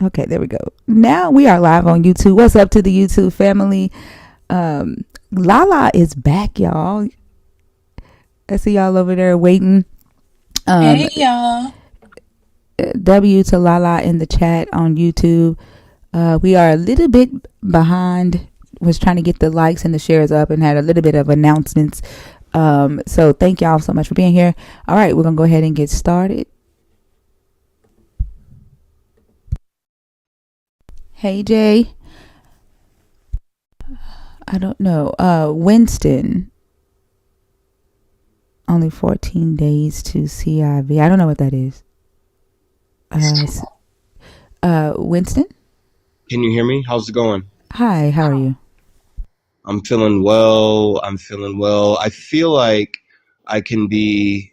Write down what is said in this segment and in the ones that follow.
Okay, there we go. Now we are live on YouTube. What's up to the YouTube family? Lala is back, y'all. I see y'all over there waiting. Hey y'all. W to Lala in the chat on YouTube. We are a little bit behind. Was trying to get the likes and the shares up and had a little bit of announcements. So thank y'all so much for being here. All right, we're gonna go ahead and get started. Hey Jay. I don't know. Winston. Only 14 days to CIV. I don't know what that is. Winston? Can you hear me? How's it going? Hi, how are you? I'm feeling well. I feel like I can be,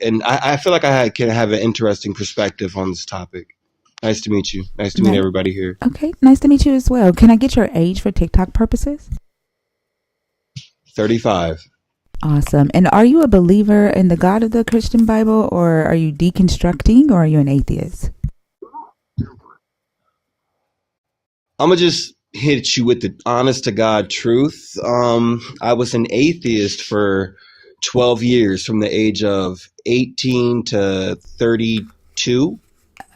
and I feel like can have an interesting perspective on this topic. Nice to meet you. Nice to meet everybody here. Okay, nice to meet you as well. Can I get your age for TikTok purposes? 35. Awesome. And are you a believer in the God of the Christian Bible, or are you deconstructing, or are you an atheist? I'm going to just hit you with the honest to God truth. I was an atheist for 12 years from the age of 18 to 32.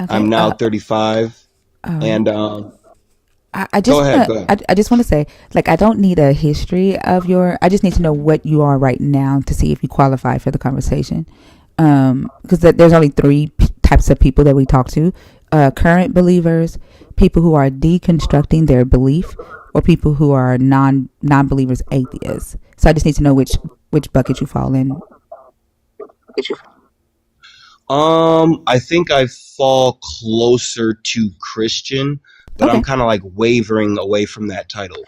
Okay, I'm now 35. And I just I just want to say, like, I don't need a history of I just need to know what you are right now to see if you qualify for the conversation. Because there's only three types of people that we talk to: current believers, people who are deconstructing their belief, or people who are non-believers, atheists. So I just need to know which bucket you fall in. I think I fall closer to Christian, but okay. I'm kind of like wavering away from that title.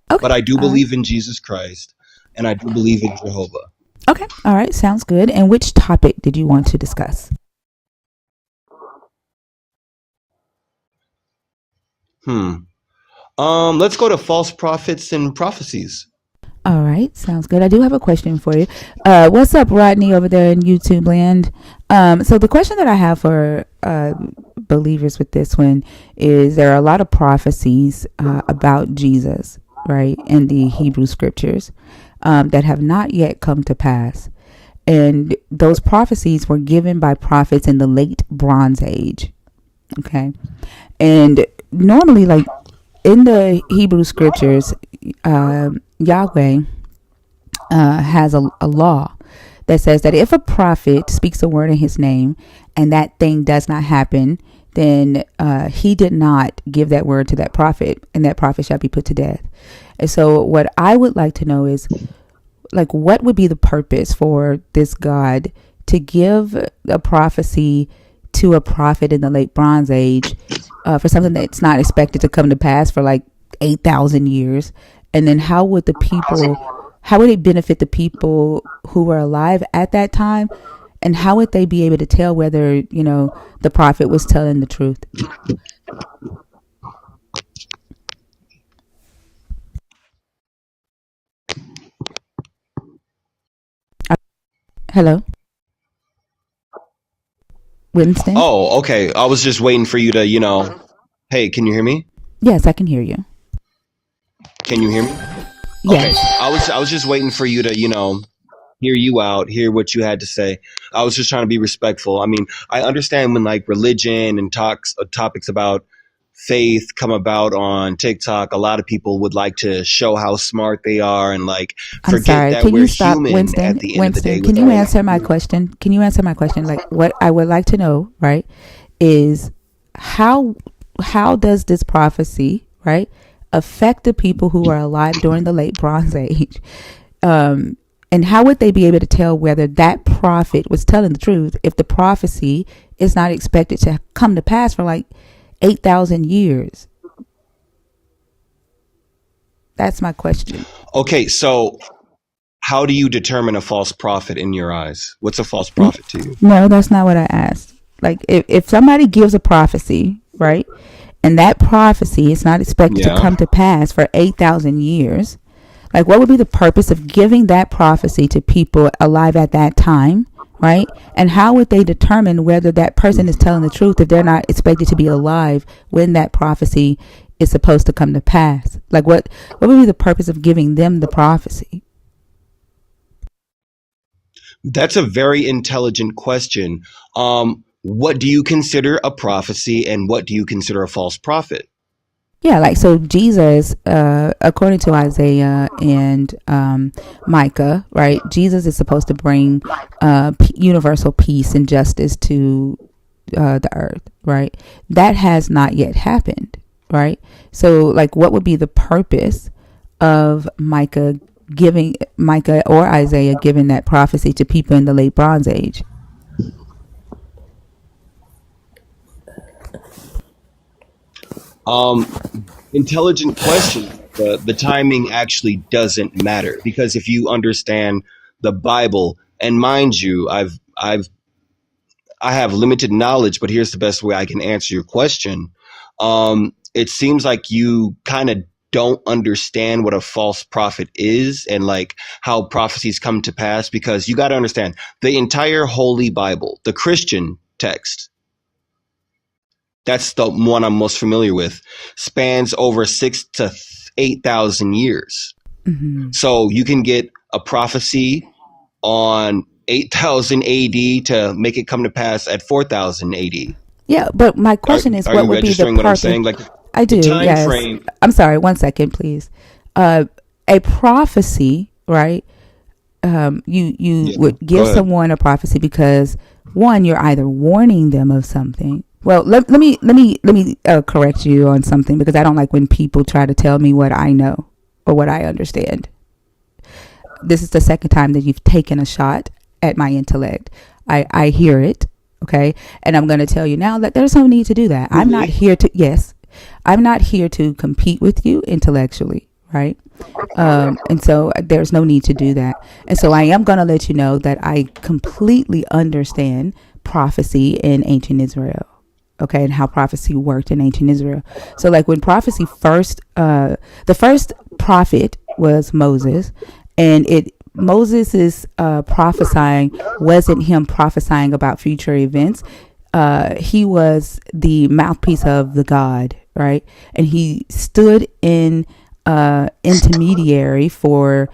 Okay. But I do believe in Jesus Christ, and I do believe in Jehovah. Okay. All right. Sounds good. And which topic did you want to discuss? Let's go to false prophets and prophecies. All right, sounds good. I do have a question for you. What's up, Rodney, over there in YouTube land? So the question that I have for believers with this one is, there are a lot of prophecies about Jesus, right, in the Hebrew scriptures that have not yet come to pass. And those prophecies were given by prophets in the late Bronze Age. Okay. And normally, like, in the Hebrew scriptures, Yahweh has a law that says that if a prophet speaks a word in his name and that thing does not happen, then he did not give that word to that prophet, and that prophet shall be put to death. And so what I would like to know is, like, what would be the purpose for this God to give a prophecy to a prophet in the late Bronze Age for something that's not expected to come to pass for like 8,000 years? And then how would it benefit the people who were alive at that time? And how would they be able to tell whether, you know, the prophet was telling the truth? Hello? Winston? Oh, okay. I was just waiting for you to, hey, can you hear me? Yes, I can hear you. Can you hear me? Yes. Okay. I was just waiting for you to, hear you out, hear what you had to say. I was just trying to be respectful. I mean, I understand when like religion and topics about faith come about on TikTok, a lot of people would like to show how smart they are and like forget that we're human. Winston, at the end of the day. Can you answer my question? Like, what I would like to know, right, is how does this prophecy, right, affect the people who are alive during the late Bronze Age? And how would they be able to tell whether that prophet was telling the truth if the prophecy is not expected to come to pass for like 8,000 years? That's my question. Okay, so how do you determine a false prophet in your eyes? What's a false prophet to you? No, that's not what I asked. Like, if somebody gives a prophecy, right, and that prophecy is not expected to come to pass for 8,000 years, like, what would be the purpose of giving that prophecy to people alive at that time, right? And how would they determine whether that person is telling the truth if they're not expected to be alive when that prophecy is supposed to come to pass? Like, what would be the purpose of giving them the prophecy? That's a very intelligent question. What do you consider a prophecy, and what do you consider a false prophet? Yeah, like, so Jesus, according to Isaiah and Micah, right? Jesus is supposed to bring universal peace and justice to the earth, right? That has not yet happened, right? So, like, what would be the purpose of Micah or Isaiah giving that prophecy to people in the late Bronze Age? Um, Intelligent question. The timing actually doesn't matter, because if you understand the Bible, and mind you, I have limited knowledge, but here's the best way I can answer your question. It seems like you kind of don't understand what a false prophet is, and like how prophecies come to pass, because you got to understand the entire Holy Bible, the Christian text, that's the one I'm most familiar with, spans over 6 to 8,000 years. Mm-hmm. So you can get a prophecy on 8,000 AD to make it come to pass at 4,000 AD. Yeah, but my question is, Are what you would be the registering what I'm purpose? saying? Like I the do, time yes. frame. I'm sorry, 1 second, please. A prophecy, right? You Yeah, would go give ahead. someone a prophecy because, one, you're either warning them of something. Well, let me correct you on something, because I don't like when people try to tell me what I know or what I understand. This is the second time that you've taken a shot at my intellect. I hear it, okay? And I'm going to tell you now that there's no need to do that. I'm not here to, yes, I'm not here to compete with you intellectually, right? And so there's no need to do that. And so I am going to let you know that I completely understand prophecy in ancient Israel, okay, and how prophecy worked in ancient Israel. So, like, when prophecy the first prophet was Moses, and Moses' prophesying wasn't him prophesying about future events. He was the mouthpiece of the God, right? And he stood in intermediary for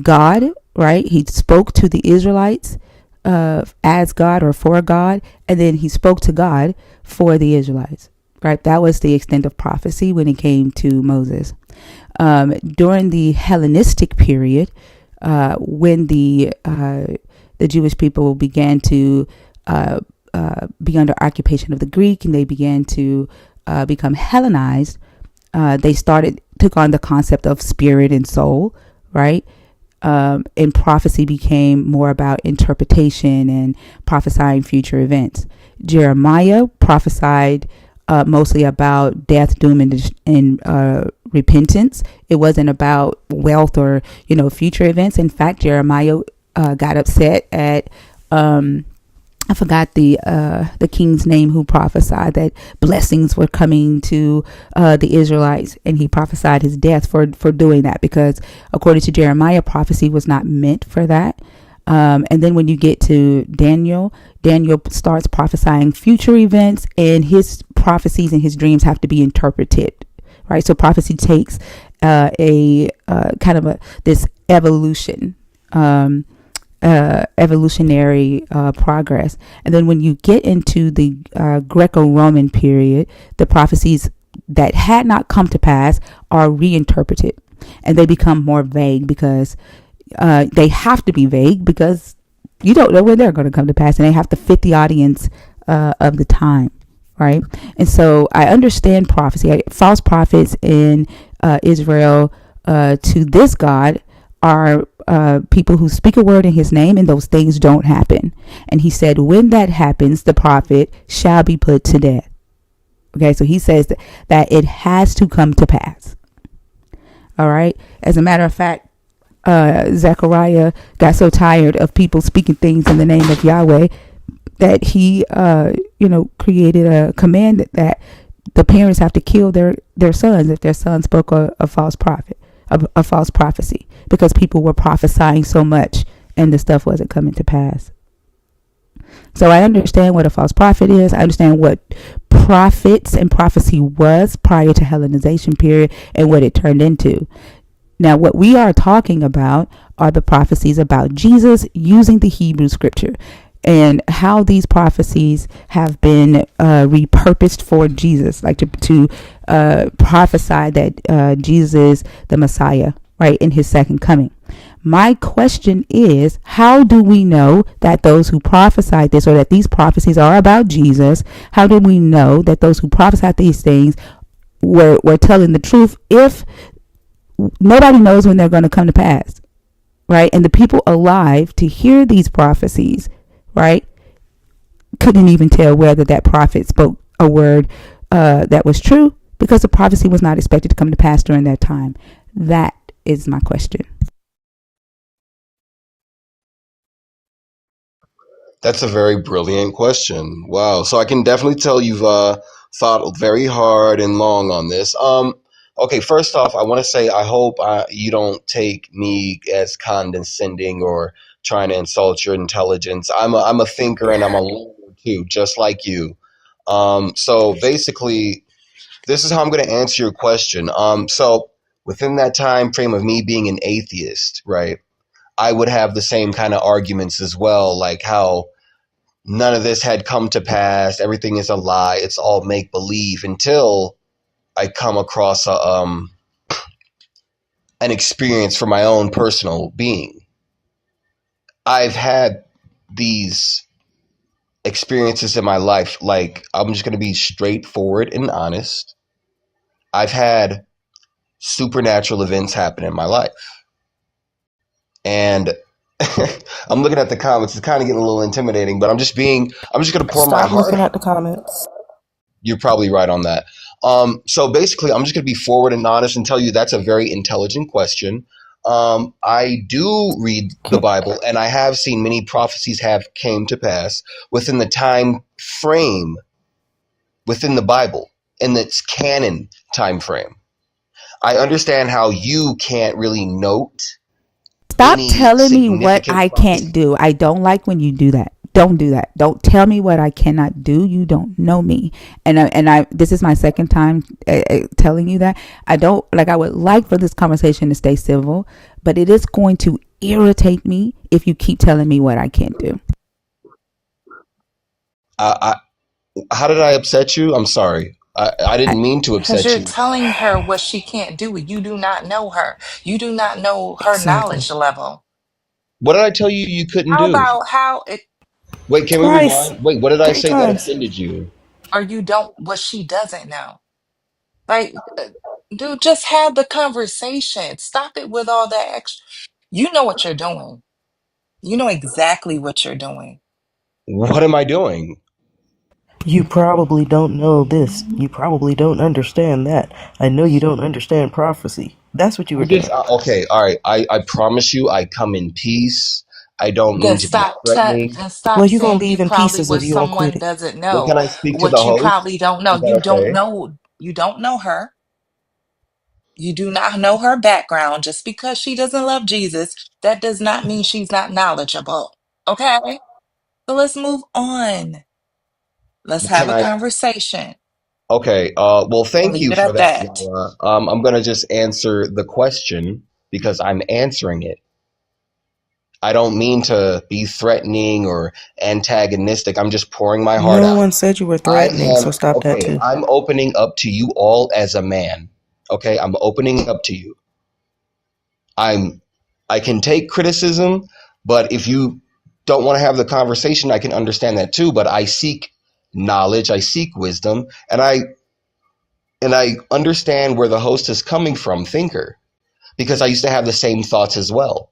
God, right? He spoke to the Israelites as God or for God, and then he spoke to God for the Israelites, right? That was the extent of prophecy when it came to Moses. During the Hellenistic period, when the Jewish people began to be under occupation of the Greek, and they began to become Hellenized, they took on the concept of spirit and soul, right? And prophecy became more about interpretation and prophesying future events. Jeremiah prophesied mostly about death, doom, and repentance. It wasn't about wealth or future events. In fact, Jeremiah got upset at I forgot the king's name who prophesied that blessings were coming to the Israelites, and he prophesied his death for doing that, because according to Jeremiah, prophecy was not meant for that. And then when you get to Daniel starts prophesying future events, and his prophecies and his dreams have to be interpreted, right? So prophecy takes a kind of this evolutionary progress. And then when you get into the Greco-Roman period, the prophecies that had not come to pass are reinterpreted, and they become more vague, because they have to be vague, because you don't know when they're going to come to pass, and they have to fit the audience of the time, right? And so I understand prophecy. False prophets in Israel to this God are people who speak a word in his name, and those things don't happen. And he said, when that happens, the prophet shall be put to death. Okay, so he says that it has to come to pass. All right. As a matter of fact, Zechariah got so tired of people speaking things in the name of Yahweh that he, created a command that the parents have to kill their sons if their son spoke a false prophet, a false prophecy, because people were prophesying so much and the stuff wasn't coming to pass. So I understand what a false prophet is. I understand what prophets and prophecy was prior to Hellenization period and what it turned into. Now, what we are talking about are the prophecies about Jesus using the Hebrew scripture and how these prophecies have been repurposed for Jesus, like to prophesy that Jesus is the Messiah, right, in his second coming. My question is, how do we know that those who prophesied this, or that these prophecies are about Jesus, how do we know that those who prophesied these things were telling the truth if nobody knows when they're going to come to pass, right? And the people alive to hear these prophecies, right, couldn't even tell whether that prophet spoke a word that was true, because the prophecy was not expected to come to pass during that time. That is my question. That's a very brilliant question. Wow. So I can definitely tell you've thought very hard and long on this. Okay, first off, I want to say I hope you don't take me as condescending or trying to insult your intelligence. I'm a thinker and I'm a learner too, just like you. So basically, this is how I'm going to answer your question. So within that time frame of me being an atheist, right, I would have the same kind of arguments as well, like how none of this had come to pass. Everything is a lie. It's all make believe, until I come across an experience for my own personal being. I've had these experiences in my life. Like, I'm just going to be straightforward and honest. I've had supernatural events happen in my life. And I'm looking at the comments. It's kind of getting a little intimidating, but I'm just going to pour my Stop heart looking out. at the comments. You're probably right on that. So basically, I'm just going to be forward and honest and tell you that's a very intelligent question. I do read the Bible, and I have seen many prophecies have came to pass within the time frame within the Bible, in its canon time frame. I understand how you can't really note Stop any telling me what significant I can't prophecy. do. I don't like when you do that. Don't do that. Don't tell me what I cannot do. You don't know me. And I this is my second time telling you that. I don't like I would like for this conversation to stay civil, but it is going to irritate me if you keep telling me what I can't do. I, how did I upset you? I'm sorry. I I, didn't mean to Because upset you're you. telling her what she can't do. You do not know her. You do not know her Exactly. knowledge level. What did I tell you you couldn't How do? about how it, Wait, can we Twice. rewind? Wait, what did I Three say that times. offended you? or you don't, what she doesn't know? Like, dude, just have the conversation. Stop it with all that extra. You know what you're doing. You know exactly what you're doing. What am I doing? You probably don't know this. You probably don't understand that. I know you don't understand prophecy. That's what you were I'm just doing. okay. All right. I promise you, I come in peace. I don't mean Then to be threatening. Well, stop you're gonna saying you leave in probably pieces what if you don't quit someone it. doesn't Well, know. can I speak to the What you host? probably don't know. Is that okay? You don't know her. You do not know her background. Just because she doesn't love Jesus, that does not mean she's not knowledgeable. Okay? So let's move on. Let's Well, have can a I? conversation. Okay. Well, And thank leave you it for at that, that. Yara. I'm gonna just answer the question because I'm answering it. I don't mean to be threatening or antagonistic. I'm just pouring my heart No out. one said you were I threatening, am so stop that okay. too. I'm opening up to you all as a man. Okay, I'm opening up to you. I'm I can take criticism, but if you don't want to have the conversation, I can understand that too. But I seek knowledge, I seek wisdom, and I understand where the host is coming from, thinker, because I used to have the same thoughts as well.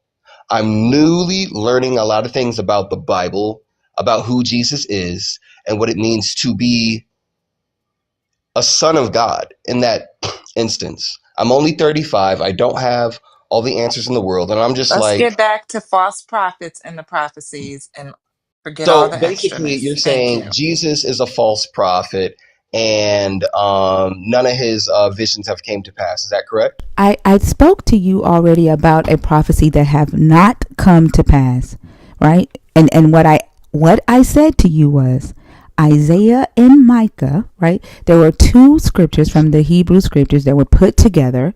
I'm newly learning a lot of things about the Bible, about who Jesus is, and what it means to be a son of God in that instance. I'm only 35. I don't have all the answers in the world. And I'm just Let's like, get back to false prophets and the prophecies and forget all so the basically, you're extraness. Thank saying you. Jesus is a false prophet and none of his visions have came to pass. Is that correct? I spoke to you already about a prophecy that have not come to pass, right? And what I said to you was Isaiah and Micah, right? There were two scriptures from the Hebrew scriptures that were put together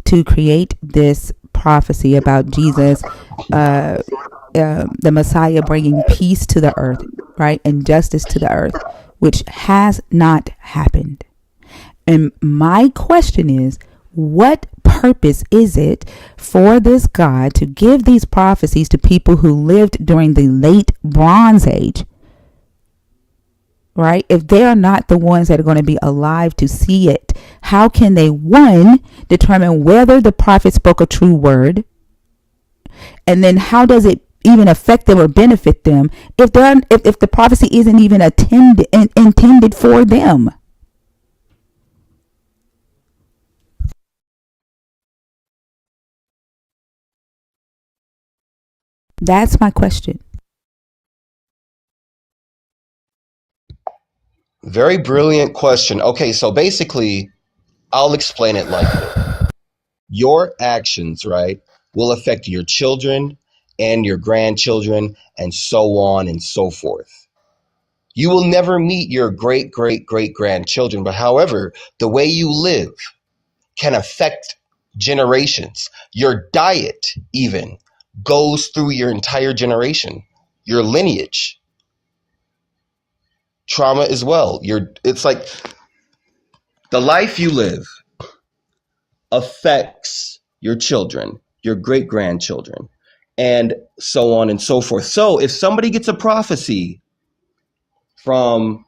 to create this prophecy about Jesus, the Messiah bringing peace to the earth, right? And justice to the earth, which has not happened. And my question is, what purpose is it for this God to give these prophecies to people who lived during the late Bronze Age, right? If they are not the ones that are going to be alive to see it, how can they, one, determine whether the prophet spoke a true word? And then how does it even affect them or benefit them if if the prophecy isn't even intended for them? That's my question. Very brilliant question. Okay, so basically, I'll explain it like this. Your actions, right, will affect your children and your grandchildren and so on and so forth. You will never meet your great, great, great grandchildren, but however, the way you live can affect generations. Your diet, even, goes through your entire generation, your lineage, trauma as well. It's like the life you live affects your children, your great grandchildren, and so on and so forth. So if somebody gets a prophecy from,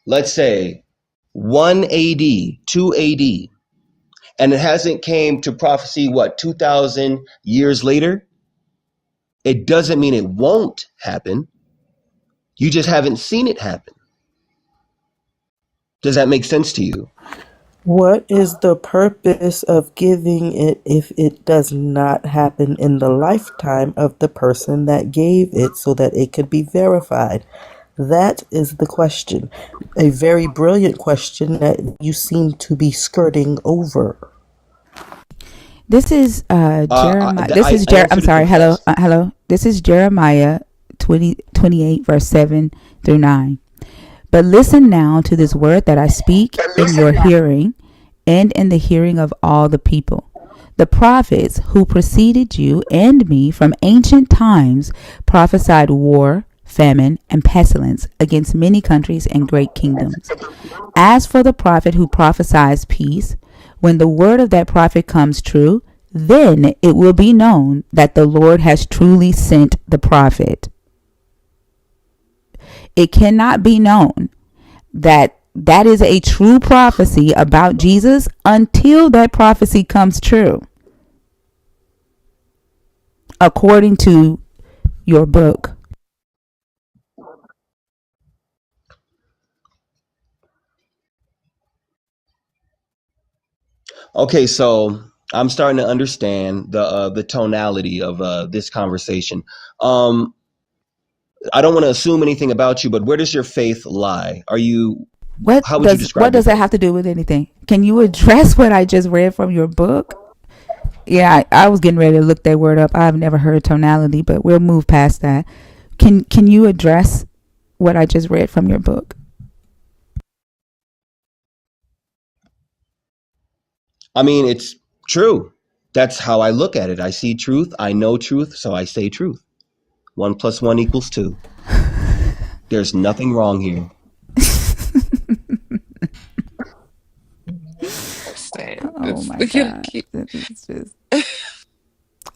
let's say, 1 AD, 2 AD, and it hasn't came to prophecy, 2,000 years later, it doesn't mean it won't happen. You just haven't seen it happen. Does that make sense to you? What is the purpose of giving it if it does not happen in the lifetime of the person that gave it so that it could be verified? That is the question. A very brilliant question that you seem to be skirting over. This is Jeremiah. This is I I'm answered it the sorry. Hello, best. hello. This is Jeremiah 28 verse 7 through 9. But listen now to this word that I speak in your hearing and in the hearing of all the people. The prophets who preceded you and me from ancient times prophesied war, famine, and pestilence against many countries and great kingdoms. As for the prophet who prophesies peace, when the word of that prophet comes true, then it will be known that the Lord has truly sent the prophet. It cannot be known that that is a true prophecy about Jesus until that prophecy comes true, according to your book. Okay, so I'm starting to understand the tonality of this conversation. Um, I don't want to assume anything about you, but where does your faith lie? How would you What describe your does that faith? have to do with anything? Can you address what I just read from your book? Yeah, I was getting ready to look that word up. I've never heard tonality, but we'll move past that. Can you address what I just read from your book? I mean, it's true. That's how I look at it. I see truth. I know truth, so I say truth. 1 + 1 = 2. There's nothing wrong here. Oh my God. It's just,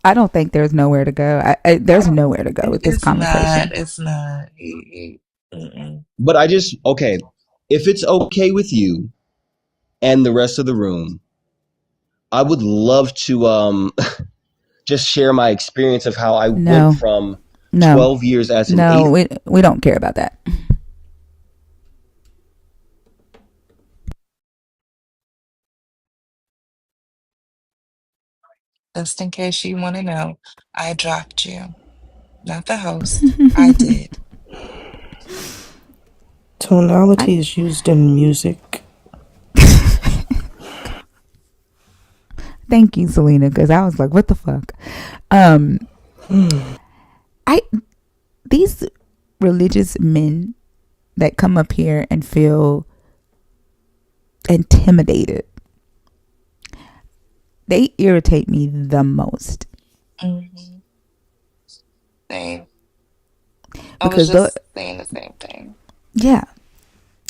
I don't think there's nowhere to go. There's nowhere to go with this It's not. conversation. It's not. Mm-mm. But okay, if it's okay with you and the rest of the room, I would love to just share my experience of how I went No, from no, 12 years as an no. atheist. We don't care about that. Just in case you want to know, I dropped you, not the host. I did. I Tonality is used in music. thank you, Selena, because I was like, what the fuck? Um, I these. religious men that come up here and feel intimidated. They irritate me the most. Mm-hmm. Same. I was Because the just saying the same thing. yeah,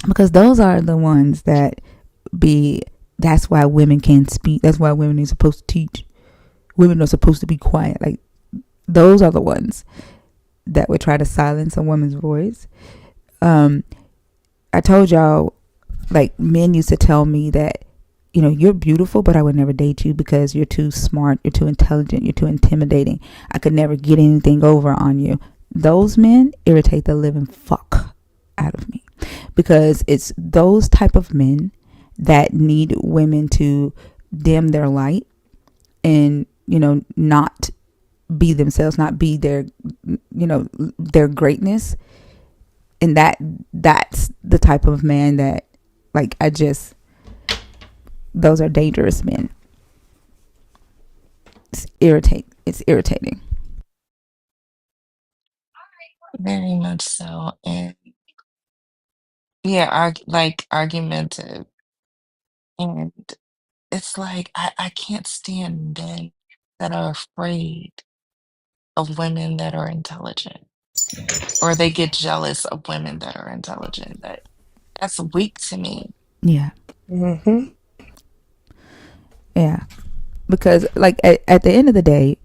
because those are the ones that be that's why women can't speak. That's why women are supposed to teach. Women are supposed to be quiet. Like those are the ones that would try to silence a woman's voice. I told y'all, like, men used to tell me that, you're beautiful, but I would never date you because you're too smart, you're too intelligent, you're too intimidating. I could never get anything over on you. Those men irritate the living fuck out of me because it's those type of men that need women to dim their light and, not be themselves, not be their greatness. And that's the type of man that, like, those are dangerous men. It's irritating. Very much so. And yeah, like argumentative. And it's like I can't stand men that are afraid of women that are intelligent. Or they get jealous of women that are intelligent. That's weak to me. Yeah. Mm-hmm. Yeah. Because, like, at the end of the day,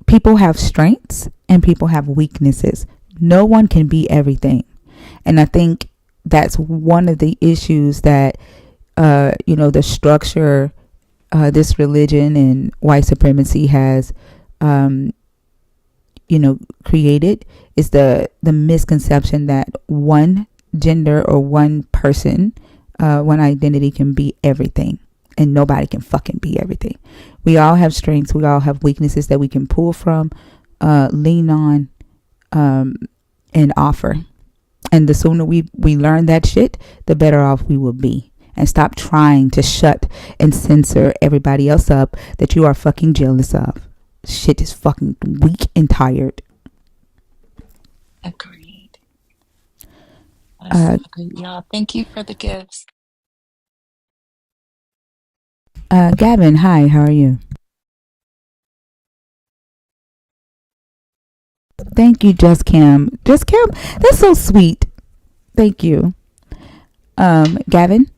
people have strengths and people have weaknesses. No one can be everything. And I think that's one of the issues that, the structure, this religion and white supremacy has, created is the misconception that one gender or one person, one identity can be everything. And nobody can fucking be everything. We all have strengths. We all have weaknesses that we can pull from, lean on, and offer. And the sooner we learn that shit, the better off we will be. And stop trying to shut and censor everybody else up that you are fucking jealous of. Shit is fucking weak and tired. Agreed. Agreed. Y'all, thank you for the gifts. Gavin, hi, how are you? Thank you, Just Kim. Just Kim, that's so sweet. Thank you. Gavin?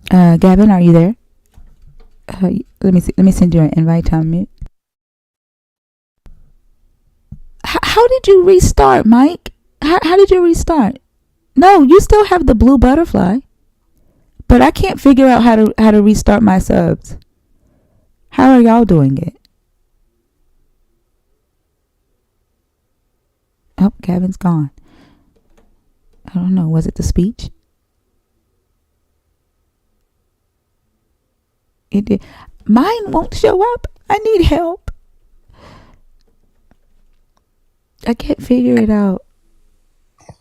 Gavin, are you there? Let me see. Let me send you an invite on mute. How did you restart, Mike? How did you restart? No, you still have the blue butterfly, but I can't figure out how to restart my subs. How are y'all doing it? Oh, Gavin's gone. I don't know. Was it the speech? It did. Mine won't show up. I need help. I can't figure it out.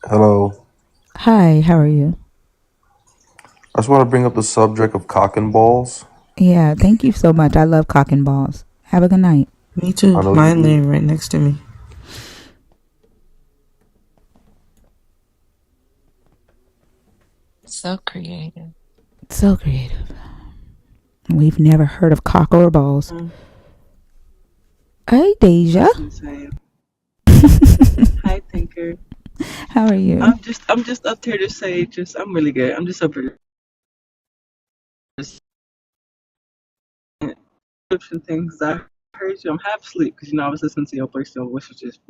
Hello. Hi, how are you? I just want to bring up the subject of cock and balls. Yeah, thank you so much. I love cock and balls. Have a good night. Me too. I know you Mine do. laying right next to me. So creative. So creative. We've never heard of cock or balls. Hey, Deja. Insane. Hi, Thinker. How are you? I'm just up here to say, I'm really good. I'm just up here just description things. I heard you. I'm half asleep because I was listening to your voice, which was just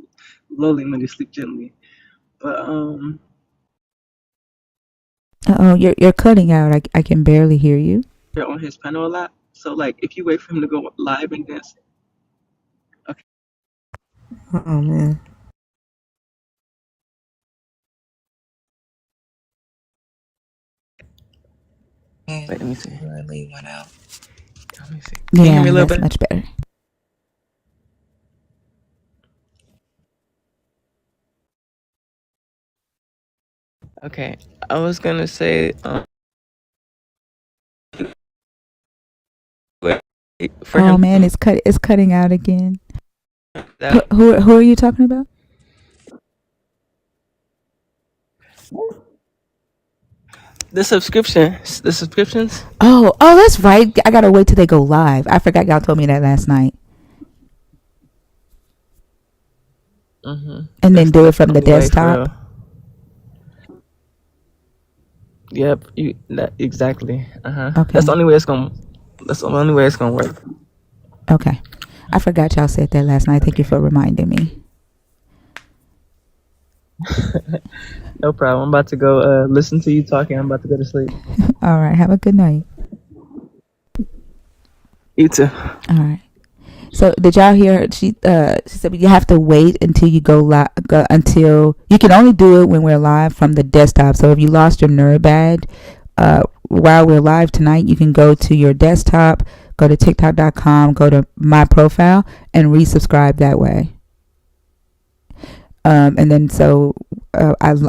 lulling me to sleep gently. But Oh, you're cutting out. I can barely hear you. they're on his panel a lot. So like, if you wait for him to go live and dance, okay. Oh man. And Wait, let me see. really went out. Let me see. Can you hear me a little That's bit? much better. Okay. I was gonna say for Oh him. man, it's cutting out again. That Who are you talking about? the subscriptions. Oh, that's right. I gotta wait till they go live. I forgot y'all told me that last night, and then do it That's from the the only way for desktop. real. Yep, exactly. That's the Okay, only way it's gonna. That's the only way it's gonna work. okay. I forgot y'all said that last night. Thank you for reminding me. No problem. I'm about to go listen to you talking. I'm about to go to sleep. All right. Have a good night. You too. All right. So did y'all hear her? She said you have to wait until you go live. Until you can only do it when we're live from the desktop. So if you lost your nerd badge while we're live tonight, you can go to your desktop, go to TikTok.com, go to my profile, and resubscribe that way. And then so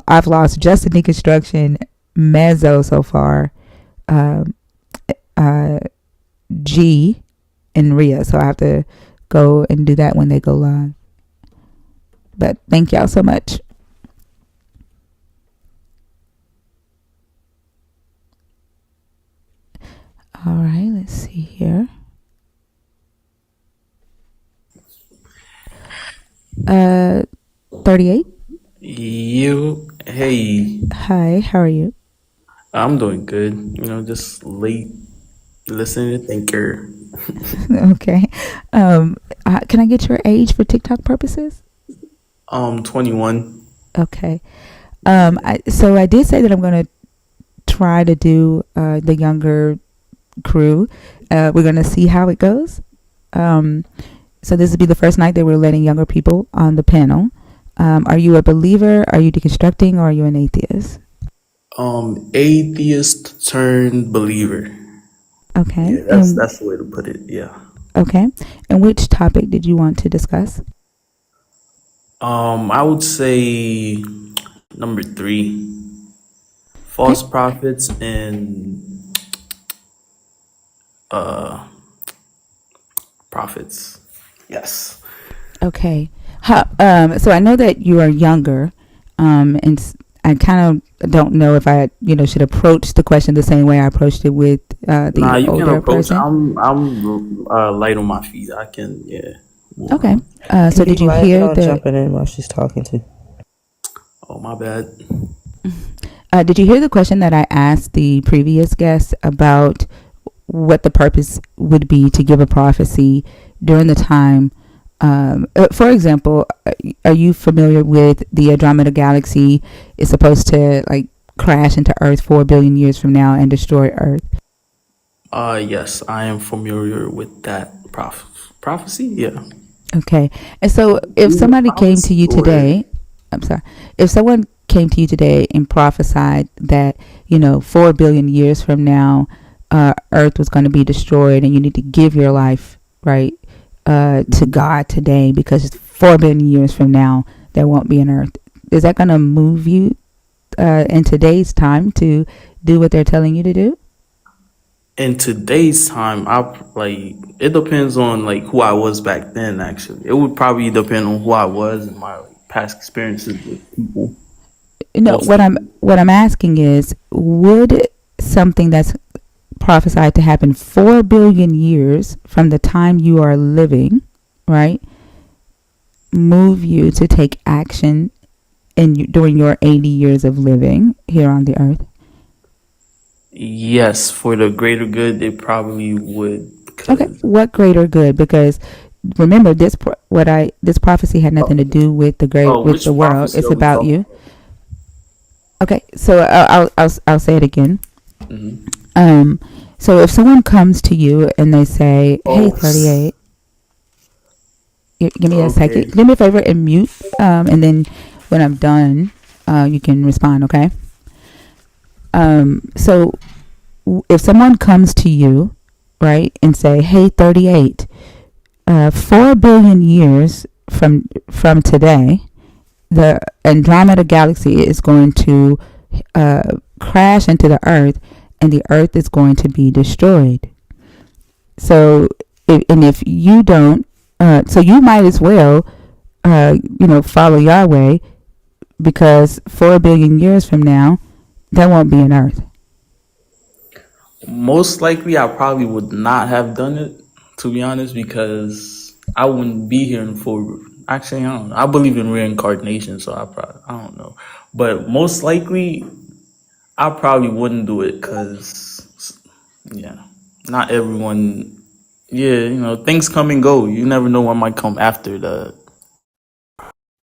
I've lost just the deconstruction, Mezzo so far, um, uh, G, and Rhea. So I have to go and do that when they go live. But thank y'all so much. All right, let's see here. 38. Hey, Hi, how are you? I'm doing good. Just late listening to Thinker. Okay. Can I get your age for TikTok purposes? 21. Okay. So I did say that I'm going to try to do the younger crew. We're going to see how it goes. So this will be the first night that we're letting younger people on the panel. Are you a believer? Are you deconstructing? Or are you an atheist? Atheist turned believer. Okay. Yeah, that's the way to put it. Yeah. Okay. And which topic did you want to discuss? I would say number 3, Okay. false prophets and uh prophets. Yes. Okay. So I know that you are younger, and I kind of don't know if I, should approach the question the same way I approached it with Nah, the you can older approach. person. I'm light on my feet. I can, yeah, move Okay. on. So Be did you light hear on the? jumping in while she's talking to. Oh, my bad. Did you hear the question that I asked the previous guest about what the purpose would be to give a prophecy during the time? For example, are you familiar with the Andromeda Galaxy is supposed to crash into Earth 4 billion years from now and destroy Earth? Yes, I am familiar with that prophecy. Yeah. Okay. And so if Is it a somebody came to prophecy you or today, I'm sorry, if someone came to you today and prophesied that, 4 billion years from now, Earth was going to be destroyed and you need to give your life, right, to God today because 4 billion years from now, there won't be an Earth. Is that going to move you in today's time to do what they're telling you to do? in today's time? It depends on who I was back then. Actually, it would probably depend on who I was and my past experiences with people. No, Most likely. what I'm asking is, would something that's prophesied to happen 4 billion years from the time you are living, right, move you to take action during your 80 years of living here on the earth? Yes, for the greater good, it probably would. Okay, Because what greater good? Because remember, this prophecy had nothing to do with with the which world. prophecy It's are we about talking you. Okay, so I'll say it again. about? Um, so if someone comes to you and they say, "Hey, Oh, 38, give me a okay. second. Do me a favor and mute. And then when I'm done, you can respond. Okay. So if someone comes to you, right, and say, "Hey, 38, 4 billion years from today, the Andromeda galaxy is going to crash into the Earth, and the Earth is going to be destroyed." So, if you don't So you might as well, follow Yahweh, because 4 billion years from now, there won't be an earth. Most likely, I probably would not have done it, to be honest, because I wouldn't be here in full. Actually, I don't know. I believe in reincarnation, so I don't know. But most likely, I probably wouldn't do it because, yeah, not everyone. Yeah, things come and go. You never know what might come after the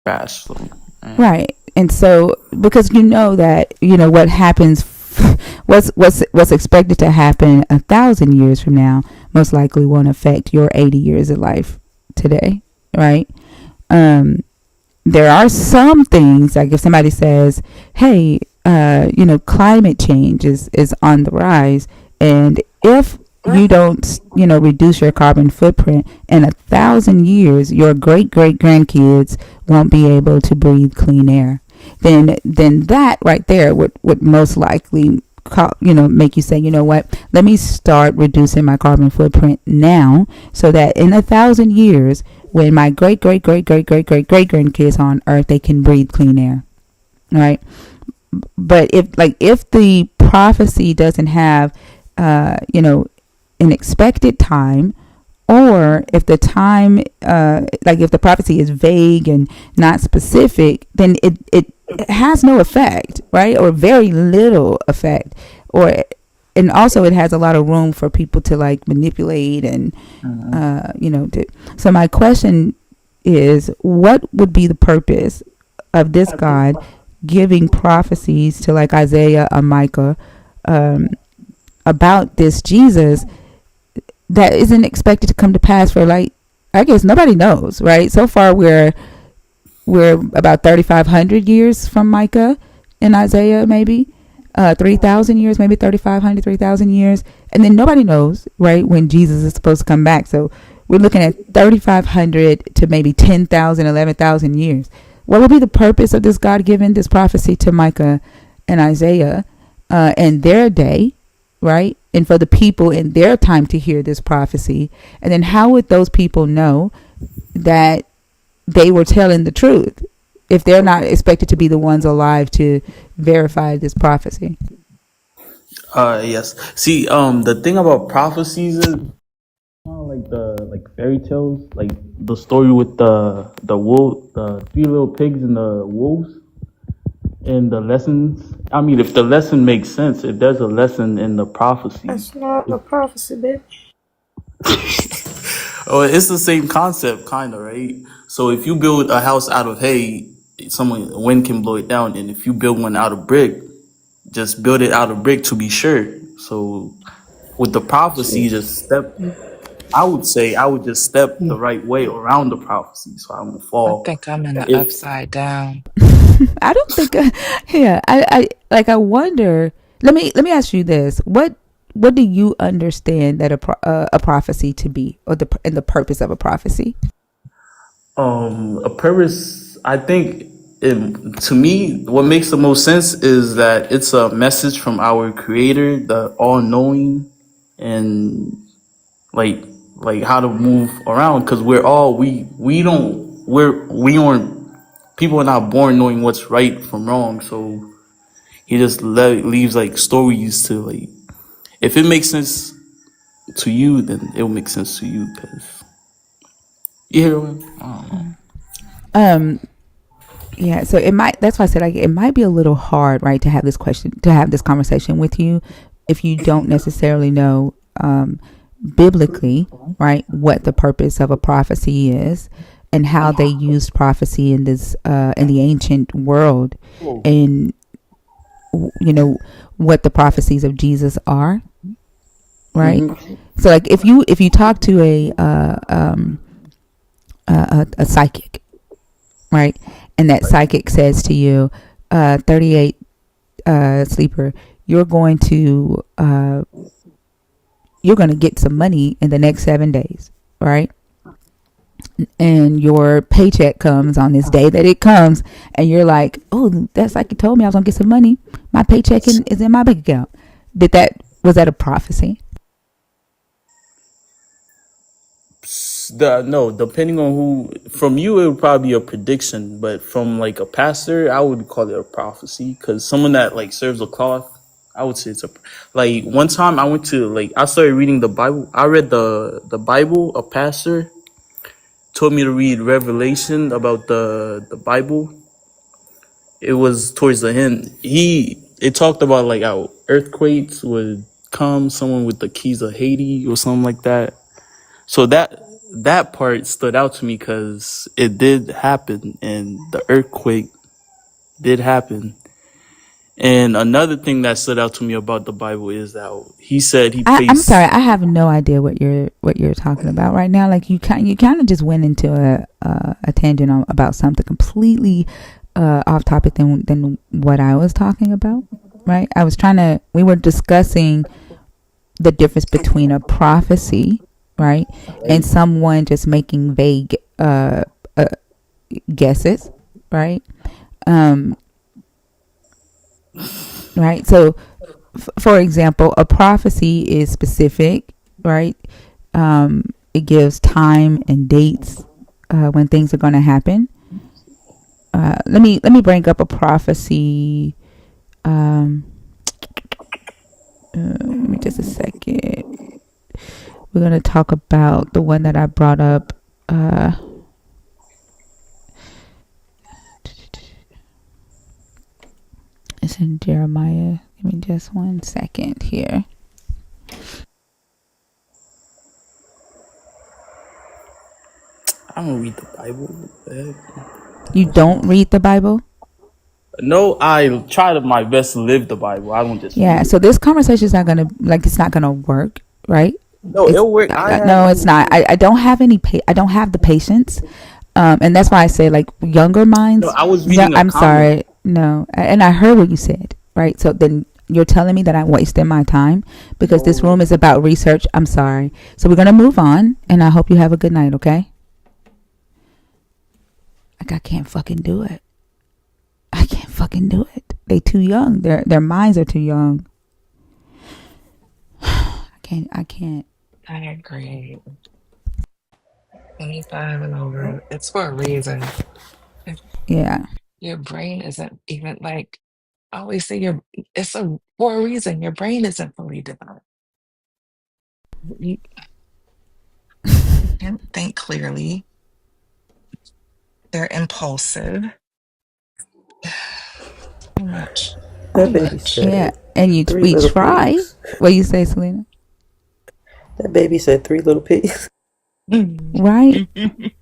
crash. So, eh. Right. And so, because that, what happens, what's expected to happen 1,000 years from now, most likely won't affect your 80 years of life today. Right. Um, there are some things, like if somebody says, hey, climate change is on the rise. And if you don't, reduce your carbon footprint, in 1,000 years, your great great grandkids won't be able to breathe clean air. Then that right there would most likely make you say, what, let me start reducing my carbon footprint now, so that in 1,000 years, when my great great great great great great great grandkids on earth, they can breathe clean air. Right. But if the prophecy doesn't have an expected time, or if the time, if the prophecy is vague and not specific, then it has no effect, right? Or very little effect. And also it has a lot of room for people to manipulate and, so my question is, what would be the purpose of this God giving prophecies to Isaiah or Micah, about this Jesus that isn't expected to come to pass for I guess nobody knows, right? So far we're about 3,500 years from Micah and Isaiah, maybe 3,000 years, maybe 3,500, 3,000 years, and then nobody knows, right, when Jesus is supposed to come back. So we're looking at 3,500 to maybe 10,000, 11,000 years. What would be the purpose of this God giving this prophecy to Micah and Isaiah in their day, right? And for the people in their time to hear this prophecy. And then how would those people know that they were telling the truth if they're not expected to be the ones alive to verify this prophecy? Yes. See, the thing about prophecies is like the fairy tales, like the story with the wolf, the three little pigs and the wolves, and the lessons. I mean, if the lesson makes sense, if there's a lesson in the prophecy, That's not a prophecy, bitch. oh, it's the same concept, kind of, right? So if you build a house out of hay, wind can blow it down, and if you build one out of brick, just build it out of brick to be sure. So with the prophecy, just step. I would say I would just step the right way around the prophecy, so I won't I fall. think I'm in the If upside down. I don't think. Yeah, I wonder. Let me ask you this: what do you understand that a prophecy to be, or the purpose of a prophecy? a purpose, I think, to me, what makes the most sense is that it's a message from our Creator, the all-knowing, and like how to move around, because we're all we don't we aren't people are not born knowing what's right from wrong, so he just leaves stories to if it makes sense to you, then it will make sense to you, because you hear what I don't know. Um, yeah. So it might. That's why I said it might be a little hard, right, to have this conversation with you, if you don't necessarily know, biblically, right, what the purpose of a prophecy is, and how they used prophecy in the ancient world, and what the prophecies of Jesus are, right? So if you talk to a psychic, right, and that psychic says to you, 38 sleeper, you're going to get some money in the next 7 days, right? And your paycheck comes on this day that it comes, and you're like, oh, that's like you told me I was gonna get some money. My paycheck is in my bank account. Was that a prophecy? No, depending on who. From you, it would probably be a prediction, but from like a pastor, I would call it a prophecy. Because someone that like serves a cloth, I would say it's a. Like one time, I went to like I started reading the Bible. I read the Bible. A pastor told me to read Revelation about the Bible. It was towards the end. It talked about like how earthquakes would come, someone with the keys of Haiti or something like that. So that part stood out to me because it did happen, and the earthquake did happen. And another thing that stood out to me about the Bible is that he said he I'm sorry, placed. I have no idea what you're talking about right now. Like you kind of just went into a tangent about something completely off topic than what I was talking about. Right? We were discussing the difference between a prophecy, right, and someone just making vague uh, guesses, right? Um, right. So, for example, a prophecy is specific, right? It gives time and dates when things are going to happen. Let me bring up a prophecy. Give me just a second. We're going to talk about the one that I brought up. It's in Jeremiah. Give me just 1 second here. I don't read the Bible. What the heck? You don't read the Bible? No, I try my best to live the Bible. I don't just read Yeah. it. So this conversation is not gonna it's not gonna work, right? No, It's it'll work. I have no, it's not. I don't have I don't have the patience, and that's why I say like younger no. minds. I was Yeah, reading a I'm comment. sorry, no, and I heard what you said, right? So then you're telling me that I'm wasting my time because this room No, is about research. I'm sorry. So we're gonna move on, and I hope you have a good night. Okay? Like I can't fucking do it. I can't fucking do it. They too young. Their minds are too young. I can't. I agree. 25 and over. It's for a reason. If Yeah. your brain isn't even like I always say it's for a reason. Your brain isn't fully developed. You, you can't think clearly. They're impulsive. Too much. Too That baby much. Yeah. said And three we little try. pigs. What do you say, Selena? That baby said three little pigs. Right?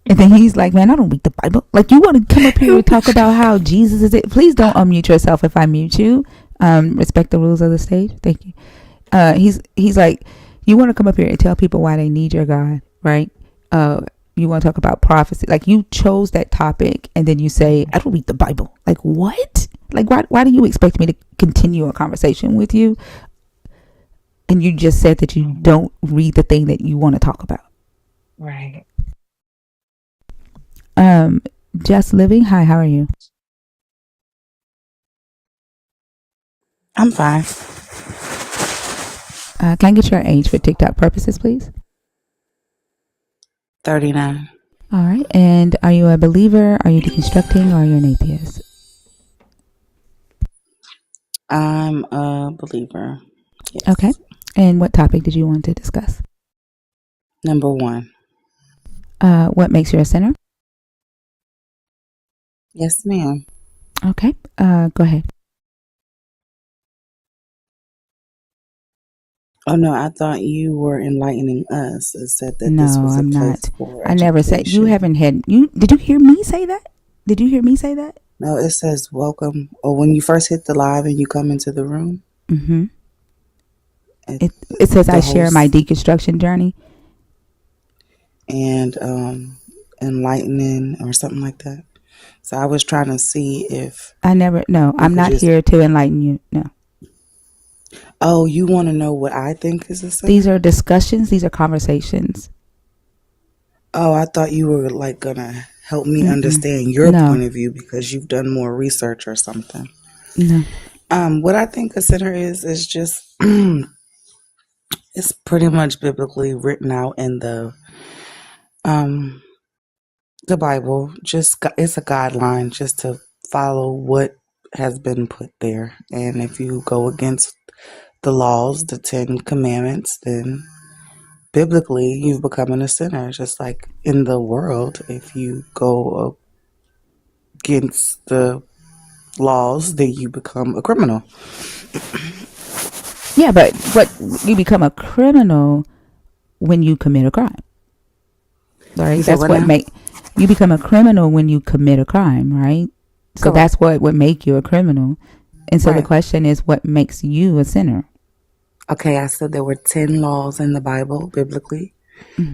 And then he's like, man, I don't read the Bible. Like, you want to come up here and talk about how Jesus is it? Please don't unmute yourself if I mute you. Respect the rules of the stage. Thank you. He's like, you want to come up here and tell people why they need your God, right? You want to talk about prophecy. Like, you chose that topic and then you say, I don't read the Bible. Like, what? Like, why do you expect me to continue a conversation with you? And you just said that you don't read the thing that you want to talk about. Right. Just living. Hi, how are you? I'm fine. Can I get your age for TikTok purposes, please? 39. All right. And are you a believer? Are you deconstructing? Or are you an atheist? I'm a believer. Okay. Yes. And what topic did you want to discuss? Number one. What makes you a sinner? Yes, ma'am. Okay. Go ahead. Oh, no, I thought you were enlightening us and said that this No, was a I'm place not. for I never said you education. haven't had you. Did you hear me say that? Did you hear me say that? No, it says welcome. Or when you first hit the live and you come into the room, Mm-hmm. it, It says I the share my host deconstruction journey. and enlightening or something like that. So I was trying to see if I never. No, we I'm could not just. here to enlighten you. No. Oh, you want to know what I think is a These sinner? are discussions. These are conversations. Oh, I thought you were like gonna help me Mm-mm. understand your No. point of view because you've done more research or something. No. What I think a sinner is just it's pretty much biblically written out in the Um, the Bible it's a guideline just to follow what has been put there, and if you go against the laws, the Ten Commandments, then biblically you've become a sinner. Just like in the world, if you go against the laws, then you become a criminal. Yeah, but what you become a criminal when you commit a crime, You right? said That's what what now? make you become a criminal when you commit a crime, right? So Correct. that's what would make you a criminal. And so the Right. question is, what makes you a sinner? Okay, I said there were 10 laws in the Bible, biblically.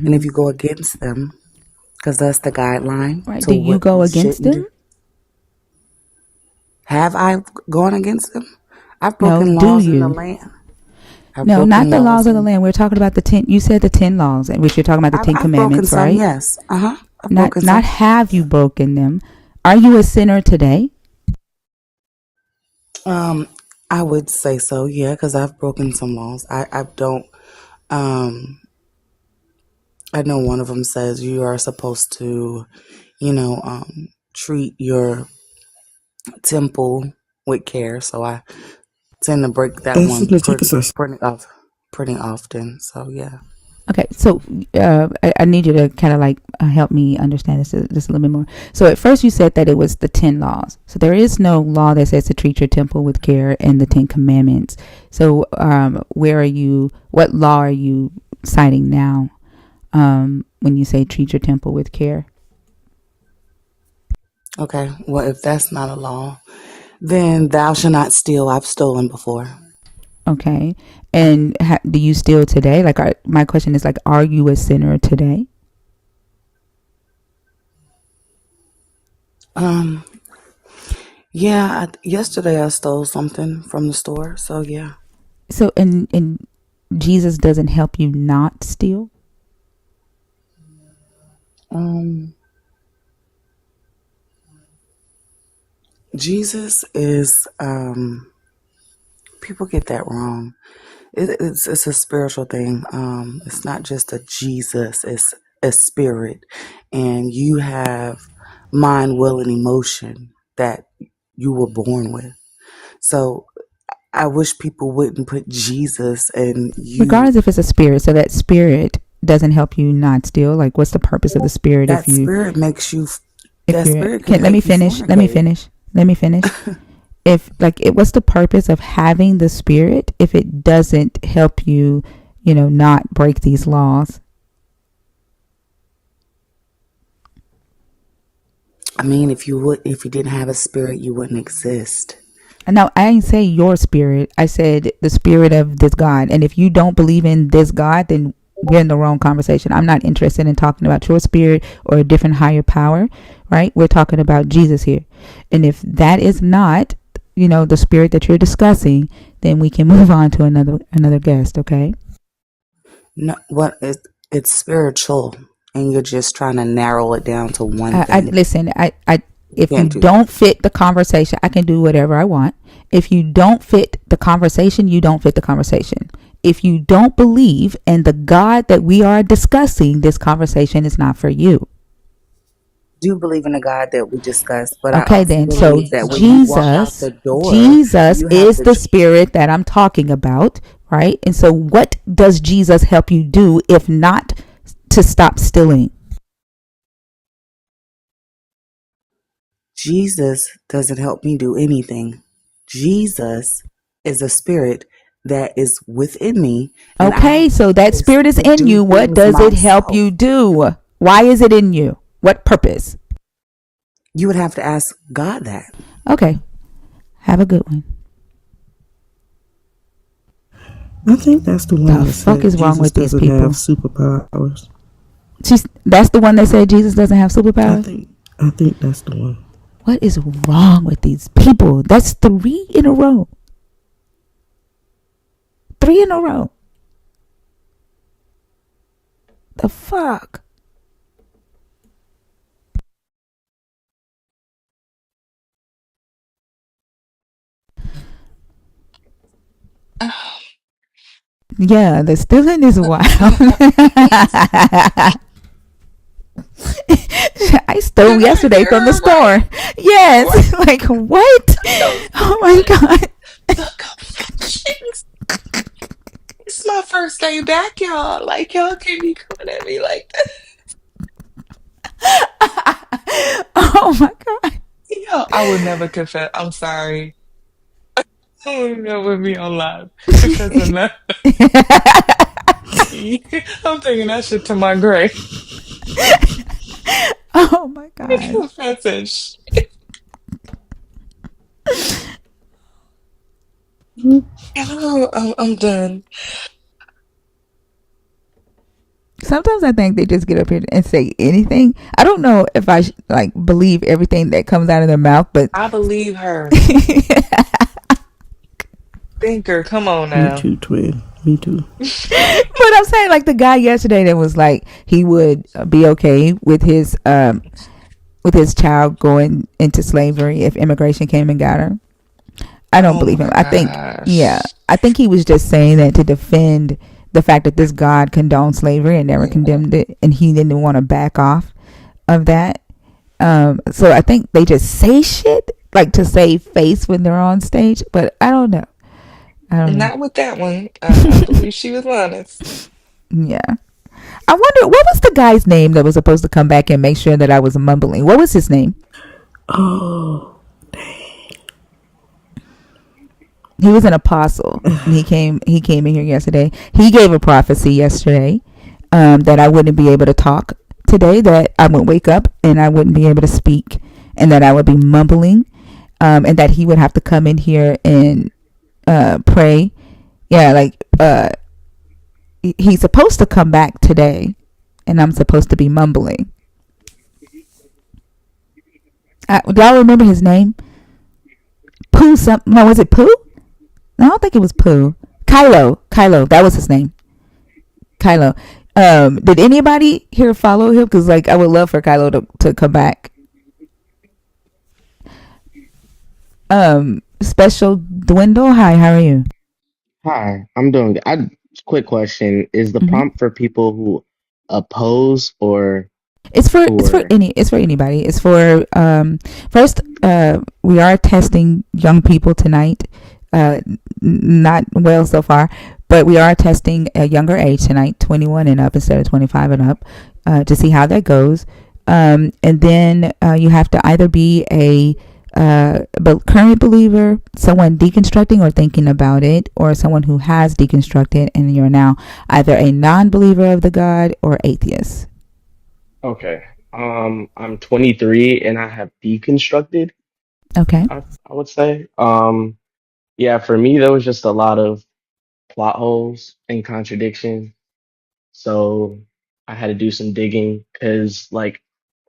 And if Hmm. you go against them, because that's the guideline Right? to Do you what go you against shouldn't do. them? Have I gone against them? I've No. broken Do laws in the you? land. I've No, not broken the laws laws of the in. land. We're talking about the 10. You said the 10 laws, which you're talking about the 10 I've broken commandments, some, right? yes. Uh huh. I've Not broken some. not have you broken them? Are you a sinner today? Um, I would say so, yeah, because I've broken some laws. I don't. Um, I know one of them says you are supposed to, treat your temple with care. So I tend to break that That's one the Jesus. pretty often. So yeah. Okay, so I need you to kind of like help me understand this just a little bit more. So at first you said that it was the 10 laws. So there is no law that says to treat your temple with care in the 10 commandments. So where are you? What law are you citing now when you say treat your temple with care? Okay. Well, if that's not a law, then thou shalt not steal. I've stolen before. Okay, and do you steal today? Like, my question is like, are you a sinner today? Um. Yeah. Yesterday I stole something from the store. So yeah. So and Jesus doesn't help you not steal. Um. Jesus is. People get that wrong. It's a spiritual thing. It's not just a Jesus. It's a spirit, and you have mind, will, and emotion that you were born with. So I wish people wouldn't put Jesus and you. Regardless if it's a spirit, so that spirit doesn't help you not steal. Like, what's the purpose of the spirit That spirit makes you. if That you're spirit can can let me make you finish. Let me fornicate. finish. Let me finish. If like what's the purpose of having the spirit if it doesn't help you, not break these laws? I mean, if you didn't have a spirit, you wouldn't exist. No, I didn't say your spirit. I said the spirit of this God. And if you don't believe in this God, then we're in the wrong conversation. I'm not interested in talking about your spirit or a different higher power, right? We're talking about Jesus here. And if that is not, the spirit that you're discussing, then we can move on to another guest, okay? No, it's spiritual, and you're just trying to narrow it down to one I thing. listen. I You if you can't do that. don't fit the conversation, I can do whatever I want. If you don't fit the conversation, you don't fit the conversation. If you don't believe in the God that we are discussing, this conversation is not for you. Do believe in the God that we discussed, but I Okay, also then. So believe that when you walk out Jesus, the door, Jesus you have is to. the spirit that I'm talking about, right? And so, what does Jesus help you do if not to stop stealing? Jesus doesn't help me do anything. Jesus is a spirit that is within me, and I have Okay, a so that choice spirit is to in do you. What things does it help myself. you do? Why is it in you? What purpose? You would have to ask God that. Okay, have a good one. I think that's the one The that fuck said is wrong Jesus with these doesn't have people? superpowers. That's the one that said Jesus doesn't have I superpowers? think I think that's the one. What is wrong with these people? That's 3 in a row. 3 in a row. The fuck? Yeah, the stealing is wild. I stole Did I yesterday hear from the her right? store. Yes. Right. Like, what? The Oh my God. the confessions. It's my first day back, y'all. Like y'all can't be coming at me like that. Oh my God. Yo, I would never confess. I'm sorry. I would never be on live confessing that. I'm taking that shit to my grave. Oh my God. Confessing shit. Oh, I'm done. Sometimes I think they just get up here and say anything. I don't know if I like believe everything that comes out of their mouth, but I believe her. Thinker, come on Me now. too, twin. Me too. but I'm saying like the guy yesterday that was like he would be okay with his child going into slavery if immigration came and got her. I don't Oh believe him. my I think, yeah, gosh. I think he was just saying that to defend the fact that this God condoned slavery and never condemned it, and he didn't want to back off of that. So I think they just say shit like to save face when they're on stage, but I don't know. I don't know. Not with that one. I believe she was honest. Yeah. I wonder what was the guy's name that was supposed to come back and make sure that I was mumbling. What was his name? Oh, He was an apostle. And he came in here yesterday. He gave a prophecy yesterday that I wouldn't be able to talk today, that I would wake up and I wouldn't be able to speak, and that I would be mumbling, and that he would have to come in here and pray. Yeah, like he's supposed to come back today, and I'm supposed to be mumbling. Do y'all remember his name? Pooh something. No, was it Pooh? No, I don't think it was Pooh. Kylo. Kylo. That was his name. Kylo. Did anybody here follow him? Because like I would love for Kylo to come back. Special Dwindle. Hi, how are you? Hi, I'm doing good. Quick question. Is the hmm prompt for people who oppose or It's for or anybody. It's for first we are testing young people tonight. Not well so far, but we are testing a younger age tonight, 21 and up instead of 25 and up, to see how that goes. And then you have to either be a current believer, someone deconstructing or thinking about it, or someone who has deconstructed and you're now either a non-believer of the God or atheist. okay. I'm 23 and I have deconstructed, Okay. I would say. Yeah, for me there was just a lot of plot holes and contradiction. So I had to do some digging because like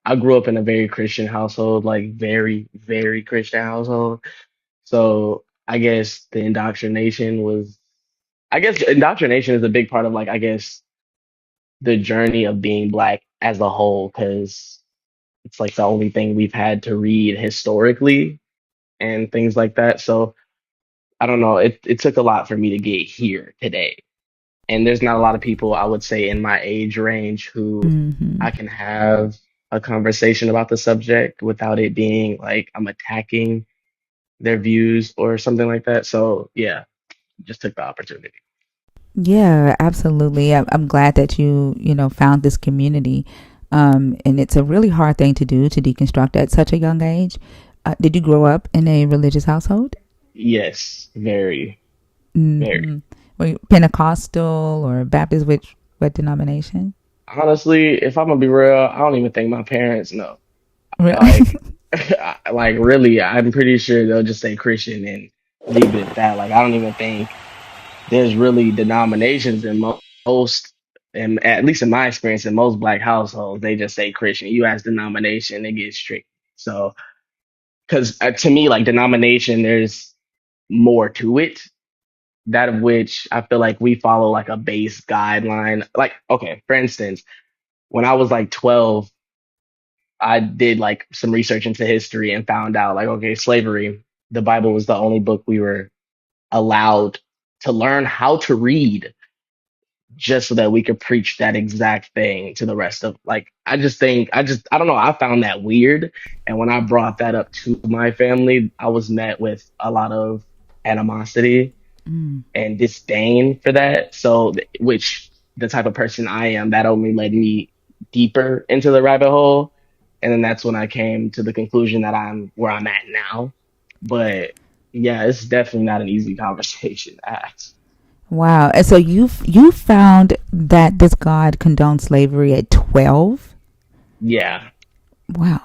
I grew up in a very Christian household, like very, very Christian household. So I guess indoctrination is a big part of like I guess the journey of being black as a whole because it's like the only thing we've had to read historically and things like that. So I don't know. It took a lot for me to get here today. And there's not a lot of people I would say in my age range who Mm-hmm. I can have a conversation about the subject without it being like I'm attacking their views or something like that. So yeah, just took the opportunity. Yeah, absolutely. I'm glad that you found this community. And it's a really hard thing to do to deconstruct at such a young age. Did you grow up in a religious household? Yes, very, very. Mm-hmm. Were you Pentecostal or Baptist? What denomination? Honestly, if I'm gonna be real, I don't even think my parents know. Really? Like, like really, I'm pretty sure they'll just say Christian and leave it at that. Like, I don't even think there's really denominations in most, and at least in my experience, in most black households, they just say Christian. You ask denomination, it gets strict. So, because to me, like denomination, there's more to it. That of which I feel like we follow like a base guideline. Like, okay, for instance, when I was like 12, I did like some research into history and found out like, okay, slavery, the Bible was the only book we were allowed to learn how to read just so that we could preach that exact thing to the rest of like I don't know, I found that weird. And when I brought that up to my family, I was met with a lot of animosity Mm. and disdain for that. So which the type of person I am, that only led me deeper into the rabbit hole. And then that's when I came to the conclusion that I'm where I'm at now. But yeah, it's definitely not an easy conversation to ask. Wow. And so you found that this God condoned slavery at 12? Yeah. Wow.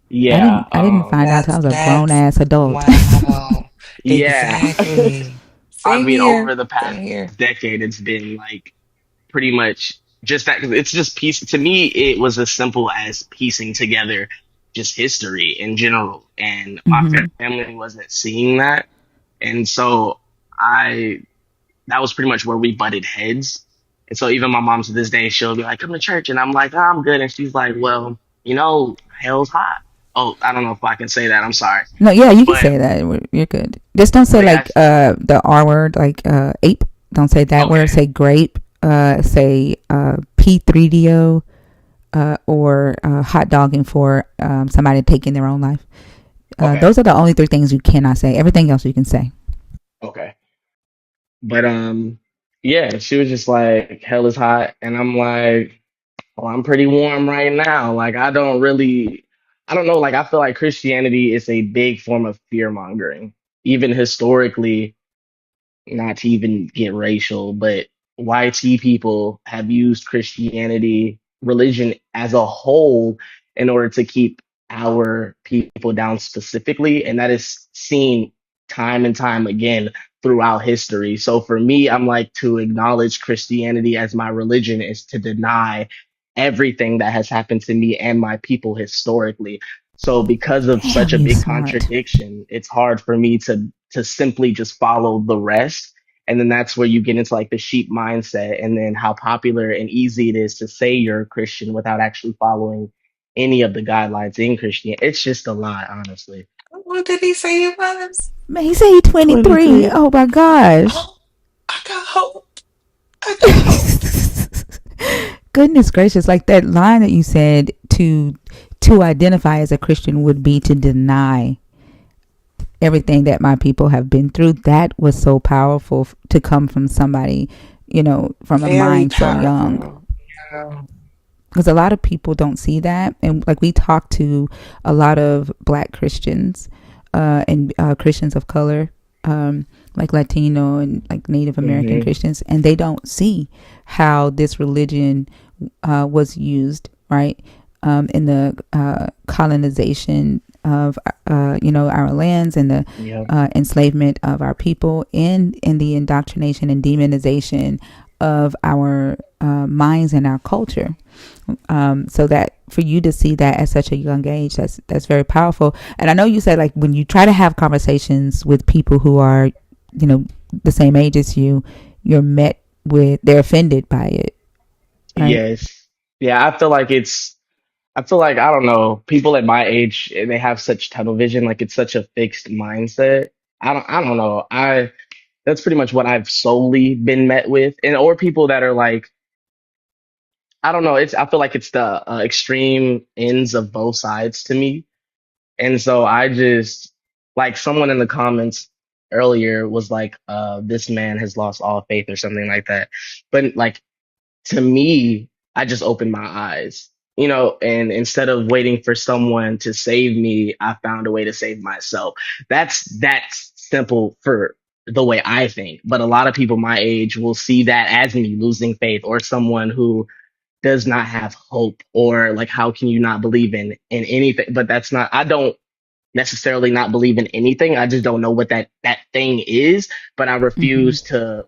Yeah. I didn't find out till I was a grown That's ass adult. wow. Yeah. Exactly. I Same mean, here. over the Same past here. decade, it's been like pretty much just that. 'Cause it's just piece. To me, it was as simple as piecing together just history in general. And my Hmm. family wasn't seeing that. And so I, that was pretty much where we butted heads. And so even my mom to this day, she'll be like, come to church. And I'm like, oh, I'm good. And she's like, well, hell's hot. Oh, I don't know if I can say that. I'm sorry. No, yeah, you can But, say that. You're good. Just don't say but like yes, the R word, like ape. Don't say that okay, word. Say grape. Say P3DO. Or hot dogging for somebody taking their own life. okay, Those are the only three things you cannot say. Everything else you can say. okay. But yeah, she was just like, hell is hot. And I'm like, well, I'm pretty warm right now. Like I don't know, like I feel like Christianity is a big form of fear mongering. Even historically, not to even get racial, but YT people have used Christianity, religion as a whole, in order to keep our people down specifically. And that is seen time and time again throughout history. So for me, I'm like, to acknowledge Christianity as my religion is to deny everything that has happened to me and my people historically. So because of such Damn, a you big smart. contradiction, it's hard for me to simply just follow the rest. And then that's where you get into like the sheep mindset and then how popular and easy it is to say you're a Christian without actually following any of the guidelines in Christianity. It's just a lot, honestly. What did he say it was? Man, he said he's 23. 23. Oh my gosh. Oh, I got hope. I got hope. Goodness gracious, like that line that you said to identify as a Christian would be to deny everything that my people have been through. That was so powerful to come from somebody, from a Very mind so young. powerful. Yeah. Because a lot of people don't see that, and like we talk to a lot of Black Christians and Christians of color, like Latino and like Native American Hmm. Christians, and they don't see how this religion was used, right, in the colonization of our lands, and the Yep. enslavement of our people, and in the indoctrination and demonization of our minds and our culture. So that for you to see that at such a young age, that's very powerful. And I know you said like when you try to have conversations with people who are, the same age as you, they're offended by it, right? Yes. Yeah, I feel like, I don't know, people at my age, they have such tunnel vision, like it's such a fixed mindset. I don't know. That's pretty much what I've solely been met with. And or people that are like, I don't know. I feel like it's the extreme ends of both sides to me. And so I just like someone in the comments earlier was like, this man has lost all faith or something like that. But like to me, I just opened my eyes, and instead of waiting for someone to save me, I found a way to save myself. That's simple for the way I think. But a lot of people my age will see that as me losing faith or someone who does not have hope or like how can you not believe in anything? But that's not I don't necessarily not believe in anything. I just don't know what that thing is, but I Mm-hmm. refuse to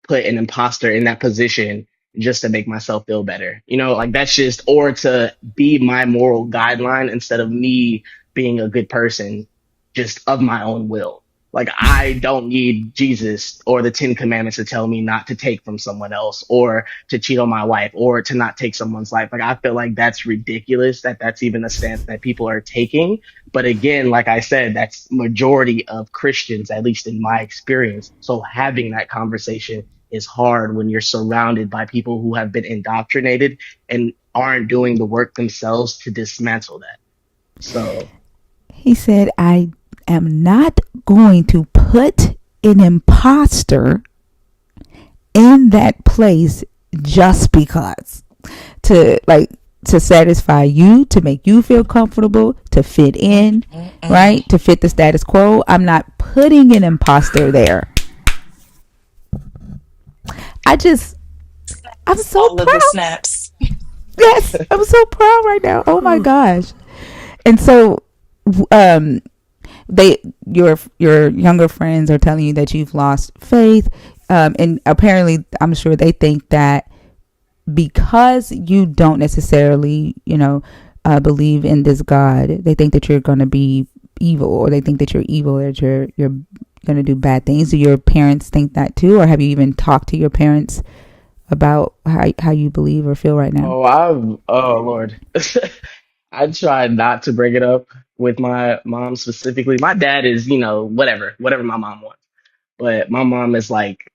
put an imposter in that position just to make myself feel better. Like that's just, or to be my moral guideline instead of me being a good person just of my own will. Like I don't need Jesus or the Ten Commandments to tell me not to take from someone else or to cheat on my wife or to not take someone's life. Like I feel like that's ridiculous that that's even a stance that people are taking. But again, like I said, that's majority of Christians, at least in my experience. So having that conversation is hard when you're surrounded by people who have been indoctrinated and aren't doing the work themselves to dismantle that. So, He said, I am not going to put an imposter in that place just because to like to satisfy you, to make you feel comfortable, to fit in, Mm-mm. right? To fit the status quo. I'm not putting an imposter there. I just, I'm so All of the proud. snaps. Yes, I'm so proud right now. Oh my gosh. And so, um, they your younger friends are telling you that you've lost faith, and apparently, I'm sure they think that because you don't necessarily, believe in this God, they think that you're going to be evil, or they think that you're evil, that you're going to do bad things. Do your parents think that too, or have you even talked to your parents about how you believe or feel right now? oh Lord. I try not to bring it up with my mom specifically. My dad is, whatever my mom wants. But my mom is like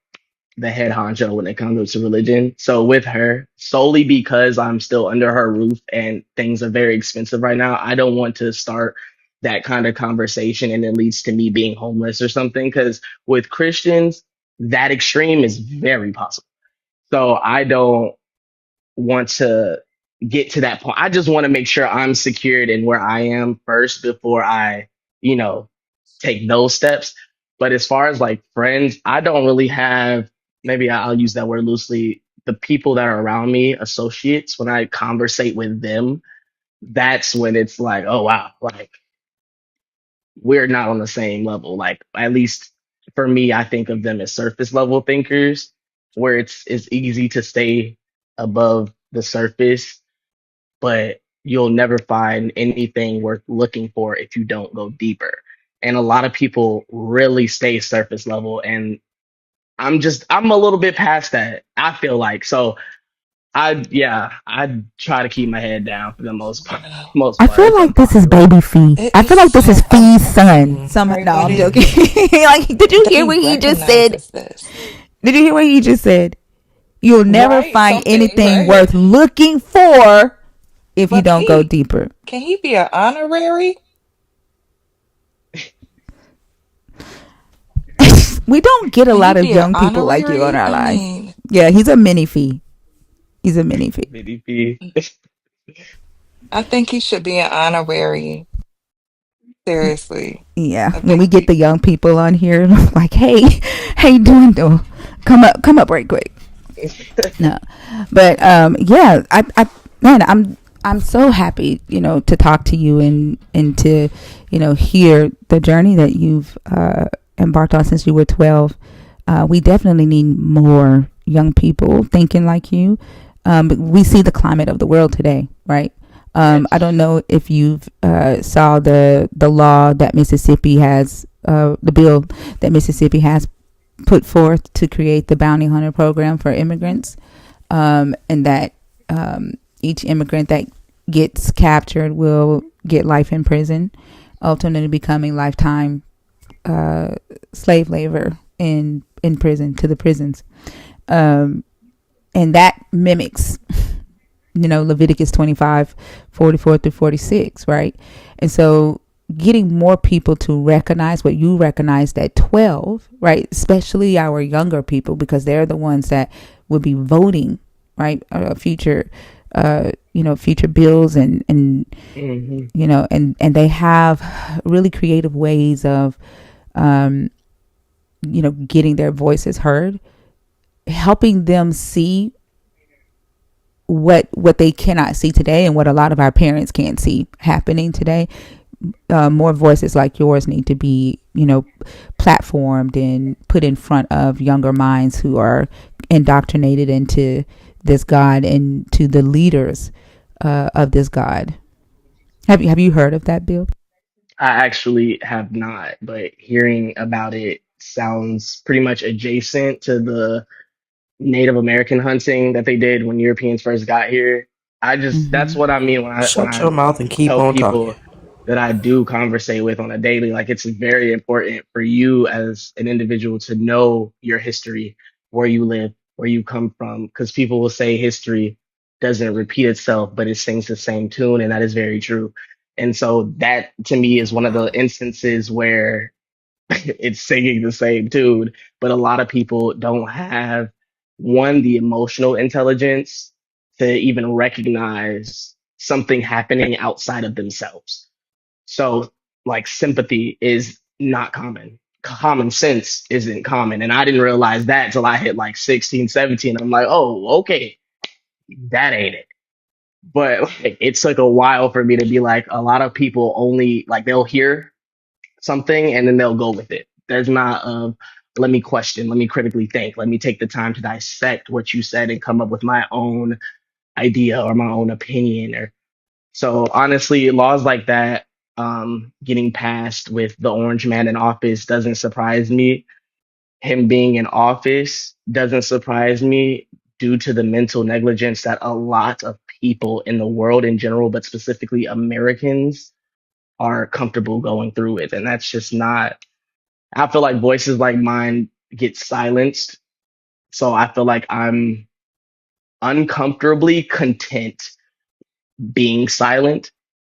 the head honcho when it comes to religion. So with her, solely because I'm still under her roof and things are very expensive right now, I don't want to start that kind of conversation and it leads to me being homeless or something. Because with Christians, that extreme is very possible. So I don't want to get to that point. I just want to make sure I'm secured in where I am first before I, you know, take those steps. But as far as like friends, I don't really have, maybe I'll use that word loosely, the people that are around me, associates, when I conversate with them, that's when it's like, oh wow, like we're not on the same level. Like at least for me, I think of them as surface level thinkers, where it's easy to stay above the surface, but you'll never find anything worth looking for if you don't go deeper. And a lot of people really stay surface level, and I'm a little bit past that. I feel like so. I try to keep my head down for the most part, most I part feel if I'm like this is possible. baby Fee. I feel like this is Fee's son. Some Right, no, but I'm joking. Like, did you but hear he what he just said? recognizes this. Did you hear what he just said? You'll never Right, find something, anything right? worth looking for if you But don't go Fee, deeper. can he be an honorary? We don't get a Can he lot of be an young people like you on honorary? our I life. mean, Yeah, he's a mini Fee. He's a mini Fee. BDP. I think he should be an honorary. Seriously, Yeah, I when we think get we. the young people on here, like, hey, how you doing though? Come up right quick. No, but yeah, man, I'm so happy, to talk to you and to, hear the journey that you've embarked on since you were 12. We definitely need more young people thinking like you. But we see the climate of the world today, right? Right. I don't know if you've saw the law that Mississippi has, the bill that Mississippi has put forth to create the bounty hunter program for immigrants, and that each immigrant that gets captured will get life in prison, ultimately becoming lifetime uh, slave labor in prison to the prisons, and that mimics Leviticus 25:44 through 46, right? And so getting more people to recognize what you recognized at 12, right? Especially our younger people, because they're the ones that would be voting, right? Future bills, and Hmm. and they have really creative ways of um, getting their voices heard, helping them see what they cannot see today, and what a lot of our parents can't see happening today. More voices like yours need to be platformed and put in front of younger minds who are indoctrinated into this God and to the leaders of this God. Have you heard of that, Bill? I actually have not, but hearing about it sounds pretty much adjacent to the Native American hunting that they did when Europeans first got here. That's Mm-hmm. what I mean when Shut I your mouth and keep tell on talking. people that I do conversate with on a daily. Like it's very important for you as an individual to know your history where you live, where you come from, because people will say history doesn't repeat itself, but it sings the same tune, and that is very true. And so that to me is one of the instances where it's singing the same tune, but a lot of people don't have one, the emotional intelligence to even recognize something happening outside of themselves. So, like, sympathy is not common. Common sense isn't common. And I didn't realize that till I hit like 16, 17. I'm like, oh, okay, that ain't it. But like, it took a while for me to be like, a lot of people only, like, they'll hear something and then they'll go with it. There's not let me question, let me critically think, let me take the time to dissect what you said and come up with my own idea or my own opinion. Or so honestly, laws like that getting passed with the orange man in office doesn't surprise me. Him being in office doesn't surprise me due to the mental negligence that a lot of people in the world in general, but specifically Americans, are comfortable going through with. And that's just not, I feel like voices like mine get silenced. So I feel like I'm uncomfortably content being silent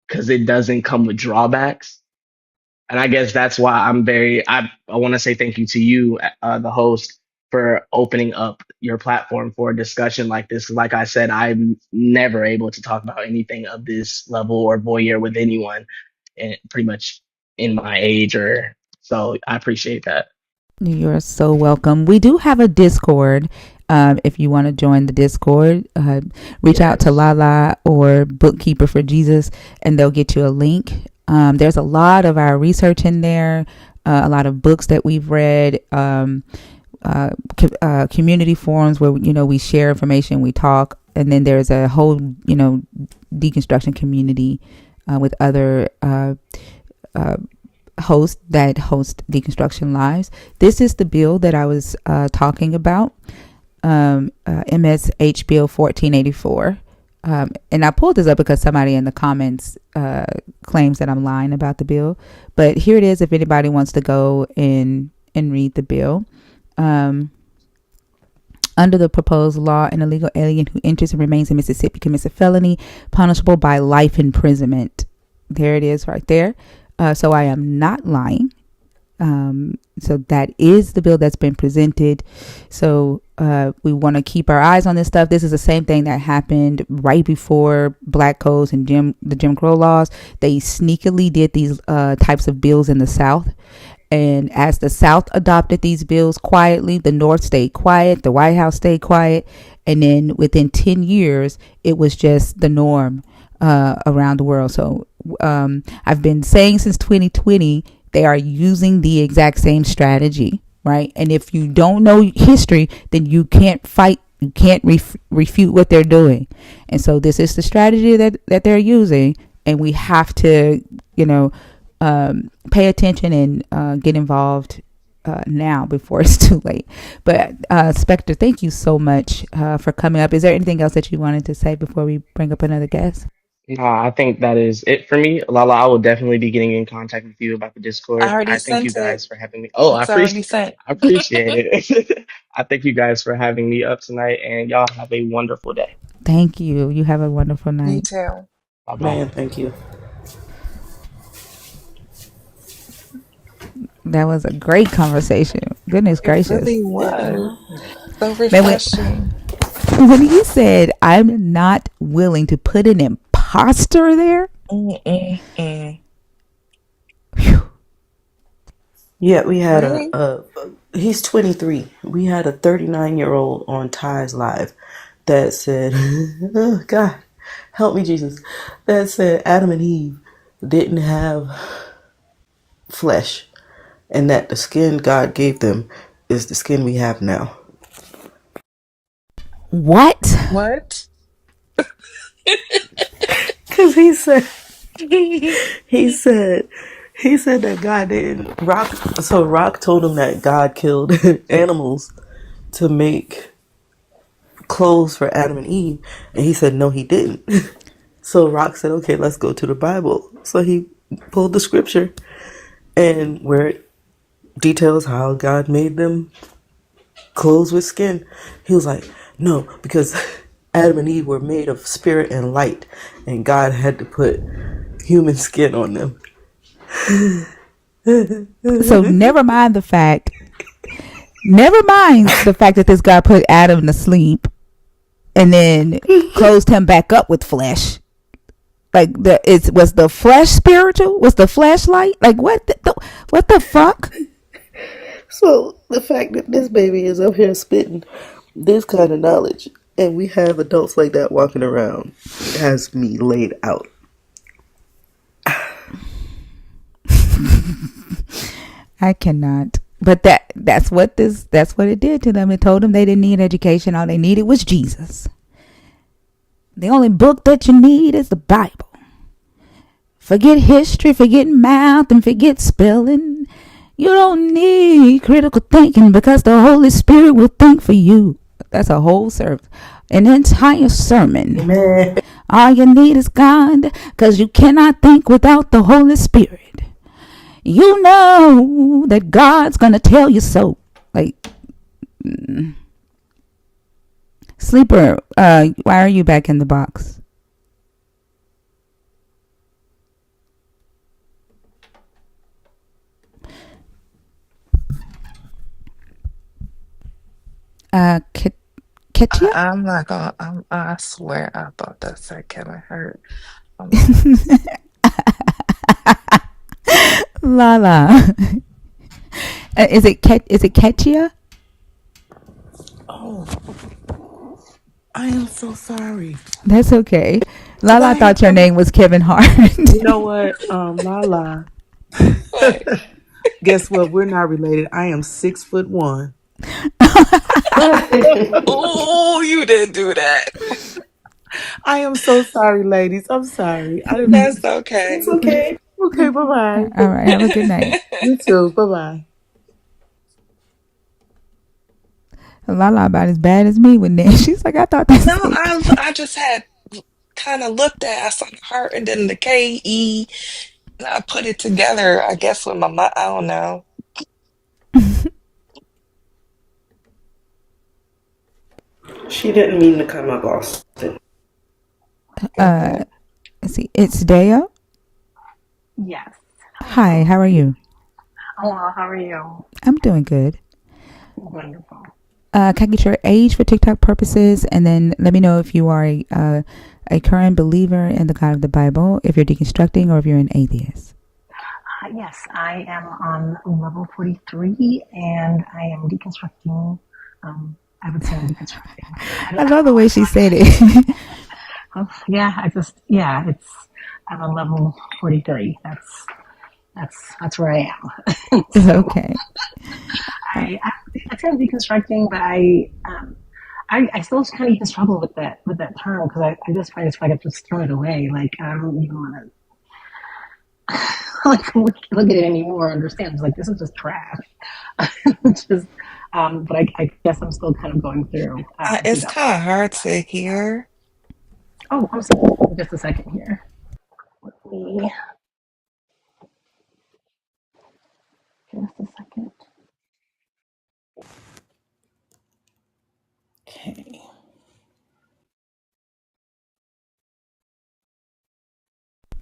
because it doesn't come with drawbacks. And I guess that's why I want to say thank you to you, the host, for opening up your platform for a discussion like this. Like I said, I'm never able to talk about anything of this level or voyeur with anyone, and pretty much in my age or so. I appreciate that. You're so welcome. We do have a Discord. If you want to join the Discord, reach out to Yes. Lala or Bookkeeper for Jesus, and they'll get you a link. There's a lot of our research in there, a lot of books that we've read, community forums where we share information, we talk, and then there's a whole deconstruction community with other hosts that host Deconstruction Lives. This is the bill that I was talking about, MSH Bill 1484. And I pulled this up because somebody in the comments claims that I'm lying about the bill. But here it is if anybody wants to go and read the bill. Under the proposed law, an illegal alien who enters and remains in Mississippi commits a felony punishable by life imprisonment. There it is right there. So I am not lying. So that is the bill that's been presented. So we want to keep our eyes on this stuff. This is the same thing that happened right before Black codes and the Jim Crow laws. They sneakily did these types of bills in the South. And as the South adopted these bills quietly, the North stayed quiet, the White House stayed quiet. And then within 10 years, it was just the norm around the world. So I've been saying since 2020, they are using the exact same strategy, right? And if you don't know history, then you can't fight, you can't refute what they're doing. And so this is the strategy that they're using. And we have to, pay attention and get involved now before it's too late. But Spectre, thank you so much for coming up. Is there anything else that you wanted to say before we bring up another guest? No, I think that is it for me. Lala, I will definitely be getting in contact with you about the I Discord. already I thank you sent it. guys for having me. Oh, It's already sent. I appreciate it. I thank you guys for having me up tonight, and y'all have a wonderful day. Thank you. You have a wonderful Me night. too. Bye bye. Man, thank you. That was a great conversation. Goodness It gracious. really was. So Man, refreshing. when he said, I'm not willing to put an imposter there, Mm-mm-mm. whew, Yeah, we had Right? he's 23. We had a 39-year-old on Ty's Live that said, oh, God, help me, Jesus. That said Adam and Eve didn't have flesh and that the skin God gave them is the skin we have now. what? What? Because he said, he said that God didn't, Rock told him that God killed animals to make clothes for Adam and Eve. And he said, no, he didn't. So Rock said, okay, let's go to the Bible. So he pulled the scripture and where it details how God made them clothes with skin? He was like, no, because Adam and Eve were made of spirit and light, and God had to put human skin on them. So never mind the fact that this guy put Adam to sleep and then closed him back up with flesh. Like was the flesh spiritual? Was the flesh light? Like what the fuck? So the fact that this baby is up here spitting this kind of knowledge, and we have adults like that walking around, has me laid out. I cannot. But that's what it did to them. It told them they didn't need education. All they needed was Jesus. The only book that you need is the Bible. Forget history, forget math, and forget spelling. You don't need critical thinking because the Holy Spirit will think for you. That's a whole service. An entire sermon. Amen. All you need is God because you cannot think without the Holy Spirit. You know that God's going to tell you so. Like, Sleeper, why are you back in the box? Ketia? I'm not gonna. I swear I thought that said Kevin Hurt. Lala. Is it Ketia? Oh, I am so sorry. That's okay. Cause Lala I am thought your so. name was Kevin Hart. You know what, Lala? What? Guess what? We're not related. I am 6'1". Oh, you didn't do that. I am so sorry, ladies. I'm sorry. I didn't. That's It's okay. okay. Okay, bye bye. All right. Have a good night. You too. Bye bye. Lala about as bad as me with that. She's like, I thought that's No, it. I just had kind of looked at. I saw the heart and then the KE, and I put it together. I guess with my mind. I don't know. She didn't mean to come up, Austin. Mhm. Let's see. It's Dea. Yes. Hi. Hello. How are you? Hello, how are you? I'm doing good. Wonderful. Can I get your age for TikTok purposes, and then let me know if you are a current believer in the God of the Bible, if you're deconstructing, or if you're an atheist. Yes, I am on level 43 and I am deconstructing. I would say I'm deconstructing. I love the way she said it. Yeah, I'm on level 43. That's where I am. So Okay. I say I'm deconstructing, but I still kind of even struggle with that term because I just find it's like I've just thrown it away. Like I don't even want to like look at it anymore. Understand? It's like this is just trash. It's just, but I guess I'm still kind of going through It's that kind of process. hard to hear. Oh, I'm sorry. Just a second here. Let me just a second. Okay.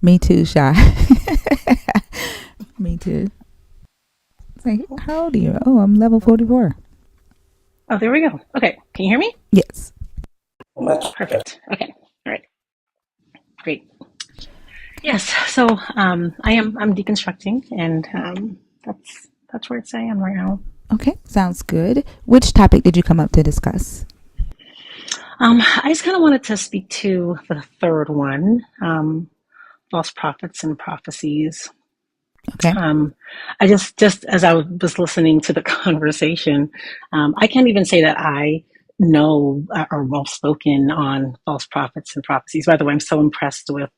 Me too, Shy. Me too. It's like, how old are you? Oh, I'm level 44. Oh, there we go. Okay, can you hear me? Yes. Much better. Perfect. Okay. All right. Great. Yes. So I'm deconstructing, and that's where it's I am right now. Okay, sounds good. Which topic did you come up to discuss? I just kind of wanted to speak to the third one, false prophets and prophecies. Okay. I just as I was listening to the conversation, I can't even say that I know or well spoken on false prophets and prophecies. By the way, I'm so impressed with.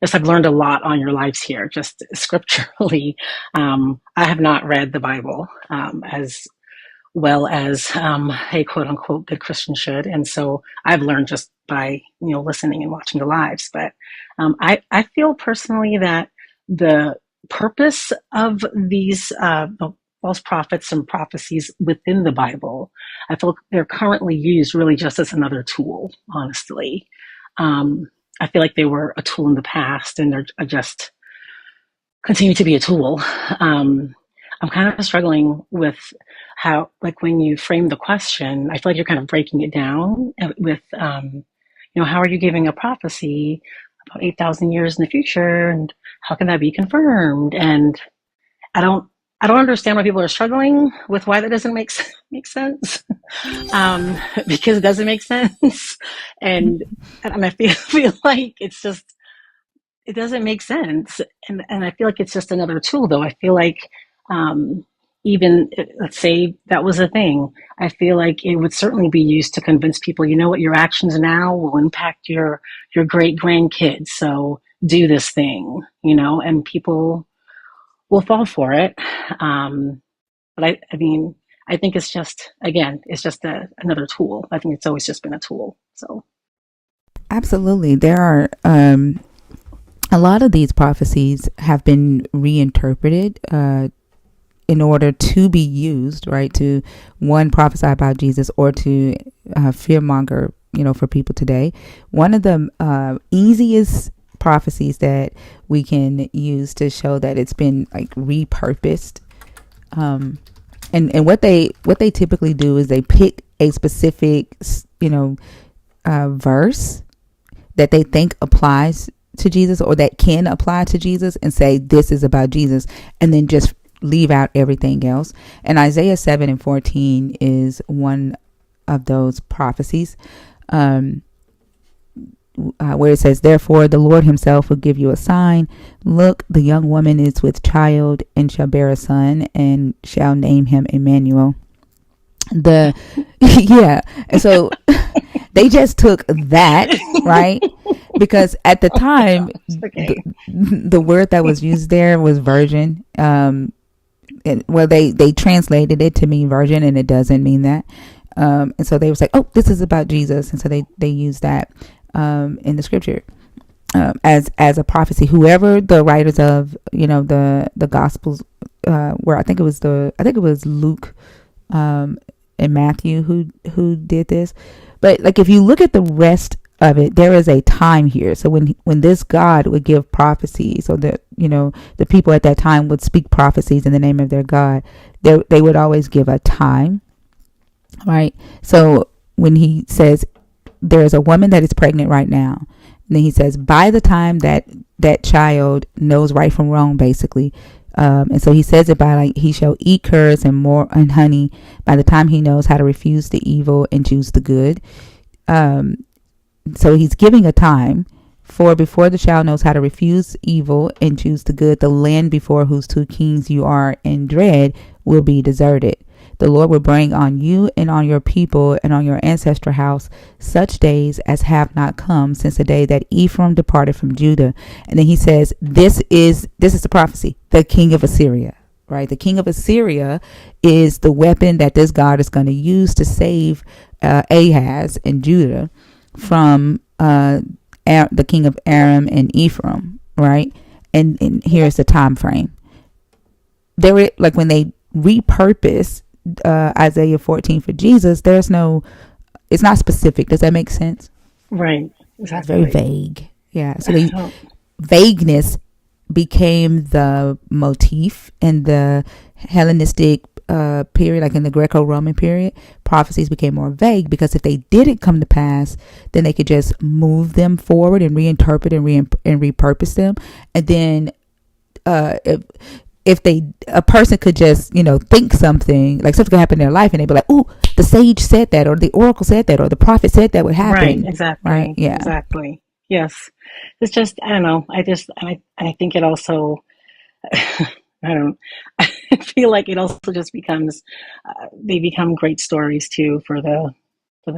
Just I've learned a lot on your lives here, just scripturally. I have not read the Bible as well as a quote unquote good Christian should. And so I've learned just by, listening and watching the lives. But I feel personally that the purpose of these false prophets and prophecies within the Bible. I feel they're currently used really just as another tool, honestly. I feel like they were a tool in the past and they're just continue to be a tool. I'm kind of struggling with how, like, when you frame the question, I feel like you're kind of breaking it down with, how are you giving a prophecy about 8,000 years in the future, and how can that be confirmed? And I don't, I don't understand why people are struggling with why that doesn't make sense. Because it doesn't make sense, and I feel like it doesn't make sense. And I feel like it's just another tool, though. I feel like, um, even let's say that was a thing, I feel like it would certainly be used to convince people, you know what, your actions now will impact your great grandkids. So do this thing, and people will fall for it. But I mean, I think it's just, again, it's just another tool. I think it's always just been a tool. So Absolutely. There are a lot of these prophecies have been reinterpreted in order to be used, right? To one, prophesy about Jesus, or to fearmonger, for people today. One of the easiest prophecies that we can use to show that it's been like repurposed, and what they typically do is they pick a specific, verse that they think applies to Jesus, or that can apply to Jesus, and say this is about Jesus, and then just leave out everything else. And Isaiah 7:14 is one of those prophecies, where it says, therefore the Lord himself will give you a sign. Look, the young woman is with child and shall bear a son, and shall name him Emmanuel. Yeah. And so they just took that, right? Because at the time, okay. the word that was used there was virgin. They translated it to mean virgin, and it doesn't mean that. And so they was like, oh, this is about Jesus. And so they used that in the scripture as a prophecy. Whoever the writers of, the Gospels where I think it was Luke and Matthew who did this. But like, if you look at the rest of it, there is a time here. So when this God would give prophecies, or the people at that time would speak prophecies in the name of their God, they would always give a time, right? So when he says there's a woman that is pregnant right now, and then he says by the time that child knows right from wrong, basically. And so he says it by, like, he shall eat curds and honey by the time he knows how to refuse the evil and choose the good. So he's giving a time for before the child knows how to refuse evil and choose the good, the land before whose two kings you are in dread will be deserted. The Lord will bring on you and on your people and on your ancestral house such days as have not come since the day that Ephraim departed from Judah. And then he says, this is the prophecy, the king of Assyria, right? The king of Assyria is the weapon that this God is going to use to save Ahaz and Judah from the king of Aram and Ephraim, right? And here's the time frame. Like, when they repurpose Isaiah 14 for Jesus, it's not specific. Does that make sense? Right. It's very Exactly. vague. Yeah. So vagueness became the motif in the Hellenistic period, like in the Greco-Roman period. Prophecies became more vague because if they didn't come to pass, then they could just move them forward and reinterpret and repurpose them. And then if a person could just, think something, like something could happen in their life, and they'd be like, oh, the sage said that, or the oracle said that, or the prophet said that would happen. Right. Exactly. Right. Yeah. Exactly. Yes. It's just, I don't know. I think it also, I don't, I feel like it also just becomes, they become great stories too for the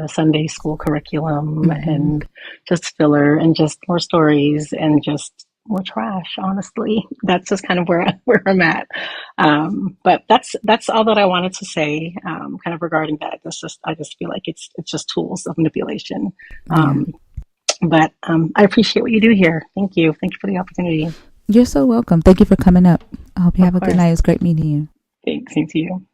Sunday school curriculum, Mm-hmm. and just filler, and just more stories, and just more trash. Honestly, that's just kind of where I'm at. But that's all that I wanted to say, kind of regarding that. I just feel like it's just tools of manipulation. Yeah. But I appreciate what you do here. Thank you for the opportunity. You're so welcome. Thank you for coming up. I hope you Of have a good night. course. It was great meeting you. Thanks. Same to you.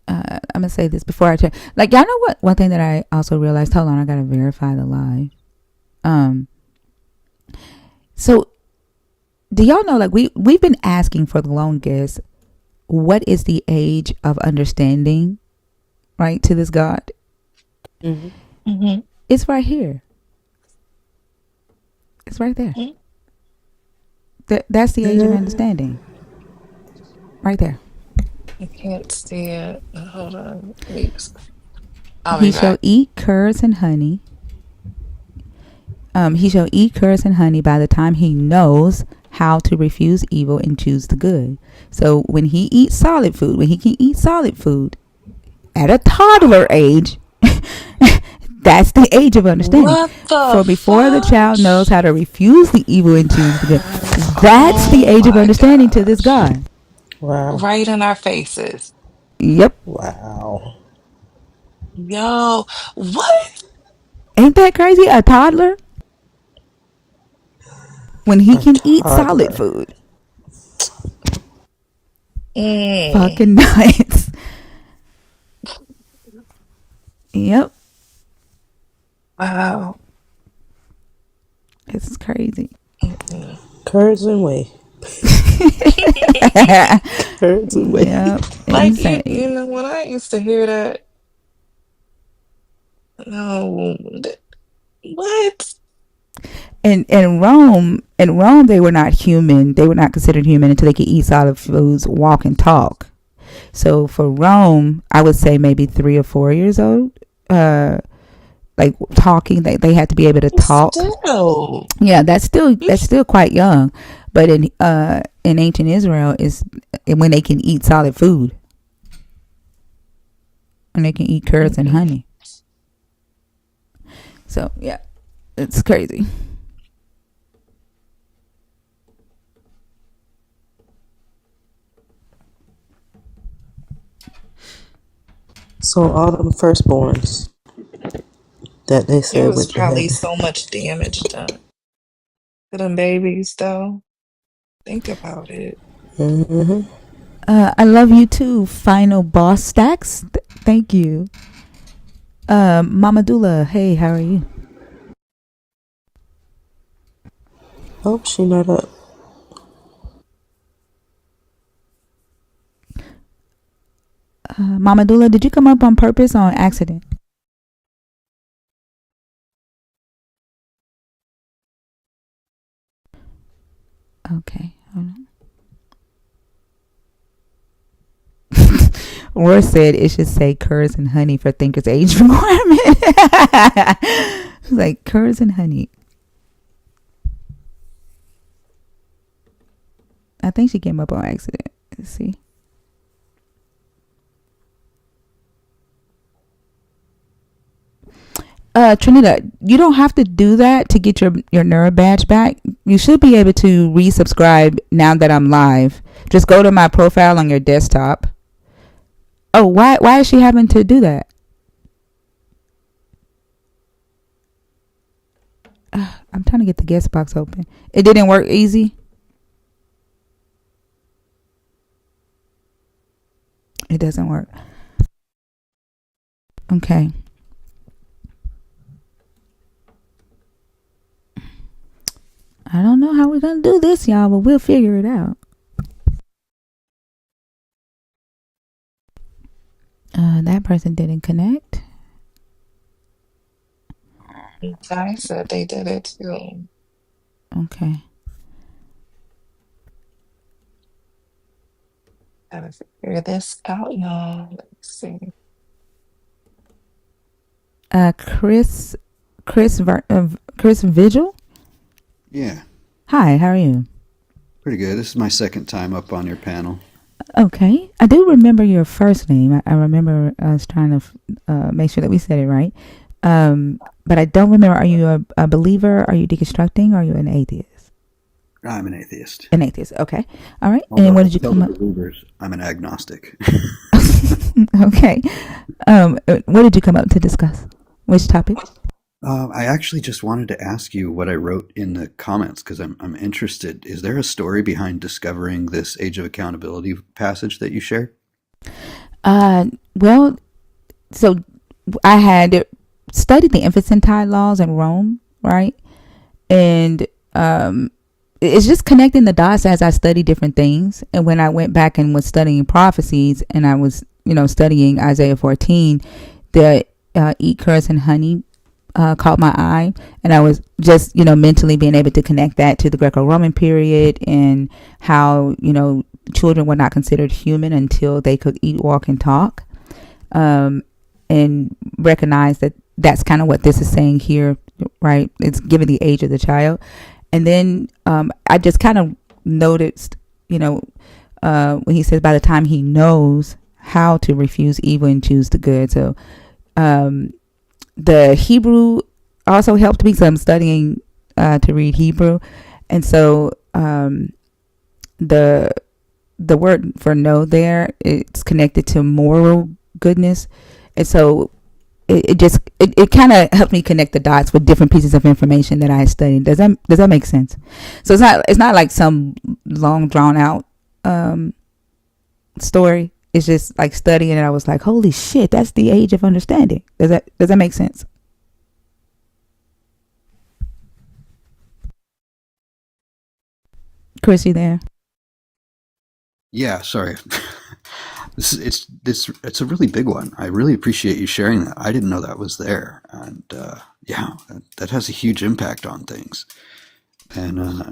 I'm gonna say this before I turn. Like, y'all know what? One thing that I also realized. Hold on, I gotta verify the live. So do y'all know? Like, we've been asking for the longest. What is the age of understanding, right, to this God? Mm-hmm. Mm-hmm. It's right here. It's right there. That's the age of understanding. Right there. I can't see it. Hold on. I'll He be shall back. eat curds and honey. He shall eat curds and honey by the time he knows how to refuse evil and choose the good. So when he eats solid food, when he can eat solid food at a toddler age, that's the age of understanding. What the For before the child knows fudge? how to refuse the evil and choose the good, that's the Oh age of my understanding to this gosh. God. Wow. Right in our faces. Yep. Wow. Yo, what? Ain't that crazy? A toddler, when he A can eat solid toddler. food. Mm, Fucking nuts. Yep. wow. It's crazy. Mm-mm. Curds and whey. Curds and whey. Yep. Like Insane. when I used to hear that, no, what? And in Rome, they were not human. They were not considered human until they could eat solid foods, walk, and talk. So for Rome, I would say maybe 3 or 4 years old. Like talking, they had to be able to talk. Still, Yeah, you that's still quite young. But in ancient Israel, is when they can eat solid food, and they can eat curds and mm-mm. honey. So yeah, it's crazy. So all them firstborns that they There said was went to probably heaven. so much damage done to them babies, though. Think about it. Mm-hmm. I love you too, Final Boss Stacks. Thank you. Mama Dula, hey, how are you? Hope she not up. Mama Dula, did you come up on purpose or on accident? Okay. Roy said it should say curds and honey for thinkers age requirement. Like curds and honey. I think she came up on accident. Let's see. Trinidad, you don't have to do that to get your Nerd badge back. You should be able to resubscribe now that I'm live. Just go to my profile on your desktop. Oh, why is she having to do that? I'm trying to get the guest box open. It didn't work easy. It doesn't work. Okay. I don't know how we're gonna do this, y'all, but we'll figure it out. That person didn't connect. I said they did it too. Okay. Gotta figure this out, y'all. Let's see. Chris, Chris Vigil. Yeah, Hi, how are you? pretty good. This is my second time up on your panel. Okay, I do remember your first name. I remember us trying to make sure that we said it right. But I don't remember. Are you a believer? Are you deconstructing? Or are you an atheist? I'm an atheist. An atheist. Okay. All right. And Although what I did you tell come the up? believers I'm an agnostic. Okay. What did you come up to discuss? Which topic? I actually just wanted to ask you what I wrote in the comments because I'm interested. Is there a story behind discovering this Age of Accountability passage that you shared? Well, so I had studied the infantile laws in Rome, right? And it's just connecting the dots as I study different things. And when I went back and was studying prophecies, and I was, studying Isaiah 14, the eat curds and honey caught my eye, and I was just, mentally being able to connect that to the Greco-Roman period and how, children were not considered human until they could eat, walk, and talk, and recognize that that's kind of what this is saying here, right? It's given the age of the child. And then I just kind of noticed, when he says by the time he knows how to refuse evil and choose the good. So the Hebrew also helped me. So I'm studying to read Hebrew. And so the word for know there, it's connected to moral goodness. And so it kind of helped me connect the dots with different pieces of information that I had studied. Does that make sense? So it's not like some long drawn out story. It's just like studying, and I was like, holy shit, that's the age of understanding. Does that make sense? Chris, you there? Yeah, sorry. It's a really big one. I really appreciate you sharing that. I didn't know that was there, and yeah, that has a huge impact on things. And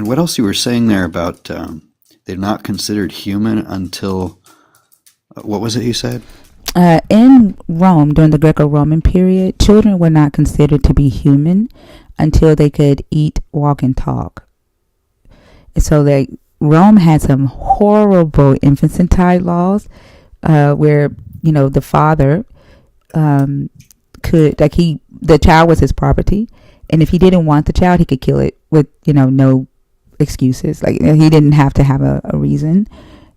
what else you were saying there about they're not considered human until what was it you said? In Rome, during the Greco-Roman period, children were not considered to be human until they could eat, walk, and talk. And so Rome had some horrible infantile laws where, the father could, the child was his property. And if he didn't want the child, he could kill it with, no excuses. Like, he didn't have to have a reason.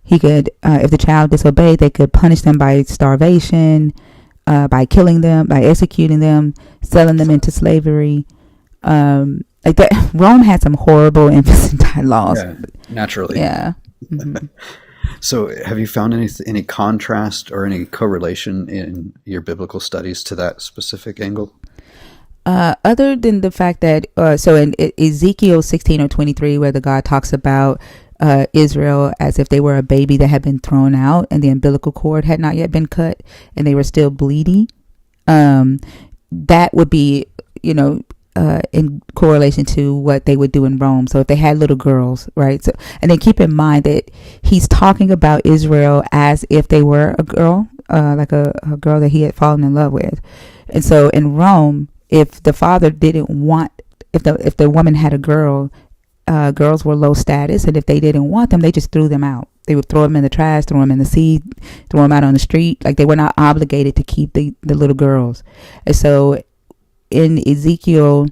He could, if the child disobeyed, they could punish them by starvation, by killing them, by executing them, selling them into slavery. Like that, Rome had some horrible infantile laws. Yeah, naturally. Yeah. Mm-hmm. So, have you found any contrast or any correlation in your biblical studies to that specific angle? Other than the fact that, so in Ezekiel 16:23, where the God talks about Israel as if they were a baby that had been thrown out and the umbilical cord had not yet been cut and they were still bleeding, that would be, in correlation to what they would do in Rome. So if they had little girls, right? So, and then keep in mind that he's talking about Israel as if they were a girl, like a girl that he had fallen in love with. And so in Rome, if the father didn't want, if the woman had a girl, girls were low status, and if they didn't want them, they just threw them out. They would throw them in the trash, throw them in the sea, throw them out on the street. Like, they were not obligated to keep the little girls. And so in Ezekiel,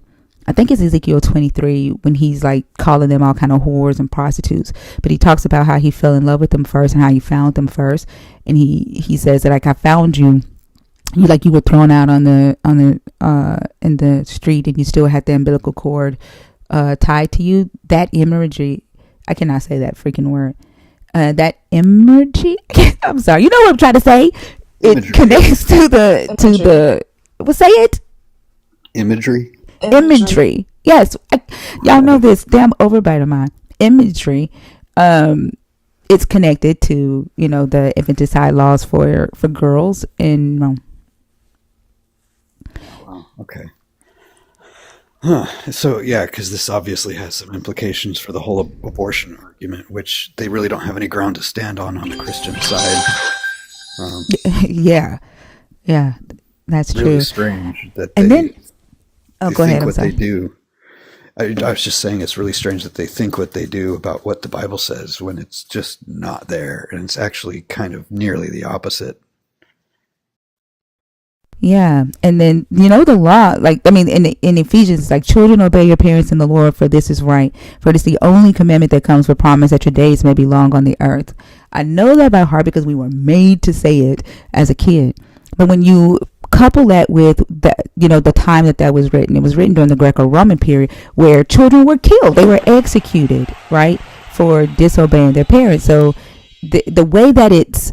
I think it's Ezekiel 23, when he's like calling them all kind of whores and prostitutes, but he talks about how he fell in love with them first and how he found them first. And he says that, like, I found you, you were thrown out on the in the street, and you still had the umbilical cord tied to you. That imagery, I cannot say that freaking word. That imagery, I'm sorry, you know what I'm trying to say? It connects to the well, say it. Imagery. Yes. Y'all know this damn overbite of mine. Imagery. It's connected to, the infanticide laws for girls in Rome. Wow. Okay. Huh. So, yeah, because this obviously has some implications for the whole abortion argument, which they really don't have any ground to stand on the Christian side. Yeah, that's really true. Strange that and they, then, oh, they go ahead. think I'm what sorry. they do. I was just saying it's really strange that they think what they do about what the Bible says when it's just not there, and it's actually kind of nearly the opposite. Yeah, and then the law, in Ephesians, like, children, obey your parents in the Lord, for this is right. For it is the only commandment that comes with promise, that your days may be long on the earth. I know that by heart because we were made to say it as a kid. But when you couple that with the time that was written, it was written during the Greco-Roman period, where children were killed, they were executed, right, for disobeying their parents. So the way that it's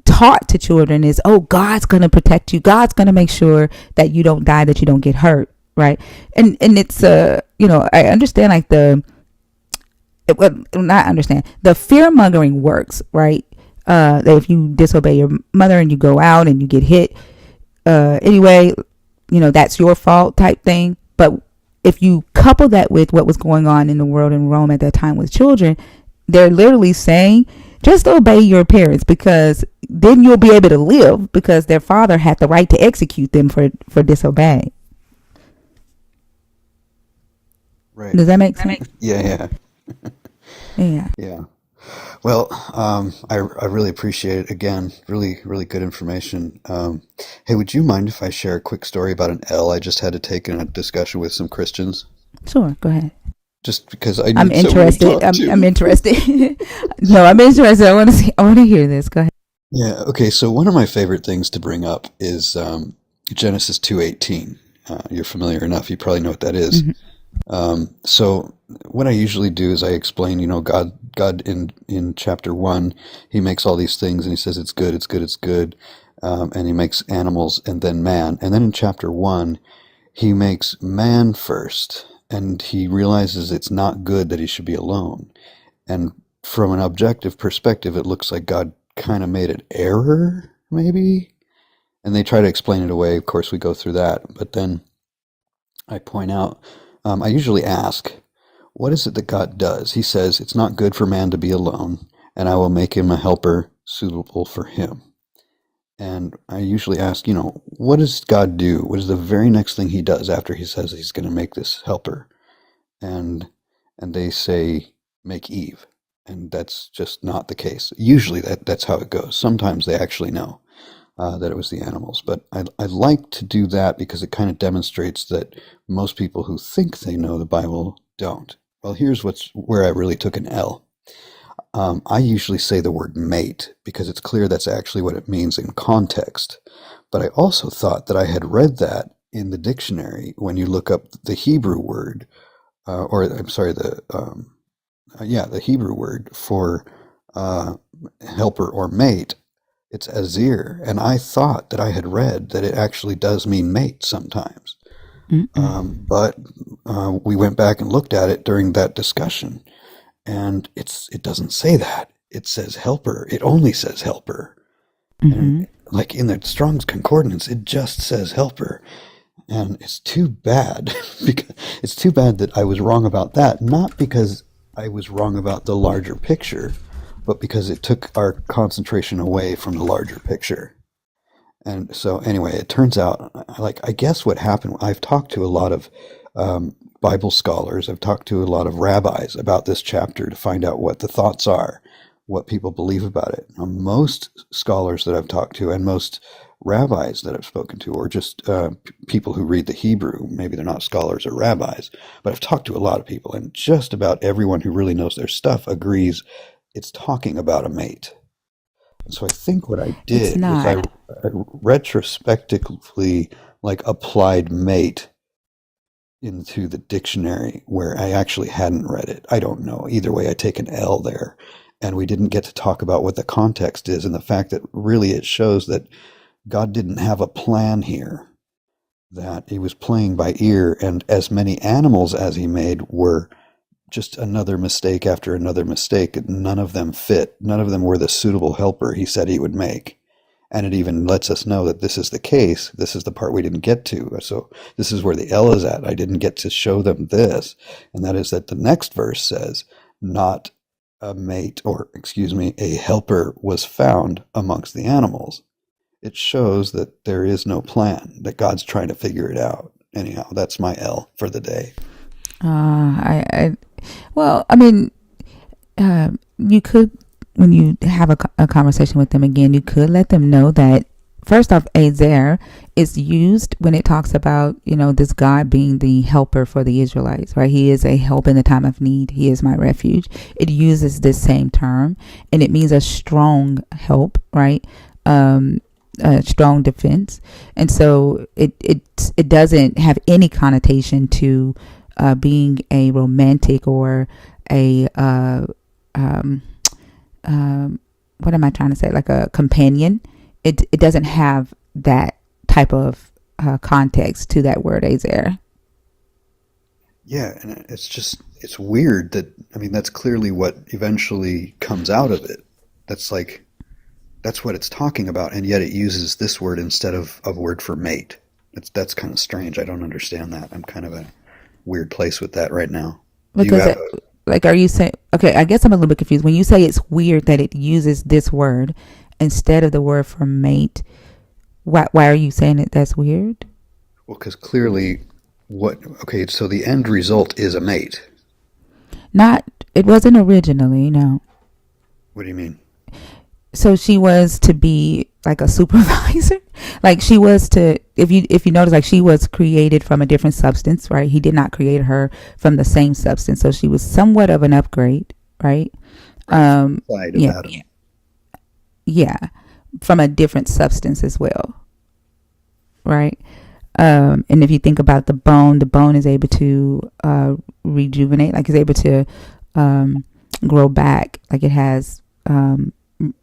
taught to children is, oh, God's going to protect you, God's going to make sure that you don't die, that you don't get hurt, right? And it's I understand, like, not understand, the fear mongering works, right? That if you disobey your mother and you go out and you get hit, anyway, that's your fault type thing. But if you couple that with what was going on in the world in Rome at that time with children, they're literally saying, just obey your parents, because then you'll be able to live, because their father had the right to execute them for disobeying. Right. Does that make sense? Yeah. Yeah. Well, I really appreciate it. Again, really, really good information. Hey, would you mind if I share a quick story about an L I just had to take in a discussion with some Christians? Sure, go ahead. Just because I I'm need someone to interested. talk to. I'm interested. No, I'm interested. I want to see. I want to hear this. Go ahead. Yeah. Okay. So one of my favorite things to bring up is Genesis 2:18. You're familiar enough. You probably know what that is. Mm-hmm. So what I usually do is I explain, God in chapter 1, he makes all these things and he says it's good, it's good, it's good. And he makes animals and then man. And then in chapter 1, he makes man first and he realizes it's not good that he should be alone. And from an objective perspective, it looks like God kind of made an error, maybe. And they try to explain it away. Of course, we go through that. But then I point out, I usually ask, what is it that God does? He says, it's not good for man to be alone, and I will make him a helper suitable for him. And I usually ask, what does God do? What is the very next thing he does after he says he's going to make this helper? And they say, make Eve. And that's just not the case. Usually that's how it goes. Sometimes they actually know that it was the animals. But I like to do that because it kind of demonstrates that most people who think they know the Bible don't. Well, here's where I really took an L. I usually say the word mate because it's clear that's actually what it means in context. But I also thought that I had read that in the dictionary when you look up the Hebrew word, the Hebrew word for helper or mate. It's azir, and I thought that I had read that it actually does mean mate sometimes. But we went back and looked at it during that discussion, and it doesn't say that. It says helper. It only says helper. Mm-hmm. And like in the Strong's Concordance, it just says helper. And it's too bad because it's too bad that I was wrong about that. Not because I was wrong about the larger picture, but because it took our concentration away from the larger picture. And so anyway, it turns out, I guess what happened, I've talked to a lot of Bible scholars, I've talked to a lot of rabbis about this chapter to find out what the thoughts are, what people believe about it. Now, most scholars that I've talked to and most rabbis that I've spoken to, or just people who read the Hebrew, maybe they're not scholars or rabbis, but I've talked to a lot of people, and just about everyone who really knows their stuff agrees it's talking about a mate. So I think what I did is I retrospectively applied mate into the dictionary where I actually hadn't read it. I don't know. Either way, I take an L there. And we didn't get to talk about what the context is and the fact that really it shows that God didn't have a plan here, that he was playing by ear, and as many animals as he made were just another mistake after another mistake. None of them fit. None of them were the suitable helper he said he would make. And it even lets us know that this is the case. This is the part we didn't get to. So this is where the L is at. I didn't get to show them this. And that is that the next verse says, not a mate, a helper was found amongst the animals. It shows that there is no plan, that God's trying to figure it out. Anyhow, that's my L for the day. You could, when you have a conversation with them again, you could let them know that, first off, Azer is used when it talks about, this God being the helper for the Israelites, right? He is a help in the time of need. He is my refuge. It uses this same term, and it means a strong help, right? strong defense, and so it doesn't have any connotation to being a romantic or a what am I trying to say, like a companion. It doesn't have that type of context to that word azer. Yeah, and it's weird that, I mean, that's clearly what eventually comes out of it. That's like, that's what it's talking about, and yet it uses this word instead of a word for mate. That's kind of strange. I don't understand that. I'm kind of a weird place with that right now. Do you Because have like, are you saying, okay, I guess I'm a little bit confused when you say it's weird that it uses this word instead of the word for mate. Why are you saying that that's weird? well, because clearly okay, so the end result is a mate. Not, it wasn't originally, no. What do you mean? So she was to be like a supervisor. Like she was to, if you notice, like she was created from a different substance, right? He did not create her from the same substance. So she was somewhat of an upgrade, right? Side of Yeah, Adam. yeah, from a different substance as well, right? And if you think about the bone is able to rejuvenate, like it's able to grow back, like it has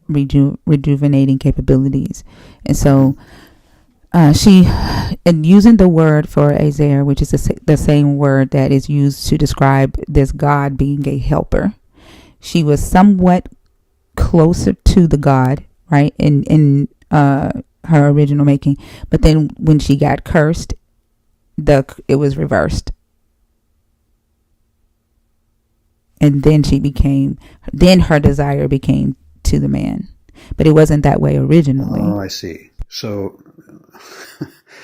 rejuvenating capabilities. And so she, and using the word for azer, which is the same word that is used to describe this God being a helper, she was somewhat closer to the God, right, in her original making. But then when she got cursed, it was reversed, and then then her desire became to the man, but it wasn't that way originally. Oh, I see. So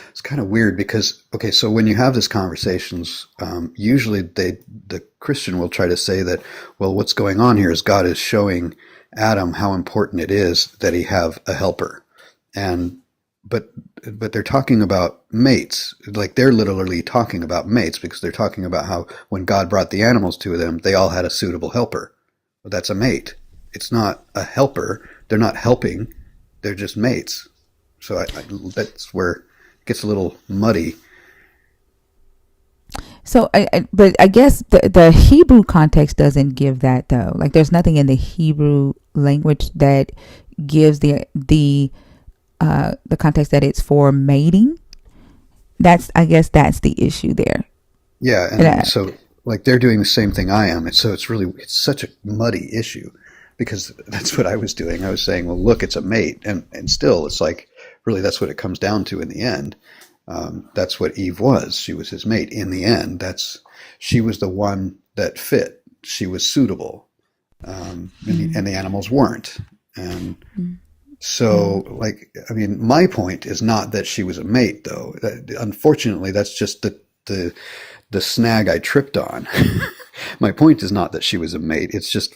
it's kind of weird because, okay, so when you have these conversations, usually the Christian will try to say that, well, what's going on here is God is showing Adam how important it is that he have a helper. And but they're talking about mates. Like they're literally talking about mates because they're talking about how when God brought the animals to them, they all had a suitable helper. Well, that's a mate. It's not a helper. They're not helping. They're just mates. So that's where it gets a little muddy. So but I guess the Hebrew context doesn't give that though. Like there's nothing in the Hebrew language that gives the context that it's for mating. I guess that's the issue there. Yeah, and so like they're doing the same thing I am, and so it's such a muddy issue because that's what I was doing. I was saying, well, look, it's a mate, and still, it's like really that's what it comes down to in the end. That's what Eve was. She was his mate in the end. She was the one that fit. She was suitable, and the animals weren't. And so, like, I mean, my point is not that she was a mate, though. Unfortunately, that's just the snag I tripped on. My point is not that she was a mate. It's just,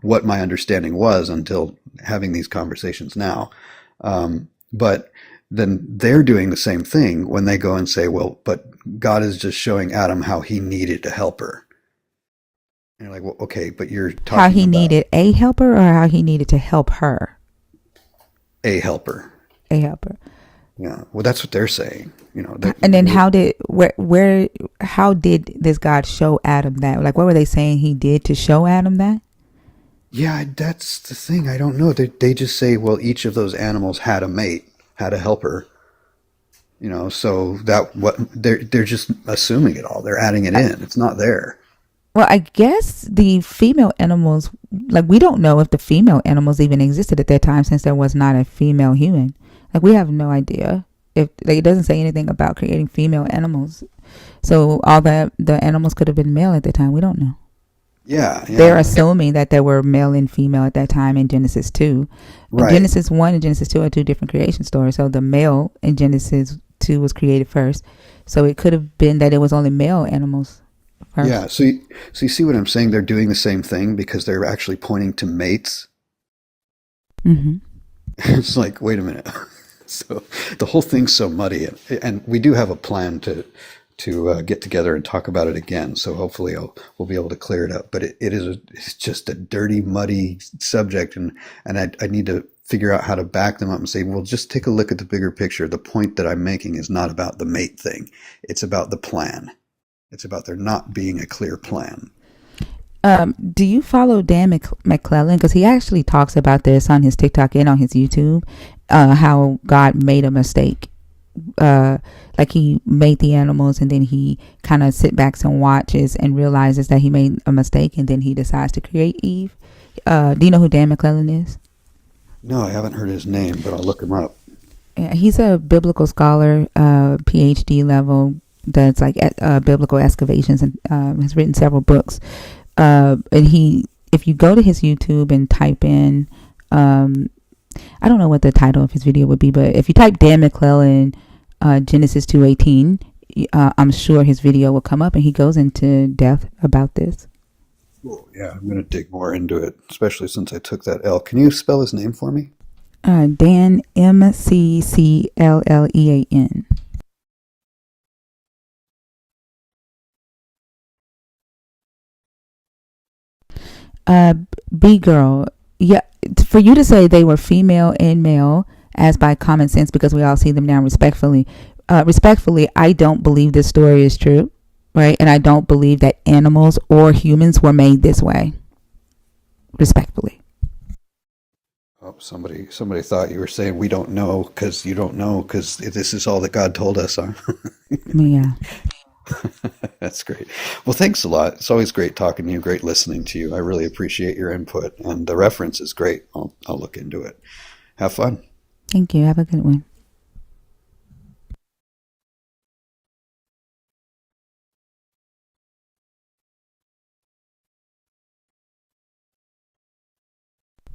what my understanding was until having these conversations now. But then they're doing the same thing when they go and say, well, but God is just showing Adam how he needed a helper. And you're like, well, okay, but you're talking how he about needed a helper or how he needed to help her. a helper. A helper. Yeah. Well, that's what they're saying. And then how did this God show Adam that? Like, what were they saying he did to show Adam that? Yeah, that's the thing. I don't know. They just say, well, each of those animals had a mate, had a helper. So that what they're just assuming it all. They're adding it in. It's not there. Well, I guess the female animals, like we don't know if the female animals even existed at that time since there was not a female human. Like we have no idea if like it doesn't say anything about creating female animals. So all the animals could have been male at the time. We don't know. Yeah. They're assuming that there were male and female at that time in Genesis 2. Right. Genesis 1 and Genesis 2 are two different creation stories. So the male in Genesis 2 was created first. So it could have been that it was only male animals first. Yeah. So you see what I'm saying? They're doing the same thing because they're actually pointing to mates. Mm-hmm. It's like, wait a minute. So the whole thing's so muddy, and we do have a plan to get together and talk about it again. So hopefully we'll be able to clear it up. But it's just a dirty, muddy subject, and I need to figure out how to back them up and say, well, just take a look at the bigger picture. The point that I'm making is not about the mate thing. It's about the plan. It's about there not being a clear plan. Do you follow Dan McClellan? Because he actually talks about this on his TikTok and on his YouTube, how God made a mistake. Like he made the animals and then he kind of sit back and watches and realizes that he made a mistake and then he decides to create Eve. Do you know who Dan McClellan is? No, I haven't heard his name, but I'll look him up. Yeah, he's a biblical scholar, PhD level, does like biblical excavations and has written several books. And if you go to his YouTube and type in, I don't know what the title of his video would be, but if you type Dan McClellan, Genesis 2:18, I'm sure his video will come up, and he goes into depth about this. Cool. Yeah, I'm going to dig more into it, especially since I took that L. Can you spell his name for me? Dan, McClellan. B girl, yeah. For you to say they were female and male, as by common sense, because we all see them now respectfully. Respectfully, I don't believe this story is true, right? And I don't believe that animals or humans were made this way. Respectfully. Oh, somebody thought you were saying we don't know because you don't know because this is all that God told us, huh? Yeah. That's great. Well, thanks a lot. It's always great talking to you, great listening to you. I really appreciate your input, and the reference is great. I'll look into it. Have fun. Thank you. Have a good one.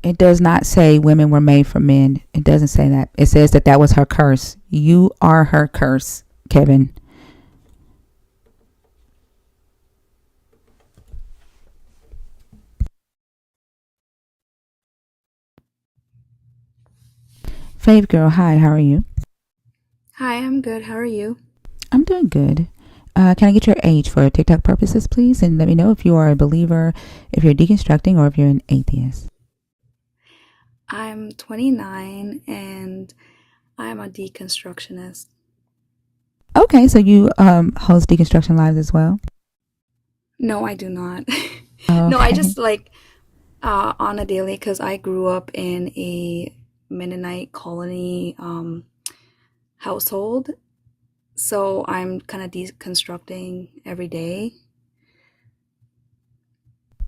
It does not say women were made for men. It doesn't say that. It says that was her curse. You are her curse, Kevin. Fave girl, hi, how are you? Hi, I'm good. How are you? I'm doing good. Can I get your age for TikTok purposes, please? And let me know if you are a believer, if you're deconstructing, or if you're an atheist. I'm 29 and I'm a deconstructionist. Okay, so you host Deconstruction Lives as well? No, I do not. Okay. No, I just like on a daily because I grew up in a Mennonite colony household. So I'm kind of deconstructing every day.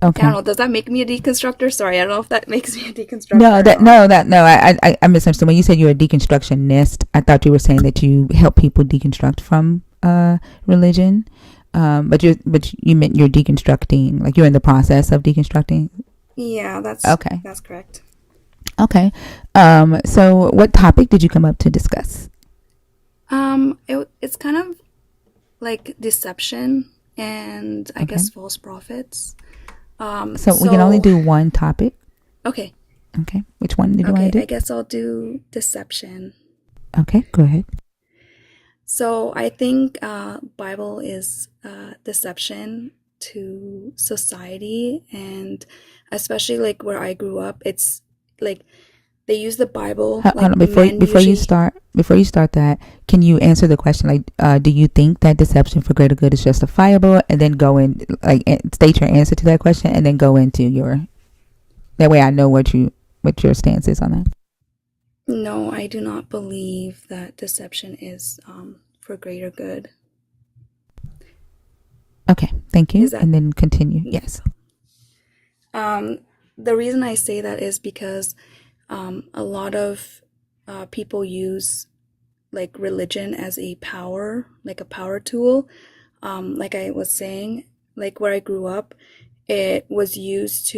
Okay. I don't know. Does that make me a deconstructor? Sorry, I don't know if that makes me a deconstructor. No. I misunderstood when you said you're a deconstructionist. I thought you were saying that you help people deconstruct from religion. But you meant you're deconstructing, like you're in the process of deconstructing. Yeah, that's okay. That's correct. Okay. So what topic did you come up to discuss? It's kind of like deception and I guess false prophets. So we can only do one topic. Okay. Okay. Which one did you want to do? I guess I'll do deception. Okay, go ahead. So I think Bible is deception to society, and especially like where I grew up, it's like they use the Bible. Hold on, before you start that, can you answer the question like, do you think that deception for greater good is justifiable? And then go in, like, state your answer to that question, and then go into your. That way, I know what your stance is on that. No, I do not believe that deception is for greater good. Okay, thank you. And then continue. Yes. The reason I say that is because a lot of people use like religion as a power, like a power tool. Like I was saying, like where I grew up, it was used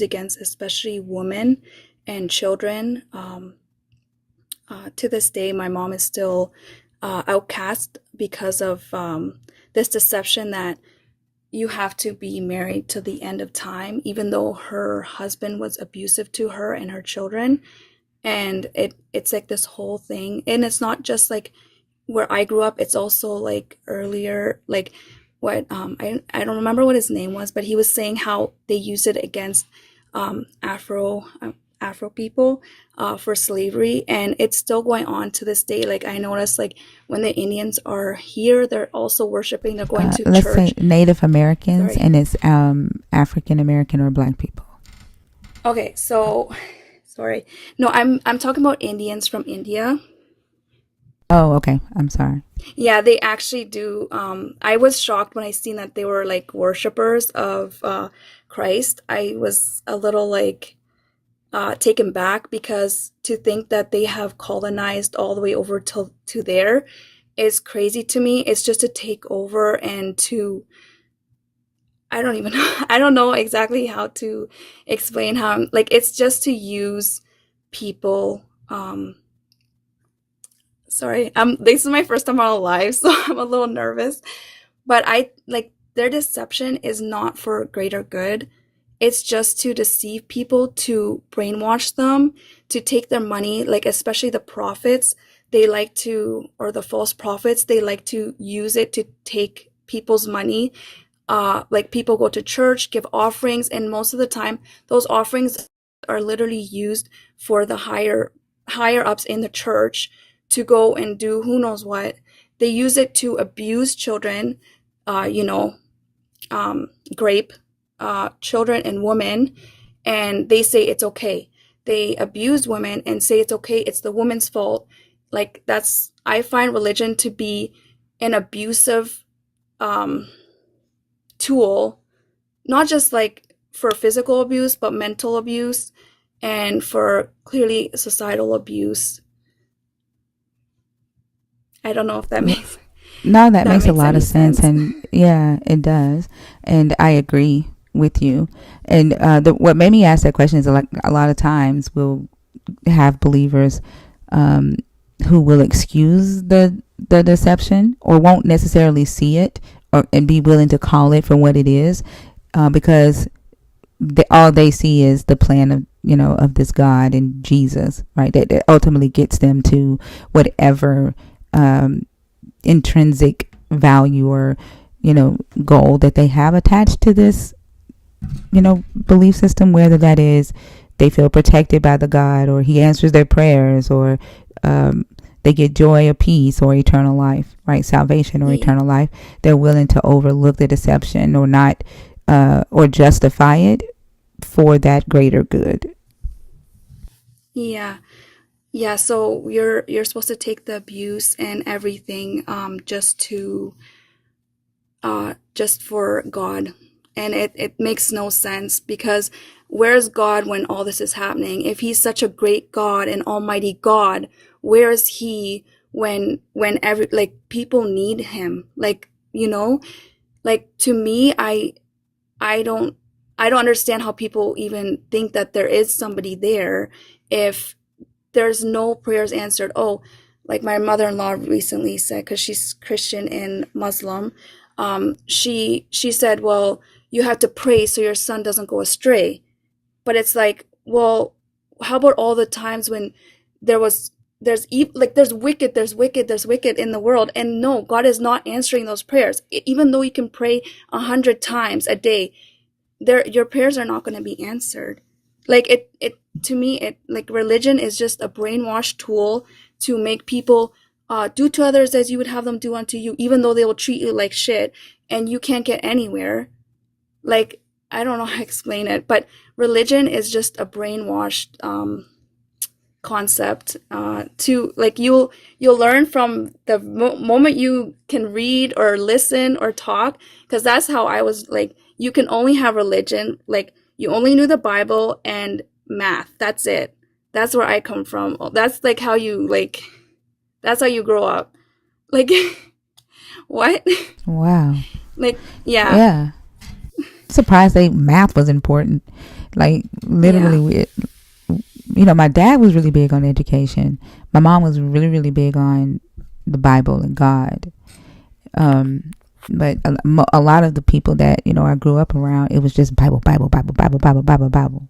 against especially women and children. To this day, my mom is still outcast because of this deception that you have to be married to the end of time, even though her husband was abusive to her and her children. And it's like this whole thing. And it's not just like where I grew up, it's also like earlier, like what I don't remember what his name was, but he was saying how they used it against Afro people for slavery, and it's still going on to this day. Like I noticed, like when the Indians are here, they're also worshiping. They're going to Let's say church. Native Americans, Sorry. and it's African American or Black people. Okay, so sorry. No, I'm talking about Indians from India. Oh, okay. I'm sorry. Yeah, they actually do. I was shocked when I seen that they were like worshipers of Christ. I was a little like taken back because to think that they have colonized all the way over to there is crazy to me. It's just to take over and to I don't even know. I don't know exactly how to explain how like it's just to use people. Sorry, this is my first time on a live, so I'm a little nervous. But I like their deception is not for greater good. It's just to deceive people, to brainwash them, to take their money, like especially the prophets, they like to, or the false prophets, they like to use it to take people's money. Like people go to church, give offerings, and most of the time, those offerings are literally used for the higher ups in the church to go and do who knows what. They use it to abuse children, you know, grape children and women, and they say it's okay. They abuse women and say it's okay. It's the woman's fault. Like that's I find religion to be an abusive um, tool, not just like for physical abuse, but mental abuse and for clearly societal abuse. I don't know if that makes No, that that makes a makes lot any of sense, sense. and yeah, it does, and I agree with you. And what made me ask that question is like a lot of times we'll have believers um, who will excuse the deception or won't necessarily see it or and be willing to call it for what it is, because all they see is the plan of of this God and Jesus, right? That ultimately gets them to whatever um, intrinsic value or goal that they have attached to this belief system, whether that is they feel protected by the God, or he answers their prayers, or um, they get joy or peace or eternal life, right? Salvation or eternal life. They're willing to overlook the deception or not, or justify it for that greater good. Yeah. Yeah, so you're supposed to take the abuse and everything just for God. And it makes no sense because where's God when all this is happening? If he's such a great God and almighty God, where is he when every like people need him? Like, like to me, I don't I don't understand how people even think that there is somebody there if there's no prayers answered. Oh, like my mother-in-law recently said, because she's Christian and Muslim, she said, well, you have to pray so your son doesn't go astray. But it's like, well, how about all the times when there was there's wicked in the world, and no, God is not answering those prayers. Even though you can pray 100 times a day, your prayers are not going to be answered. Like it to me, it like religion is just a brainwash tool to make people do to others as you would have them do unto you, even though they will treat you like shit and you can't get anywhere. Like I don't know how to explain it, but religion is just a brainwashed concept to like you'll learn from the moment you can read or listen or talk, because that's how I was. Like you can only have religion, like you only knew the Bible and math, that's it. That's where I come from. That's like how you like that's how you grow up, like what. Wow. Like yeah. Yeah. Surprised they math was important. Like Yeah. literally, my dad was really big on education. My mom was really, really big on the Bible and God. But a lot of the people that I grew up around, it was just Bible, Bible, Bible, Bible, Bible, Bible, Bible.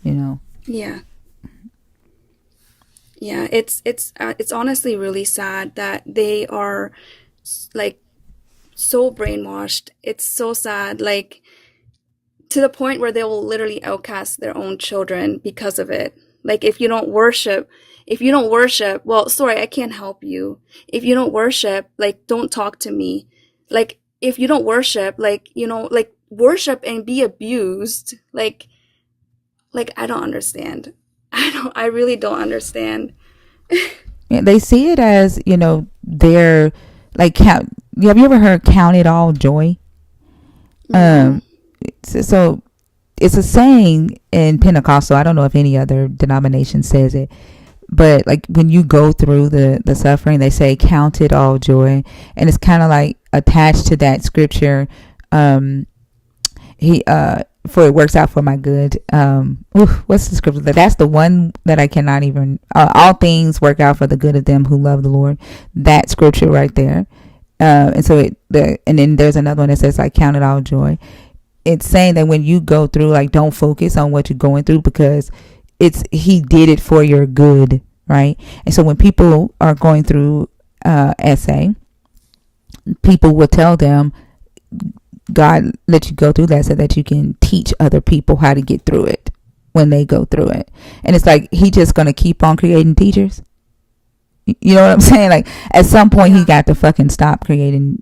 Yeah. Yeah, it's honestly really sad that they are like so brainwashed. It's so sad. Like to the point where they will literally outcast their own children because of it. Like, if you don't worship, well, sorry, I can't help you. If you don't worship, like, don't talk to me. Like, if you don't worship, like, like, worship and be abused. Like, I don't understand. I really don't understand. Yeah, they see it as, they're like, have you ever heard count it all joy? No. So it's a saying in Pentecostal. I don't know if any other denomination says it, but like when you go through the suffering, they say count it all joy, and it's kind of like attached to that scripture. He For it works out for my good. What's the scripture? That's the one that I cannot even. All things work out for the good of them who love the Lord. That scripture right there. And so and then there's another one that says like count it all joy. It's saying that when you go through, like, don't focus on what you're going through, because he did it for your good, right? And so when people are going through essay, people will tell them God let you go through that so that you can teach other people how to get through it when they go through it. And it's like he just gonna keep on creating teachers. You know what I'm saying? Like, at some point he got to fucking stop creating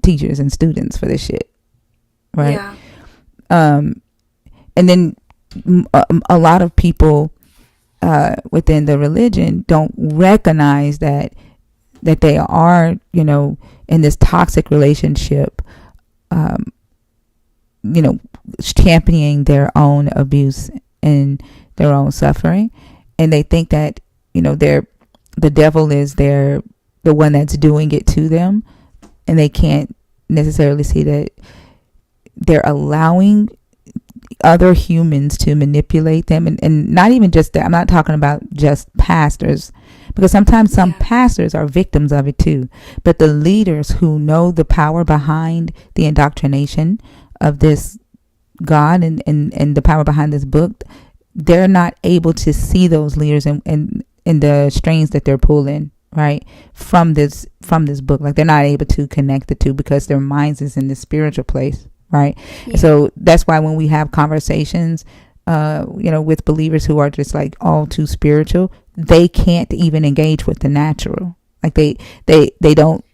teachers and students for this shit, right? Yeah. And then a lot of people within the religion don't recognize that they are, in this toxic relationship, championing their own abuse and their own suffering, and they think that the devil is the one that's doing it to them, and they can't necessarily see that they're allowing other humans to manipulate them, and not even just that. I'm not talking about just pastors, because sometimes some pastors are victims of it too, but the leaders who know the power behind the indoctrination of this God and the power behind this book, they're not able to see those leaders and the strings that they're pulling, right, from this book. Like, they're not able to connect the two because their minds is in the spiritual place, right? Yeah. So that's why when we have conversations with believers who are just like all too spiritual, they can't even engage with the natural. Like, they don't,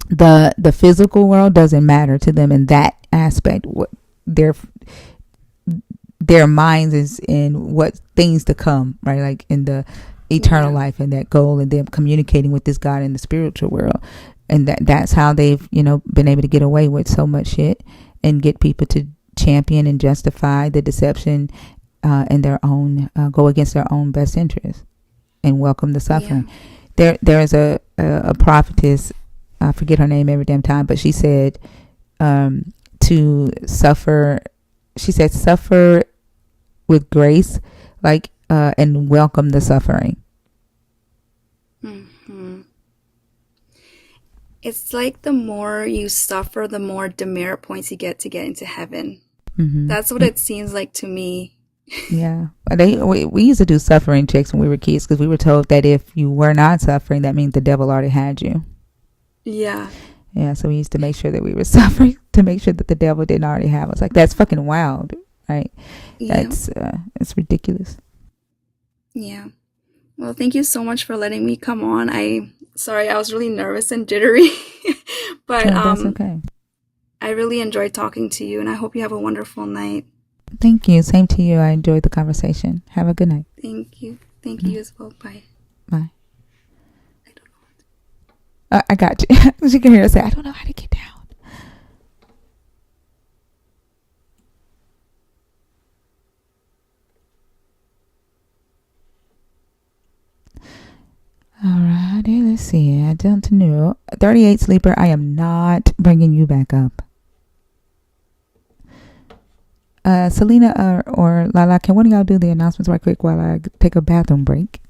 the physical world doesn't matter to them in that aspect. What their minds is in what things to come, right? Like in the eternal life and that goal, and them communicating with this God in the spiritual world. And that's how they've, been able to get away with so much shit and get people to champion and justify the deception in their own, go against their own best interest and welcome the suffering. Yeah. There's a prophetess, I forget her name every damn time, but she said to suffer, she said suffer with grace, like, and welcome the suffering. Mm-hmm. It's like the more you suffer, the more demerit points you get to get into heaven. Mm-hmm. That's what it seems like to me. Yeah. We used to do suffering checks when we were kids, because we were told that if you were not suffering, that means the devil already had you. Yeah. Yeah, so we used to make sure that we were suffering to make sure that the devil didn't already have us. Like, that's fucking wild, right? Yeah. It's ridiculous. Yeah. Well, thank you so much for letting me come on. Sorry, I was really nervous and jittery, but that's okay. I really enjoyed talking to you, and I hope you have a wonderful night. Thank you. Same to you. I enjoyed the conversation. Have a good night. Thank you. Thank you as well. Bye. Bye. I don't know. I got you. You can hear her say, "I don't know how to get down." Alrighty, let's see. I don't know. 38 sleeper. I am not bringing you back up. Selena or Lala, can one of y'all do the announcements right quick while I take a bathroom break?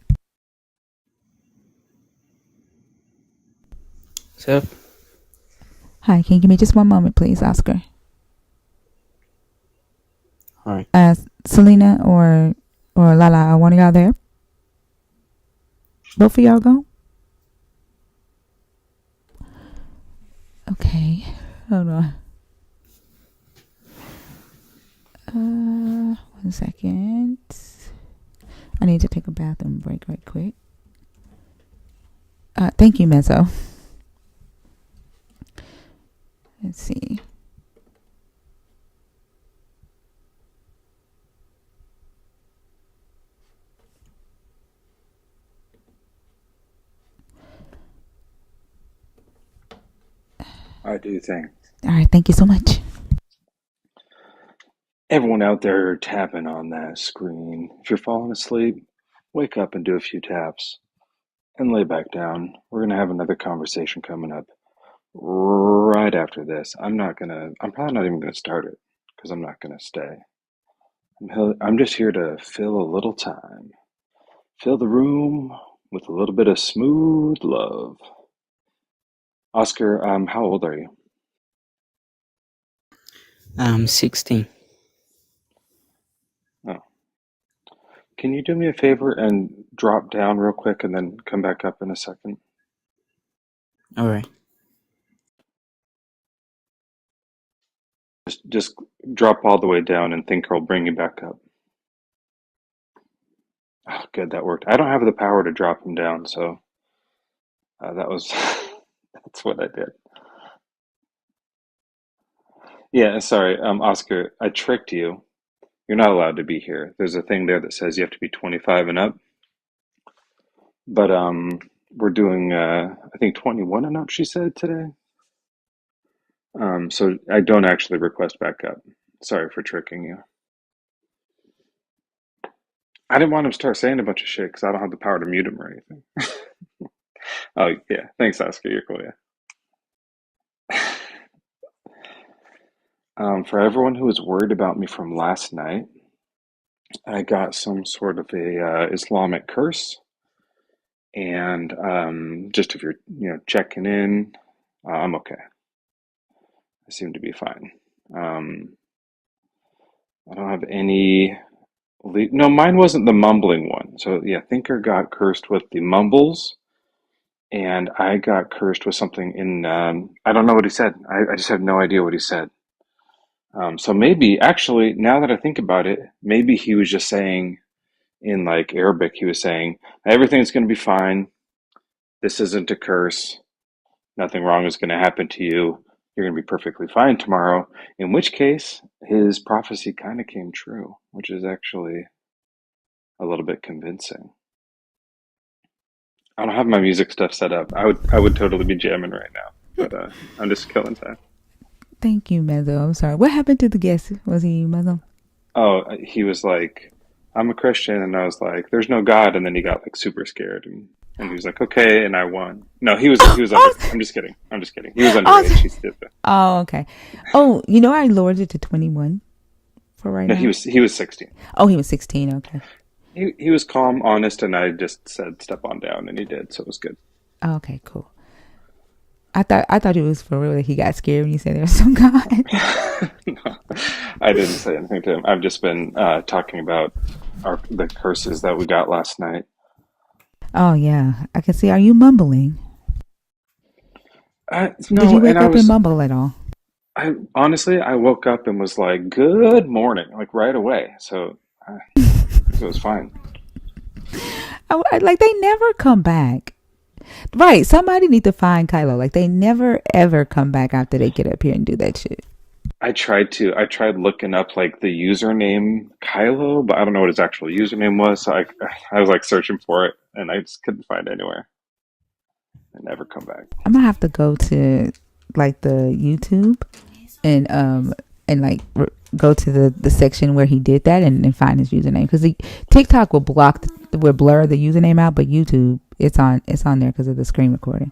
So, hi, can you give me just one moment, please, Oscar? All right. Selena or Lala, are one of y'all there? Both of y'all go? Okay. Hold on. One second. I need to take a bathroom break right quick. Thank you, Mezzo. Let's see. I do think All right, thank you so much. everyone out there tapping on that screen, if you're falling asleep, wake up and do a few taps and lay back down. We're going to have another conversation coming up right after this. I'm probably not even going to start it because I'm not going to stay. I'm just here to fill a little time, fill the room with a little bit of smooth love. Oscar, how old are you? I'm 16. Oh. Can you do me a favor and drop down real quick and then come back up in a second? All right. Just drop all the way down and Thinker will bring you back up. Oh, good, that worked. I don't have the power to drop him down, so that was that's what I did. Yeah, sorry, Oscar, I tricked you. You're not allowed to be here. There's a thing there that says you have to be 25 and up, but we're doing I think 21 and up. She said today. So I don't actually request back up. Sorry for tricking you. I didn't want him to start saying a bunch of shit because I don't have the power to mute him or anything. Oh yeah, thanks, Oscar. You're cool. Yeah. For everyone who was worried about me from last night, I got some sort of a Islamic curse, and just if you're checking in, I'm okay. I seem to be fine. I don't have any. No, mine wasn't the mumbling one. So yeah, Thinker got cursed with the mumbles, and I got cursed with something in. I don't know what he said. I just have no idea what he said. So maybe, actually, now that I think about it, maybe he was just saying in like Arabic, he was saying, everything's going to be fine. This isn't a curse. Nothing wrong is going to happen to you. You're going to be perfectly fine tomorrow. In which case, his prophecy kind of came true, which is actually a little bit convincing. I don't have my music stuff set up. I would totally be jamming right now, but I'm just killing time. Thank you, Mezzo. I'm sorry. What happened to the guest? Was he Mezzo? Oh, he was like, I'm a Christian, and I was like, there's no God, and then he got like super scared, and he was like, okay, and I won. No, he was under. I'm just kidding. He was underage. He did that. Oh, okay. Oh, I lowered it to 21 for right No, now. he was 16. Oh, he was 16. Okay. He was calm, honest, and I just said step on down, and he did, so it was good. Oh, okay, cool. I thought it was for real that he got scared when you said there was some God. No, I didn't say anything to him. I've just been talking about the curses that we got last night. Oh yeah, I can see. Are you mumbling? Did No, you and wake up and mumble at all? I honestly, I woke up and was like, "Good morning," like right away. So it was fine. Like they never come back. Right. Somebody need to find Kylo. Like they never ever come back after they get up here and do that shit. I tried looking up like the username Kylo, but I don't know what his actual username was. So I was like searching for it, and I just couldn't find it anywhere. And never come back. I'm gonna have to go to like the YouTube and like go to the section where he did that and find his username, because TikTok will blur the username out, but YouTube it's on there because of the screen recording.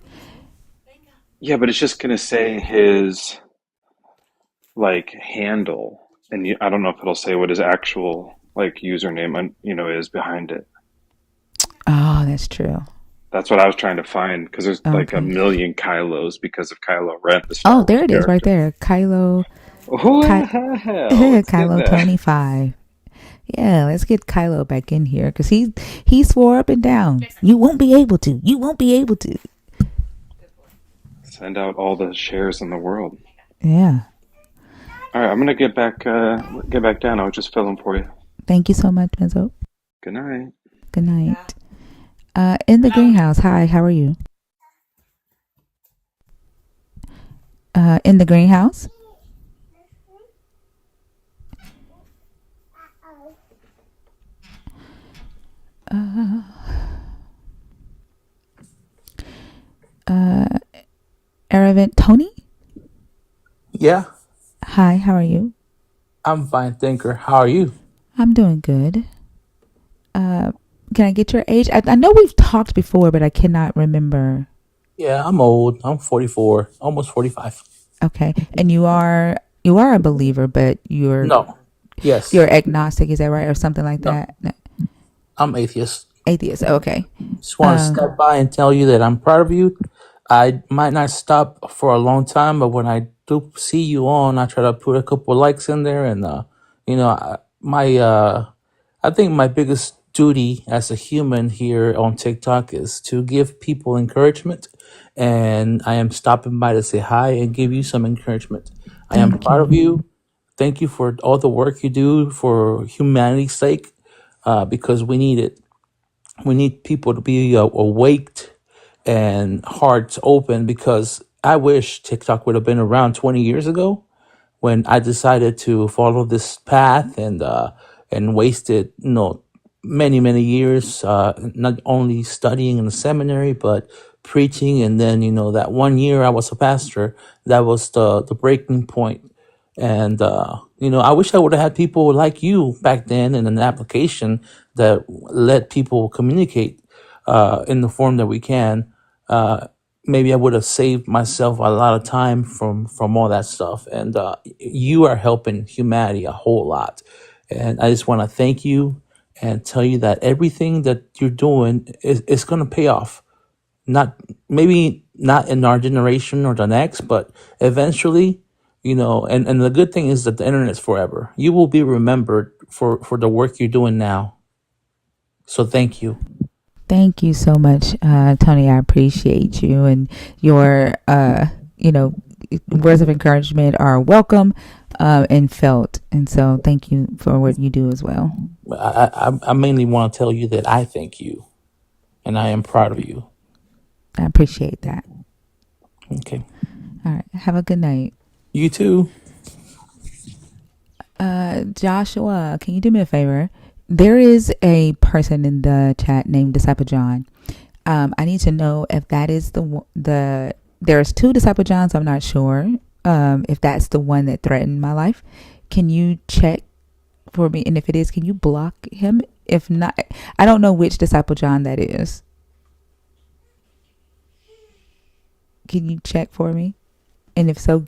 Yeah, but it's just gonna say his like handle, and I don't know if it'll say what his actual like username is behind it. Oh, that's true. That's what I was trying to find, because there's like a million Kylos because of Kylo Ren. The Star Oh, Wars there it is, character. right there. Kylo. Who the hell? Kylo 25. Yeah, let's get Kylo back in here because he swore up and down, "You won't be able to. You won't be able to." Send out all the shares in the world. Yeah. All right, I'm gonna get back down. I was just filling for you. Thank you so much, Benzo. Good night. Good night. In the greenhouse. Hi, how are you? In the greenhouse. Uh, uh, Aravent Tony. Yeah, Hi, how are you? I'm fine, thinker. How are you? I'm doing good. Uh, can I get your age? I know we've talked before, but I cannot remember. Yeah, I'm old. I'm 44, almost 45. Okay, and you are a believer, but No, you're yes, agnostic. Is that right, or something like no, that? No. I'm atheist. Atheist. Okay. Just want to stop by and tell you that I'm proud of you. I might not stop for a long time, but when I do see you on, I try to put a couple likes in there, and I think my biggest duty as a human here on TikTok is to give people encouragement, and I am stopping by to say hi and give you some encouragement. I am Thank proud of you. you. Thank you for all the work you do for humanity's sake, because we need it. We need people to be awaked and hearts open, because I wish TikTok would have been around 20 years ago when I decided to follow this path, and wasted many years, not only studying in the seminary but preaching, and then that 1 year I was a pastor. That was the breaking point. And I wish I would have had people like you back then in an application that let people communicate in the form that we can. Maybe I would have saved myself a lot of time from all that stuff. And you are helping humanity a whole lot. And I just want to thank you and tell you that everything that you're doing is going to pay off. Not maybe not in our generation or the next, but eventually. And the good thing is that the internet's forever. You will be remembered for the work you're doing now. So thank you. Thank you so much, Tony. I appreciate you, and your, words of encouragement are welcome and felt. And so, thank you for what you do as well. I mainly want to tell you that I thank you, and I am proud of you. I appreciate that. Okay. All right. Have a good night. You too. Joshua, can you do me a favor? There is a person in the chat named Disciple John. I need to know if that is the. There's two Disciple Johns. I'm not sure if that's the one that threatened my life. Can you check for me? And if it is, can you block him? If not, I don't know which Disciple John that is. Can you check for me? And if so,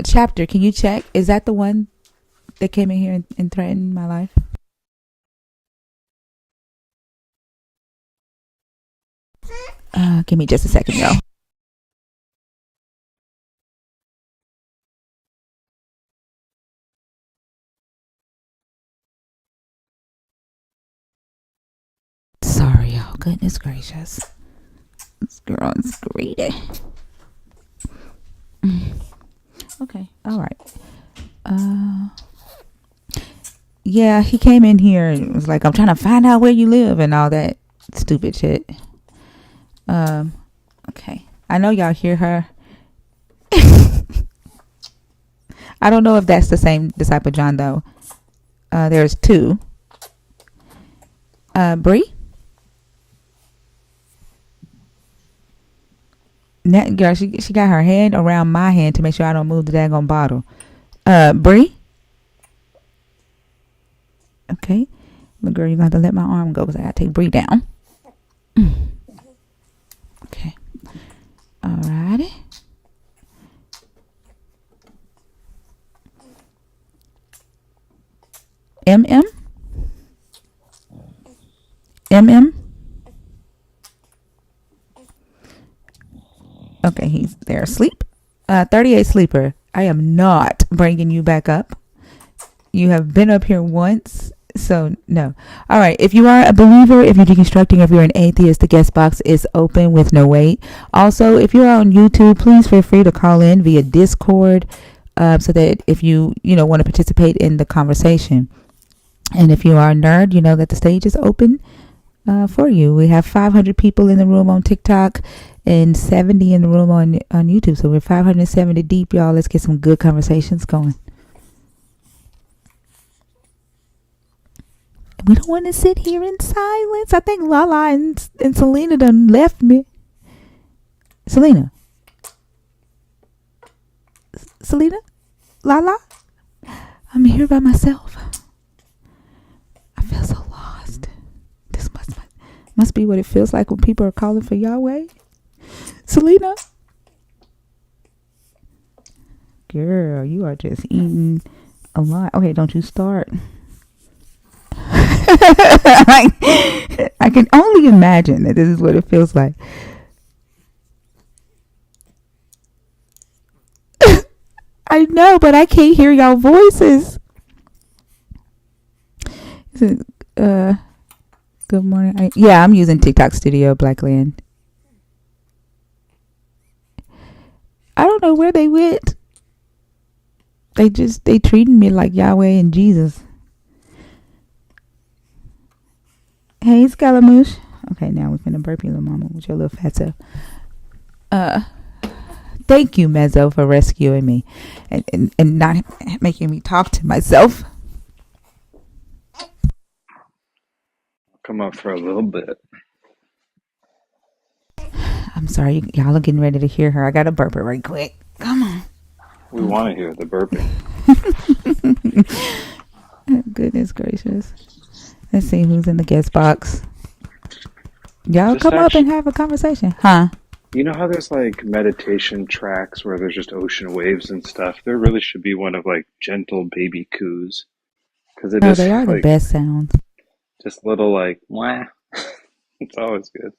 chapter, can you check? Is that the one that came in here and threatened my life? Give me just a second, y'all. Sorry, y'all. Goodness gracious. This girl is greedy. Okay. All right. Yeah, he came in here and was like, I'm trying to find out where you live and all that stupid shit. Okay. I know y'all hear her. I don't know if that's the same Disciple John, though. There's two. Bree? That girl, she got her hand around my hand to make sure I don't move the daggone bottle. Bree? Okay. But girl, you're going to have to let my arm go because I got to take Bree down. Okay. Alrighty. MM? MM? Okay, he's there asleep. 38 sleeper. I am not bringing you back up. You have been up here once So no. All right. If you are a believer, if you're deconstructing, if you're an atheist, the guest box is open with no wait. Also, if you're on YouTube, please feel free to call in via Discord, so that if you want to participate in the conversation. And if you are a nerd, you know that the stage is open for you. We have 500 people in the room on TikTok and 70 in the room on YouTube. So we're 570 deep, y'all. Let's get some good conversations going. We don't want to sit here in silence. I think Lala and Selena done left me. Selena? Lala? I'm here by myself. I feel so lost. This must be what it feels like when people are calling for Yahweh. Selena? Girl, you are just eating a lot. Okay, don't you start. I can only imagine that this is what it feels like. I know, but I can't hear y'all voices. Good morning. I'm using TikTok Studio Blackland. I don't know where they went. They treated me like Yahweh and Jesus. Hey, Scaramouche. Okay, now we're finna burp you, little mama, with your little fat self. Thank you, Mezzo, for rescuing me and not making me talk to myself. Come up for a little bit. I'm sorry, y'all are getting ready to hear her. I gotta burp her right quick. Come on. We want to hear the burping. Goodness gracious. Let's see who's in the guest box. Y'all Just come up and have a conversation. Huh? You know how there's like meditation tracks where there's just ocean waves and stuff? There really should be one of like gentle baby coos. Because it Oh, is they are the like best sounds. just little like, wah. It's always good.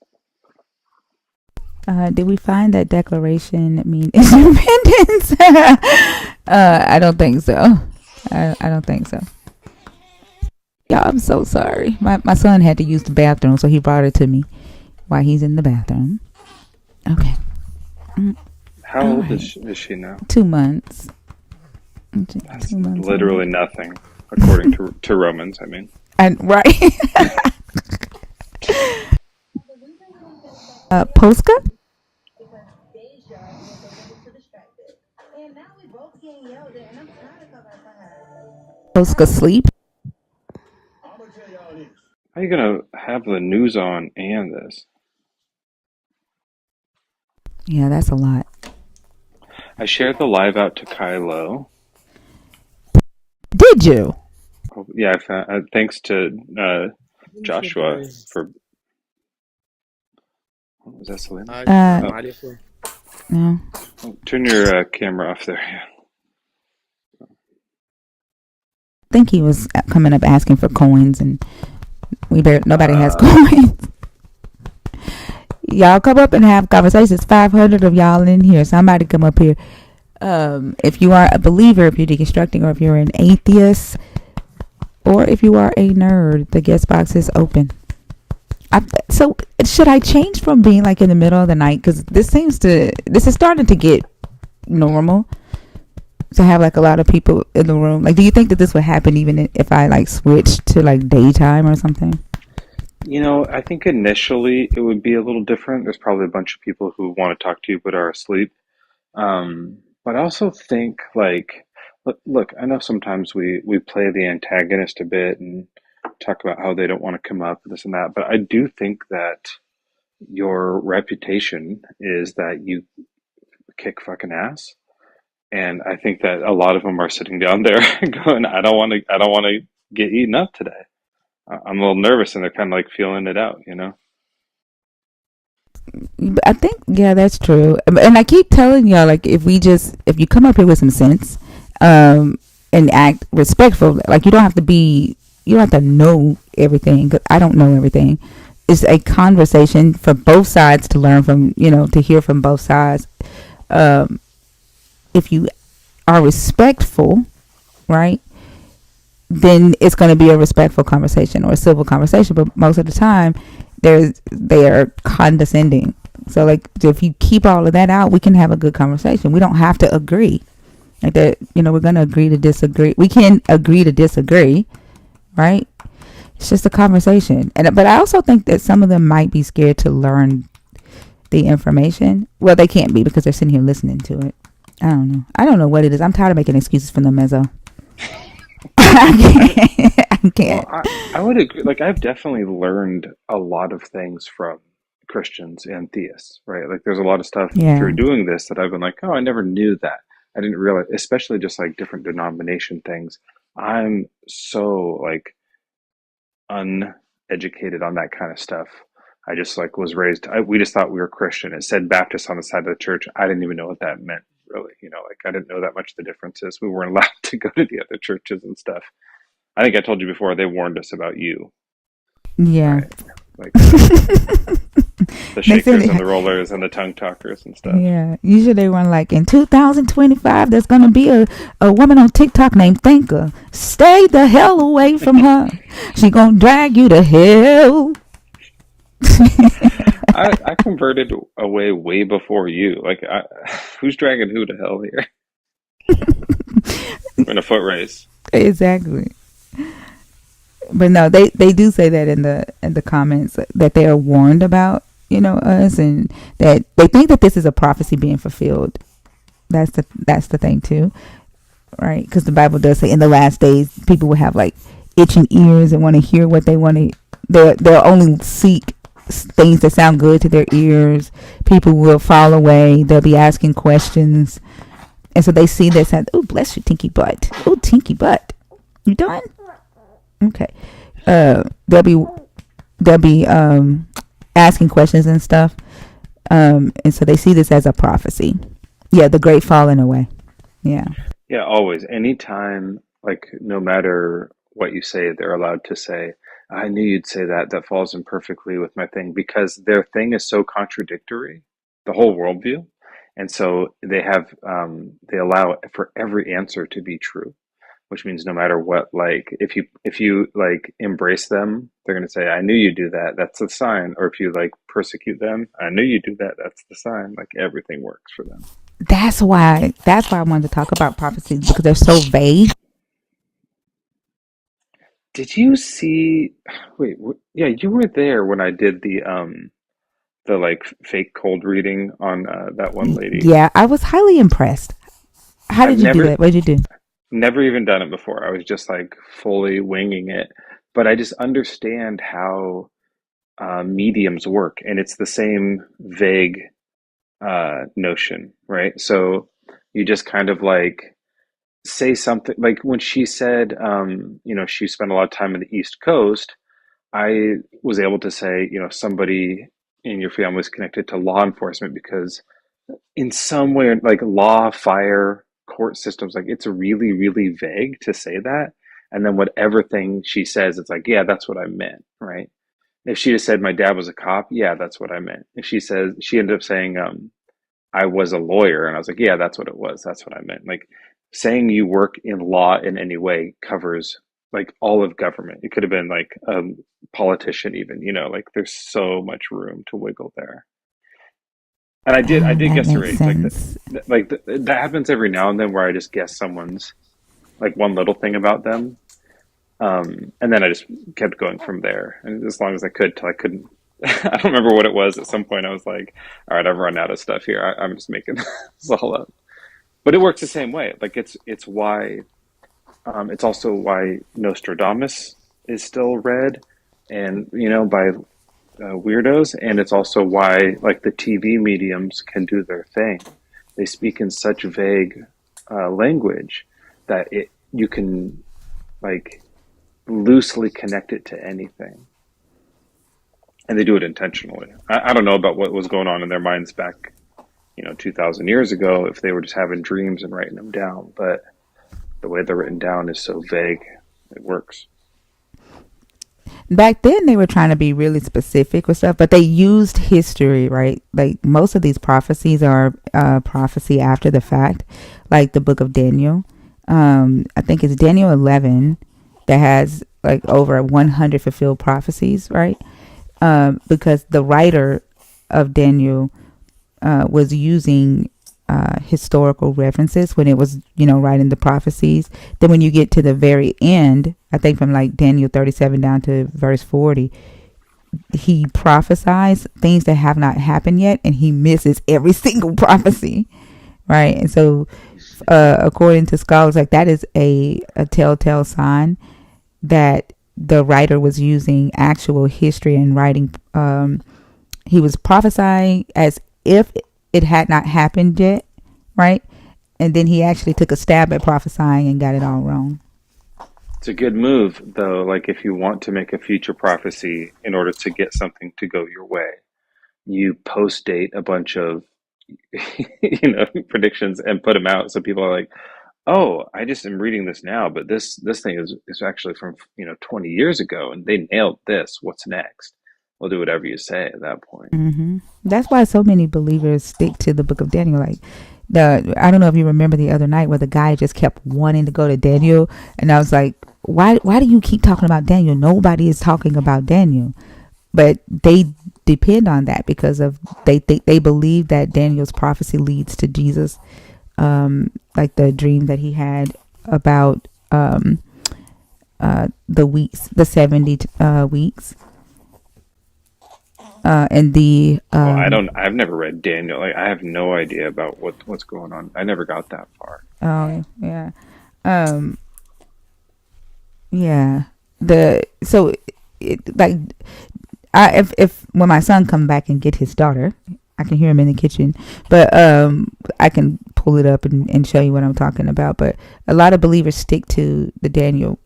Did we find that declaration mean independence? I don't think so. I don't think so. Y'all, I'm so sorry. My son had to use the bathroom, so he brought it to me while he's in the bathroom. Okay. How All old right. is she now? 2 months. That's 2 months. literally nothing, according to Romans, I mean. And right. Polska? Polska sleep? How are you going to have the news on and this? Yeah, that's a lot. I shared the live out to Kylo. Did you? Oh, yeah, I found, thanks to Joshua for... Was that Selena? No. Oh, turn your camera off there. I think he was coming up asking for coins, and nobody has coins. Y'all come up and have conversations. 500 of y'all in here. Somebody come up here. If you are a believer, if you're deconstructing, or if you're an atheist, or if you are a nerd, the guest box is open. So should I change from being like in the middle of the night? Because this is starting to get normal to have like a lot of people in the room. Like, do you think that this would happen even if I like switched to like daytime or something? You know, I think initially it would be a little different. There's probably a bunch of people who want to talk to you but are asleep. But I also think like, look, I know sometimes we play the antagonist a bit and talk about how they don't want to come up, this and that. But I do think that your reputation is that you kick fucking ass. And I think that a lot of them are sitting down there going, I don't want to get eaten up today. I'm a little nervous, and they're kind of like feeling it out, you know? I think, yeah, that's true. And I keep telling y'all, like, if you come up here with some sense, and act respectful, like, you don't have to know everything, because I don't know everything. It's a conversation for both sides to learn from, to hear from both sides. If you are respectful, right, then it's going to be a respectful conversation or a civil conversation. But most of the time, they are condescending. So like, if you keep all of that out, we can have a good conversation. We don't have to agree. Like that, we're going to agree to disagree. We can agree to disagree, right? It's just a conversation. But I also think that some of them might be scared to learn the information. Well, they can't be because they're sitting here listening to it. I don't know what it is. I'm tired of making excuses for the mezzo. I can't. Well, I would agree. Like, I've definitely learned a lot of things from Christians and theists, right? Like, there's a lot of stuff Yeah. through doing this that I've been like, oh, I never knew that. I didn't realize, especially just like different denomination things. I'm so like uneducated on that kind of stuff. I just like was raised, we just thought we were Christian. It said Baptist on the side of the church. I didn't even know what that meant, really. Like I didn't know that much the differences. We weren't allowed to go to the other churches and stuff. I think I told you before, they warned us about you, Yeah. right? Like the shakers and the rollers and the tongue talkers and stuff. Yeah. Usually they run like, in 2025, there's going to be a woman on TikTok named Thinker. Stay the hell away from her. She going to drag you to hell. I converted away way before you. Like, who's dragging who to hell here? We're in a foot race. Exactly. But no, they do say that in the comments that they are warned about, us, and that they think that this is a prophecy being fulfilled. That's the thing too, right? Because the Bible does say in the last days people will have like itching ears and want to hear what they want to. They'll only seek things that sound good to their ears. People will fall away. They'll be asking questions, and so they see this as, oh, bless your tinky butt. Oh, tinky butt. You done? Okay. They'll be asking questions and stuff. And so they see this as a prophecy. Yeah, the great falling away. Yeah. Yeah, always. Anytime, like, no matter what you say, they're allowed to say, I knew you'd say that. That falls in perfectly with my thing, because their thing is so contradictory, the whole worldview. And so they allow for every answer to be true, which means no matter what, like, if you like embrace them, they're going to say, I knew you do that. That's the sign. Or if you like persecute them, I knew you do that. That's the sign. Like, everything works for them. That's why I wanted to talk about prophecies, because they're so vague. Did you see? Wait, yeah, you were there when I did the like fake cold reading on that one lady. Yeah, I was highly impressed. How I've did you do never that? What did you do? never even done it before. I was just like fully winging it, but I just understand how mediums work, and it's the same vague notion, right? So you just kind of like say something, like when she said, she spent a lot of time in the East Coast. I was able to say, somebody in your family is connected to law enforcement because in some way, like law, fire, court systems, like it's really, really vague to say that. And then whatever thing she says, it's like, yeah, that's what I meant, right? If she just said my dad was a cop, yeah, that's what I meant. If she ended up saying, I was a lawyer, and I was like, yeah, that's what it was. That's what I meant. Like, saying you work in law in any way covers like all of government. It could have been like a politician, even, like there's so much room to wiggle there. And I did That guess her makes age. sense. That happens every now and then where I just guess someone's like one little thing about them. And then I just kept going from there, and as long as I could till I couldn't. I don't remember what it was. At some point, I was like, "All right, I've run out of stuff here. I'm just making this all up." But it works the same way. Like it's why it's also why Nostradamus is still read, and by weirdos, and it's also why like the TV mediums can do their thing. They speak in such vague language that you can like loosely connect it to anything. And they do it intentionally. I don't know about what was going on in their minds back, 2,000 years ago, if they were just having dreams and writing them down. But the way they're written down is so vague, it works. Back then they were trying to be really specific with stuff, but they used history, right? Like most of these prophecies are prophecy after the fact, like the book of Daniel. I think it's Daniel 11. that has like over 100 fulfilled prophecies, right? Because the writer of Daniel was using historical references when it was, writing the prophecies. Then when you get to the very end, I think from like Daniel 37 down to verse 40, he prophesies things that have not happened yet, and he misses every single prophecy, right? And so, according to scholars, like that is a telltale sign that the writer was using actual history and writing. He was prophesying as if it had not happened yet, right? And then he actually took a stab at prophesying and got it all wrong. It's a good move, though. Like if you want to make a future prophecy in order to get something to go your way, you post date a bunch of predictions and put them out so people are like, oh, I just am reading this now, but this thing is actually from 20 years ago, and they nailed this. What's next? We'll do whatever you say at that point. That's why so many believers stick to the book of Daniel. Like I don't know if you remember the other night where the guy just kept wanting to go to Daniel, and I was like, why do you keep talking about Daniel? Nobody is talking about Daniel, but they depend on that because of they believe that Daniel's prophecy leads to Jesus, like the dream that he had about the weeks, the 70 weeks, and the Oh, I've never read Daniel. Like I have no idea about what's going on. I never got that far. oh yeah, um yeah, the so it, like if when my son come back and get his daughter, I can hear him in the kitchen, but I can pull it up and show you what I'm talking about. But a lot of believers stick to the Daniel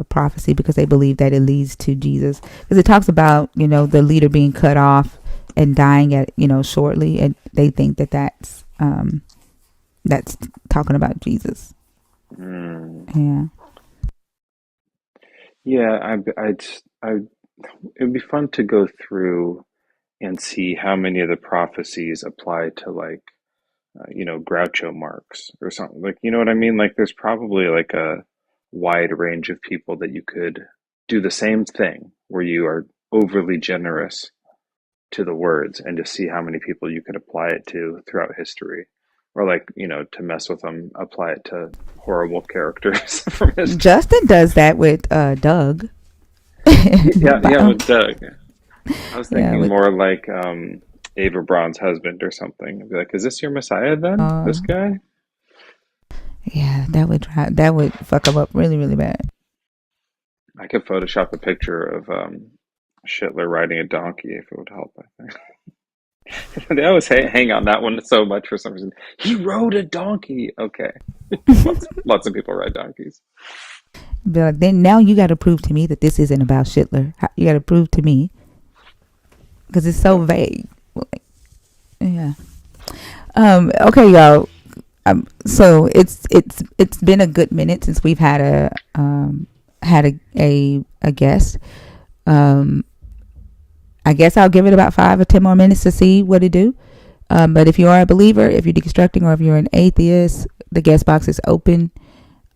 prophecy because they believe that it leads to Jesus, because it talks about the leader being cut off and dying at shortly, and they think that that's talking about Jesus. Yeah. Yeah, I it'd be fun to go through and see how many of the prophecies apply to like Groucho Marx or something, like, you know what I mean? Like there's probably like a wide range of people that you could do the same thing where you are overly generous to the words, and to see how many people you could apply it to throughout history, or like to mess with them, apply it to horrible characters from history. Justin does that with Doug. Yeah, with Doug. I was Yeah, thinking with more like Ava Braun's husband or something. I'd be like, is this your Messiah then? This guy? yeah, that would fuck him up really, really bad. I could Photoshop a picture of Schindler riding a donkey if it would help, I think. They always hang on that one so much for some reason. He rode a donkey. Okay. Lots of people ride donkeys. But then now you got to prove to me that this isn't about Schindler. You got to prove to me, because it's so vague. Yeah. Okay, y'all. So it's been a good minute since we've had a guest. I guess I'll give it about 5 or 10 more minutes to see what it do. But if you are a believer, if you're deconstructing, or if you're an atheist, the guest box is open.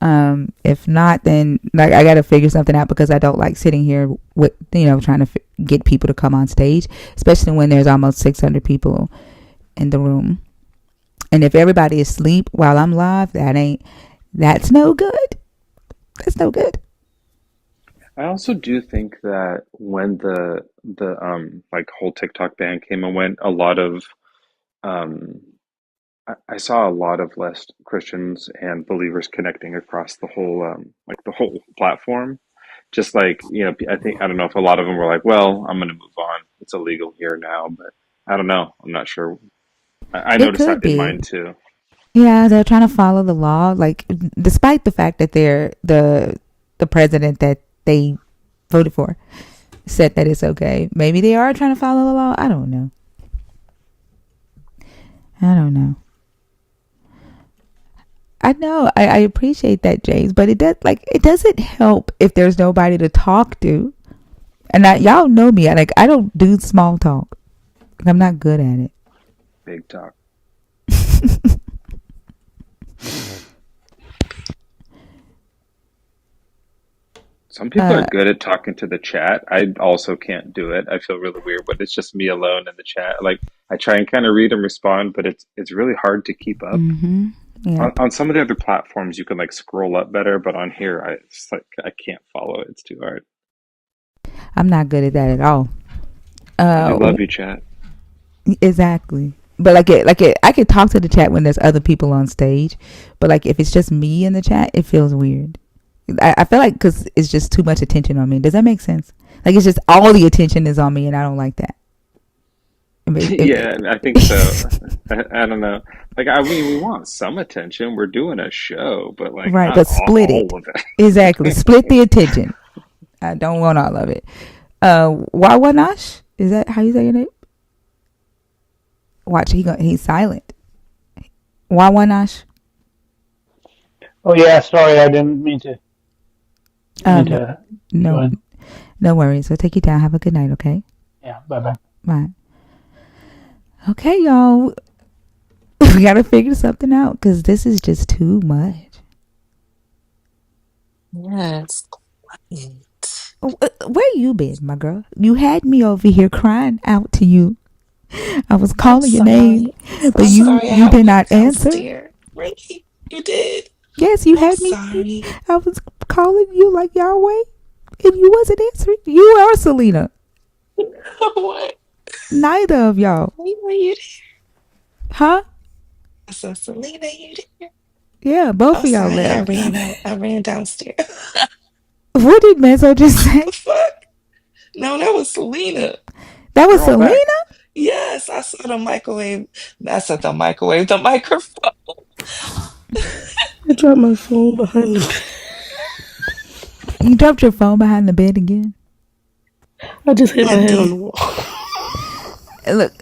If not, then like I got to figure something out, because I don't like sitting here with trying to get people to come on stage, especially when there's almost 600 people in the room. And if everybody is asleep while I'm live, that's no good. That's no good. I also do think that when the like whole TikTok ban came and went, a lot of um I saw a lot of less Christians and believers connecting across the whole like the whole platform. Just like, I don't know if a lot of them were like, well, I'm going to move on. It's illegal here now, but I don't know. I'm not sure. I It noticed could that in be. mine too. Yeah, they're trying to follow the law, like despite the fact that they're the president that they voted for said that it's okay. Maybe they are trying to follow the law. I don't know. I don't know. I know. I appreciate that, James, but it doesn't help if there's nobody to talk to. And y'all know me. I don't do small talk. I'm not good at it. Big talk. Some people are good at talking to the chat. I also can't do it. I feel really weird, but it's just me alone in the chat. Like I try and kind of read and respond, but it's really hard to keep up. Mm-hmm. Yep. On some of the other platforms, you can like scroll up better, but on here, it's like I can't follow it. It's too hard. I'm not good at that at all. I do Uh, love you, chat. exactly. But I could talk to the chat when there's other people on stage, but like if it's just me in the chat, it feels weird. I feel like because it's just too much attention on me. Does that make sense? Like it's just all the attention is on me, and I don't like that. Yeah, I think so. I don't know. Like, I mean, we want some attention. We're doing a show, but like Right, not but split it. all of it. Exactly, split the attention. I don't want all of it. Wawanash, is that how you say your name? Watch, he's silent. Wawanash. Oh yeah, sorry, I didn't mean to No, no, join. no worries. So take you down. Have a good night. Okay. Yeah, bye bye. Bye. Okay, y'all. We gotta figure something out because this is just too much. Yes. Where you been, my girl? You had me over here crying out to you. I was I'm calling your name, sorry. but I'm sorry you I did went not answer. downstairs. Really? You did? Yes, you I'm had me. sorry. I was calling you like Yahweh, and you wasn't answering. You or Selena. What? Neither of y'all. Selena, you did? Huh? I said, Selena, you did? Yeah, both I'm of y'all sorry. I left. ran out. I ran downstairs. What did Meso just say? The fuck? No, that was Selena. That was We're all Selena? back. Yes, I saw the microwave. I said the microwave, the microphone. I dropped my phone behind the. You dropped your phone behind the bed again? I just hit I my head on did. the wall. Look,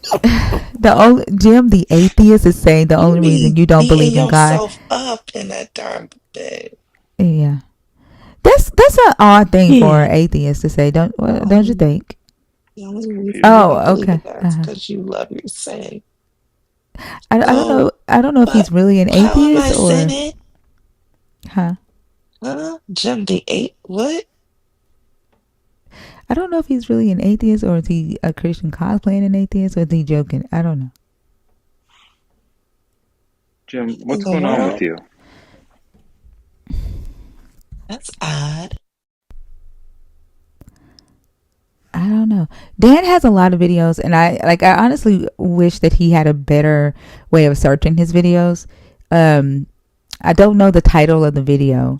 the only Jim, the atheist, is saying the You only reason be you don't beating believe in God. yourself up in that darn bed. Yeah, that's an odd thing for Yeah. an atheist to say. Don't you Um, think? the only reason you Confusing. don't Oh, believe in okay. God is because you love your sin. I don't know. So, I don't know if but he's really an how am atheist I or sinning? huh. Huh? Jim the eight? What? I don't know if he's really an atheist or is he a Christian cosplaying an atheist or is he joking? I don't know. Jim, In what's the going on with world? you? That's odd. I don't know. Dan has a lot of videos, and I honestly wish that he had a better way of searching his videos. I don't know the title of the video.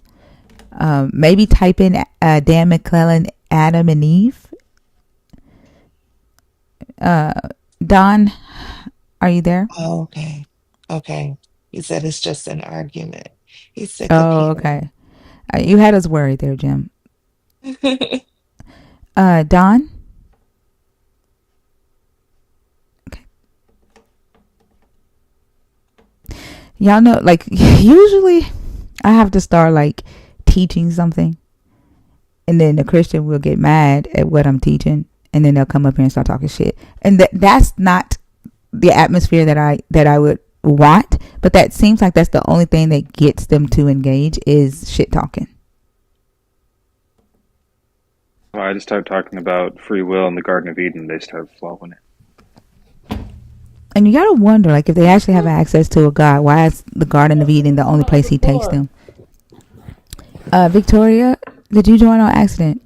Maybe type in Dan McClellan, Adam and Eve. Don, are you there? Oh, okay. Okay. He said it's just an argument. He's sick of Oh, hearing. okay. You had us worried there, Jim. Don. Okay. Y'all know, like usually, I have to start like teaching something, and then the Christian will get mad at what I'm teaching, and then they'll come up here and start talking shit, and that's not the atmosphere that I would want. But that seems like that's the only thing that gets them to engage is shit talking. Well, I just started talking about free will in the Garden of Eden. They started flowing it. And you gotta wonder, like, if they actually have access to a God, why is the Garden of Eden the only place He takes them? Victoria, did you join on accident?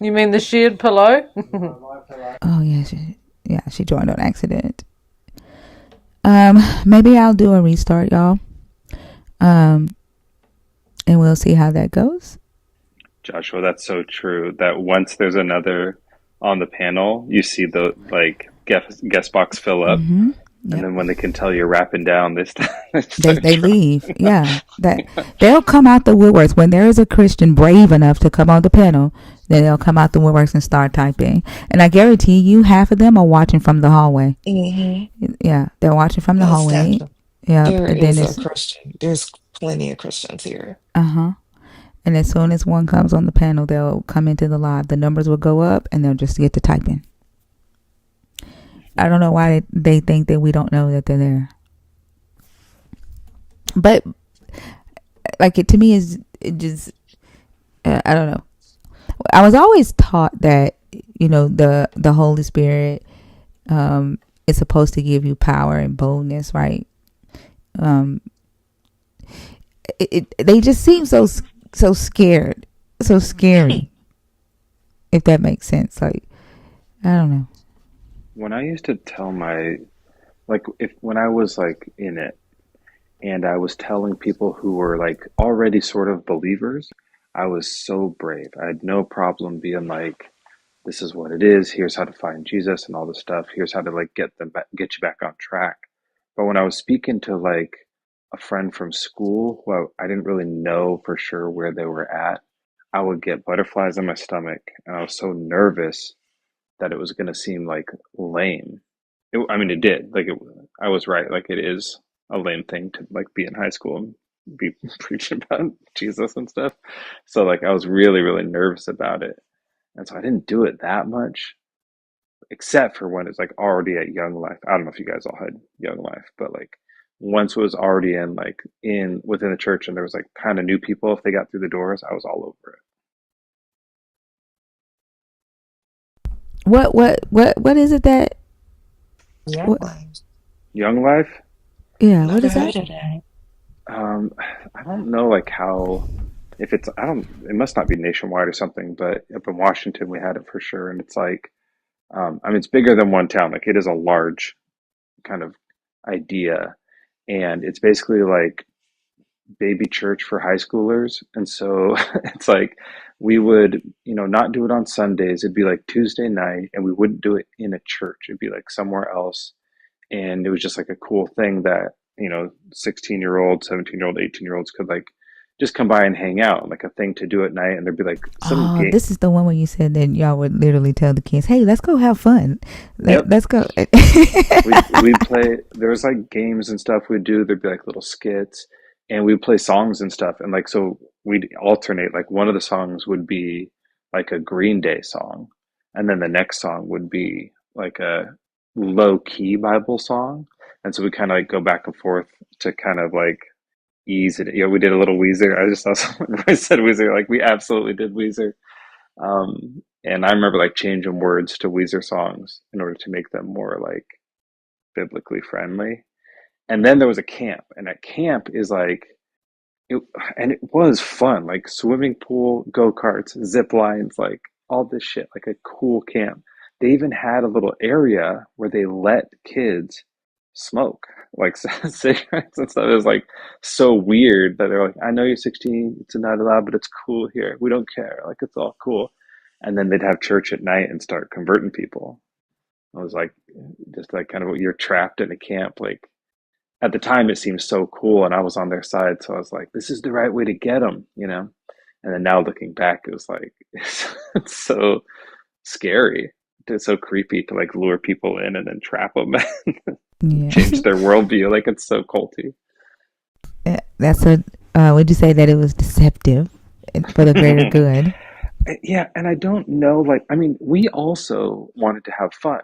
You mean the shared pillow? Oh yeah, she joined on accident. Maybe I'll do a restart, y'all. And we'll see how that goes. Joshua, that's so true. That once there's another on the panel, you see the like guest box fill up, Yep. and then when they can tell you're rapping down, they leave. Yeah, that they'll come out the woodworks when there is a Christian brave enough to come on the panel. Then they'll come out the woodworks and start typing. And I guarantee you, half of them are watching from the hallway. Mm-hmm. Yeah, they're watching from the Most hallway. definitely. Yeah, There and then is a it's Christian. There's plenty of Christians here. And as soon as one comes on the panel, they'll come into the live. The numbers will go up, and they'll just get to typing. I don't know why they think that we don't know that they're there. But like to me is it just I don't know. I was always taught that the Holy Spirit is supposed to give you power and boldness, right? Um, they just seem so scared, so scary. If that makes sense, like I don't know. When I used to tell my, like, if when I was like in it and I was telling people who were like already sort of believers, I was so brave. I had no problem being like, this is what it is. Here's how to find Jesus and all this stuff. Here's how to like get you back on track. But when I was speaking to like a friend from school who I didn't really know for sure where they were at, I would get butterflies in my stomach, and I was so nervous that it was going to seem like lame. I mean, it did. Like, I was right. Like, it is a lame thing to like be in high school and be preaching about Jesus and stuff. So, like, I was really, really nervous about it, and so I didn't do it that much, except for when it's like already at Young Life. I don't know if you guys all had Young Life, but like once it was already in like in within the church, and there was like kind of new people, if they got through the doors, I was all over it. What is it that Yeah. what, Young Life. yeah, what Never is that? heard of that. Um, I don't know like how if it's I don't it must not be nationwide or something, but up in Washington we had it for sure, and it's like I mean it's bigger than one town. Like it is a large kind of idea, and it's basically like baby church for high schoolers. And so it's like we would, not do it on Sundays. It'd be like Tuesday night, and we wouldn't do it in a church. It'd be like somewhere else. And it was just like a cool thing that 16-year-old 17-year-old 18-year-olds could like just come by and hang out, like a thing to do at night. And there'd be like some Oh, game. this is the one where you said that y'all would literally tell the kids, "Hey, let's go have fun. Yep. Let's go." We'd play. There was like games and stuff we'd do. There'd be like little skits, and we'd play songs and stuff. And like so, we'd alternate. Like one of the songs would be like a Green Day song, and then the next song would be like a low key Bible song. And so we kind of like go back and forth to kind of like ease it. We did a little Weezer. I just saw someone I said Weezer. Like we absolutely did Weezer. And I remember like changing words to Weezer songs in order to make them more like biblically friendly. And then there was a camp, and at camp is like it, and it was fun, like swimming pool, go karts, zip lines, like all this shit, like a cool camp. They even had a little area where they let kids smoke, like cigarettes and stuff. It was like so weird that they're like, I know you're 16, it's not allowed, but it's cool here. We don't care. Like it's all cool. And then they'd have church at night and start converting people. I was like, just like kind of you're trapped in a camp, like at the time it seemed so cool, and I was on their side, so I was like, this is the right way to get them. And then now looking back, it was like it's so scary. It's so creepy to like lure people in and then trap them and Yeah, change their worldview. Like it's so culty. that's what. Would you say that it was deceptive for the greater good? Yeah, and I don't know, like, I mean, we also wanted to have fun.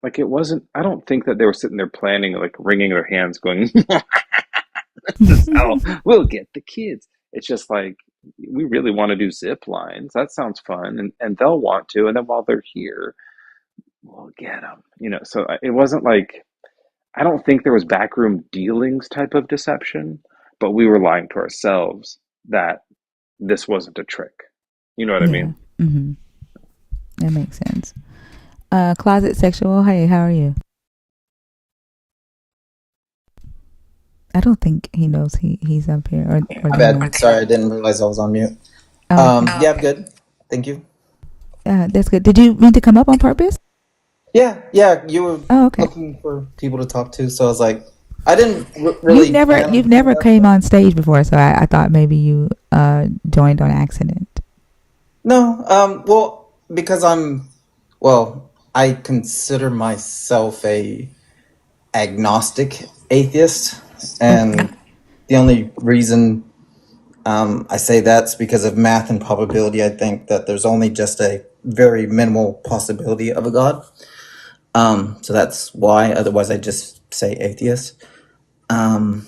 Like, it wasn't, I don't think that they were sitting there planning, like, wringing their hands, going, this is how we'll get the kids. It's just like, we really want to do zip lines. That sounds fun. And they'll want to. And then while they're here, we'll get them. So it wasn't like, I don't think there was backroom dealings type of deception, but we were lying to ourselves that this wasn't a trick. You know what I Yeah. mean? That makes sense. Closet sexual. Hey, how are you? I don't think he knows he's up here or My they know. bad. Sorry, I didn't realize I was on mute. Oh, okay. Yeah, I'm good. Thank you. That's good. Did you mean to come up on purpose? Yeah. You were Oh, okay. looking for people to talk to, so I was like, I didn't really plan on You've coming never up. came on stage before, so I thought maybe you joined on accident. No, well, because I consider myself a agnostic atheist, Okay. and the only reason I say that's because of math and probability. I think that there's only just a very minimal possibility of a God. So that's why. Otherwise, I just say atheist. Um,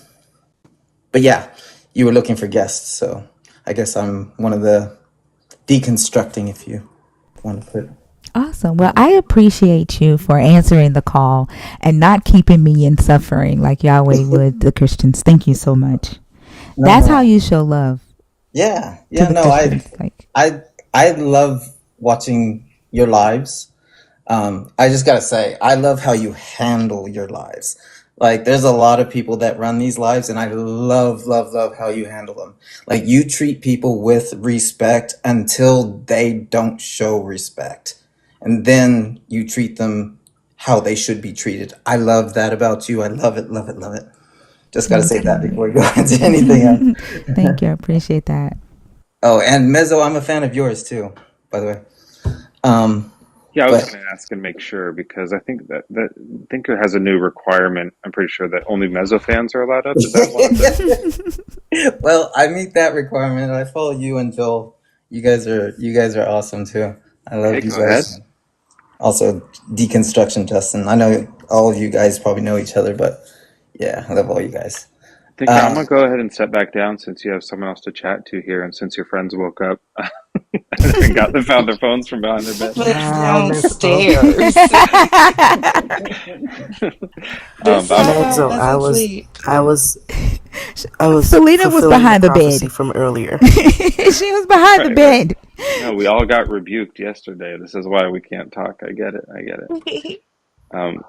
but yeah, you were looking for guests, so I guess I'm one of the deconstructing, if you want to put it. Awesome. Well, I appreciate you for answering the call and not keeping me in suffering like Yahweh would the Christians. Thank you so much. No, That's how no. you show love Yeah, to yeah, the no, Christians. Like, I love watching your lives. I just gotta say, I love how you handle your lives. Like, there's a lot of people that run these lives, and I love, love, love how you handle them. Like, you treat people with respect until they don't show respect. And then you treat them how they should be treated. I love that about you. I love it, love it, love it. Just gotta say thank that before you. we go into anything else. Thank you. I appreciate that. Oh, and Mezzo, I'm a fan of yours too, by the way. Yeah, I was But going to ask and make sure because I think that Thinker has a new requirement. I'm pretty sure that only Mezzo fans are allowed up. Is that one of the? well, I meet that requirement. I follow you and Joel. You guys are awesome too. I Okay, love you go ahead. guys. Also, Deconstruction, Justin. I know all of you guys probably know each other, but yeah, I love all you guys. Thinker, I'm Um, gonna go ahead and step back down since you have someone else to chat to here, and since your friends woke up and found their phones from behind their bed. Lives I miss both. downstairs. This But side don't Mezzo, doesn't sleep. I was Selena was fulfilling the behind the prophecy bed. from earlier. She was behind the right, right. bed. No, we all got rebuked yesterday. This is why we can't talk. I get it. I get it.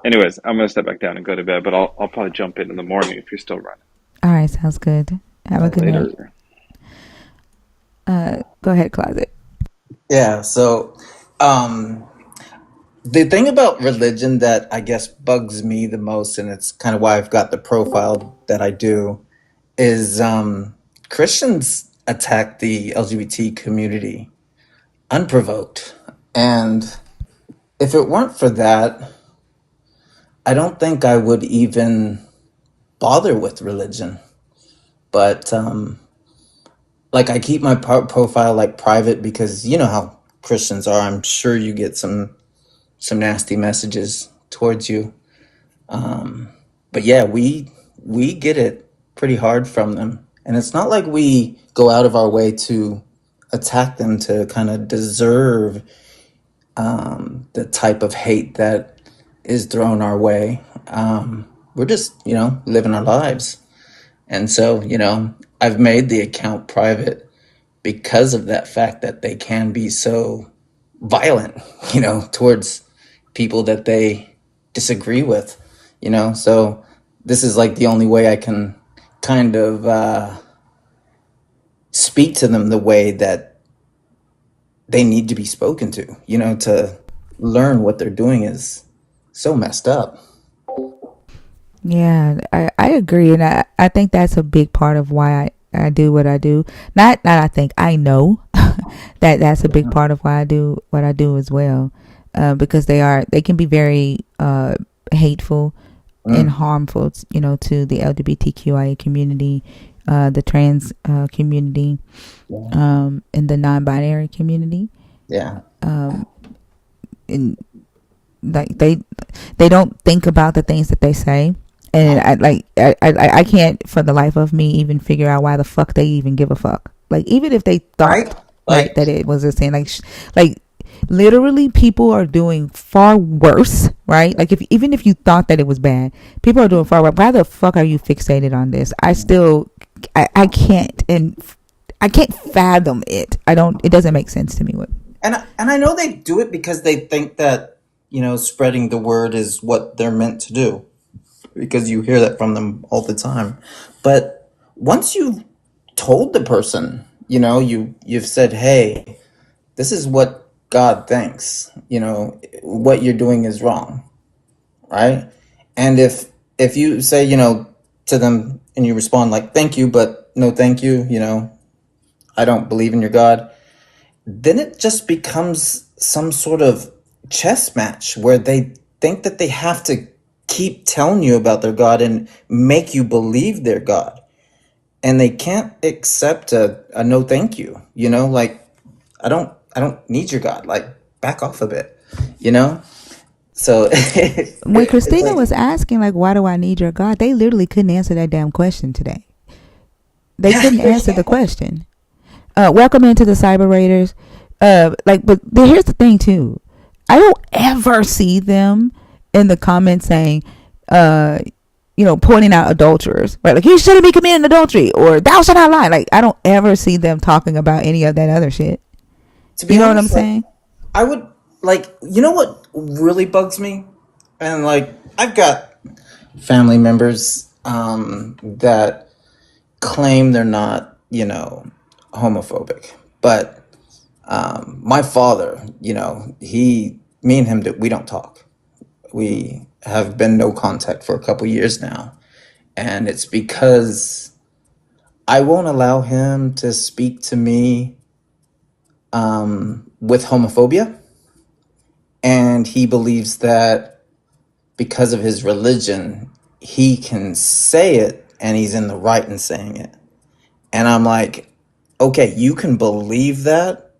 Anyways, I'm gonna step back down and go to bed, but I'll probably jump in the morning if you're still running. All right, sounds good. Have a good night. Later. Go ahead, Closet. yeah. So, the thing about religion that I guess bugs me the most, and it's kind of why I've got the profile that I do, is Christians attack the LGBT community unprovoked. And if it weren't for that, I don't think I would even bother with religion. But like, I keep my profile like private because you know how Christians are. I'm sure you get some nasty messages towards you. But yeah, we get it pretty hard from them, and it's not like we go out of our way to attack them to kind of deserve the type of hate that is thrown our way. We're just, living our lives. And so, I've made the account private because of that fact that they can be so violent, towards people that they disagree with, So this is like the only way I can kind of speak to them the way that they need to be spoken to learn what they're doing is so messed up. Yeah, I agree, and I think that's a big part of why I do what I do. Not I think I know that's a big part of why I do what I do as well, because they can be very hateful and harmful, to the LGBTQIA community, the trans community, and the non-binary community. Yeah. And like they don't think about the things that they say, and I can't for the life of me even figure out why the fuck they even give a fuck. Like, even if they Right? thought right Like, that it was a sin, like literally people are doing far worse, right? Like, even if you thought that it was bad, people are doing far worse. Why the fuck are you fixated on this? I can't, and I can't fathom it. It doesn't make sense to me. and I know they do it because they think that, spreading the word is what they're meant to do, because you hear that from them all the time. But once you've told the person, you've said, "Hey, this is what God thinks. What you're doing is wrong." Right? And if you say, to them, and you respond like, "Thank you, but no thank you, I don't believe in your God," then it just becomes some sort of chess match where they think that they have to keep telling you about their God and make you believe their God. And they can't accept a no thank you, like, I don't need your God. Like, back off a bit, So When it's Christina was like, asking, like, why do I need your God? They literally couldn't answer that damn question today. They yeah, couldn't answer the question. Welcome into the Cyber Raiders. But here's the thing too. I don't ever see them in the comments saying, uh, pointing out adulterers, right? Like, you shouldn't be committing adultery, or thou shalt not lie. Like, I don't ever see them talking about any of that other shit. To be You know what I'm honest, like saying? I would like you know what really bugs me, and like I've got family members that claim they're not, homophobic, but my father, me and him, we don't talk. We have been no contact for a couple years now, and it's because I won't allow him to speak to me with homophobia, and he believes that because of his religion, he can say it and he's in the right in saying it. And I'm like, okay, you can believe that,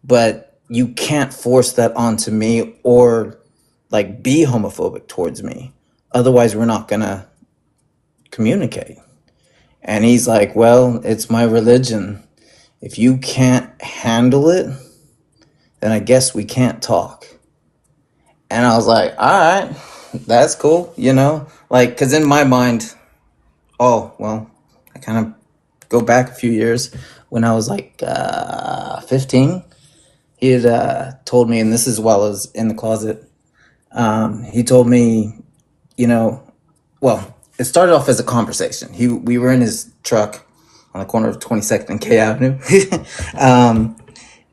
but you can't force that onto me or like be homophobic towards me. Otherwise, we're not going to communicate. And he's like, well, it's my religion. If you can't handle it, then I guess we can't talk. And I was like, all right, that's cool, Like, because in my mind, oh, well, I kind of go back a few years when I was like 15. He had told me, and this is while I was in the closet, he told me, well, it started off as a conversation. We were in his truck on the corner of 22nd and K Avenue.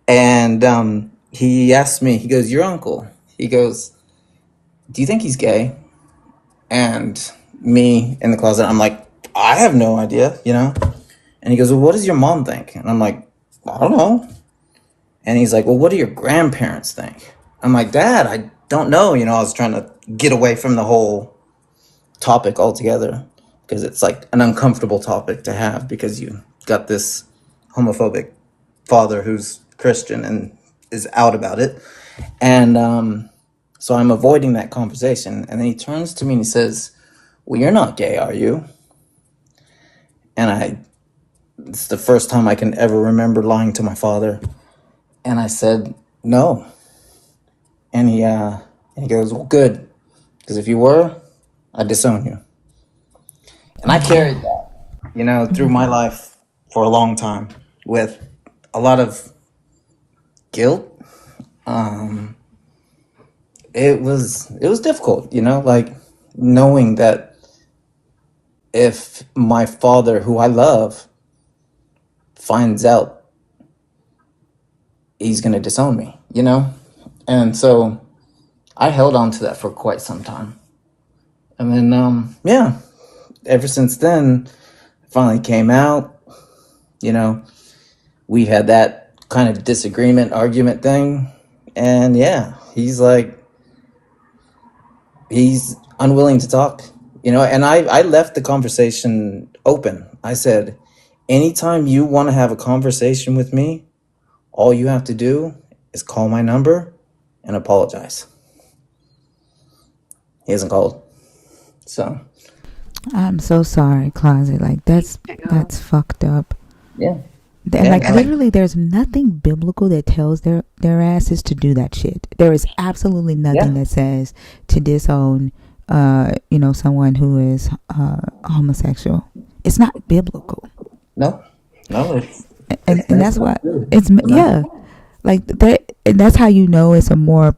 And he asked me, he goes, your uncle, he goes, do you think he's gay? And me in the closet, I'm like, I have no idea, And he goes, well, what does your mom think? And I'm like, I don't know. And he's like, well, what do your grandparents think? I'm like, Dad, I don't know. I was trying to get away from the whole topic altogether because it's like an uncomfortable topic to have because you got this homophobic father who's Christian and is out about it. And so I'm avoiding that conversation. And then he turns to me and he says, well, you're not gay, are you? And it's the first time I can ever remember lying to my father. And I said, no. And he goes, well, good. Because if you were, I'd disown you. And I carried that, through my life for a long time with a lot of guilt. It was difficult, like knowing that if my father, who I love, finds out, he's going to disown me, And so I held on to that for quite some time. And then, yeah, ever since then, finally came out, we had that kind of disagreement, argument thing. And yeah, he's unwilling to talk, and I left the conversation open. I said, anytime you want to have a conversation with me, all you have to do is call my number and apologize. He hasn't called. So I'm so sorry, Closet. Like, that's fucked up. yeah. And like, literally, there's nothing biblical that tells their asses to do that shit. There is absolutely nothing that says to disown someone who is homosexual. It's not biblical. No. And that's why it's like that. And that's how it's a more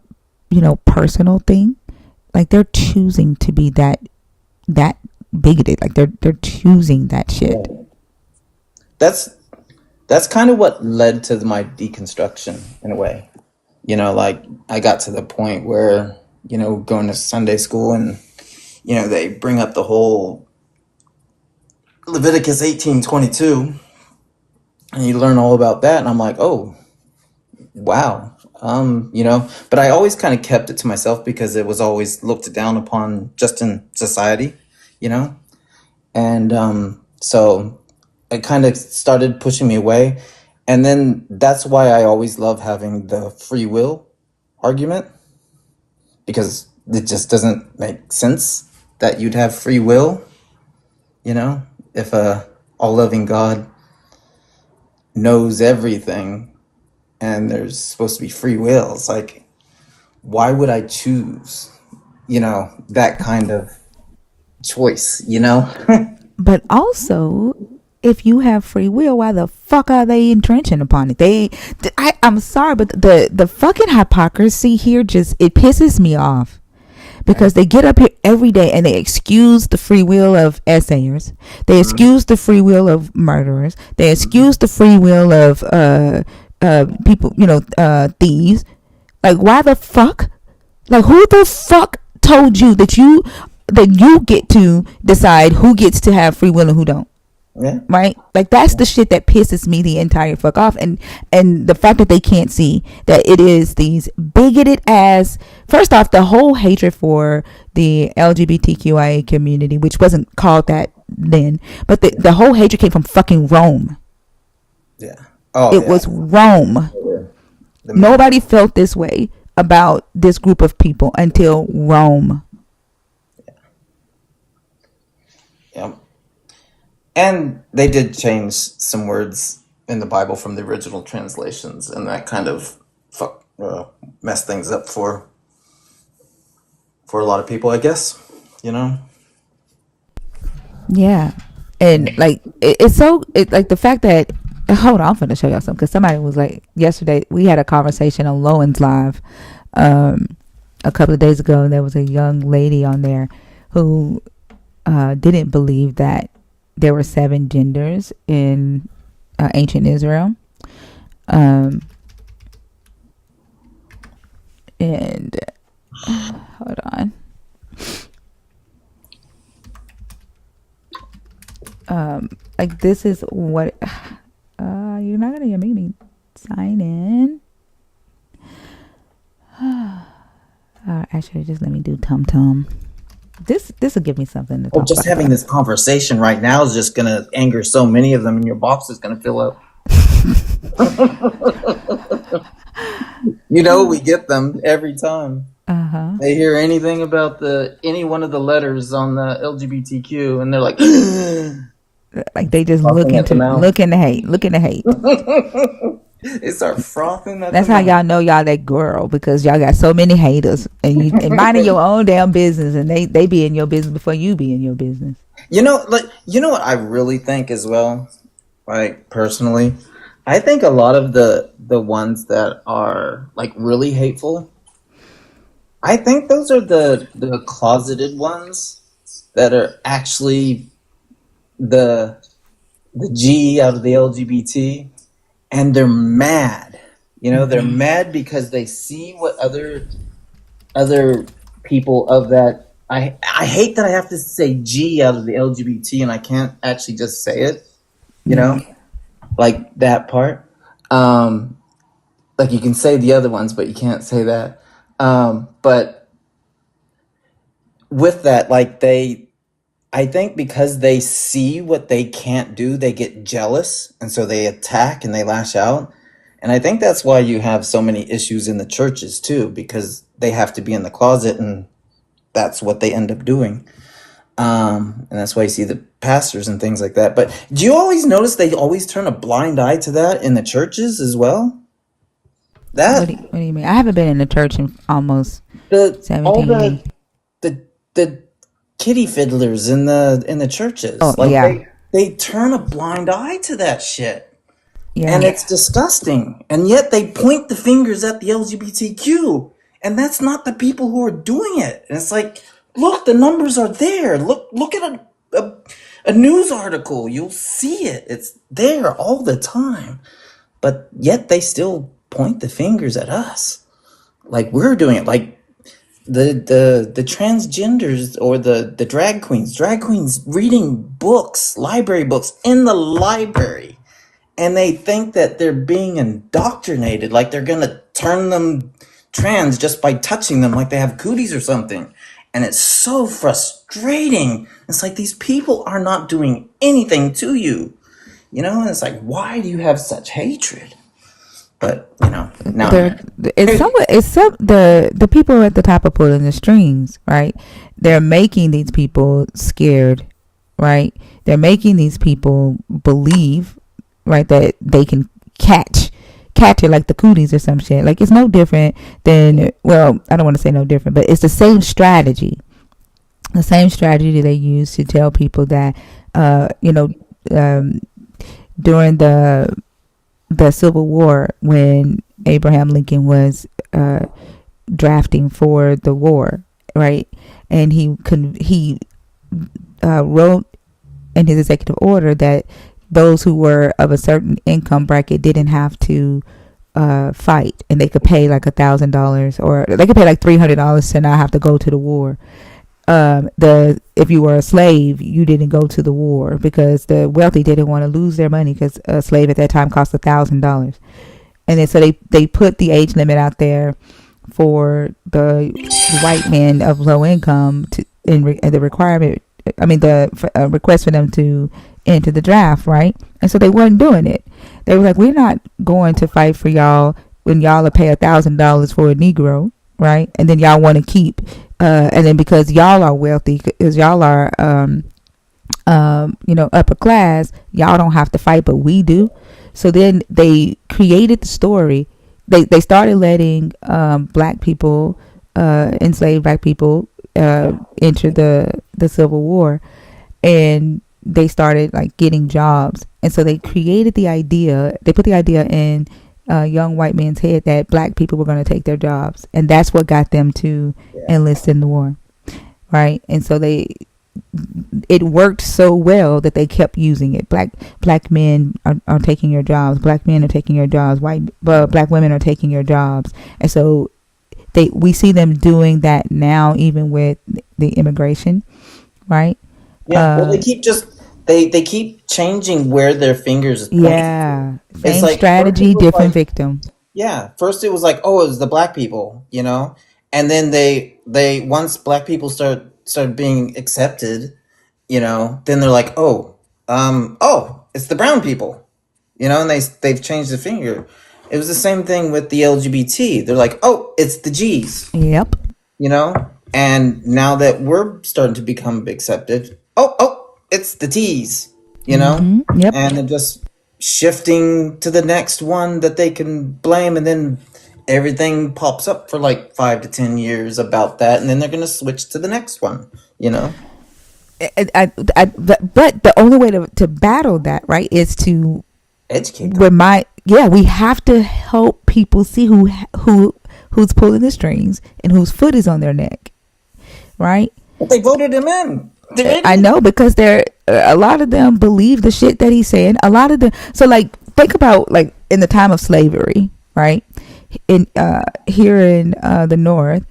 personal thing. Like, they're choosing to be that bigoted. Like, they're choosing that shit. That's kind of what led to my deconstruction in a way. Like I got to the point where, going to Sunday school and, they bring up the whole Leviticus 18:22 and you learn all about that. And I'm like, oh, wow. But I always kind of kept it to myself because it was always looked down upon just in society, And so it kind of started pushing me away. And then that's why I always love having the free will argument, because it just doesn't make sense that you'd have free will, if a all-loving God knows everything and there's supposed to be free will. It's like, why would I choose, that kind of choice, But also, if you have free will, why the fuck are they entrenching upon it? I'm sorry, but the fucking hypocrisy here it pisses me off. Because they get up here every day and they excuse the free will of essayers. They excuse the free will of murderers. They excuse the free will of people, thieves. Like, why the fuck? Like, who the fuck told you that you get to decide who gets to have free will and who don't? Yeah. Right? Like, that's the shit that pisses me the entire fuck off. And the fact that they can't see that it is these bigoted ass, first off, the whole hatred for the LGBTQIA community, which wasn't called that then, but the whole hatred came from fucking Rome. Yeah. Oh, it was Rome. Nobody felt this way about this group of people until Rome. Yeah. And they did change some words in the Bible from the original translations, and that kind of messed things up for a lot of people, I guess. Yeah, and like it's like the fact that, hold on, I'm gonna show y'all something because somebody was like, yesterday we had a conversation on Lowen's Live a couple of days ago, and there was a young lady on there who didn't believe that there were 7 genders in ancient Israel. And hold on. Like, this is what you're not gonna make me sign in. Actually, just let me do tum. This will give me something to talk about. Just having this conversation right now is just gonna anger so many of them, and your box is gonna fill up. We get them every time. They hear anything about any one of the letters on the LGBTQ, and they're like, like they just looking to hate. They start frothing. That's how y'all know y'all that girl, because y'all got so many haters, and you and minding your own damn business, and they be in your business before you be in your business. What I really think as well, like personally, I think a lot of the ones that are like really hateful, I think those are the closeted ones that are actually the G out of the LGBT, and they're mad. They're mad because they see what other people of that. I hate that I have to say G out of the LGBT and I can't actually just say it. Like that part. Like you can say the other ones, but you can't say that. But with that, like I think because they see what they can't do, they get jealous, and so they attack and they lash out. And I think that's why you have so many issues in the churches too, because they have to be in the closet, and that's what they end up doing. And that's why you see the pastors and things like that. But do you always notice they always turn a blind eye to that in the churches as well? What do you mean? I haven't been in the church in almost 17 years. The kitty fiddlers in the churches. They turn a blind eye to that shit. Yeah. And it's disgusting. And yet they point the fingers at the LGBTQ. And that's not the people who are doing it. And it's like, look, the numbers are there. Look at a news article. You'll see it. It's there all the time. But yet they still point the fingers at us. Like we're doing it. Like the transgenders or the drag queens reading books, library books in the library, and they think that they're being indoctrinated, like they're gonna turn them trans just by touching them, like they have cooties or something. And it's so frustrating. It's like these people are not doing anything to you, and it's like, why do you have such hatred? But no. The people at the top are pulling the strings, right? They're making these people scared, right? They're making these people believe, right, that they can catch catch it like the cooties or some shit. Like it's no different than, well, I don't want to say no different, but it's the same strategy. The same strategy they use to tell people that, um, during the Civil War, when Abraham Lincoln was drafting for the war, right? And he wrote in his executive order that those who were of a certain income bracket didn't have to fight, and they could pay like $1,000, or they could pay like $300 to not have to go to the war. The If you were a slave, you didn't go to the war because the wealthy didn't want to lose their money, because a slave at that time cost $1,000. And then so they put the age limit out there for the white men of low income to and the requirement. I mean the request for them to enter the draft, right? And so they weren't doing it. They were like, we're not going to fight for y'all when y'all will pay $1,000 for a Negro, right? And then y'all want to keep, and then because y'all are wealthy, because y'all are, upper class, y'all don't have to fight, but we do. So then they created the story. They started letting black people, enslaved black people, enter the Civil War, and they started like getting jobs. And so they created the idea. They put the idea in young white men's head that black people were going to take their jobs, and that's what got them to enlist in the war, right? And so it worked so well that they kept using it. Black men are taking your jobs. Black men are taking your jobs. Black women are taking your jobs. And so we see them doing that now, even with the immigration, right? Yeah. Well, they keep changing where their fingers point. Yeah. It's Same like strategy, different victim. yeah, first it was like, oh, it was the black people, and then they once black people started being accepted, then they're like, oh, it's the brown people, and they've changed the finger. It was the same thing with the LGBT. They're like, oh, it's the G's, Yep. and now that we're starting to become accepted, oh, it's the T's, Yep. and they're just shifting to the next one that they can blame, and then everything pops up for like 5 to 10 years about that, and then they're gonna switch to the next one. But the only way to battle that, right, is to Educate them. we have to help people see who's pulling the strings and whose foot is on their neck, right? But they voted him in. I know, because a lot of them believe the shit that he's saying. A lot of them. So like, think about like in the time of slavery, right? In here in the North,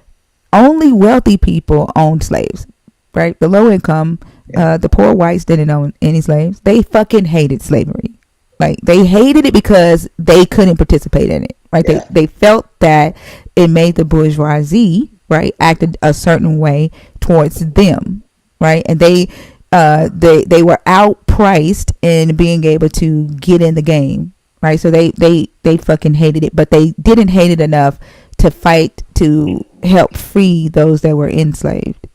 only wealthy people owned slaves, right? The low income, the poor whites didn't own any slaves. They fucking hated slavery. Like they hated it because they couldn't participate in it, right? Yeah. They felt that it made the bourgeoisie, right, acted a certain way towards them, right? And they were outpriced in being able to get in the game, right? So they fucking hated it, but they didn't hate it enough to fight to help free those that were enslaved,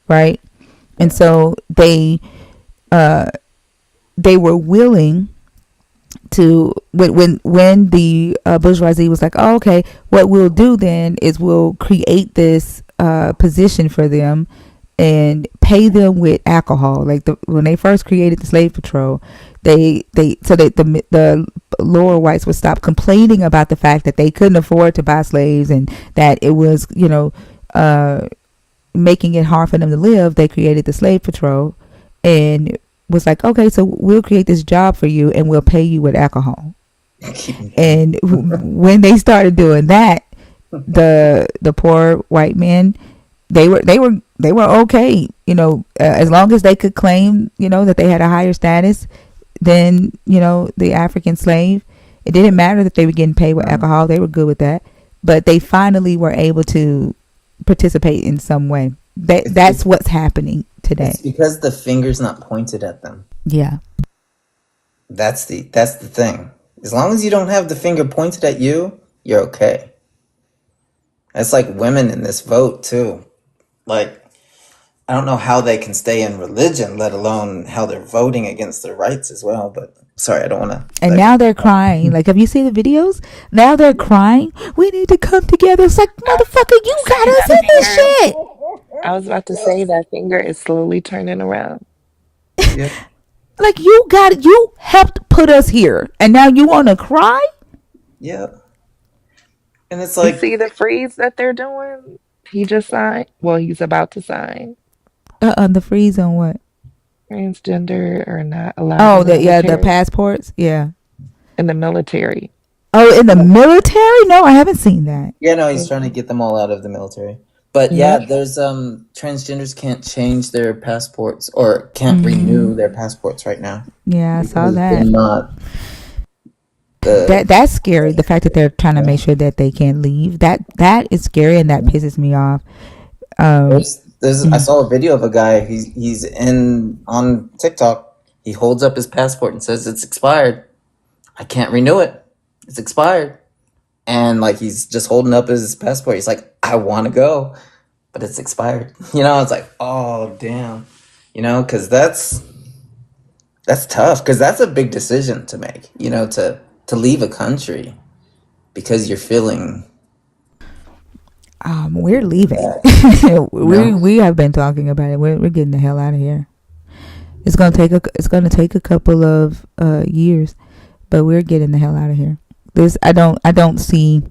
right? And so they were willing to, when the bourgeoisie was like, oh, okay, what we'll do then is we'll create this position for them and pay them with alcohol. Like when they first created the slave patrol, the lower whites would stop complaining about the fact that they couldn't afford to buy slaves and that it was making it hard for them to live. They created the slave patrol and was like, okay, so we'll create this job for you and we'll pay you with alcohol. And when they started doing that, the poor white men, they were okay, as long as they could claim, that they had a higher status than, the African slave. It didn't matter that they were getting paid with alcohol. They were good with that. But they finally were able to participate in some way. That's what's happening today. It's because the finger's not pointed at them. Yeah. That's the thing. As long as you don't have the finger pointed at you, you're okay. That's like women in this vote too. Like, I don't know how they can stay in religion, let alone how they're voting against their rights as well. But sorry, I don't want to And like. now they're crying. Like, have you seen the videos? Now they're crying. We need to come together. It's like, I was motherfucker, about you to got say us that in this finger. shit. I was about to say that finger is slowly turning around. Yeah, Like, you helped put us here, and now you want to cry? yeah, and it's You like, see the freeze that they're doing? He just signed. Well, he's about to sign. The freeze on what? Transgender are not allowed Oh, in the the military. passports. Yeah. In the military. Oh, in the military? No, I haven't seen that. yeah, no, he's trying to Mhm. get them all out of the military. But yeah, Yep. there's transgenders can't change their passports or can't Hmm. renew their passports right now Yeah, I saw because they're that. not the That's scary. The fact that they're trying to make sure that they can't leave. That is scary, and that pisses me off. Um, there's I saw a video of a guy. He's in on TikTok. He holds up his passport and says it's expired. I can't renew it. It's expired. And like he's just holding up his passport. He's like, I want to go, but it's expired. You know, it's like, oh damn. You know, because that's tough. Because that's a big decision to make. You know, to leave a country because you're feeling we're leaving. bad. You we know. we have been talking about it. We're getting the hell out of here. It's gonna take a couple of years, but we're getting the hell out of here. I don't see,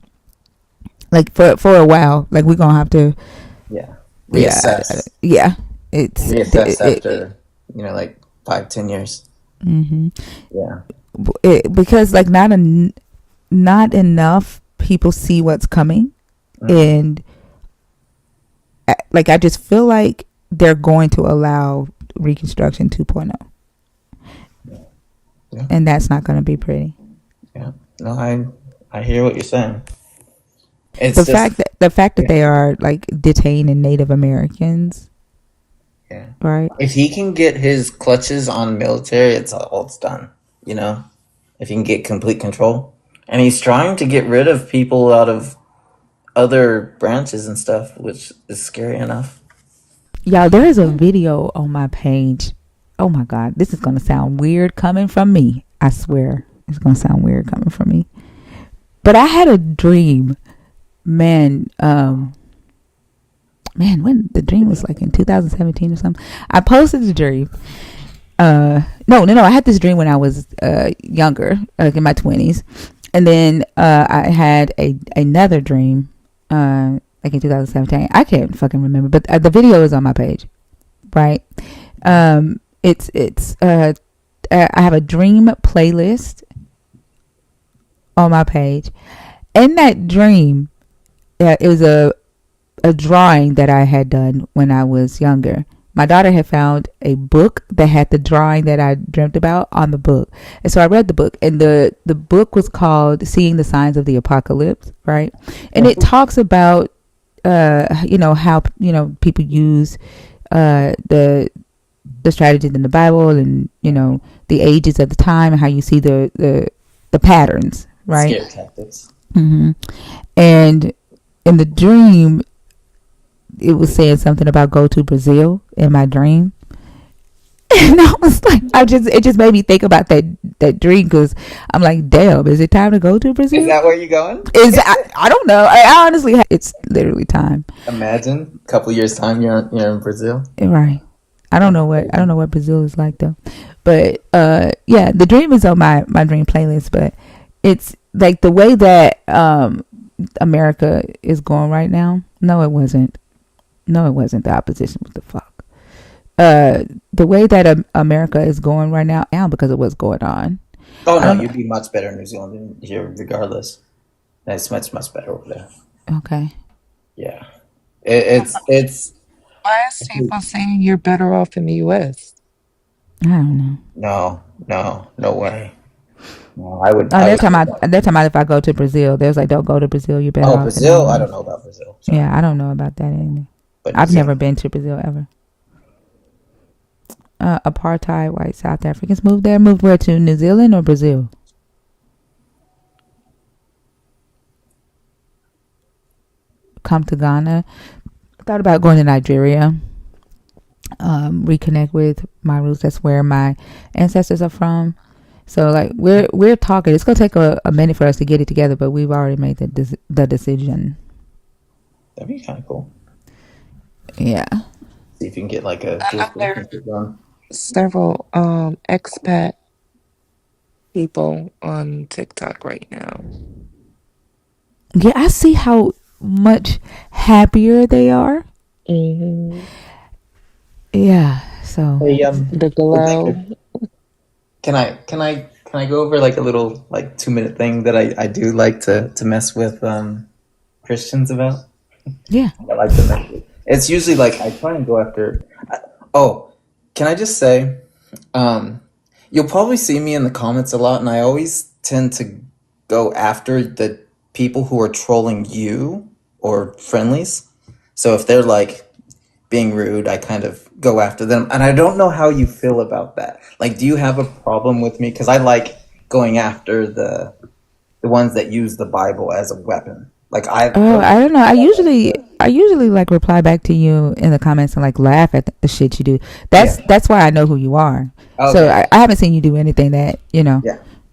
like, for a while, like, we're gonna have to. Yeah. Yeah, Reassess. yeah. It's Reassess after like 5-10 years. hmm Yeah. because, like, not enough people see what's coming, Mm. and like, I just feel like they're going to allow Reconstruction 2.0, Yeah. and that's not going to be pretty. Yeah. No, I hear what you're saying. It's The just fact that yeah. they are, like, detaining Native Americans, Yeah. right? If he can get his clutches on military, it's done. You know, if he can get complete control, and he's trying to get rid of people out of other branches and stuff, which is scary enough. Y'all, there is a video on my page. Oh my God, this is gonna sound weird coming from me. I swear, it's gonna sound weird coming from me. But I had a dream, man. Man, when the dream was, like, in 2017 or something. I posted the dream. No. I had this dream when I was younger, like in my 20s, and then I had another dream, like in 2017. I can't fucking remember, but the video is on my page, right? It's I have a dream playlist on my page. In that dream, it was a drawing that I had done when I was younger. My daughter had found a book that had the drawing that I dreamt about on the book. And so I read the book, and the book was called Seeing the Signs of the Apocalypse, right? And it talks about how people use the strategies in the Bible, and the ages of the time, and how you see the patterns, right? Scare tactics. Hmm. And in the dream, it was saying something about go to Brazil in my dream. And I was like, it just made me think about that dream, because I'm like, damn, is it time to go to Is Brazil? that where you going? I don't know. I honestly, it's literally time. Imagine a couple years time you're in Brazil. Right. I don't That's know what I crazy. don't know what Brazil is like, though. But yeah, the dream is on my dream playlist. But it's like the way that America is going right now. No, it wasn't. No, it wasn't. The opposition. What the fuck? The way that America is going right now, because of what's going on. Oh I no, don't know. you'd be much better in New Zealand than here, regardless. It's much better over there. Okay. Yeah, it's Why is people saying you're better off in the US? I don't know. no way. No, Oh, I they're would. talking about if I go to Brazil. There's like, don't go to Brazil. You're better Oh, off in the Brazil. I don't U.S. know about Brazil. Sorry, Yeah, I don't know about that either. but New I've never Zealand. been to Brazil ever. Apartheid white South Africans moved there. Moved where to? New Zealand or Brazil? Come to Ghana. Thought about going to Nigeria. reconnect with my roots. That's where my ancestors are from. So like we're talking. It's gonna take a minute for us to get it together, but we've already made the decision. That'd be kind of cool. Yeah. See if you can get like a I little know there are relationship going. several expat people on TikTok right now. Yeah, I see how much happier they are. Hmm. Yeah. So Hey, The hey, Baker, glow. can I go over like a little like 2 minute thing that I do like to mess with Christians about? yeah. I like to mess with. It's usually like I try and go after. Oh, can I just say, um, you'll probably see me in the comments a lot, and I always tend to go after the people who are trolling you or friendlies. So if they're like being rude, I kind of go after them. And I don't know how you feel about that. Like, do you have a problem with me? Because I like going after the ones that use the Bible as a weapon. Like I Oh, personally I don't know. I feel like usually I usually like reply back to you in the comments and like laugh at the shit you do. yeah. That's why I know who you are. So Okay. I haven't seen you do anything that Yeah.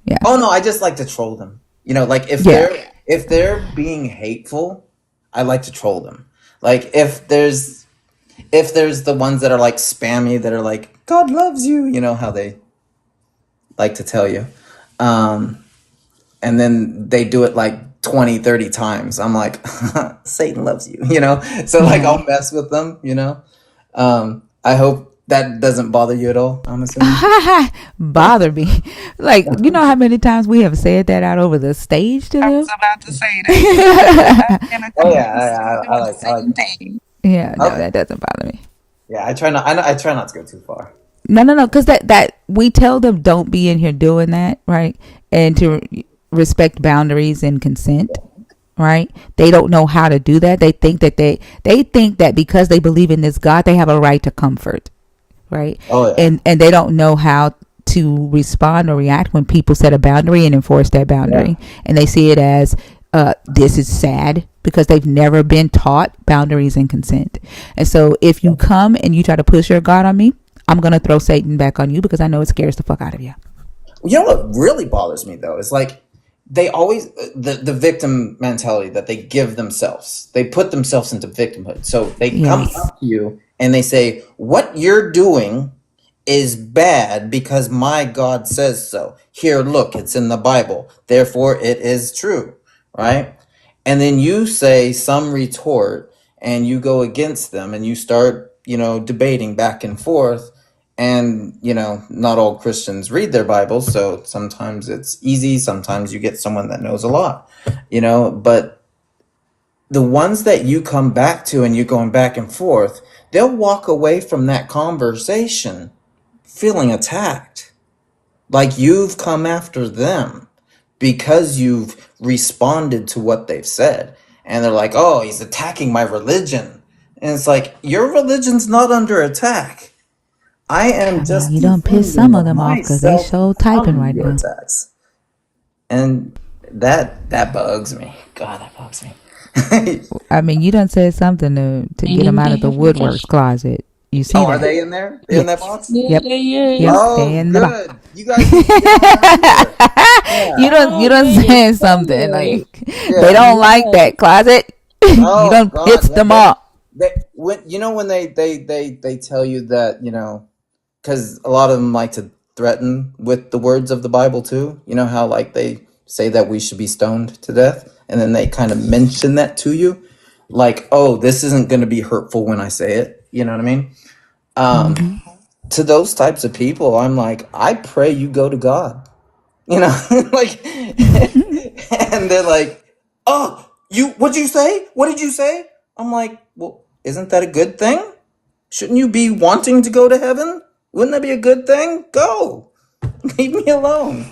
Yeah. Oh no, I just like to troll them. Like Yeah. if they're being hateful, I like to troll them. Like if there's the ones that are like spammy that are like God loves you, how they like to tell you. Um and then they do it like 20, 30 times. I'm like, Satan loves you. So like Yeah. I'll mess with them. I hope that doesn't bother you at all, I'm assuming. Bother me. Like, you know how many times we have said that out over the stage to I was them? about to say that. And a Oh couple yeah, of us I doing the like same that. thing. Yeah, no, Okay. that doesn't bother me. Yeah, I try not to go too far. No, because that we tell them don't be in here doing that, right? And to respect boundaries and consent, right? They don't know how to do that. They think that they think that because they believe in this God, they have a right to comfort, right? Oh yeah. And they don't know how to respond or react when people set a boundary and enforce that Yeah. boundary, and they see it as this is sad because they've never been taught boundaries and consent. And so if you come and you try to push your God on me, I'm gonna throw Satan back on you because I know it scares the fuck out of you. You know what really bothers me though is like they always the victim mentality that they give themselves. They put themselves into victimhood. So they come Yes. up to you and they say, "What you're doing is bad because my God says so. Here, look, it's in the Bible. Therefore, it is true." Right? And then you say some retort and you go against them and you start, debating back and forth. And, not all Christians read their Bibles. So sometimes it's easy. Sometimes you get someone that knows a lot, but the ones that you come back to and you're going back and forth, they'll walk away from that conversation feeling attacked, like you've come after them because you've responded to what they've said. And they're like, "Oh, he's attacking my religion." And it's like, your religion's not under attack. I am I mean, just you don't piss defending some of them off because they myself show typing from right your now. attacks. And that bugs me. God, that bugs me. I mean, you done said something to get them out of the woodworks closet. You see Oh, are that? they in there? They're in that Yes. box? Yeah, Yep. yeah. Yep. They Oh, in the box. good. You guys need to get on that more. Yeah. You Oh, done yeah, you're said something funny. like they Yeah. don't like Yes. that closet. You Oh done God, pissed them off. when they tell you that, because a lot of them like to threaten with the words of the Bible too. You know how like they say that we should be stoned to death, and then they kind of mention that to you, like, "Oh, this isn't going to be hurtful when I say it." You know what I mean? Um, Hmm. to those types of people, I'm like, I pray you go to God. Like, and they're like, "Oh, what'd you say? What did you say?" I'm like, "Well, isn't that a good thing? Shouldn't you be wanting to go to heaven? Wouldn't that be a good thing? Go, leave me alone.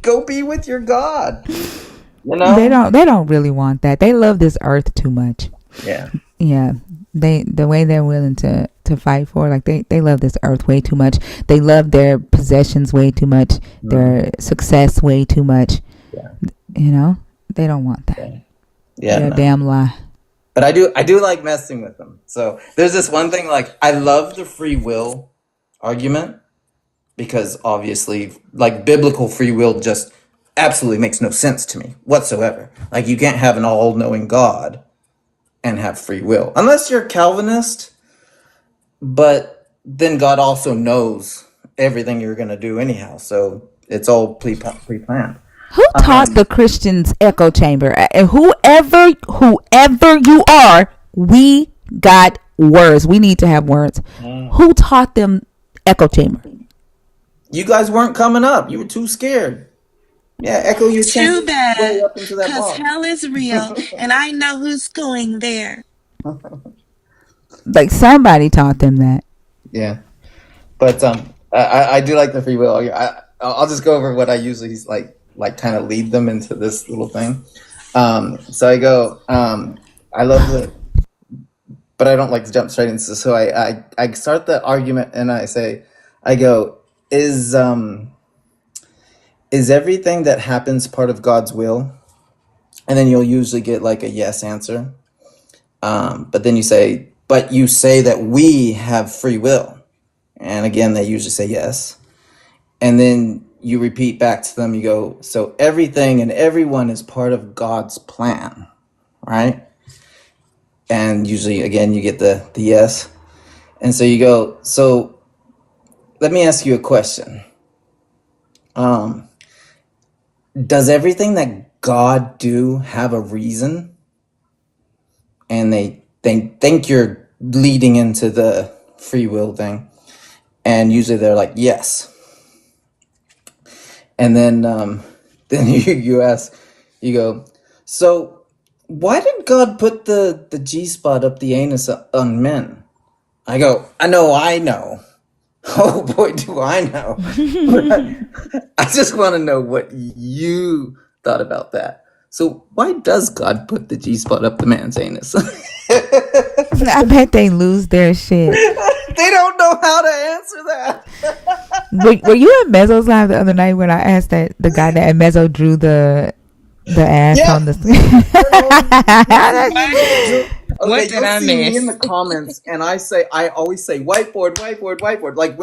Go be with your God. You know? They don't really want that. They love this earth too much. Yeah, Yeah. The way they're willing to fight for, like they love this earth way too much. They love their possessions way too much, their success way too much. yeah, You know? They don't want that. yeah. They're a No. damn lie. But I do like messing with them. So there's this one thing, like, I love the free will argument because obviously, like, biblical free will just absolutely makes no sense to me whatsoever. Like, you can't have an all-knowing God and have free will unless you're Calvinist, but then God also knows everything you're going to do anyhow, so it's all pre-planned. Who taught the Christians echo chamber? And whoever you are, we got words. We need to have words. Who taught them echo chamber? You guys weren't coming up. You were too scared. Yeah, echo your Too chambers way bad, up into that because box. hell is real, and I know who's going there. Like somebody taught them that. Yeah, but I do like the free will. I'll just go over what I usually like kind of lead them into this little thing. So I go, I love the, but I don't like to jump straight into. So I start the argument and I go, is everything that happens part of God's will? And then you'll usually get like a yes answer. But then but you say that we have free will. And again, they usually say yes. And then you repeat back to them, you go, so everything and everyone is part of God's plan, right? And usually, again, you get the yes. And so you go, so let me ask you a question. Does everything that God do have a reason? And they think you're leading into the free will thing. And usually they're like, yes. And then then you ask, you go, so why did God put the G spot up the anus on men? I go, I know. Oh boy, do I know. I just want to know what you thought about that. So why does God put the G spot up the man's anus? I bet they lose their shit. They don't know how to answer that. Were you at Mezzo's live the other night when I asked that the guy that at Mezzo drew the ass Yeah. on the What Okay, did you'll I see me in the miss? comments, and I always say whiteboard, whiteboard, whiteboard. Like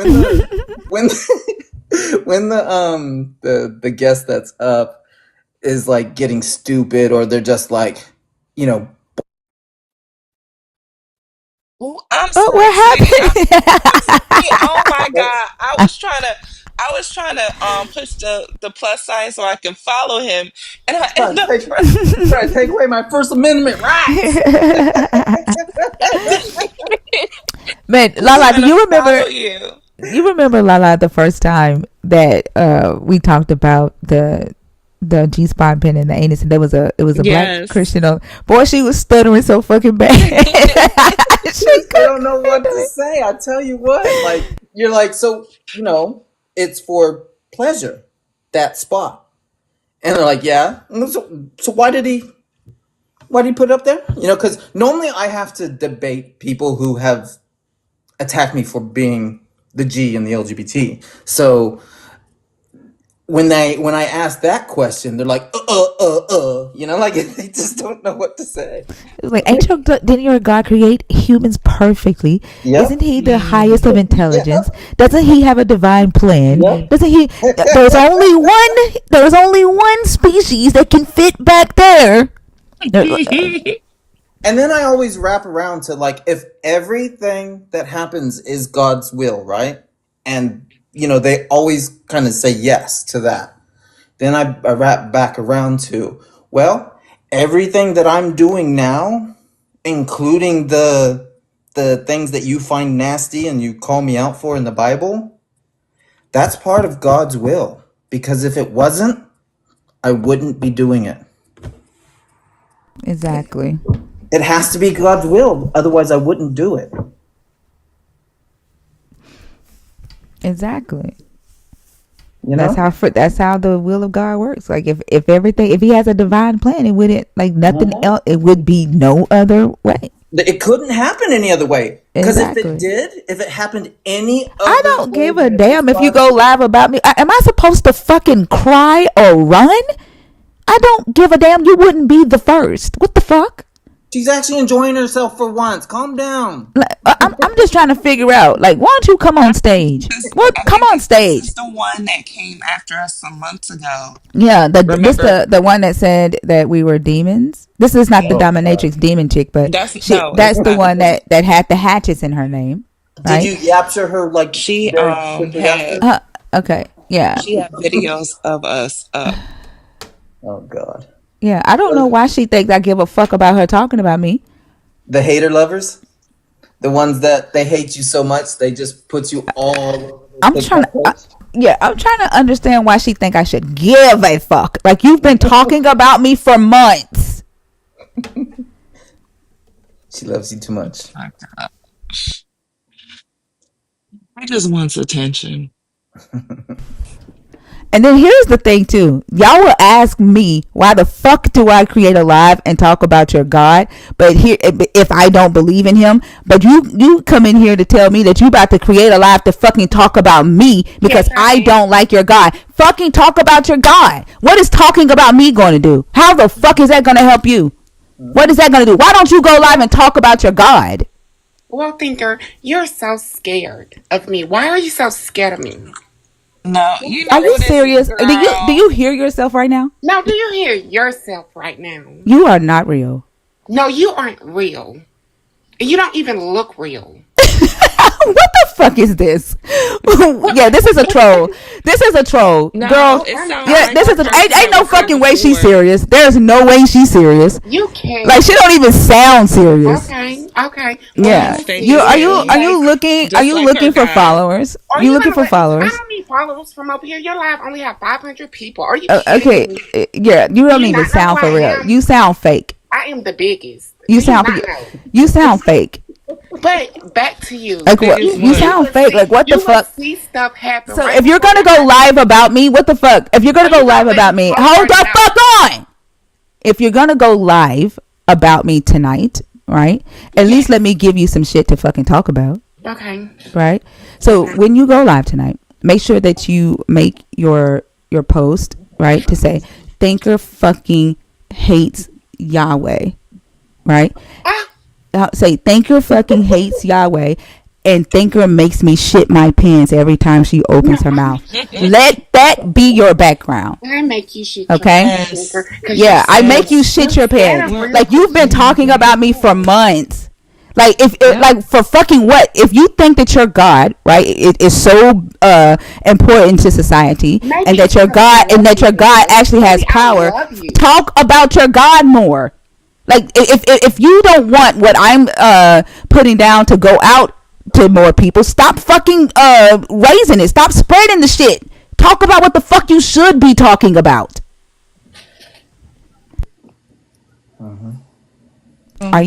when the guest that's up is like getting stupid, or they're just like, you know, Ooh, I'm Oh, so what excited. happened? Was it me? Oh my God. I was trying to push the plus sign so I can follow him. And I trying end to up take trying to take away my First Amendment rights. Man, was Lala, do trying to you follow remember? you. You remember Lala the first time that we talked about the G spot pin in the anus, and it was a black Yes. Christian. Boy, she was stuttering so fucking bad. She They couldn't don't know what to say say. I tell you what, like you're like, so it's for pleasure, that spot, and they're like, yeah. So why did he put it up there? Because normally I have to debate people who have attacked me for being the G in the LGBT. So when I ask that question, they're like, like they just don't know what to say. it was like, didn't your God create humans perfectly? Isn't Yep. he the highest of Yep. intelligence? Doesn't he have a divine plan? Yep. Doesn't he? There's only one species that can fit back there. And then I always wrap around to like, if everything that happens is God's will, right? And they always kind of say yes to that. Then I wrap back around to, well, everything that I'm doing now, including the things that you find nasty and you call me out for in the Bible, that's part of God's will. Because if it wasn't, I wouldn't be doing it. Exactly. It has to be God's will, otherwise I wouldn't do it. Exactly. You That's know? that's how the will of God works. Like if he has a divine plan, it wouldn't like nothing else. It would be no other way. It couldn't happen any other way. Because Exactly. if it happened any I other don't way give a than it was damn if you God's go will, live about me. Am I supposed to fucking cry or run? I don't give a damn. You wouldn't be the first. What the fuck? She's actually enjoying herself for once. Calm down. Like, I'm just trying to figure out. Like, why don't you come on stage? What? I Come think on this stage. is the one that came after us some months ago. Yeah, this Remember? the one that said that we were demons. This is not the Oh God. dominatrix demon chick, but That's no, that's it's the not. one that had the hatchets in her name, Did right? you yapture her like She very quickly had after? Okay, yeah, she had videos of us up. Oh God. yeah. I don't know why she thinks I give a fuck about her talking about me. The hater lovers, the ones that they hate you so much they just put you all over I'm their trying TikTok to. posts. Yeah, I'm trying to understand why she think I should give a fuck. Like, you've been talking about me for months. She loves you too much. My God. He just wants attention. And then here's the thing too. Y'all will ask me, why the fuck do I create a live and talk about your God? But here, if I don't believe in him, but you come in here to tell me that you about to create a live to fucking talk about me because Yes, I I am. don't like your God. Fucking talk about your God. What is talking about me going to do? How the fuck is that going to help you? What is that going to do? Why don't you go live and talk about your God? Well, Thinker, you're so scared of me. Why are you so scared of me? No, you Are know you what it is, serious? Do girl. you hear yourself right now? Now, do you hear yourself right now? You are not real. No, you aren't real. You don't even look real. What the fuck is this? What? Yeah, this is a troll. This is a troll, No, girl. it I'm sounds Yeah, like this the is person ain't that no was here fucking way she's before. serious. There's no way she's serious. You Like, can't. she don't even sound serious. Okay, okay. Well, let Yeah, me Fake see. you as are Let you hell. me are you say. looking? Are Just you like her looking for God. followers? Are You you looking gonna for let me? I followers? don't need followers from over here. Your live only have 500 people. Are you kidding Okay, me? yeah, you Do don't you even not know who sound I for real. am? You sound fake. I am the biggest. You Do you sound not know? you sound fake. But back to you. Like, Fake what? as You what? You sound will fake. see. Like, what the You will fuck? see stuff happen So right if you're before gonna your go eyes. live about me, what the fuck? If you're So gonna go you live gonna let about me me, talk hold right the now? fuck on. If you're gonna go live about me tonight, right? At least Yes. let me give you some shit to fucking talk about, Okay. right? So when you go live tonight, make sure that you make your post, right, to say thinker fucking hates Yahweh, right? Ah, Say thinker fucking hates Yahweh, and thinker makes me shit my pants every time she no, opens her mouth. Let that be your background. I make you shit your Okay? pants, Yes. because you're Yeah, I make you scared. Yes. You're shit your scared pants. of Well, real Like, you've been people. talking about me for months. Like, if yeah. like, for fucking what? If you think that your God, right, it is so important to society, Maybe and that it's your because I God love you, Thinker. actually has Maybe I power, love you. talk about your God more. Like, if you don't want what I'm putting down to go out to more people, stop fucking raising it. Stop spreading the shit. Talk about what the fuck you should be talking about.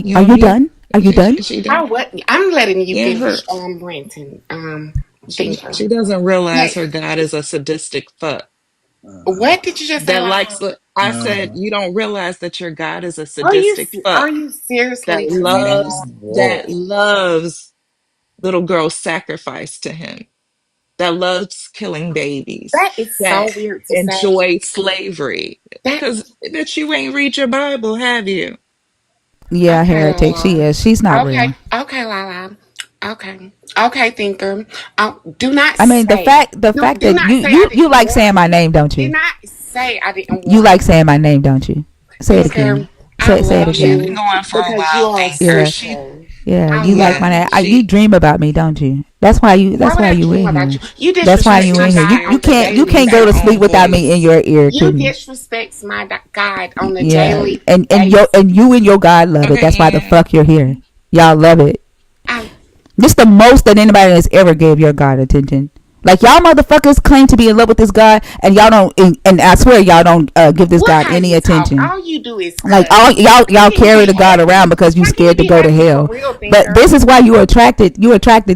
You Are don't you hear? done? Are you done? She I done. what? I'm letting you Yeah, finish her. ranting, She Thinker. doesn't realize Hey, her God is a sadistic fuck what did you just say, that likes Lala? the. I said you don't realize that your God is a Are you sadistic are fuck you that seriously saying loves that? that Whoa. loves little girls sacrificed to him, that loves killing babies, That is so that weird to say. enjoys slavery. That Because that you ain't read your Bible, have you? Yeah, okay, heretic. She Lala. is. She's not real. Okay, Lala. Okay, okay, Thinker. Do not I mean, say. the fact Do that not say I you didn't like warn saying my you. name, don't Do you? not say I didn't You warn like you, saying my name, don't you? Say it again. Thinker. I Say it love No, she's been again. you going for a because you while, are a thinker. Yeah, She, sister. yeah. I You like love my yeah, name. you. You she, dream about me, don't you? That's why you. Why That's would why I you dream in about here. you? You That's why disrespect you my in here. God You on the can't daily can't go to her sleep own without basis. me in voice. your ear, You can you? disrespect my God on the Yeah, daily and basis. you and your God love it. Okay, That's why the yeah. fuck you're here. Y'all love it. I, This the most that anybody has ever gave your God attention. Like, y'all motherfuckers claim to be in love with this God, and y'all don't. And I swear y'all don't give this what God are any you talking? attention. All you do is Like, cuss. all y'all How can you carry be the God happy? around because you How can you scared to be go to happy for hell. real, But Thinker? this is why you attracted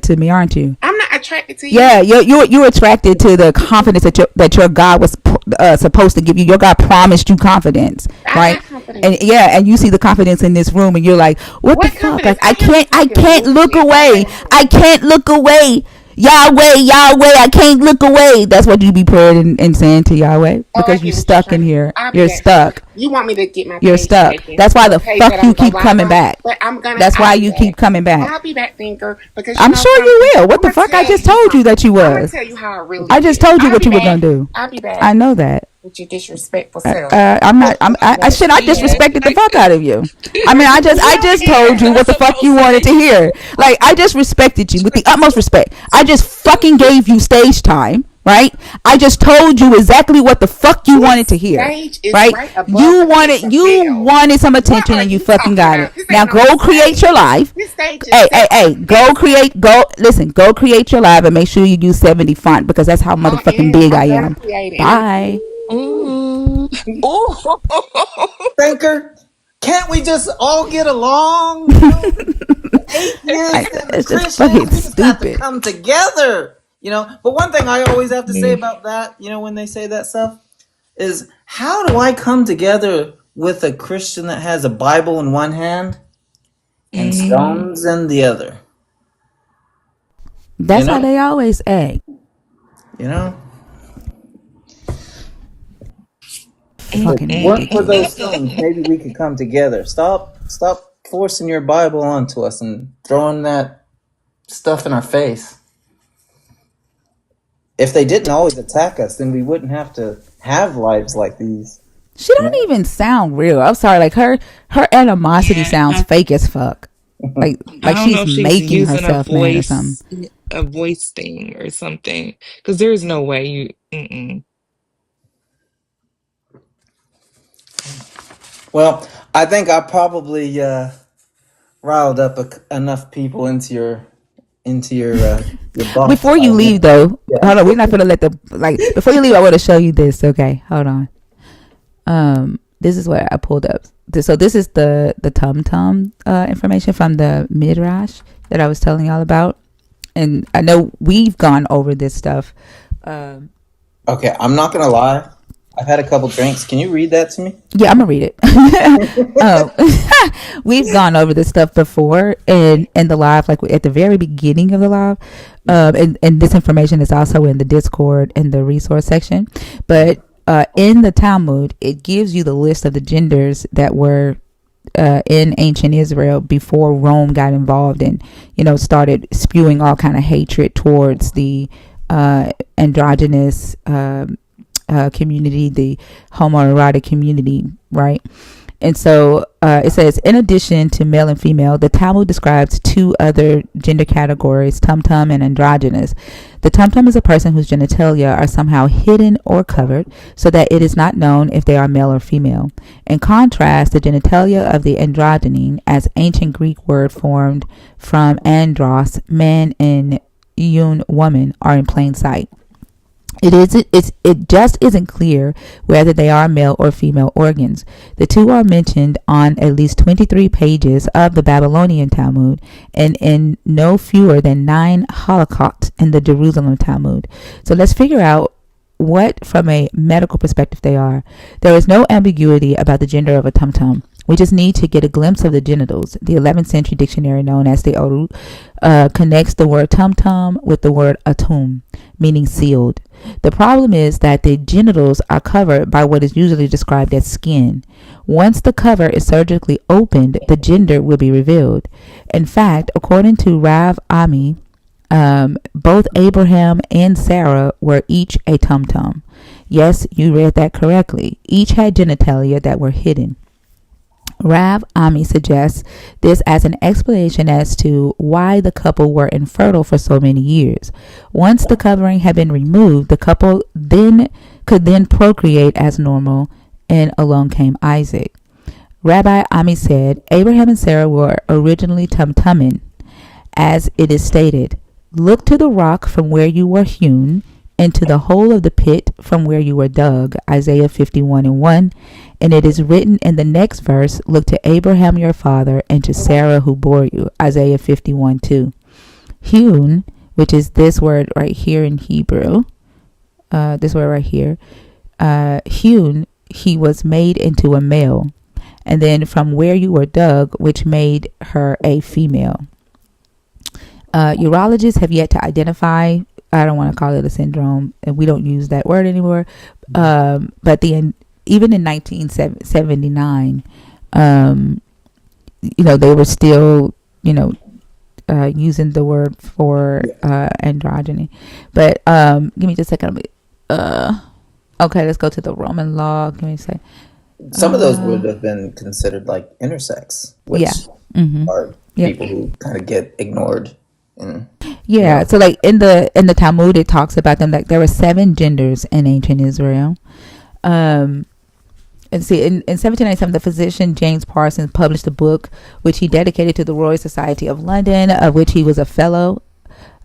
to me, aren't you? I'm not attracted to you. Yeah, you attracted to the confidence that your God was supposed to give you. Your God promised you confidence, I right? got And confidence. yeah, and you see the confidence in this room, and you're like, what the What fuck? Like, confidence? I have I fucking can't look bullshit all away. day I long. can't look away. Yahweh, Yahweh, I can't look away. That's what you be praying and saying to Yahweh Oh, I because you're get what you're stuck in trying to. here. I'll be You're back, sugar. stuck. You want me to get my You're page stuck. taken, That's why the the page that fuck I'm you gonna go keep live coming on, back. but That's I'll why be you back. keep coming back. I'll be back, thinker, because you I'm know sure you something. will. What I'm the gonna fuck? I tell just you told you how. that you I'm gonna was. tell you how I really I just feel. told you I'll what be you were back. gonna do. I'll be back I know that. with your disrespectful self. I'm not. I Once should. I again, disrespected the fuck out of you. I mean, I we don't just care. told We're you not what the fuck you supposed to wanted to be. hear. Like, I just respected you with the utmost respect. I just fucking gave you stage time, right? I just told you exactly what the fuck you wanted This to hear, stage is right? right above the pits of You hell. wanted some What attention, are and you you fucking talking got it. about? This ain't Now no go create your stage. life. This stage is Hey, hey, set for hey, the people. go create your live and make sure you use 70 font because that's how I motherfucking am. big I I'm gonna am. create it. Bye. Ooh. Ooh. Thinker, can't we just all get along? The atheists and the It's just fucking Christians, we just have to stupid. come together. But one thing I always have to say about that, when they say that stuff, is how do I come together with a Christian that has a Bible in one hand and Mhm. stones in the other? You That's how know? they always act. You know? If it Fucking Mm-mm. weren't for those ridiculous. stones, maybe we could come together. Stop forcing your Bible onto us and throwing that stuff in our face. If they didn't always attack us, then we wouldn't have to have lives like these. She You don't know? even sound real. I'm sorry. Like her animosity sounds Yeah. fake as fuck. I Like don't know she's if she's making using herself mad or something. a voice thing or something. Because there's no way you. Mm-mm. Well, I think I probably riled up enough people into your box Before you fight. leave though, Yeah. hold on. We're not gonna let the before you leave. I want to show you this. Okay, hold on. This is what I pulled up. So this is the Tum Tum information from the Midrash that I was telling y'all about, and I know we've gone over this stuff. Um, Okay, I'm not gonna lie. I've had a couple drinks. Can you read that to me? yeah, I'm gonna read it. We've gone over this stuff before in the live, like at the very beginning of the live. And this information is also in the Discord in the resource section. But in the Talmud, it gives you the list of the genders that were in ancient Israel before Rome got involved and started spewing all kind of hatred towards the androgynous community, the homoerotic community, right? And so it says, in addition to male and female, the Talmud describes two other gender categories, tum-tum and androgynous. The tum-tum is a person whose genitalia are somehow hidden or covered so that it is not known if they are male or female. In contrast, the genitalia of the androgyne, as ancient Greek word formed from andros, man, and yun, woman, are in plain sight. It just isn't clear whether they are male or female organs. The two are mentioned on at least 23 pages of the Babylonian Talmud and in no fewer than 9 halakhot in the Jerusalem Talmud. So let's figure out what, from a medical perspective, they are. There is no ambiguity about the gender of a tum-tum. We just need to get a glimpse of the genitals. The 11th century dictionary, known as the Orut, connects the word tum-tum with the word atum, meaning sealed. The problem is that the genitals are covered by what is usually described as skin. Once the cover is surgically opened, the gender will be revealed. In fact, according to Rav Ami, both Abraham and Sarah were each a tum-tum. Yes, you read that correctly. Each had genitalia that were hidden. Rav Ami suggests this as an explanation as to why the couple were infertile for so many years. Once the covering had been removed, the couple could then procreate as normal, and along came Isaac. Rabbi Ami said Abraham and Sarah were originally tum-tumming, as it is stated, "Look to the rock from where you were hewn, into the hole of the pit from where you were dug," Isaiah 51:1. And it is written in the next verse, "Look to Abraham your father and to Sarah who bore you," Isaiah 51:2. Hewn, which is this word right here in Hebrew, this word right here, hewn, he was made into a male. And then from where you were dug, which made her a female. Urologists have yet to identify. I don't want to call it a syndrome, and we don't use that word anymore. But even in 1979, they were still, using the word for androgyny. But give me just a second. Okay, let's go to the Roman law. Give me a second. Some of those would have been considered like intersex, Yeah. which Mm-hmm. are Yep. people who kind of get ignored. And, Yeah. So like in the Talmud, it talks about them like there were 7 genders in ancient Israel. And see, in 1797, the physician James Parsons published a book which he dedicated to the Royal Society of London, of which he was a fellow,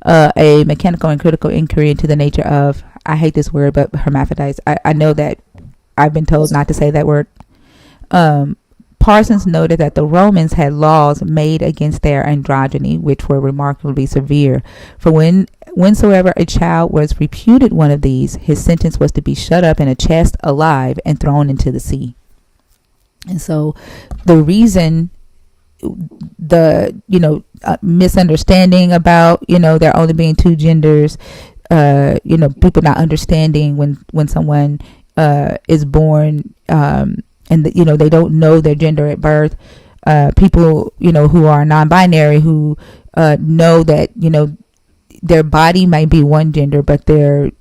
a mechanical and critical inquiry into the nature of, I hate this word, but hermaphrodites. I know that I've been told not to say that word. Parsons noted that the Romans had laws made against their androgyny, which were remarkably severe. For whensoever a child was reputed one of these, his sentence was to be shut up in a chest alive and thrown into the sea. And so the reason the misunderstanding about there only being 2 genders, people not understanding when someone is born, and they don't know their gender at birth. People who are non-binary, who know that their body might be one gender, but their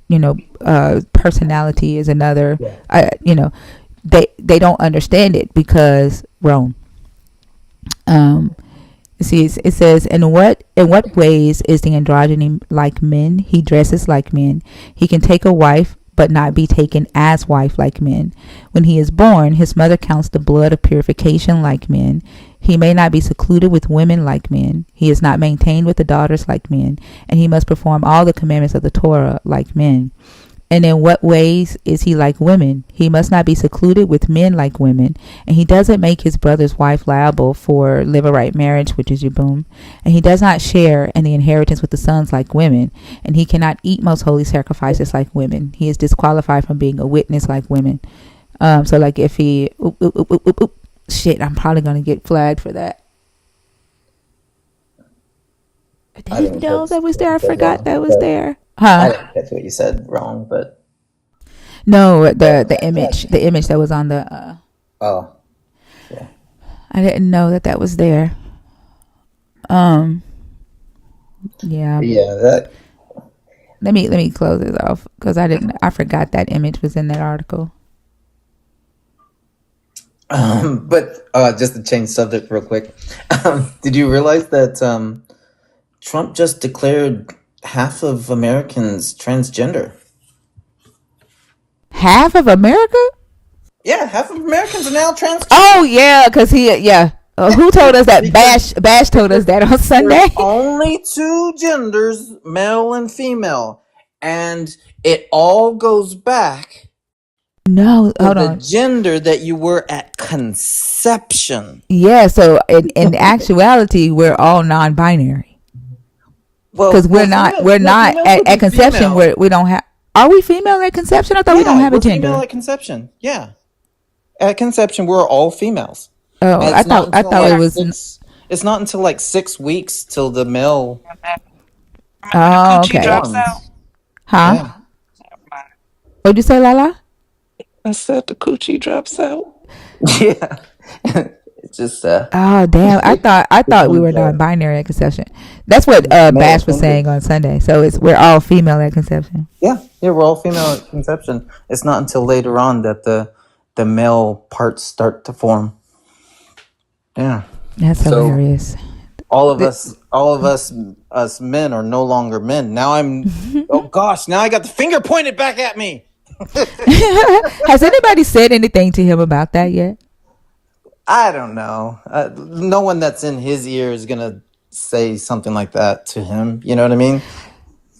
personality is another. They don't understand it because Rome. See, it says, in what ways is the androgyny like men? He dresses like men. He can take a wife, but not be taken as wife like men. When he is born, his mother counts the blood of purification like men. He may not be secluded with women like men. He is not maintained with the daughters like men, and he must perform all the commandments of the Torah like men. And in what ways is he like women? He must not be secluded with men like women, and he doesn't make his brother's wife liable for levirate marriage, which is yibum, and he does not share in the inheritance with the sons like women, and he cannot eat most holy sacrifices like women. He is disqualified from being a witness like women. So like if he, shit, I'm probably gonna get flagged for that. I didn't know that was there. I forgot that was there. I Huh? didn't catch what you said wrong, but No, the image that was on the. oh, yeah. I didn't know that was there. Yeah. Yeah, that. Let me close this off because I forgot that image was in that article. But just to change subject real quick, did you realize that Trump just declared half of Americans transgender? Half of America? Yeah, half of Americans are now transgender. Oh yeah, because who told us that? Bash told us that on Sunday. There's only 2 genders, male and female, and it all goes back. No, hold the on. gender that you were at conception. Yeah, so in actuality, we're all non-binary. Because we're not at conception where we don't have. Are we female at conception? I thought we don't have a gender. Female at conception. Yeah, at conception we're all females. Oh, I thought it was. It's not until like 6 weeks till the male. Oh, Coochie okay. drops out. Huh? Yeah. What'd you say, Lala? I said the coochie drops out. Yeah. It's just Oh damn! I thought we were non-binary at conception. That's what Bash was saying on Sunday. So we're all female at conception. Yeah, we're all female at conception. It's not until later on that the male parts start to form. Yeah, that's hilarious. All of us men are no longer men. Now oh gosh! Now I got the finger pointed back at me. Has anybody said anything to him about that yet? I don't know. No one that's in his ear is gonna say something like that to him. You know what I mean?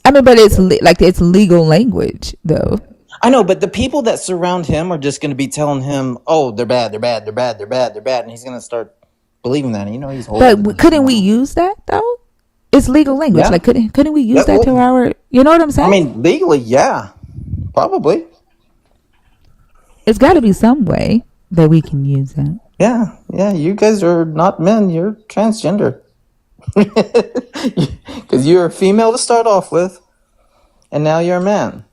I mean, but it's it's legal language, though. I know, but the people that surround him are just gonna be telling him, "Oh, they're bad, they're bad, they're bad, they're bad, they're bad," and he's gonna start believing that. You know, he's older. But couldn't we use that though? It's legal language. Yeah. Like, couldn't we use that to our? You know what I'm saying? I mean, legally, yeah, probably. It's got to be some way that we can use that. Yeah. You guys are not men. You're transgender. Because you're a female to start off with, and now you're a man.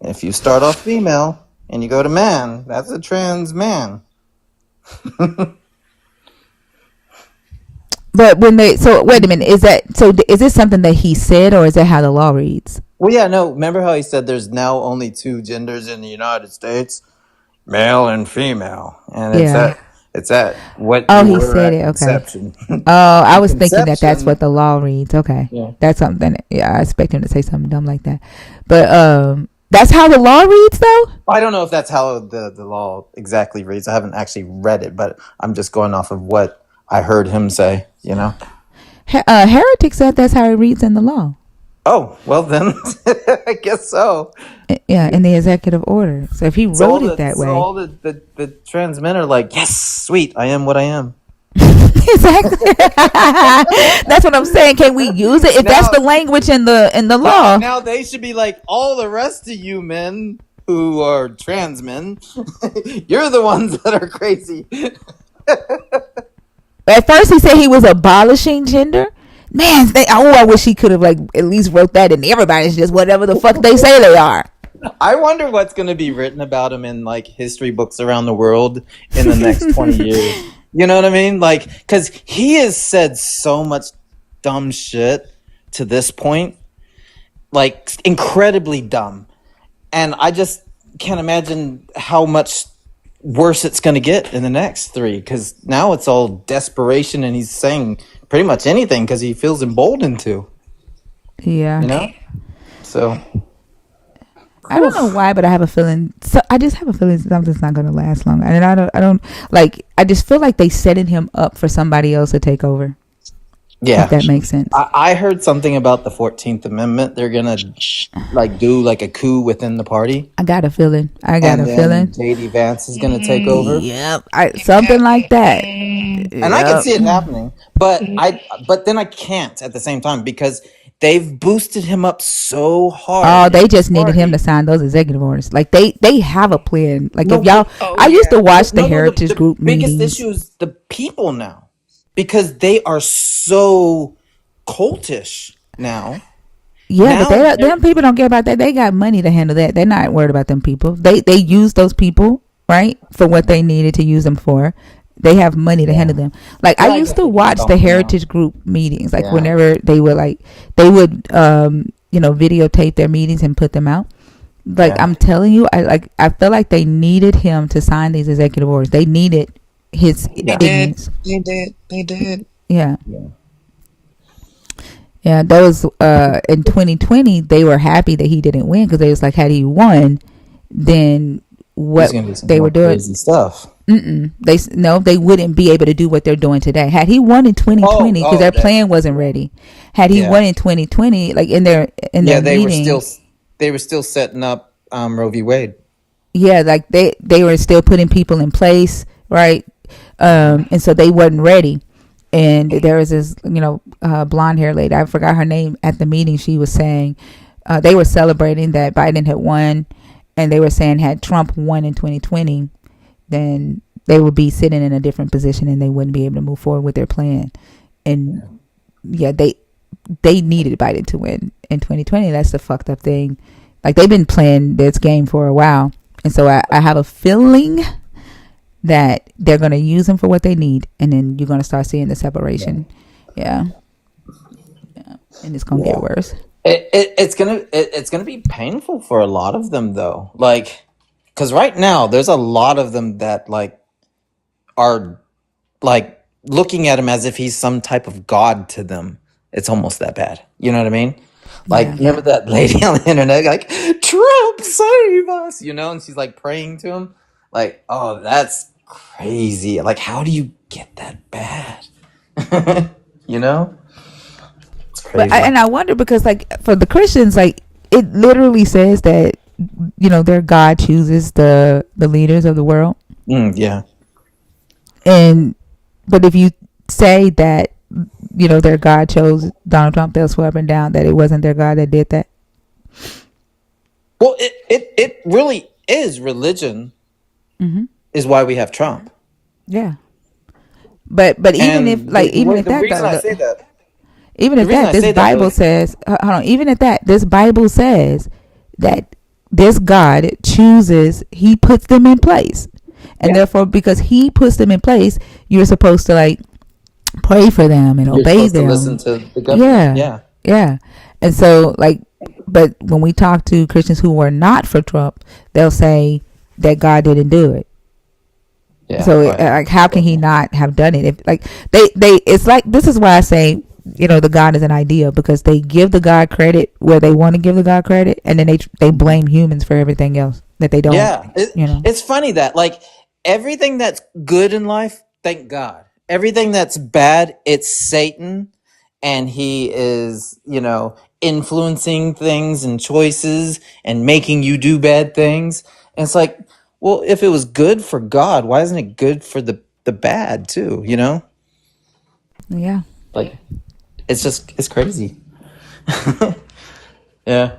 If you start off female and you go to man, that's a trans man. But when they so wait a minute, is this something that he said, or is that how the law reads? Well, yeah, no. Remember how he said there's now only two genders in the United States, male and female, and Yeah. it's at what Oh, you he were said at it. Okay. conception. Oh, I And was thinking that that's what conception, the law reads. Okay, yeah. that's something. Yeah, I expect him to say something dumb like that, but that's how the law reads, though. I don't know if that's how the law exactly reads. I haven't actually read it, but I'm just going off of what I heard him say. You know. Heretic said that's how it reads in the law. Oh well, then I guess so. Yeah, in the executive order. So if he wrote it that way, All the trans men are like, yes, sweet, I am what I am. exactly. That's what I'm saying. Can we use it if that's the language in the law? Now they should be like, all the rest of you men who are trans men, you're the ones that are crazy. At first, he said he was abolishing gender. Man, I wish he could have like at least wrote that, and everybody's just whatever the fuck they say they are. I wonder what's going to be written about him in like history books around the world in the next 20 years. You know what I mean? Like, because he has said so much dumb shit to this point, like incredibly dumb. And I just can't imagine how much worse it's going to get in the next three, because now it's all desperation and he's saying pretty much anything because he feels emboldened to. Yeah. You know? So. I don't know why, but I have a feeling. So I just have a feeling something's not going to last long, and I don't like. I just feel like they setting him up for somebody else to take over. Yeah, if that makes sense. I heard something about the 14th Amendment. They're gonna like do like a coup within the party. I got a feeling. JD Vance is gonna take over. Yep, something like that. And I can see it happening, but then I can't at the same time because they've boosted him up so hard. Oh, they just needed him to sign those executive orders. Like they have a plan. Like if y'all, I used to watch the Heritage Group meetings. The biggest issue is the people now. Because they are so cultish now. Yeah, but them people don't care about that. They got money to handle that. They're not worried about them people. They use those people, right, for what they needed to use them for. They have money to handle them. Like I used to watch the Heritage Group meetings. Like whenever they would videotape their meetings and put them out. Like I'm telling you, I feel like they needed him to sign these executive orders. They needed his ignorance. They did. Yeah. Those in 2020 they were happy that he didn't win because they was like, had he won, then what they were doing crazy stuff. They wouldn't be able to do what they're doing today. Had he won in 2020, because their plan wasn't ready. Had he won in 2020, like in their meeting, they were still setting up Roe v. Wade. Yeah, like they were still putting people in place, right? And so they wasn't ready. And there was this, blonde hair lady. I forgot her name at the meeting. She was saying they were celebrating that Biden had won, and they were saying had Trump won in 2020, then they would be sitting in a different position and they wouldn't be able to move forward with their plan. And yeah, they needed Biden to win in 2020. That's the fucked up thing. Like they've been playing this game for a while, and so I have a feeling that they're going to use them for what they need, and then you're going to start seeing the separation. Yeah. And it's going to get worse. It's gonna be painful for a lot of them though, like because right now there's a lot of them that like are like looking at him as if he's some type of god to them. It's almost that bad. You know what I mean? Like, remember that lady on the internet, like, Trump, save us, and she's like praying to him. Like, oh, that's crazy. Like, how do you get that bad? It's crazy. But I wonder because, like, for the Christians, like, it literally says that, their God chooses the leaders of the world. Yeah. But if you say that, their God chose Donald Trump, they'll swear up and down that it wasn't their God that did that. Well, it really is religion is why we have Trump. Yeah. But even if that, the reason I say that Even The at reason that, I this say that Bible though, says, hold on, even at that, this Bible says that this God chooses, he puts them in place. And yeah, therefore, because he puts them in place, you're supposed to like pray for them and you're obey supposed to listen them. to the government. Yeah. Yeah, Yeah. And so, like, but when we talk to Christians who were not for Trump, they'll say that God didn't do it. yeah, So right. like, how can he not have done it? If like it's like, this is why I say, the God is an idea, because they give the God credit where they want to give the God credit, and then they blame humans for everything else that they don't. Yeah, it's funny that like everything that's good in life, thank God. Everything that's bad, it's Satan, and he is, influencing things and choices and making you do bad things. And it's like, well, if it was good for God, why isn't it good for the bad too? Yeah. Like it's crazy. Yeah.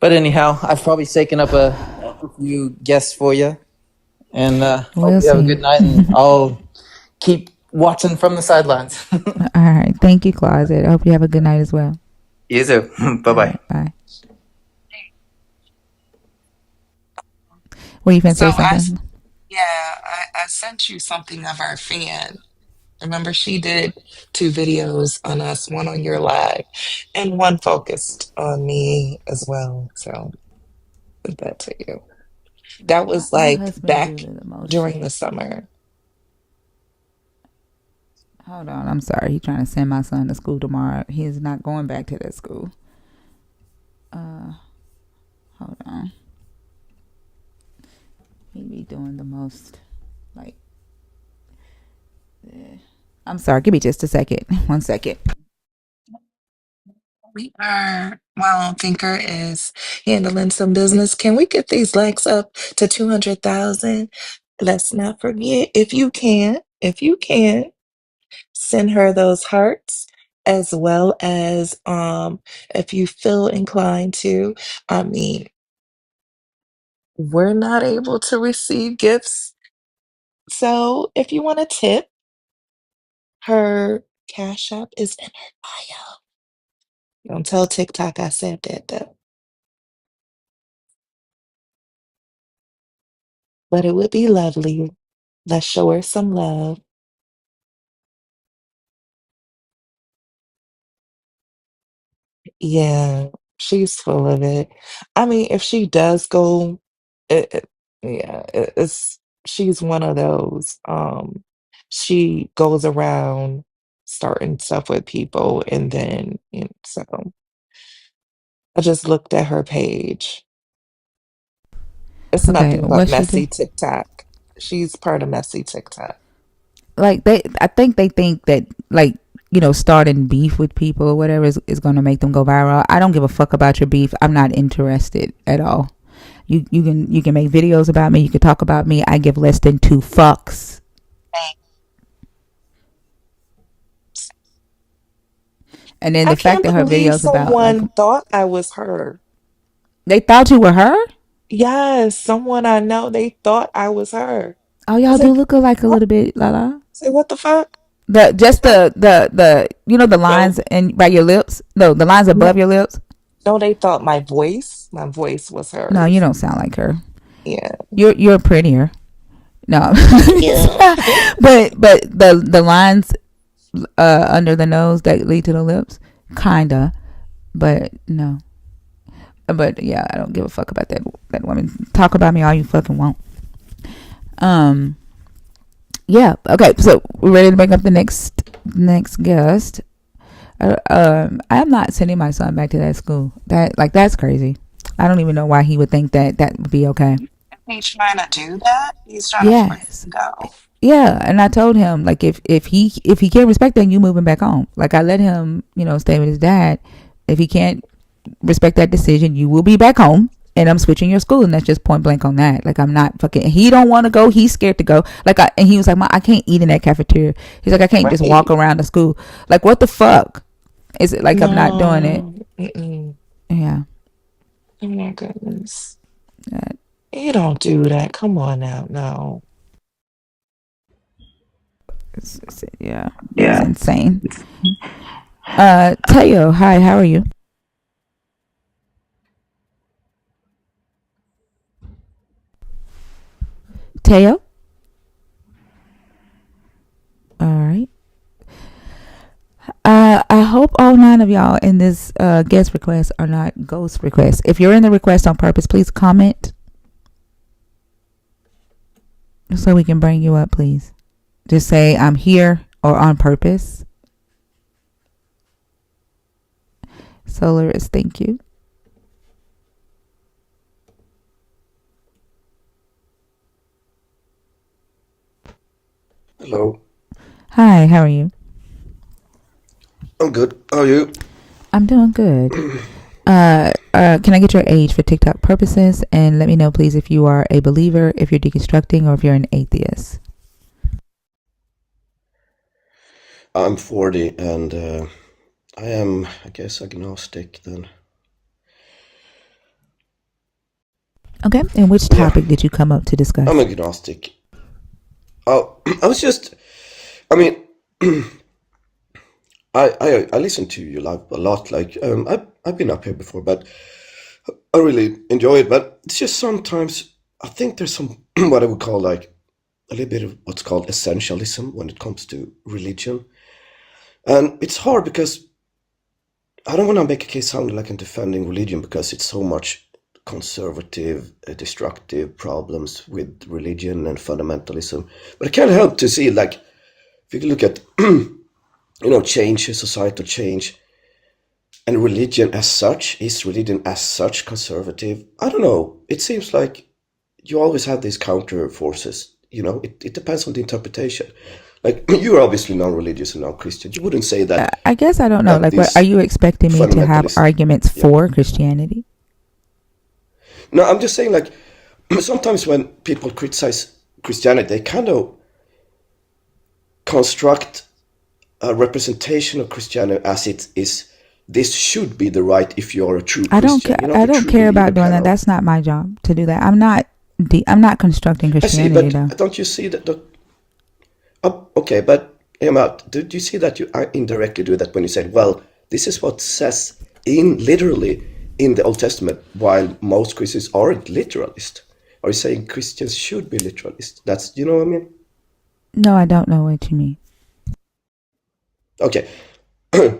But anyhow, I've probably taken up a few guests for you. And hope We'll you have a see. good night, and I'll keep watching from the sidelines. All right. Thank you, Closet. I hope you have a good night as well. You too. Bye All bye. right. Bye. Were you finna So say something? I sent you something of our fan. Remember, she did two videos on us, one on your live, and one focused on me as well. So put that to you. That was My like husband do back the most during the shit. summer. Hold on. I'm sorry. He's trying to send my son to school tomorrow. He is not going back to that school. Uh, Hold on. He be doing the most. Like, I'm sorry. Give me just a second. 1 second. We are, while Thinker is handling some business, can we get these likes up to 200,000? Let's not forget, if you can, send her those hearts, as well as if you feel inclined to. I mean, we're not able to receive gifts. So if you want a tip, her Cash App is in her bio. Don't tell TikTok I said that though. But it would be lovely. Let's show her some love. Yeah, she's full of it. I mean, if she does go, yeah, it's she's one of those. She goes around starting stuff with people, and then so I just looked at her page. It's Okay. nothing but What she do? messy TikTok. She's part of messy TikTok. Like, I think that, like, starting beef with people or whatever is going to make them go viral. I don't give a fuck about your beef. I'm not interested at all. You can make videos about me. You can talk about me. I give less than two fucks. And then I the fact can't that her believe videos about, like, someone thought I was her. they thought you were her. Yes, someone I know, they thought I was her. Oh, I y'all was do like, look alike a what? little bit, la la. Say, what the fuck? The just No, the no, lines in by your lips. No, the lines above no, your lips. no, they thought my voice was No, you hers. don't sound like her. Yeah. You're prettier. No, Thank you. but the lines under the nose that lead to the lips, kinda. But no. But yeah, I don't give a fuck about that woman. Talk about me all you fucking want. Um. Yeah. Okay. So we're ready to bring up the next guest. I am not sending my son back to that school. That's crazy. I don't even know why he would think that would be okay. He's trying to do that. He's trying to force Yes. it to go. Yeah, and I told him, like, if he can't respect that, you move him back home. Like, I let him, stay with his dad. If he can't respect that decision, you will be back home, and I'm switching your school, and that's just point blank on that. Like, I'm not fucking. He don't want to go. He's scared to go. Like, and he was like, I can't eat in that cafeteria. He's like, I can't just walk Right. around the school. Like, what the fuck? Is it like I'm not doing it? No. Mm-mm. Yeah. Oh my goodness. That, You don't do that. Come on now. No. yeah. It's insane. Teo, hi, how are you? Teo? All right. I hope all 9 of y'all in this guest request are not ghost requests. If you're in the request on purpose, please comment so we can bring you up, please. Just say I'm here or on purpose. Solaris, thank you. Hello. Hi, how are you? I'm good. How are you? I'm doing good. Can I get your age for TikTok purposes? And let me know, please, if you are a believer, if you're deconstructing, or if you're an atheist. I'm 40 and I am, I guess, agnostic then. Okay, and which topic did you come up to discuss? I'm agnostic. Oh, I was just, I mean, I listen to you live a lot. Like, I've been up here before, but I really enjoy it. But it's just sometimes I think there's some what I would call like a little bit of what's called essentialism when it comes to religion, and it's hard because I don't want to make a case sounding like I'm defending religion because it's so much conservative, destructive problems with religion and fundamentalism. But I can't help to see, like, if you look at, change, societal change, and religion as such, is religion as such conservative? I don't know. It seems like you always have these counter forces. It depends on the interpretation. Like, you're obviously non-religious and non-Christian. You wouldn't say that I guess I don't know. Like, what these are you expecting me to have fundamentalists. arguments Yeah. for Christianity? No, I'm just saying, like, sometimes when people criticize Christianity, they kind of construct a representation of Christianity as it is. This should be the right if you're a true I don't Christian. care. You're not I a don't true care believer, about doing kind that. of. That's not my job to do that. I'm not. I'm not constructing I see, Christianity, though. but don't you see that? Okay, but Emma, do you see that you indirectly do that when you say, well, this is what says literally in the Old Testament, while most Christians aren't literalist? Are you saying Christians should be literalist? That's, you know what I mean? No, I don't know what you mean. Okay. I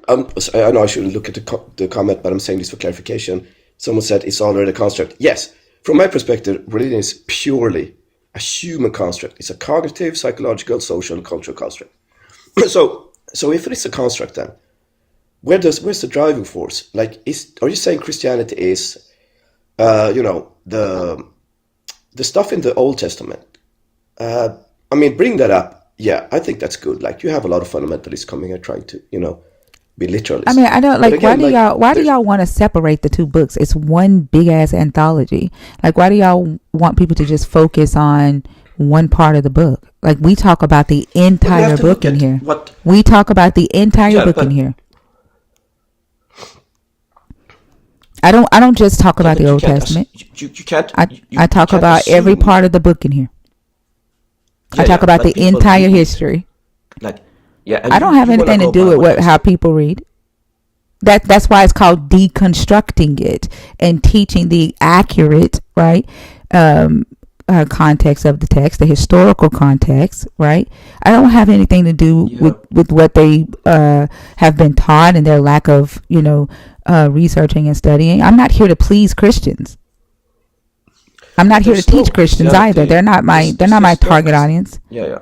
know I shouldn't look at the comment, but I'm saying this for clarification. Someone said it's already a construct. Yes, from my perspective, religion is purely a human construct. It's a cognitive, psychological, social, and cultural construct. so if it is a construct, then where's the driving force? Like, are you saying Christianity is, the stuff in the Old Testament? Bring that up. Yeah, I think that's good. Like, you have a lot of fundamentalists coming here trying to, be literalist. I mean, I don't like. Again, Why do y'all want to separate the two books? It's one big ass anthology. Like, why do y'all want people to just focus on one part of the book? Like, we talk about the entire book in here. We talk about the entire book in here. I don't just talk about the Old Testament. You can't. I talk about every part of the book in here. I talk about the entire history. Like, yeah, I don't have anything to do with how people read. That's why it's called deconstructing it and teaching the accurate, right, context of the text, the historical context, right? I don't have anything to do with what they have been taught and their lack of, researching and studying. I'm not here to please Christians. I'm not here to teach Christians either. They're not my target audience. Yeah.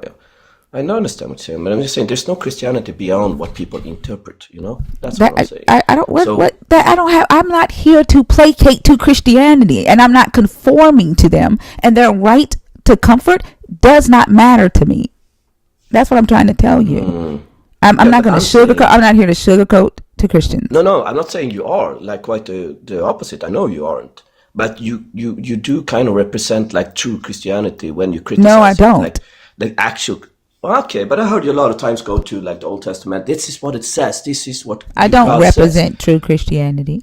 I know, understand what you're saying, but I'm just saying there's no Christianity beyond what people interpret. That's what I'm saying. I'm not here to placate to Christianity, and I'm not conforming to them. And their right to comfort does not matter to me. That's what I'm trying to tell you. I'm not going to sugarcoat. I'm not here to sugarcoat to Christians. No, I'm not saying you are. Like, quite the opposite. I know you aren't. But you do kind of represent, like, true Christianity when you criticize. No, I don't. Like, the actual. Okay, but I heard you a lot of times go to, like, the Old Testament. This is what it says. This is what I don't God represent says. true Christianity.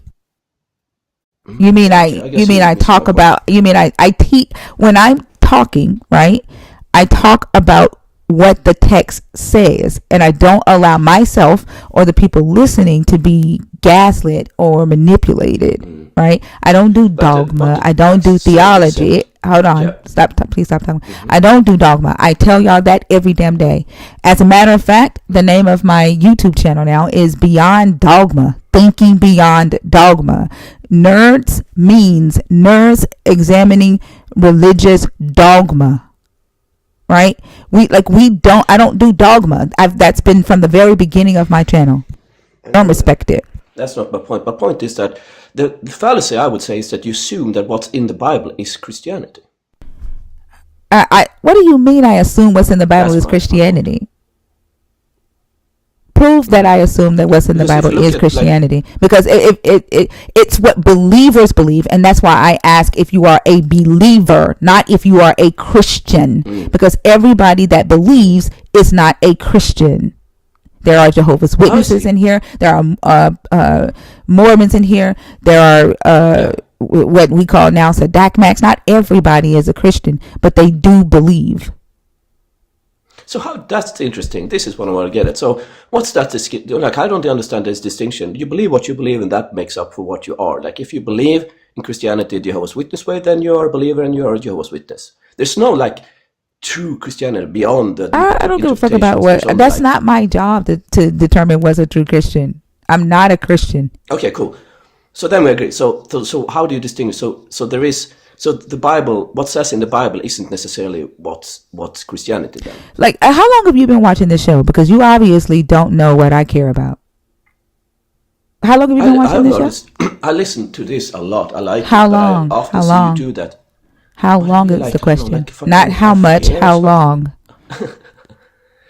You mean I talk about? You mean I teach when I'm talking, right? I talk about what the text says, and I don't allow myself or the people listening to be gaslit or manipulated. Right? I don't do dogma. I don't do theology. Hold on. Please stop talking. I don't do dogma. I tell y'all that every damn day. As a matter of fact, the name of my YouTube channel now is Beyond Dogma. Thinking Beyond Dogma. Nerds means nerds examining religious dogma. Right? I don't do dogma. That's been from the very beginning of my channel. Don't respect it. That's not my point. My point is that the fallacy, I would say, is that you assume that what's in the Bible is Christianity. What do you mean I assume what's in the Bible is Christianity? Prove that I assume that what's in the Bible is Christianity. Because it's what believers believe, and that's why I ask if you are a believer, not if you are a Christian. Because everybody that believes is not a Christian. There are Jehovah's Witnesses in here. There are Mormons in here. There are what we call now Sadakmaks. Not everybody is a Christian, but they do believe. So that's interesting. This is what I want to get at. So what's that? Like, I don't understand this distinction. You believe what you believe, and that makes up for what you are. Like, if you believe in Christianity Jehovah's Witness way, then you are a believer and you are a Jehovah's Witness. There's no like true Christianity beyond the I don't give a fuck about what. That's not my job to determine what's a true Christian. I'm not a Christian. Okay, cool. So then we agree. So how do you distinguish? So there is. So the Bible, what says in the Bible, isn't necessarily what's Christianity then. Like, how long have you been watching this show? Because you obviously don't know what I care about. How long have you been watching this show? I listen to this a lot. I like how long? Often how long? You do that. How long is the question? Not how much. How long?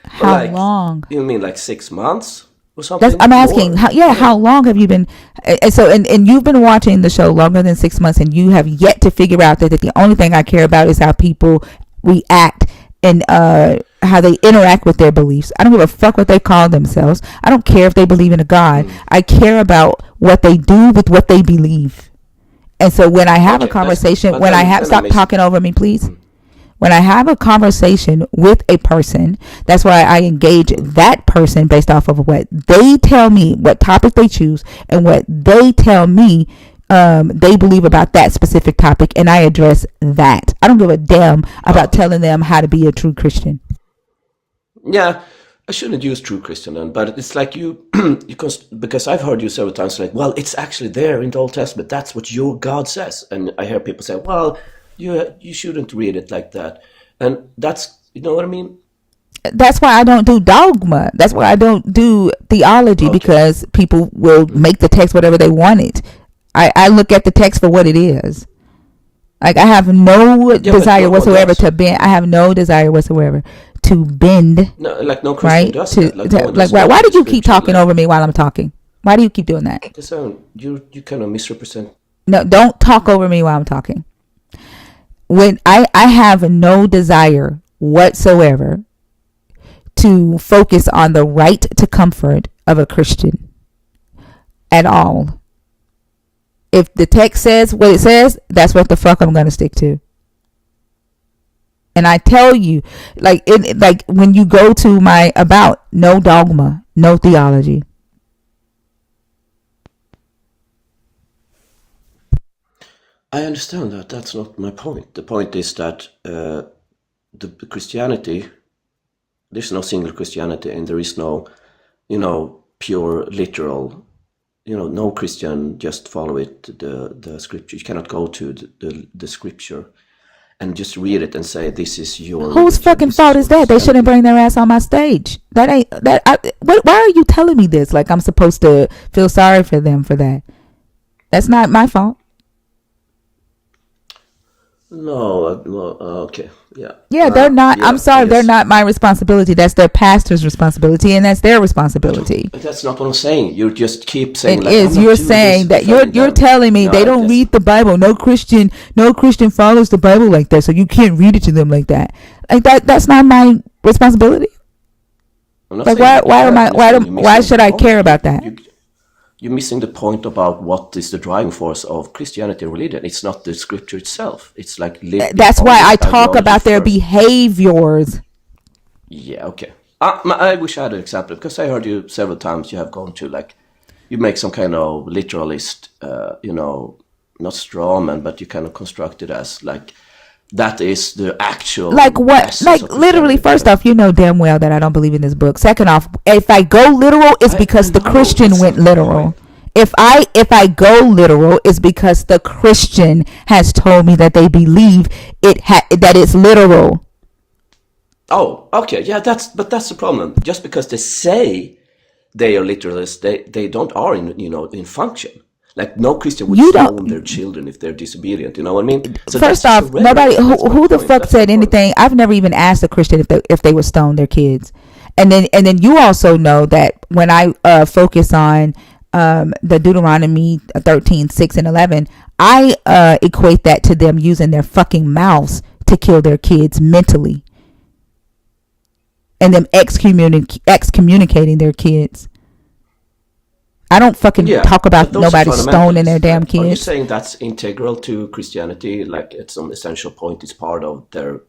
How long? You mean like 6 months? I'm asking. How long have you been? And you've been watching the show longer than 6 months, and you have yet to figure out that the only thing I care about is how people react and how they interact with their beliefs. I don't give a fuck what they call themselves. I don't care if they believe in a God. I care about what they do with what they believe. And so when I have a conversation, stop talking over me, please. When I have a conversation with a person, that's why I engage that person based off of what they tell me, what topic they choose, and what they tell me they believe about that specific topic, and I address that. I don't give a damn about telling them how to be a true Christian. Yeah, I shouldn't use true Christian then, but it's like because I've heard you several times like, well, it's actually there in the Old Testament. That's what your God says. And I hear people say, well, you shouldn't read it like that. And that's, you know what I mean? That's why I don't do dogma. That's why I don't do theology, because people will make the text whatever they want it. I look at the text for what it is. Like, I have no desire whatsoever to bend. I have no desire whatsoever to bend. No, like no Christian does that. Why did you keep talking over me while I'm talking? Why do you keep doing that? So you kind of misrepresent. No, don't talk over me while I'm talking. When I have no desire whatsoever to focus on the right to comfort of a Christian at all. If the text says what it says, that's what the fuck I'm going to stick to. And I tell you, like when you go to my about, no dogma, no theology. I understand that. That's not my point. The point is that the Christianity, there's no single Christianity, and there is no, pure literal. No Christian just follow it, the scripture. You cannot go to the scripture and just read it and say, this is your whose fucking fault is that? They shouldn't bring their ass on my stage. Why are you telling me this? Like I'm supposed to feel sorry for them for that? That's not my fault. No, okay, yeah. Yeah, they're not. I'm sorry, they're not my responsibility. That's their pastor's responsibility, and that's their responsibility. But that's not what I'm saying. You just keep saying. It is. You're saying that you're telling me they don't read the Bible. No Christian follows the Bible like that, so you can't read it to them like that. Like that. That's not my responsibility. Like why should I care about that? You're missing the point about what is the driving force of Christianity and religion. It's not the scripture itself. It's like that's why I talk about their behaviors. Yeah, okay. I wish I had an example because I heard you several times. You have gone to like, you make some kind of literalist, not straw man, but you kind of construct it as like that is the Like actual what? essence Like of literally, Christianity. first off, you know damn well that I don't believe in this book. Second off, if I go literal, it's I because the know, but Christian went some point. literal. If I go literal, it's because the Christian has told me that they believe that it's literal. Oh, okay, yeah, that's the problem. Just because they say they are literalists, they don't are in function. Like no Christian would You stone don't. their children if they're disobedient. You know what I mean? So that's First just a off, nobody rhetoric. That's my who the point. fuck That's my said point. anything. I've never even asked a Christian if they would stone their kids. And then you also know that when I focus on the Deuteronomy 13:6 and 11, I equate that to them using their fucking mouths to kill their kids mentally, and them excommunicating their kids. I don't fucking Yeah, talk but about those are nobody stoning their fundamentalists, damn right? Are you kids. saying that's integral to Christianity? Like at some essential point, it's part of their,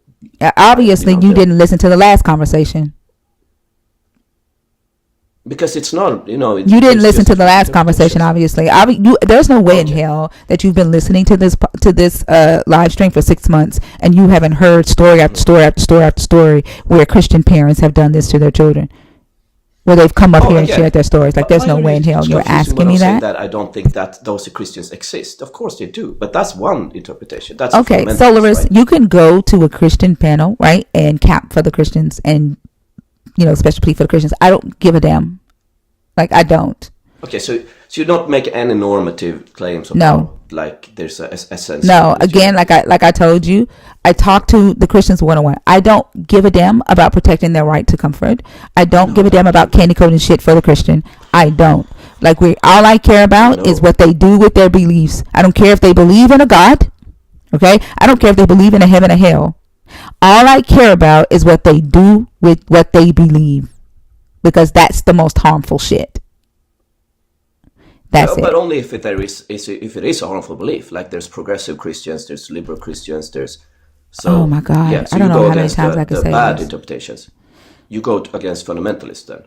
Obviously, you the didn't listen to the last conversation. because it's not, You didn't there's listen just to the different last conversation, interpretations. obviously. There's no way in Okay, hell that you've been listening to this live stream for 6 months and you haven't heard story after story after story after story where Christian parents have done this to their children, where they've come up oh, here I and get shared it. their stories. Like, But there's why no are way you in hell you're confusing when asking I'm me saying that. that I don't think that those Christians exist? Of course they do, but that's one interpretation. That's a Okay, fundamentalist, Solaris, right? you can go to a Christian panel, right, and camp for the Christians and, special plea for the Christians. I don't give a damn. Like, I don't. Okay, so you don't make any normative claims No. about like there's a essence of No, again, religion. like I told you, I talk to the Christians one on one. I don't give a damn about protecting their right to comfort. I don't No, give a damn that about candy coating shit for the Christian. I don't. Like, all I care I about is know. what they do with their beliefs. I don't care if they believe in a God. Okay, I don't care if they believe in a heaven or hell. All I care about is what they do with what they believe, because that's the most harmful shit. That's But it. only if if it is a harmful belief. Like there's progressive Christians, there's liberal Christians, there's Oh so my yeah. God, So I you don't know go how many against times I could the say bad this. interpretations. You go against fundamentalists then.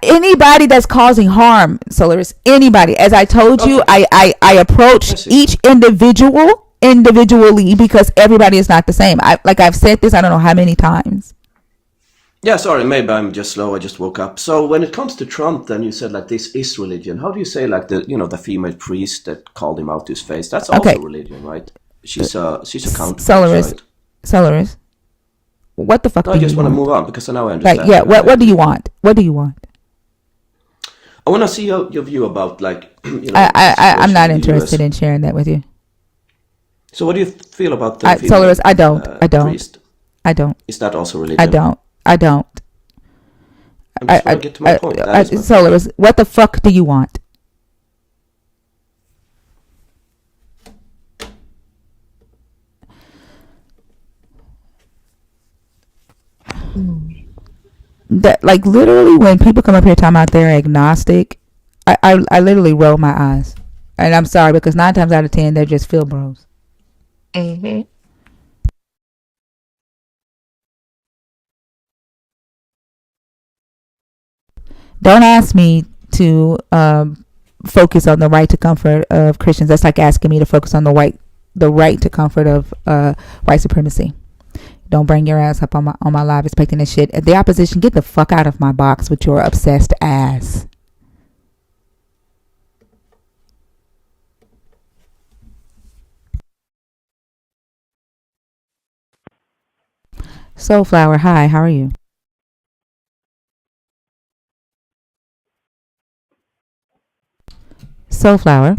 Anybody that's causing harm, Solaris, anybody. As I told you, Okay, I approach I see. each individual individually, because everybody is not the same. I've said this, I don't know how many times. Yeah, sorry, maybe I'm just slow. I just woke up. So when it comes to Trump, then you said like this is religion. How do you say like the female priest that called him out to his face? That's Okay, also religion, right? She's a counterculture, Solaris, right? Solaris, what the fuck No, do I you just want to want? move on because now I Like, understand yeah, you and I what do you agree. want? What do you want? I want to see your view about like the I'm situation not in the interested U.S. in sharing that with you. So what do you feel about the female Solaris, I don't, priest? I don't, Is that also I religion? don't, I don't. I just want to get to my point. That is my point. Solaris, what the fuck do you want? That, like, literally when people come up here talking about they're agnostic, I literally roll my eyes, and I'm sorry, because 9 times out of 10 they're just Phil bros. Hmm. Don't ask me to focus on the right to comfort of Christians. That's like asking me to focus on the right to comfort of white supremacy. Don't bring your ass up on my live expecting this shit. The opposition, get the fuck out of my box with your obsessed ass. Soulflower, hi, how are you? Soulflower.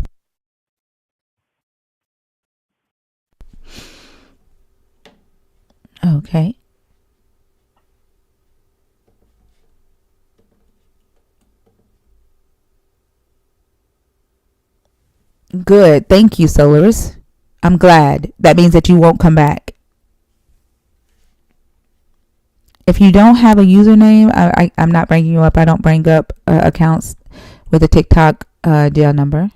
Okay. Good. Thank you, Solaris. I'm glad. That means that you won't come back. If you don't have a username, I'm not bringing you up. I don't bring up accounts with a TikTok jail number.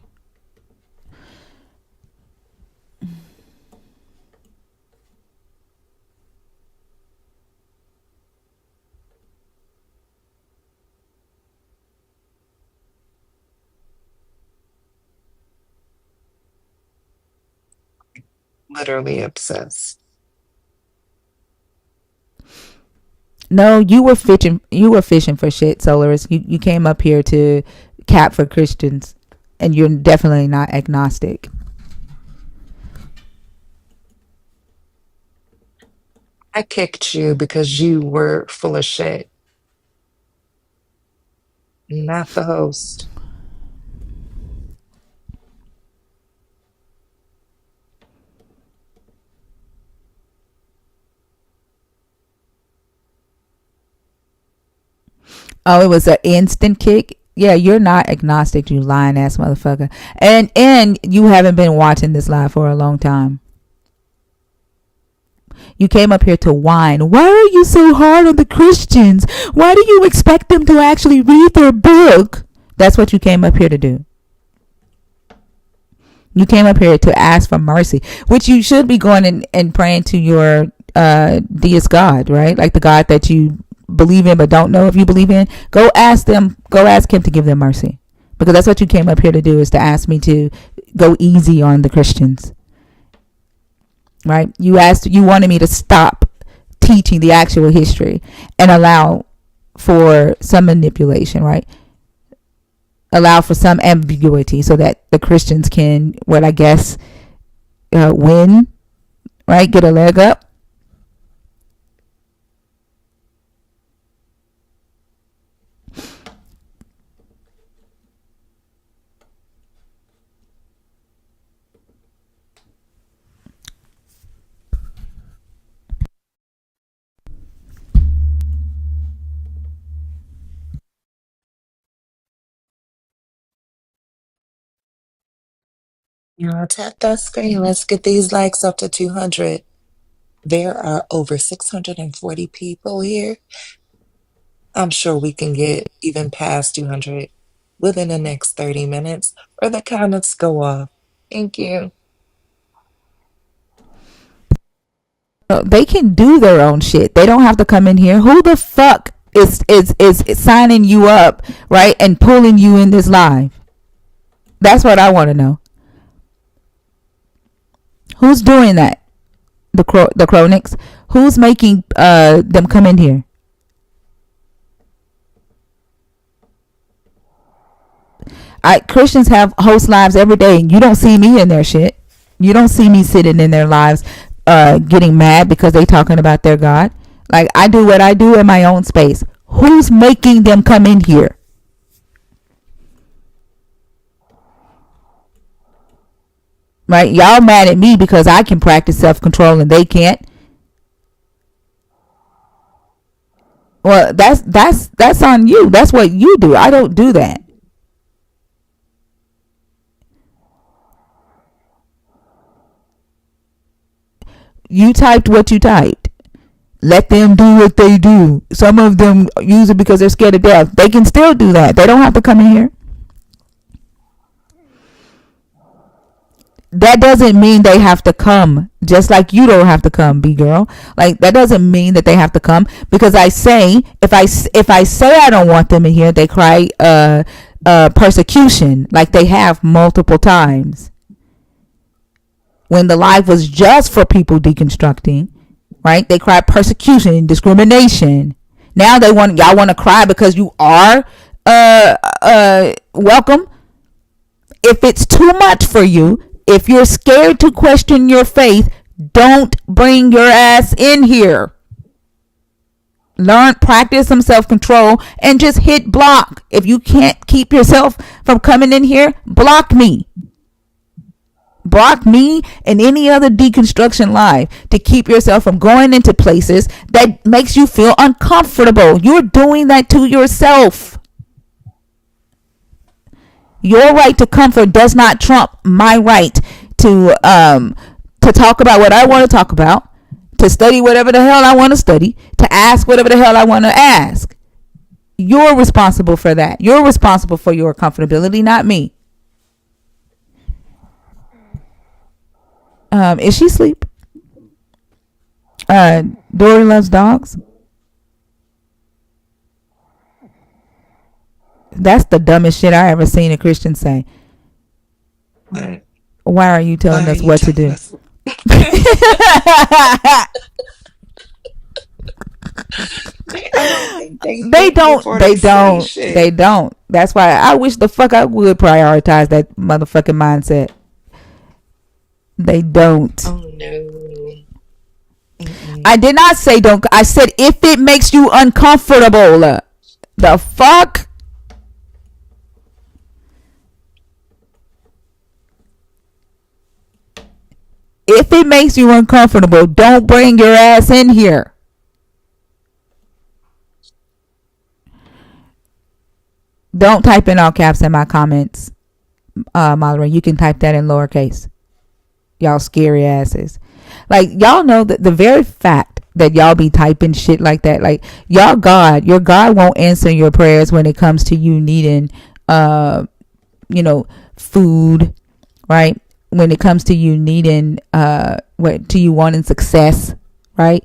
Literally obsessed. No, you were fishing. You were fishing for shit, Solaris. You came up here to cap for Christians, and you're definitely not agnostic. I kicked you because you were full of shit, not the host. Oh, it was an instant kick. Yeah, you're not agnostic, you lying ass motherfucker. And you haven't been watching this live for a long time. You came up here to whine. Why are you so hard on the Christians? Why do you expect them to actually read their book? That's what you came up here to do. You came up here to ask for mercy, which you should be going and praying to your deist God, right? Like the God that you believe in but don't know if you believe in. Go ask him to give them mercy. Because that's what you came up here to do, is to ask me to go easy on the Christians. Right? You wanted me to stop teaching the actual history and allow for some manipulation, right? Allow for some ambiguity so that the Christians can, what I guess, win, right? Get a leg up. You know, tap that screen. Let's get these likes up to 200. There are over 640 people here. I'm sure we can get even past 200 within the next 30 minutes, or the comments go off. Thank you. They can do their own shit. They don't have to come in here. Who the fuck is signing you up, right, and pulling you in this live? That's what I want to know. Who's doing that? The chronics. Who's making them come in here? Christians have host lives every day, and you don't see me in their shit. You don't see me sitting in their lives, getting mad because they talking about their God. Like, I do what I do in my own space. Who's making them come in here? Right? Y'all mad at me because I can practice self-control and they can't. Well, that's on you. That's what you do. I don't do that. You typed what you typed. Let them do what they do. Some of them use it because they're scared of death. They can still do that. They don't have to come in here. That doesn't mean they have to come. Just like you don't have to come, B-girl. Like, that doesn't mean that they have to come, because I say, if I say I don't want them in here, they cry persecution, like they have multiple times. When the live was just for people deconstructing, right? They cry persecution and discrimination. Now y'all want to cry because you are welcome. If it's too much for you, if you're scared to question your faith, don't bring your ass in here. Practice some self-control and just hit block. If you can't keep yourself from coming in here, block me. Block me and any other deconstruction live to keep yourself from going into places that makes you feel uncomfortable. You're doing that to yourself. Your right to comfort does not trump my right to talk about what I want to talk about, to study whatever the hell I want to study, to ask whatever the hell I want to ask. You're responsible for that. You're responsible for your comfortability, not me. Is she asleep? Dory loves dogs. That's the dumbest shit I ever seen a Christian say. What? Why are you Why telling are us you what to telling do? us? I don't think they They think don't. before They they say don't. They shit. don't. That's why I wish the fuck I would prioritize that motherfucking mindset. They don't. Oh no. I Mm-mm. did not say don't. I said if it makes you uncomfortable. The fuck? If it makes you uncomfortable, don't bring your ass in here. Don't type in all caps in my comments, Mallory. You can type that in lowercase. Y'all scary asses. Like, y'all know that the very fact that y'all be typing shit like that, like, your God won't answer your prayers when it comes to you needing, you know, food, right? When it comes to you needing, to you wanting success, right?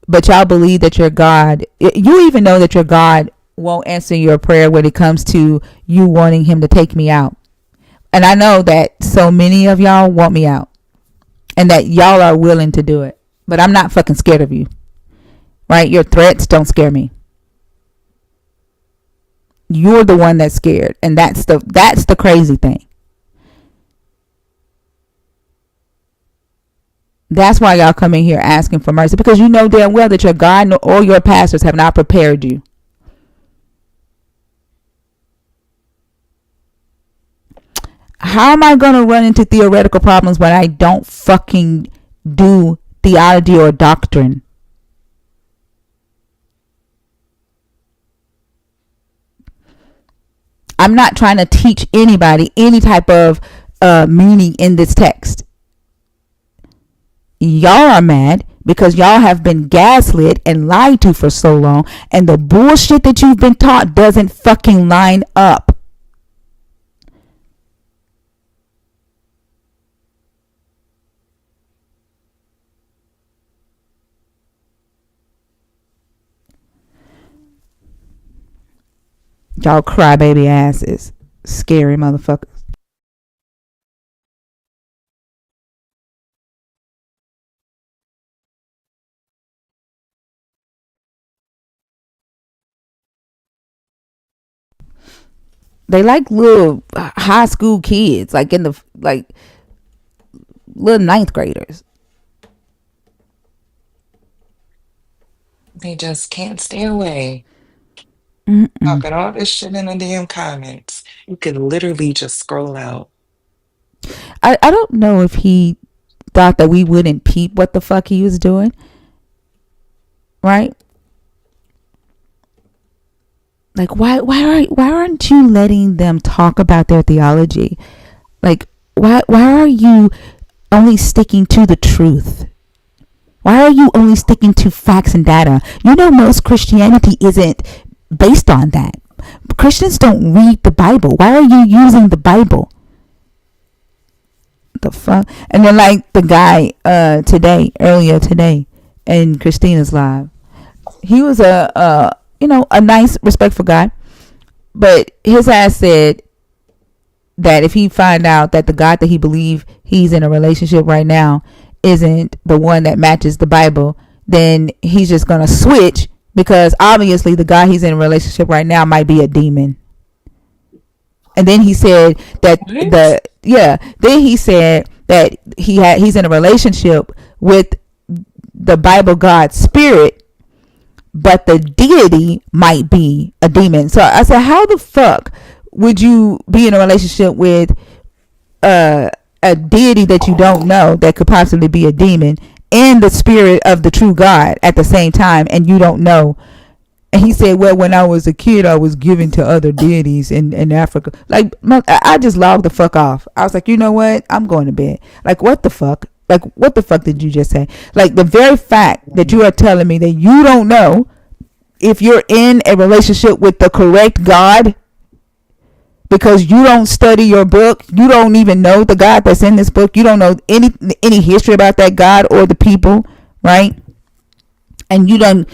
But y'all believe that your God, you even know that your God won't answer your prayer when it comes to you wanting him to take me out. And I know that so many of y'all want me out and that y'all are willing to do it. But I'm not fucking scared of you, right? Your threats don't scare me. You're the one that's scared. And that's the crazy thing. That's why y'all come in here asking for mercy, because you know damn well that your God or your pastors have not prepared you. How am I going to run into theoretical problems when I don't fucking do theology or doctrine? I'm not trying to teach anybody any type of meaning in this text. Y'all are mad because y'all have been gaslit and lied to for so long, and the bullshit that you've been taught doesn't fucking line up. Y'all crybaby asses. Scary motherfuckers. They like little high school kids, like in the like little ninth graders. They just can't stay away. Mm-mm. Talking all this shit in the damn comments. You could literally just scroll out. I don't know if he thought that we wouldn't peep what the fuck he was doing, right? Like, why aren't you letting them talk about their theology? Like, why are you only sticking to the truth? Why are you only sticking to facts and data? You know, most Christianity isn't based on that. Christians don't read the Bible. Why are you using the Bible? The fuck? And then, like the guy earlier today in Christina's live, he was a nice, respectful guy, but his ass said that if he find out that the God that he believe he's in a relationship right now isn't the one that matches the Bible, then he's just gonna switch, because obviously the guy he's in a relationship right now might be a demon. And then he said that What? then he said that he's in a relationship with the Bible God spirit, but the deity might be a demon. So I said, how the fuck would you be in a relationship with a deity that you don't know that could possibly be a demon and the spirit of the true God at the same time, and you don't know? And he said, well, when I was a kid, I was given to other deities in Africa. Like, I just logged the fuck off. I was like, you know what? I'm going to bed. Like, what the fuck? Like, what the fuck did you just say? Like, the very fact that you are telling me that you don't know if you're in a relationship with the correct God, because you don't study your book, you don't even know the God that's in this book, you don't know any history about that God or the people, right? And you done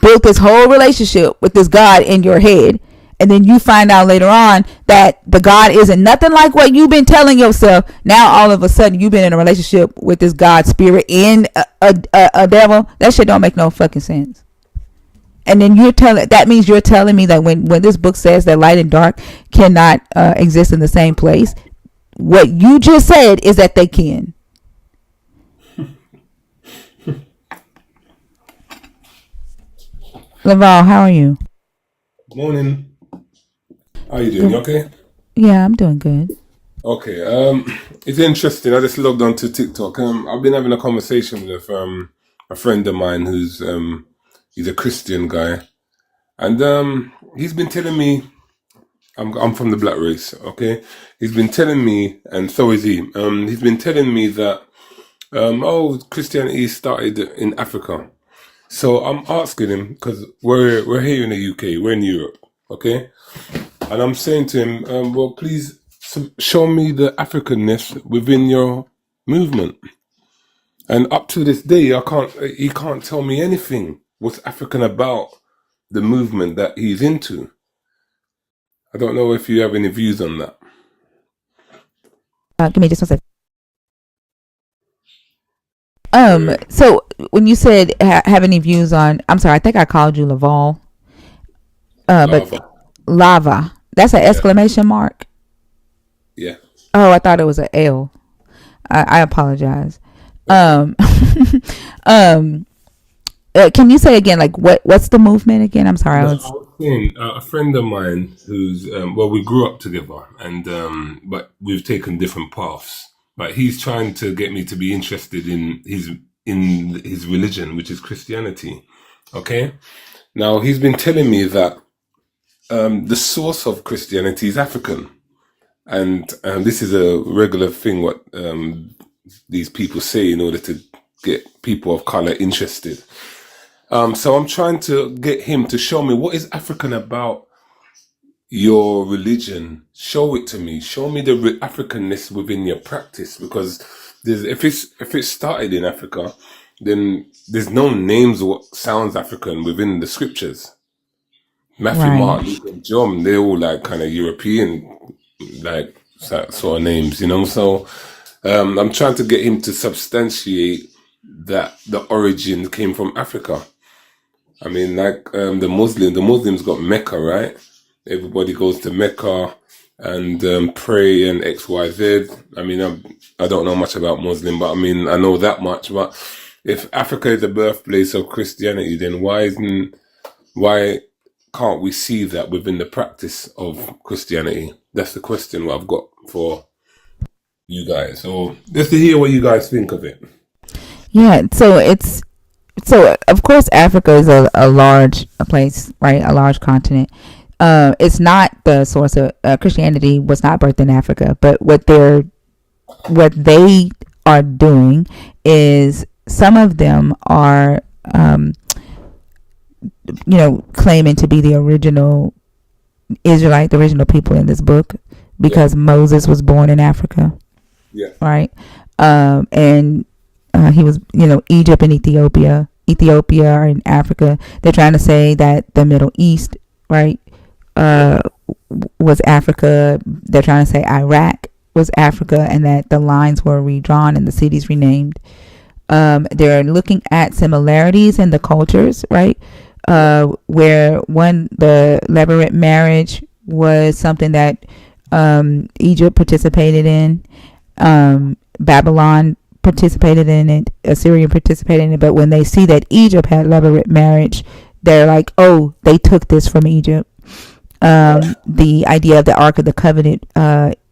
built this whole relationship with this God in your head, and then you find out later on that the God isn't nothing like what you've been telling yourself. Now all of a sudden you've been in a relationship with this God spirit and a devil. That shit don't make no fucking sense. And then that means you're telling me that when this book says that light and dark cannot exist in the same place, what you just said is that they can. Laval, how are you? Morning. How you doing? You okay? Yeah, I'm doing good. Okay. It's interesting. I just logged onto TikTok. I've been having a conversation with a friend of mine who's he's a Christian guy, and he's been telling me I'm from the black race. Okay, he's been telling me, and so is he. He's been telling me that Christianity started in Africa. So I'm asking him because we're here in the UK, we're in Europe, okay? And I'm saying to him, well, please show me the Africanness within your movement. And up to this day, he can't tell me anything what's African about the movement that he's into. I don't know if you have any views on that. Give me just one second. Sorry. So when you said have any views on, I'm sorry, I think I called you Laval. But Lava. lava. That's an Yeah. exclamation mark. Yeah. Oh, I thought it was an L. I apologize. Um, can you say again, like what's the movement again? I'm sorry. No, I was saying a friend of mine who's well, we grew up together, and but we've taken different paths. But he's trying to get me to be interested in his religion, which is Christianity. Okay, now he's been telling me that the source of Christianity is African, and this is a regular thing. What these people say in order to get people of color interested. So I'm trying to get him to show me what is African about your religion. Show it to me. Show me the Africanness within your practice, because if it started in Africa, then there's no names of what sounds African within the scriptures. Matthew, Right. Mark, Luke, and John, they're all like kind of European, like sort of names, you know. So I'm trying to get him to substantiate that the origin came from Africa. I mean, like the Muslims got Mecca, right? Everybody goes to Mecca and pray and X, Y, Z. I mean, I don't know much about Muslim, but I mean, I know that much. But if Africa is the birthplace of Christianity, then why can't we see that within the practice of Christianity? That's the question what I've got for you guys. So just to hear what you guys think of it. Yeah. So of course Africa is a large place, right? A large continent. It's not the source of Christianity was not birthed in Africa, but what they are doing is some of them are claiming to be the original Israelite, the original people in this book, because Moses was born in Africa. Yeah. Right. And he was, Egypt and Ethiopia are in Africa. They're trying to say that the Middle East, right, was Africa. They're trying to say Iraq was Africa, and that the lines were redrawn and the cities renamed. They're looking at similarities in the cultures, right? Where the levirate marriage was something that Egypt participated in, Babylon participated in it, Assyria participated in it, but when they see that Egypt had levirate marriage, they're like, oh, they took this from Egypt. The idea of the Ark of the Covenant,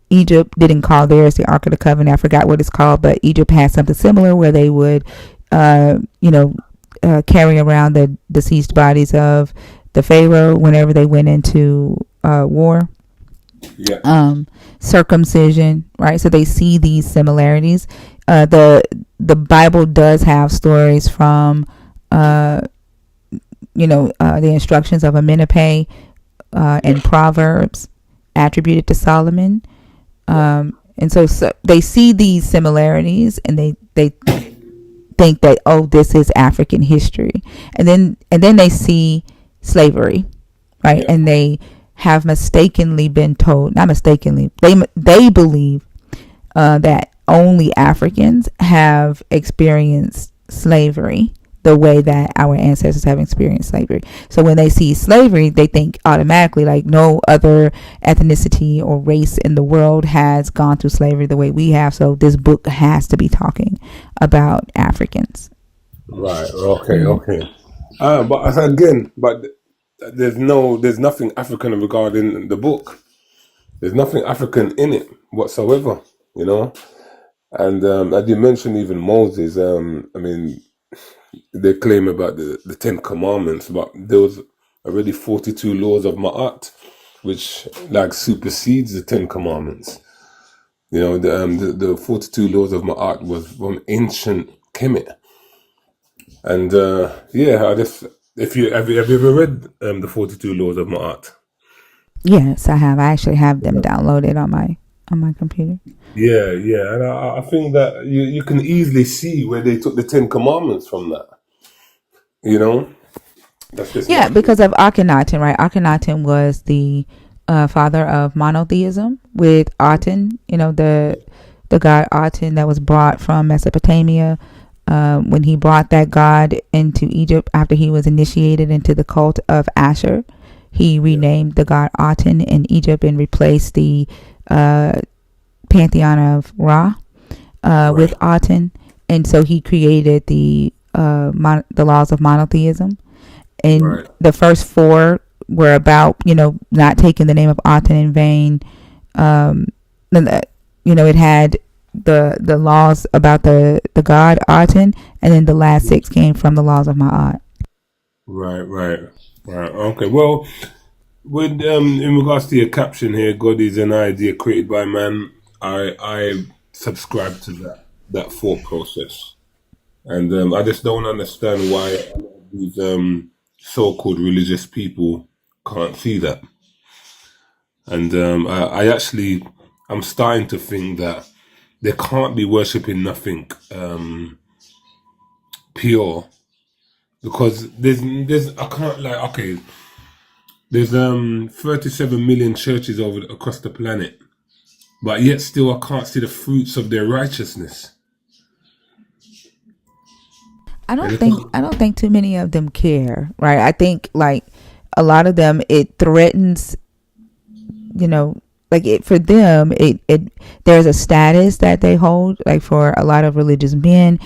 Egypt didn't call theirs the Ark of the Covenant. I forgot what it's called, but Egypt had something similar where they would, carry around the deceased bodies of the Pharaoh whenever they went into war. Yeah. Circumcision, right? So they see these similarities. The Bible does have stories from, the instructions of Amenemope and Proverbs attributed to Solomon. And so they see these similarities, and they think that, oh, this is African history, and then they see slavery, right? And they have mistakenly been told, not mistakenly, they believe that only Africans have experienced slavery the way that our ancestors have experienced slavery. So when they see slavery, they think automatically like no other ethnicity or race in the world has gone through slavery the way we have. So this book has to be talking about Africans. Right. Okay. Okay. But again, there's nothing African regarding the book. There's nothing African in it whatsoever. You know. And as you mentioned, even Moses. I mean, they claim about the Ten Commandments, but there was already 42 laws of Ma'at, which like supersedes the Ten Commandments. You know, the 42 laws of Ma'at was from ancient Kemet. And yeah, I just if you have you ever read the 42 laws of Ma'at? Yes, I have. I actually have them downloaded on my computer. Yeah, yeah, and I think that you can easily see where they took the Ten Commandments from that. You know, that's just my Yeah, opinion. because of Akhenaten, right? Akhenaten was the father of monotheism with Aten, the god Aten that was brought from Mesopotamia. When he brought that god into Egypt after he was initiated into the cult of Asher, he renamed the god Aten in Egypt and replaced the pantheon of Ra with Aten. And so he created the laws of monotheism. And the first four were about not taking the name of Aten in vain. It had the laws about the god Aten, and then the last six came from the laws of Ma'at. Right. Okay. Well, with in regards to your caption here, God is an idea created by man. I subscribe to that thought process, and I just don't understand why a lot of these so-called religious people can't see that. And I'm starting to think that they can't be worshipping nothing pure because there's I can't like okay. There's 37 million churches across the planet, but yet still I can't see the fruits of their righteousness. And I don't think too many of them care, right? I think like a lot of them it threatens, like it for them it there's a status that they hold. Like for a lot of religious men,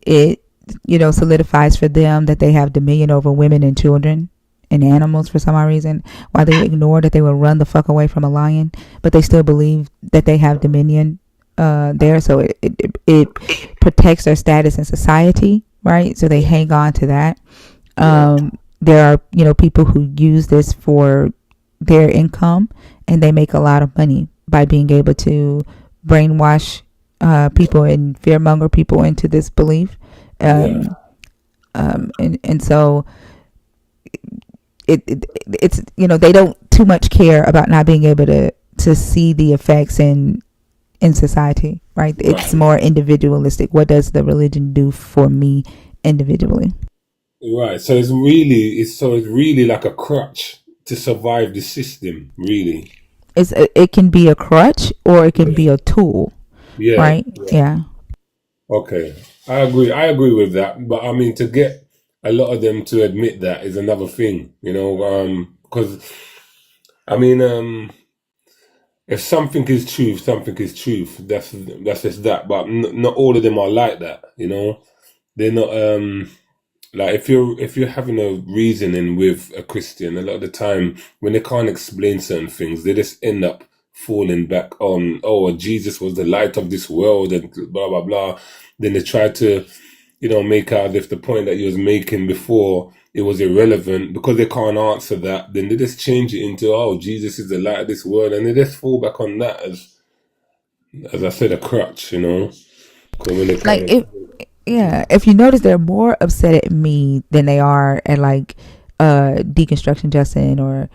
it solidifies for them that they have dominion over women and children and animals for some odd reason, while they ignore that they will run the fuck away from a lion, but they still believe that they have dominion there. So it protects their status in society, right? So they hang on to that. There are people who use this for their income, and they make a lot of money by being able to brainwash people and fearmonger people into this belief. And so it's they don't too much care about not being able to see the effects in society, right? It's more individualistic. What does the religion do for me individually? Right. So it's really like a crutch to survive the system, really. It can be a crutch or it can be a tool, Yeah. right? Yeah. Okay. I agree with that. But I mean to get a lot of them to admit that is another thing, because I mean if something is truth, something is truth. That's just that. But not all of them are like that, They're not like if you're having a reasoning with a Christian, a lot of the time when they can't explain certain things, they just end up falling back on, oh, Jesus was the light of this world and blah blah blah. Then they try to, make out if the point that you was making before it was irrelevant because they can't answer that. Then they just change it into, oh, Jesus is the light of this world, and they just fall back on that as I said, a crutch, 'Cause when they Like kind of if you notice, they're more upset at me than they are at like Deconstruction Justin or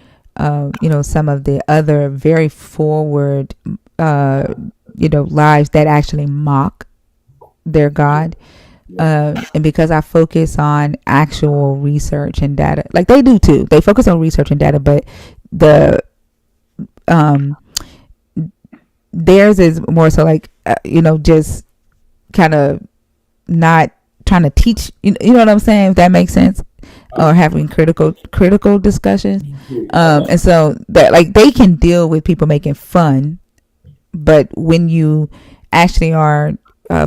some of the other very forward lives that actually mock their God. And because I focus on actual research and data, like they do too, they focus on research and data, but the theirs is more so like just kind of not trying to teach. You know what I'm saying? If that makes sense. Or having critical discussions, and so that like they can deal with people making fun, but when you actually are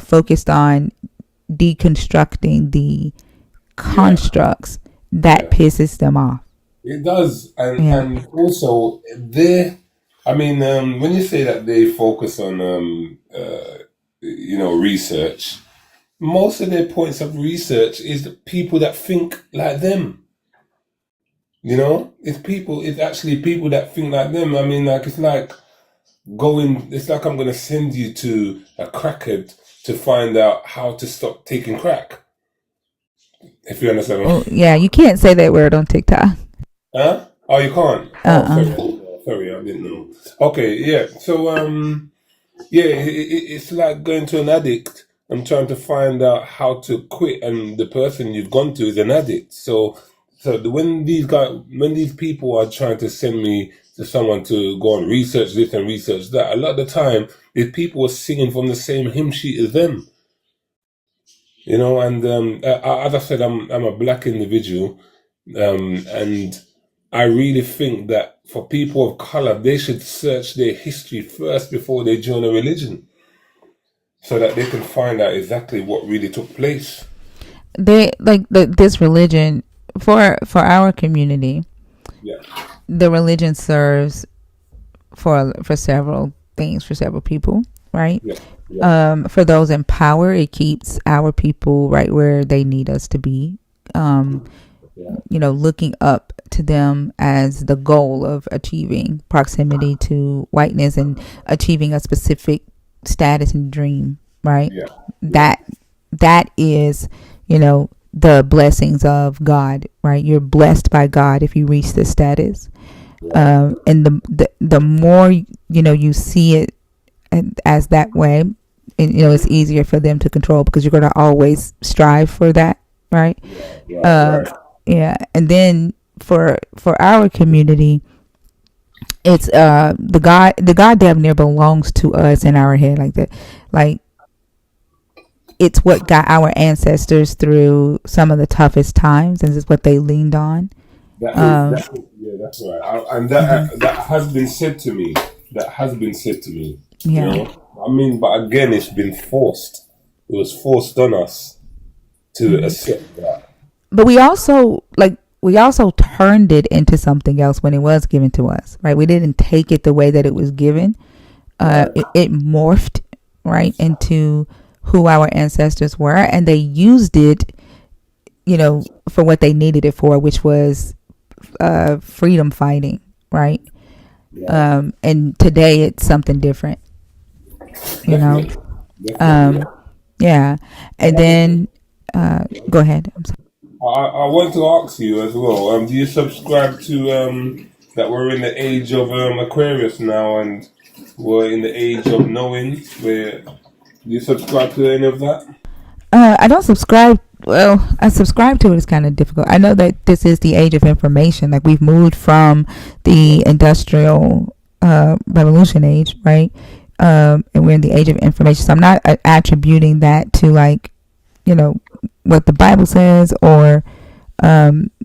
focused on deconstructing the constructs, that pisses them off. It does, Yeah. and also they. I mean, when you say that they focus on research, most of their points of research is the people that think like them. It's actually people that think like them. I mean, like it's like I'm gonna send you to a crackhead to find out how to stop taking crack. If you understand Oh, what yeah, you can't say that word on TikTok. Huh? Oh, you can't. Oh, Uh-uh. sorry, I didn't know. Okay, yeah. So, yeah, it's like going to an addict and trying to find out how to quit, and the person you've gone to is an addict. When these people are trying to send me to someone to go and research this and research that, a lot of the time, these people are singing from the same hymn sheet as them. And as I said, I'm a black individual, and I really think that for people of color, they should search their history first before they join a religion, so that they can find out exactly what really took place. They like this religion for our community. Yeah, The religion serves for several things for several people, right? yeah, yeah, For those in power, it keeps our people right where they need us to be. yeah, Looking up to them as the goal of achieving proximity to whiteness and achieving a specific status and dream, right? yeah, yeah, That is, the blessings of God, right? You're blessed by God if you reach this status. right, And the more you see it as that way, and it's easier for them to control because you're going to always strive for that, right? right, right. Yeah, and then for our community, it's the God damn near belongs to us in our head, like that, like it's what got our ancestors through some of the toughest times, and it's what they leaned on. Um, Yeah, that's right. And mhm. that has been said to me. That has been said to me. You Yeah, know, I mean, but again, it's been forced. It was forced on us to hmm accept that. but we also turned it into something else when it was given to us, right? We didn't take it the way that it was given. Right. It morphed right into who our ancestors were, and they used it, for what they needed it for, which was freedom fighting, right? Right. And today it's something different, you know. Definitely. Definitely. Um, yeah, and then go ahead. I'm sorry. I want to ask you as well. Do you subscribe to that we're in the age of Aquarius now, and we're in the age of knowing? Where do you subscribe to any of that? I don't subscribe. Well, I subscribe to it is kind of difficult. I know that this is the age of information. Like we've moved from the industrial revolution age, right? And we're in the age of information. So I'm not attributing that to like, you know, what the Bible says or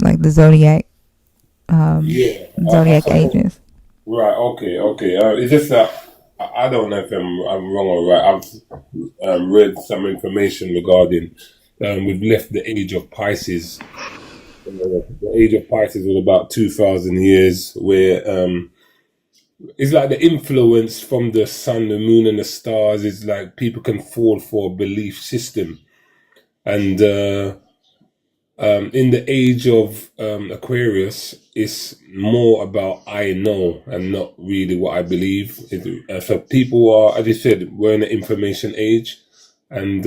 like the Yeah. zodiac ages. Right. Okay. Okay. It's just that I don't know if I'm wrong or right. I've read some information regarding we've left the age of Pisces. The age of Pisces was about 2,000 years, where it's like the influence from the sun, the moon, and the stars is like people can fall for a belief system, and in the age of Aquarius, it's more about I know and not really what I believe. So people are, as you said, we're in the information age, and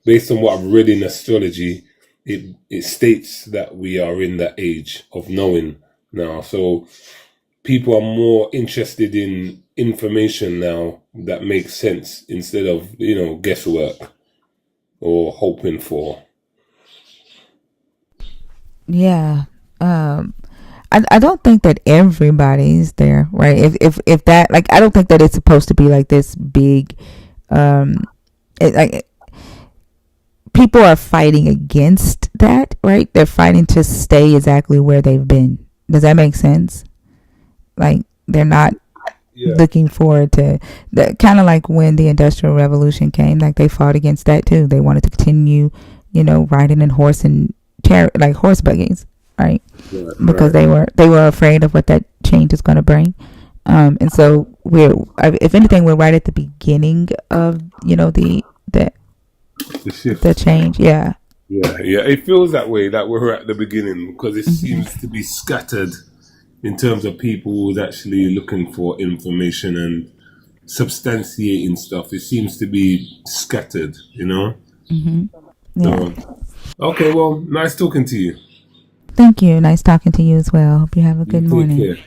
based on what I've read in astrology, it states that we are in that age of knowing now. So people are more interested in information now that makes sense instead of guesswork or hoping for. Yeah. Um, I don't think that everybody's there, right? If that, like, I don't think that it's supposed to be like this big, like, people are fighting against that, right? They're fighting to stay exactly where they've been. Does that make sense? Like, they're not looking forward to that, kind of like when the Industrial Revolution came, like they fought against that too. They wanted to continue, riding in horse and like horse buggies, right? Because they were afraid of what that change is going to bring. And so if anything, we're right at the beginning of, The shift. the change. Yeah. Yeah. It feels that way, that we're at the beginning, because it seems to be scattered in terms of people who's actually looking for information and substantiating stuff. It seems to be scattered, Yeah. So, okay, well, nice talking to you. Thank you. Nice talking to you as well. Hope you have a You good take morning. care.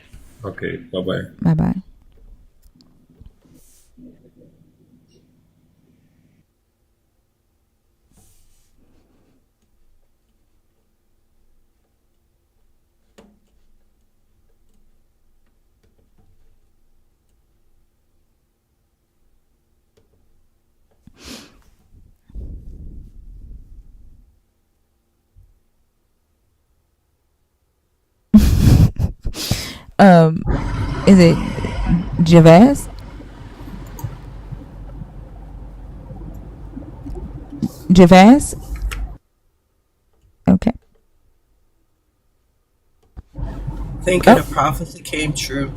Okay, bye-bye. Bye-bye. Is it Javaz? Javaz? Okay. Thinking the prophecy came true.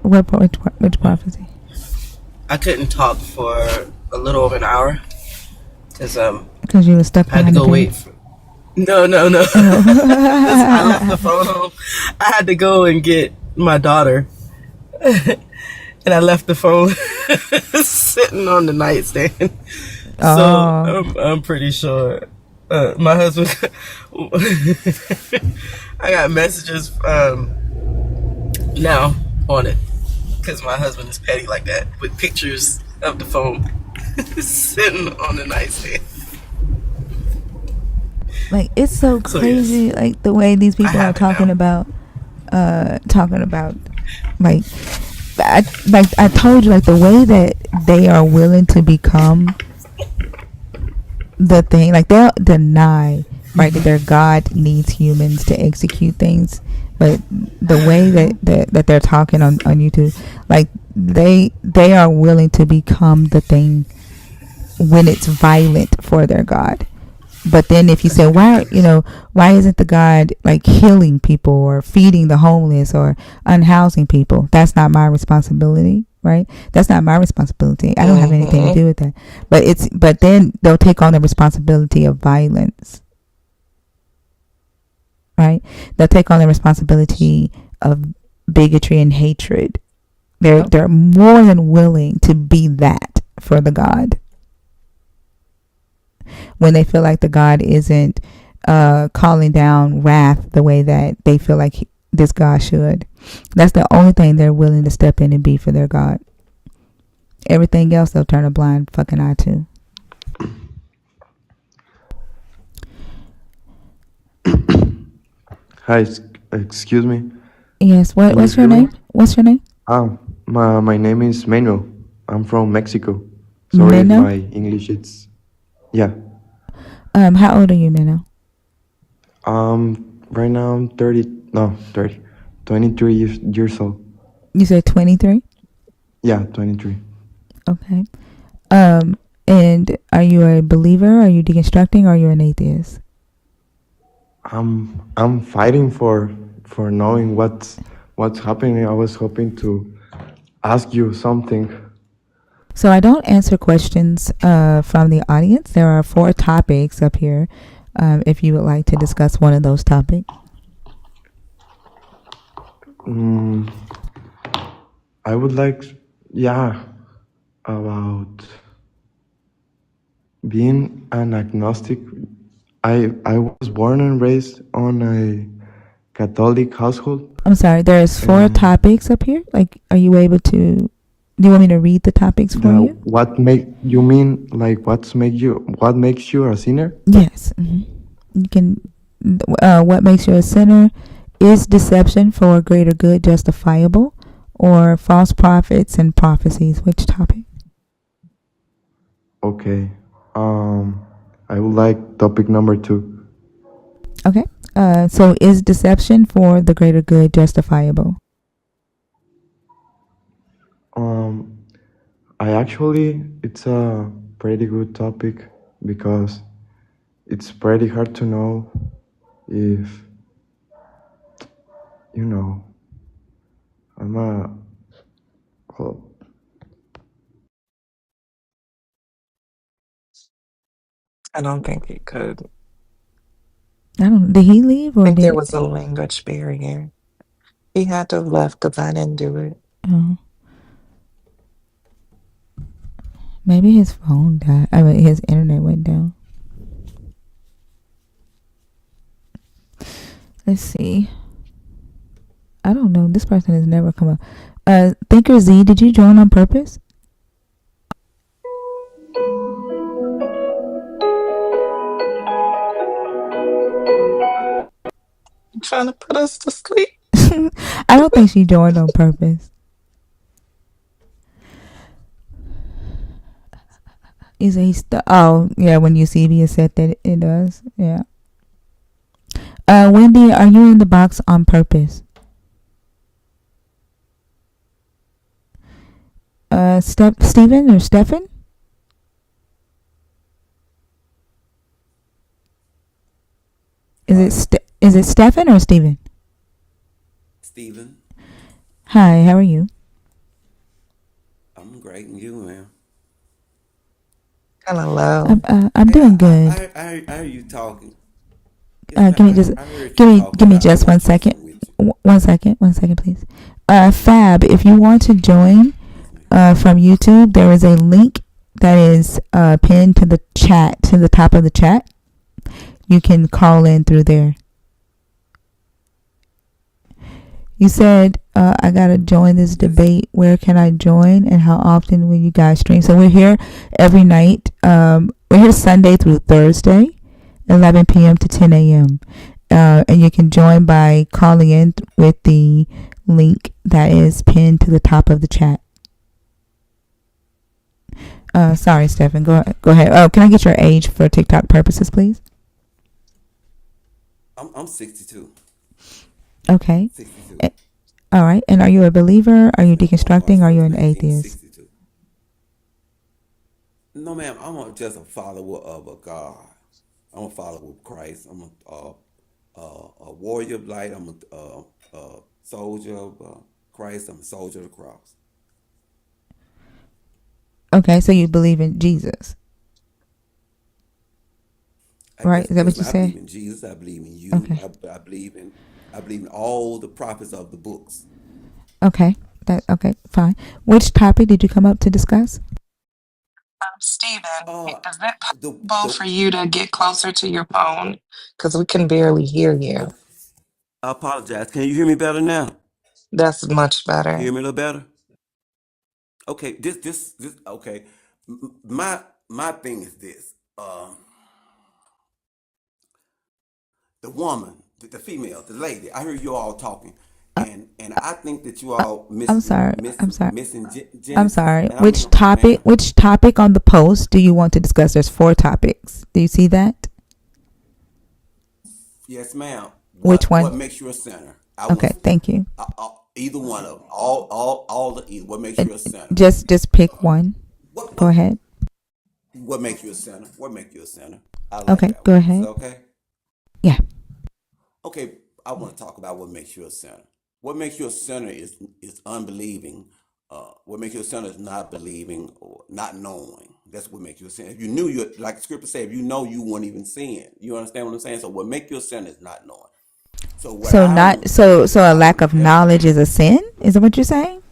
Which prophecy? I couldn't talk for a little over an hour Because you were stuck I had to behind the go page. wait. No. I left the phone home. I had to go and get my daughter, and I left the phone sitting on the nightstand. So I'm pretty sure my husband. I got messages now on it because my husband is petty like that with pictures of the phone sitting on the nightstand. Like, it's so crazy, yes. Like the way these people are talking about like I told you, like the way that they are willing to become the thing, like they'll deny, right, that their God needs humans to execute things, but the way that they're talking on YouTube, like they are willing to become the thing when it's violent for their God. But then if you say, why isn't the God like healing people or feeding the homeless or unhousing people? That's not my responsibility, right? That's not my responsibility. I don't have anything to do with that. But then they'll take on the responsibility of violence, right? They'll take on the responsibility of bigotry and hatred. They're more than willing to be that for the God. When they feel like the God isn't calling down wrath the way that they feel like this God should. That's the only thing they're willing to step in and be for their God. Everything else they'll turn a blind fucking eye to. Hi, excuse me. Yes, what's your name? What's your name? My name is Manuel. I'm from Mexico. Sorry if my English it's yeah. How old are you, Mino? Right now I'm 23 years old. You said 23? Yeah, 23. Okay. And are you a believer? Are you deconstructing? Or are you an atheist? I'm fighting for knowing what's happening. I was hoping to ask you something. So I don't answer questions from the audience. There are 4 topics up here. If you would like to discuss one of those topics. I would like, about being an agnostic. I was born and raised on a Catholic household. I'm sorry, there's 4 topics up here. Like, are you able to? Do you want me to read the topics for you? What makes you a sinner? Yes. Mm-hmm. You can. What makes you a sinner Is deception for greater good justifiable, or false prophets and prophecies? Which topic? Okay. I would like topic number 2. Okay. So is deception for the greater good justifiable? Um, I actually, it's a pretty good topic because it's pretty hard to know if, you know, I'm a, well, I don't think he could. I don't. Did he leave I or think there did? was a language barrier. He had to have left because I didn't do it. Oh, maybe his phone died. I mean, his internet went down. Let's see. I don't know. This person has never come up. Thinker Z, did you join on purpose? You trying to put us to sleep? I don't think she joined on purpose. Oh, yeah, when you see it said that it does. Yeah. Wendy, are you in the box on purpose? Stephen or Stefan? Is it Stefan or Stephen? Stephen. Hi, how are you? I'm great, and you, man? Kind of low. I'm Hey, doing good. I hear you talking. Yes, ma'am. I heard you talking give me about I just want one to do second. something with you. One second, please. Fab, if you want to join Yes, ma'am. from YouTube, there is a link that is pinned to the chat, to the top of the chat. You can call in through there. You said I gotta join this debate. Where can I join, and how often will you guys stream? So we're here every night. We're here Sunday through Thursday, 11 p.m. to 10 a.m. And you can join by calling in with the link that is pinned to the top of the chat. Sorry, Stephen. Go ahead. Oh, can I get your age for TikTok purposes, please? I'm 62. Okay. 62. All right. And are you a believer? Are Yes, you ma'am. Born deconstructing? March Are you 1st, an atheist? 1962. No, ma'am. Just a follower of a God. I'm a follower of Christ. I'm a warrior of light. I'm a soldier of Christ. I'm a soldier of the cross. Okay. So you believe in Jesus, right? Is that Yes, what you ma'am. I believe said? in Jesus. I believe in you. Okay. I believe in all the prophets of the books. Okay. Okay. Fine. Which topic did you come up to discuss? Steven, Uh, is it the possible the for you to get closer to your phone? Because we can barely hear you. oh, I apologize. Can you hear me better now? That's much Can you better. hear me a little better? Okay, this okay. My thing is this. The woman, the female, the lady. I hear you all talking, Uh, and I think that you uh, all I'm sorry. missing I'm Genesis. sorry. And I'm ma'am. Which topic on the post do you want to discuss? There's 4 topics. Do you see that? Yes, ma'am. Which What one? makes you a sinner? I Okay. was Thank you. either one of them. All the either. What makes Uh, you a sinner? just pick one. What Go what ahead. what makes you a sinner? What makes you a sinner? I like Okay. that Go one. Is that ahead. okay? Yeah. Okay, I want to talk about what makes you a sinner. What makes you a sinner is unbelieving. What makes you a sinner is not believing or not knowing. That's what makes you a sinner. If you knew, you like the scripture say, if you know, you wouldn't even sin. You understand what I'm saying? So what makes you a sinner is not knowing. So what So I'm not so what so a I lack would of definitely knowledge is a sin? Is that what you're saying?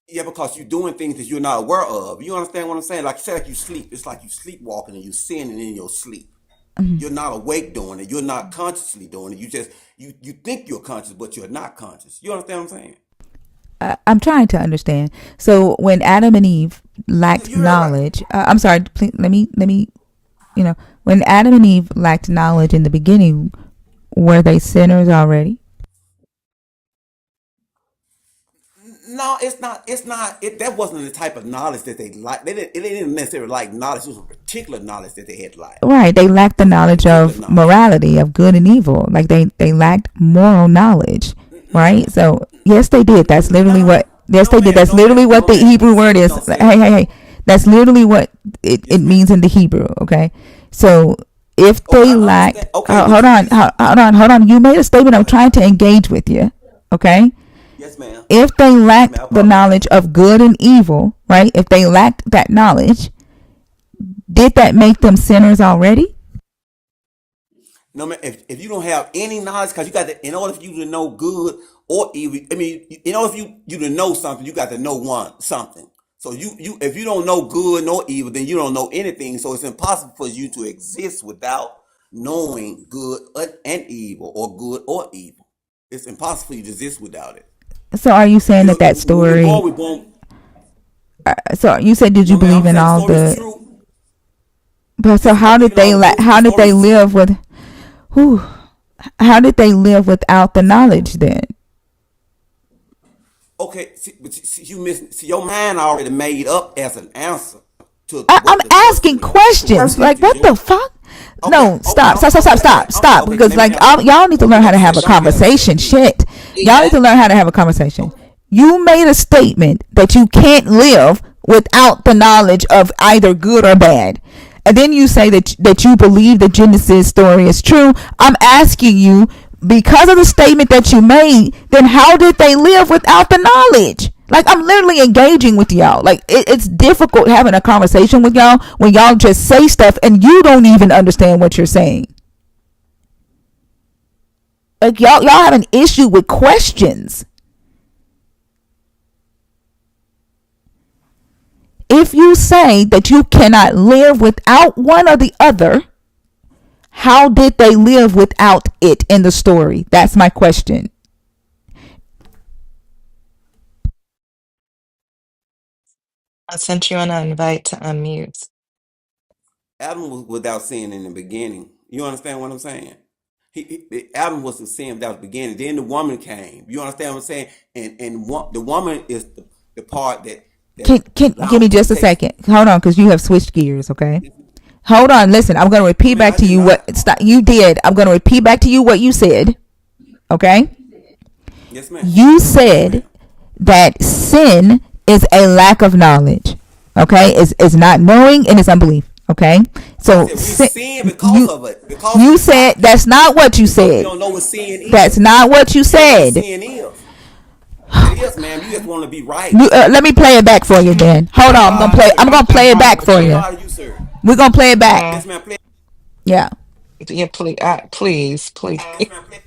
yeah, because you're doing things that you're not aware of. You understand what I'm saying? Like you said, like you sleep. It's like you sleepwalking and you sinning in your sleep. Mhm. You're not awake doing it. You're not consciously doing it. You think you're conscious, but you're not conscious. You understand what I'm saying? I'm trying to understand. So when Adam and Eve lacked You heard right. knowledge, I'm sorry. Please, let me. When Adam and Eve lacked knowledge in the beginning, were they sinners already? No, it's not. It's not. That wasn't the type of knowledge that they liked. They didn't necessarily like knowledge. It was a particular knowledge that they had liked. Right. They lacked the It was a knowledge particular of knowledge. morality, of good and evil. Like they lacked moral knowledge. Right. So yes, they did. That's literally No, what. Yes, no, they did. ma'am. That's No, ma'am. literally what No, the ma'am. Hebrew word Scripture is. don't say Hey, that. hey, hey. That's literally what it Yes, ma'am. means in the Hebrew. Okay. So if Oh, they I lacked, understand. Okay, hold on, hold on. You made a statement. go I'm ahead. trying to engage with you. Okay. Yes, ma'am. If they Yes, lacked ma'am. I the apologize. knowledge of good and evil, right? If they lacked that knowledge, did that make them sinners already? No, man. If you don't have any knowledge, because you got to, in order for you to know good or evil, I mean, in order for you to know something, you got to know something. So if you don't know good nor evil, then you don't know anything. So it's impossible for you to exist without knowing good and evil, or good or evil. It's impossible for you to exist without it. So are you saying that that When we're story? born, we're born. So you said, did you No, man. believe I'm in saying the all story is the? true. But so Yes, I how believe did in all they the books. The how did story they is true. live with? Who? How did they live without the Yes, ma'am. knowledge then? Okay, see, you miss. See, your mind already made up as an answer to I'm what the asking question is, to what the questions. Like, scripture is what the doing. fuck? Okay, No, stop, stop, stop, okay, stop, okay, stop, stop. okay. Because Let me like answer. y'all need to learn Okay, how to don't have say, a don't be upset conversation. with me. Shit, y'all need to learn how to have a conversation. You made a statement that you can't live without the knowledge of either good or bad. And then you say that you believe the Genesis story is true. I'm asking you, because of the statement that you made, then how did they live without the knowledge? Like, I'm literally engaging with y'all. Like, it's difficult having a conversation with y'all when y'all just say stuff and you don't even understand what you're saying. Like, y'all have an issue with questions. If you say that you cannot live without one or the other, how did they live without it in the story? That's my question. I sent you an invite to unmute. Adam was without sin in the beginning. You understand what I'm saying? Adam was the sin without the beginning. Then the woman came. You understand what I'm saying? And the woman is the part that Can give me now just a takes. second. Hold on, because you have switched gears. Okay. Hold on. Listen, I'm going to No, repeat man, back I to did you not. what you did. I'm going to repeat back to you what you said. Okay. Yes, ma'am. You Yes, ma'am. said that sin is a lack of knowledge. Okay, it's not knowing and it's unbelief. Okay, I so said we sin because you of it, because you we said stopped it, that's not what you because we said. don't know what sin That's is. not what you We don't know what said. sin is. It Oh my is, ma'am. You just god. want to be right. Let me play it back for you then. Hold on, God, I'm gonna play it back for what you. God are you, sir? We're gonna play it back. Yes, ma'am. Play. Yeah. Yeah, please, please, please. Yes, ma'am. Play.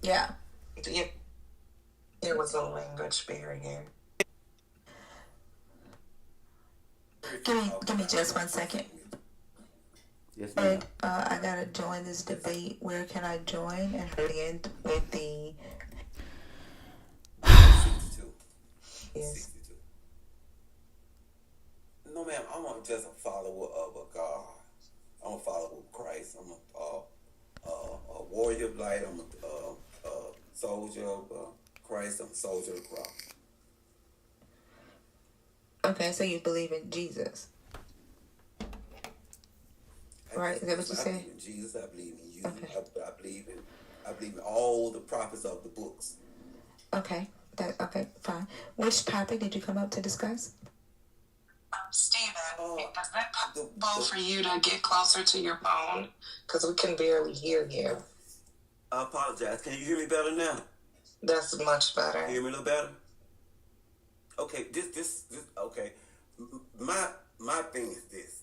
Yeah. There was a language barrier. Give me just 1 second. Yes, ma'am. I gotta join this debate. Where can I join? And end with the 62. yes. 62. No, ma'am. I'm not just a follower of a God. I'm a follower of Christ. I'm a warrior of light. I'm a soldier of Christ. I'm a soldier of the cross. Okay, so you believe in Jesus, right? Is that what you I said? believe in Jesus. I believe in you. Okay. I believe in all the prophets of the books. Okay. Okay, fine. Which topic did you come up to discuss? Stephen, is that possible for you to get closer to your phone? Because we can barely hear you. I apologize. Can you hear me better now? That's much better. Hear me a little better? Okay, this okay. My thing is this.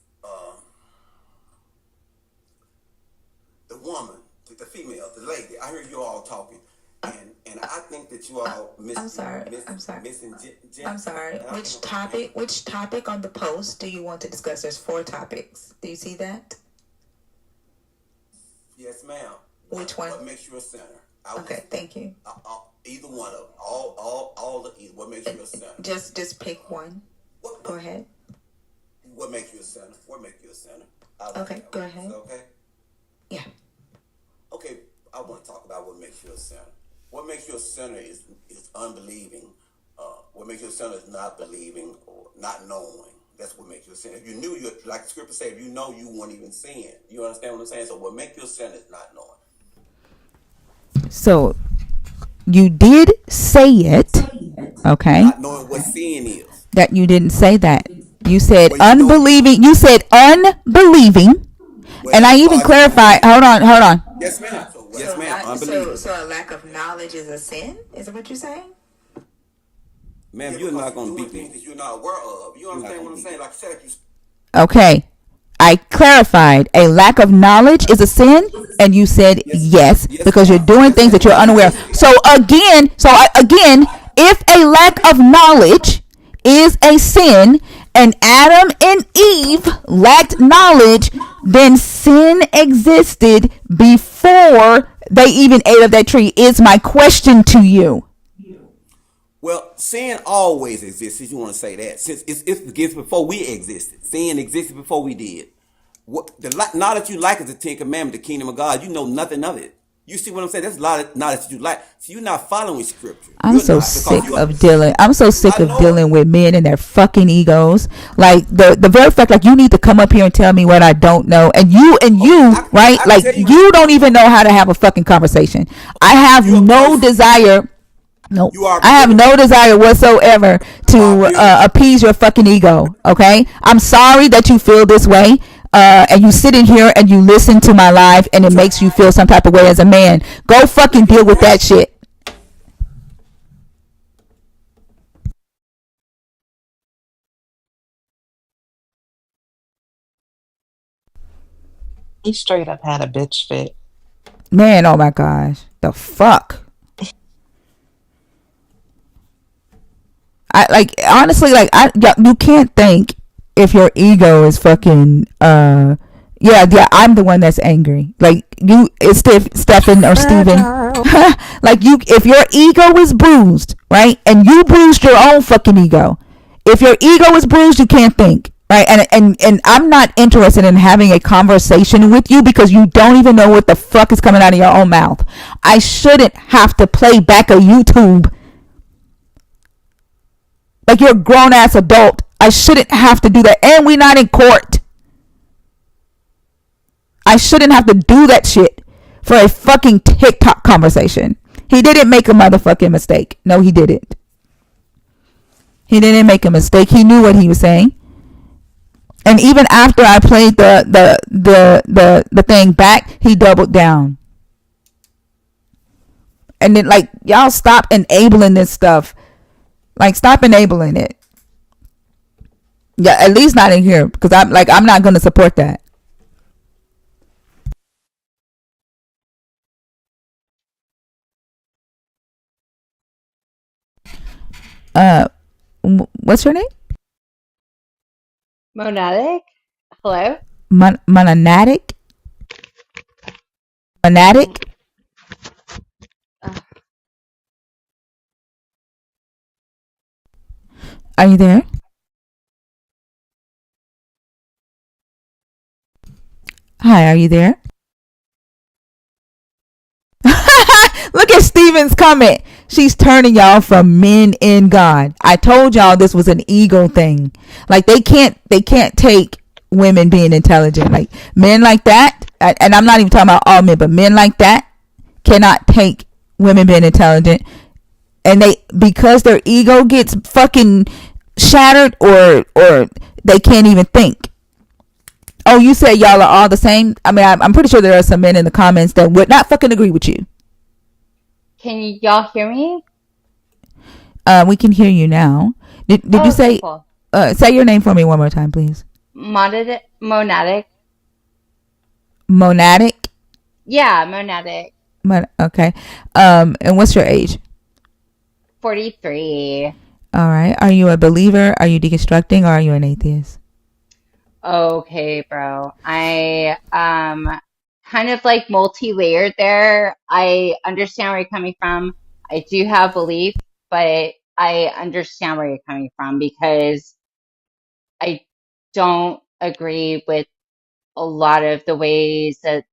The woman, the female, the lady. I hear you all talking, and I think that you all I'm sorry. missing. I'm sorry. Which topic on the post do you want to discuss? There's 4 topics. Do you see that? Yes, ma'am. Which one? What makes you a sinner? Okay, thank you. Either one of them. All the either. What makes you a sinner? Just pick one. Go ahead. What makes you a sinner? What makes you a sinner? Okay, go ahead. Okay. Yeah. Okay. I want to talk about what makes you a sinner. What makes you a sinner is unbelieving. What makes you a sinner is not believing or not knowing. That's what makes you a sinner. If you knew, you like the scripture say, if you know, you won't even sin. You understand what I'm saying? So what makes you a sinner is not knowing. So you did say it, okay? Not knowing what sin is. That you didn't say that. You said Well, you know, unbelieving. You said unbelieving. And I well, even clarified. Hold on, hold on. yes, ma'am. Yes, ma'am. So, Unbelieving. so a lack of knowledge is a sin? Is that what you're saying? Ma'am, you're not going to beat me. That you're not aware of. You understand what I'm saying? Like I said, if you Okay. I clarified. A lack of knowledge is a sin. And you said yes, yes, because you're ma'am. doing Yes, things ma'am. that you're unaware. Again, if a lack of knowledge is a sin, and Adam and Eve lacked knowledge, then sin existed before they even ate of that tree. Is my question to you. Well, sin always exists, if you want to say that. Since it exists before we existed. Sin existed before we did. What the knowledge you like is the Ten Commandments, the kingdom of God. You know nothing of it. You see what I'm saying? That's a lot of knowledge you like. So you're not following scripture. I'm You're so not because sick you are. of dealing. I'm so sick I of know it. dealing with men and their fucking egos. Like the very fact, like you need to come up here and tell me what I don't know, and Okay, you, right? I can Like tell you. you don't even know how to have a fucking conversation. I have You're a no person. desire. Nope. You are I have bitter. no desire whatsoever You are to bitter. appease your fucking ego. Okay. I'm sorry that you feel this way. And you sit in here and you listen to my live and it makes you feel some type of way as a man. Go fucking deal with that shit. He straight up had a bitch fit. Man, oh my gosh. The fuck? I like honestly like you can't think if your ego is fucking yeah, I'm the one that's angry. Like you it's Stephen or Steven. Like you if your ego is bruised, right? And you bruised your own fucking ego. If your ego is bruised, you can't think. Right. And I'm not interested in having a conversation with you because you don't even know what the fuck is coming out of your own mouth. I shouldn't have to play back a YouTube. Like you're a grown ass adult. I shouldn't have to do that. And we're not in court. I shouldn't have to do that shit for a fucking TikTok conversation. He didn't make a motherfucking mistake. No, he didn't. He didn't make a mistake. He knew what he was saying. And even after I played the thing back, he doubled down. And then like y'all stop enabling this stuff. Like stop enabling it. Yeah, at least not in here because I'm not going to support that. Uh, what's your name? Monadic? Hello? Monadic. Mm, Monadic. uh, Are you there? Hi, are you there? Look at Steven's comment. She's turning y'all from men in God. I told y'all this was an ego thing. Like they can't take women being intelligent. Like men like that, and I'm not even talking about all men, but men like that cannot take women being intelligent. And they because their ego gets fucking shattered or they can't even think. Oh, you said y'all are all the same? I mean, I'm pretty sure there are some men in the comments that would not fucking agree with you. can y'all hear me? We can hear you now. Did you Oh, okay, say cool. say your name for me one more time, please? Monadic? Monadic. Yeah, Monadic. Okay. And what's your age? 43. All right. Are you a believer? Are you deconstructing, or are you an atheist? Okay, bro. I kind of like multi-layered there. I understand where you're coming from. I do have belief, but I understand where you're coming from because I don't agree with a lot of the ways that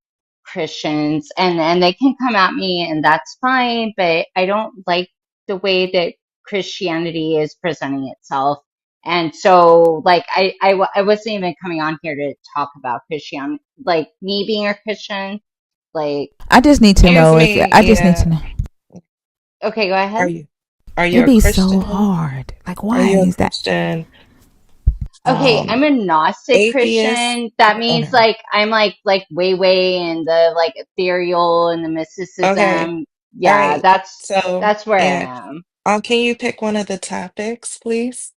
Christians, and they can come at me, and that's fine. But I don't like the way that Christianity is presenting itself. And so, like, I wasn't even coming on here to talk about Christianity, like me being a Christian. Like, I just need to Excuse know if me, I just need to yeah. know. okay, go Are ahead. you are you It'd a be so Christian? hard. Like, Are why you a is that? Christian? Okay, I'm a Gnostic Atheist? Christian. That means Okay. like I'm like way in the like ethereal and the Okay. mysticism. All Yeah, right. that's So, that's where yeah. I am. Can you pick one of the topics, please?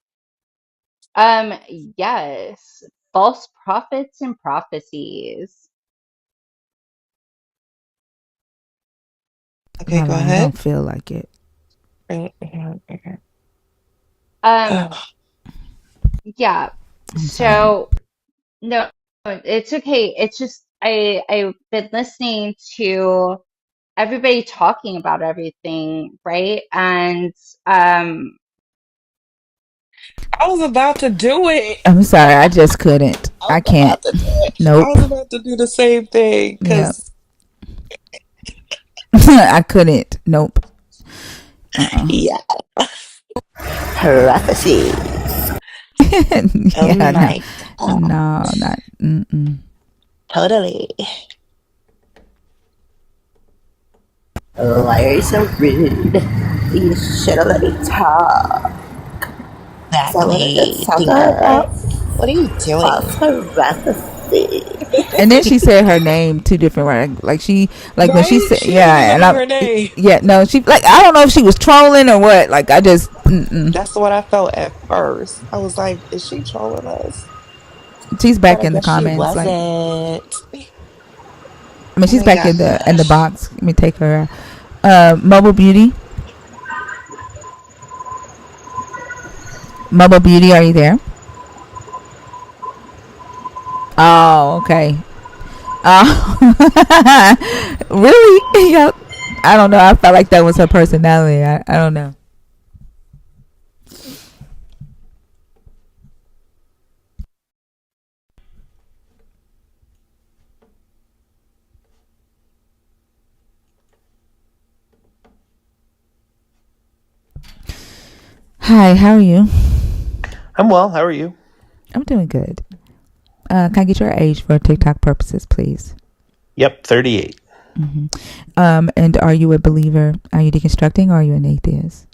Um, yes, false prophets and prophecies. Okay, go Mama, I ahead. don't feel like it. Okay. Um, Oh, yeah. I'm sorry. So no, it's okay. It's just I've been listening to everybody talking about everything, right? And um, I was about to do it. I'm sorry. I just couldn't. I I was can't. about to do it. I Nope. was about to do the same thing Yep. because, I couldn't. Nope. yeah. Prophecy. Oh Yeah. No. my God. No. Not. Mm-mm. Totally. Why are you so rude? You should have let me talk. So I wanted to Exactly, talk Tinker. about What are you false doing? prophecy. And then she said her name two different ways. Like she, like when she Right? said, She didn't even yeah, and know I, her name. yeah, no, she like I don't know if she was trolling or what. Like I just, mm-mm. That's what I felt at first. I was like, is she trolling us? She's But back I in the guess she comments. Like wasn't. I mean, Oh she's my back in the gosh. box. Let me take her. Mobile Beauty, Mobile Beauty, are you there? Oh, okay. Really? Yep. I don't know. I felt like that was her personality. I don't know. Hi, how are you? I'm well. How are you? I'm doing good. Can I get your age for TikTok purposes, please? Yep, 38. hmm And are you a believer? Are you deconstructing or are you an atheist?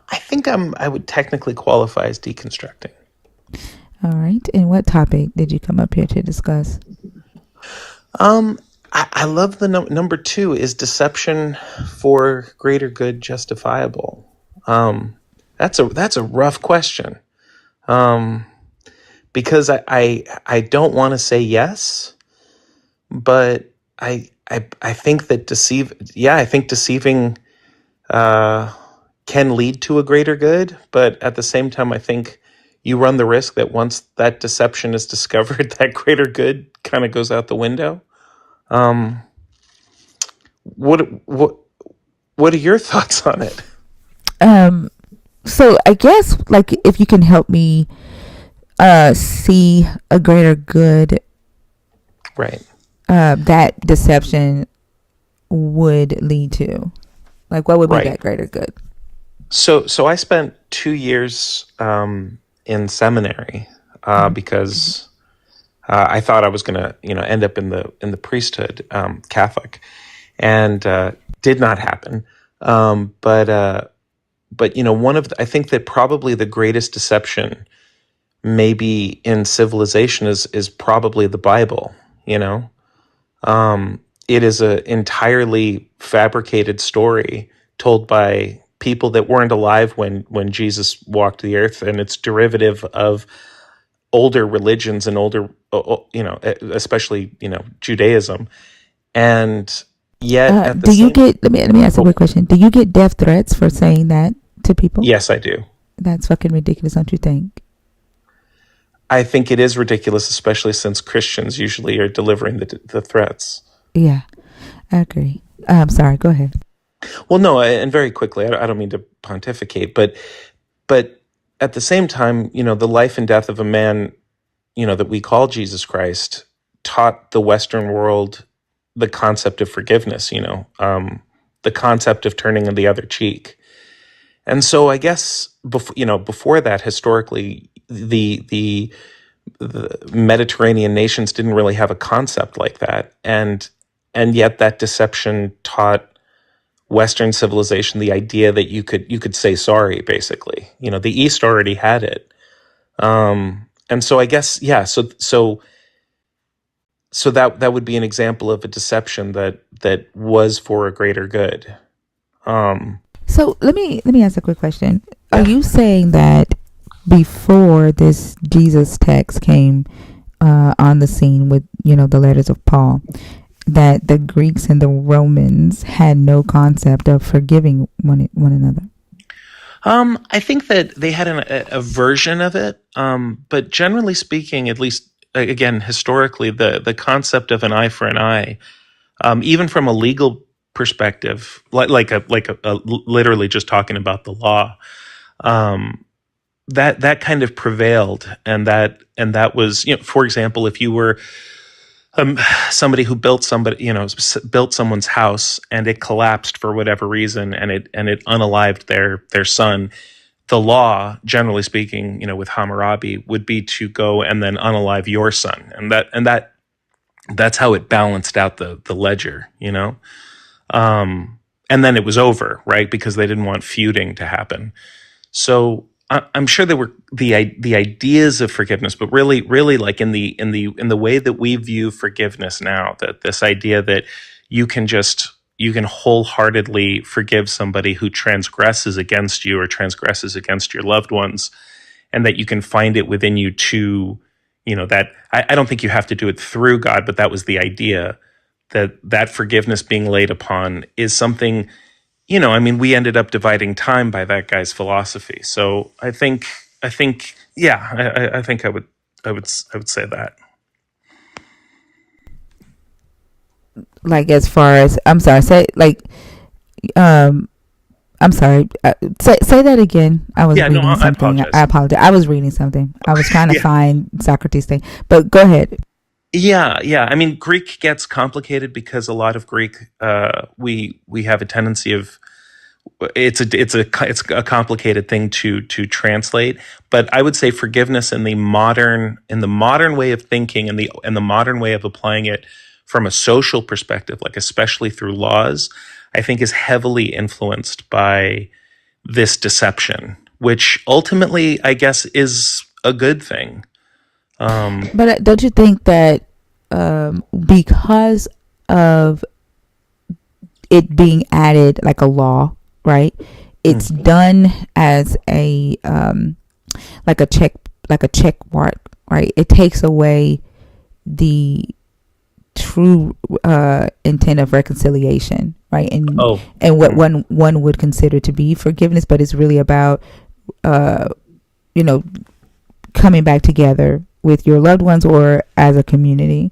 I think I would technically qualify as deconstructing. All right. And what topic did you come up here to discuss? I love the number two. Is deception for greater good justifiable? That's a rough question. Because I don't want to say yes, but I think that I think deceiving can lead to a greater good, but at the same time, I think you run the risk that once that deception is discovered, that greater good kind of goes out the window. Um, what what what are your thoughts on it? Um, so I guess like if you can help me see a greater good Right. that deception would lead to. Like what would be Right. that greater good? So I spent 2 years in seminary because I thought I was going to end up in the priesthood, Catholic, and did not happen. But one of I think that probably the greatest deception maybe in civilization is probably the Bible. You know, it is an entirely fabricated story told by people that weren't alive when Jesus walked the earth, and it's derivative of older religions and older, especially Judaism, and yet at the Do you same. get? Let me ask a quick question. Do you get death threats for saying that to people? Yes, I do. That's fucking ridiculous, don't you think? I think it is ridiculous, especially since Christians usually are delivering the threats. Yeah, I agree. Sorry. Go ahead. Well, no, and very quickly, I don't mean to pontificate, but at the same time, the life and death of a man, that we call Jesus Christ, taught the Western world the concept of forgiveness, the concept of turning the other cheek. And so I guess before that, historically, the Mediterranean nations didn't really have a concept like that, and yet that deception taught Western civilization the idea that you could say sorry. Basically, the East already had it, and so I guess so that would be an example of a deception that was for a greater good. So let me ask a quick question. Are Yeah. you saying that before this Jesus text came on the scene with the letters of Paul, that the Greeks and the Romans had no concept of forgiving one another? I think that they had a version of it, but generally speaking, at least again historically, the concept of an eye for an eye, even from a legal perspective, like literally just talking about the law, that kind of prevailed, and that was, for example, if you were somebody who built someone's house and it collapsed for whatever reason, and it unalived their son. The law, generally speaking, with Hammurabi, would be to go and then unalive your son, and that's how it balanced out the ledger. And then it was over, right? Because they didn't want feuding to happen. So I'm sure there were the ideas of forgiveness, but really, like in the way that we view forgiveness now, that this idea that you can wholeheartedly forgive somebody who transgresses against you or transgresses against your loved ones, and that you can find it within you to, that I don't think you have to do it through God, but that was the idea, that forgiveness being laid upon is something. We ended up dividing time by that guy's philosophy. So yeah, I think I would say that. Like, as far as, I'm sorry, say, like, um I'm sorry, say that again. I was Yeah, no, reading I something. apologize. I apologize. I was reading something. I was trying to Yeah, find Socrates thing, but go ahead. yeah. Greek gets complicated because a lot of Greek, we have a tendency of, it's a complicated thing to translate. But I would say forgiveness in the modern way of thinking, and the modern way of applying it from a social perspective, like especially through laws, I think is heavily influenced by this deception, which ultimately I guess is a good thing. But don't you think that because of it being added like a law, right? It's Mm. done as a like a check mark, right? It takes away the true intent of reconciliation, right? Oh, And what mm. one would consider to be forgiveness, but it's really about uh you know coming back together with your loved ones or as a community.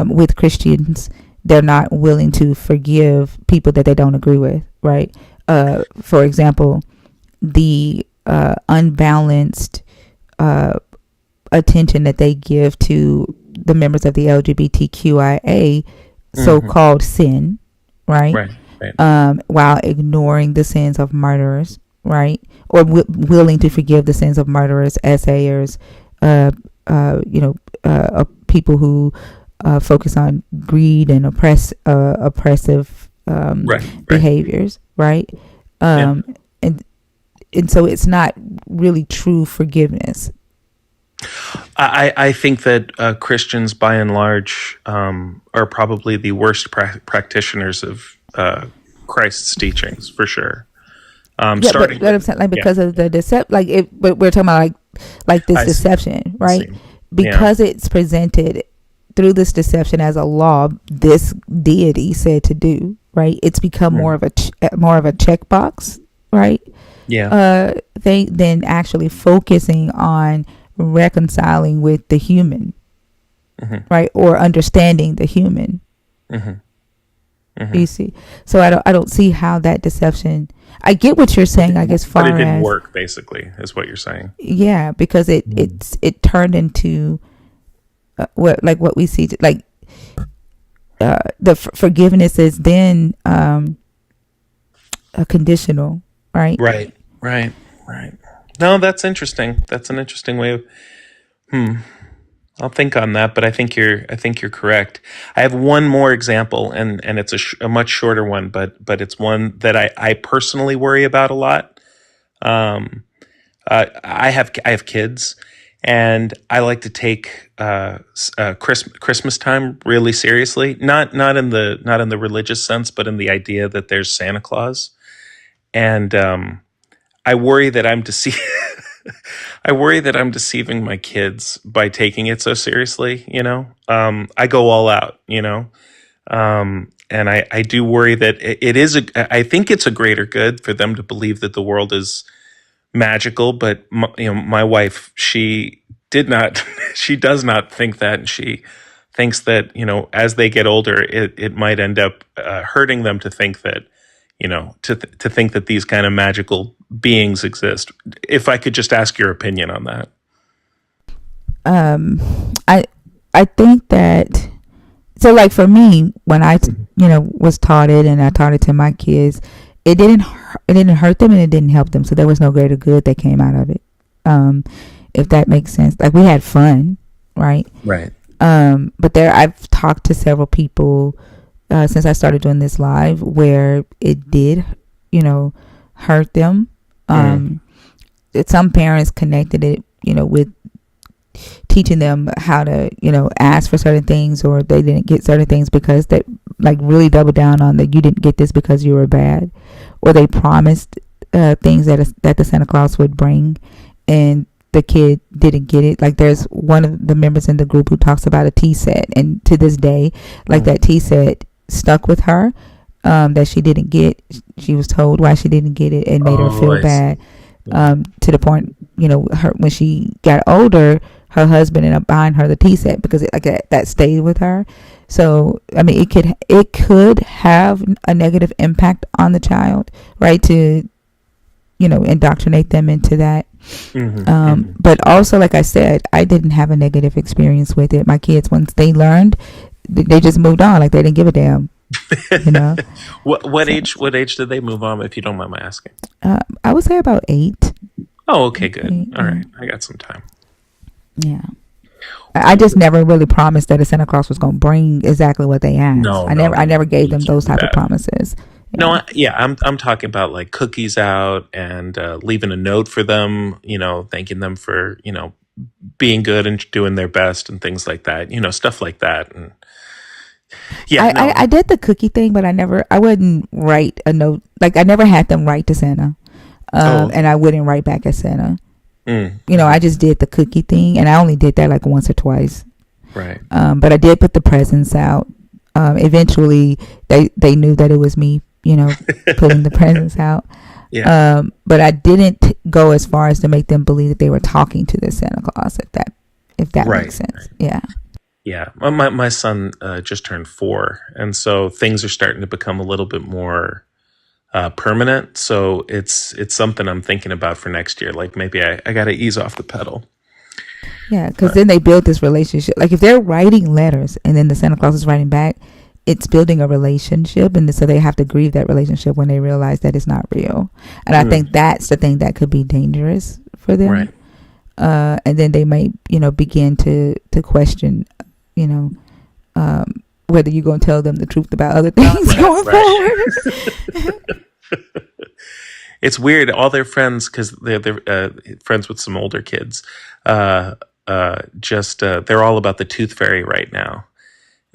With Christians, they're not willing to forgive people that they don't agree with, right? For example, the unbalanced attention that they give to the members of the LGBTQIA Hmm. so-called sin, right? Right, right. While ignoring the sins of murderers, right? Or willing to forgive the sins of murderers, essayers, uh, people who focus on greed and oppressive Right, right. behaviors, right? Yeah. Um, and so it's not really true forgiveness. I think that Christians, by and large, are probably the worst practitioners of Christ's teachings, for sure. Yeah, but Starting with, I'm saying, like, yeah, because of the like, but we're talking about like this I see. deception, I see. right? Yeah. Because it's presented through this deception as a law, this deity said to do, right? It's become more Mm. of a checkbox, right? Yeah. They then actually focusing on reconciling with the human, Hmm. right, or understanding the human. Hmm. You Hmm. see, so I don't see how that deception. I get what you're saying, like, as But it far didn't as, work, basically, is what you're saying. yeah, because it turned into what we see, like the forgiveness is then a conditional, right? Right. Right. Right. No, that's interesting. That's an interesting way of. I'll think on that, but I think you're correct. I have one more example, and it's a much shorter one, but it's one that I personally worry about a lot. Um, I have kids, and I like to take Christmas time really seriously. Not in the religious sense, but in the idea that there's Santa Claus, and I worry that I'm deceiving. I worry that I'm deceiving my kids by taking it so seriously. I go all out. And I do worry that it is. I think it's a greater good for them to believe that the world is magical. But my wife, she did not. She does not think that, and she thinks that as they get older, it might end up hurting them to think that to think that these kind of magical beings exist. If I could just ask your opinion on that. um I think that, so like for me, when I was taught it and I taught it to my kids, it didn't hurt them and it didn't help them, so there was no greater good that came out of it, if that makes sense. Like, we had fun, right? Right. But I've talked to several people since I started doing this live where it did hurt them. Some parents connected it with teaching them how to ask for certain things, or they didn't get certain things because they like really double down on that you didn't get this because you were bad, or they promised things that the Santa Claus would bring and the kid didn't get it. Like, there's one of the members in the group who talks about a tea set, and to this day, like, that tea set stuck with her, that she didn't get. She was told why she didn't get it and made her feel bad, to the point her, when she got older, her husband ended up buying her the tea set because that stayed with her. So I mean, it could have a negative impact on the child, right? To indoctrinate them into that. But also, like I said, I didn't have a negative experience with it. My kids, once they learned, they just moved on. Like, they didn't give a damn. What age did they move on, if you don't mind my asking? I would say about 8. Oh, okay, good. All right, I got some time. Yeah. I just never really promised that a Santa Claus was going to bring exactly what they asked. I never gave them those type of promises. No, I'm talking about like cookies out and leaving a note for them, thanking them for, being good and doing their best and things like that, stuff like that. And I did the cookie thing, but I wouldn't write a note. Like, I never had them write to Santa, and I wouldn't write back at Santa. I just did the cookie thing, and I only did that like once or twice. Right. But I did put the presents out. Eventually, they knew that it was me, putting the presents out. Yeah. But I didn't go as far as to make them believe that they were talking to the Santa Claus, if that makes sense. Right. Yeah. Yeah. My son just turned 4, and so things are starting to become a little bit more permanent. So it's something I'm thinking about for next year. Like, maybe I got to ease off the pedal. Yeah, because then they build this relationship. Like, if they're writing letters and then the Santa Claus is writing back, it's building a relationship, and so they have to grieve that relationship when they realize that it's not real. And I think that's the thing that could be dangerous for them. Right. And then they may, begin to question, whether you're going to tell them the truth about other things going forward. It's weird. All their friends, because they're friends with some older kids, they're all about the tooth fairy right now.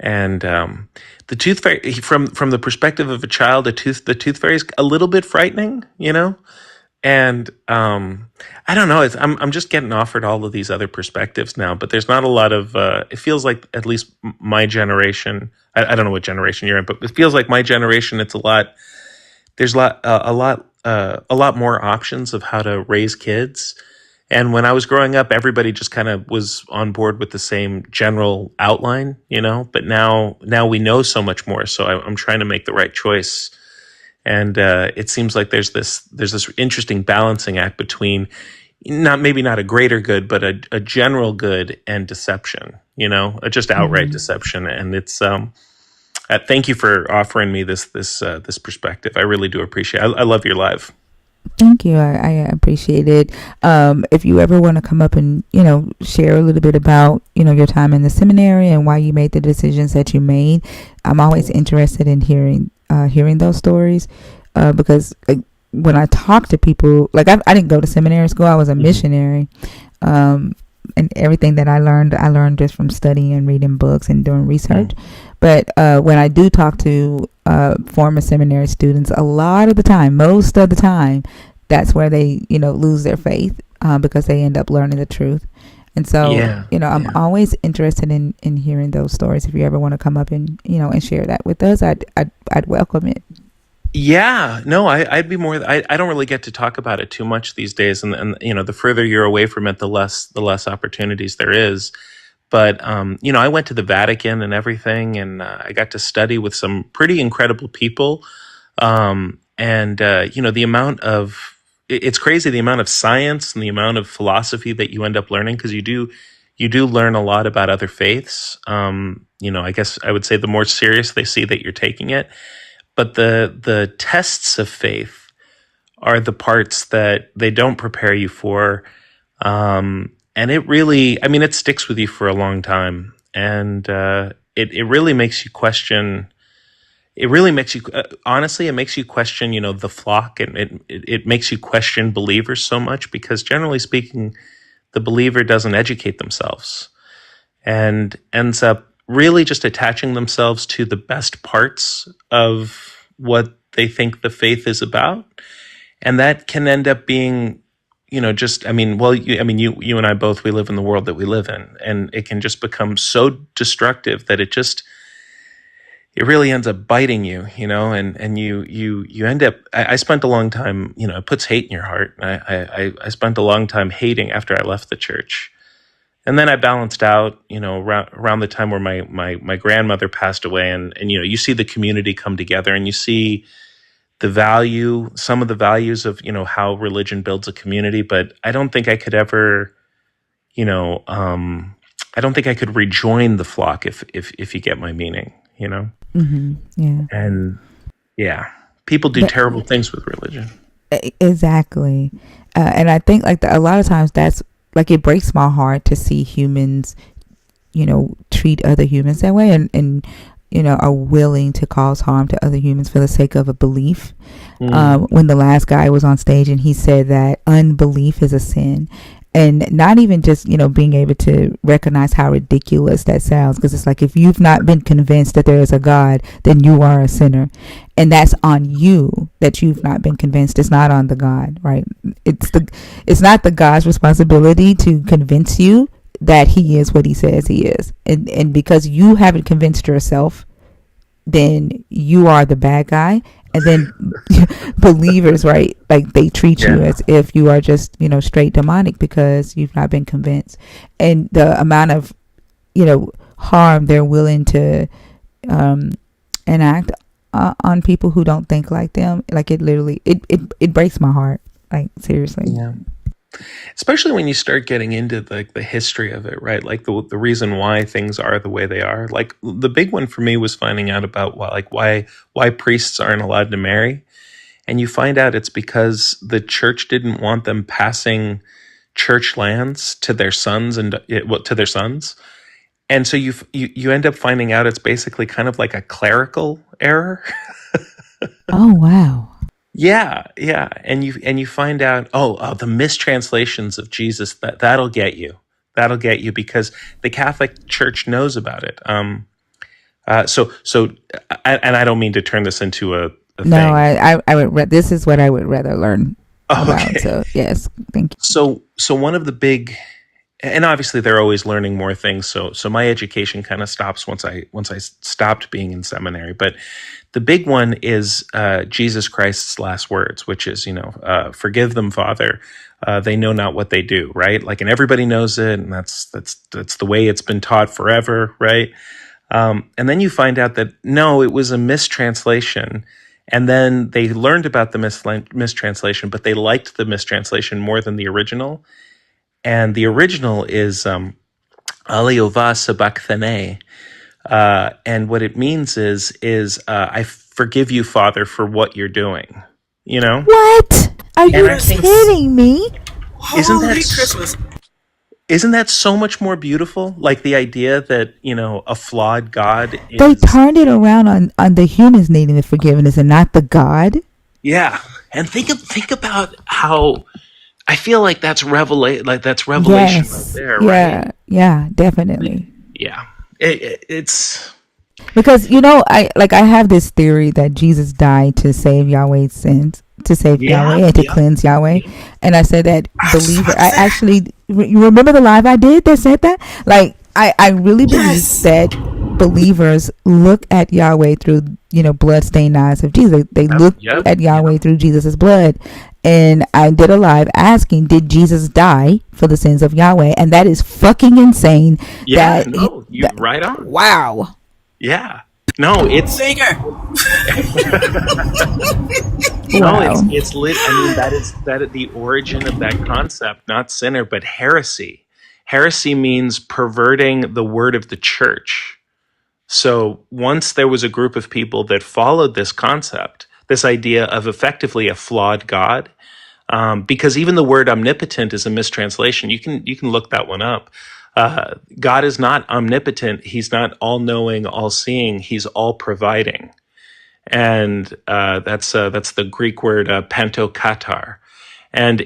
And the tooth fairy, from the perspective of a child, the tooth fairy is a little bit frightening, And I don't know. I'm just getting offered all of these other perspectives now, but there's not a lot of. It feels like, at least my generation. I don't know what generation you're in, but it feels like my generation. It's a lot. There's a lot more options of how to raise kids. And when I was growing up, everybody just kind of was on board with the same general outline, But now we know so much more. So I'm trying to make the right choice. And it seems like there's this interesting balancing act between, maybe not a greater good, but a general good and deception, just outright Hmm. deception. And it's, thank you for offering me this perspective. I really do appreciate it. I love your live. Thank you. I appreciate it. If you ever want to come up and, share a little bit about, your time in the seminary and why you made the decisions that you made, I'm always interested in hearing those stories, because like, when I talk to people, like I didn't go to seminary school, I was a missionary. And everything that I learned just from studying and reading books and doing research. But when I do talk to former seminary students, a lot of the time, most of the time, that's where they, lose their faith, because they end up learning the truth. And so, I'm always interested in hearing those stories. If you ever want to come up and, and share that with us, I'd welcome it. Yeah, no, I'd be more. I don't really get to talk about it too much these days, and the further you're away from it, the less opportunities there is. But I went to the Vatican and everything, and I got to study with some pretty incredible people. And the amount of it's crazy the amount of science and the amount of philosophy that you end up learning, because you do learn a lot about other faiths. I guess I would say the more serious they see that you're taking it. But the tests of faith are the parts that they don't prepare you for. And it really, it sticks with you for a long time. And it really makes you question. It really makes you, honestly, it makes you question, the flock. And it makes you question believers so much, because generally speaking, the believer doesn't educate themselves and ends up really just attaching themselves to the best parts of what they think the faith is about. And that can end up being, you and I both, we live in the world that we live in, and it can just become so destructive that it really ends up biting you, and you end up, I spent a long time, it puts hate in your heart. I spent a long time hating after I left the church. And then I balanced out, around the time where my grandmother passed away, and you see the community come together, and you see some of the values of, how religion builds a community. But I don't think I could ever, I don't think I could rejoin the flock if you get my meaning. Yeah. And yeah, people do But terrible things with religion. exactly. And I think like a lot of times that's like, it breaks my heart to see humans, treat other humans that way, and are willing to cause harm to other humans for the sake of a belief. When the last guy was on stage and he said that unbelief is a sin, and not even just, being able to recognize how ridiculous that sounds, because it's like, if you've not been convinced that there is a God, then you are a sinner, and that's on you that you've not been convinced. It's not on the God, right? It's not the God's responsibility to convince you that he is what he says he is, and because you haven't convinced yourself, then you are the bad guy. And then believers, right, like they treat you as if you are just, straight demonic, because you've not been convinced. And the amount of, harm they're willing to enact on people who don't think like them, like it literally, it breaks my heart, like seriously. Yeah. Especially when you start getting into the history of it, right? Like the reason why things are the way they are. Like the big one for me was finding out about why priests aren't allowed to marry. And you find out it's because the church didn't want them passing church lands to their sons and so you end up finding out it's basically kind of like a clerical error. Oh wow. Yeah, and you find out, the mistranslations of Jesus, that'll get you. That'll get you, because the Catholic Church knows about it. And I don't mean to turn this into a No, thing. I would. This is what I would rather learn about. Okay. So yes, thank you. So one of the big, and obviously they're always learning more things. So my education kind of stops once I stopped being in seminary. But the big one is Jesus Christ's last words, which is, forgive them, Father. They know not what they do, right? Like, and everybody knows it, and that's the way it's been taught forever, right? And then you find out that no, it was a mistranslation, And then they learned about the mistranslation, but they liked the mistranslation more than the original. And the original is Aliova Sabachthane. And what it means is I forgive you, Father, for what you're doing. You know? What? Are And you I think, kidding me? isn't that Holy Christmas. isn't that so much more beautiful? Like the idea that, a flawed God They is, turned it around on the humans needing the forgiveness and not the God. yeah. And think about how I feel like that's revelation right Yes. there, right? Yeah, definitely. Yeah. It's Because I have this theory that Jesus died to save Yahweh's sins, to save yeah, Yahweh and to yeah, cleanse Yahweh. yeah. And I said that I was just believer. about to I say. actually, you remember the live I did that said that? Like I really believe Yes. that believers look at Yahweh through blood-stained eyes of Jesus. They look Yep. at Yep. Yahweh through Jesus's blood. And I did a live asking, did Jesus die for the sins of Yahweh? And that is fucking insane. Yeah, That, no, you that right on. wow. Yeah. No, it's Singer. no, Wow. it's lit. I mean, that the origin of that concept, not sinner, but heresy. Heresy means perverting the word of the church. So once there was a group of people that followed this concept, this idea of effectively a flawed God, because even the word omnipotent is a mistranslation. You can look that one up. God is not omnipotent. He's not all knowing, all seeing. He's all providing, and that's the Greek word pantokatar, and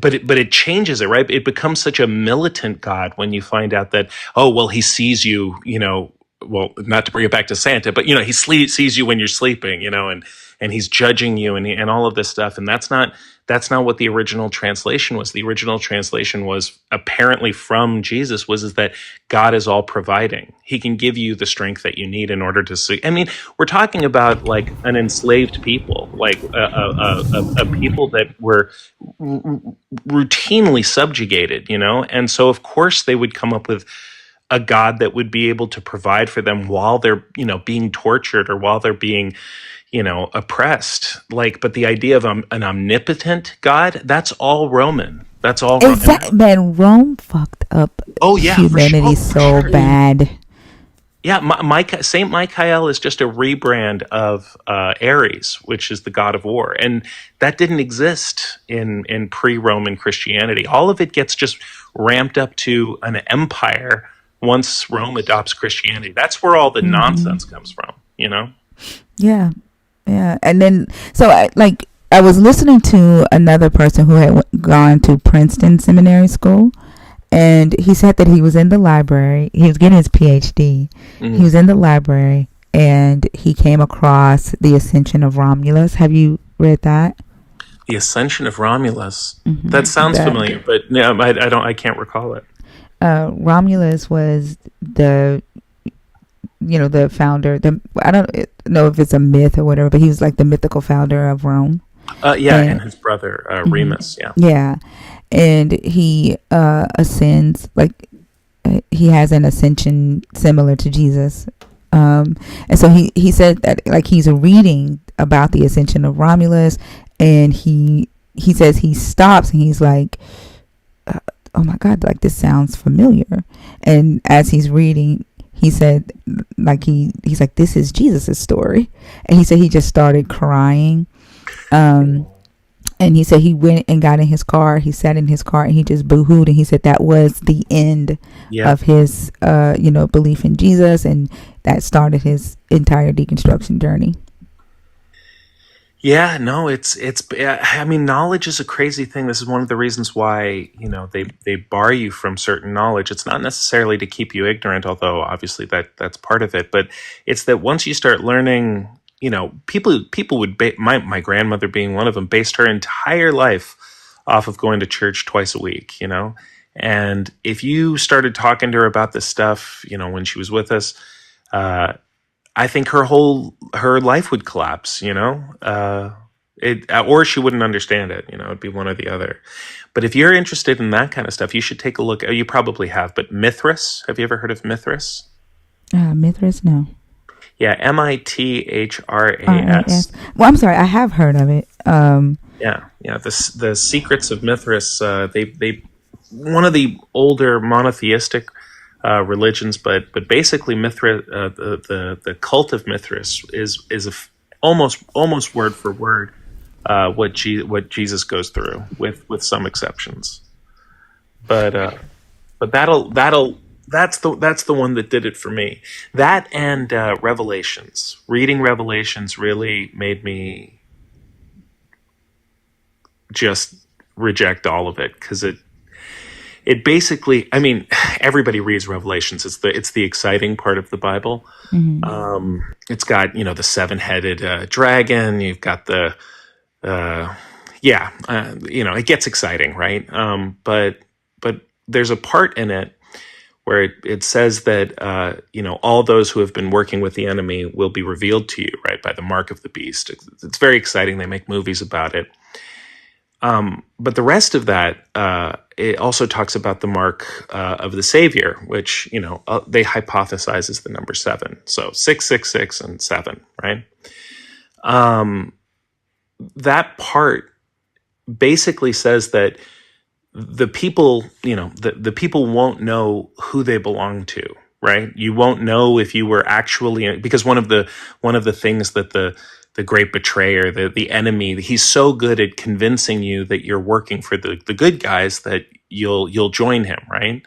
but it changes it, right? It becomes such a militant God when you find out that, oh well, he sees you, well, not to bring it back to Santa, but he sees you when you're sleeping, and he's judging you, and all of this stuff, and that's not what the original translation was. The original translation was apparently from Jesus was is that God is all providing. He can give you the strength that you need in order to see. I mean, we're talking about like an enslaved people, like a people that were routinely subjugated, and so of course they would come up with a God that would be able to provide for them while they're being tortured or while they're being oppressed. Like, but the idea of an omnipotent God, that's all Roman. That's all Exactly, man. Rome fucked up oh yeah, for sure. humanity Oh, for so sure. bad. Yeah, Saint Michael is just a rebrand of Ares, which is the god of war, and that didn't exist in pre-Roman Christianity. All of it gets just ramped up to an empire once Rome adopts Christianity. That's where all the Hmm. nonsense comes from. Yeah, yeah. And then, so I was listening to another person who had gone to Princeton Seminary School, and he said that he was in the library. He was getting his PhD. Mm. He was in the library, and he came across the Ascension of Romulus. Have you read that? The Ascension of Romulus. That Mm-hmm. sounds familiar, but no, I can't recall it. Romulus was the founder. I don't know if it's a myth or whatever, but he was like the mythical founder of Rome. Yeah, and his brother Remus. Yeah. Yeah, and he ascends, like he has an ascension similar to Jesus. And so he said that, like, he's reading about the ascension of Romulus, and he says he stops and he's like, oh my God, like this sounds familiar. And as he's reading, he said, like he's like, this is Jesus's story. And he said he just started crying. And he said he went and got in his car. He sat in his car and he just boohooed. And he said that was the end of his, belief in Jesus. And that started his entire deconstruction journey. Yeah, no, it's. I mean, knowledge is a crazy thing. This is one of the reasons why they bar you from certain knowledge. It's not necessarily to keep you ignorant, although obviously that's part of it. But it's that once you start learning, people would my grandmother being one of them based her entire life off of going to church twice a week. And if you started talking to her about this stuff, when she was with us. I think her life would collapse, or she wouldn't understand it, it'd be one or the other. But if you're interested in that kind of stuff, you should take a look. You probably have, but Mithras, have you ever heard of Mithras? Mithras, no. Yeah, RAS. Mithras. Well, I'm sorry, I have heard of it. Yeah, yeah. The Secrets of Mithras. They one of the older monotheistic religions, but basically Mithra, the cult of Mithras is almost word for word what Jesus goes through with some exceptions. But that's the one that did it for me. That and Revelations. Reading Revelations really made me just reject all of it, because it basically, I mean, everybody reads Revelations. It's the exciting part of the Bible. It's got, the seven-headed dragon. You've got the it gets exciting, right? But there's a part in it where it says that all those who have been working with the enemy will be revealed to you, right, by the mark of the beast. It's very exciting. They make movies about it. But the rest of that, it also talks about the mark of the Savior, which they hypothesize is the number 7. So 666 and 7, right? That part basically says that the people, the people won't know who they belong to, right? You won't know if you were actually, because one of the things that the great betrayer, the enemy, he's so good at convincing you that you're working for the good guys that you'll join him, right?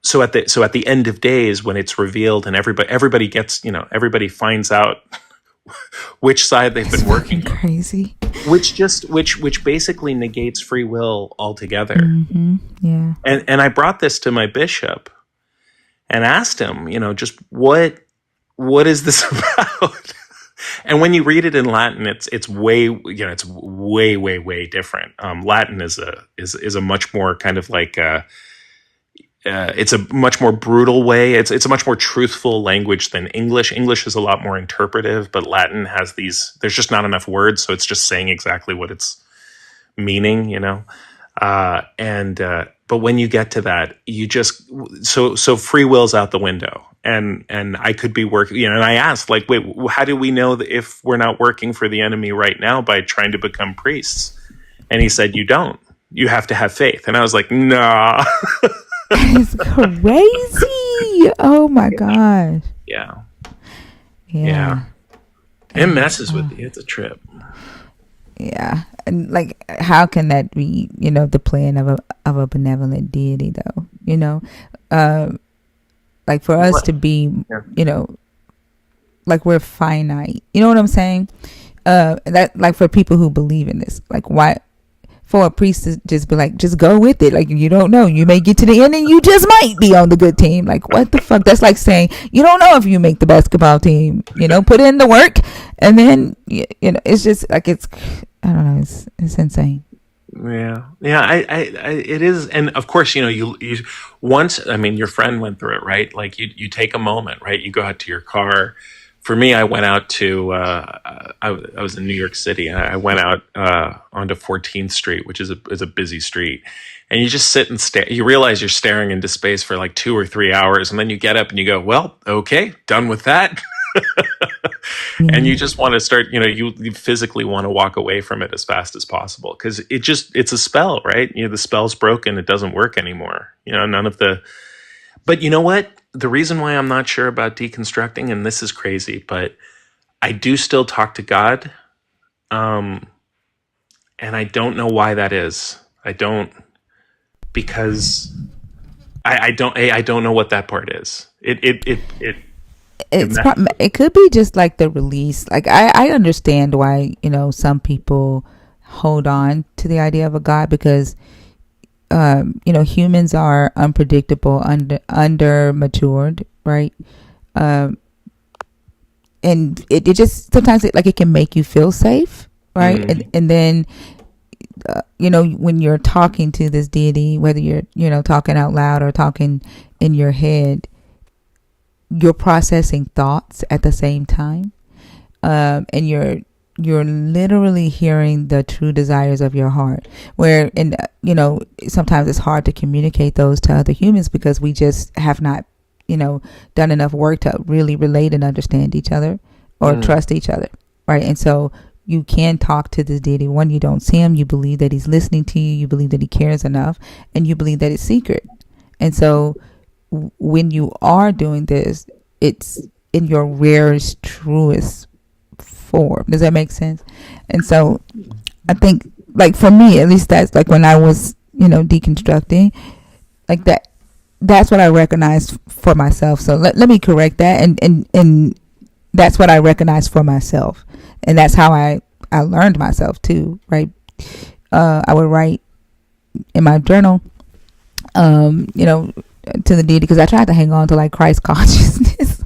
So at the end of days, when it's revealed and everybody gets, everybody finds out which side they've been working on, crazy. Which basically negates free will altogether. Yeah. And I brought this to my bishop and asked him, just what is this about? And when you read it in Latin, it's way, it's way different. Latin is a much more kind of like it's a much more brutal way. It's a much more truthful language than English. English is a lot more interpretive, but Latin has these. There's just not enough words, so it's just saying exactly what it's meaning, but when you get to that, you just so free will's out the window, and I could be working, and I asked, like, wait, how do we know that if we're not working for the enemy right now by trying to become priests? And he said, you don't. You have to have faith. And I was like, nah. It's crazy. Oh my gosh. Yeah. It messes with you. It's a trip. Yeah. And like, how can that be, the plan of a benevolent deity though? Like for us to be, like we're finite. You know what I'm saying? That, like, for people who believe in this, like, why for a priest to just be like, just go with it, like, you don't know, you may get to the end and you just might be on the good team. Like, what the fuck? That's like saying you don't know if you make the basketball team. Put in the work, and then it's just like, I don't know, it's insane. Yeah, it is. And of course, you once, I mean, your friend went through it, right? Like, you take a moment, right? You go out to your car. For me, I went out to, I was in New York City, and I went out onto 14th Street, which is a busy street. And you just sit and stare. You realize you're staring into space for like 2 or 3 hours. And then you get up and you go, well, okay, done with that. And you just want to start, you physically want to walk away from it as fast as possible, because it's a spell, right? The spell's broken. It doesn't work anymore. But you know what? The reason why I'm not sure about deconstructing, and this is crazy, but I do still talk to God. And I don't know why that is. I don't, because I don't know what that part is. It could be just like the release. Like, I understand why, some people hold on to the idea of a God, because humans are unpredictable, under matured, right? And it just sometimes it can make you feel safe, right? Mm. And then when you're talking to this deity, whether you're talking out loud or talking in your head, you're processing thoughts at the same time, and you're literally hearing the true desires of your heart, sometimes it's hard to communicate those to other humans because we just have not done enough work to really relate and understand each other or trust each other, right? And so you can talk to this deity. One, you don't see him, you believe that he's listening to you, you believe that he cares enough, and you believe that it's secret. And so when you are doing this, it's in your rarest, truest form. Does that make sense? And so I think, like, for me at least, that's like when I was deconstructing, like that's what I recognized for myself. So let me correct that, and that's what I recognized for myself, and that's how I learned myself too, right? I would write in my journal, to the deity, because I tried to hang on to like Christ consciousness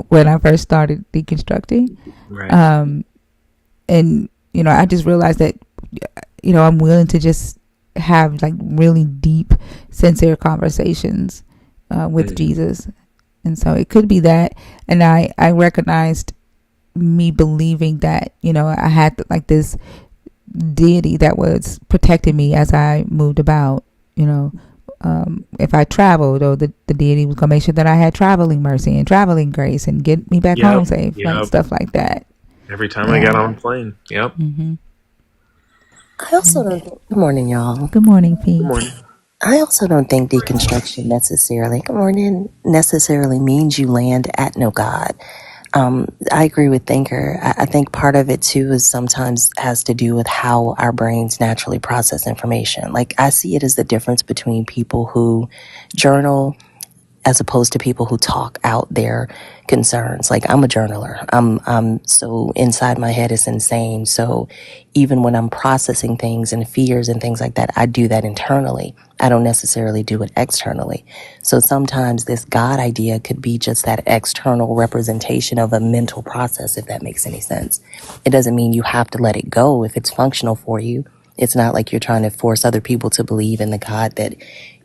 when I first started deconstructing. Right. And I just realized that I'm willing to just have like really deep, sincere conversations with Jesus. And so it could be that. And I recognized me believing that I had like this deity that was protecting me as I moved about. If I traveled, or the deity was gonna make sure that I had traveling mercy and traveling grace and get me back home safe, like stuff like that. Every time I get on a plane. Yep. Mm-hmm. I also don't think, good morning, y'all. Good morning, P. Good morning. I also don't think deconstruction necessarily means you land at no God. I agree with Thinker. I think part of it too is sometimes has to do with how our brains naturally process information. Like, I see it as the difference between people who journal as opposed to people who talk out their concerns. Like, I'm a journaler. I'm so inside my head is insane. So even when I'm processing things and fears and things like that, I do that internally. I don't necessarily do it externally. So sometimes this God idea could be just that external representation of a mental process, if that makes any sense. It doesn't mean you have to let it go if it's functional for you. It's not like you're trying to force other people to believe in the God that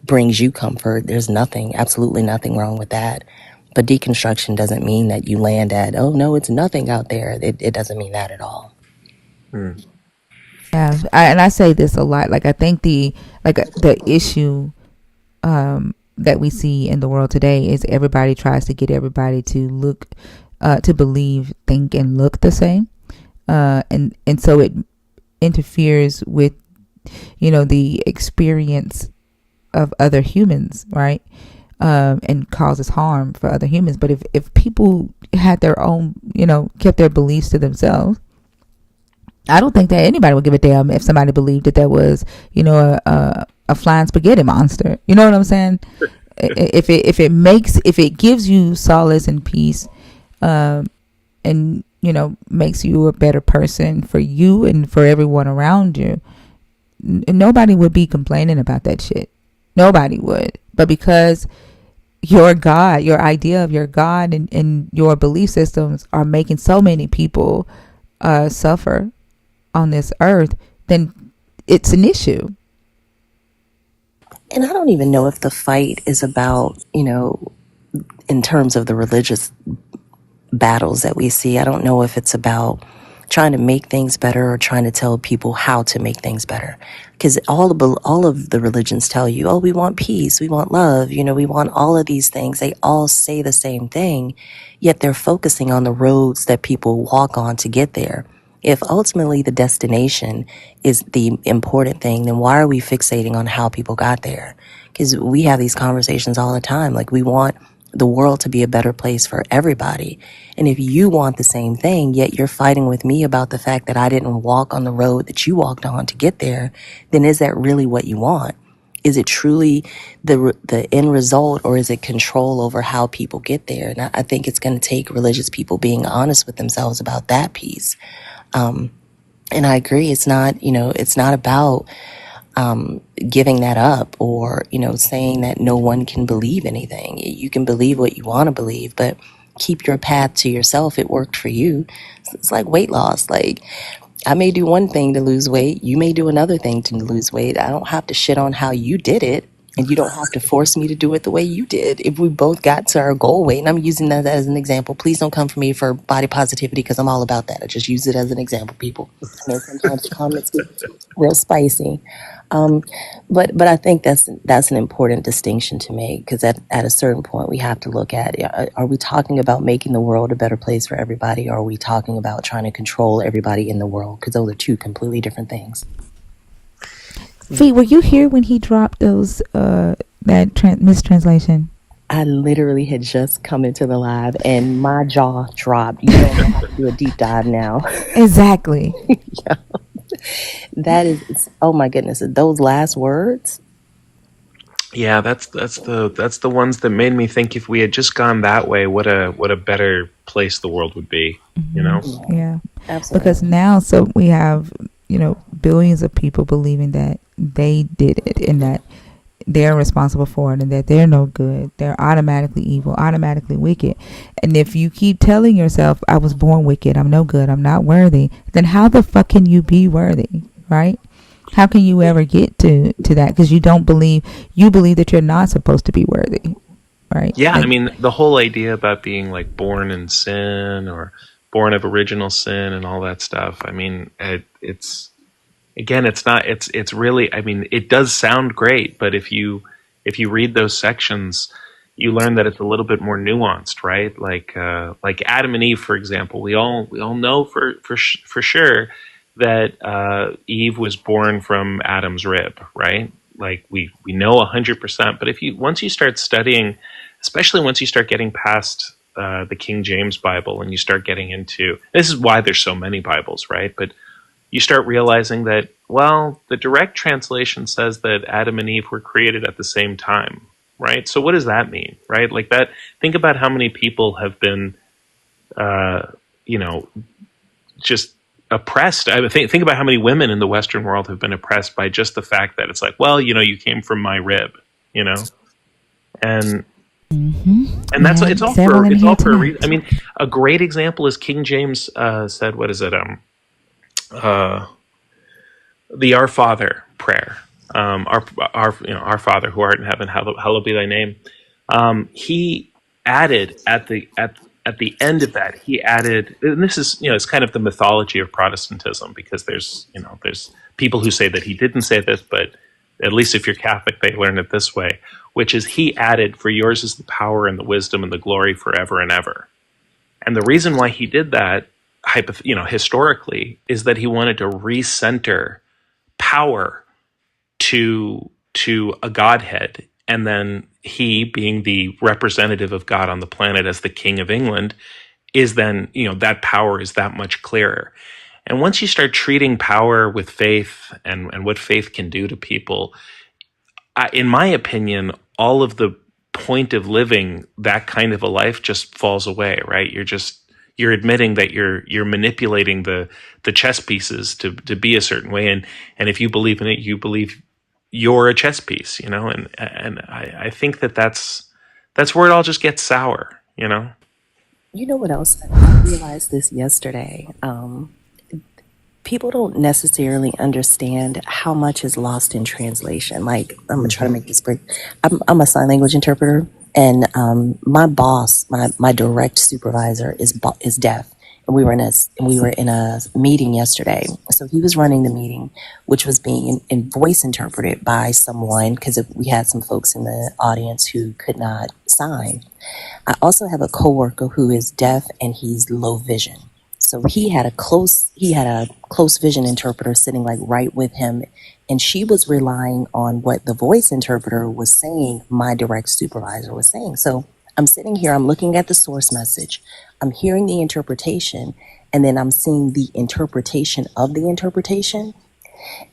brings you comfort. There's absolutely nothing wrong with that. But deconstruction doesn't mean that you land at, oh no, it's nothing out there. It doesn't mean that at all. Yeah, and I say this a lot. Like, I think the issue that we see in the world today is everybody tries to get everybody to look, to believe, think, and look the same, and so it interferes with the experience of other humans, right? And causes harm for other humans. But if people had their own, kept their beliefs to themselves, I don't think that anybody would give a damn if somebody believed that there was, a flying spaghetti monster. You know what I'm saying? If it gives you solace and peace, and makes you a better person for you and for everyone around you, nobody would be complaining about that shit. Nobody would. But because your God, your idea of your God, and your belief systems are making so many people suffer on this earth, then it's an issue. And I don't even know if the fight is about, in terms of the religious battles that we see, I don't know if it's about trying to make things better or trying to tell people how to make things better. Because all of the religions tell you, oh, we want peace, we want love, we want all of these things. They all say the same thing, yet they're focusing on the roads that people walk on to get there. If ultimately the destination is the important thing, then why are we fixating on how people got there? Because we have these conversations all the time. Like, we want the world to be a better place for everybody. And if you want the same thing, yet you're fighting with me about the fact that I didn't walk on the road that you walked on to get there, then is that really what you want? Is it truly the end result, or is it control over how people get there? And I think it's going to take religious people being honest with themselves about that piece. And I agree. It's not about giving that up, or, saying that no one can believe anything. You can believe what you want to believe, but keep your path to yourself. It worked for you. It's like weight loss. Like, I may do one thing to lose weight. You may do another thing to lose weight. I don't have to shit on how you did it. And you don't have to force me to do it the way you did. If we both got to our goal weight, and I'm using that as an example, please don't come for me for body positivity because I'm all about that. I just use it as an example, people. I know sometimes the comments get real spicy. Um, but I think that's an important distinction to make, because at a certain point we have to look at, are we talking about making the world a better place for everybody, or are we talking about trying to control everybody in the world? Because those are two completely different things. Fee, were you here when he dropped those mistranslation? I literally had just come into the live and my jaw dropped. You know, I'm gonna have to do a deep dive now. Exactly. Yeah. That is, oh my goodness, those last words. Yeah, that's the ones that made me think if we had just gone that way, what a better place the world would be. You know? Yeah. Absolutely. Because now, so we have, billions of people believing that they did it and that they're responsible for it and that they're no good. They're automatically evil, automatically wicked. And if you keep telling yourself, I was born wicked, I'm no good, I'm not worthy, then how the fuck can you be worthy, right? How can you ever get to that? Because you believe that you're not supposed to be worthy, right? Yeah, I mean, the whole idea about being like born in sin or born of original sin and all that stuff. I mean, it's again, it's not. It's really. I mean, it does sound great, but if you read those sections, you learn that it's a little bit more nuanced, right? Like Adam and Eve, for example. We all know for sure that Eve was born from Adam's rib, right? Like we know 100%. But once you start studying, especially once you start getting past the King James Bible and you start getting into, this is why there's so many Bibles, right? But you start realizing that, well, the direct translation says that Adam and Eve were created at the same time, right? So what does that mean, right? Like that, think about how many people have been, just oppressed. I think about how many women in the Western world have been oppressed by just the fact that it's like, well, you came from my rib, and that's it's all for a reason. I mean, a great example is King James said, what is it? The Our Father prayer. Our Father who art in heaven, hallowed be thy name. He added at the end of that, he added, and this is, it's kind of the mythology of Protestantism, because there's people who say that he didn't say this, but at least if you're Catholic, they learn it this way, which is he added, for yours is the power and the wisdom and the glory forever and ever. And the reason why he did that, historically, is that he wanted to recenter power to a Godhead, and then he, being the representative of God on the planet as the King of England, is then, that power is that much clearer. And once you start treating power with faith and what faith can do to people, in my opinion, all of the point of living that kind of a life just falls away, right? You're admitting that you're manipulating the chess pieces to be a certain way, and if you believe in it, you believe you're a chess piece, and I think that's where it all just gets sour, You know what else? I realized this yesterday. People don't necessarily understand how much is lost in translation. Like, I'm gonna try to make this brief. I'm a sign language interpreter, and my boss, my direct supervisor, is deaf, and we were in a meeting yesterday. So he was running the meeting, which was being in voice interpreted by someone, because we had some folks in the audience who could not sign. I also have a coworker who is deaf and he's low vision. So he had a close vision interpreter sitting like right with him, and she was relying on what the voice interpreter was saying, my direct supervisor was saying. So I'm sitting here, I'm looking at the source message, I'm hearing the interpretation, and then I'm seeing the interpretation of the interpretation.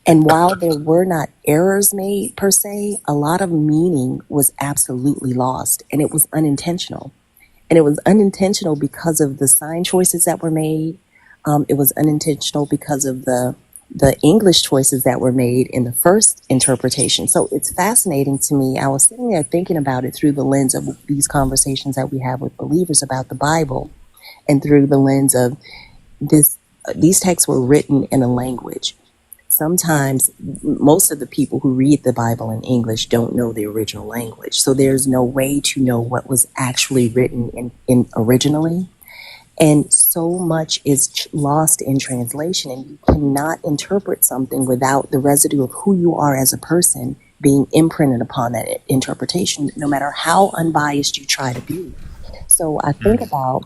And while there were not errors made per se, a lot of meaning was absolutely lost, and it was unintentional. And it was unintentional because of the sign choices that were made. It was unintentional because of the English choices that were made in the first interpretation. So it's fascinating to me. I was sitting there thinking about it through the lens of these conversations that we have with believers about the Bible, and through the lens of these texts were written in a language. sometimes most of the people who read the Bible in English don't know the original language. So there's no way to know what was actually written in originally. And so much is lost in translation, and you cannot interpret something without the residue of who you are as a person being imprinted upon that interpretation, no matter how unbiased you try to be. So I think about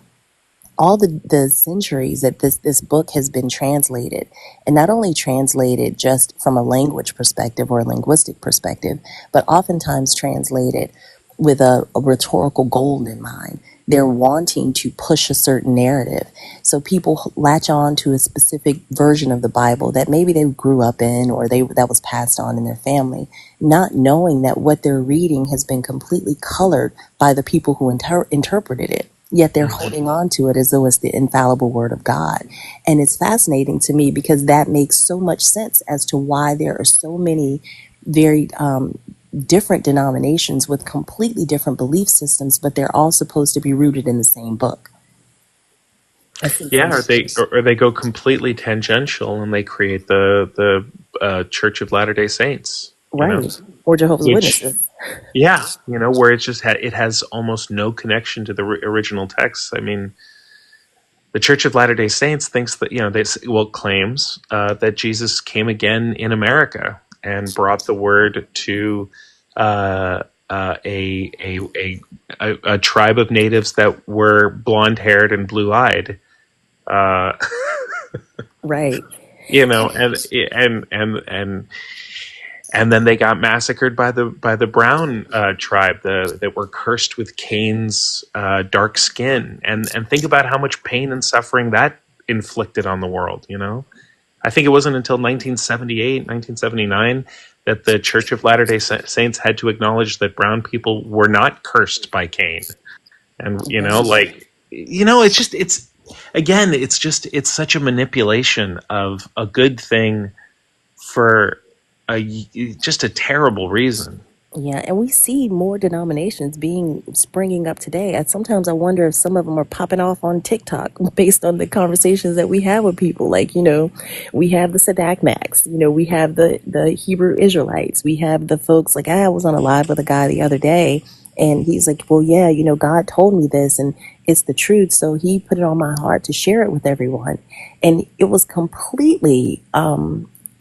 all the centuries that this book has been translated, and not only translated just from a language perspective or a linguistic perspective, but oftentimes translated with a rhetorical goal in mind. They're wanting to push a certain narrative. So people latch on to a specific version of the Bible that maybe they grew up in, or that was passed on in their family, not knowing that what they're reading has been completely colored by the people who interpreted it. Yet they're holding on to it as though it's the infallible word of God. And it's fascinating to me because that makes so much sense as to why there are so many very different denominations with completely different belief systems, but they're all supposed to be rooted in the same book. Yeah, or they go completely tangential and they create the Church of Latter Day Saints, Right. Or Jehovah's which, Witnesses. yeah, where it just it has almost no connection to the original text. I mean, the Church of Latter Day Saints thinks that claims that Jesus came again in America and brought the word to a tribe of natives that were blonde haired and blue eyed. Right. And then they got massacred by the brown tribe that were cursed with Cain's dark skin, and think about how much pain and suffering that inflicted on the world. I think it wasn't until 1978, 1979 that the Church of Latter-day Saints had to acknowledge that brown people were not cursed by Cain. And it's such a manipulation of a good thing for just a terrible reason. Yeah, and we see more denominations springing up today. Sometimes I wonder if some of them are popping off on TikTok based on the conversations that we have with people. Like, we have the Sadak Max, we have the Hebrew Israelites, we have the folks like I was on a live with a guy the other day, and he's like, well, yeah, God told me this, and it's the truth, so he put it on my heart to share it with everyone, and it was completely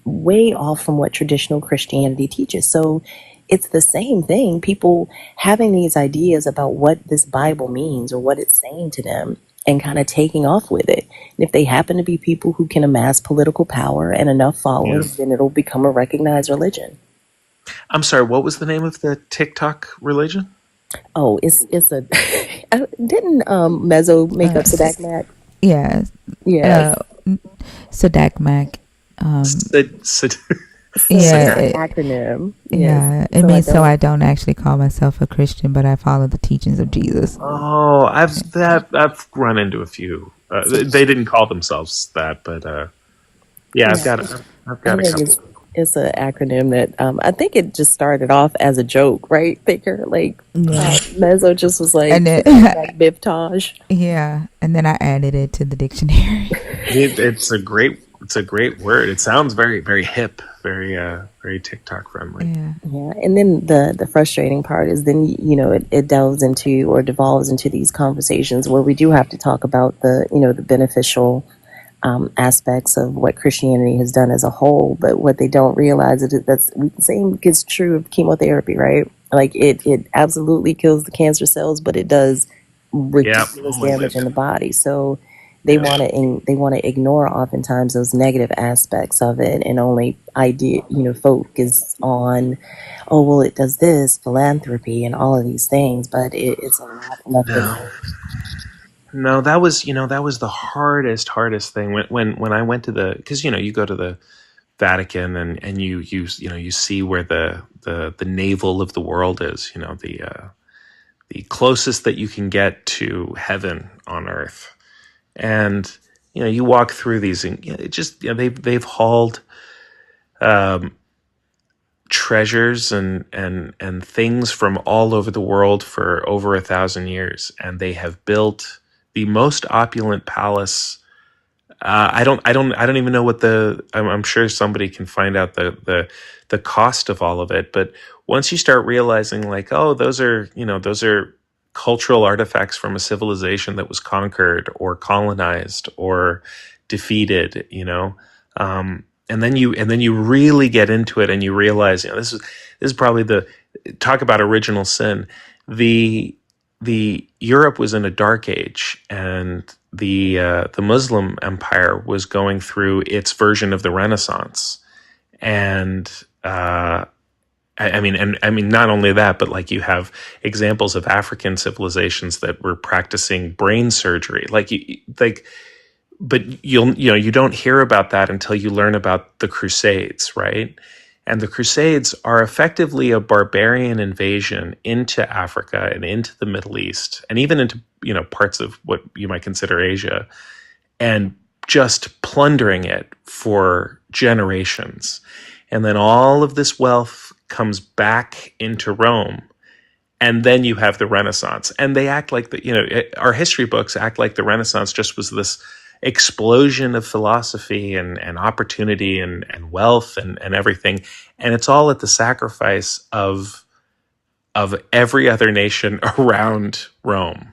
way off from what traditional Christianity teaches. So it's the same thing. People having these ideas about what this Bible means or what it's saying to them and kind of taking off with it. And if they happen to be people who can amass political power and enough followers, then it'll become a recognized religion. I'm sorry, what was the name of the TikTok religion? Oh, it's a didn't Mezzo make up Sadak Mac? Yeah. Yeah. Sadak Mac. Yeah, it's an acronym. Yeah, it means so I don't actually call myself a Christian, but I follow the teachings of Jesus. Oh, I've run into a few. They didn't call themselves that, but I've got a couple. It's an acronym that I think it just started off as a joke, right, Thinker? Like, Mezzo just was like, Biff Taj. Yeah, and then I added it to the dictionary. It's a great word. It sounds very, very hip, very TikTok friendly. Yeah, and then the frustrating part is then it delves into or devolves into these conversations where we do have to talk about the beneficial aspects of what Christianity has done as a whole, but what they don't realize is that's the same is true of chemotherapy, right? Like it absolutely kills the cancer cells, but it does ridiculous damage in the body. So they want to ignore oftentimes those negative aspects of it and only focus on, oh well, it does this philanthropy and all of these things, but it's a lot left in. No, that was the hardest thing when I went to because you go to the Vatican and you see where the navel of the world is, the closest that you can get to heaven on earth, and you walk through these and they've hauled treasures and things from all over the world for over 1,000 years, and they have built the most opulent palace I don't even know what I'm sure somebody can find out the cost of all of it. But once you start realizing, like, oh, those are cultural artifacts from a civilization that was conquered or colonized or defeated, and then you really get into it and you realize, this is probably the talk about original sin. The Europe was in a dark age, and the Muslim empire was going through its version of the Renaissance, and I mean, not only that, but like you have examples of African civilizations that were practicing brain surgery, but you don't hear about that until you learn about the Crusades, right? And the Crusades are effectively a barbarian invasion into Africa and into the Middle East and even into parts of what you might consider Asia, and just plundering it for generations. And then all of this wealth comes back into Rome. And then you have the Renaissance. And they act like our history books act like the Renaissance just was this explosion of philosophy and opportunity and wealth and everything. And it's all at the sacrifice of every other nation around Rome,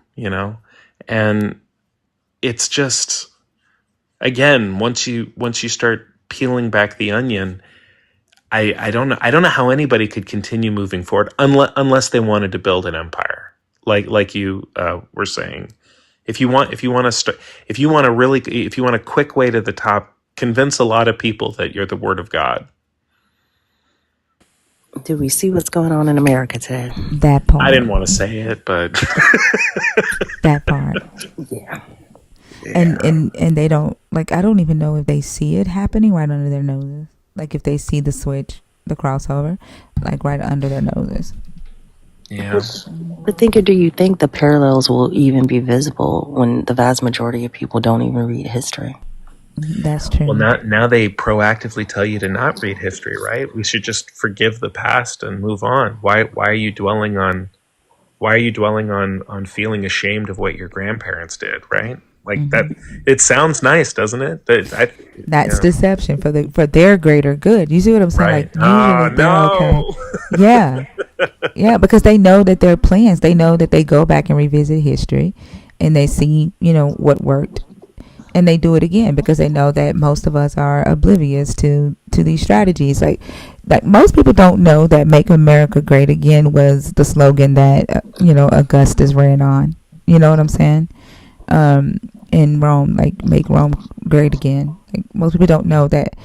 And it's just, again, once you start peeling back the onion, I don't know how anybody could continue moving forward unless they wanted to build an empire, like you were saying. If you want a quick way to the top, convince a lot of people that you're the Word of God. Do we see what's going on in America today? That part. I didn't want to say it, but that part. Yeah. And they don't, like, I don't even know if they see it happening right under their noses. Like if they see the switch, the crossover, like right under their noses. Yeah. But Thinker, do you think the parallels will even be visible when the vast majority of people don't even read history? That's true. Well, now they proactively tell you to not read history, right? We should just forgive the past and move on. Why are you dwelling on feeling ashamed of what your grandparents did, right? Like that. It sounds nice, doesn't it? That's deception for their greater good. You see what I'm saying? Right. Like usually they're no. okay. Yeah. Yeah, because they know that their plans, they know that they go back and revisit history and they see, what worked, and they do it again because they know that most of us are oblivious to these strategies. Like most people don't know that "Make America Great Again" was the slogan that Augustus ran on. You know what I'm saying? In Rome, like "Make Rome Great Again." Like most people don't know that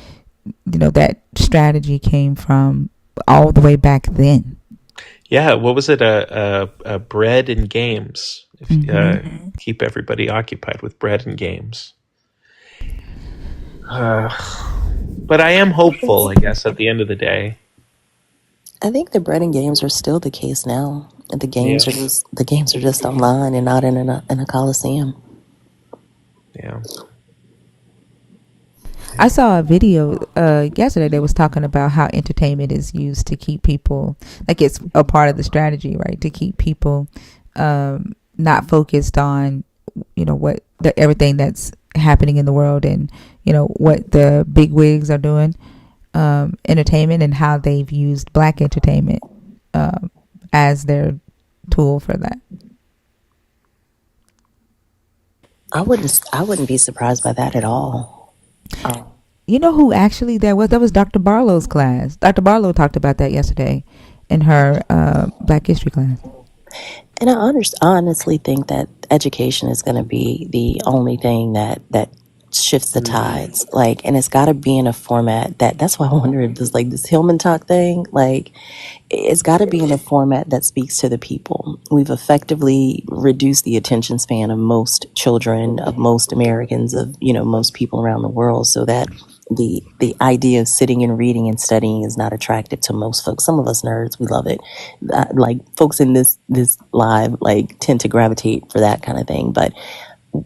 that strategy came from all the way back then. Yeah, what was it? Bread and games. Keep everybody occupied with bread and games. But I am hopeful, I guess, at the end of the day. I think the bread and games are still the case now. The games are just online and not in a coliseum. Yeah. I saw a video yesterday that was talking about how entertainment is used to keep people, like it's a part of the strategy, right? To keep people not focused on, everything that's happening in the world and, what the big wigs are doing, entertainment, and how they've used black entertainment as their tool for that. I wouldn't be surprised by that at all. You know who actually that was? That was Dr. Barlow's class. Dr. Barlow talked about that yesterday in her Black History class. And I honestly think that education is going to be the only thing that shifts the tides. Like, and it's got to be in a format that's why I wonder if there's like this Hillman talk thing. Like, it's got to be in a format that speaks to the people. We've effectively reduced the attention span of most children, of most Americans, of most people around the world, so that the idea of sitting and reading and studying is not attractive to most folks. Some of us nerds, we love it. Like folks in this live like tend to gravitate for that kind of thing. But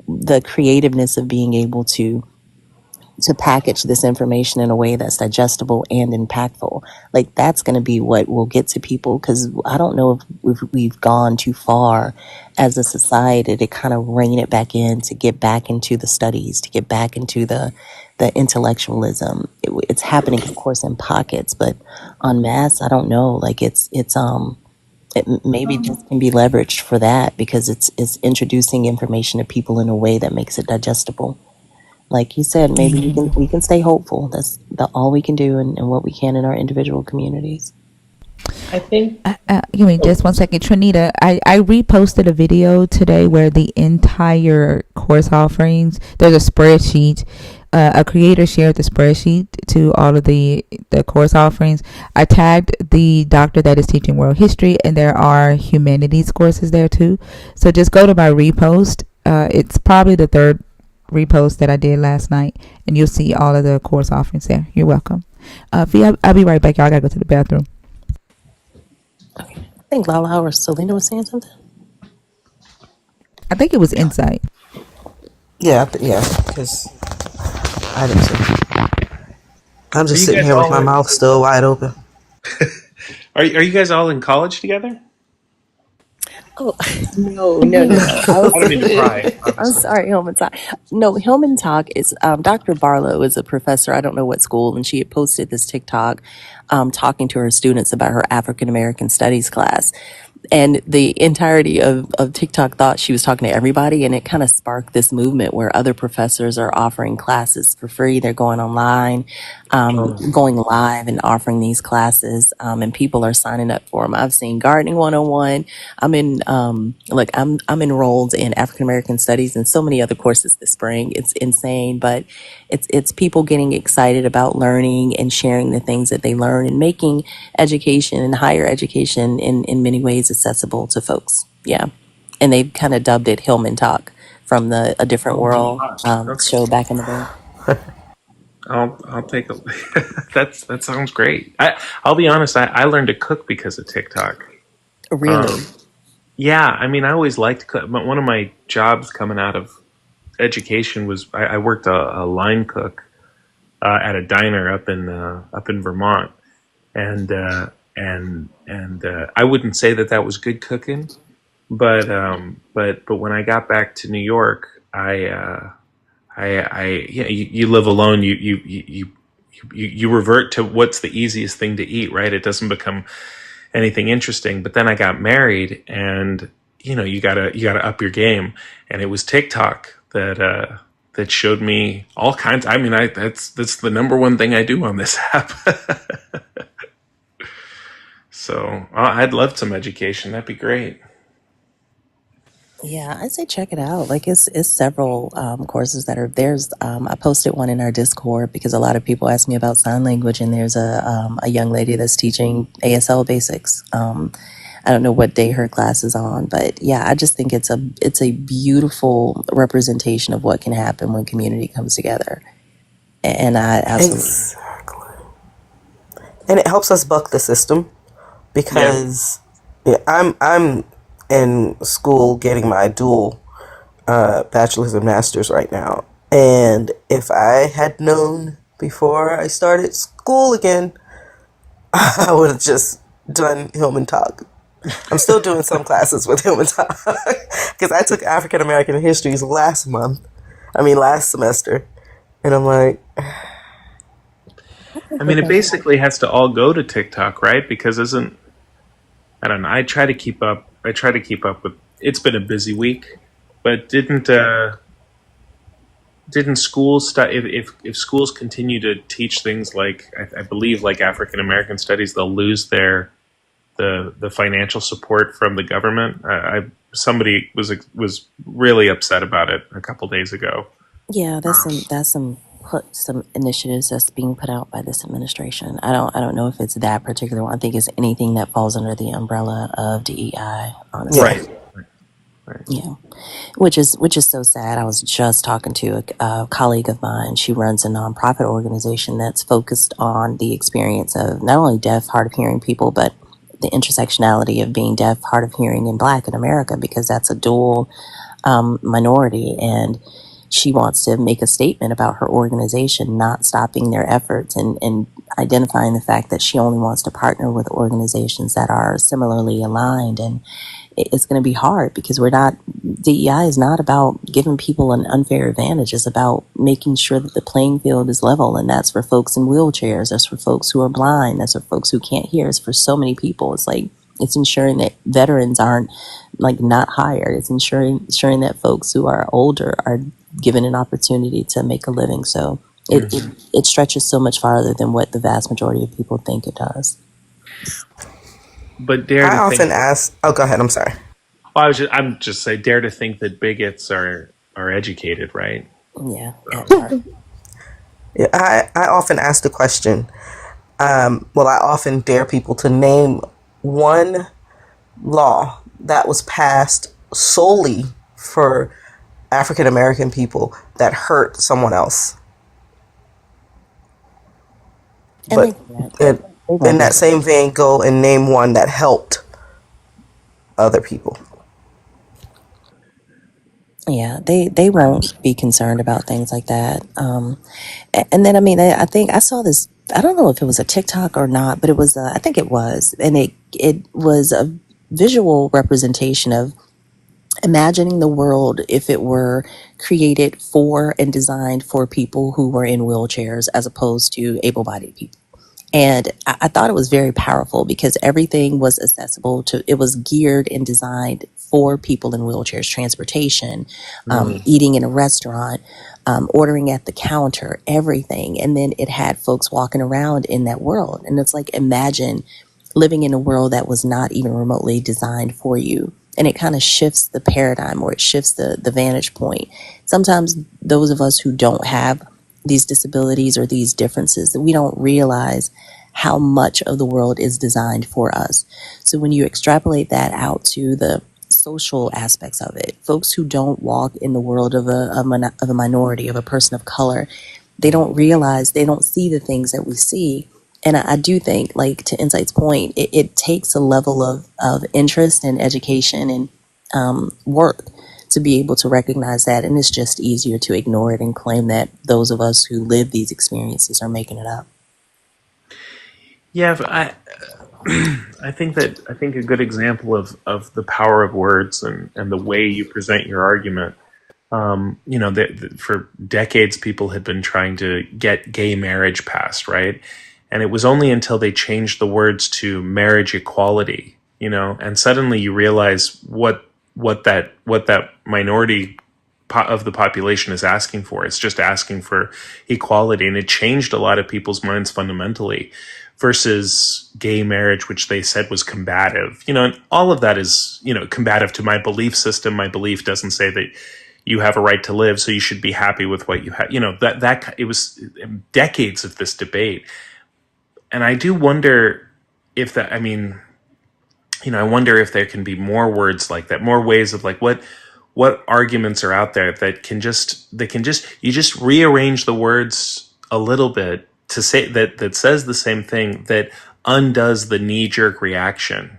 the creativeness of being able to to package this information in a way that's digestible and impactful. Like that's going to be what will get to people, because I don't know if we've gone too far as a society to kind of rein it back in, to get back into the studies, to get back into the intellectualism. It's happening, of course, in pockets, but en masse, I don't know. Like it maybe just can be leveraged for that, because it's introducing information to people in a way that makes it digestible. Like you said, maybe we can stay hopeful. That's all we can do, and what we can in our individual communities. I think. Give me Oh, just 1 second, Trinita. I reposted a video today where the entire course offerings. There's a spreadsheet. A creator shared the spreadsheet to all of the course offerings. I tagged the doctor that is teaching world history, and there are humanities courses there too. So just go to my repost. It's probably the third repost that I did last night, and you'll see all of the course offerings there. You're welcome. Fee, I'll be right back. Y'all gotta go to the bathroom. Okay. I think Lala or Selena was saying something. I think it was Insight. Yeah, yeah, because I didn't see. I'm Are just you sitting guys here with all my in? mouth still wide open. Are you guys all in college together? Oh, no. I I was. don't mean to pry, I'm obviously. sorry, Hillman Talk. No, Hillman Talk is Dr. Barlow is a professor. I don't know what school, and she had posted this TikTok talking to her students about her African American Studies class. And the entirety of TikTok thought she was talking to everybody, and it kind of sparked this movement where other professors are offering classes for free. They're going online, Oh, going live and offering these classes, and people are signing up for them. I've seen Gardening 101. I'm enrolled in African American Studies and so many other courses this spring. It's insane, but it's people getting excited about learning and sharing the things that they learn, and making education and higher education in many ways accessible to folks. Yeah. And they've kind of dubbed it Hillman Talk from the A Different oh my World gosh. Okay. show back in the day. I'll take a that sounds great. I'll be honest, I learned to cook because of TikTok. Really? Um yeah, I mean I always liked cook, but one of my jobs coming out of education was I worked a line cook at a diner up in Vermont, and I wouldn't say that was good cooking, but when I got back to New York, yeah, you live alone. You revert to what's the easiest thing to eat, right? It doesn't become anything interesting. But then I got married, and you gotta up your game. And it was TikTok that showed me all kinds. I mean, that's the number one thing I do on this app. So I'd love some education. That'd be great. Yeah, I say check it out. Like it's several courses that are there's. I posted one in our Discord because a lot of people ask me about sign language, and there's a young lady that's teaching ASL basics. I don't know what day her class is on, but yeah, I just think it's a beautiful representation of what can happen when community comes together, and I absolutely. Exactly. And it helps us buck the system, Yeah. because yeah, I'm in school getting my dual bachelor's and master's right now. And if I had known before I started school again, I would have just done Hillman Talk. I'm still doing some classes with Hillman Talk because I took African American histories last semester. And I'm like, I mean, it basically has to all go to TikTok, right? Because isn't I don't know. I try to keep up. I try to keep up with. It's been a busy week, but didn't schools if schools continue to teach things like I believe like African American studies, they'll lose the financial support from the government. Somebody was really upset about it a couple days ago. Yeah, that's some initiatives that's being put out by this administration. I don't know if it's that particular one. I think it's anything that falls under the umbrella of DEI, yeah. honestly. Right. Right. Yeah. Which is so sad. I was just talking to a colleague of mine. She runs a nonprofit organization that's focused on the experience of not only deaf, hard of hearing people, but the intersectionality of being deaf, hard of hearing, and Black in America, because that's a dual minority. And she wants to make a statement about her organization not stopping their efforts and identifying the fact that she only wants to partner with organizations that are similarly aligned. And it's going to be hard because DEI is not about giving people an unfair advantage. It's about making sure that the playing field is level. And that's for folks in wheelchairs. That's for folks who are blind. That's for folks who can't hear. It's for so many people. It's ensuring that veterans aren't not hired. It's ensuring that folks who are older are given an opportunity to make a living. So it stretches so much farther than what the vast majority of people think it does. But dare I to often think. ask. Oh, go ahead. I'm sorry. Well, I'm just say dare to think that bigots are educated, right? Yeah, that So. part. Yeah, I often ask the question. I often dare people to name one law that was passed solely for African American people that hurt someone else. And But in, they in won't be. that same vein, go and name one that helped other people. Yeah, they won't be concerned about things like that. And then, I mean, I think I saw this. I don't know if it was a TikTok or not, but it was. I think it was, and it was a visual representation of imagining the world if it were created for and designed for people who were in wheelchairs as opposed to able-bodied people. And I thought it was very powerful because everything was accessible it was geared and designed for people in wheelchairs, transportation, eating in a restaurant, ordering at the counter, everything. And then it had folks walking around in that world. And it's like, imagine living in a world that was not even remotely designed for you. And it kind of shifts the paradigm, or it shifts the vantage point. Sometimes those of us who don't have these disabilities or these differences, that we don't realize how much of the world is designed for us. So when you extrapolate that out to the social aspects of it, folks who don't walk in the world of a minority, of a person of color, they don't realize, they don't see the things that we see. And I do think, like to Insight's point, it takes a level of interest and education and work to be able to recognize that. And it's just easier to ignore it and claim that those of us who live these experiences are making it up. Yeah, but I think a good example of the power of words and the way you present your argument. For decades, people had been trying to get gay marriage passed, right? And it was only until they changed the words to marriage equality, and suddenly you realize what that minority of the population is asking for. It's just asking for equality, and it changed a lot of people's minds fundamentally. Versus gay marriage, which they said was combative, and all of that is, combative to my belief system. My belief doesn't say that you have a right to live, so you should be happy with what you have. That it was decades of this debate, and I do wonder if that. I mean, I wonder if there can be more words like that, more ways of like what arguments are out there that can just you just rearrange the words a little bit to say that says the same thing, that undoes the knee jerk reaction,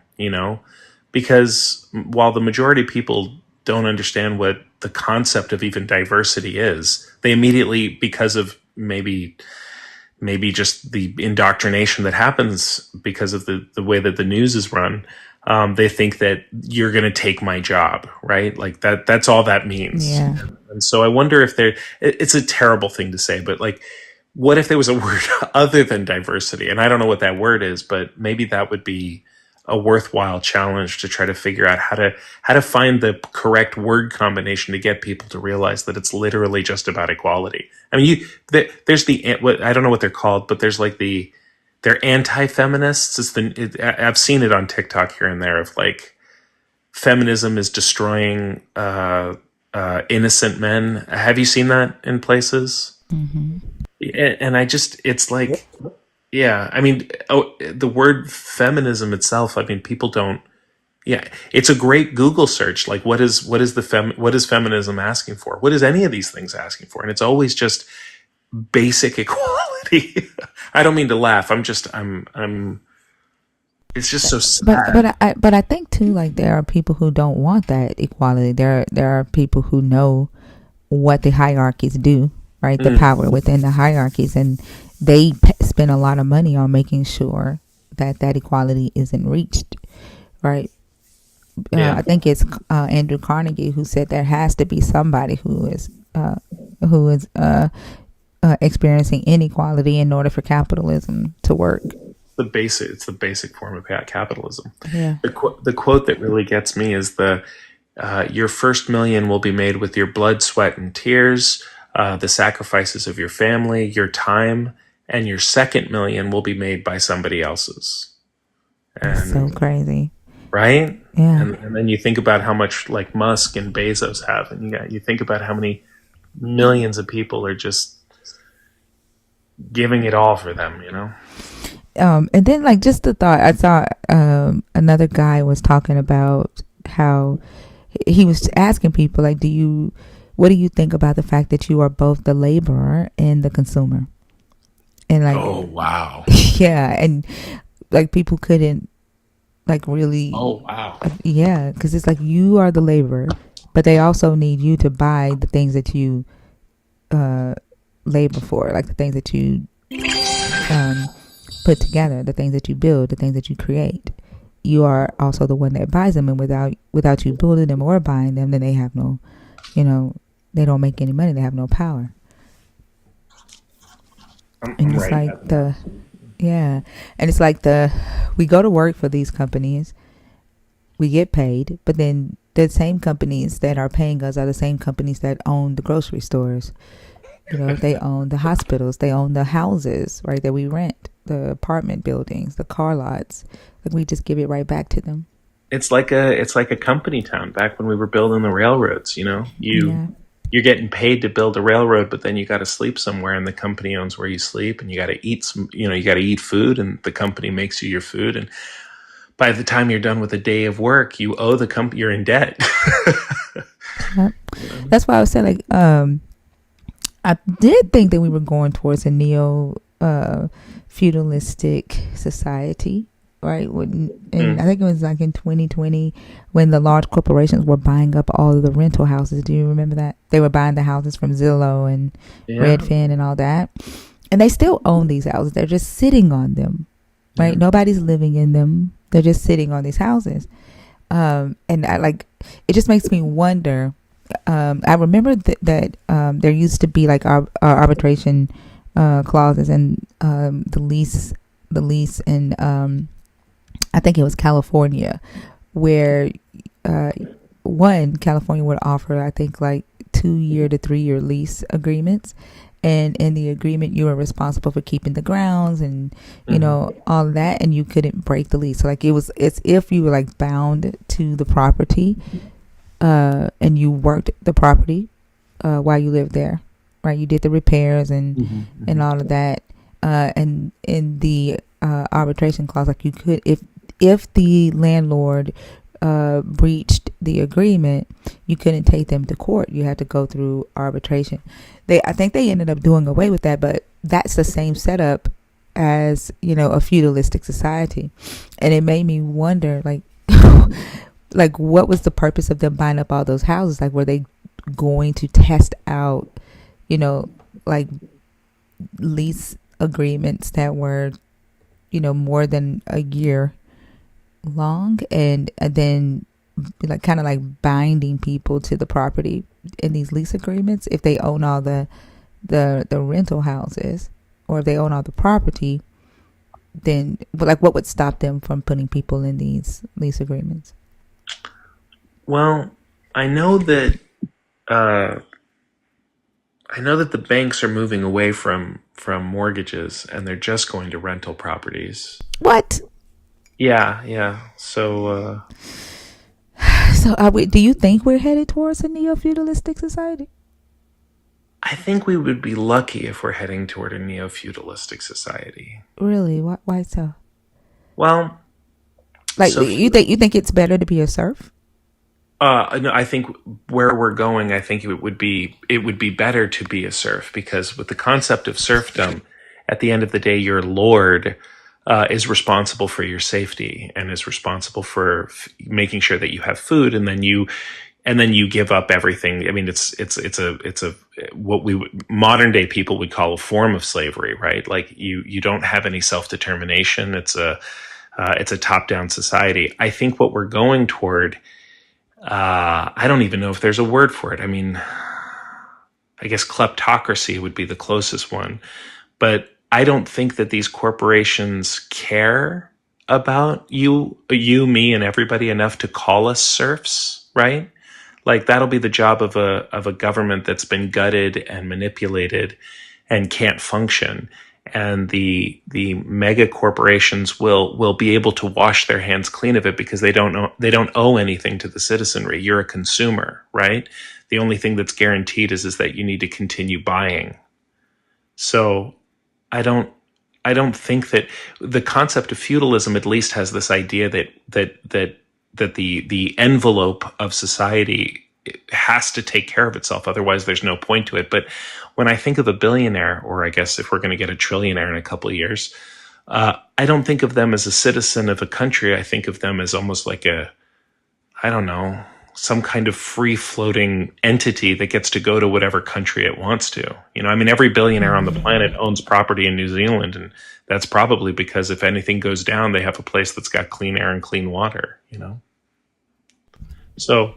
because while the majority of people don't understand what the concept of even diversity is, they immediately, because of maybe just the indoctrination that happens because of the way that the news is run, they think that you're going to take my job, right? Like that's all that means. Yeah. And so I wonder if it's a terrible thing to say, but like, what if there was a word other than diversity? And I don't know what that word is, but maybe that would be a worthwhile challenge to try to figure out how to find the correct word combination to get people to realize that it's literally just about equality. I mean, there's I don't know what they're called, but there's like they're anti-feminists. I've seen it on TikTok here and there of like, feminism is destroying innocent men. Have you seen that in places? Mm-hmm. And it's like, yeah, I mean, the word feminism itself, I mean, people don't, yeah, it's a great Google search. Like, what is feminism asking for? What is any of these things asking for? And it's always just basic equality. I don't mean to laugh. I'm it's just so sad. But I think too, like there are people who don't want that equality. There are people who know what the hierarchies do, right? The Mm. power within the hierarchies, and they spend a lot of money on making sure that that equality isn't reached, right? Yeah. I think it's Andrew Carnegie who said there has to be somebody who is experiencing inequality in order for capitalism to work. It's the basic form of capitalism. Yeah. The quote that really gets me is your first million will be made with your blood, sweat, and tears, the sacrifices of your family, your time, and your second million will be made by somebody else's. It's so And crazy. right? Yeah. And then you think about how much like Musk and Bezos have, and you think about how many millions of people are just giving it all for them, you know? And then like just the thought, I saw another guy was talking about how he was asking people like, what do you think about the fact that you are both the laborer and the consumer? And like, Oh wow. yeah, and like people couldn't like really, Oh wow. yeah, because it's like you are the laborer, but they also need you to buy the things that you labor for, like the things that you put together, the things that you build, the things that you create. You are also the one that buys them, and without you building them or buying them, then they have no, they don't make any money. They have no power. And I'm it's right. like and it's like we go to work for these companies, we get paid, but then the same companies that are paying us are the same companies that own the grocery stores. They own the hospitals, they own the houses, right, that we rent, the apartment buildings, the car lots. Like we just give it right back to them. It's like a company town back when we were building the railroads, you know. Yeah. You're getting paid to build a railroad, but then you got to sleep somewhere, and the company owns where you sleep, and you got to eat you got to eat food, and the company makes you your food, and by the time you're done with a day of work, you owe the company, you're in debt. Yep. That's why I was saying, like, I did think that we were going towards a neo feudalistic society, right? And I think it was like in 2020 when the large corporations were buying up all of the rental houses. Do you remember that? They were buying the houses from Zillow and Redfin and all that. And they still own these houses. They're just sitting on them, right? Yeah. Nobody's living in them. They're just sitting on these houses. And it just makes me wonder. I remember that there used to be like arbitration clauses in the lease in I think it was California, where California would offer, I think, like 2-year to 3-year lease agreements. And in the agreement, you were responsible for keeping the grounds and, all of that. And you couldn't break the lease. So like it's if you were like bound to the property and you worked the property while you lived there, right? You did the repairs and all of that. And in the arbitration clause, like you could, if the landlord breached the agreement, you couldn't take them to court. You had to go through arbitration. I think they ended up doing away with that, but that's the same setup as, a feudalistic society. And it made me wonder, like, like what was the purpose of them buying up all those houses? Like, were they going to test out, like lease agreements that were, more than a year long, and then like kind of like binding people to the property in these lease agreements if they own all the rental houses, or if they own all the property, then like what would stop them from putting people in these lease agreements? Well, I know that the banks are moving away from mortgages, and they're just going to rental properties. What? Yeah. So do you think we're headed towards a neo-feudalistic society? I think we would be lucky if we're heading toward a neo-feudalistic society. Really? Why so? Well, like, so you think it's better to be a serf? No, I think where we're going, I think it would be better to be a serf, because with the concept of serfdom, at the end of the day, your lord is responsible for your safety and is responsible for making sure that you have food, and then and then you give up everything. I mean, it's a what modern day people would call a form of slavery, right? Like you don't have any self determination. It's a top down society. I think what we're going toward. I don't even know if there's a word for it. I mean, I guess kleptocracy would be the closest one, but I don't think that these corporations care about me, and everybody enough to call us serfs, right? Like that'll be the job of a government that's been gutted and manipulated and can't function. And the mega corporations will be able to wash their hands clean of it because they don't owe anything to the citizenry. You're a consumer, right? The only thing that's guaranteed is that you need to continue buying. So I don't think that the concept of feudalism at least has this idea that the envelope of society has to take care of itself. Otherwise, there's no point to it. But when I think of a billionaire, or I guess if we're going to get a trillionaire in a couple of years, I don't think of them as a citizen of a country. I think of them as almost like I don't know, some kind of free floating entity that gets to go to whatever country it wants to. I mean, every billionaire on the planet owns property in New Zealand, and that's probably because if anything goes down, they have a place that's got clean air and clean water, So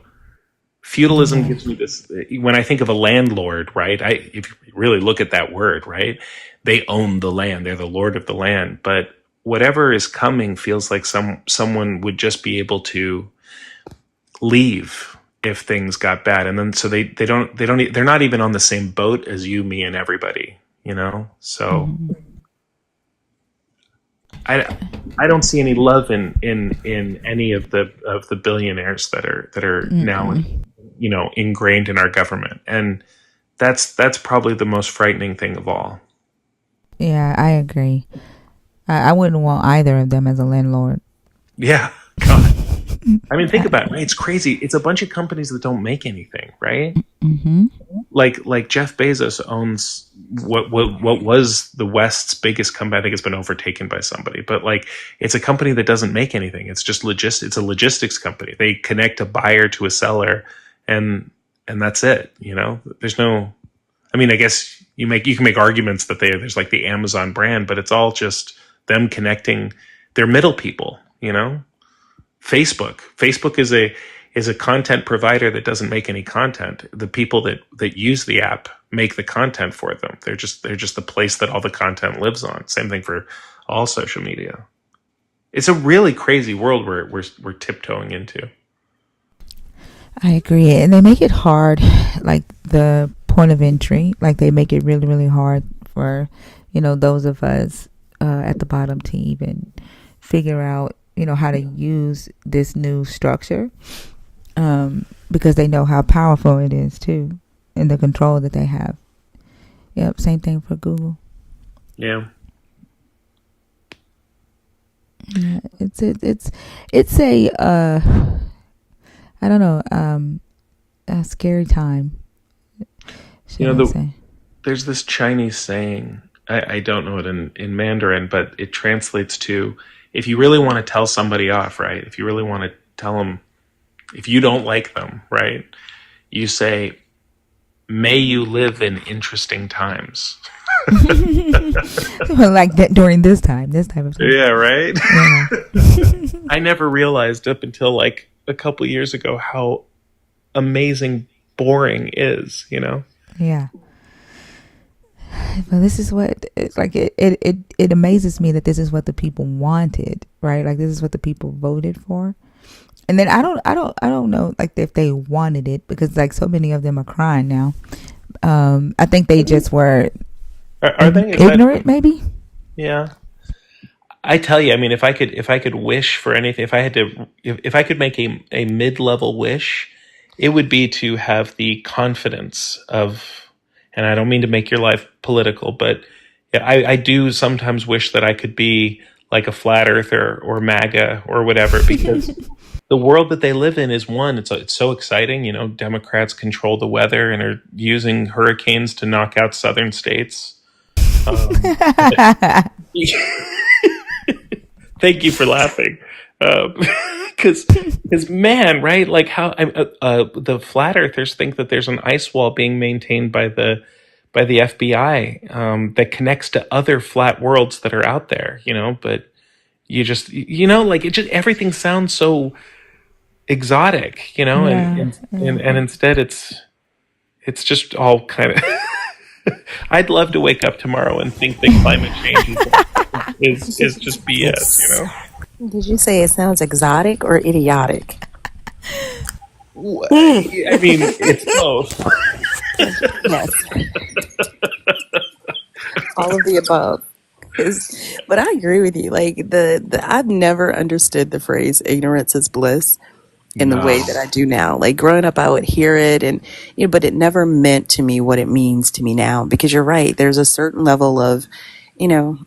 feudalism gives me this, when I think of a landlord, right? If you really look at that word, right? They own the land. They're the lord of the land. But whatever is coming feels like someone would just be able to leave if things got bad, and then so they're not even on the same boat as you, me, and everybody, so I don't see any love in any of the billionaires that are now ingrained in our government, and that's probably the most frightening thing of all. Yeah, I agree. I wouldn't want either of them as a landlord. Yeah, God. I mean, think about it. Right? It's crazy. It's a bunch of companies that don't make anything, right? Mm-hmm. Like Jeff Bezos owns what was the West's biggest company. I think it's been overtaken by somebody, but it's a company that doesn't make anything. It's just it's a logistics company. They connect a buyer to a seller, and that's it. There's no. I mean, I guess you can make arguments that there's like the Amazon brand, but it's all just them connecting their middle people. Facebook is a content provider that doesn't make any content. The people that use the app make the content for them. They're just the place that all the content lives on. Same thing for all social media. It's a really crazy world we're tiptoeing into. I agree, and they make it hard, like the point of entry. Like they make it really, really hard for those of us at the bottom to even figure out how to use this new structure, because they know how powerful it is too, and the control that they have. Yep, same thing for Google. Yeah. Yeah, it's a I don't know, a scary time. There's this Chinese saying, I don't know it in Mandarin, but it translates to, if you really want to tell somebody off, right? If you really want to tell them, if you don't like them, right? You say, may you live in interesting times. Like that during this type of time. Yeah, right? Yeah. I never realized up until like a couple years ago how amazing boring is, Yeah. But this is what it amazes me that this is what the people wanted, right? Like this is what the people voted for. And then I don't know like if they wanted it, because like so many of them are crying now. I think they just were are they ignorant, maybe? Yeah. I tell you, I mean, if I could wish for anything, if I could make a mid-level wish, it would be to have the confidence of, and I don't mean to make your life political, but I do sometimes wish that I could be like a flat earther or MAGA or whatever, because the world that they live in is one. It's so exciting. Democrats control the weather and are using hurricanes to knock out southern states. Thank you for laughing. Because man, right? Like how the flat earthers think that there's an ice wall being maintained by the FBI that connects to other flat worlds that are out there, but like it just everything sounds so exotic, Yeah. and instead it's just all kind of I'd love to wake up tomorrow and think that climate change is just BS, It's. Did you say it sounds exotic or idiotic? I mean, it's both. Yes, all of the above. But I agree with you. Like the I've never understood the phrase "ignorance is bliss" in the way No. that I do now. Like growing up, I would hear it, and but it never meant to me what it means to me now. Because you're right. There's a certain level of,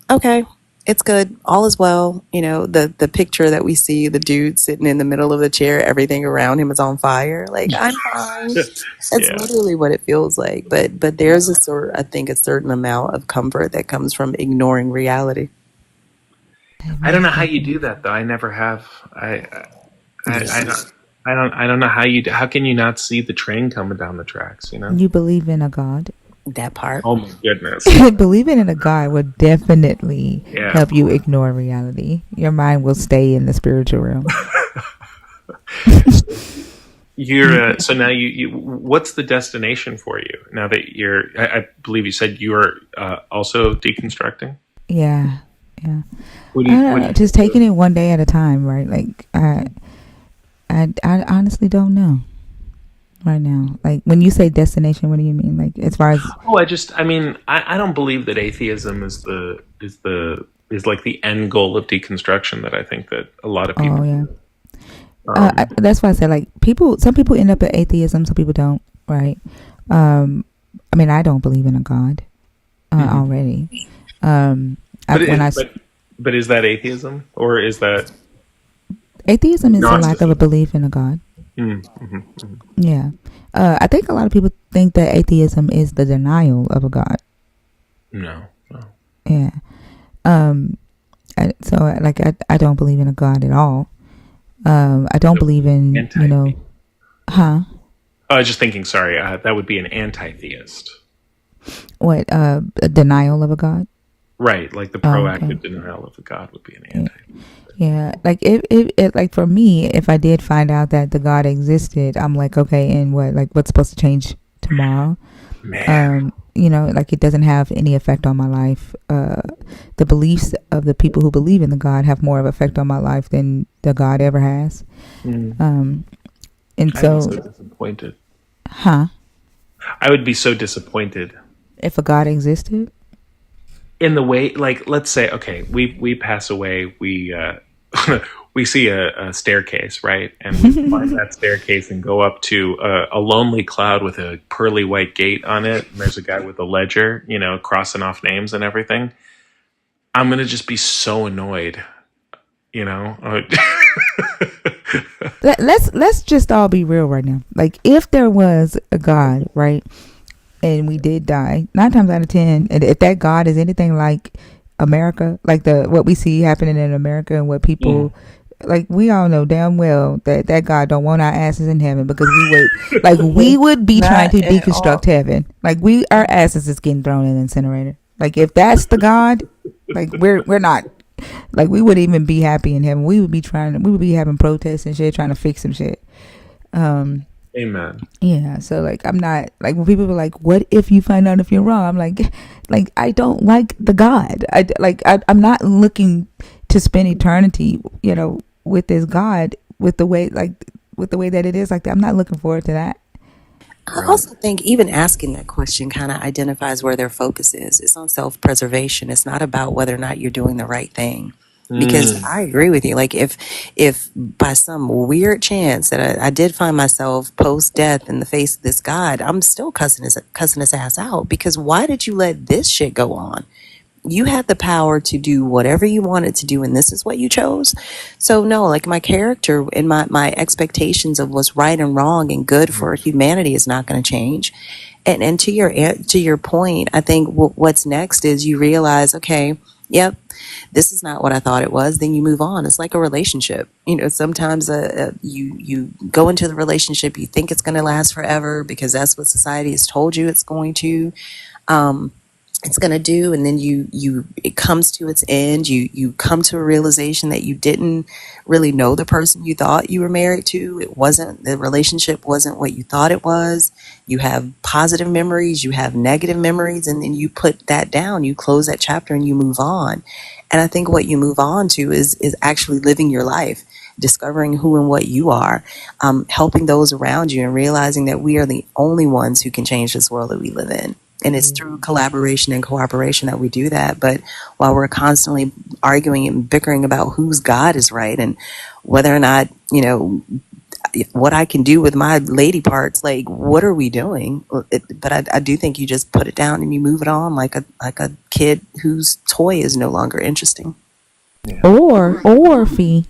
okay, it's good, all is well. The picture that we see, the dude sitting in the middle of the chair, everything around him is on fire. Like I'm fine. That's Yeah. literally what it feels like. But there's I think a certain amount of comfort that comes from ignoring reality. I don't know Most how you definitely. do that though. I never have. I Yeah. don't. I don't know how you. How can you not see the train coming down the tracks? You believe in a God. That part. Oh my goodness. Believing in a God would definitely Yeah. help you ignore reality. Your mind will stay in the spiritual realm. You're so now you. What's the destination for you now that you're? I believe you said you are also deconstructing. Yeah, yeah. What do I you? don't What do know, you just taking it one day at a time, right? Like I honestly don't know right now. Like when you say destination, what do you mean? Like as far as Oh, I mean, I don't believe that atheism is like the end goal of deconstruction that I think that a lot of oh people yeah, do. Um, that's why I said like people. Some people end up at atheism, some people don't. Right. Um, I mean, I don't believe in a God mhm. already. Um, But when I but is that atheism or is that atheism is a lack of a Gnosticism? belief in a God. Mm-hmm. Yeah. I think a lot of people think that atheism is the denial of a God. No, no. Yeah. Um. So I don't believe in a God at all. I don't So believe in anti. huh? I was just thinking. Sorry, that would be an anti-theist, What? A denial of a God. right? Like the Oh, okay. proactive denial of a god would be an Yeah. anti. Yeah. Like if like for me, if I did find out that the God existed, I'm like, okay, and what? Like what's supposed to change tomorrow? Man, Like it doesn't have any effect on my life. The beliefs of the people who believe in the God have more of effect on my life than the God ever has. mm. Um, and I'd be so, so disappointed. huh? I would be so disappointed If a God existed, in the way, like, let's say, okay, we pass away, we we see a staircase, right, and we climb that staircase and go up to a lonely cloud with a pearly white gate on it, and there's a guy with a ledger, crossing off names and everything. I'm gonna just be so annoyed, you know. let's just all be real right now. Like if there was a God, right, and we did die, 9 times out of 10, and if that God is anything like America, like the what we see happening in America and what people like, we all know damn well that God don't want our asses in heaven because we would be trying Not to at all. deconstruct heaven. Like our asses is getting thrown in the incinerator. Like if that's the God, like we're not. Like we wouldn't even be happy in heaven. We would be having protests and shit, trying to fix some shit. Um, Amen. yeah. So like, I'm not like when people are like, "What if you find out if you're wrong?" I'm like I don't like the God. I'm not looking to spend eternity, with this God with the way that it is like that. I'm not looking forward to that. I Right. also think even asking that question kind of identifies where their focus is. It's on self preservation. It's not about whether or not you're doing the right thing. Because Mm. I agree with you. Like if by some weird chance that I did find myself post death in the face of this God, I'm still cussing his ass out. Because why did you let this shit go on? You had the power to do whatever you wanted to do, and this is what you chose. So no, like my character and my expectations of what's right and wrong and good for humanity is not going to change. And to your point, I think what's next is you realize, okay, yep, this is not what I thought it was, then you move on. It's like a relationship. Sometimes you go into the relationship, you think it's going to last forever because that's what society has told you it's going to. Um, it's going to do, and then it comes to its end. You come to a realization that you didn't really know the person you thought you were married to. The relationship wasn't what you thought it was. You have positive memories, you have negative memories, and then you put that down, you close that chapter and you move on. And I think what you move on to is actually living your life, discovering who and what you are, helping those around you, and realizing that we are the only ones who can change this world that we live in. And it's through collaboration and cooperation that we do that. But while we're constantly arguing and bickering about whose God is right and whether or not, what I can do with my lady parts, like, what are we doing? But I do think you just put it down and you move it on like a kid whose toy is no longer interesting. Yeah. Or Fee,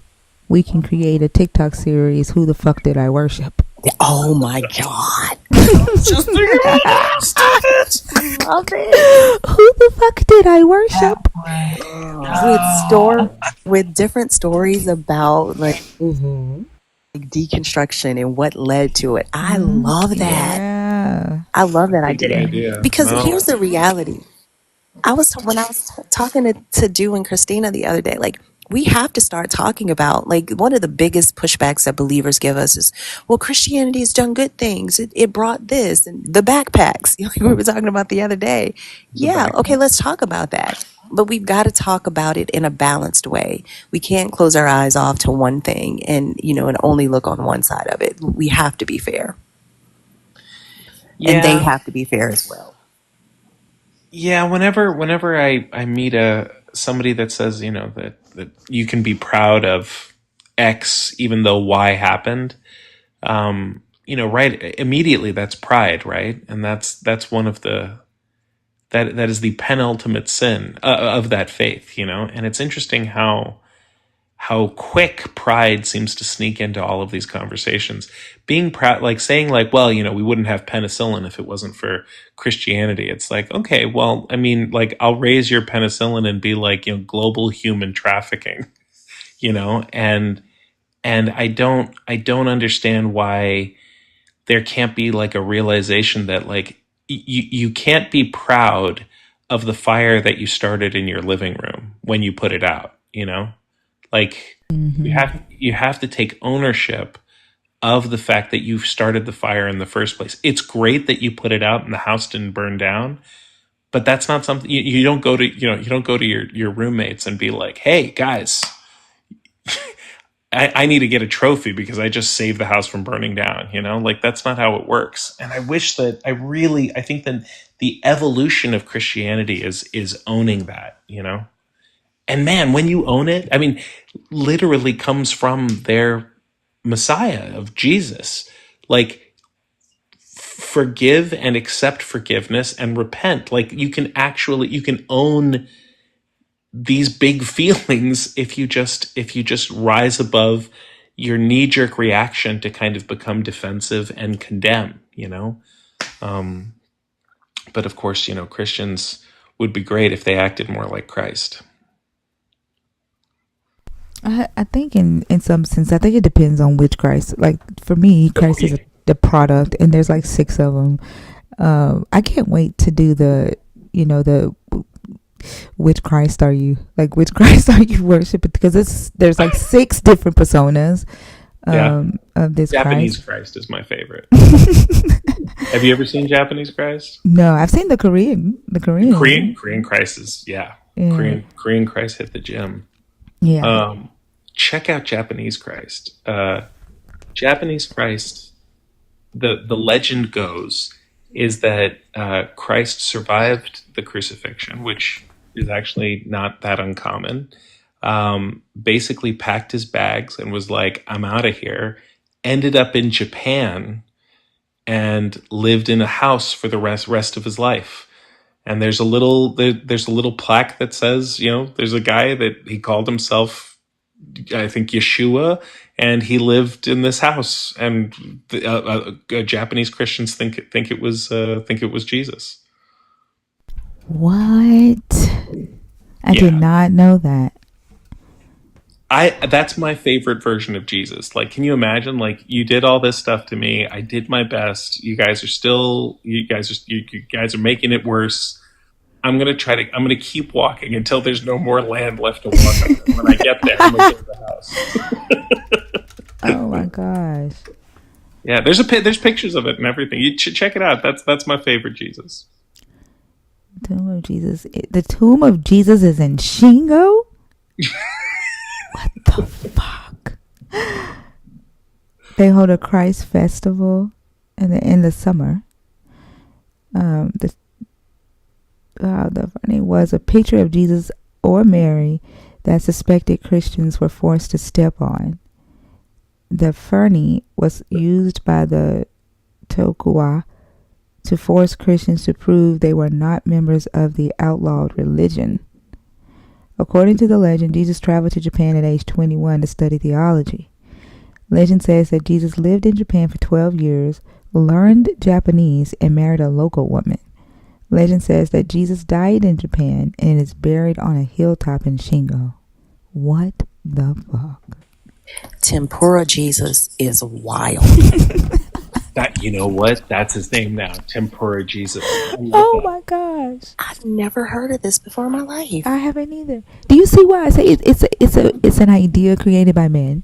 we can create a TikTok series. Who the fuck did I worship? Oh my God. Just thinking about that. Stop it. Love it. Who the fuck did I worship? With different stories about like deconstruction and what led to it. I love that. Yeah. I love that That's a good idea. idea. Because No. here's the reality. When I was talking to Dew and Christina the other day, like, we have to start talking about, like, one of the biggest pushbacks that believers give us is, well, Christianity has done good things. It brought this and the backpacks, like we were talking about the other day. The Yeah, back. okay, let's talk about that. But we've got to talk about it in a balanced way. We can't close our eyes off to one thing and only look on one side of it. We have to be fair. And they Yeah. have to be fair as well. Yeah, whenever I meet somebody that says, that you can be proud of X even though Y happened, right, immediately that's pride, right? And that's one of that is the penultimate sin of that faith, And it's interesting how quick pride seems to sneak into all of these conversations. Being proud, like saying like, well, we wouldn't have penicillin if it wasn't for Christianity. It's like, okay, well, I mean, like, I'll raise your penicillin and be like, global human trafficking, and I don't understand why there can't be like a realization that like you can't be proud of the fire that you started in your living room when you put it out, like you have to take ownership of the fact that you started the fire in the first place. It's great that you put it out and the house didn't burn down, but that's not something you don't go to. You don't go to your roommates and be like, "Hey guys, I need to get a trophy because I just saved the house from burning down." Like that's not how it works. And I wish that I think that the evolution of Christianity is owning that. And man, when you own it, I mean, literally comes from their Messiah of Jesus. Like, forgive and accept forgiveness and repent. Like, you can own these big feelings if you just rise above your knee-jerk reaction to kind of become defensive and condemn. Um, but of course, Christians would be great if they acted more like Christ. I think in some sense, I think it depends on which Christ. Like for me, Christ is the product, and there's like 6 of them. I can't wait to do the which Christ are you? Like which Christ are you worshiping? Because there's like 6 different personas of this Japanese Christ. Christ is my favorite. Have you ever seen Japanese Christ? No, I've seen the Korean. Korean Christ is Yeah. Korean Christ hit the gym. Yeah. Check out Japanese Christ. Japanese Christ. The legend goes is that Christ survived the crucifixion, which is actually not that uncommon. Basically packed his bags and was like, "I'm out of here." Ended up in Japan and lived in a house for the rest of his life. And there's a little plaque that says, there's a guy that he called himself, I think, Yeshua, and he lived in this house. And Japanese Christians think it was Jesus. What? I did not know that. That's my favorite version of Jesus. Like, can you imagine? Like, you did all this stuff to me. I did my best. You guys are making it worse. I'm gonna keep walking until there's no more land left to walk on. When I get there, I'm gonna go to the house. Oh my gosh. Yeah, there's pictures of it and everything. You should check it out. That's my favorite Jesus. Tomb of Jesus. The tomb of Jesus is in Shingo? What the fuck? They hold a Christ festival in the summer. The funny was a picture of Jesus or Mary that suspected Christians were forced to step on. The ferny was used by the Tokuwa to force Christians to prove they were not members of the outlawed religion. According to the legend, Jesus traveled to Japan at age 21 to study theology. Legend says that Jesus lived in Japan for 12 years, learned Japanese, and married a local woman. Legend says that Jesus died in Japan and is buried on a hilltop in Shingo. What the fuck? Tempura Jesus is wild. You know what? That's his name now. Tempura Jesus. Oh my gosh. I've never heard of this before in my life. I haven't either. Do you see why I say it's an idea created by men?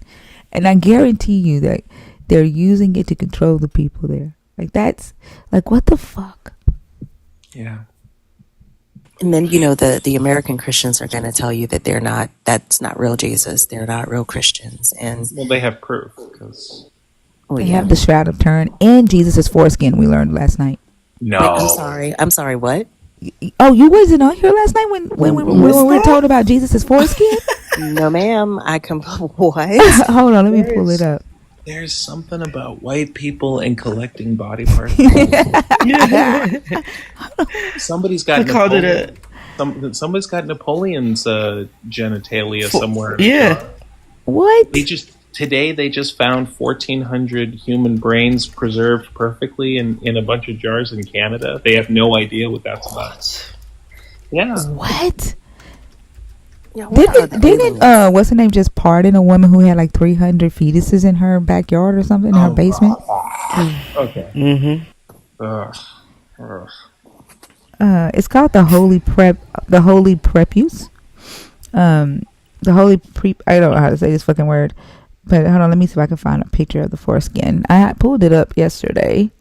And I guarantee you that they're using it to control the people there. Like, that's like, what the fuck? Yeah. And then, the American Christians are going to tell you that that's not real Jesus. They're not real Christians. And well, they have proof because they have the Shroud of Turin and Jesus' foreskin, we learned last night. No. Wait, I'm sorry, what? Oh, you wasn't on here last night when we were told about Jesus' foreskin? No, ma'am. What? Hold on, let me pull it up. There's something about white people and collecting body parts. Somebody's got somebody's got Napoleon's genitalia somewhere. Yeah. What? Today they just found 1,400 human brains preserved perfectly in a bunch of jars in Canada. They have no idea what that's about. Yeah. What? Yeah, didn't what's her name just pardon a woman who had like 300 fetuses in her backyard or something in her basement? Okay. Mm-hmm. It's called the Holy Prepuce. The Holy I don't know how to say this fucking word, but hold on, let me see if I can find a picture of the foreskin. I pulled it up yesterday.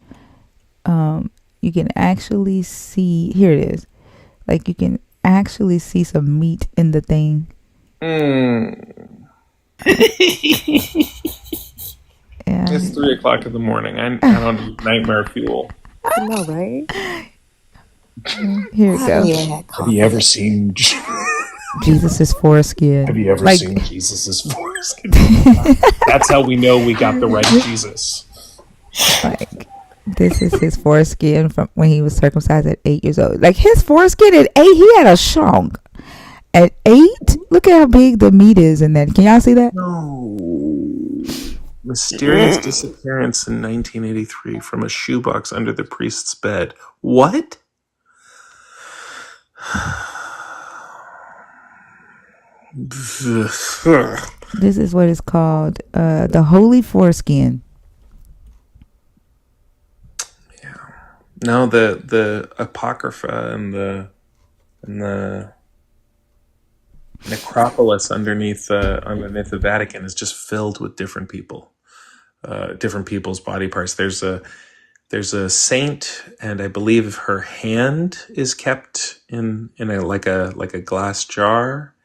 You can actually see, here it is. Like, you can actually see some meat in the thing. Yeah. It's 3:00 in the morning. I don't need nightmare fuel. I know, right? Here we go. Have you ever seen Jesus' foreskin? Have you ever seen Jesus' foreskin? That's how we know we got the right Jesus. Like, this is his foreskin from when he was circumcised at 8 years old. Like, his foreskin at 8, he had a shrunk. At 8, look at how big the meat is in that. Can y'all see that? No. Mysterious disappearance in 1983 from a shoebox under the priest's bed. What? This is what is called the Holy Foreskin. Yeah. No, the Apocrypha and the necropolis underneath the Vatican is just filled with different people, different people's body parts. There's a saint, and I believe her hand is kept in a like a glass jar.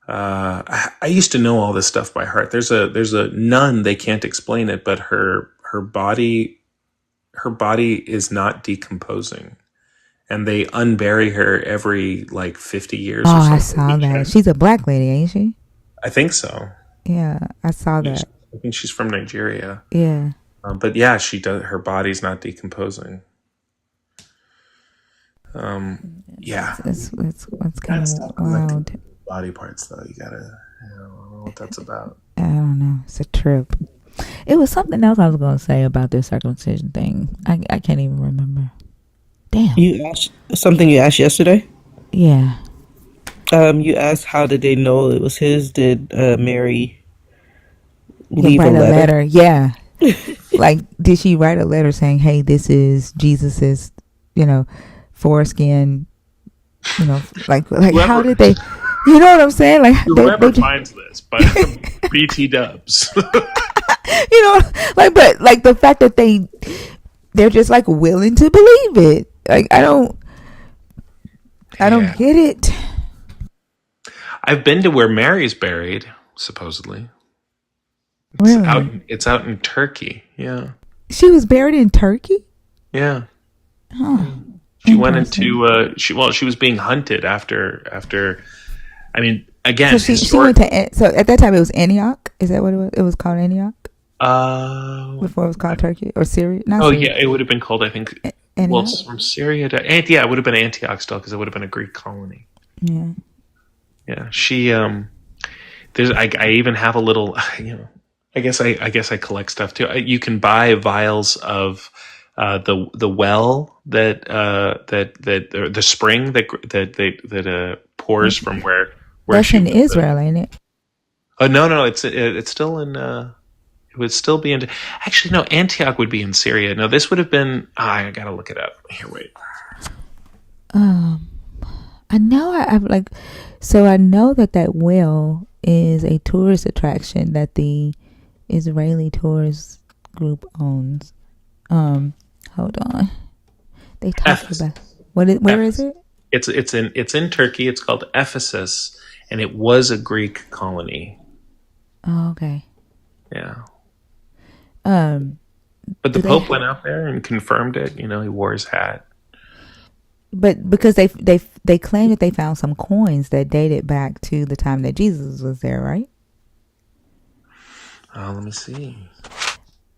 I used to know all this stuff by heart. There's a nun, they can't explain it, but her body is not decomposing, and they unbury her every like 50 years. Oh, or something. I saw that. She's a black lady, ain't she? I think so. Yeah, I saw that. I think she's from Nigeria. Yeah. But yeah, she does. Her body's not decomposing. Yeah. It's kind of wild. Body parts, though, I don't know what that's about. I don't know. It's a trip. It was something else I was going to say about this circumcision thing. I can't even remember. Damn. You asked something you asked yesterday? Yeah. You asked how did they know it was his? Did Mary leave a Write a letter? letter. Yeah. Like, did she write a letter saying, "Hey, this is Jesus's, you know, foreskin." You know, like how Whoever did they? You know what I'm saying? Like they whoever just, finds this, but BT Dubs. you know, like, but like the fact that they're just like willing to believe it. Like I don't Yeah. get it. I've been to where Mary's buried, supposedly. Really? It's out in Turkey. Yeah. She was buried in Turkey? Yeah. Huh. She went Interesting. into she was being hunted after I mean, So again, she went to, so at that time it was Antioch. Is that what it was? It was called Antioch before it was called Turkey or Syria? Not oh Syria. yeah, it would have been called, I think, well, Antioch. it's from Syria to yeah, it would have been Antioch still because it would have been a Greek colony. Yeah. Yeah, she there's I even have a little, I guess I collect stuff too. You can buy vials of the well that the spring that pours from where That's she in was. Israel, ain't it? Oh no, it's still in. It would still be in. Actually, no, Antioch would be in Syria. No, this would have been. I gotta look it up. Here, wait. I know I've like, so I know that well is a tourist attraction that the Israeli tourist group owns. Hold on. They talked Ephesus. about where is it? It's in Turkey. It's called Ephesus, and it was a Greek colony. Oh, okay. Yeah. But the Pope went out there and confirmed it. He wore his hat. But because they claim that they found some coins that dated back to the time that Jesus was there, right? Let me see.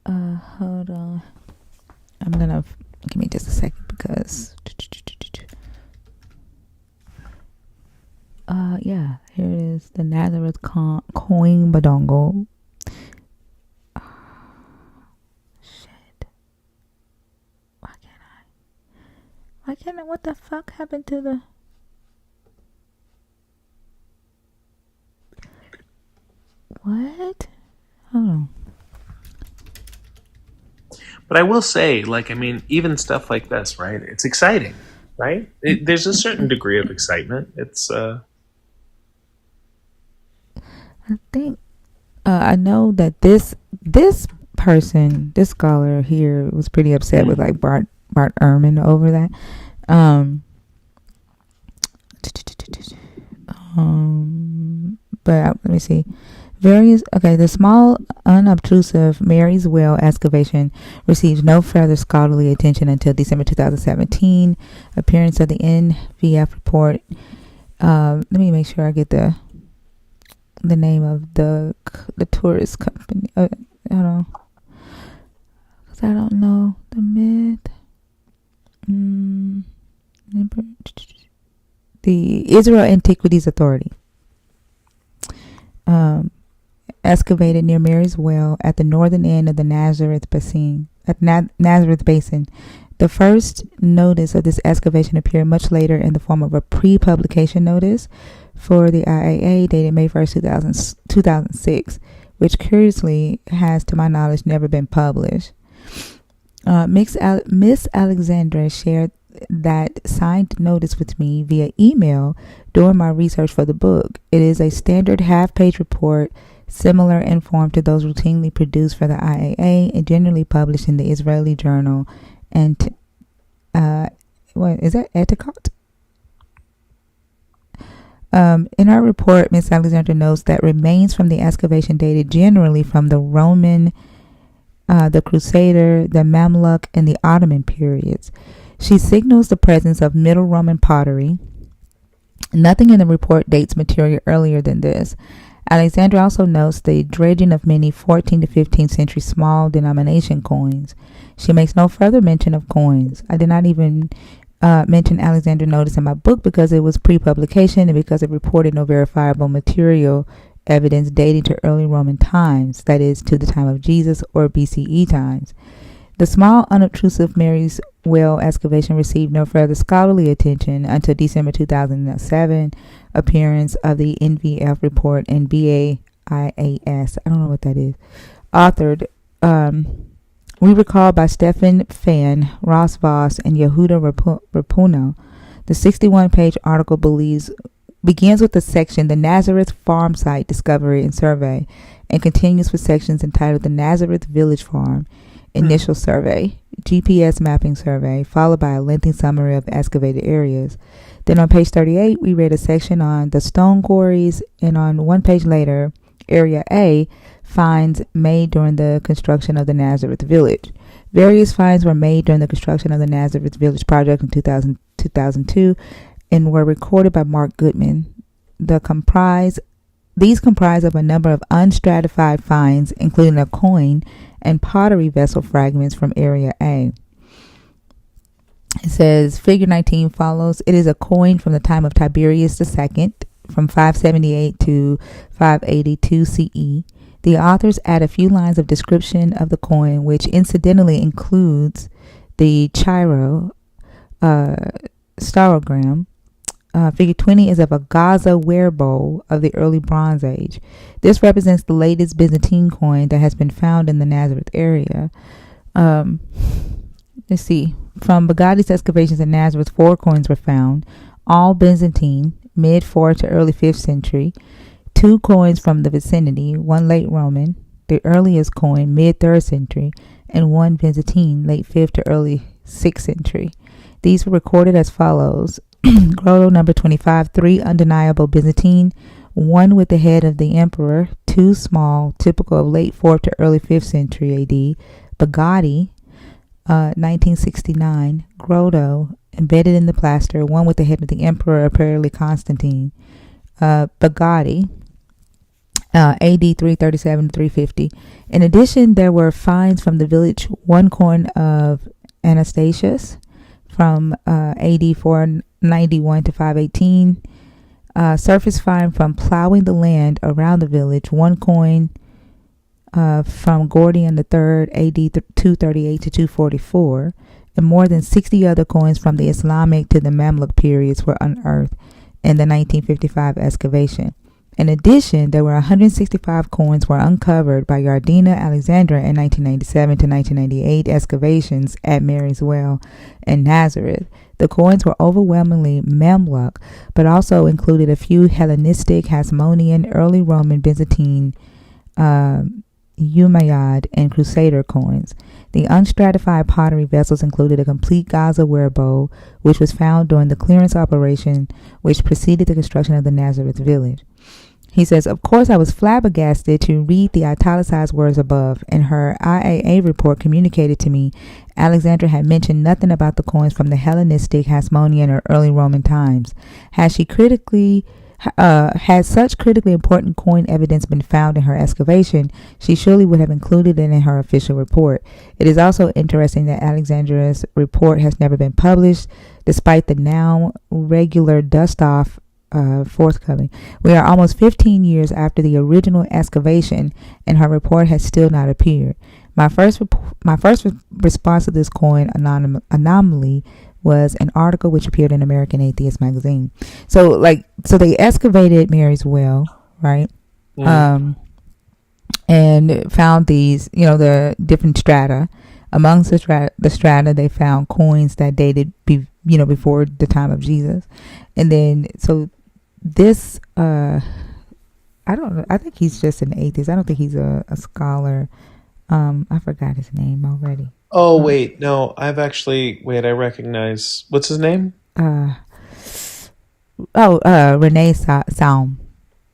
Hold on. I'm gonna give me just a second because. Yeah, here it is. The Nazareth coin badongo. Shit. Why can't I? What the fuck happened to the? What? Hold on. But I will say, even stuff like this, right? It's exciting, right? There's a certain degree of excitement. It's. I think I know that this person, this scholar here, was pretty upset with like Bart Ehrman over that. But let me see. The small unobtrusive Mary's Well excavation received no further scholarly attention until December 2017 appearance of the NVF report. Let me make sure I get the name of the tourist company. I don't know, because I don't know the myth. The Israel Antiquities Authority excavated near Mary's Well at the northern end of the Nazareth Basin. The first notice of this excavation appeared much later in the form of a pre-publication notice for the IAA dated May 1st, 2006, which curiously has, to my knowledge, never been published. Miss Alexandra shared that signed notice with me via email during my research for the book. It is a standard half-page report, similar in form to those routinely produced for the IAA and generally published in the Israeli journal. And what is that? Etikot? In our report, Miss Alexandra notes that remains from the excavation dated generally from the Roman, the Crusader, the Mamluk, and the Ottoman periods. She signals the presence of Middle Roman pottery. Nothing in the report dates material earlier than this. Alexandra also notes the dredging of many 14th to 15th century small denomination coins. She makes no further mention of coins. I did not even mention Alexandra notice in my book because it was pre-publication and because it reported no verifiable material evidence dating to early Roman times, that is, to the time of Jesus or BCE times. The small, unobtrusive Mary's Well excavation received no further scholarly attention until December 2007 appearance of the NVF report in BAIAS. I don't know what that is. Authored, we recall, by Stefan Fan, Ross Voss, and Yehuda Rapuno. The 61-page article begins with the section The Nazareth Farm Site Discovery and Survey and continues with sections entitled The Nazareth Village Farm Initial Survey, GPS Mapping Survey, followed by a lengthy summary of excavated areas. Then on page 38, we read a section on the stone quarries, and on one page later, Area A, finds made during the construction of the Nazareth Village. Various finds were made during the construction of the Nazareth Village project in 2002 and were recorded by Mark Goodman. These comprise of a number of unstratified finds, including a coin and pottery vessel fragments from Area A. It says, Figure 19 follows. It is a coin from the time of Tiberius II, from 578 to 582 CE. The authors add a few lines of description of the coin, which incidentally includes the Chiro starogram. Figure 20 is of a Gaza ware bowl of the early Bronze Age. This represents the latest Byzantine coin that has been found in the Nazareth area. Let's see. From Bagatti's excavations in Nazareth, 4 coins were found, all Byzantine, mid-4th to early 5th century. 2 coins from the vicinity, 1 late Roman, the earliest coin, mid-3rd century, and 1 Byzantine, late 5th to early 6th century. These were recorded as follows. Grotto number 25, 3 undeniable Byzantine, 1 with the head of the emperor, 2 small, typical of late 4th to early 5th century AD. Bagatti, 1969, Grotto, embedded in the plaster, 1 with the head of the emperor, apparently Constantine. Bagatti, AD 337 to 350. In addition, there were finds from the village, 1 coin of Anastasius from AD 491 to 518. Surface find from plowing the land around the village, 1 coin from Gordian III, AD 238 to 244. And more than 60 other coins from the Islamic to the Mamluk periods were unearthed in the 1955 excavation. In addition, there were 165 coins were uncovered by Yardena Alexandra in 1997 to 1998 excavations at Mary's Well in Nazareth. The coins were overwhelmingly Mamluk, but also included a few Hellenistic, Hasmonean, early Roman, Byzantine, Umayyad, and Crusader coins. The unstratified pottery vessels included a complete Gaza ware bowl, which was found during the clearance operation which preceded the construction of the Nazareth village. He says, of course, I was flabbergasted to read the italicized words above. In her IAA report communicated to me, Alexandra had mentioned nothing about the coins from the Hellenistic, Hasmonean, or early Roman times. Had such critically important coin evidence been found in her excavation, she surely would have included it in her official report. It is also interesting that Alexandra's report has never been published, despite the now regular dust-off forthcoming. We are almost 15 years after the original excavation, and her report has still not appeared. My first response to this coin anomaly was an article which appeared in American Atheist magazine. So they excavated Mary's Well, right? Mm. And found these, the different strata. Amongst the strata, they found coins that dated before the time of Jesus. And then, so this, I don't know, I think he's just an atheist. I don't think he's a scholar. I forgot his name already. Oh, wait, no, I recognize, what's his name? Renee Salm.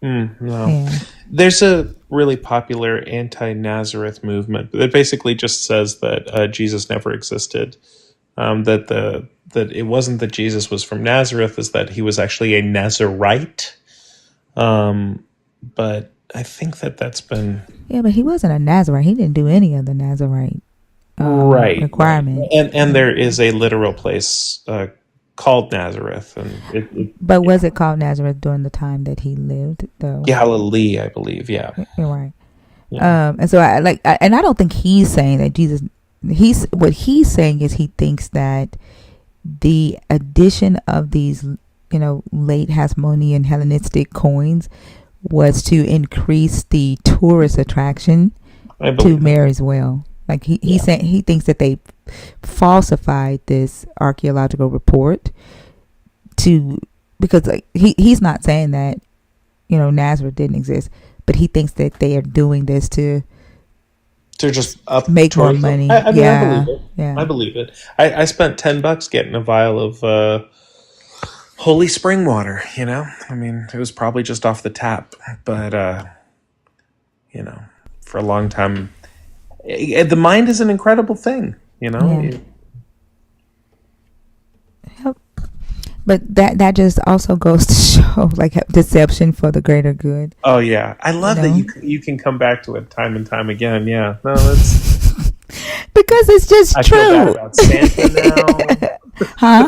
No. Yeah. There's a really popular anti-Nazareth movement that basically just says that Jesus never existed. That it wasn't that Jesus was from Nazareth, is that he was actually a Nazarite. But I think that's been... Yeah, but he wasn't a Nazarite. He didn't do any of the Nazarite requirements. Right. And there is a literal place called Nazareth. And but was it called Nazareth during the time that he lived, though? Galilee, I believe, yeah. You're right. Yeah. And so I don't think he's saying that Jesus he's saying is he thinks that the addition of these, late Hasmonean Hellenistic coins was to increase the tourist attraction I to believe it. Mary's well. Like he's saying he thinks that they falsified this archaeological report to, because like he's not saying that Nazareth didn't exist, but he thinks that they are doing this to just up make more tourism. money. I mean, I believe Yeah, it. yeah. I believe it. I spent $10 getting a vial of holy spring water. I mean, it was probably just off the tap, but for a long time, the mind is an incredible thing. Yeah. Yep. But that just also goes to show like deception for the greater good. Oh yeah, I love that you can come back to it time and time again. Yeah, no, that's because it's just I true. feel bad about Santa now. Huh?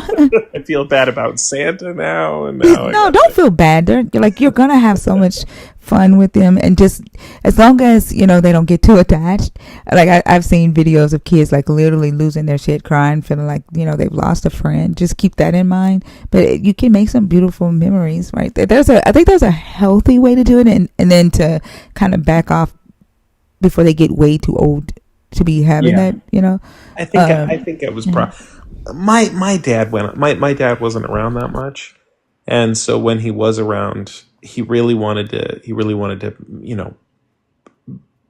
I feel bad about Santa now, and now No, don't feel bad. You're gonna have so much fun with them, and just as long as they don't get too attached. Like I've seen videos of kids like literally losing their shit, crying, feeling like they've lost a friend. Just keep that in mind. But you can make some beautiful memories, right? I think there's a healthy way to do it, and then to kind of back off before they get way too old to be having that. I think it was my dad my dad wasn't around that much, and so when he was around, he really wanted to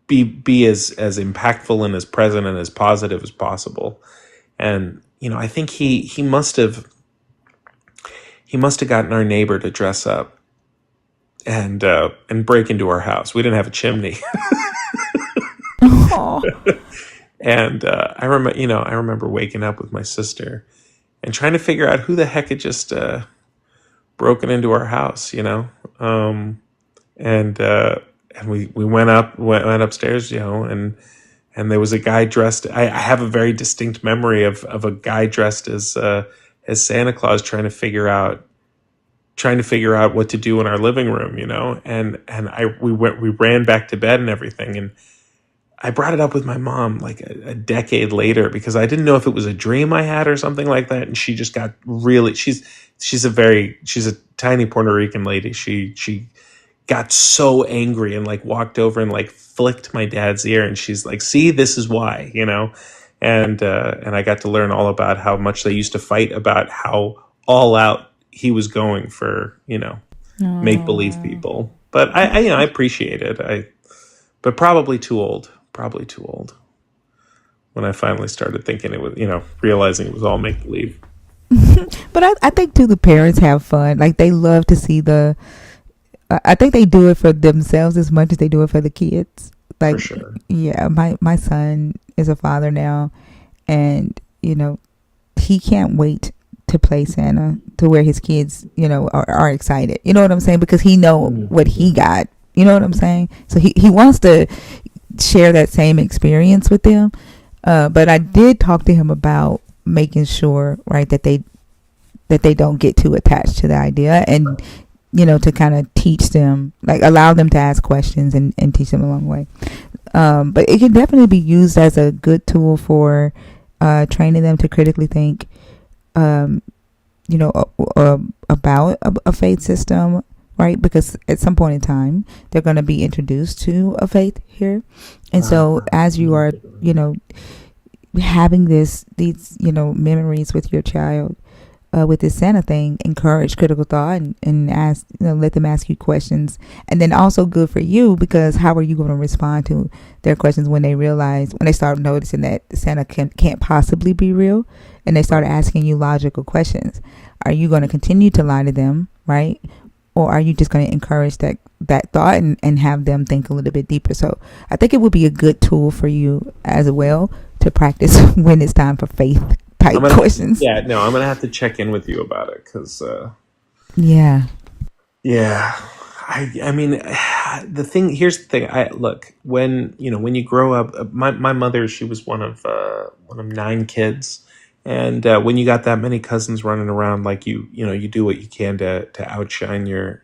be as impactful and as present and as positive as possible. And I think he must have gotten our neighbor to dress up and break into our house. We didn't have a chimney. And I remember waking up with my sister and trying to figure out who the heck had just broken into our house, and we went upstairs, and there was a guy dressed. I have a very distinct memory of a guy dressed as Santa Claus trying to figure out what to do in our living room, and we ran back to bed and everything, and I brought it up with my mom like a decade later because I didn't know if it was a dream I had or something like that. And she just got really, she's a tiny Puerto Rican lady. She got so angry and like walked over and like flicked my dad's ear. And she's like, see, this is why, and I got to learn all about how much they used to fight about how all out he was going for, make believe people. But I appreciate it. But probably too old when I finally started thinking it was, realizing it was all make believe. But I think too the parents have fun. Like they love to see I think they do it for themselves as much as they do it for the kids. Like, for sure. Yeah, my son is a father now, and he can't wait to play Santa, to where his kids are excited. You know what I'm saying? Because he know what he got. You know what I'm saying? So he wants to share that same experience with them. But I did talk to him about making sure, right, that they don't get too attached to the idea, and to kind of teach them, like allow them to ask questions and teach them along the way. But it can definitely be used as a good tool for training them to critically think, about a faith system, right? Because at some point in time, they're going to be introduced to a faith here. And so as you are, having these, memories with your child, with this Santa thing, encourage critical thought and ask, let them ask you questions. And then also good for you, because how are you going to respond to their questions when they start noticing that Santa can't possibly be real, and they start asking you logical questions? Are you going to continue to lie to them, right? Or are you just going to encourage that thought and have them think a little bit deeper? So I think it would be a good tool for you as well to practice when it's time for faith type questions. Yeah, no, I'm going to have to check in with you about it because... yeah. I mean, here's the thing. Look, when you grow up, my mother, she was one of 9 kids. And when you got that many cousins running around, like you do what you can to outshine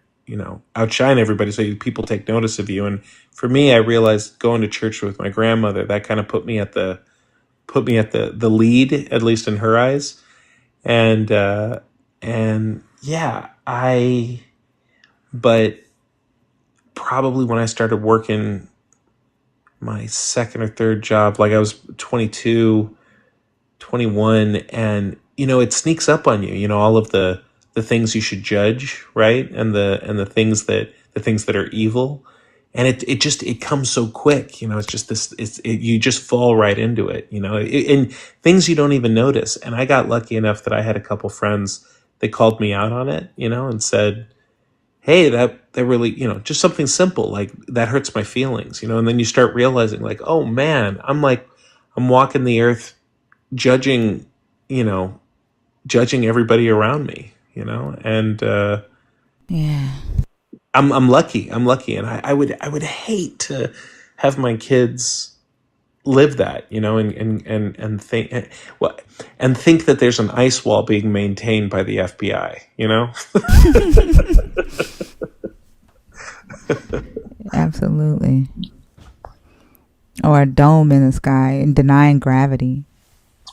outshine everybody, so people take notice of you. And for me, I realized going to church with my grandmother, that kind of put me at the put me at the lead, at least in her eyes. And yeah, but probably when I started working my second or third job, like I was 22, 21, and it sneaks up on you, all of the things you should judge, right? And the things that are evil. And it comes so quick, it's just you just fall right into it, and things you don't even notice. And I got lucky enough that I had a couple friends that called me out on it, and said, hey, that really, just something simple like that hurts my feelings, and then you start realizing, like, oh man, I'm walking the earth judging, you know, judging everybody around me, and Yeah. I'm lucky. I'm lucky, and I would hate to have my kids live that, and think, well, and think that there's an ice wall being maintained by the FBI. Absolutely. Or a dome in the sky and denying gravity.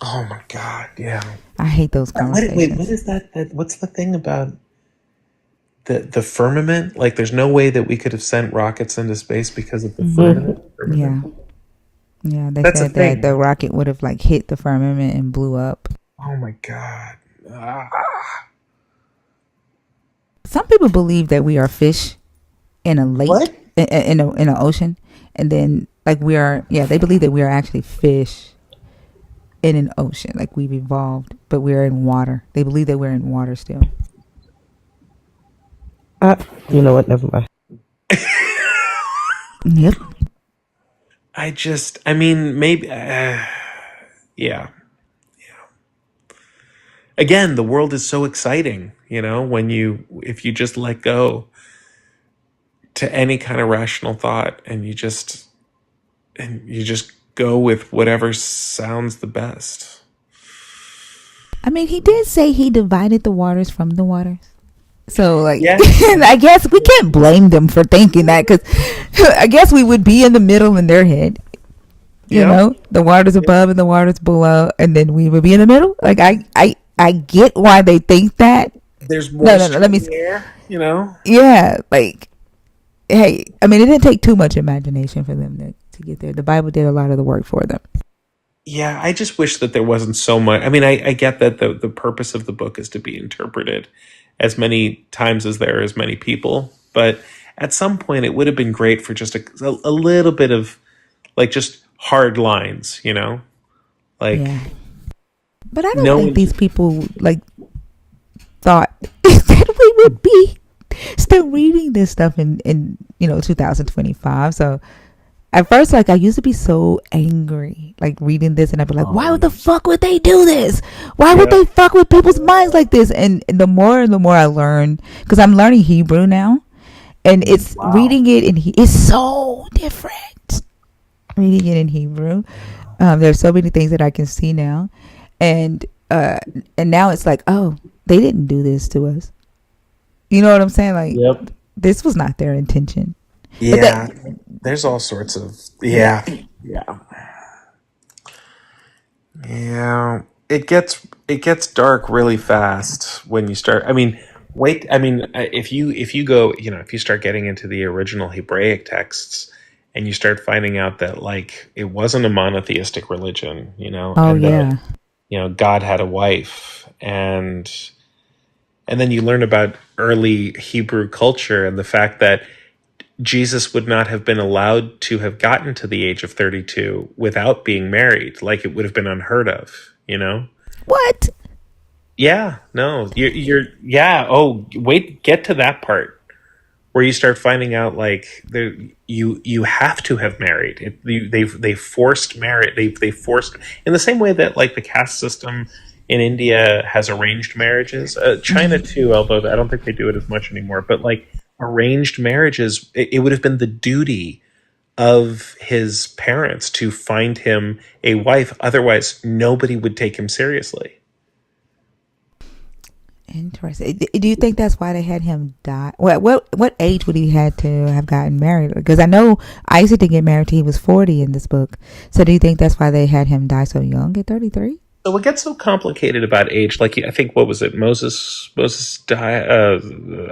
Oh my God, yeah. I hate those Wait, what conversations. is that? What's the thing about the firmament? Like, there's no way that we could have sent rockets into space because of the Mhm. Yeah. firmament. Yeah, they That's a said that the thing. rocket would have like hit the firmament and blew up. Oh my God. Ah. Some people believe that we are fish in a lake, What? in an ocean, and then like we are. Yeah, they believe that we are actually fish in an ocean, like we've evolved, but we're in water. They believe that we're in water still. You know what? Never mind. Yep. I mean, maybe, yeah. Again, the world is so exciting, if you just let go to any kind of rational thought, and you just go with whatever sounds the best. I mean, he did say he divided the waters from the waters. So, like, Yeah. I guess we can't blame them for thinking that, because I guess we would be in the middle in their head. Yep. The waters above and the waters below, and then we would be in the middle. Like, I get why they think that. There's No, no, no. moisture Let me. in the air. Yeah, like, hey, I mean, it didn't take too much imagination for them to get there. The Bible did a lot of the work for them. Yeah, I just wish that there wasn't so much. I mean, I get that the purpose of the book is to be interpreted as many times as there are as many people, but at some point it would have been great for just a little bit of, like, just hard lines, like, Yeah, but I don't no think one. these people like thought that we would be still reading this stuff in 2025. So at first, like, I used to be so angry, like reading this, and I'd be like, why would the fuck would they do this? Why would Yeah. they fuck with people's minds like this? And the more I learn, because I'm learning Hebrew now, and it's reading it in it's so different. Reading it in Hebrew, there's so many things that I can see now, and now it's like, oh, they didn't do this to us. You know what I'm saying? Like, Yep. this was not their intention. But Yeah. There's all sorts of, yeah. yeah. Yeah, it gets dark really fast when you start. I mean, wait. I mean, if you go, if you start getting into the original Hebraic texts, and you start finding out that, like, it wasn't a monotheistic religion, Oh and that, yeah. God had a wife, and then you learn about early Hebrew culture and the fact that Jesus would not have been allowed to have gotten to the age of 32 without being married. Like, it would have been unheard of. What? Yeah, no, yeah. Oh, wait, get to that part where you start finding out, like, you have to have married. They forced marriage. They forced, in the same way that, like, the caste system in India has arranged marriages. China too, although I don't think they do it as much anymore. But, like, arranged marriages, it would have been the duty of his parents to find him a wife. Otherwise, nobody would take him seriously. Interesting. Do you think that's why they had him die? What age would he had to have gotten married? Because I know Isaac didn't get married till he was 40 in this book. So do you think that's why they had him die so young at 33? So what gets so complicated about age? Like I think what was it? Moses died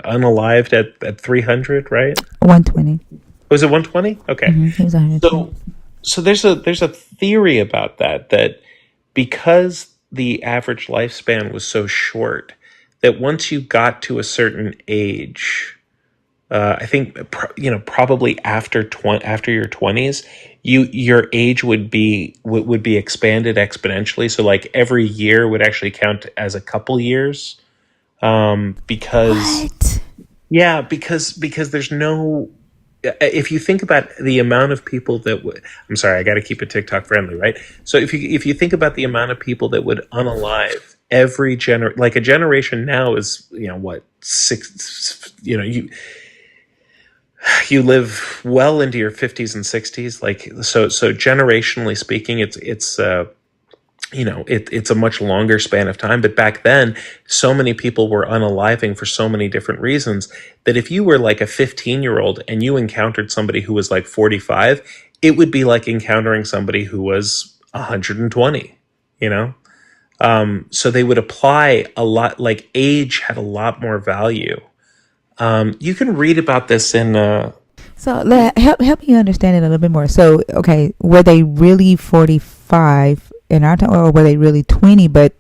unalived at 300, right? 120. Was it 120? Okay. He was 120. So there's a theory about that because the average lifespan was so short, that once you got to a certain age, I think probably after your 20s, your age would be expanded exponentially. So like every year would actually count as a couple years, because What? yeah, because there's no. If you think about the amount of people that would, I'm sorry, I got to keep it TikTok friendly, right? So if you think about the amount of people that would unalive every like a generation now is what, six, you live well into your 50s and 60s, like so generationally speaking, it's a much longer span of time. But back then, so many people were unaliving for so many different reasons that if you were like a 15-year-old and you encountered somebody who was like 45, it would be like encountering somebody who was 120, so they would apply a lot, like age had a lot more value. You can read about this in So help me understand it a little bit more. So okay, were they really 45 in our time, or were they really 20? But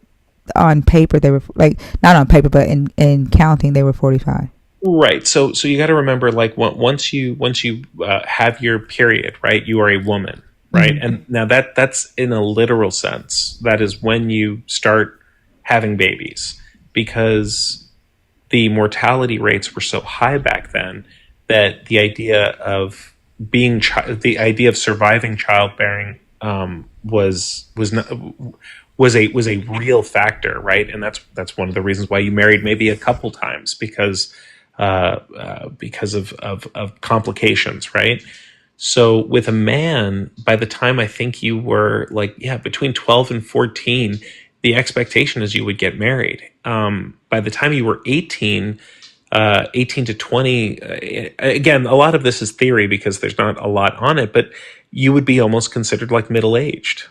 on paper they were like, not on paper, but in counting they were 45. Right. So you got to remember, like, once you have your period, right, you are a woman, right? Mm-hmm. And now that's in a literal sense. That is when you start having babies, because the mortality rates were so high back then that the idea of the idea of surviving childbearing was a real factor, right? And that's one of the reasons why you married maybe a couple times, because of complications, right? So with a man, by the time I think you were like, between 12 and 14, the expectation is you would get married. By the time you were 18, 18 to 20, again, a lot of this is theory because there's not a lot on it, but you would be almost considered like middle-aged.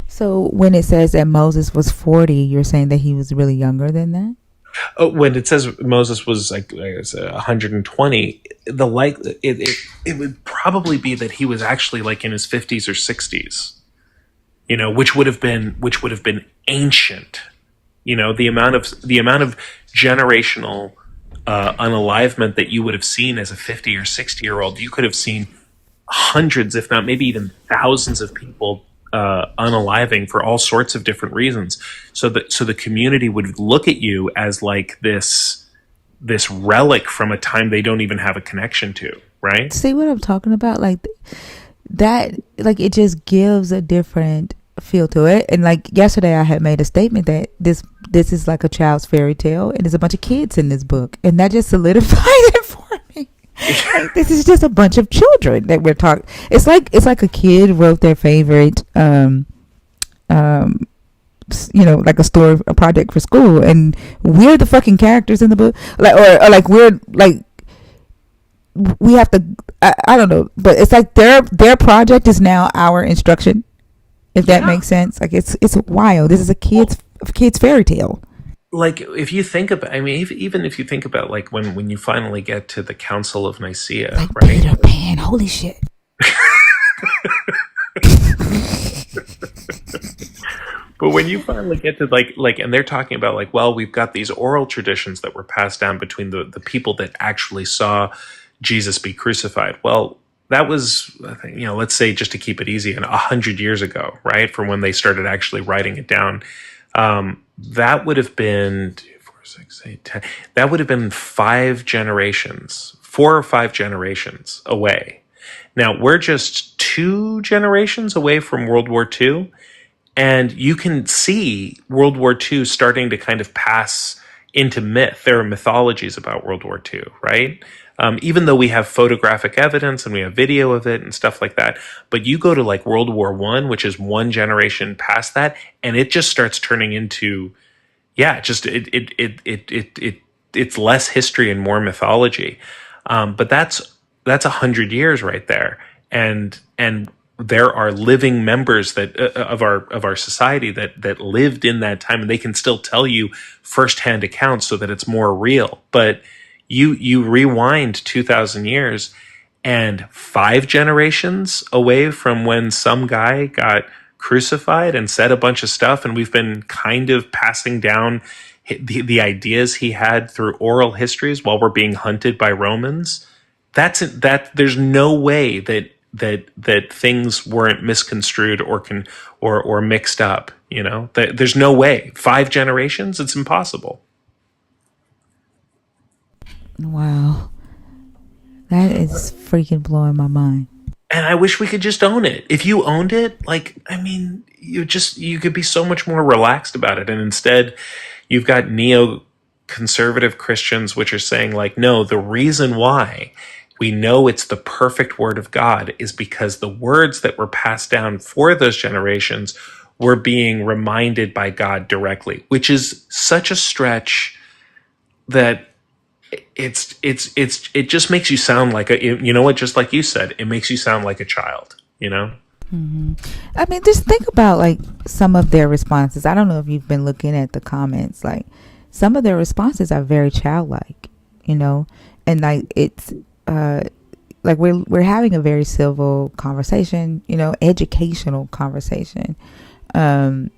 So when it says that Moses was 40, you're saying that he was really younger than that? Oh, when it says Moses was like 120, it would probably be that he was actually like in his 50s or 60s, which would have been ancient. The amount of generational unalivement that you would have seen as a 50 or 60-year-old, you could have seen hundreds, if not maybe even thousands of people unaliving for all sorts of different reasons. So the community would look at you as like this relic from a time they don't even have a connection to, right? See what I'm talking about? Like that, like it just gives a different feel to it. And like yesterday I had made a statement that this is like a child's fairy tale, and there's a bunch of kids in this book, and that just solidified it for me. Like, this is just a bunch of children that we're talking. It's like a kid wrote their favorite like a project for school, and we're the fucking characters in the book, like or like we're like we have to, I don't know, but it's like their project is now our instruction, if that makes sense. Like it's wild. This is a kid's fairy tale. Like if you think about, I mean, even if you think about like when you finally get to the Council of Nicaea, like right? Peter Pan, holy shit. But when you finally get to like, and they're talking about like, well, we've got these oral traditions that were passed down between the people that actually saw Jesus be crucified. Well, that was, let's say, just to keep it easy, 100 years ago, right? From when they started actually writing it down. That would have been 4, 6, 8, 10. That would have been 4 or 5 generations away. Now we're just 2 generations away from World War II, and you can see World War II starting to kind of pass into myth. There are mythologies about World War II, right? Even though we have photographic evidence and we have video of it and stuff like that, but you go to like World War I, which is 1 generation past that, and it just starts turning into yeah, just it's less history and more mythology. But that's 100 years right there, and there are living members that of our society that lived in that time, and they can still tell you firsthand accounts so that it's more real. But you rewind 2,000 years, and 5 generations away from when some guy got crucified and said a bunch of stuff, and we've been kind of passing down the ideas he had through oral histories while we're being hunted by Romans. There's no way that things weren't misconstrued or mixed up. There's no way. 5 generations, it's impossible. Wow, that is freaking blowing my mind. And I wish we could just own it. If you owned it, like, I mean, you could be so much more relaxed about it. And instead, you've got neo-conservative Christians which are saying, like, no, the reason why we know it's the perfect word of God is because the words that were passed down for those generations were being reminded by God directly, which is such a stretch that it just makes you sound like you know what, just like you said, it makes you sound like a child. I mean, just think about like some of their responses. I don't know if you've been looking at the comments. Like some of their responses are very childlike, and like it's like we're having a very civil conversation, educational conversation. And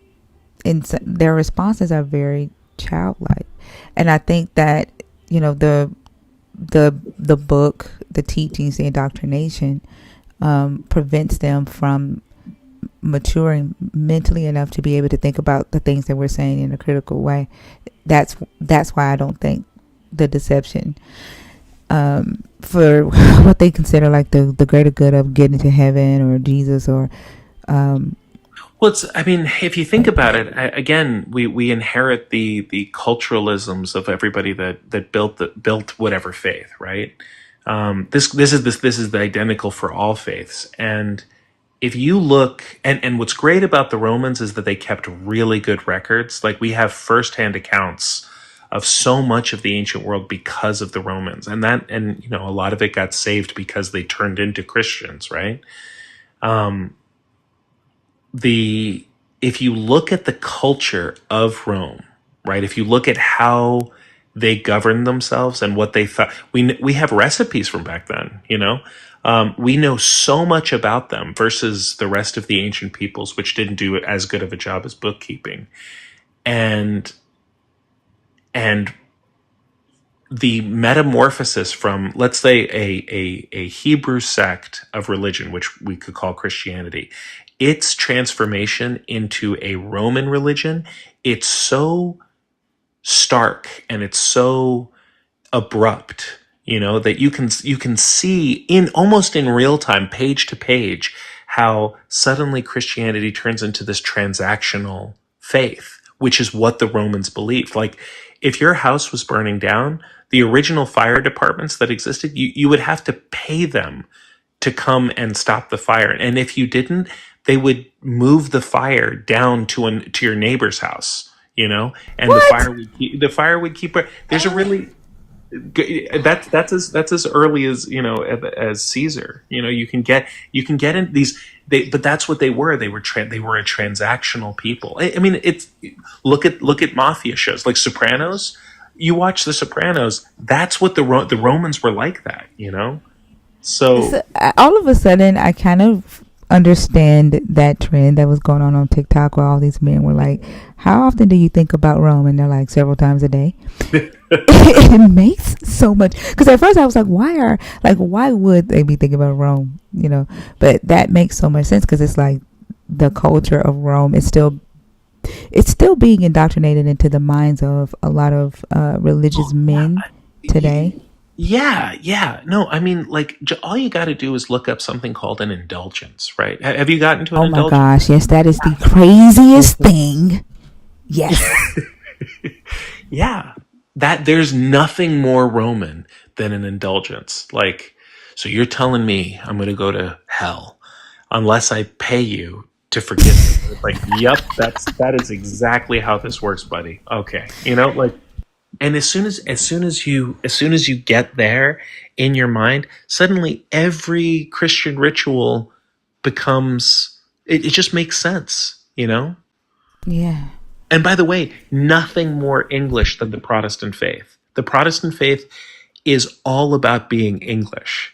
their responses are very childlike, and I think that the book, the teachings, the indoctrination prevents them from maturing mentally enough to be able to think about the things that we're saying in a critical way. That's why I don't think the deception for what they consider like the greater good of getting to heaven or Jesus or Well, I mean, if you think about it, again, we inherit the culturalisms of everybody that built whatever faith, right? This is the identical for all faiths. And if you look, and what's great about the Romans is that they kept really good records. Like we have firsthand accounts of so much of the ancient world because of the Romans, and a lot of it got saved because they turned into Christians, right? the If you look at the culture of Rome, right? If you look at how they governed themselves and what they thought, we have recipes from back then. We know so much about them versus the rest of the ancient peoples, which didn't do as good of a job as bookkeeping, and and the metamorphosis from, let's say, a Hebrew sect of religion, which we could call Christianity, its transformation into a Roman religion, it's so stark and it's so abrupt, that you can see in almost in real time, page to page, how suddenly Christianity turns into this transactional faith, which is what the Romans believed. Like if your house was burning down, the original fire departments that existed, you would have to pay them to come and stop the fire. And if you didn't, they would move the fire down to your neighbor's house, and what? the fire would keep. There's a really that's as early as as Caesar. You can get in these. But that's what they were. They were a transactional people. I mean, it's look at mafia shows like Sopranos. You watch The Sopranos. That's what the Romans were like that. So So, all of a sudden, I kind of understand that trend that was going on TikTok where all these men were like, how often do you think about Rome? And they're like, several times a day. It makes so much, because at first I was like, why would they be thinking about Rome? But that makes so much sense, because it's like the culture of Rome is still being indoctrinated into the minds of a lot of religious men today. yeah. No, I mean, like, all you got to do is look up something called an indulgence, right? Have you gotten to an Oh my indulgence? gosh, yes, that is the craziest thing. Yes. Yeah, that there's nothing more Roman than an indulgence. Like, so you're telling me I'm going to go to hell unless I pay you to forgive me. It's like, yep, that is exactly how this works, buddy. Okay, like, and as soon as you get there in your mind, suddenly every Christian ritual becomes it just makes sense. Yeah. And by the way, nothing more English than the Protestant faith. The Protestant faith is all about being English.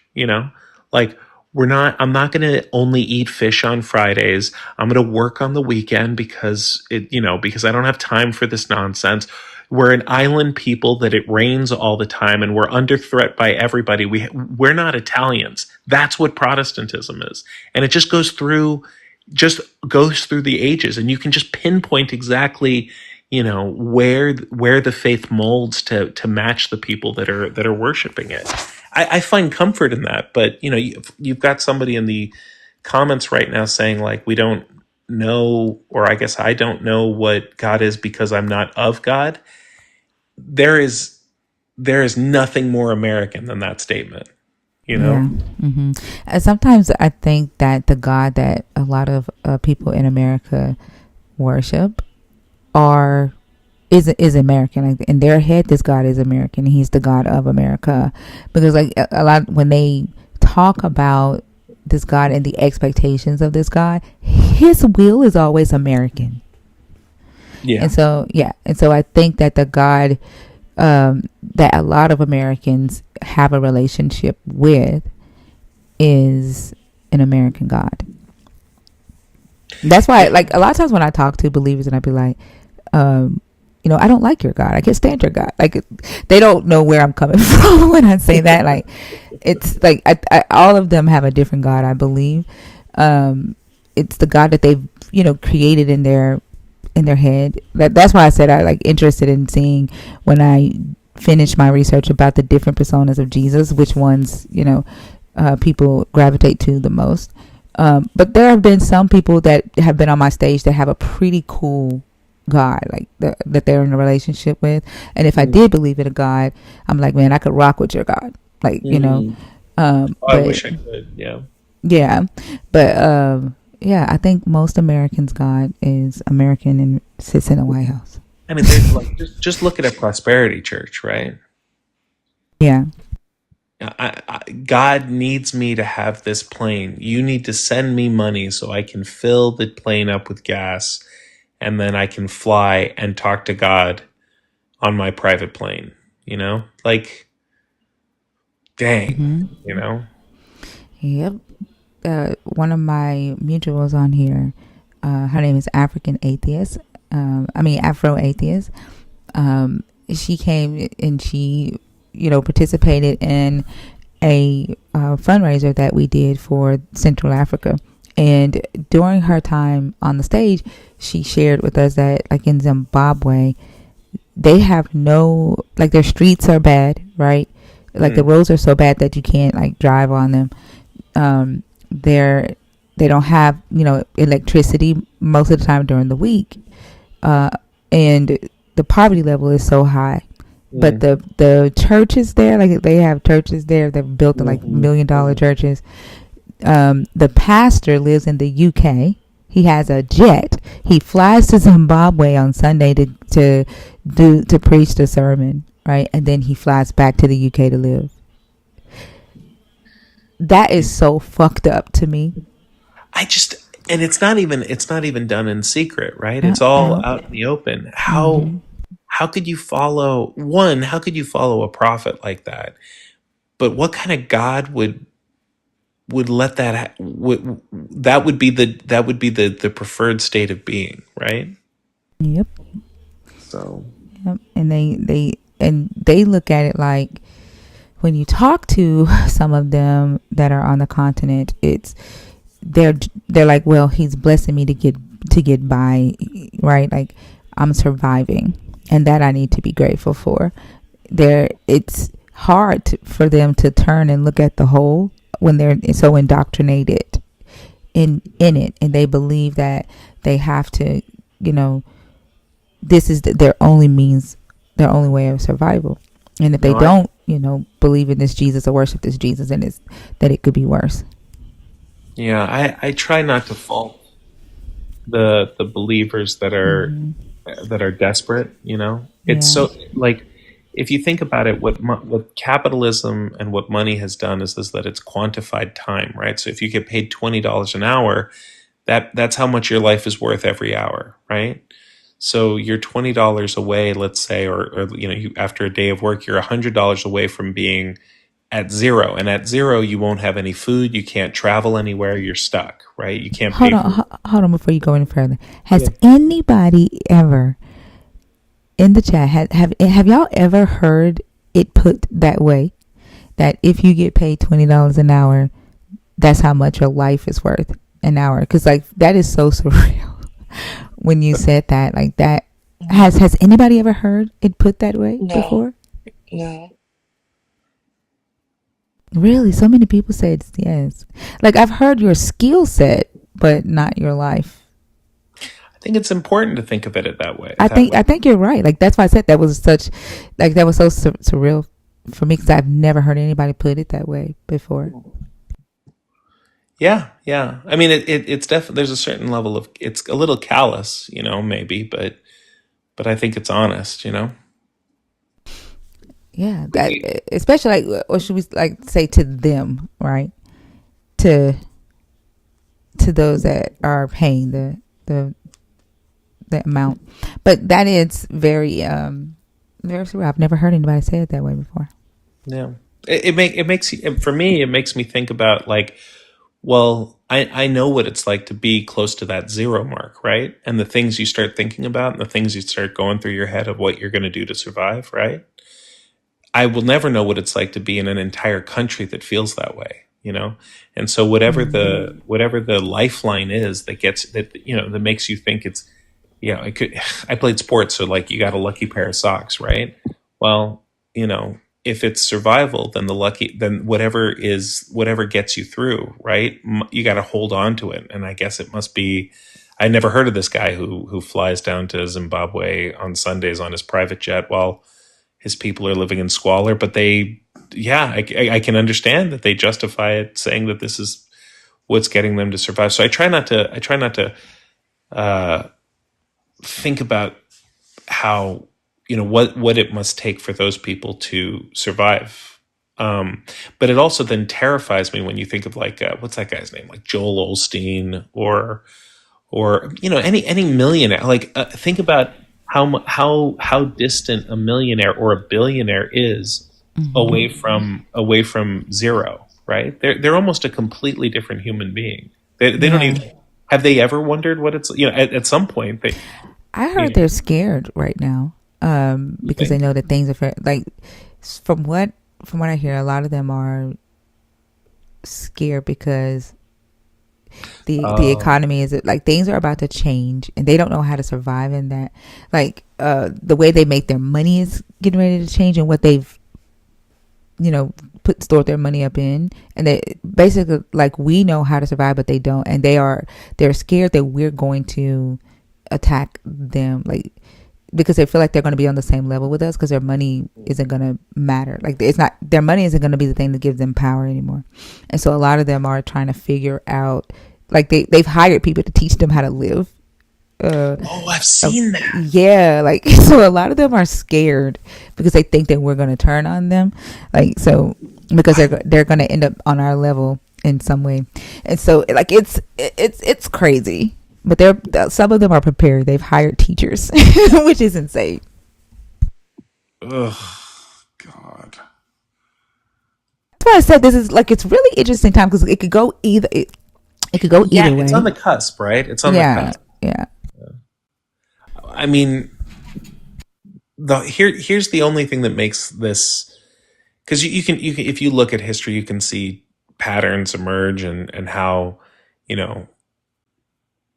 Like, I'm not going to only eat fish on Fridays. I'm going to work on the weekend because I don't have time for this nonsense. We're an island people that it rains all the time and we're under threat by everybody. We're not Italians. That's what Protestantism is. And it just goes through the ages, and you can just pinpoint exactly where the faith molds to match the people that are worshiping it. I find comfort in that, but you've got somebody in the comments right now saying, like, we don't know, or I guess I don't know what God is because I'm not of God. There is nothing more American than that statement. Yeah. Sometimes I think that the God that a lot of people in America worship are is American. Like, in their head, this God is American. He's the God of America, because like a lot when they talk about this God and the expectations of this God, His will is always American. Yeah. And so I think that the God that a lot of Americans have a relationship with is an American God. That's why, like, a lot of times when I talk to believers and I be like, I don't like your God. I can't stand your God. Like, they don't know where I'm coming from when I say that. Like, it's like all of them have a different God, I believe. It's the God that they've created in their head. That's why I said I like interested in seeing, when I finish my research about the different personas of Jesus, which ones people gravitate to the most. But there have been some people that have been on my stage that have a pretty cool God, like that they're in a relationship with. And if I did believe in a God, I'm like, man, I could rock with your God. Like, I but wish I could. Yeah. yeah, but yeah, I think most Americans' God is American and sits in the White House. I mean, like, just look at a prosperity church, right? Yeah. God needs me to have this plane. You need to send me money so I can fill the plane up with gas, and then I can fly and talk to God on my private plane. Like, dang. Yep. One of my mutuals on here, her name is African Atheist. Afro Atheist. She came and she, participated in a fundraiser that we did for Central Africa. And during her time on the stage, she shared with us that, like, in Zimbabwe, they have no, like, their streets are bad, right? Like, the roads are so bad that you can't, like, drive on them. They don't have, electricity most of the time during the week. And the poverty level is so high. But the churches there, like, they have churches there that built like $1 million churches. The pastor lives in the UK. He has a jet. He flies to Zimbabwe on Sunday to preach the sermon, right? And then he flies back to the UK to live. That is so fucked up to me. And it's not even done in secret, right? It's all out in the open. How could you follow a prophet like that? But what kind of God would let that that would be the preferred state of being, right? Yep. So, yep. And they look at it like, when you talk to some of them that are on the continent, they're like, well, he's blessing me to get by, right? Like, I'm surviving, and that I need to be grateful for. It's hard for them to turn and look at the whole when they're so indoctrinated in it, and they believe that they have to, this is their only means, their only way of survival. And if they don't, believe in this Jesus or worship this Jesus, then that it could be worse. Yeah, I try not to fault the believers Hmm. that are desperate. You know, it's Yeah. so like if you think about it, what capitalism and what money has done is that it's quantified time, right? So if you get paid $20 an hour, that's how much your life is worth every hour, right? So you're $20 away, let's say, or you know, after a day of work, you're $100 away from being at zero. And at zero, you won't have any food. You can't travel anywhere. You're stuck, right? You can't Hold pay on, for. hold on before you go any further. Yeah. Has anybody ever in the chat have y'all ever heard it put that way? That if you get paid $20 an hour, that's how much your life is worth an hour? Because like that is so surreal when you said that. Like that has anybody ever heard it put that way No, before? no. Really, so many people said yes. Like I've heard your skill set, but not your life. I think it's important to think of it that way. I think you're right. Like that's why I said that was such, like that was so surreal for me because I've never heard anybody put it that way before. Yeah, yeah. I mean, it's definitely there's a certain level of it's a little callous, you know, maybe, but I think it's honest, you know. Yeah, that especially like, or should we like say to them, right? To those that are paying the amount, but that is very surreal. I've never heard anybody say it that way before. Yeah, it makes for me it makes me think about like, well, I know what it's like to be close to that zero mark, right? And the things you start thinking about and the things you start going through your head of what you're going to do to survive, right? I will never know what it's like to be in an entire country that feels that way, you know? And so whatever the lifeline is that gets that you know that makes you think it's yeah, I could I played sports, so like you got a lucky pair of socks, right? Well, you know, if it's survival, then then whatever gets you through, right? You got to hold on to it. And I guess it must be I never heard of this guy who flies down to Zimbabwe on Sundays on his private jet while his people are living in squalor, but yeah, I can understand that they justify it saying that this is what's getting them to survive. So I try not to uh, think about how, you know, what it must take for those people to survive. But it also then terrifies me when you think of like, what's that guy's name? Like Joel Osteen or you know any millionaire like think about how distant a millionaire or a billionaire is Hmm. away from zero, right? They're almost a completely different human being. They don't Yeah, even have they ever wondered what it's, you know, at some point they, I you heard know, they're scared right now, you because they think know that things are like from what I hear, a lot of them are scared because the oh economy is like things are about to change and they don't know how to survive in that. Like the way they make their money is getting ready to change, and what they've stored their money up in, and they basically like we know how to survive, but they don't, and they're scared that we're going to attack them, like because they feel like they're going to be on the same level with us because their money isn't going to matter. Like it's not their money isn't going to be the thing that gives them power anymore. And so a lot of them are trying to figure out, like they've hired people to teach them how to live. uh oh I've seen that. yeah, like so a lot of them are scared because they think that we're going to turn on them, like so because they're going to end up on our level in some way. And so like it's crazy, but they're some of them are prepared. They've hired teachers which is insane. Ugh, God. That's why I said this is like it's really interesting time because it could go it could go Yeah, either it's on way. the cusp, right? It's on the Yeah, cusp. yeah. I mean, here's the only thing that makes this because you can if you look at history you can see patterns emerge and how, you know,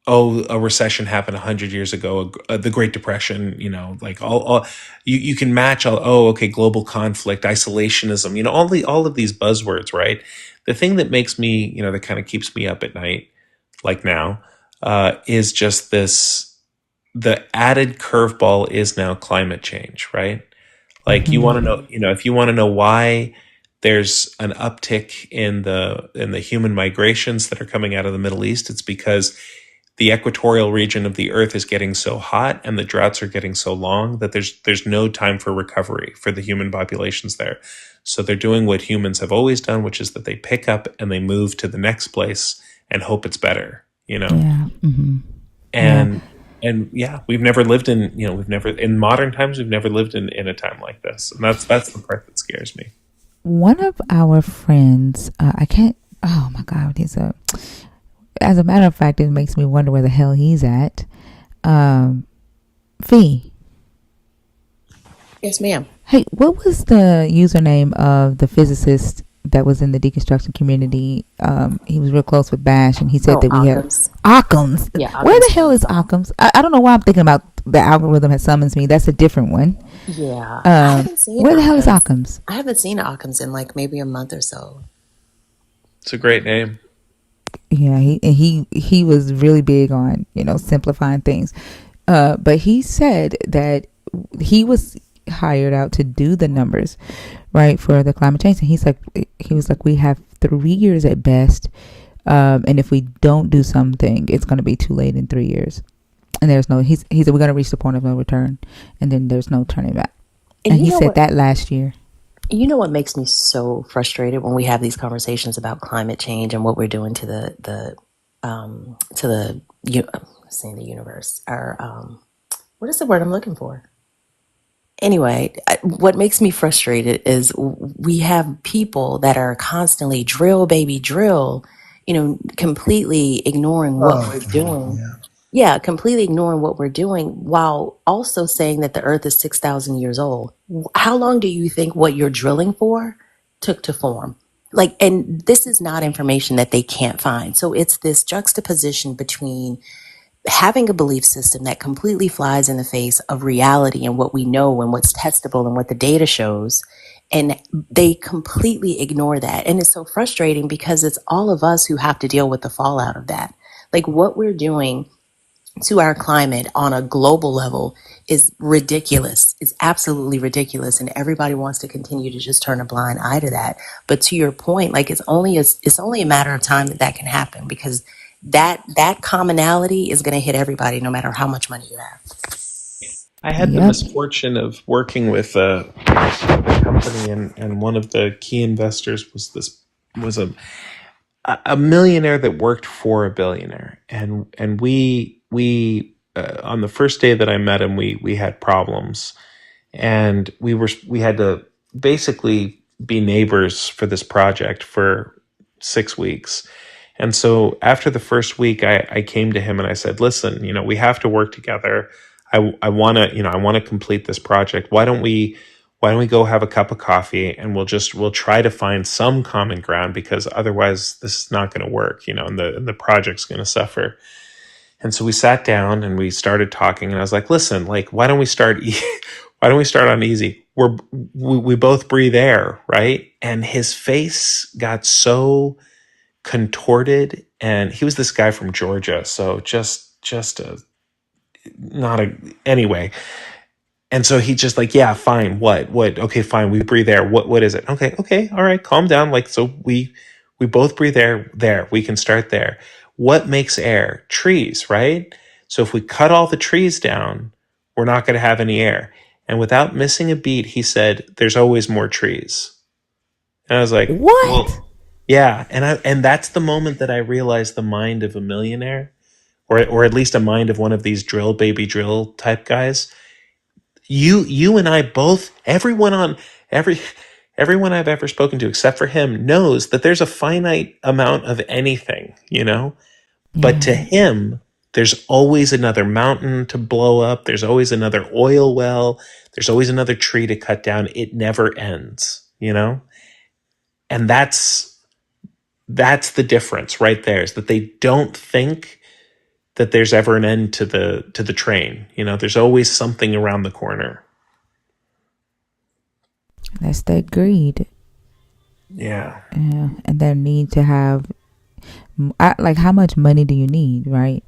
oh, a recession happened 100 years ago, the Great Depression, you know, like all you can match all, oh, okay, global conflict, isolationism, you know, all of these buzzwords, right? The thing that makes me, you know, that kind of keeps me up at night, like now, is just this, the added curveball is now climate change, right? Like you want to Hmm. know, you know, if you want to know why there's an uptick in the human migrations that are coming out of the Middle East, it's because the equatorial region of the earth is getting so hot and the droughts are getting so long that there's no time for recovery for the human populations there. So they're doing what humans have always done, which is that they pick up and they move to the next place and hope it's better, you know? Yeah. Mm-hmm. Yeah. And yeah, we've never lived in, we've never in modern times, we've never lived in a time like this. And that's the part that scares me. One of our friends, I can't, oh my God, as a matter of fact, it makes me wonder where the hell he's at. Fee. Yes, ma'am. Hey, what was the username of the physicist that was in the deconstruction community? He was real close with Bash, and he said that we have Occam's. Occam's. Yeah, Where the Occam's hell is razor. Occam's? I don't know why I'm thinking about the algorithm has summons me. That's a different one. Yeah, I haven't seen Where the hell is Occam's. Occam's? I haven't seen Occam's in like maybe a month or so. It's a great name. Yeah, he was really big on simplifying things. But he said that he was hired out to do the numbers, right, for the climate change. And he was like, we have 3 years at best, and if we don't do something, it's going to be too late in 3 years. And there's no, he said we're going to reach the point of no return, and then there's no turning back. And he said that last year. You know what makes me so frustrated when we have these conversations about climate change and what we're doing to the saying the universe, or what is the word I'm looking for? Anyway, what makes me frustrated is we have people that are constantly drill, baby, drill, completely ignoring what we're doing. Yeah, completely ignoring what we're doing while also saying that the earth is 6,000 years old. How long do you think what you're drilling for took to form? Like, and this is not information that they can't find. So it's this juxtaposition between having a belief system that completely flies in the face of reality and what we know and what's testable and what the data shows. And they completely ignore that. And it's so frustrating because it's all of us who have to deal with the fallout of that. Like what we're doing to our climate on a global level is ridiculous. It's absolutely ridiculous. And everybody wants to continue to just turn a blind eye to that. But to your point, like it's only a matter of time that can happen because that commonality is going to hit everybody no matter how much money you have. I had the misfortune of working with a company, and one of the key investors was a millionaire that worked for a billionaire, and we on the first day that I met him, we had problems, and we had to basically be neighbors for this project for 6 weeks. And so after the first week, I came to him and I said, listen, we have to work together. I want to complete this project. Why don't we go have a cup of coffee and we'll try to find some common ground, because otherwise this is not going to work, and the project's going to suffer. And so we sat down and we started talking, and I was like, listen, like, why don't we start on easy? We both breathe air, right? And his face got so contorted, and he was this guy from Georgia, so just a not a anyway. And so he just like, yeah, fine, what okay, fine, we breathe air, what is it? Okay, all right, calm down. Like, so we both breathe air. There, we can start there. What makes air? Trees, right? So if we cut all the trees down, we're not going to have any air. And without missing a beat, he said, there's always more trees. And I was like, what? well, yeah. And that's the moment that I realized the mind of a millionaire, or at least a mind of one of these drill baby drill type guys. You and I both, everyone I've ever spoken to except for him knows that there's a finite amount of anything, But to him, there's always another mountain to blow up. There's always another oil well. There's always another tree to cut down. It never ends. And that's the difference right there, is that they don't think that there's ever an end to the train. There's always something around the corner. That's that greed. Yeah. And their need to have, like, how much money do you need, right?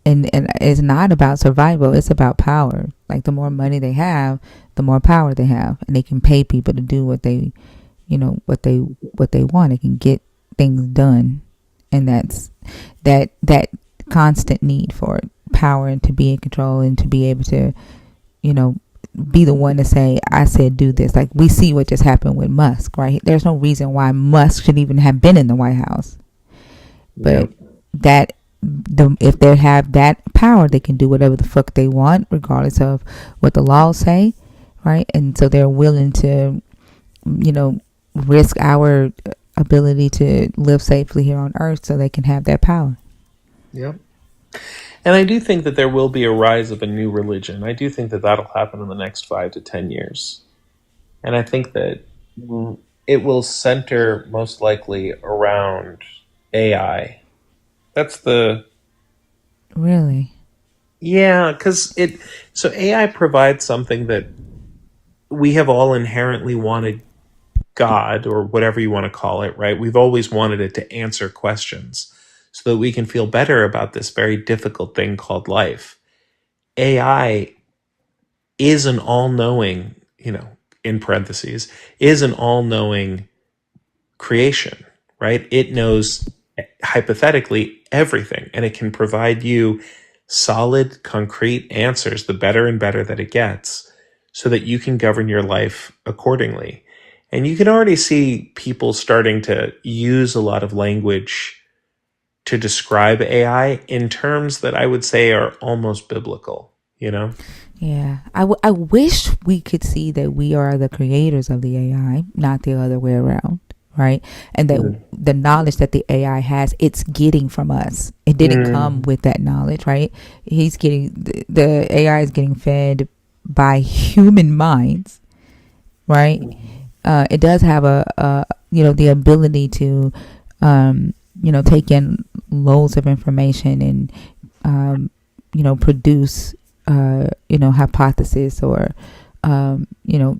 And it's not about survival, it's about power. Like, the more money they have, the more power they have, and they can pay people to do what they want. They can get things done, and that constant need for power and to be in control and to be able to, you know, be the one to say, I said do this. Like we see what just happened with Musk, right? There's no reason why Musk should even have been in the White House. But if they have that power, they can do whatever the fuck they want, regardless of what the laws say, right? And so they're willing to, you know, risk our ability to live safely here on Earth so they can have that power. Yep. And I do think that there will be a rise of a new religion. I do think that that'll happen in the next 5 to 10 years. And I think that it will center most likely around AI. That's the... Really? Yeah, because so AI provides something that we have all inherently wanted God, or whatever you want to call it, right? We've always wanted it to answer questions so that we can feel better about this very difficult thing called life. AI is an all-knowing, in parentheses, is an all-knowing creation, right? It knows hypothetically everything, and it can provide you solid, concrete answers the better and better that it gets so that you can govern your life accordingly. And you can already see people starting to use a lot of language to describe AI in terms that I would say are almost biblical, Yeah. I wish we could see that we are the creators of the AI, not the other way around, right? And that the knowledge that the AI has, it's getting from us. It didn't come with that knowledge, right? The AI is getting fed by human minds, right? It does have the ability to, take in loads of information and, produce, hypothesis or,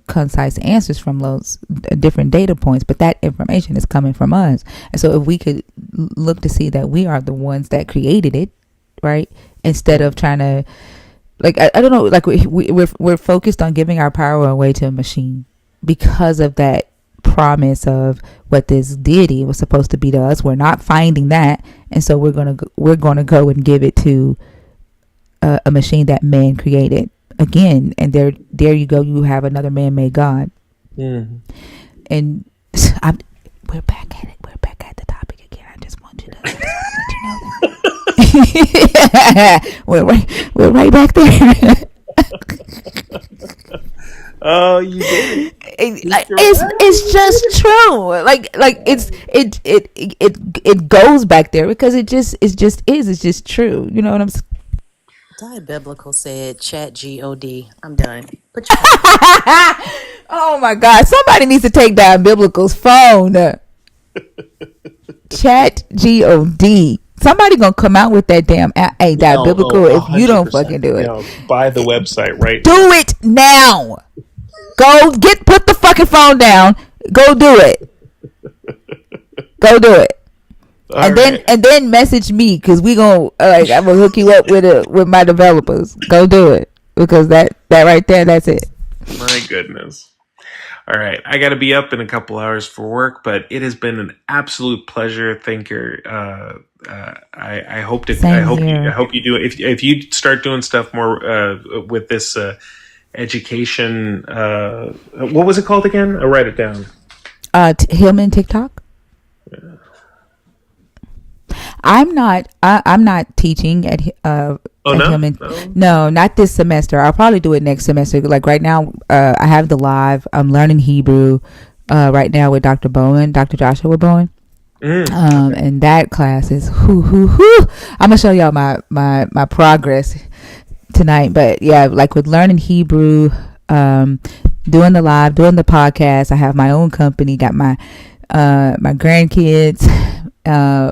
concise answers from those different data points. But that information is coming from us. And so if we could look to see that we are the ones that created it, right? Instead of trying to, like, I don't know, like we're focused on giving our power away to a machine because of that promise of what this deity was supposed to be to us. We're not finding that, and so we're gonna go and give it to a machine that man created again. And there you go. You have another man-made God. And we're back at it. We're back at the topic again. I just want you to let you know that. we're right back there. Oh, you did. It's just true. Like it goes back there because it's just true. You know what I'm saying? Die Biblical said, "Chat God." I'm done. Put your Oh my God! Somebody needs to take down Biblical's phone. Chat God. Somebody gonna come out with that damn app. Hey, that Biblical. If you don't fucking do it, buy the website right now. Do it now. Go put the fucking phone down. Go do it. Go do it. And then message me because we gonna I'm gonna hook you up with my developers. Go do it because that right there, that's it. My goodness. All right, I got to be up in a couple hours for work, but it has been an absolute pleasure. Thinker, I hope you do it. If you start doing stuff more with this education, what was it called again? I'll write it down. Hillman TikTok. Yeah. I'm not teaching at Hillman. No, not this semester. I'll probably do it next semester. Like right now, I have the live. I'm learning Hebrew right now with Dr. Joshua Bowen. And that class is I'm gonna show y'all my progress tonight. But yeah, like with learning Hebrew, doing the live, doing the podcast. I have my own company. Got my grandkids.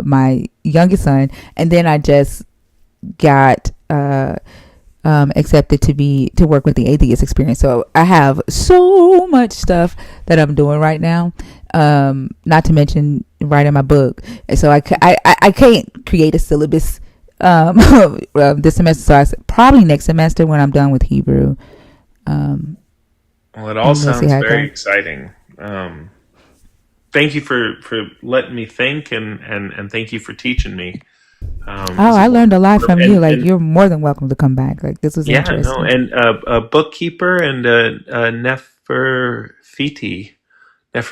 My youngest son, and then I just got accepted to work with the Atheist Experience. So I have so much stuff that I'm doing right now, not to mention writing my book. And so I can't create a syllabus this semester. So probably next semester when I'm done with Hebrew. Well, it all sounds very exciting. Thank you for letting me think and thank you for teaching me. Oh, He's I learned a lot from you. Like, and you're more than welcome to come back. Like, this was yeah, no, interesting. and a bookkeeper and a Neferfiti. That's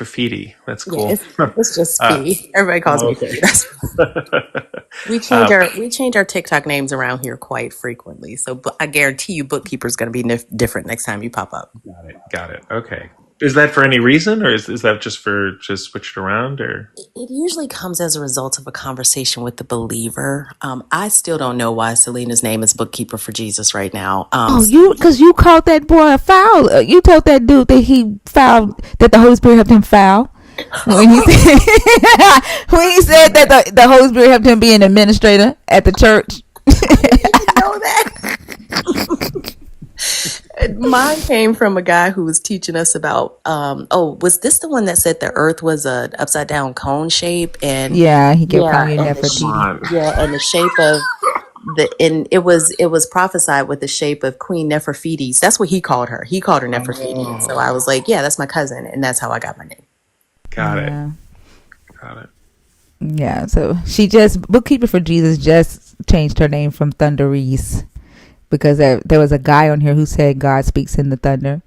Yeah, cool. it's just uh, Fee. Everybody calls me okay. Fee. That's we change our TikTok names around here quite frequently. So I guarantee you, bookkeeper's going to be different next time you pop up. Got it. Okay. Is that for any reason, or is that just for just switched around, or? It usually comes as a result of a conversation with the believer. I still don't know why Selena's name is Bookkeeper for Jesus right now. Oh, because you called that boy a foul. You told that dude that he fouled, that the Holy Spirit helped him foul. When he said, when he said that the Holy Spirit helped him be an administrator at the church. I didn't know that. Mine came from a guy who was teaching us about. Was this the one that said the Earth was a upside down cone shape? And Yeah, he kept yeah, calling you and Nefertiti. and the shape of it was prophesied with the shape of Queen Nefertiti. That's what he called her. He called her Nefertiti. And so I was like, yeah, that's my cousin, and that's how I got my name. Got it. Yeah. Got it. Yeah, so Bookkeeper for Jesus just changed her name from Thunder Reese because there was a guy on here who said God speaks in the thunder.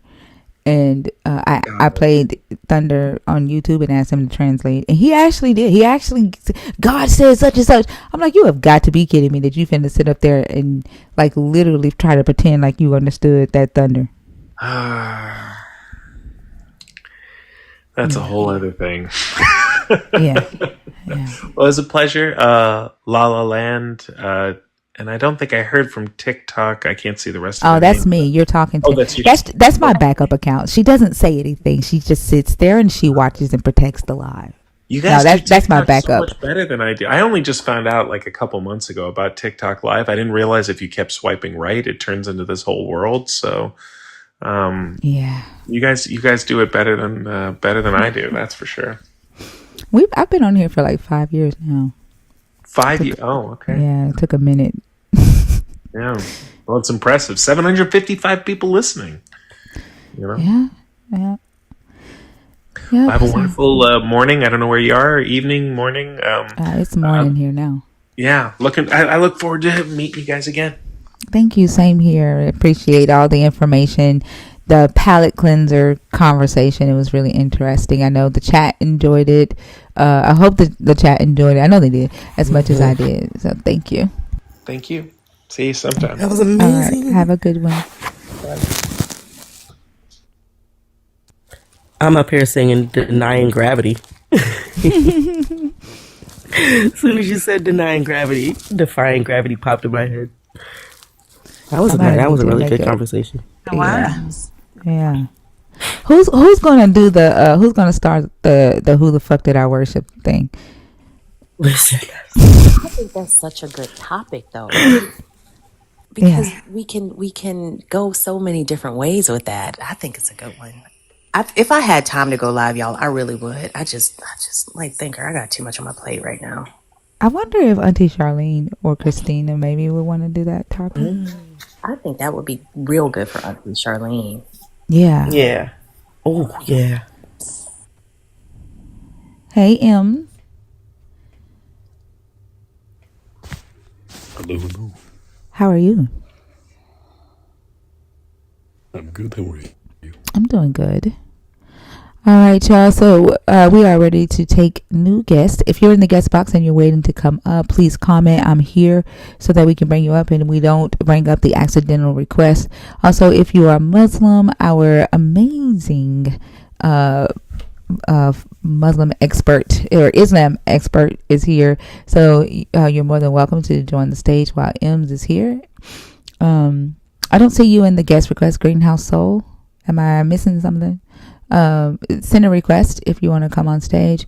And I played Thunder on YouTube and asked him to translate. And he actually did. God says such and such. I'm like, you have got to be kidding me that you finna sit up there and like literally try to pretend like you understood that thunder. That's a whole other thing. Yeah. Well, it was a pleasure. La La Land. And I don't think I heard from TikTok. I can't see the rest of Oh, the that's name. me. You're talking to. That's you. That's my backup account. She doesn't say anything. She just sits there and she watches and protects the live. You guys that's my backup. So much better than I do. I only just found out like a couple months ago about TikTok Live. I didn't realize if you kept swiping right, it turns into this whole world. So, yeah, you guys do it better than I do. That's for sure. I've been on here for like 5 years now. 5 years? Oh, okay. Yeah, it took a minute. Yeah, well, it's impressive. 755 people listening. You know? Yeah. Well, have a wonderful morning. I don't know where you are. Evening, morning. It's morning here now. Yeah, I look forward to meeting you guys again. Thank you. Same here. I appreciate all the information. The palate cleanser conversation. It was really interesting. I know the chat enjoyed it. I hope that the chat enjoyed it. I know they did as much as I did. So thank you. Thank you. See you sometime. That was amazing. All right, have a good one. I'm up here singing Denying Gravity. As soon as you said Denying Gravity, Defying Gravity popped in my head. That was a really good conversation. Yeah. Yeah. Who's gonna do who's gonna start the who the fuck did I worship thing? Listen. I think that's such a good topic though. Because we can go so many different ways with that. I think it's a good one. If I had time to go live, y'all, I really would. I just like thinker. I got too much on my plate right now. I wonder if Auntie Charlene or Christina maybe would want to do that topic. I think that would be real good for Auntie Charlene. Yeah. Yeah. Oh, yeah. Hey, M. Hello. How are you? I'm good. How are you? I'm doing good. All right, y'all. So we are ready to take new guests. If you're in the guest box and you're waiting to come up, please comment. I'm here so that we can bring you up and we don't bring up the accidental request. Also, if you are Muslim, our amazing Muslim expert or Islam expert is here. So you're more than welcome to join the stage while Ems is here. I don't see you in the guest request, Greenhouse Soul. Am I missing something? Send a request if you want to come on stage.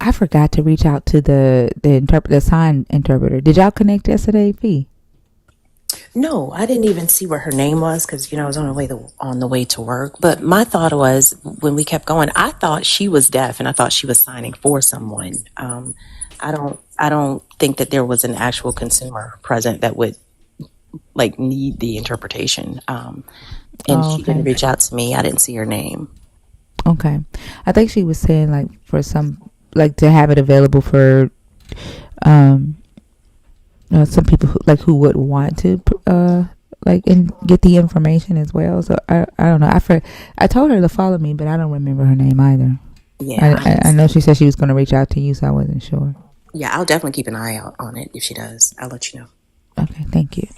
I forgot to reach out to the sign interpreter. Did y'all connect yesterday, P? No, I didn't even see what her name was because I was on the way to work. But my thought was when we kept going, I thought she was deaf and I thought she was signing for someone. I don't think that there was an actual consumer present that would like need the interpretation. And Oh, she didn't okay. reach out to me. I didn't see her name. Okay. I think she was saying like for some like to have it available for um some people who would want to like and get the information as well. So I don't know. I told her to follow me, but I don't remember her name either. Yeah, I I just know she said she was going to reach out to you, so I wasn't sure. yeah, I'll definitely keep an eye out on it if she does. I'll let you know. Okay, thank you.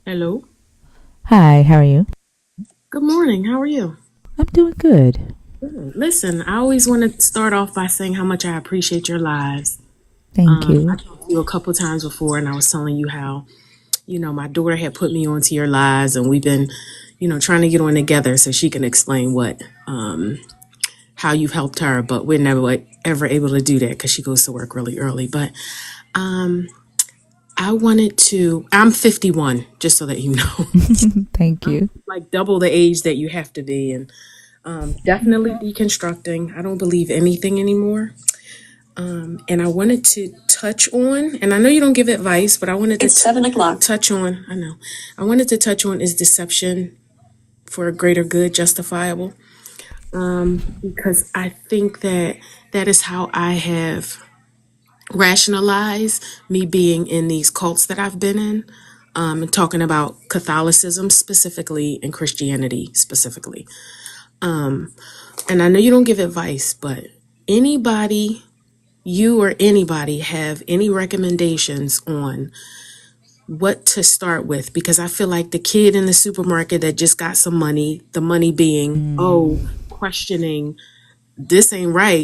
Hello. Hi, how are you? Good morning. How are you? I'm doing good. Good. Listen, I always want to start off by saying how much I appreciate your lives. Thank I you. talked to you a couple times before, and I was telling you how, my daughter had put me onto your lives, and we've been, trying to get on together so she can explain how you've helped her, but we're never ever able to do that because she goes to work really early. But I'm 51, just so that you know. Thank I'm you. like double the age that you have to be, and definitely deconstructing. I don't believe anything anymore. And I wanted to touch on, and I know you don't give advice, but I wanted to It's 7 o'clock. touch on, I know, I wanted to touch on is deception for a greater good justifiable? Because I think that that is how I have rationalized me being in these cults that I've been in. And talking about Catholicism specifically and Christianity specifically. And I know you don't give advice, but anybody, you or anybody, have any recommendations on what to start with? Because I feel like the kid in the supermarket that just got some money, the money being, oh, questioning, this ain't right.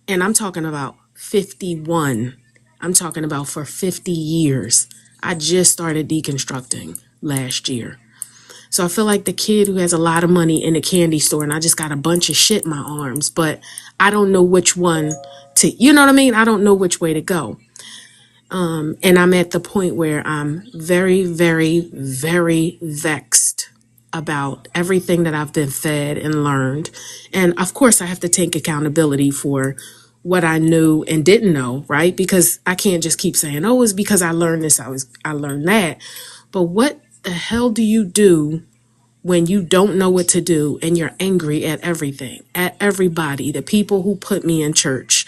And I'm talking about 51. I'm talking about for 50 years. I just started deconstructing last year. So I feel like the kid who has a lot of money in a candy store and I just got a bunch of shit in my arms, but I don't know which one to, you know what I mean? I don't know which way to go. And I'm at the point where I'm very, very, very vexed about everything that I've been fed and learned. And of course, I have to take accountability for what I knew and didn't know, right? Because I can't just keep saying, "Oh, it's because I learned this, I learned that." But what the hell do you do when you don't know what to do and you're angry at everything, at everybody, the people who put me in church,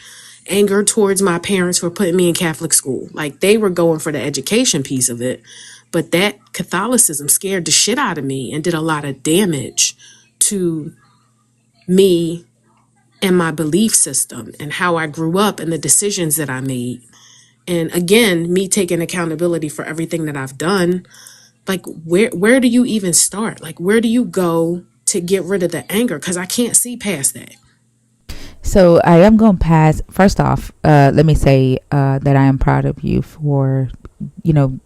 anger towards my parents for putting me in Catholic school? Like they were going for the education piece of it, but that Catholicism scared the shit out of me and did a lot of damage to me and my belief system and how I grew up and the decisions that I made. And again, me taking accountability for everything that I've done, like where do you even start? Like where do you go to get rid of the anger? Because I can't see past that. So I am going to pass. First off, let me say that I am proud of you for, you know,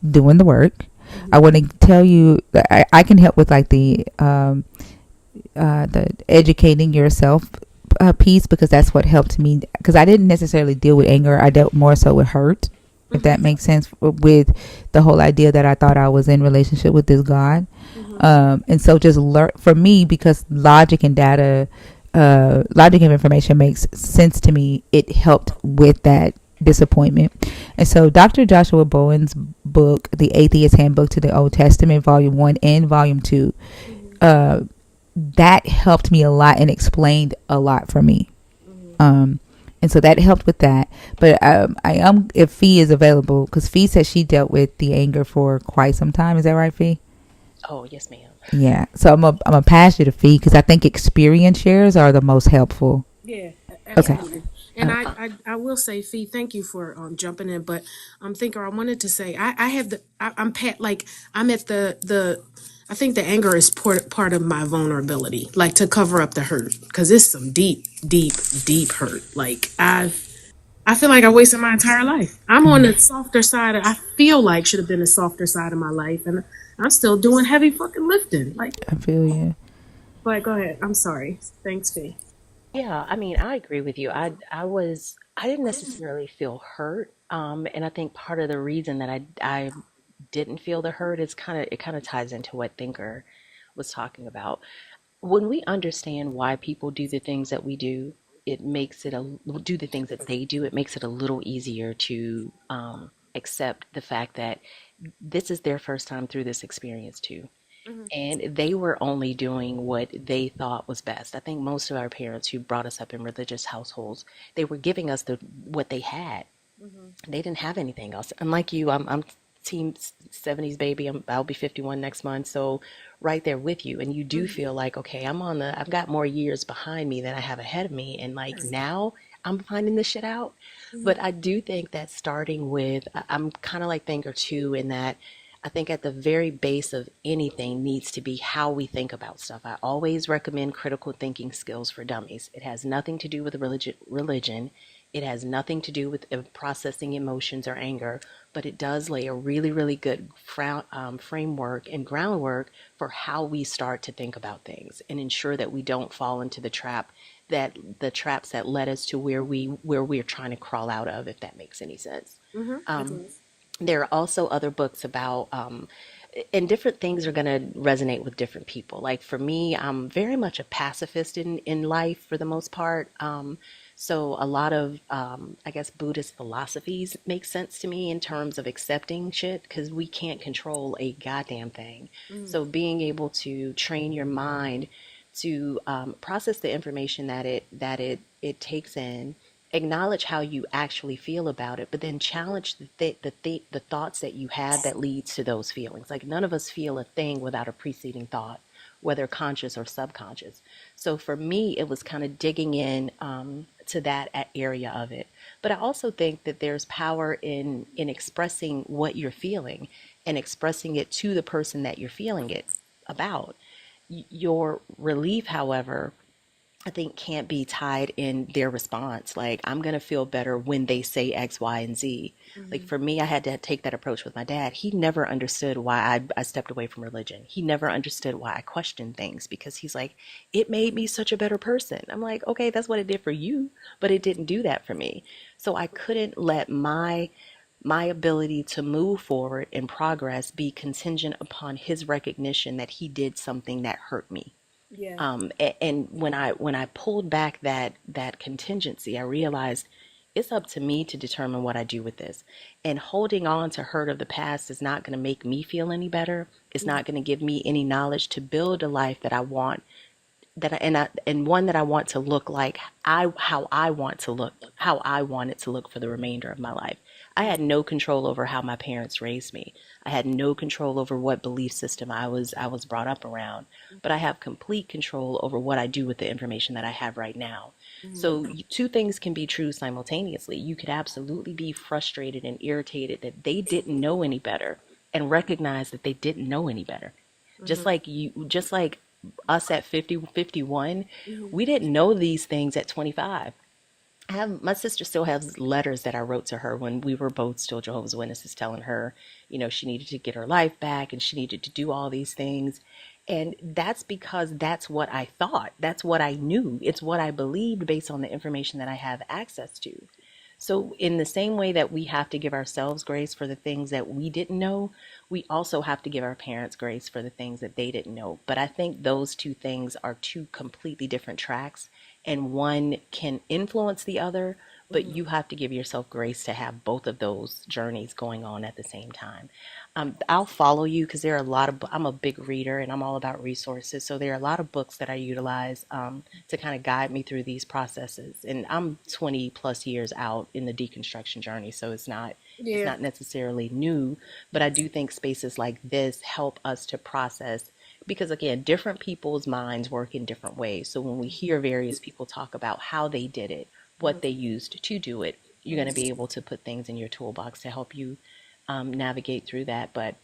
doing the work. I want to tell you that I can help with like the educating yourself piece because that's what helped me. Because I didn't necessarily deal with anger. I dealt more so with hurt, if that makes sense, with the whole idea that I thought I was in relationship with this God. And so just learn for me because logic and data, logic and information makes sense to me. It helped with that disappointment. And so Dr. Joshua Bowen's book, The Atheist Handbook to the Old Testament, Volume 1 and Volume 2, that helped me a lot and explained a lot for me. And so that helped with that. But I am, if Fee is available, because Fee said she dealt with the anger for quite some time. Is that right, Fee? Oh, yes, ma'am. Yeah. So I'm a pass you to Fee because I think experience shares are the most helpful. Yeah, Okay. absolutely. And I will say, Fee, thank you for jumping in. But Thinker, I wanted to say I have I'm pat like I'm at the I think the anger is part of my vulnerability, like to cover up the hurt, because it's some deep, deep, deep hurt. Like I feel like I wasted my entire life. I'm on the softer side. I feel like should have been the softer side of my life, and I'm still doing heavy fucking lifting. Like, I feel you. but go ahead. I'm sorry. Thanks, Fee. Yeah, I mean, I agree with you. I didn't necessarily feel hurt. And I think part of the reason that I didn't feel the hurt is kind of ties into what Thinker was talking about. When we understand why people do the things that we do, it makes it do the things that they do. It makes it a little easier to accept the fact that this is their first time through this experience too. And they were only doing what they thought was best. I think most of our parents who brought us up in religious households, they were giving us the what they had. They didn't have anything else. Unlike you, I'm team 70s baby. I'll be 51 next month. So right there with you. And you do feel like, okay, I've got more years behind me than I have ahead of me. And like now I'm finding this shit out. But I do think that starting with, I'm kind of like thinker too, in that I think at the very base of anything needs to be how we think about stuff. I always recommend critical thinking skills for dummies. It has nothing to do with religion. It has nothing to do with processing emotions or anger, but it does lay a really, really good framework and groundwork for how we start to think about things and ensure that we don't fall into the traps that led us to where we're trying to crawl out of, if that makes any sense. There are also other books about, and different things are going to resonate with different people. Like for me, I'm very much a pacifist in life for the most part. So a lot of, I guess, Buddhist philosophies make sense to me in terms of accepting shit because we can't control a goddamn thing. So being able to train your mind to process the information that it takes in, acknowledge how you actually feel about it, but then challenge the thoughts that you have that leads to those feelings. Like none of us feel a thing without a preceding thought, whether conscious or subconscious. So for me, it was kind of digging in to that area of it. But I also think that there's power in expressing what you're feeling and expressing it to the person that you're feeling it about. Your relief, however, I think can't be tied in their response. Like, I'm going to feel better when they say X, Y, and Z. Like, for me, I had to take that approach with my dad. He never understood why I stepped away from religion. He never understood why I questioned things because he's like, it made me such a better person. I'm like, okay, that's what it did for you, but it didn't do that for me. So I couldn't let my ability to move forward in progress be contingent upon his recognition that he did something that hurt me. And when I pulled back that contingency, I realized it's up to me to determine what I do with this. And holding on to hurt of the past is not going to make me feel any better. It's not going to give me any knowledge to build a life that I want, and one that I want to look like how I want to look, how I want it to look for the remainder of my life. I had no control over how my parents raised me. I had no control over what belief system I was brought up around, but I have complete control over what I do with the information that I have right now. So two things can be true simultaneously. You could absolutely be frustrated and irritated that they didn't know any better and recognize that they didn't know any better. Just like us at 50, 51, we didn't know these things at 25. My sister still has letters that I wrote to her when we were both still Jehovah's Witnesses, telling her, she needed to get her life back and she needed to do all these things. And that's because that's what I thought. That's what I knew. It's what I believed based on the information that I have access to. So, in the same way that we have to give ourselves grace for the things that we didn't know, we also have to give our parents grace for the things that they didn't know. But I think those two things are two completely different tracks, and one can influence the other, but you have to give yourself grace to have both of those journeys going on at the same time. I'll follow you because there are a lot of, I'm a big reader and I'm all about resources. So there are a lot of books that I utilize to kind of guide me through these processes. And I'm 20 plus years out in the deconstruction journey. So it's not necessarily new, but I do think spaces like this help us to process because again, different people's minds work in different ways. So when we hear various people talk about how they did it, what they used to do it, you're going to be able to put things in your toolbox to help you navigate through that. But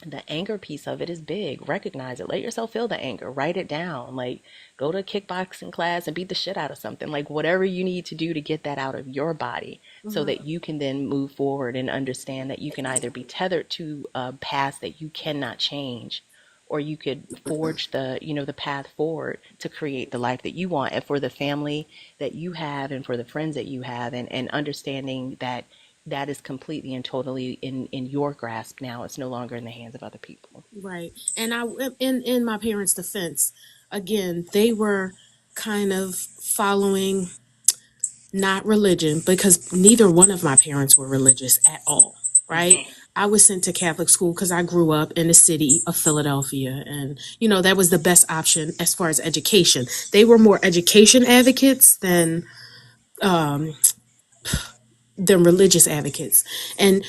the anger piece of it is big. Recognize it. Let yourself feel the anger. Write it down. Like, go to a kickboxing class and beat the shit out of something. Like, whatever you need to do to get that out of your body so that you can then move forward and understand that you can either be tethered to a past that you cannot change, or you could forge the path forward to create the life that you want, and for the family that you have and for the friends that you have, and understanding that that is completely and totally in your grasp now. It's no longer in the hands of other people. Right. And in my parents' defense, again, they were kind of following not religion, because neither one of my parents were religious at all, right? I was sent to Catholic school because I grew up in the city of Philadelphia, and that was the best option as far as education. They were more education advocates than religious advocates. And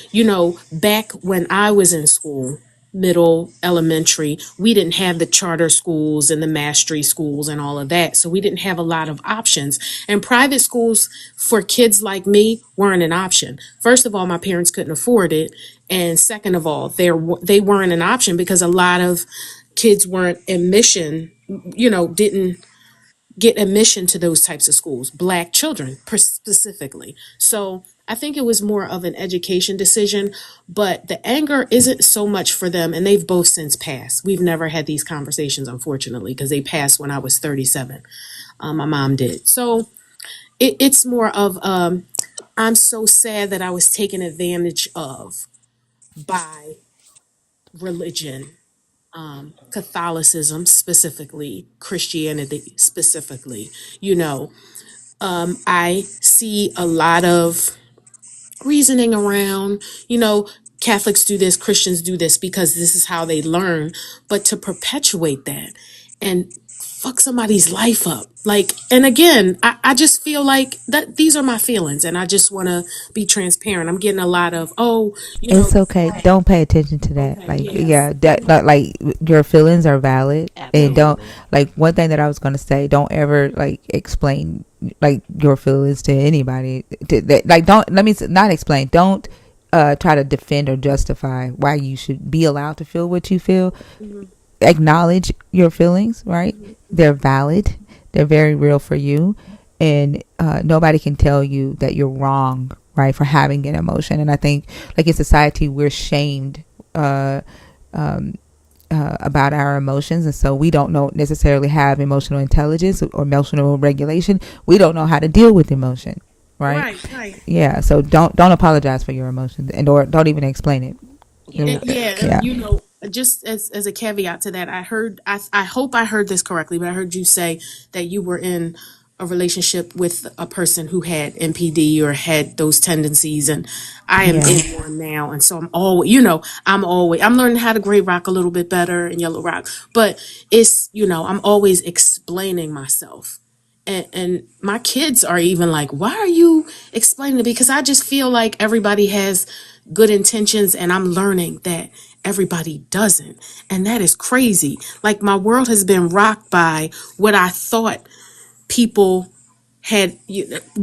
back when I was in school, middle, elementary, we didn't have the charter schools and the mastery schools and all of that. So we didn't have a lot of options. And private schools for kids like me weren't an option. First of all, my parents couldn't afford it. And second of all, they weren't an option because a lot of kids weren't admission, didn't get admission to those types of schools, black children specifically. So I think it was more of an education decision, but the anger isn't so much for them, and they've both since passed. We've never had these conversations, unfortunately, because they passed when I was 37. My mom did. So it's more of I'm so sad that I was taken advantage of by religion, Catholicism specifically, Christianity specifically. You know, I see a lot of reasoning around, Catholics do this, Christians do this because this is how they learn. But to perpetuate that and fuck somebody's life up. Like, and again, I just feel like that these are my feelings and I just want to be transparent. I'm getting a lot of, It's okay. Don't pay attention to that. okay, Like, yes. yeah, that like your feelings are valid, and don't Absolutely. like one thing that I was gonna say. Don't ever like explain like your feelings to anybody. Like, don't let me not explain. Don't try to defend or justify why you should be allowed to feel what you feel. Mm-hmm. Acknowledge your feelings, right? They're valid. They're very real for you, and nobody can tell you that you're wrong, right, for having an emotion. And I think, like in society, we're shamed uh, um, about our emotions, and so we don't know necessarily have emotional intelligence or emotional regulation. We don't know how to deal with emotion, right? Right, right. Yeah. So don't apologize for your emotions, and or don't even explain it. Yeah. Yeah, Yeah. and just as a caveat to that, I hope I heard this correctly, but I heard you say that you were in a relationship with a person who had NPD or had those tendencies, and I am Yeah. in one now, and so I'm learning how to gray rock a little bit better and yellow rock, but it's I'm always explaining myself. And my kids are even like, why are you explaining it? Because I just feel like everybody has good intentions, and I'm learning that everybody doesn't. And that is crazy. Like, my world has been rocked by what I thought people had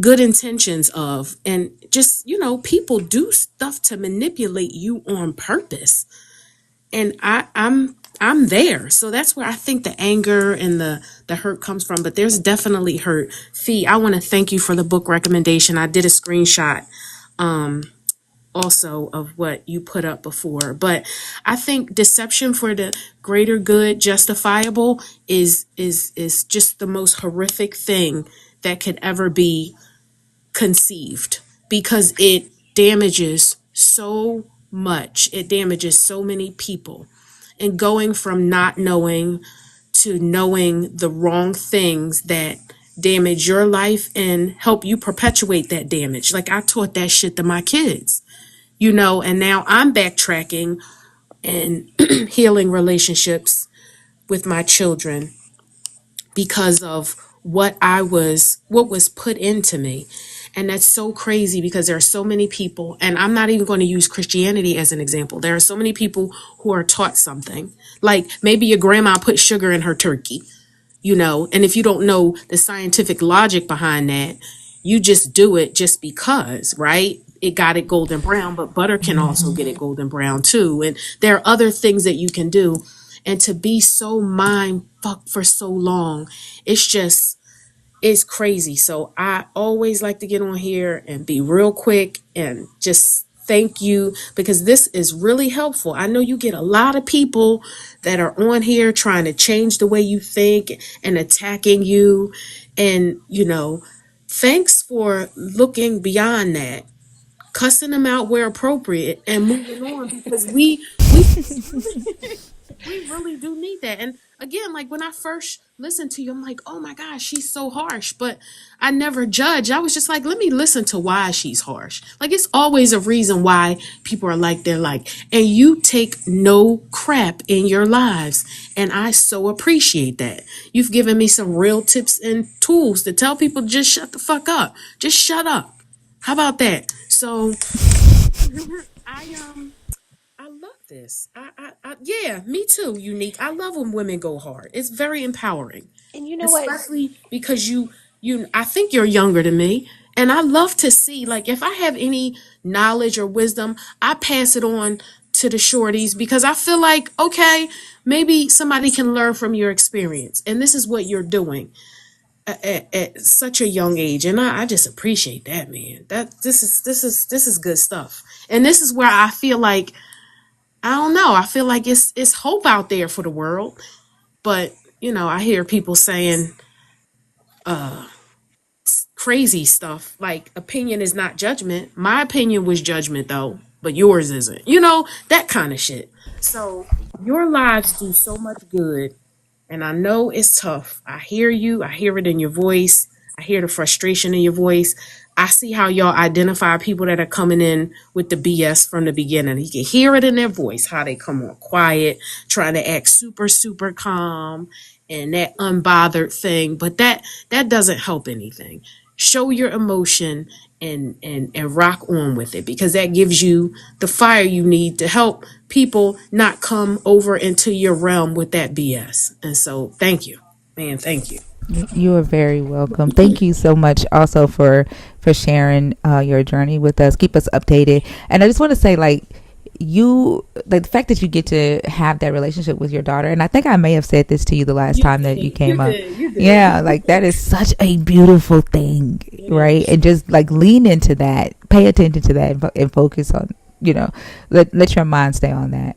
good intentions of. And just, people do stuff to manipulate you on purpose. And I'm there. So that's where I think the anger and the hurt comes from. But there's definitely hurt. Fee, I want to thank you for the book recommendation. I did a screenshot also of what you put up before. But I think deception for the greater good, justifiable, is just the most horrific thing that could ever be conceived, because it damages so much. It damages so many people. And going from not knowing to knowing the wrong things that damage your life and help you perpetuate that damage. Like, I taught that shit to my kids, and now I'm backtracking and healing relationships with my children because of what was put into me. And that's so crazy because there are so many people, and I'm not even going to use Christianity as an example. There are so many people who are taught something. Like, maybe your grandma put sugar in her turkey, and if you don't know the scientific logic behind that, you just do it just because, right? It got it golden brown, but butter can also get it golden brown too. And there are other things that you can do. And to be so mind fucked for so long, it's just it's crazy. So I always like to get on here and be real quick and just thank you, because this is really helpful. I know you get a lot of people that are on here trying to change the way you think and attacking you. And, thanks for looking beyond that, cussing them out where appropriate, and moving on, because we really do need that. And again, like when I first listened to you, I'm like, oh my gosh, she's so harsh. But I never judged. I was just like, let me listen to why she's harsh. Like it's always a reason why people are like they're like. And you take no crap in your lives. And I so appreciate that. You've given me some real tips and tools to tell people just shut the fuck up. Just shut up. How about that? So I I love this. Yeah, me too. Unique. I love when women go hard. It's very empowering, And you know what? especially because I think you're younger than me, and I love to see like if I have any knowledge or wisdom, I pass it on to the shorties because I feel like okay, maybe somebody can learn from your experience, and this is what you're doing at such a young age, and I just appreciate that, man. That this is good stuff, and this is where I feel like I don't know. I feel like it's hope out there for the world, but I hear people saying crazy stuff like opinion is not judgment. My opinion was judgment though, but yours isn't. That kind of shit. So your lives do so much good. And I know it's tough. I hear you. I hear it in your voice. I hear the frustration in your voice. I see how y'all identify people that are coming in with the BS from the beginning. You can hear it in their voice, how they come on quiet, trying to act super, super calm and that unbothered thing. But that doesn't help anything. Show your emotion and rock on with it because that gives you the fire you need to help people not come over into your realm with that BS. And so thank you. Man, thank you. You are very welcome. Thank you so much also for sharing your journey with us. Keep us updated. And I just want to say like the fact that you get to have that relationship with your daughter, and I think I may have said this to you the last time that you came up. You did. Yeah, like that is such a beautiful thing, right? And just like lean into that, pay attention to that, and focus on, let your mind stay on that.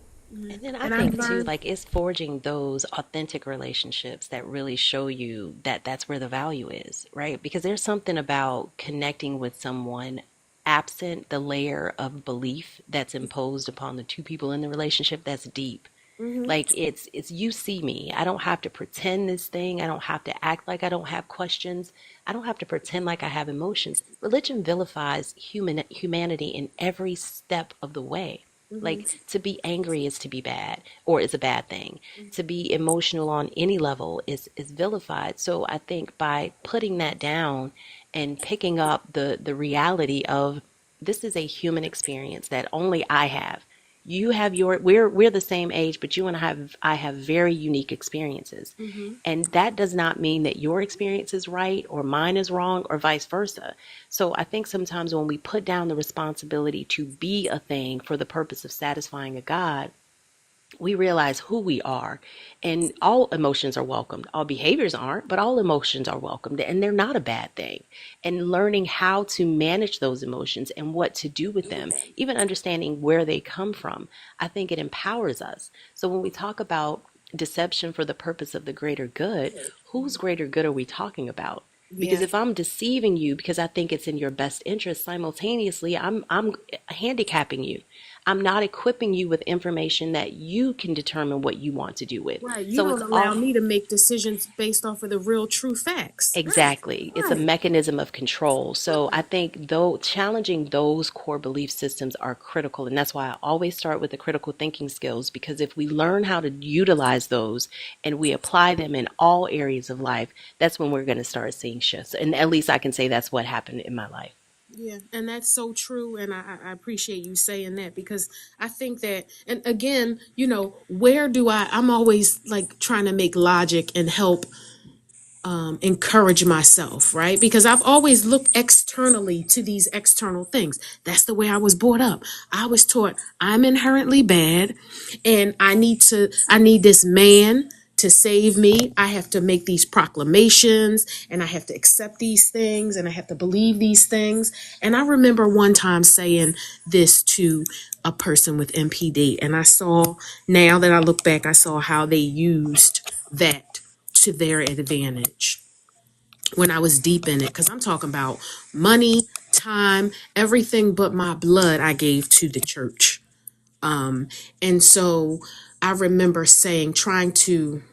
And then I And I've think too, learned. like it's forging those authentic relationships that really show you that that's where the value is, right? Because there's something about connecting with someone absent the layer of belief that's imposed upon the two people in the relationship that's deep. Hmm. Like it's you see me. I don't have to pretend this thing. I don't have to act like I don't have questions. I don't have to pretend like I have emotions. Religion vilifies humanity in every step of the way. Hmm. Like to be angry is to be bad or is a bad thing. To be emotional on any level is vilified. So I think by putting that down and picking up the reality of this is a human experience that only I have. You have we're the same age, but you and I have very unique experiences. Hmm. And that does not mean that your experience is right or mine is wrong or vice versa. So I think sometimes when we put down the responsibility to be a thing for the purpose of satisfying a God, we realize who we are, and all emotions are welcomed. All behaviors aren't, but all emotions are welcomed, and they're not a bad thing. And learning how to manage those emotions and what to do with them, even understanding where they come from, I think it empowers us. So when we talk about deception for the purpose of the greater good, whose greater good are we talking about? Because Yeah. if I'm deceiving you because I think it's in your best interest, simultaneously I'm handicapping you. I'm not equipping you with information that you can determine what you want to do with. Right. You So don't it's allow all me to make decisions based off of the real true facts. Right. exactly. It's a Right. mechanism of control. So I think though challenging those core belief systems are critical. And that's why I always start with the critical thinking skills, because if we learn how to utilize those and we apply them in all areas of life, that's when we're going to start seeing shifts. And at least I can say that's what happened in my life. Yeah, and that's so true, and I appreciate you saying that because I think that, and again, where do I'm always like trying to make logic and help encourage myself, right? Because I've always looked externally to these external things. That's the way I was brought up. I was taught I'm inherently bad and I need this man to save me. I have to make these proclamations and I have to accept these things and I have to believe these things. And I remember one time saying this to a person with MPD, and now that I look back, I saw how they used that to their advantage when I was deep in it. Because I'm talking about money, time, everything but my blood I gave to the church. And so I remember trying to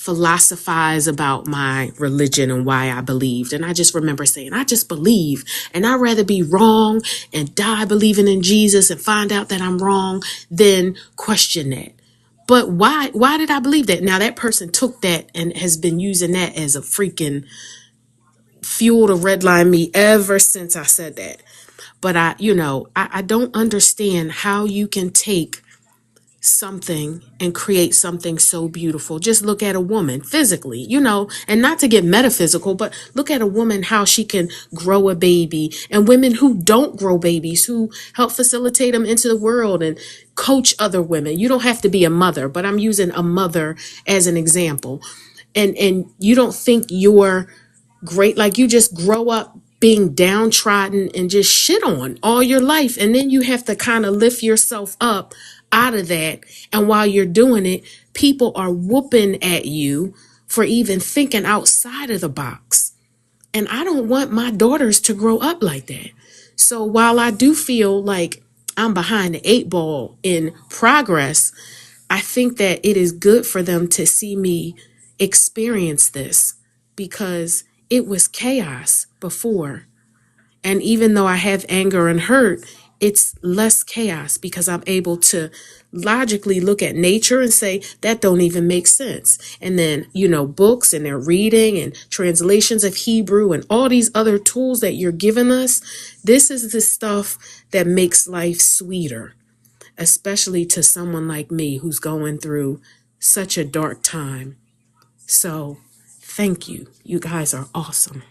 philosophize about my religion and why I believed. And I just remember saying, I just believe, and I'd rather be wrong and die believing in Jesus and find out that I'm wrong than question that. But why did I believe that? Now that person took that and has been using that as a freaking fuel to redline me ever since I said that. But I don't understand how you can take something and create something so beautiful. Just look at a woman physically, and not to get metaphysical, but look at a woman, how she can grow a baby, and women who don't grow babies, who help facilitate them into the world and coach other women. You don't have to be a mother, but I'm using a mother as an example. And you don't think you're great, like you just grow up being downtrodden and just shit on all your life, and then you have to kind of lift yourself up out of that. And while you're doing it, people are whooping at you for even thinking outside of the box. And I don't want my daughters to grow up like that. So while I do feel like I'm behind the eight ball in progress, I think that it is good for them to see me experience this, because it was chaos before. And even though I have anger and hurt, it's less chaos because I'm able to logically look at nature and say, that don't even make sense. And then, books, and they're reading and translations of Hebrew and all these other tools that you're giving us. This is the stuff that makes life sweeter, especially to someone like me who's going through such a dark time. So thank you. You guys are awesome.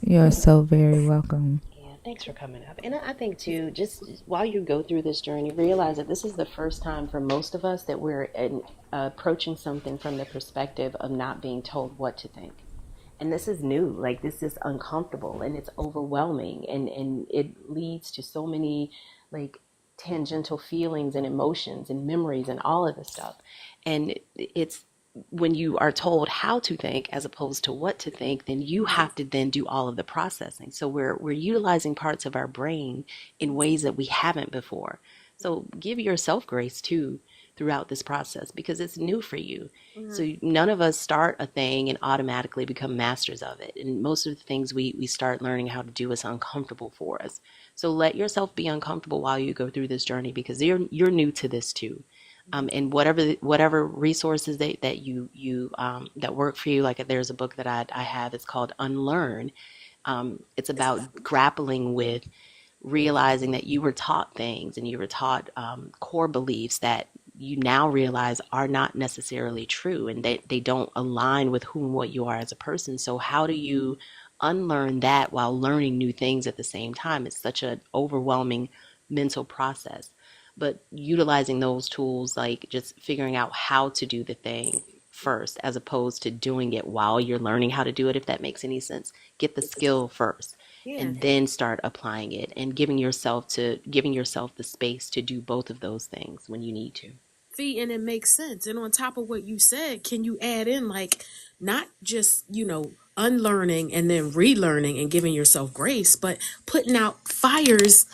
You're so very welcome. Yeah, thanks for coming up. And I think too, just while you go through this journey, realize that this is the first time for most of us that we're approaching something from the perspective of not being told what to think. And this is new. Like, this is uncomfortable and it's overwhelming, and it leads to so many like tangential feelings and emotions and memories and all of this stuff. And it's when you are told how to think as opposed to what to think, then you have to then do all of the processing. So we're utilizing parts of our brain in ways that we haven't before. So give yourself grace too throughout this process, because it's new for you. So none of us start a thing and automatically become masters of it. And most of the things we start learning how to do is uncomfortable for us. So let yourself be uncomfortable while you go through this journey, because you're new to this too. And whatever resources that you that work for you, like there's a book that I have. It's called Unlearn. It's about grappling with realizing that you were taught things, and you were taught core beliefs that you now realize are not necessarily true, and they don't align with who and what you are as a person. So how do you unlearn that while learning new things at the same time? It's such an overwhelming mental process. But utilizing those tools, like just figuring out how to do the thing first, as opposed to doing it while you're learning how to do it, if that makes any sense. Get the skill first Yeah. and then start applying it, and giving yourself the space to do both of those things when you need to. See, and it makes sense. And on top of what you said, can you add in, like, not just, unlearning and then relearning and giving yourself grace, but putting out fires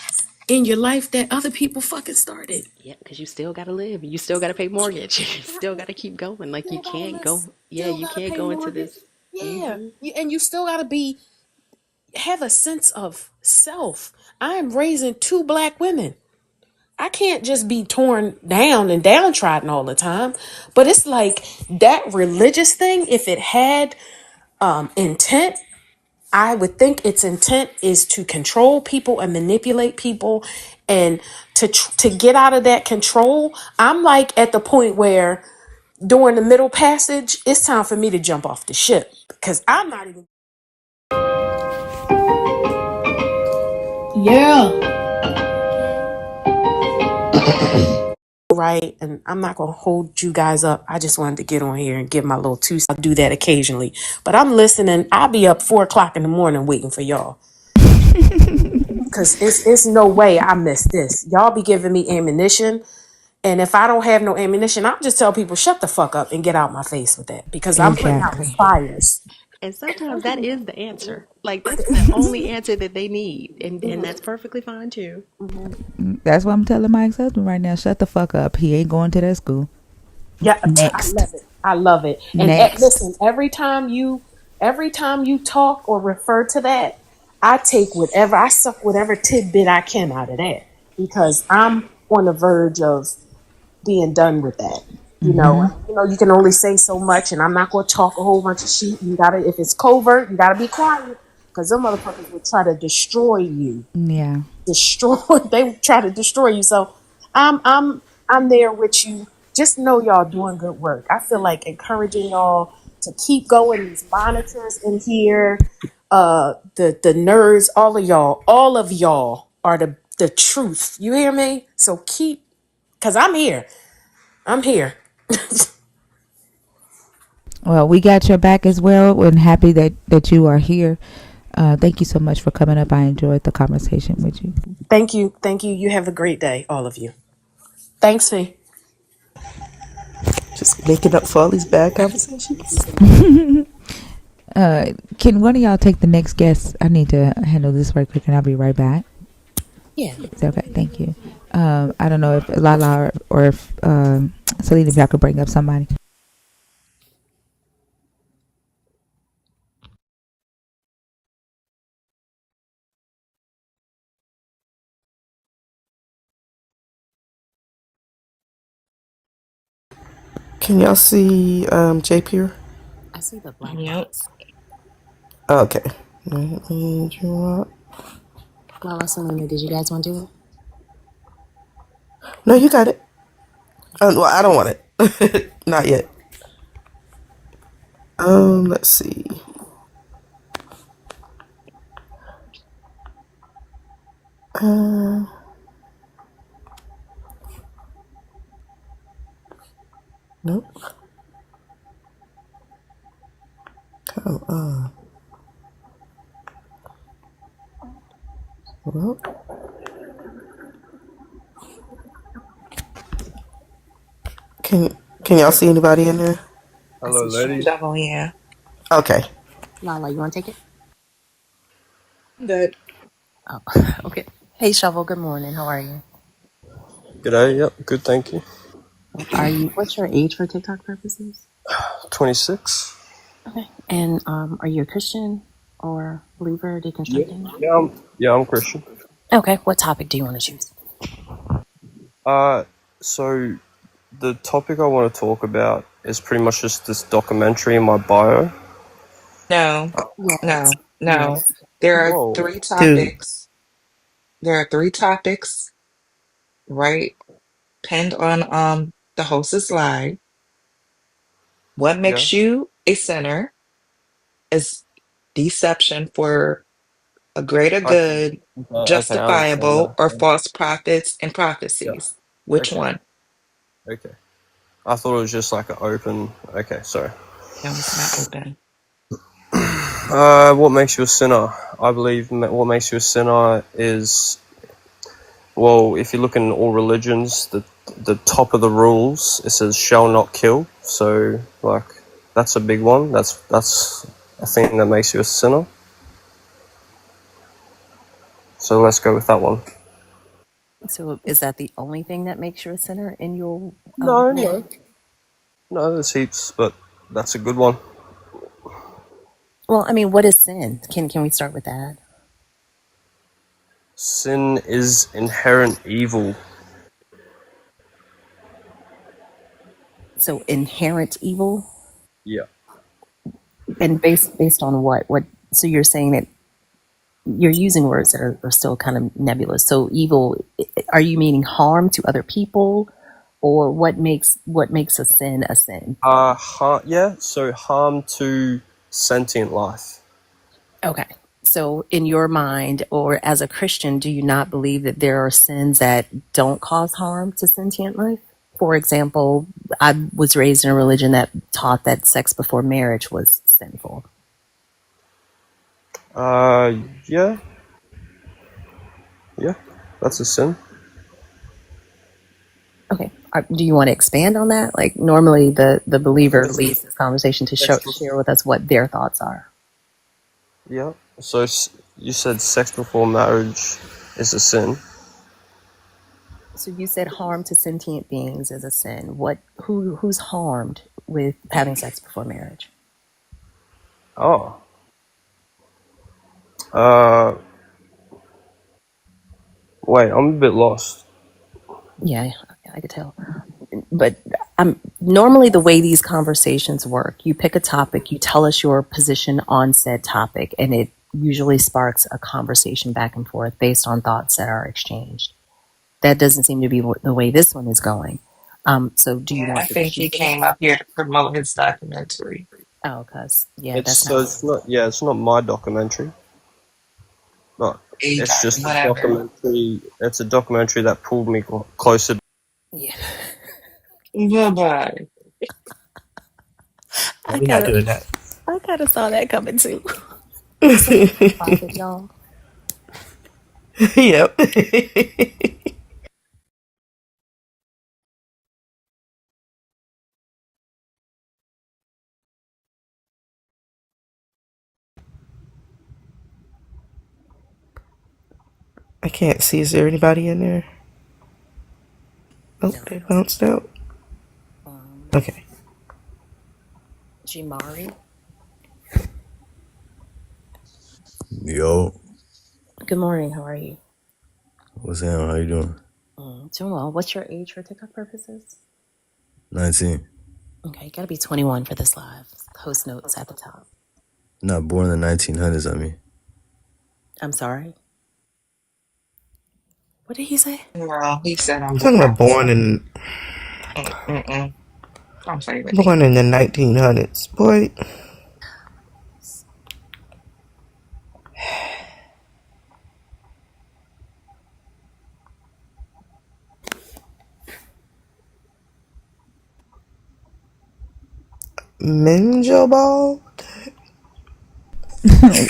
in your life that other people fucking started? Yeah, because you still got to live. You still got to pay mortgage. You still got to keep going. Like, you can't go. Yeah, Still you gotta can't pay go into mortgage. this. Yeah. And you still gotta have a sense of self. I'm raising two black women. I can't just be torn down and downtrodden all the time. But it's like that religious thing, if it had intent, I would think its intent is to control people and manipulate people, and to get out of that control. I'm like at the point where during the middle passage, it's time for me to jump off the ship, because I'm not even. Yeah. Right, and I'm not gonna hold you guys up. I just wanted to get on here and give my little two. I'll do that occasionally, but I'm listening. I'll be up 4 o'clock in the morning waiting for y'all, because it's no way I miss this. Y'all be giving me ammunition, and if I don't have no ammunition, I'll just tell people shut the fuck up and get out my face with that, because I'm putting out Exactly. fires. And sometimes that is the answer. Like, that's the only answer that they need. And that's perfectly fine too. That's what I'm telling my ex-husband right now. Shut the fuck up. He ain't going to that school. Yeah, I Next. love it. I love it. And Next. listen, every time you talk or refer to that, I take whatever, I suck whatever tidbit I can out of that because I'm on the verge of being done with that. Mm-hmm. You can only say so much, and I'm not going to talk a whole bunch of shit. You gotta, if it's covert, you gotta be quiet because them motherfuckers will try to destroy you. Yeah. Destroy. They try to destroy you. So I'm there with you. Just know y'all doing good work. I feel like encouraging y'all to keep going. These monitors in here, the nerds, all of y'all are the truth. You hear me? So keep, cause I'm here. I'm here. Well, we got your back as well, and happy that you are here. Thank you so much for coming up. I enjoyed the conversation with you. Thank you. Thank you. You have a great day, all of you. Thanks, Fee. Just making up for all these bad conversations. Can one of y'all take the next guest? I need to handle this right quick, and I'll be right back. Yeah. It's okay. Thank you. I don't know if Lala or if Selena, if y'all could bring up somebody. Can y'all see JP? I see the black Nope. box. Okay. Let me draw. Lala, Selena, did you guys want to do it? No, you got it. Well, I don't want it. Not yet. Let's see. Uh, nope. Come on. Well, can y'all see anybody in there? I Hello, see ladies. Shovel. Shovel, yeah. Okay. Lala, you want to take it? Good. Oh, okay. Hey, Shovel, good morning. How are you? G'day. Yep, good, thank you. What's your age for TikTok purposes? 26. Okay. And are you a Christian or believer, Yeah. deconstructing? Yeah, I'm Christian. Okay. What topic do you want to choose? Uh, so the topic I want to talk about is pretty much just this documentary in my bio. No, Yes. no, no. Yes. There are Whoa. three Dude. topics. There are three topics, right? Pinned on the host's slide. What Yeah. makes you a sinner is deception for a greater Okay. good, Okay, I understand justifiable, that. or false prophets and Yeah. prophecies. Which Okay. one? Okay. I thought it was just like an open. Okay, sorry. No, it's not open. What makes you a sinner? I believe what makes you a sinner is, well, if you look in all religions, the top of the rules, it says shall not kill. So like that's a big one. That's a thing that makes you a sinner. So let's go with that one. So is that the only thing that makes you a sinner in your No, walk? no, no. There's heaps, but that's a good one. Well, I mean, what is sin? Can we start with that? Sin is inherent evil. So inherent evil, Yeah. and based on what? What? So you're saying that you're using words that are still kind of nebulous. So evil, are you meaning harm to other people, or what makes a sin a sin? Yeah. So harm to sentient life. Okay. So in your mind, or as a Christian, do you not believe that there are sins that don't cause harm to sentient life? For example, I was raised in a religion that taught that sex before marriage was sinful. Yeah, yeah. That's a sin. Okay. Do you want to expand on that? Like normally the believer It's leads this conversation to sex. share with us what their thoughts are. Yeah. So you said sex before marriage is a sin. So you said harm to sentient beings is a sin. Who's harmed with having sex before marriage? Oh. Uh, Wait, I'm a bit lost. Yeah, I could tell. But normally the way these conversations work, you pick a topic, you tell us your position on said topic, and it usually sparks a conversation back and forth based on thoughts that are exchanged. That doesn't seem to be the way this one is going. So do you Yeah, I want think to he finish? came up here to promote his documentary. Oh, cause yeah, It's that's so not. it's not yeah, it's not my documentary. No, He it's got just a whatever. documentary. It's a documentary that pulled me closer. Yeah, Bye-bye. No, I we're not kind of, doing that. I kind of saw that coming too. So profit, y'all. Yep. I can't see. Is there anybody in there? Oh, No. they bounced out. Okay. Jimari. Yo, Good morning. How are you? what's up? How you doing? Doing well. What's your age for TikTok purposes? 19. Okay, you gotta be 21 for this live. Host notes at the top. Not born in the 1900s, I mean. I'm sorry. What did he say? Well, he said I'm I'm talking about Mm-mm. Don't play with me. born in the 1900s. Boy, Minjo ball?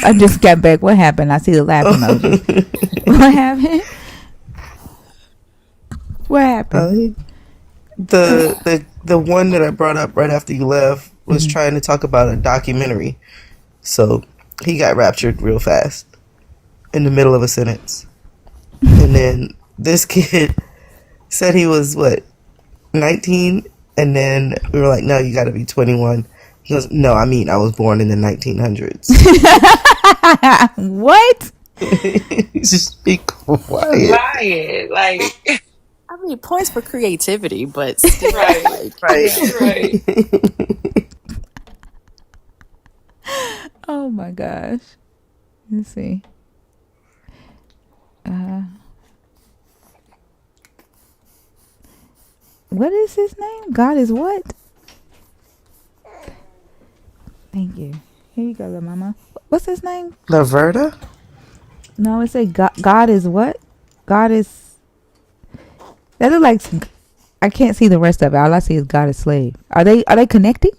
I just got back. What happened? I see the laugh emojis. What happened? What happened? The one that I brought up right after you left was trying to talk about a documentary. So he got raptured real fast in the middle of a sentence. And then this kid said he was, what, 19? And then we were like, no, you got to be 21. He goes, no, I mean, I was born in the 1900s. What? Just be quiet. Quiet. Like, I mean, points for creativity, but still, right, like, Right. yeah. right. Oh my gosh. Let's see. What is his name? God is what? Thank you. Here you go, little mama. What's his name? Laverta? No, it say God is what? God is. That look like. I can't see the rest of it. All I see is God is slave. Are they connecting?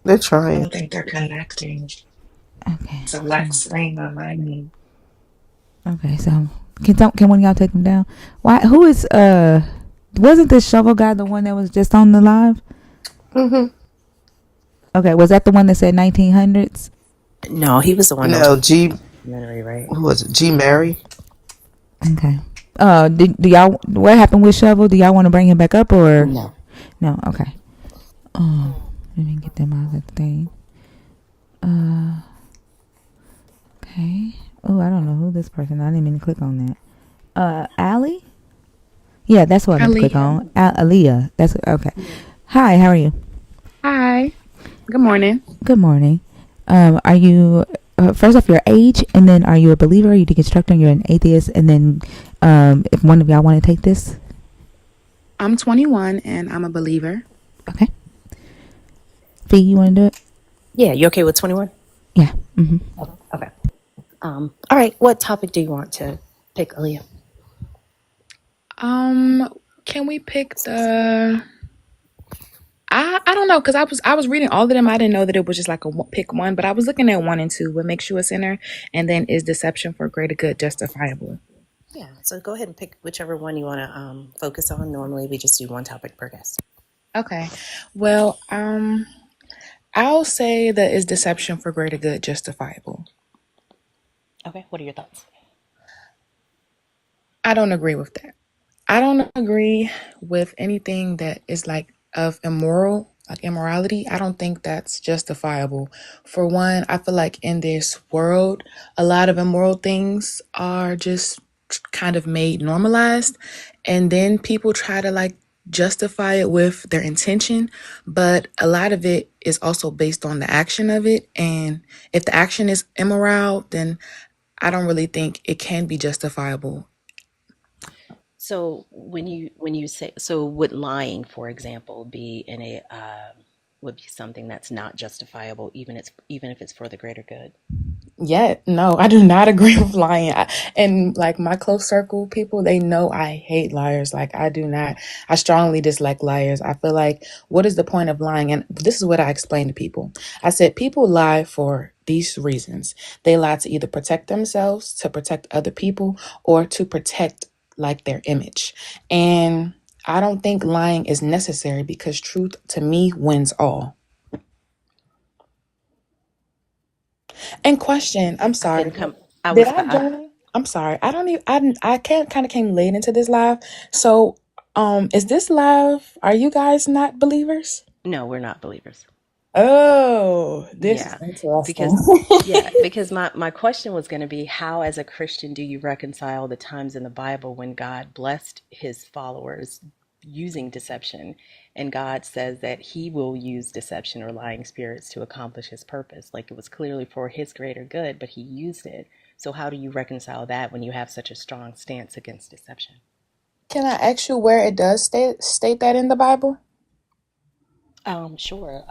They're I trying. don't think they're connecting. Okay. So Lex Lane remind me. Okay. So can one of y'all take him down? Why? Who is Wasn't the shovel guy the one that was just on the live? Mm-hmm. Okay. Was that the one that said 1900s? No, he was the one that was No, documentary, right? who was it? G. Mary? Okay. Do y'all? What happened with shovel? Do y'all want to bring him back up or No. no? Okay. Let me get them out of the thing. Okay. Oh, I don't know who this person. I didn't mean to click on that. Allie? Yeah, that's what I meant to click Aaliyah. on. Aaliyah. That's okay. Hi, how are you? Hi. Good morning. Good morning. Are you first off your age, and then are you a believer? Are you deconstructing? You're an atheist, and then if one of y'all want to take this, I'm 21 and I'm a believer. okay. Fee, you want to do it? Yeah, you okay with 21? Yeah. Okay. All right. What topic do you want to pick, Aaliyah? Can we pick the? I don't know because I was reading all of them. I didn't know that it was just like a pick one, but I was looking at 1 and 2. What makes you a sinner, and then is deception for greater good justifiable? Yeah. So go ahead and pick whichever one you want to focus on. Normally, we just do one topic per guest. Okay. Well, I'll say that is deception for greater good justifiable. Okay. What are your thoughts? I don't agree with that. I don't agree with anything that is like of immoral, like immorality. I don't think that's justifiable. For one, I feel like in this world, a lot of immoral things are just kind of made normalized. And then people try to like justify it with their intention. But a lot of it is also based on the action of it. And if the action is immoral, then I don't really think it can be justifiable. So when you say, so would lying, for example, be in a would be something that's not justifiable, even if it's for the greater good? Yeah, no, I do not agree with lying. And like my close circle people, they know I hate liars. Like I do not, I strongly dislike liars. I feel like, what is the point of lying? And this is what I explain to people. I said, people lie for these reasons. They lie to either protect themselves, to protect other people, or to protect like their image. And I don't think lying is necessary because truth to me wins all. And question, I'm I sorry. couldn't come. I Did was. I join? I'm sorry. I don't even. I can't. Kind of came late into this live. So, is this live? Are you guys not believers? No, we're not believers. Oh, this is Yeah, interesting. because because my question was going to be, how as a Christian do you reconcile the times in the Bible when God blessed his followers using deception, and God says that he will use deception or lying spirits to accomplish his purpose, like it was clearly for his greater good, but he used it. So how do you reconcile that when you have such a strong stance against deception? Can I ask you where it does state that in the Bible? Sure.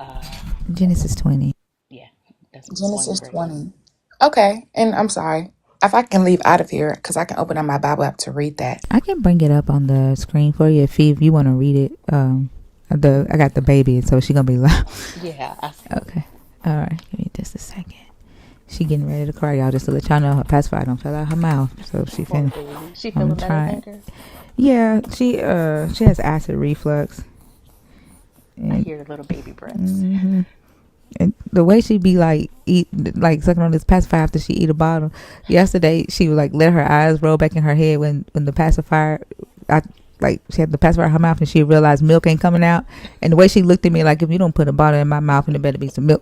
Genesis 20. Yeah, that's one Genesis great one. 20. Okay, and I'm sorry if I can leave out of here because I can open up my Bible app to read that. I can bring it up on the screen for you if you want to read it. I got the baby, so she gonna be loud. Yeah, Okay. absolutely. All right. Give me just a second. She getting ready to cry, y'all. Just to let y'all know, her pacifier don't fell out her mouth, so she Poor finna. baby. She I'm feeling better, trying. Banker? Yeah, she has acid reflux, I and hear the little baby breaths. hmm and the way she be like sucking on this pacifier after she eat a bottle. Yesterday she would like let her eyes roll back in her head when the pacifier, I like she had the pacifier in her mouth and she realized milk ain't coming out. And the way she looked at me like, if you don't put a bottle in my mouth, and there better be some milk.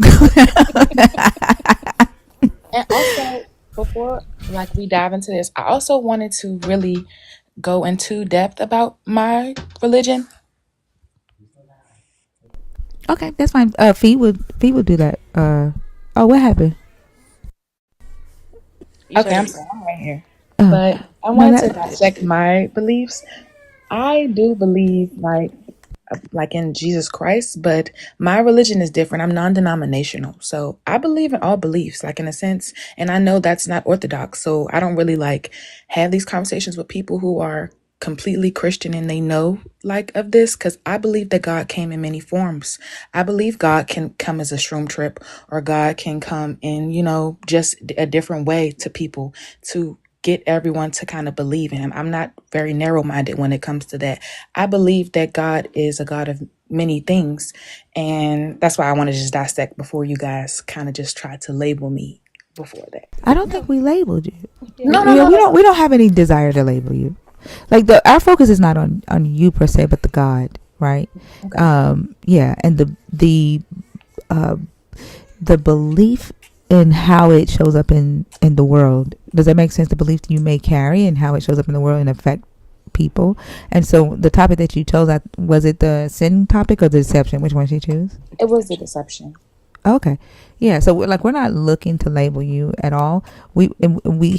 And also, before like we dive into this, I also wanted to really go into depth about my religion. Okay, that's fine. Fee would do that. Oh, what happened? You Okay, said I'm it. sorry, I'm right here. Oh, But I no, wanted to dissect my beliefs. I do believe like in Jesus Christ, but my religion is different. I'm non-denominational. So I believe in all beliefs, like in a sense, and I know that's not orthodox. So I don't really like have these conversations with people who are completely Christian and they know like of this because I believe that God came in many forms. I believe God can come as a shroom trip or God can come in, just a different way to people to get everyone to kind of believe in him. I'm not very narrow minded when it comes to that. I believe that God is a God of many things. And that's why I want to just dissect before you guys kind of just try to label me before that. I don't think No. we labeled you. Yeah, No, we no, Yeah, no, we no, don't. no. We don't have any desire to label you. Like our focus is not on you per se, but the God, right? Okay. Yeah, and uh, the belief in how it shows up in the world. Does that make sense? The belief that you may carry and how it shows up in the world and affect people. And so the topic that you chose, was it the sin topic or the deception? Which one did you choose? It was the deception. Okay. Yeah. So we're not looking to label you at all. We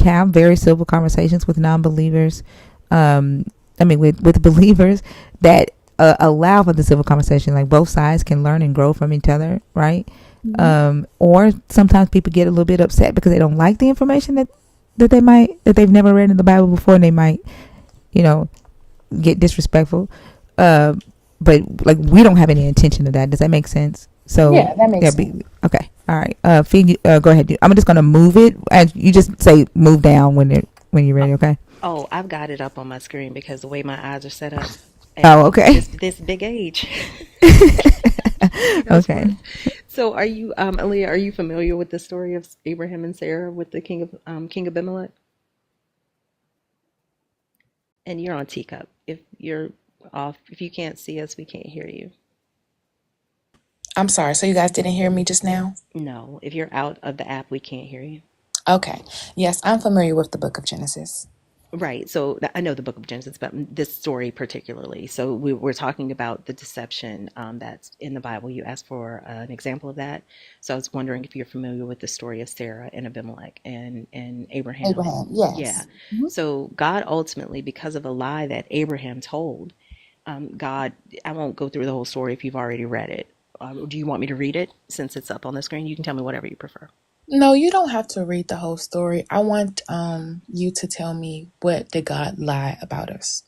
have very civil conversations with non-believers. With believers that allow for the civil conversation. Like both sides can learn and grow from each other, right? Or sometimes people get a little bit upset because they don't like the information that they've never read in the Bible before, and they might, get disrespectful. But like we don't have any intention of that. Does that make sense? So Yeah, that makes yeah, sense. okay, all right. Fee, go ahead. I'm just gonna move it, and you just say move down when you're ready. Okay. Oh, I've got it up on my screen because the way my eyes are set up at Oh, okay. this big age. You know, it's Okay. fun. So, are you, Aaliyah, are you familiar with the story of Abraham and Sarah with the King of Abimelech? And you're on teacup. If you're off, if you can't see us, we can't hear you. I'm sorry. So you guys didn't hear me just now? No, if you're out of the app, we can't hear you. Okay. Yes, I'm familiar with the book of Genesis. Right. So I know the book of Genesis, but this story particularly. So we're talking about the deception that's in the Bible. You asked for an example of that. So I was wondering if you're familiar with the story of Sarah and Abimelech and Abraham. Abraham, Yeah. yes. Mhm. So God ultimately, because of a lie that Abraham told, God, I won't go through the whole story if you've already read it. Do you want me to read it since it's up on the screen? You can tell me whatever you prefer. No, you don't have to read the whole story. I want you to tell me, what did God lie about us?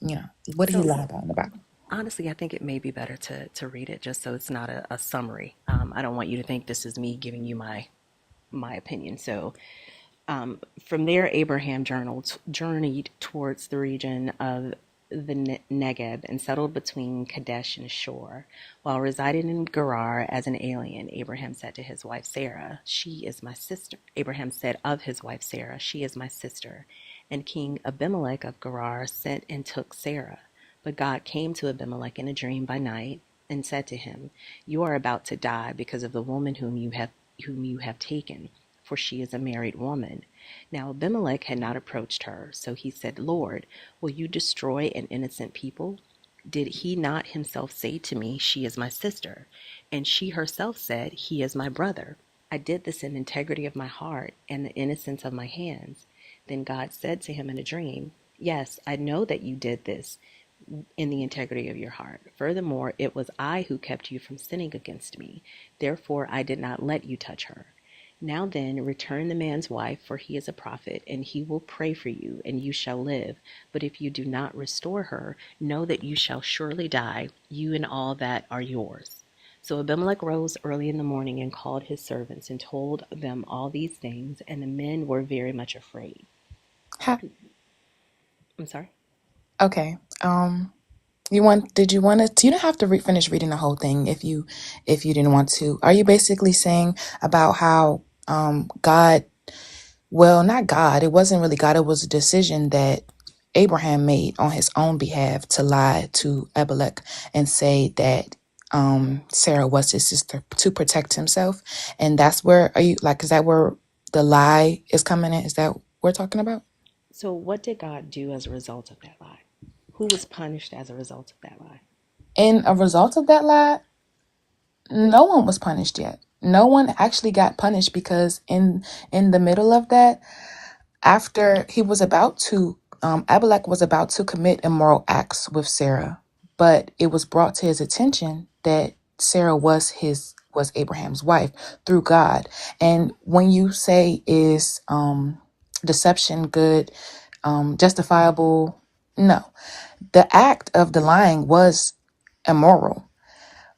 What did he So lie about in the Bible? honestly, I think it may be better to read it just so it's not a summary. I don't want you to think this is me giving you my opinion. So from there, Abraham journeyed towards the region of the Negev and settled between Kadesh and Shur. While residing in Gerar as an alien, Abraham said to his wife Sarah, "She is my sister." Abraham said of his wife Sarah, "She is my sister." And King Abimelech of Gerar sent and took Sarah. But God came to Abimelech in a dream by night and said to him, "You are about to die because of the woman whom you have taken, for she is a married woman." Now Abimelech had not approached her, so he said, "Lord, will you destroy an innocent people? Did he not himself say to me, 'She is my sister'?" And she herself said, "He is my brother." I did this in integrity of my heart and the innocence of my hands. Then God said to him in a dream, "Yes, I know that you did this in the integrity of your heart. Furthermore, it was I who kept you from sinning against me. Therefore, I did not let you touch her. Now then, return the man's wife, for he is a prophet, and he will pray for you, and you shall live. But if you do not restore her, know that you shall surely die, you and all that are yours." So Abimelech rose early in the morning and called his servants and told them all these things, and the men were very much afraid. Ha- I'm sorry? okay. Did you want to, you don't have to finish reading the whole thing if you didn't want to. Are you basically saying about how God, well, not God, it wasn't really God, it was a decision that Abraham made on his own behalf to lie to Abimelech and say that Sarah was his sister to protect himself? And that's where, are you like, is that where the lie is coming in? Is that what we're talking about? So what did God do as a result of that lie? Who was punished as a result of that lie? And a result of that lie, no one was punished yet. No one actually got punished, because in the middle of that, after he was about to, Abimelech was about to commit immoral acts with Sarah, but it was brought to his attention that Sarah was Abraham's wife through God. And when you say, is deception good, justifiable? No, the act of the lying was immoral.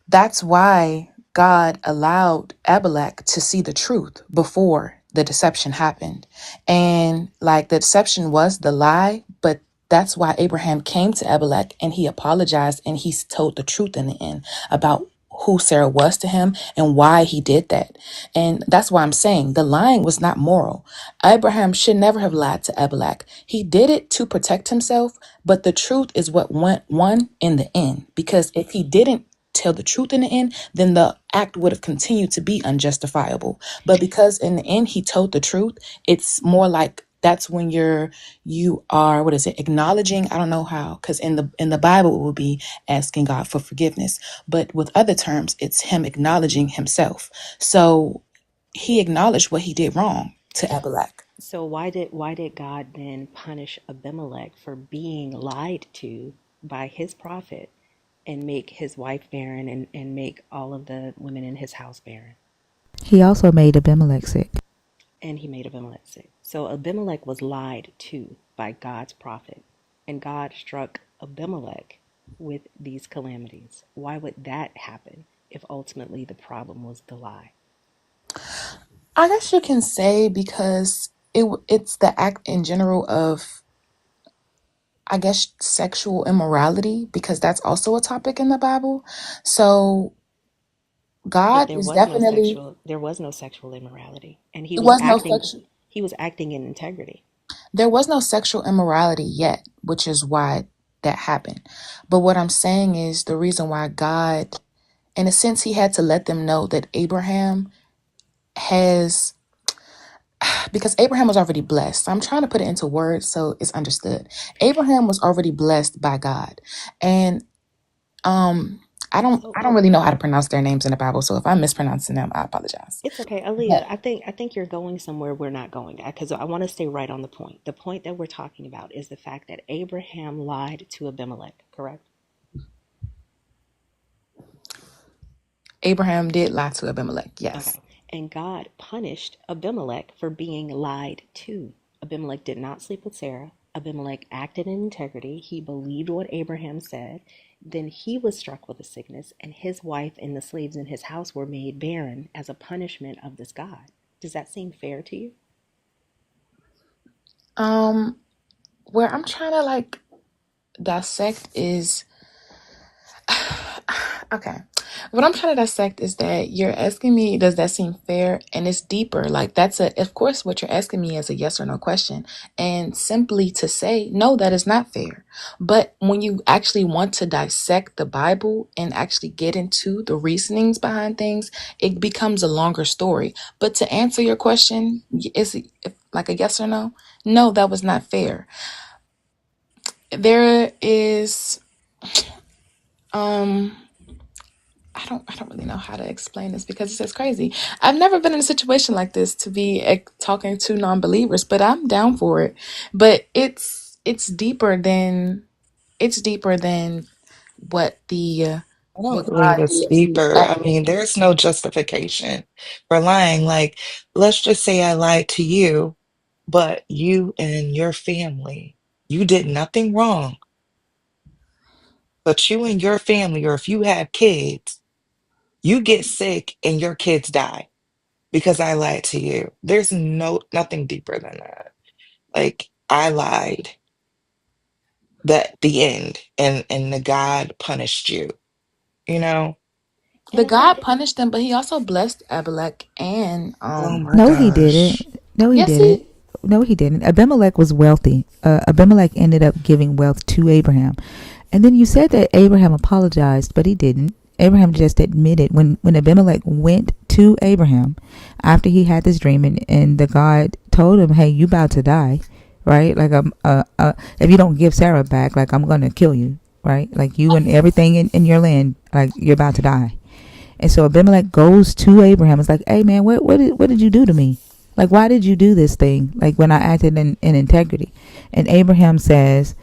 That's why God allowed Abimelech to see the truth before the deception happened. And like, the deception was the lie, but that's why Abraham came to Abimelech and he apologized and he told the truth in the end about who Sarah was to him and why he did that. And that's why I'm saying the lying was not moral. Abraham should never have lied to Abimelech. He did it to protect himself, but the truth is what won in the end. Because if he didn't tell the truth in the end, then the act would have continued to be unjustifiable. But because in the end he told the truth, it's more like, that's when you are, what is it, acknowledging, I don't know how, because in the Bible it will be asking God for forgiveness, but with other terms it's him acknowledging himself. So he acknowledged what he did wrong to Abimelech. So why did God then punish Abimelech for being lied to by his prophet and make his wife barren and make all of the women in his house barren? He also made Abimelech sick. And he made Abimelech sick. So Abimelech was lied to by God's prophet, and God struck Abimelech with these calamities. Why would that happen if ultimately the problem was the lie? I guess you can say because it's the act in general of, I guess, sexual immorality, because that's also a topic in the Bible. So But God there is was no definitely, sexual there was no sexual immorality, and it was no sexual. he was acting in integrity. There was no sexual immorality yet, which is why that happened. But what I'm saying is the reason why God, in a sense, he had to let them know that Abraham has, because Abraham was already blessed. So I'm trying to put it into words so it's understood. Abraham was already blessed by God. And So, I don't really know how to pronounce their names in the Bible. So if I'm mispronouncing them, I apologize. it's okay, But Aaliyah. I think you're going somewhere we're not going at, because I want to stay right on the point. The point that we're talking about is the fact that Abraham lied to Abimelech, correct? Abraham did lie to Abimelech, yes. Okay. And God punished Abimelech for being lied to. Abimelech did not sleep with Sarah. Abimelech acted in integrity. He believed what Abraham said. Then he was struck with a sickness, and his wife and the slaves in his house were made barren as a punishment of this God. Does that seem fair to you? Um, where I'm trying to like dissect is okay. What I'm trying to dissect is that you're asking me, does that seem fair? And it's deeper. Like that's a, of course, what you're asking me is a yes or no question. And simply to say, no, that is not fair. But when you actually want to dissect the Bible and actually get into the reasonings behind things, it becomes a longer story. But to answer your question, is it like a yes or no? No, that was not fair. There is, um, I don't really know how to explain this because it's just crazy. I've never been in a situation like this to be talking to non-believers, but I'm down for it. But it's deeper than what the I what don't believe God it's did to deeper. I mean, Abraham. there's no justification for lying. Like, let's just say I lied to you, but you and your family, you did nothing wrong, but you and your family, or if you have kids, you get sick and your kids die because I lied to you. There's nothing deeper than that. Like, I lied, that the end, and the God punished you, you know? The And I God think, punished them, but he also blessed Abimelech and Oh my No, he didn't. gosh. No, he yes didn't. he No, he didn't. Abimelech was wealthy. Abimelech ended up giving wealth to Abraham. And then you said that Abraham apologized, but he didn't. Abraham just admitted when Abimelech went to Abraham after he had this dream, and the God told him, hey, you about to die, right? Like, if you don't give Sarah back, like, I'm going to kill you, right? Like, you and everything in your land, like, you're about to die. And so Abimelech goes to Abraham. It's like, hey man, what did you do to me? Like, why did you do this thing? Like, when I acted in integrity. And Abraham says,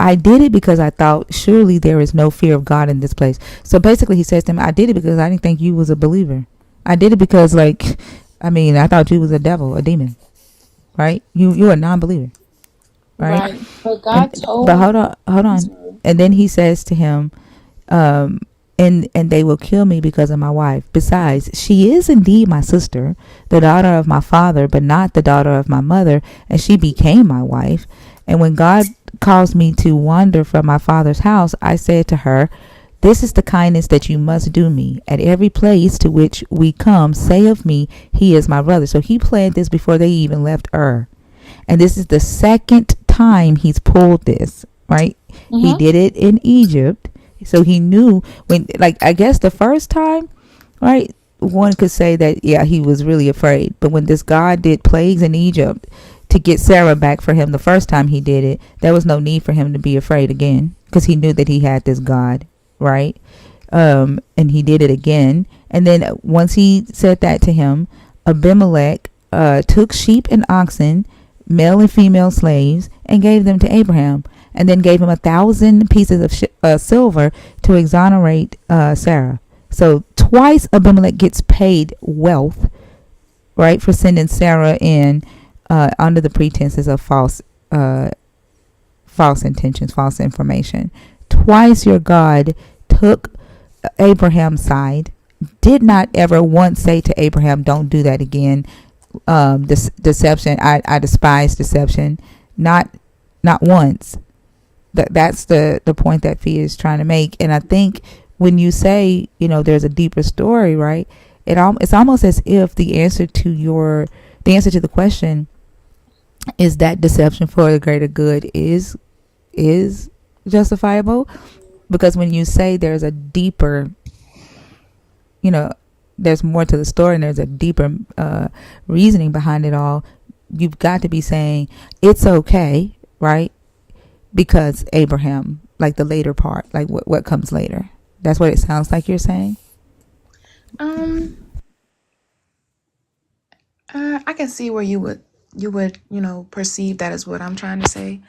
I did it because I thought surely there is no fear of God in this place. So basically he says to him, I did it because I didn't think you was a believer. I did it because, like, I mean, I thought you was a devil, a demon, right? You're a non-believer, right? right. But And God but told hold I'm on. sorry. And then he says to him, um, and they will kill me because of my wife. Besides, she is indeed my sister, the daughter of my father, but not the daughter of my mother, and she became my wife. And when God caused me to wander from my father's house, I said to her, this is the kindness that you must do me. At every place to which we come, say of me, he is my brother. So he planned this before they even left Ur. And this is the second time he's pulled this, right? He Mm-hmm. did it in Egypt. So he knew when, like, I guess the first time, right? One could say that, yeah, he was really afraid. But when this God did plagues in Egypt to get Sarah back for him the first time he did it, there was no need for him to be afraid again because he knew that he had this God, right? And he did it again. And then once he said that to him, Abimelech took sheep and oxen, male and female slaves, and gave them to Abraham, and then gave him 1,000 pieces of silver to exonerate Sarah. So twice Abimelech gets paid wealth, right, for sending Sarah in under the pretenses of false intentions, false information. Twice your God took Abraham's side, did not ever once say to Abraham, don't do that again. This deception, I despise deception. Not once. That's the point that Fia is trying to make. And I think when you say, there's a deeper story, right? It's almost as if the answer to the question is that deception for the greater good is justifiable? Because when you say there's a deeper, you know, there's more to the story and there's a deeper reasoning behind it all, you've got to be saying it's okay, right? Because Abraham, like the later part, like what comes later. That's what it sounds like you're saying. I can see where you would perceive that as what I'm trying to say.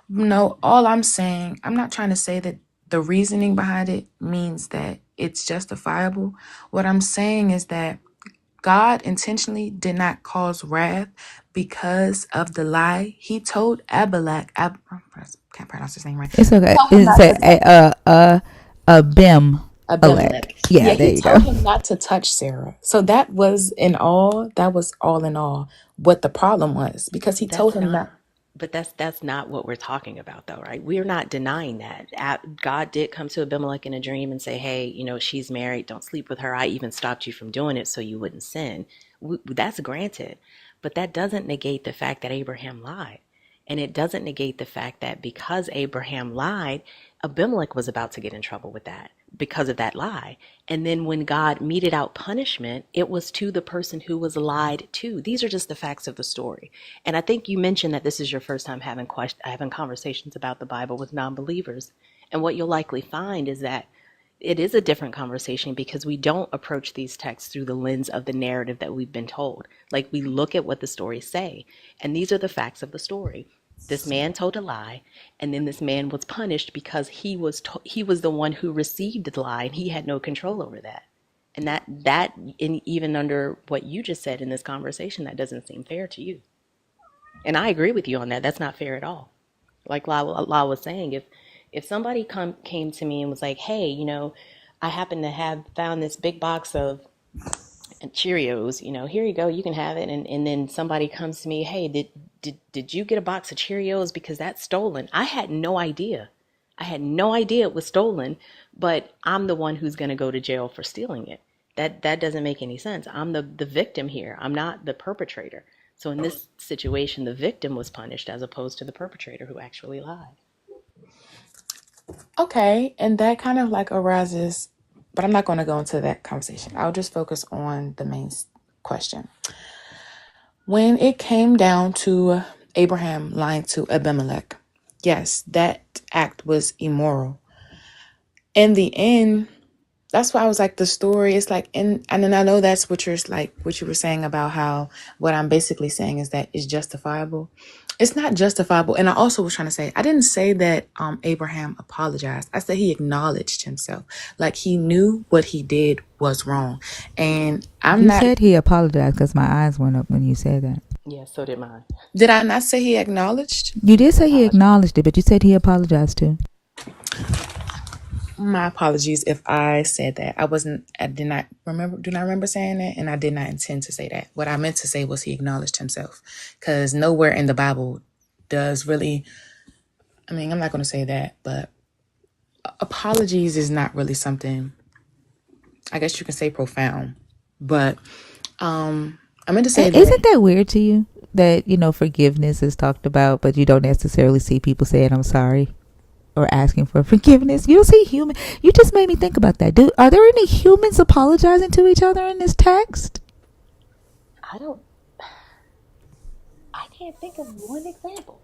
No, all I'm saying, I'm not trying to say that the reasoning behind it means that it's justifiable. What I'm saying is that God intentionally did not cause wrath because of the lie he told Abimelech. Can't pronounce his name right. It's okay. Told him It's not to a bim Abimelech. elect. Yeah, Yeah, there he you go. told him not to touch Sarah. So that was all in all what the problem was, because he told That's him not, not. but that's not what we're talking about, though, right? We're not denying that. God did come to Abimelech in a dream and say, "Hey, she's married. Don't sleep with her. I even stopped you from doing it so you wouldn't sin." That's granted, but that doesn't negate the fact that Abraham lied, and it doesn't negate the fact that because Abraham lied, Abimelech was about to get in trouble with that because of that lie. And then when God meted out punishment, it was to the person who was lied to. These are just the facts of the story. And I think you mentioned that this is your first time having conversations about the Bible with non-believers. And what you'll likely find is that it is a different conversation because we don't approach these texts through the lens of the narrative that we've been told. Like, we look at what the stories say, and these are the facts of the story. This man told a lie, and then this man was punished because he was the one who received the lie, and he had no control over that. And even under what you just said in this conversation, that doesn't seem fair to you. And I agree with you on that. That's not fair at all. Like La was saying, if somebody came to me and was like, "Hey, I happen to have found this big box of Cheerios. Here you go, you can have it," and then somebody comes to me, "Hey, did you get a box of Cheerios because that's stolen?" I had no idea. I had no idea it was stolen, but I'm the one who's going to go to jail for stealing it. That doesn't make any sense. I'm the victim here. I'm not the perpetrator. So in this situation, the victim was punished as opposed to the perpetrator who actually lied. Okay, and that kind of like arises, but I'm not going to go into that conversation. I'll just focus on the main question. When it came down to Abraham lying to Abimelech, yes, that act was immoral. In the end, that's why I was like, the story is like, and then I know that's what what you were saying about how what I'm basically saying is that it's justifiable. It's not justifiable. And I also was trying to say, I didn't say that Abraham apologized. I said he acknowledged himself. Like, he knew what he did was wrong. And I'm You not, said he apologized because my eyes went up when you said that. Yeah, so did mine. did I not say he acknowledged? You did He say he apologized. acknowledged it, but you said he apologized too. My apologies if I said that. I do not remember saying that, and I did not intend to say that. What I meant to say was he acknowledged himself, because nowhere in the Bible does really, I mean, I'm not going to say that, but apologies is not really something, I guess you can say, profound. But I meant to say that. Isn't that weird to you that forgiveness is talked about, but you don't necessarily see people saying "I'm sorry" or asking for forgiveness? You don't see human. You just made me think about that. Are there any humans apologizing to each other in this text? I don't. I can't think of one example.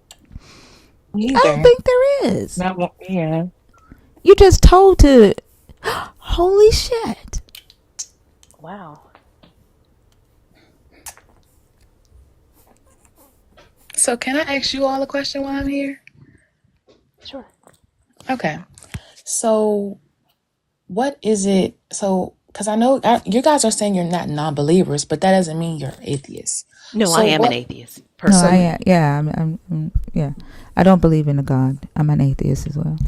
I don't Neither. think there is. Not one. Yeah. You just told to. Holy shit! Wow. So can I ask you all a question while I'm here? Sure. Okay. So what is it? So, because I know you guys are saying you're not non-believers, but that doesn't mean you're atheists. No, I So am an what? atheist, No, So personally. yeah. I don't believe in a God. I'm an atheist as well.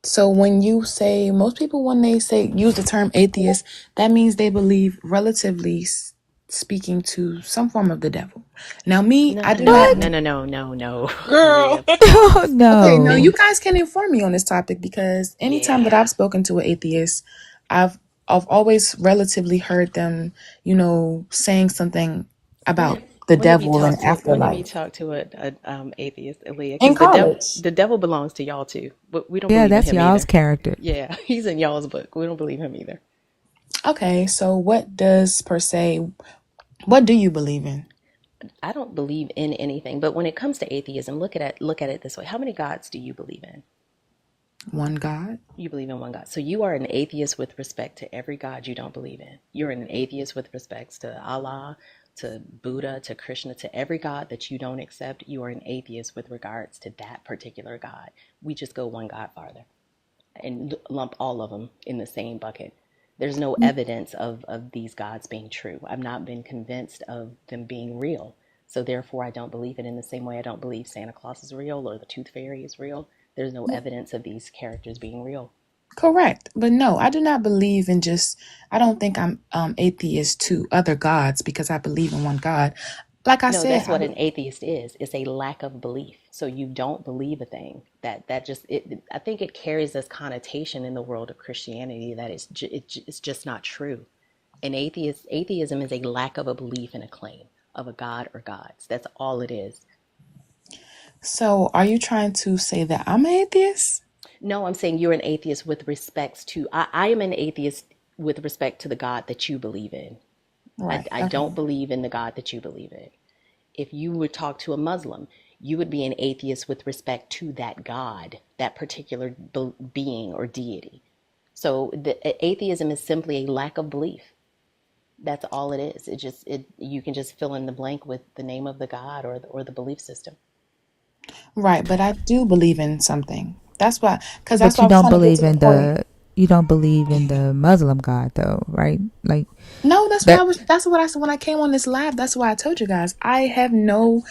So when you say, most people, when they say use the term atheist, that means they believe, relatively speaking, to some form of the devil. Now, me, No, I no, do no, not. What? no, no, no, no, no, Girl. Maria. Oh Okay, no, no. you guys can inform me on this topic, because anytime that Yeah. I've spoken to an atheist, I've always relatively heard them, saying something about the When have you devil talked and to when have you afterlife talked to a atheist, Aaliyah? in Because college. the devil belongs to y'all too, but we don't Yeah, believe in that's him y'all's either. character. Yeah, he's in y'all's book. We don't believe him either. Okay, so what does per se, what do you believe in? I don't believe in anything, but when it comes to atheism, look at it this way. How many gods do you believe in? One God? You believe in one God. So you are an atheist with respect to every God you don't believe in. You're an atheist with respects to Allah, to Buddha, to Krishna, to every God that you don't accept. You are an atheist with regards to that particular God. We just go one God farther and lump all of them in the same bucket. There's no evidence of these gods being true. I've not been convinced of them being real. So therefore, I don't believe it in the same way I don't believe Santa Claus is real or the Tooth Fairy is real. There's no evidence of these characters being real. Correct. But no, I do not believe in just, I don't think I'm atheist to other gods because I believe in one God. Like I No, said, that's what an atheist is. It's a lack of belief. So you don't believe a thing. That just it. I think it carries this connotation in the world of Christianity that it's just not true. Atheism is a lack of a belief in a claim of a god or gods. That's all it is. so are you trying to say that I'm an atheist? No, I'm saying you're an atheist with respects to. I am an atheist with respect to the God that you believe in. Right. I Okay. don't believe in the God that you believe in. If you would talk to a Muslim, you would be an atheist with respect to that God, that particular being or deity. So the atheism is simply a lack of belief. That's all it is. It you can just fill in the blank with the name of the God or the belief system. Right. But I do believe in something. Because that's But why I was trying to get to the point. you don't believe in the Muslim God though, right? Like No, that. that's what I said when I came on this live. That's why I told you guys. I have no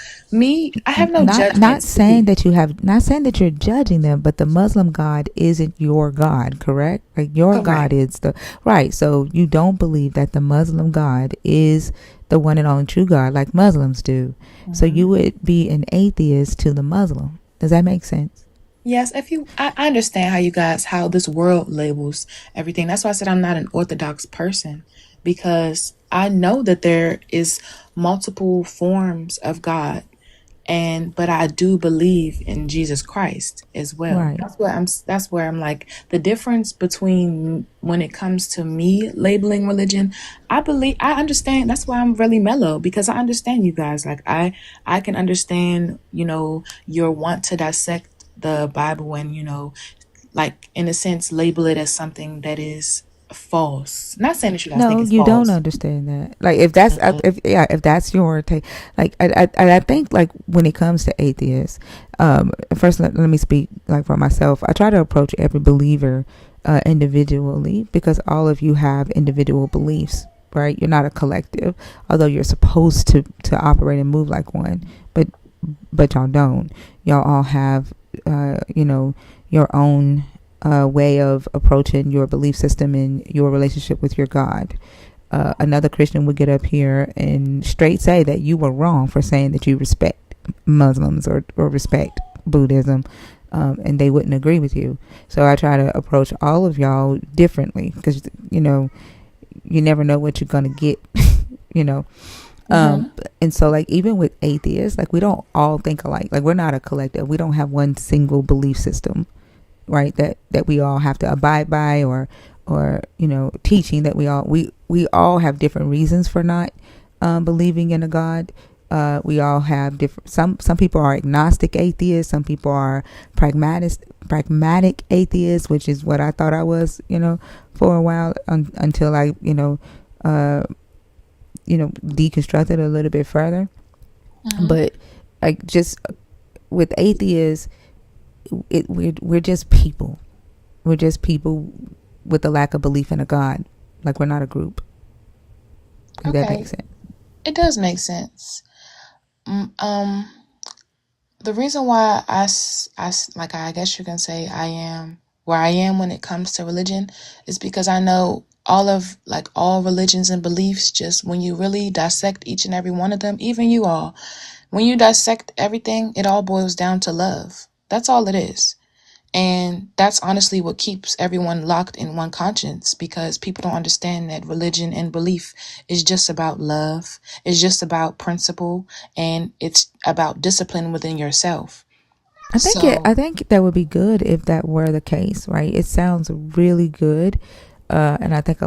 Not judgments to saying people. that you have, not saying that you're judging them, but the Muslim God isn't your God, correct? Like your God Correct. is the right. So you don't believe that the Muslim God is the one and only true God, like Muslims do. So Hmm. you would be an atheist to the Muslim. Does that make sense? Yes, I understand how this world labels everything. That's why I said I'm not an orthodox person because I know that there is multiple forms of God, but I do believe in Jesus Christ as well. Right. That's where I'm like the difference between when it comes to me labeling religion. I understand. That's why I'm really mellow because I understand you guys. Like I can understand, your want to dissect the Bible and, like in a sense label it as something that is false. Not saying that you guys think No, it's you don't false. understand that. Like if that's if yeah, if that's your take, like I think like when it comes to atheists, first let me speak like for myself. I try to approach every believer individually because all of you have individual beliefs, right? You're not a collective, although you're supposed to operate and move like one, but y'all don't. Y'all all have your own way of approaching your belief system and your relationship with your God. Another Christian would get up here and straight say that you were wrong for saying that you respect Muslims or respect Buddhism, and they wouldn't agree with you. So I try to approach all of y'all differently because you never know what you're gonna get. you know. Mm-hmm. And so like even with atheists, like we don't all think alike. Like we're not a collective. We don't have one single belief system, right? That we all have to abide by or teaching that we all have different reasons for not believing in a God. We all have different. Some people are agnostic atheists. Some people are pragmatic atheists, which is what I thought I was, for a while until I, deconstructed a little bit further. Mm-hmm. But like just with atheists, we're just people. We're just people with a lack of belief in a God. Like we're not a group. If that Okay, makes sense. it does make sense. Mm, the reason why like I guess you can say I am where I am when it comes to religion is because I know all religions and beliefs, just when you really dissect each and every one of them, even you all, when you dissect everything, it all boils down to love. That's all it is. And that's honestly what keeps everyone locked in one conscience, because people don't understand that religion and belief is just about love, it's just about principle, and it's about discipline within yourself. I So, think that would be good if that were the case, right? It sounds really good, and I think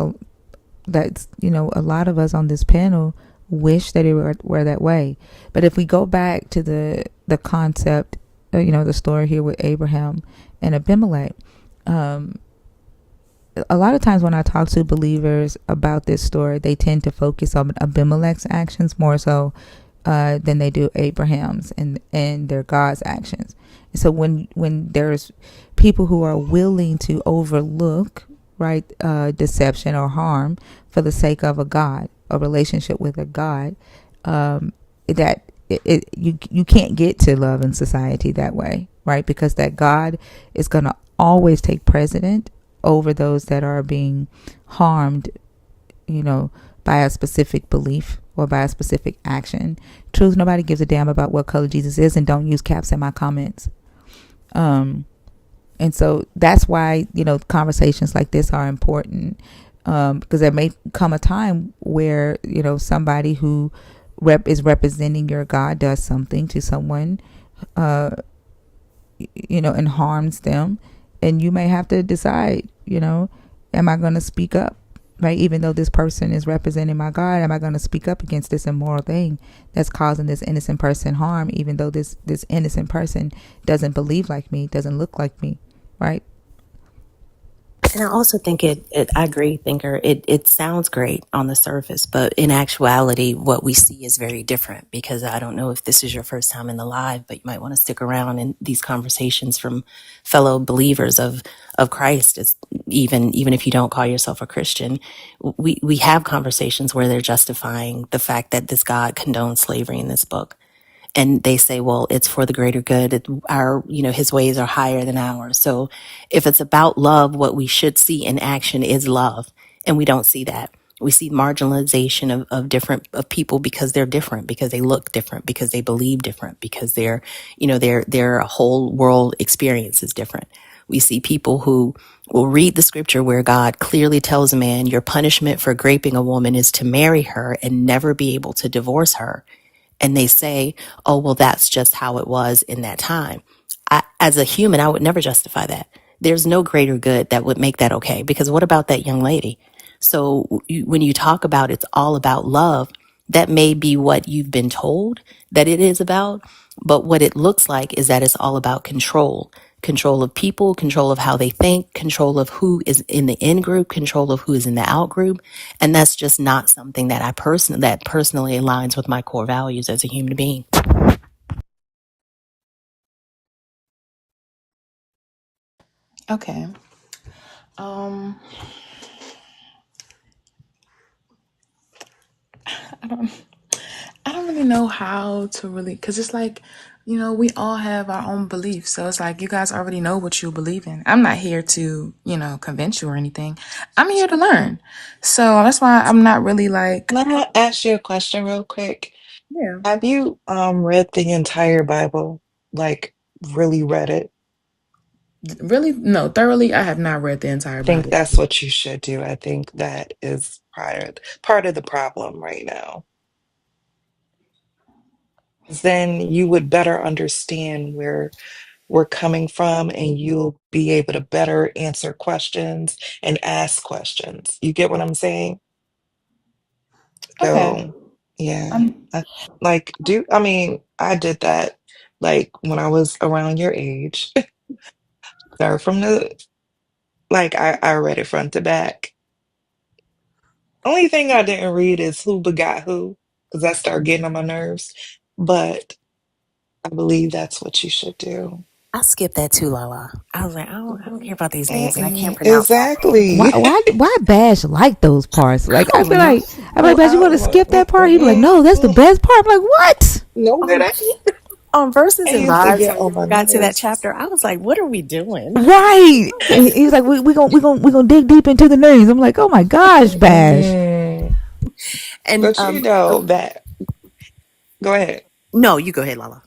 that's, a lot of us on this panel wish that it were that way. But if we go back to the concept, the story here with Abraham and Abimelech, um, a lot of times when I talk to believers about this story, they tend to focus on Abimelech's actions more so than they do Abraham's and their God's actions. And so when there's people who are willing to overlook, right, deception or harm for the sake of a relationship with a God, that you can't get to love in society that way, right? Because that God is going to always take precedent over those that are being harmed, by a specific belief or by a specific action. Truth, nobody gives a damn about what color Jesus is, and don't use caps in my comments. And so that's why, conversations like this are important, because there may come a time where, somebody who is representing your God does something to someone, and harms them. And you may have to decide, am I going to speak up? Right? Even though this person is representing my God, am I going to speak up against this immoral thing that's causing this innocent person harm, even though this innocent person doesn't believe like me, doesn't look like me, right? And I also think I agree, Thinker. It sounds great on the surface, but in actuality, what we see is very different, because I don't know if this is your first time in the live, but you might want to stick around in these conversations from fellow believers of Christ. It's, even if you don't call yourself a Christian, we have conversations where they're justifying the fact that this God condones slavery in this book. And they say, well, it's for the greater good. His ways are higher than ours. So if it's about love, what we should see in action is love. And we don't see that. We see marginalization of people because they're different, because they look different, because they believe different, because their whole world experience is different. We see people who will read the scripture where God clearly tells a man, your punishment for raping a woman is to marry her and never be able to divorce her. And they say, oh, well, that's just how it was in that time. As a human, I would never justify that. There's no greater good that would make that okay. Because what about that young lady? So when you talk about it's all about love, that may be what you've been told that it is about. But what it looks like is that it's all about control of people, control of how they think, control of who is in the in group, control of who is in the out group. And that's just not something that that personally aligns with my core values as a human being. okay. Um, I don't, I don't really know how to really, because it's like, we all have our own beliefs. So it's like, you guys already know what you believe in. I'm not here to, convince you or anything. I'm here to learn. So that's why I'm not really like, Can I ask you a question real quick? yeah, Have you read the entire Bible? Like really read it? really, no, thoroughly, I have not read the entire I think Bible. that's what you should do. I think that is part of the problem right now. 'Cause then you would better understand where we're coming from, and you'll be able to better answer questions and ask questions. You get what I'm saying? Okay. So, yeah, Um, I mean, I did that like when I was around your age. Start from I read it front to back. Only thing I didn't read is Who Begot Who, because that started getting on my nerves. But I believe that's what you should do. I skipped that too, Lala. I was like, I don't care about these names, and I can't Mm-mm, pronounce all of them. Why exactly. why why Bash like those parts? I Like don't know. I'd be like, Bash, you want to skip that part? He'd be like, no, that's the best part. I'm like, what? No, that Um, ain't. on Verses It and used to Vibes, get when on we my got to that nerves. chapter, I was like, what are we doing? Right. And he was like, we gonna dig deep into the names. I'm like, oh my gosh, Bash. Mm-mm. And But you know that. Go ahead. no, you go ahead, Lala.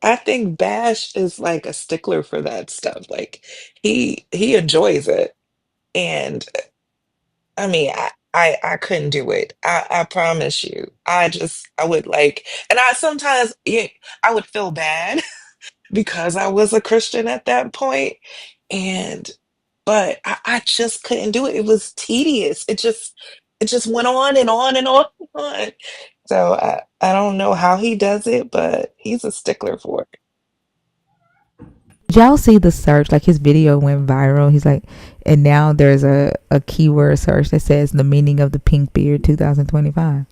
I think Bash is like a stickler for that stuff. Like he enjoys it. And I mean, I couldn't do it. I promise you. I would like, and I sometimes, yeah, I would feel bad because I was a Christian at that point, and but I just couldn't do it. It was tedious. It just went on and on and on and on. So I don't know how he does it, but he's a stickler for it. Did y'all see the search? Like his video went viral. He's like, and now there's a keyword search that says the meaning of the pink beard 2025.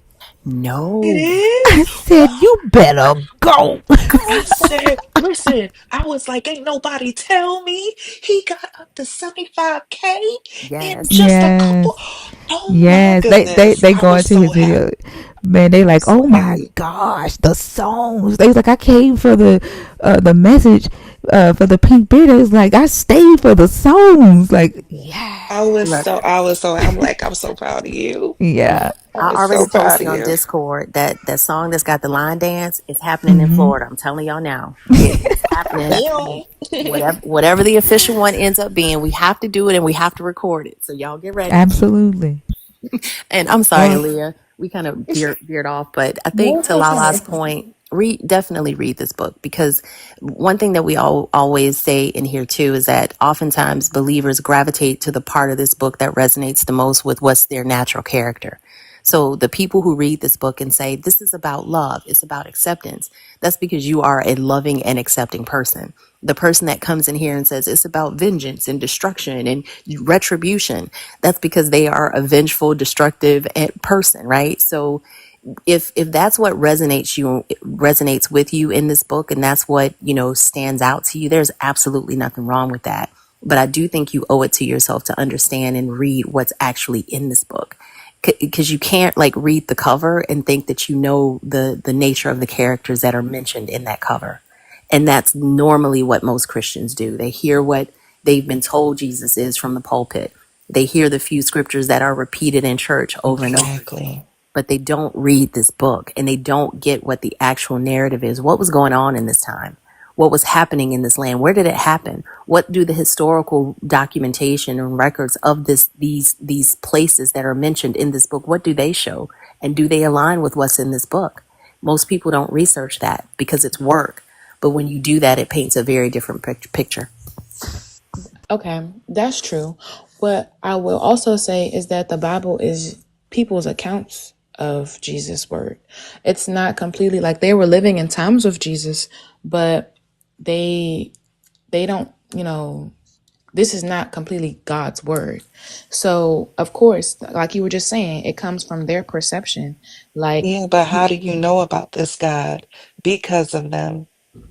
It No. I is. said, you better go. I said, listen, I was like, ain't nobody tell me he got up to 75K in Yes. just a couple. Yes. Oh my Yes. goodness. They I go was into so his video. happy. Man, they like, So oh my happy. gosh, the songs. They was like, I came for the message for the pink beard. It's like I stayed for the songs. Like, Look, yes. I'm like, I'm so proud of you. Yeah. I I was already so proud posted of on you. Discord that song that's got the line dance is happening in Hmm. Florida. I'm telling y'all now. It's happening. And Damn. whatever the official one ends up being, we have to do it and we have to record it. So y'all get ready. Absolutely. And I'm sorry, Oh, Aaliyah, we kind of veered off, but I no, think it's to Lala's okay. point, definitely read this book, because one thing that we always say in here too is that oftentimes believers gravitate to the part of this book that resonates the most with what's their natural character. So the people who read this book and say, this is about love, it's about acceptance, that's because you are a loving and accepting person. The person that comes in here and says it's about vengeance and destruction and retribution, that's because they are a vengeful, destructive person, right? So if that's what resonates with you in this book, and that's what stands out to you, there's absolutely nothing wrong with that. But I do think you owe it to yourself to understand and read what's actually in this book, because you can't like read the cover and think that you know the nature of the characters that are mentioned in that cover. And that's normally what most Christians do. They hear what they've been told Jesus is from the pulpit. They hear the few scriptures that are repeated in church over and over again, Exactly. but they don't read this book and they don't get what the actual narrative is. What was going on in this time? What was happening in this land? Where did it happen? What do the historical documentation and records of these places that are mentioned in this book, what do they show? And do they align with what's in this book? Most people don't research that because it's work. But when you do that, it paints a very different picture. Okay, that's true. What I will also say is that the Bible is people's accounts of Jesus' word. It's not completely like they were living in times of Jesus, but they they don't, this is not completely God's word. So, of course, like you were just saying, it comes from their perception. Like, Yeah, but how do you know about this God? Because of them.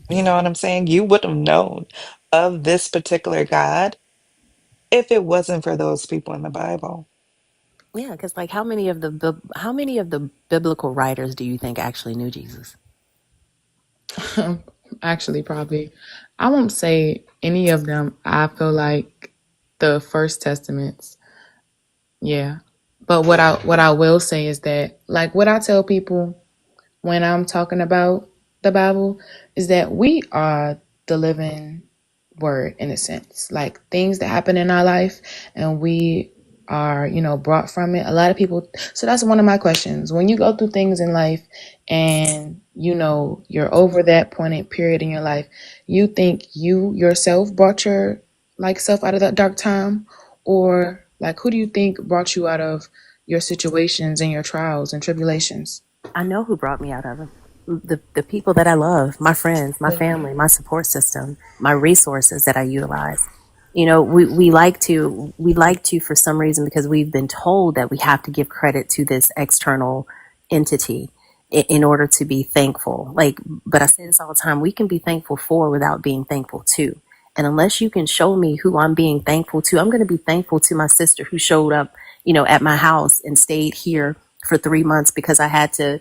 You know what I'm saying? You would have known of this particular God if it wasn't for those people in the Bible. Yeah, because like how many of the biblical writers do you think actually knew Jesus? actually, probably, I won't say any of them. I feel like the First Testaments, yeah. But what I will say is that, like, what I tell people when I'm talking about the Bible is that we are the living word in a sense. Like things that happen in our life and we are, brought from it. A lot of people, so that's one of my questions. When you go through things in life and you're over that point period in your life, you think you yourself brought your like self out of that dark time, or like who do you think brought you out of your situations and your trials and tribulations? I know who brought me out of it. The people that I love, my friends, my family, my support system, my resources that I utilize. We like to for some reason, because we've been told that we have to give credit to this external entity in order to be thankful. Like, but I say this all the time, we can be thankful for without being thankful to. And unless you can show me who I'm being thankful to, I'm going to be thankful to my sister who showed up, at my house and stayed here for 3 months because I had to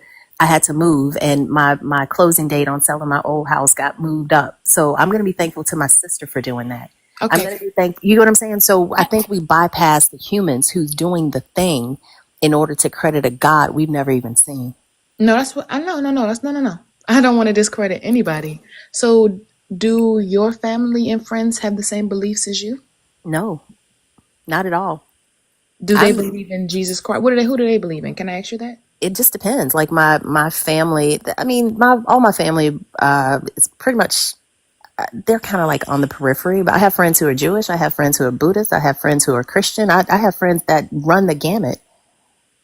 move, and my closing date on selling my old house got moved up. So I'm going to be thankful to my sister for doing that. I'm Okay. going to be thankful. You know what I'm saying? So I think we bypass the humans who's doing the thing in order to credit a God we've never even seen. No, that's what I no. That's no. I don't want to discredit anybody. So, do your family and friends have the same beliefs as you? No, not at all. Do they I'm believe in Jesus Christ? What do they? Who do they believe in? Can I ask you that? it just depends. Like my family, I mean, my all my family it's pretty much they're kind of like on the periphery, but I have friends who are Jewish, I have friends who are Buddhist, I have friends who are Christian. I have friends that run the gamut.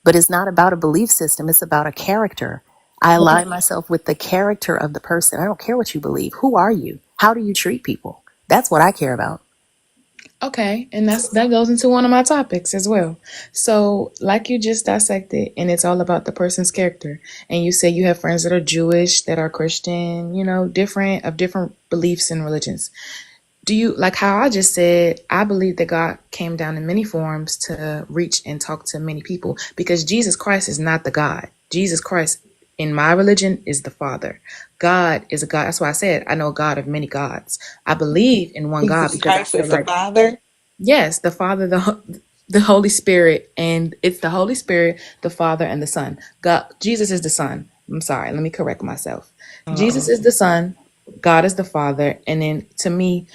But it's not about a belief system, it's about a character. I Okay. align myself with the character of the person. I don't care what you believe. Who are you? How do you treat people? That's what I care about. Okay, and that goes into one of my topics as well. So, like you just dissected, and it's all about the person's character. And you say you have friends that are Jewish, that are Christian, different beliefs and religions. Do you like how I just said? I believe that God came down in many forms to reach and talk to many people because Jesus Christ is not the God. Jesus Christ in my religion is the Father. God is a God. That's why I said I know a God of many gods. I believe in one God Jesus because I Christ feel is the like Father. yes, the Father, the Holy Spirit, and it's the Holy Spirit, the Father, and the Son. God, Jesus is the Son. I'm sorry, let me correct myself. Jesus Uh-oh. is the Son, God is the Father, and then to me,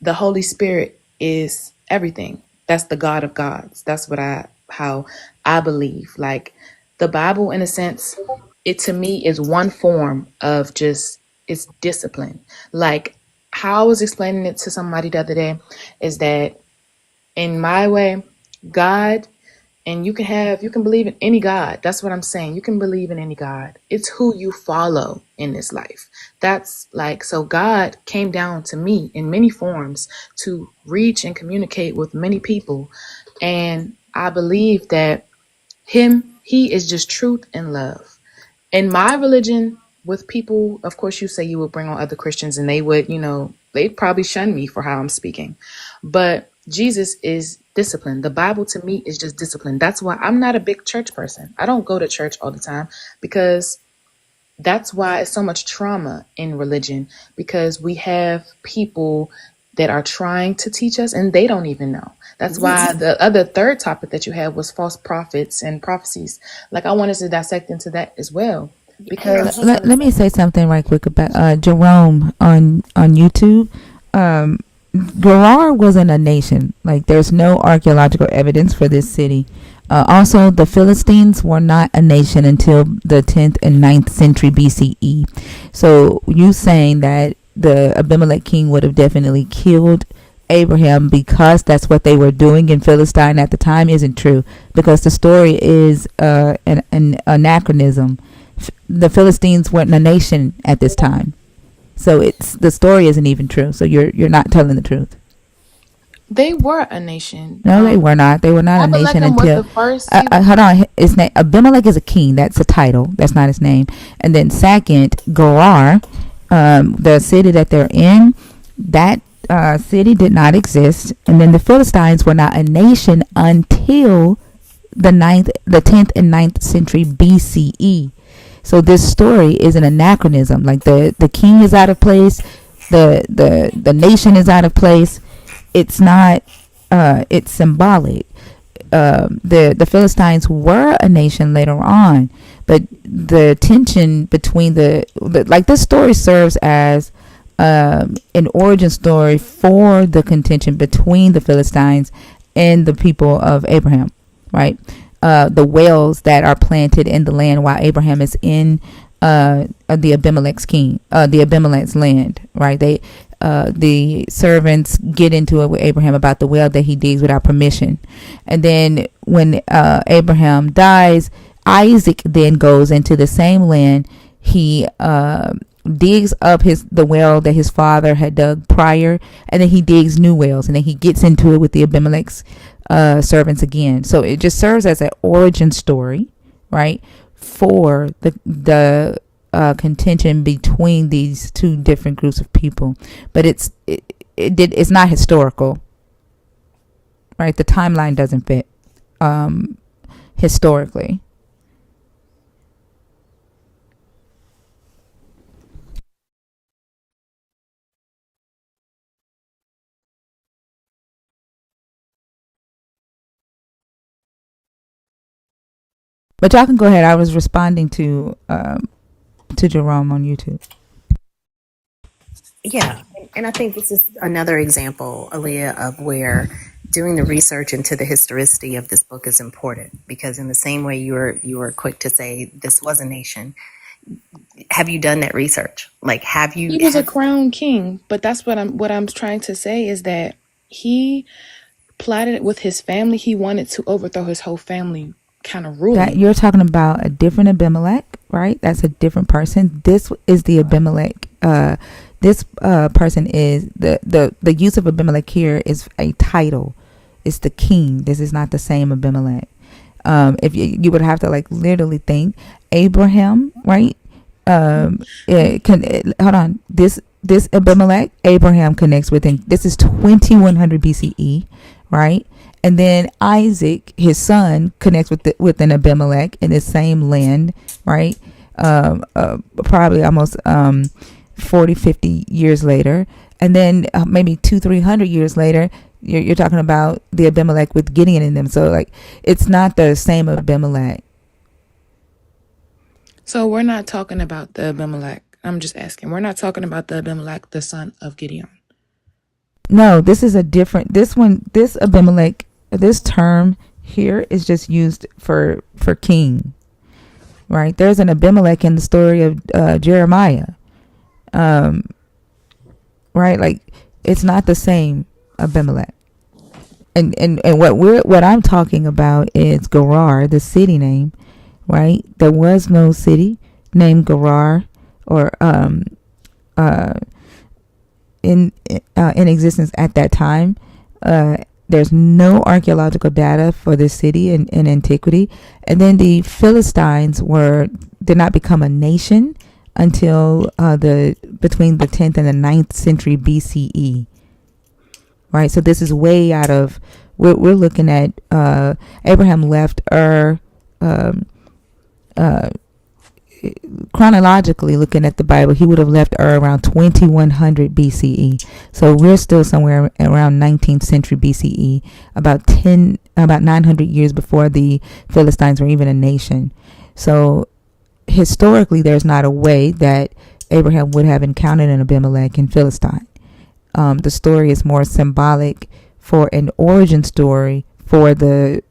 the Holy Spirit is everything. That's the God of gods. That's how I believe. Like the Bible, in a sense, it to me is one form of just it's discipline. Like how I was explaining it to somebody the other day is that in my way, God, and you can believe in any God. That's what I'm saying. You can believe in any God. It's who you follow in this life. That's like so God came down to me in many forms to reach and communicate with many people. And I believe that he is just truth and love. In my religion, with people, of course, you say you would bring on other Christians and they would, they'd probably shun me for how I'm speaking. But Jesus is discipline. The Bible to me is just discipline. That's why I'm not a big church person. I don't go to church all the time because that's why it's so much trauma in religion because we have people that are trying to teach us and they don't even know. That's why the other third topic that you had was false prophets and prophecies. Like I wanted to dissect into that as well Hey, I was let, because just let, gonna let me say. say something right quick about Jerome on YouTube. Um, Gerar wasn't a nation. Like, there's no archaeological evidence for this city. Also, the Philistines were not a nation until the 10th and 9th century BCE. So, you saying that the Abimelech king would have definitely killed Abraham because that's what they were doing in Philistine at the time isn't true. Because the story is an anachronism. The Philistines weren't a nation at this time. So it's the story isn't even true. So you're not telling the truth. they were a nation. No, they were not. They were not a nation Abimelech was until. the first. He Hold on. His name Abimelech is a king. That's a title. That's not his name. And then second, Gerar, the city that they're in, that city did not exist. And then the Philistines were not a nation until the 10th and 9th century BCE. So this story is an anachronism. Like the king is out of place, the nation is out of place. It's not. It's symbolic. The Philistines were a nation later on, but the tension between like this story serves as an origin story for the contention between the Philistines and the people of Abraham, right? The wells that are planted in the land while Abraham is in the Abimelech's land, right? The servants get into it with Abraham about the well that he digs without permission, and then when Abraham dies, Isaac then goes into the same land. He digs up the well that his father had dug prior, and then he digs new wells, and then he gets into it with the Abimelech's servants again. So it just serves as an origin story, right, for the contention between these two different groups of people. But it's not historical, right? The timeline doesn't fit historically. But y'all can go ahead. I was responding to to Jerome on YouTube. Yeah, and I think this is another example, Aaliyah, of where doing the research into the historicity of this book is important. Because in the same way you were quick to say this was a nation, have you done that research? Like, He was a crowned king, but that's what I'm trying to say is that he plotted with his family. He wanted to overthrow his whole family, kind of That ruling. you're talking about a different Abimelech, right? That's a different person. This is the Abimelech. This person is the use of Abimelech here is a title. It's the king. This is not the same Abimelech. If you would have to like literally think Abraham, right? Hold on. This Abimelech, Abraham connects with, and this is 2100 BCE, right? And then Isaac, his son, connects with an Abimelech in the same land, right? Probably almost 40, 50 years later. And then maybe 200-300 years later, you're talking about the Abimelech with Gideon in them. So like, it's not the same Abimelech. So we're not talking about the Abimelech. I'm just asking. We're not talking about the Abimelech, the son of Gideon. No, this is a different. This Abimelech, this term here is just used for king, right? There's an Abimelech in the story of Jeremiah, right? Like, it's not the same Abimelech. And what I'm talking about is Gerar, the city name, right? There was no city named Gerar or in existence at that time. There's no archaeological data for this city in antiquity. And then the Philistines did not become a nation until between the 10th and the 9th century BCE. Right, so this is way out of. We're looking at Abraham left chronologically looking at the Bible, he would have left around 2100 BCE. So we're still somewhere around 19th century BCE, about 900 years before the Philistines were even a nation. So historically, there's not a way that Abraham would have encountered an Abimelech and Philistine. The story is more symbolic for an origin story for the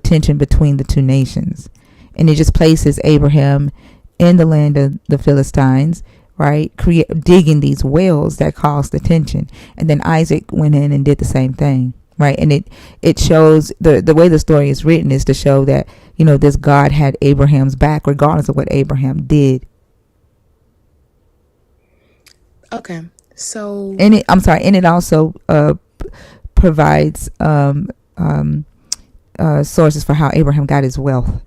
tension between the two nations. And it just places Abraham in the land of the Philistines, right? Digging these wells that caused the tension. And then Isaac went in and did the same thing, right? And it shows the way the story is written is to show that, this God had Abraham's back regardless of what Abraham did. Okay. So, And it also provides sources for how Abraham got his wealth.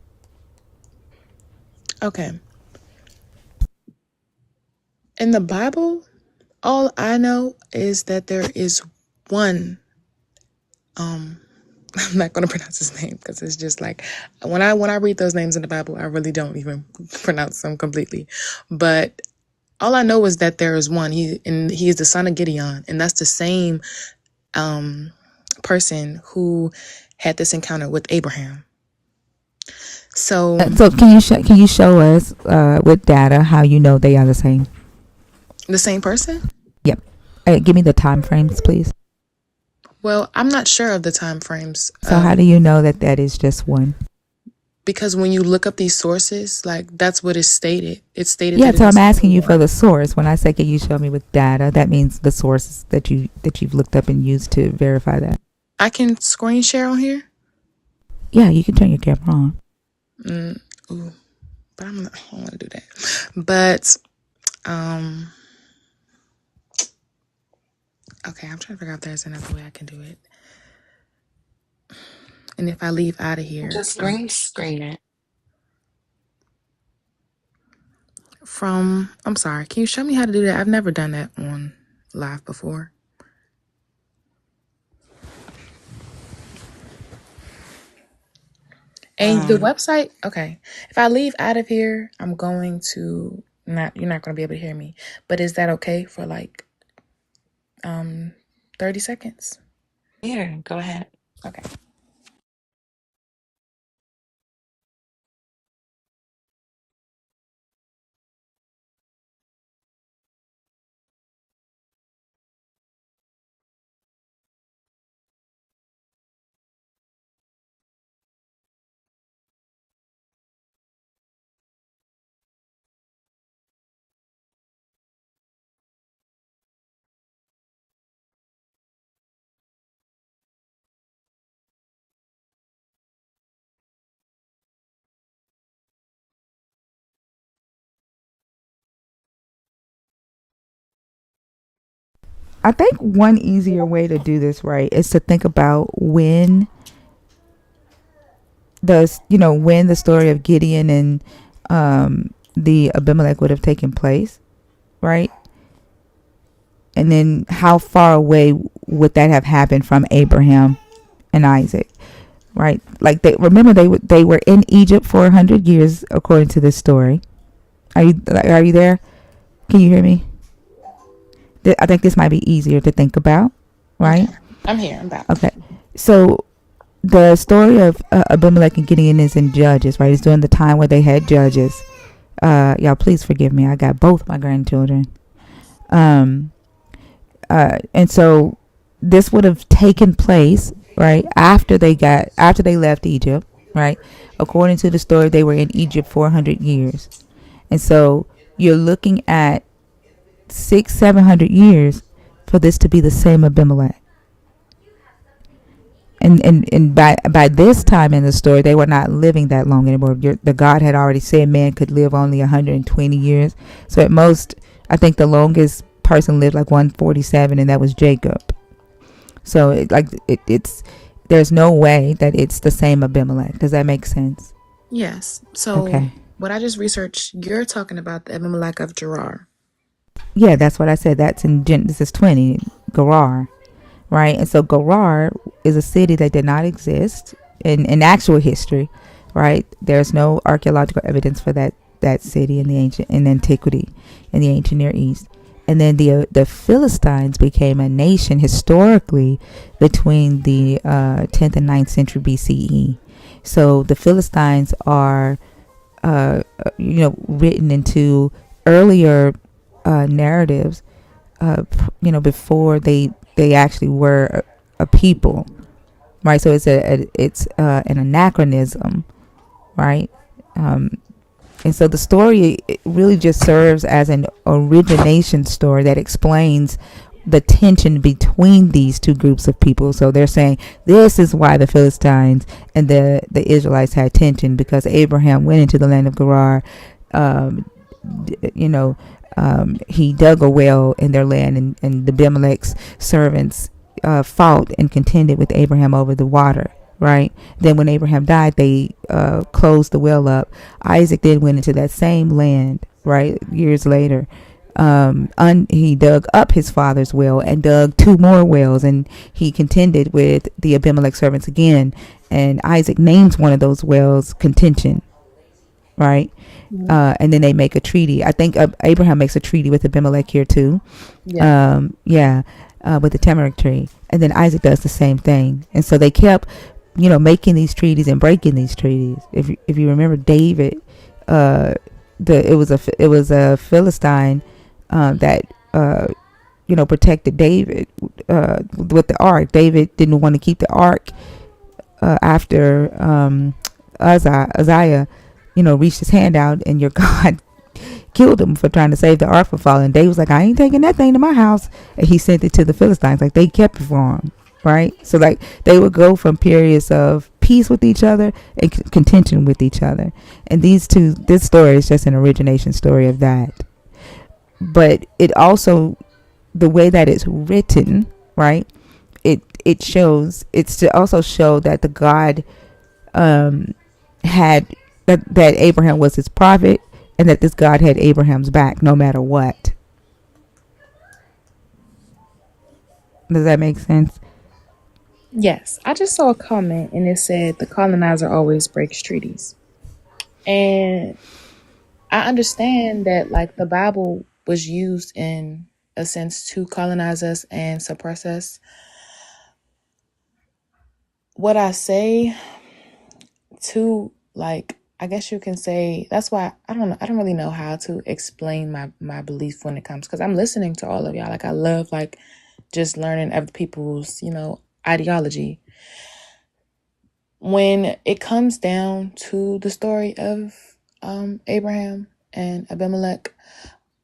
okay. In the Bible, all I know is that there is one. I'm not going to pronounce his name because it's just like when I read those names in the Bible, I really don't even pronounce them completely. But all I know is that there is one. He is the son of Gideon, and that's the same person who had this encounter with Abraham. So can you show us with data how you know they are the same? The same person? Yep. Give me the time frames, please. Well, I'm not sure of the time frames. So how do you know that is just one? Because when you look up these sources, like that's what is stated. It's stated. Yeah, so I'm asking you for the source. When I say, can you show me with data? That means the sources that you've looked up and used to verify that. I can screen share on here. Yeah, you can turn your camera on. But I don't want to do that. But okay, I'm trying to figure out if there's another way I can do it. And if I leave out of here, Just green screen it. I'm sorry, can you show me how to do that? I've never done that on live before. And the website, okay. If I leave out of here, I'm going to you're not going to be able to hear me. But is that okay for like 30 seconds? Here, go ahead. Okay. I think one easier way to do this right is to think about when the story of Gideon and the Abimelech would have taken place, right? And then how far away would that have happened from Abraham and Isaac, right? Like they were in Egypt for 100 years according to this story. Are you there? Can you hear me? I think this might be easier to think about, right? Okay, I'm here. I'm back. Okay, so the story of Abimelech and Gideon is in Judges, right? It's during the time where they had judges. Y'all, please forgive me. I got both my grandchildren. And so this would have taken place, right, after they left Egypt, right? According to the story, they were in Egypt for 100 years. And so you're looking at 700 years for this to be the same Abimelech. And by this time in the story, they were not living that long anymore. The God had already said man could live only 120 years. So at most, I think the longest person lived like 147, and that was Jacob. So it's there's no way that it's the same Abimelech. Does that make sense? Yes. So Okay. what I just researched, you're talking about the Abimelech of Gerar. Yeah, that's what I said. That's in Genesis 20, Gerar, right? And so Gerar is a city that did not exist in actual history, right? There's no archaeological evidence for that city in antiquity, in the ancient Near East. And then the Philistines became a nation historically between the 10th and 9th century BCE. So the Philistines are, written into earlier narratives, before they actually were a people, right? So it's an anachronism, right? And so the story, it really just serves as an origination story that explains the tension between these two groups of people. So they're saying this is why the Philistines and the Israelites had tension, because Abraham went into the land of Gerar. Um, he dug a well in their land, and the Abimelech's servants fought and contended with Abraham over the water. Right. Then when Abraham died, they closed the well up. Isaac then went into that same land, right, years later. He dug up his father's well and dug two more wells, and he contended with the Abimelech servants again. And Isaac names one of those wells Contention, right? And then they make a treaty. I think Abraham makes a treaty with Abimelech here too. Yeah. With the tamarisk tree. And then Isaac does the same thing. And so they kept making these treaties and breaking these treaties. If you remember David, it was a Philistine that protected David with the ark. David didn't want to keep the ark after Uzziah reached his hand out, and your God killed him for trying to save the ark from falling. David was like, I ain't taking that thing to my house, and he sent it to the Philistines. Like, they kept it for him. Right? So like they would go from periods of peace with each other and contention with each other. And this story is just an origination story of that. But it also, the way that it's written, right? It shows, it's to also show that the God had, that Abraham was his prophet, and that this God had Abraham's back no matter what. Does that make sense? Yes. I just saw a comment and it said the colonizer always breaks treaties. And I understand that like the Bible was used in a sense to colonize us and suppress us. What I say to, like, I guess you can say, that's why I don't know, I don't really know how to explain my belief when it comes, because I'm listening to all of y'all. Like, I love like just learning other people's ideology. When it comes down to the story of Abraham and Abimelech,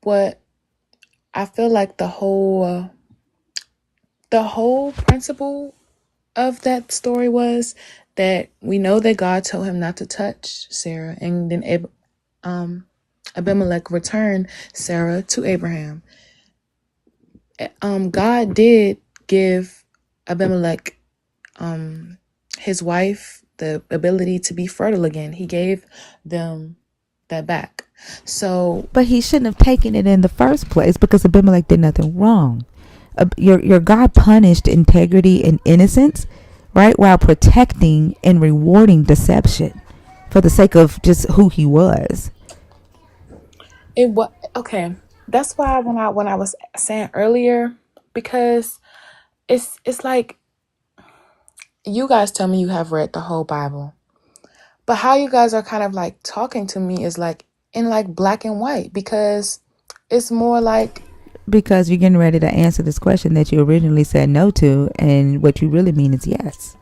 what I feel like the whole principle of that story was that we know that God told him not to touch Sarah, and then Abimelech returned Sarah to Abraham. God did give Abimelech his wife the ability to be fertile again. He gave them that back. So, But he shouldn't have taken it in the first place because Abimelech did nothing wrong. Your God punished integrity and innocence, right, while protecting and rewarding deception for the sake of just who he was. it was okay. That's why when I was saying earlier, because it's like you guys tell me you have read the whole Bible, but how you guys are kind of like talking to me is like in like black and white, because it's more like Because you're getting ready to answer this question that you originally said no to, and what you really mean is yes.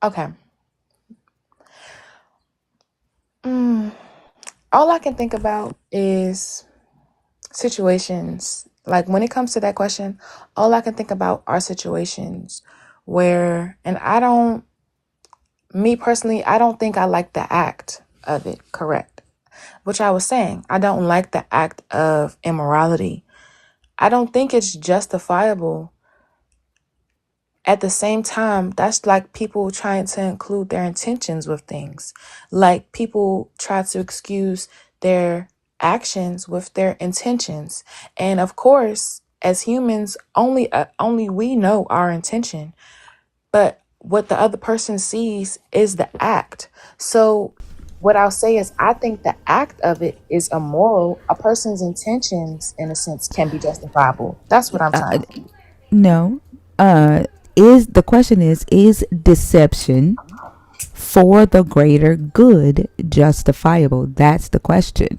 okay. All I can think about is situations. Like when it comes to that question, all I can think about are situations where, and me personally, I don't think I like the act of it, correct? Which I was saying, I don't like the act of immorality. I don't think it's justifiable. At the same time, that's like people trying to include their intentions with things. Like people try to excuse their actions with their intentions. And of course, as humans, only we know our intention. But what the other person sees is the act. So what I'll say is I think the act of it is immoral. A person's intentions, in a sense, can be justifiable. That's what I'm Uh, saying. no. Is the question is deception for the greater good justifiable? That's the question.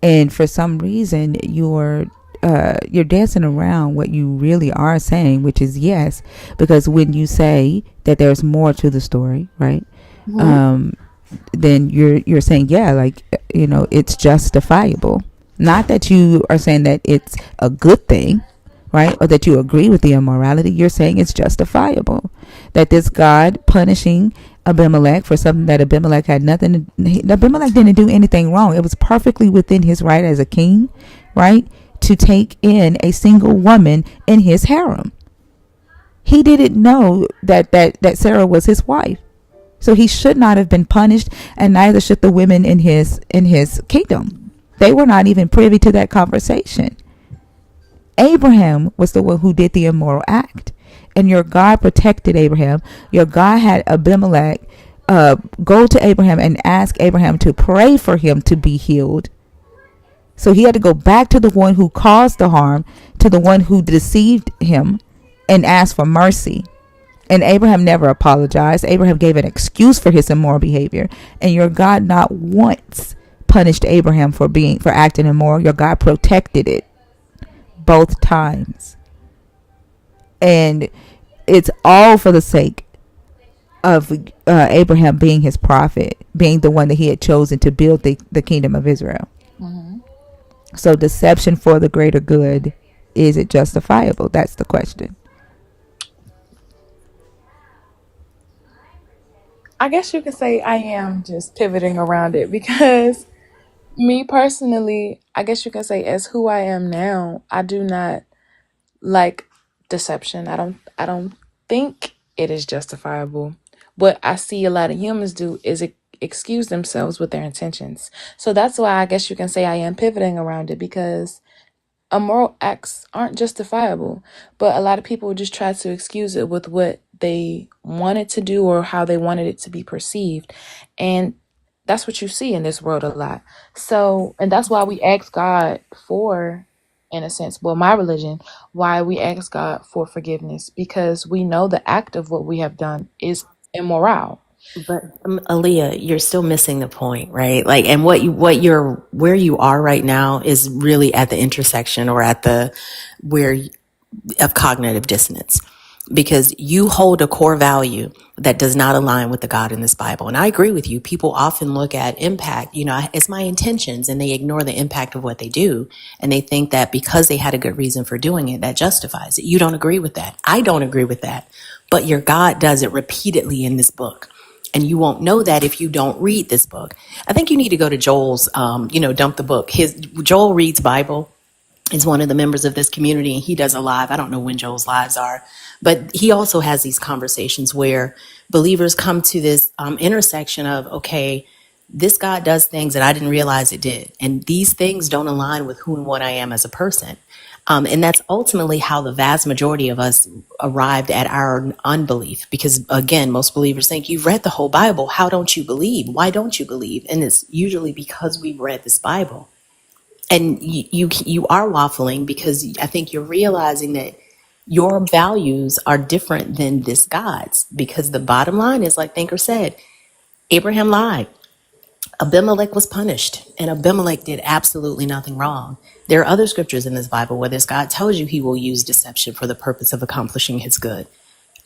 And for some reason you're dancing around what you really are saying, which is yes, because when you say that there's more to the story, right? Um then you're saying yeah, like it's justifiable. Not that you are saying that it's a good thing, right? Or that you agree with the immorality. You're saying it's justifiable. That this God punishing Abimelech for something that Abimelech had nothing to, Abimelech didn't do anything wrong. It was perfectly within his right as a king, right? To take in a single woman in his harem. He didn't know that Sarah was his wife. So he should not have been punished, and neither should the women in his kingdom. They were not even privy to that conversation. Abraham was the one who did the immoral act, and your God protected Abraham. Your God had Abimelech go to Abraham and ask Abraham to pray for him to be healed. So he had to go back to the one who caused the harm, to the one who deceived him, and ask for mercy. And Abraham never apologized. Abraham gave an excuse for his immoral behavior. And your God not once punished Abraham for acting immoral. Your God protected it both times. And it's all for the sake of Abraham being his prophet, being the one that he had chosen to build the kingdom of Israel. Mm-hmm. So deception for the greater good, is it justifiable? That's the question. I guess you could say I am just pivoting around it, because me personally, I guess you can say as who I am now, I do not like deception. I don't think it is justifiable. What I see a lot of humans do is excuse themselves with their intentions. So that's why I guess you can say I am pivoting around it, because immoral acts aren't justifiable, but a lot of people just try to excuse it with what they wanted to do or how they wanted it to be perceived. And that's what you see in this world a lot. So, and that's why we ask God for, in a sense, well, my religion, why we ask God for forgiveness, because we know the act of what we have done is immoral. But Aaliyah, you're still missing the point, right? Like, and where you are right now is really at the intersection, or at the where of cognitive dissonance, because you hold a core value that does not align with the God in this Bible. And I agree with you. People often look at impact, it's my intentions, and they ignore the impact of what they do. And they think that because they had a good reason for doing it, that justifies it. You don't agree with that. I don't agree with that. But your God does it repeatedly in this book. And you won't know that if you don't read this book. I think you need to go to Joel's, dump the book. Joel reads Bible, is one of the members of this community, and he does a live. I don't know when Joel's lives are, but he also has these conversations where believers come to this intersection of, okay, this God does things that I didn't realize it did, and these things don't align with who and what I am as a person. And that's ultimately how the vast majority of us arrived at our unbelief. Because again, most believers think, you've read the whole Bible. How don't you believe? Why don't you believe? And it's usually because we've read this Bible. And you are waffling because I think you're realizing that your values are different than this God's. Because the bottom line is, like Thinker said, Abraham lied. Abimelech was punished, and Abimelech did absolutely nothing wrong. There are other scriptures in this Bible where this God tells you he will use deception for the purpose of accomplishing his good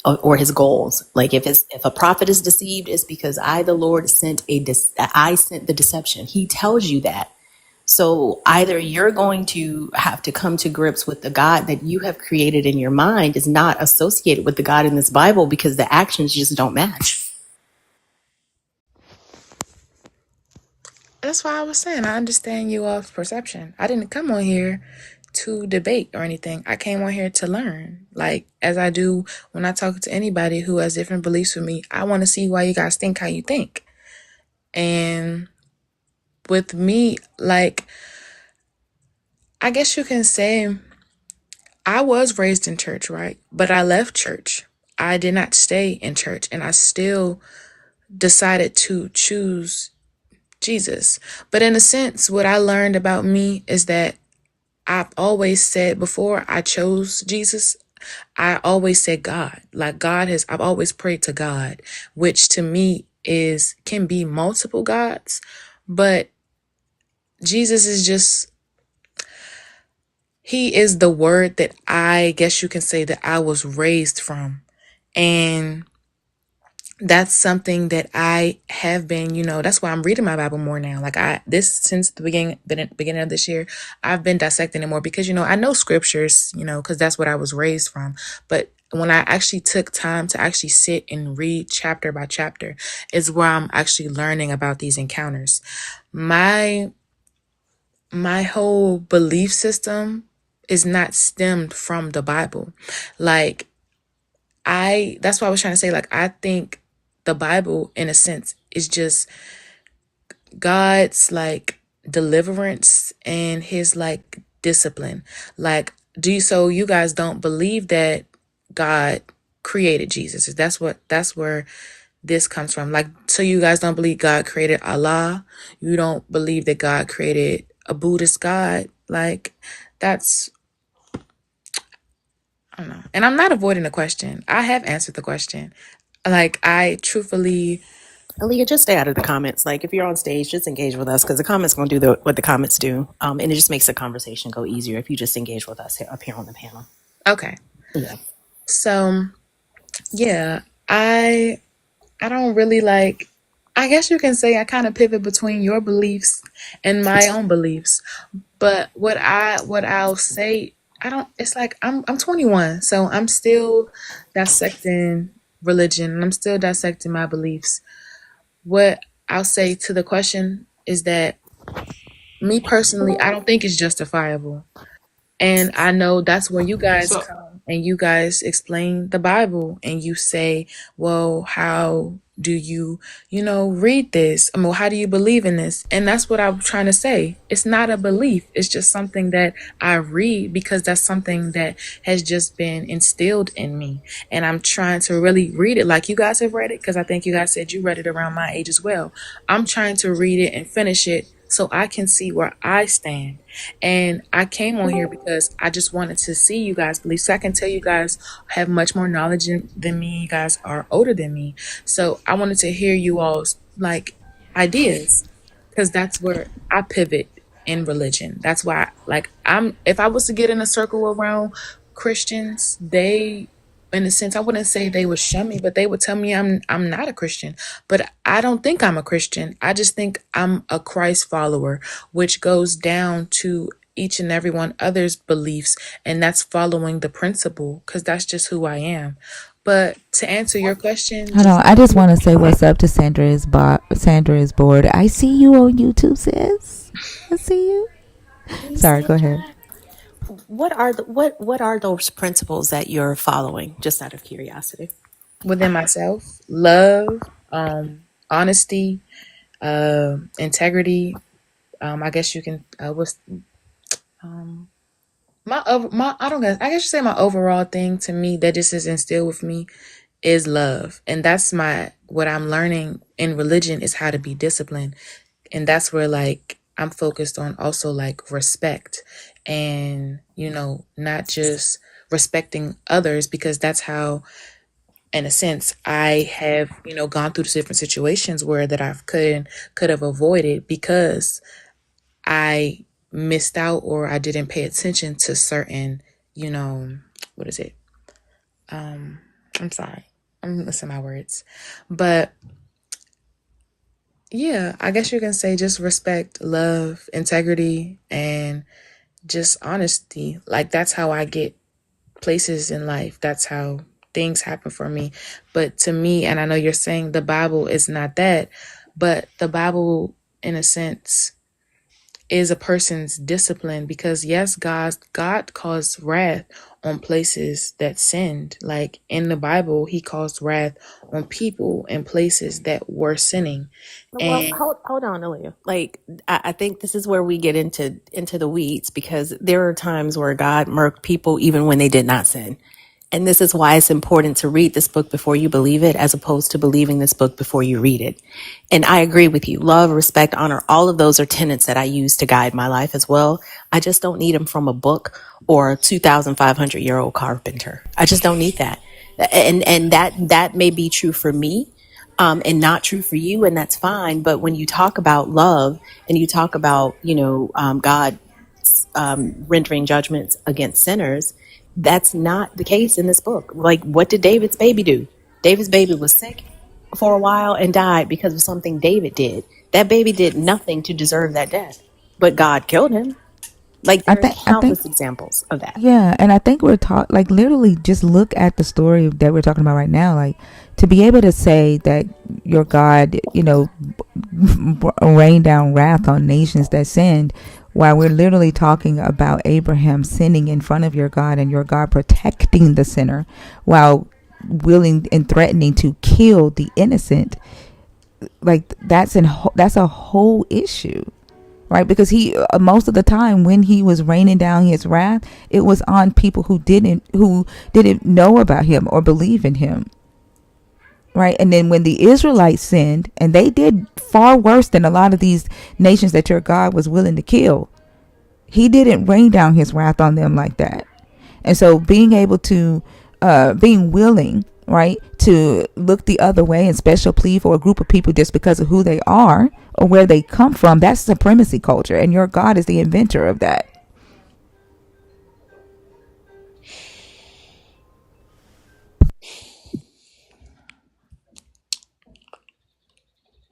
or his goals. Like if a prophet is deceived, it's because I, the Lord, I sent the deception. He tells you that. So either you're going to have to come to grips with the God that you have created in your mind is not associated with the God in this Bible, because the actions just don't match. That's why I was saying I understand you all's perception. I didn't come on here to debate or anything. I came on here to learn. Like, as I do when I talk to anybody who has different beliefs from me, I want to see why you guys think how you think. And with me, like, I guess you can say I was raised in church, right? But I left church. I did not stay in church, and I still decided to choose Jesus. But in a sense, what I learned about me is that I've always said, before I chose Jesus, I always said God. Like I've always prayed to God, which to me can be multiple gods, but Jesus is just, he is the word that I guess you can say that I was raised from. And that's something that I have been, that's why I'm reading my Bible more now. Like since the beginning of this year, I've been dissecting it more because, I know scriptures, because that's what I was raised from. But when I actually took time to actually sit and read chapter by chapter is where I'm actually learning about these encounters. My whole belief system is not stemmed from the Bible. Like, that's why I was trying to say, like, I think the Bible, in a sense, is just God's, like, deliverance and his, like, discipline. Like, so you guys don't believe that God created Jesus? That's where this comes from. Like, so you guys don't believe God created Allah? You don't believe that God created a Buddhist God? Like, that's, I don't know. And I'm not avoiding the question. I have answered the question. Like, I truthfully, Aaliyah, just stay out of the comments. Like, if you're on stage, just engage with us, because the comments going to do what the comments do. And it just makes the conversation go easier if you just engage with us up here on the panel. okay. Yeah. So, yeah, I don't really I guess you can say I kind of pivot between your beliefs and my own beliefs. But what I'll say, it's like I'm 21, so I'm still dissecting religion and I'm still dissecting my beliefs. What I'll say to the question is that, me personally, I don't think it's justifiable. And I know that's where you guys So come and you guys explain the Bible and you say, well, how do you, read this? Well, how do you believe in this? And that's what I'm trying to say. It's not a belief. It's just something that I read because that's something that has just been instilled in me. And I'm trying to really read it like you guys have read it, because I think you guys said you read it around my age as well. I'm trying to read it and finish it so I can see where I stand. And I came on here because I just wanted to see you guys' beliefs. So I can tell you guys have much more knowledge than me. You guys are older than me. So I wanted to hear you all's ideas, because that's where I pivot in religion. That's why, if I was to get in a circle around Christians, they, in a sense, I wouldn't say they would shun me, but they would tell me I'm not a Christian. But I don't think I'm a Christian. I just think I'm a Christ follower, which goes down to each and every one other's beliefs, and that's following the principle, because that's just who I am. But to answer your question, Hold just on, I just want to say what's up to Sandra is Sandra is bored. I see you on YouTube, sis. I see you. Do you Sorry, see go it, ahead. Chad? What are those principles that you're following? Just out of curiosity. within myself, love, honesty, integrity. I guess you can. What's um, my? I don't guess. I guess you say my overall thing to me that just is instilled with me is love, and that's my what I'm learning in religion is how to be disciplined, and that's where like I'm focused on also like respect, and not just respecting others because that's how in a sense I have gone through different situations where that I could have avoided because I missed out or I didn't pay attention to certain you know what is it I'm sorry, I'm missing my words, but yeah, I guess you can say just respect, love, integrity, and just honesty. Like that's how I get places in life. That's how things happen for me. But to me, and I know you're saying the Bible is not that, but the Bible, in a sense, is a person's discipline because yes, God caused wrath on places that sinned. Like in the Bible, he caused wrath on people and places that were sinning. Well, And hold on, Aaliyah. Like, I think this is where we get into the weeds because there are times where God murked people even when they did not sin. And this is why it's important to read this book before you believe it, as opposed to believing this book before you read it. And I agree with you. Love, respect, honor, all of those are tenets that I use to guide my life as well. I just don't need them from a book or a 2,500-year-old carpenter. I just don't need that. And that may be true for me, and not true for you, and that's fine. But when you talk about love and you talk about, God rendering judgments against sinners, that's not the case in this book. Like, what did David's baby do? David's baby was sick for a while and died because of something David did. That baby did nothing to deserve that death, but God killed him. Like, I there are think I think countless examples of that. Yeah, and I think we're taught like literally just look at the story that we're talking about right now. Like to be able to say that your God, rained down wrath on nations that sinned, while we're literally talking about Abraham sinning in front of your God and your God protecting the sinner, while willing and threatening to kill the innocent. Like that's a whole issue, right? Because he most of the time when he was raining down his wrath, it was on people who didn't know about him or believe in him, right? And then when the Israelites sinned, and they did far worse than a lot of these nations that your God was willing to kill, he didn't rain down his wrath on them like that. And so being able to being willing, right, to look the other way and special plea for a group of people just because of who they are or where they come from, that's supremacy culture, and your God is the inventor of that.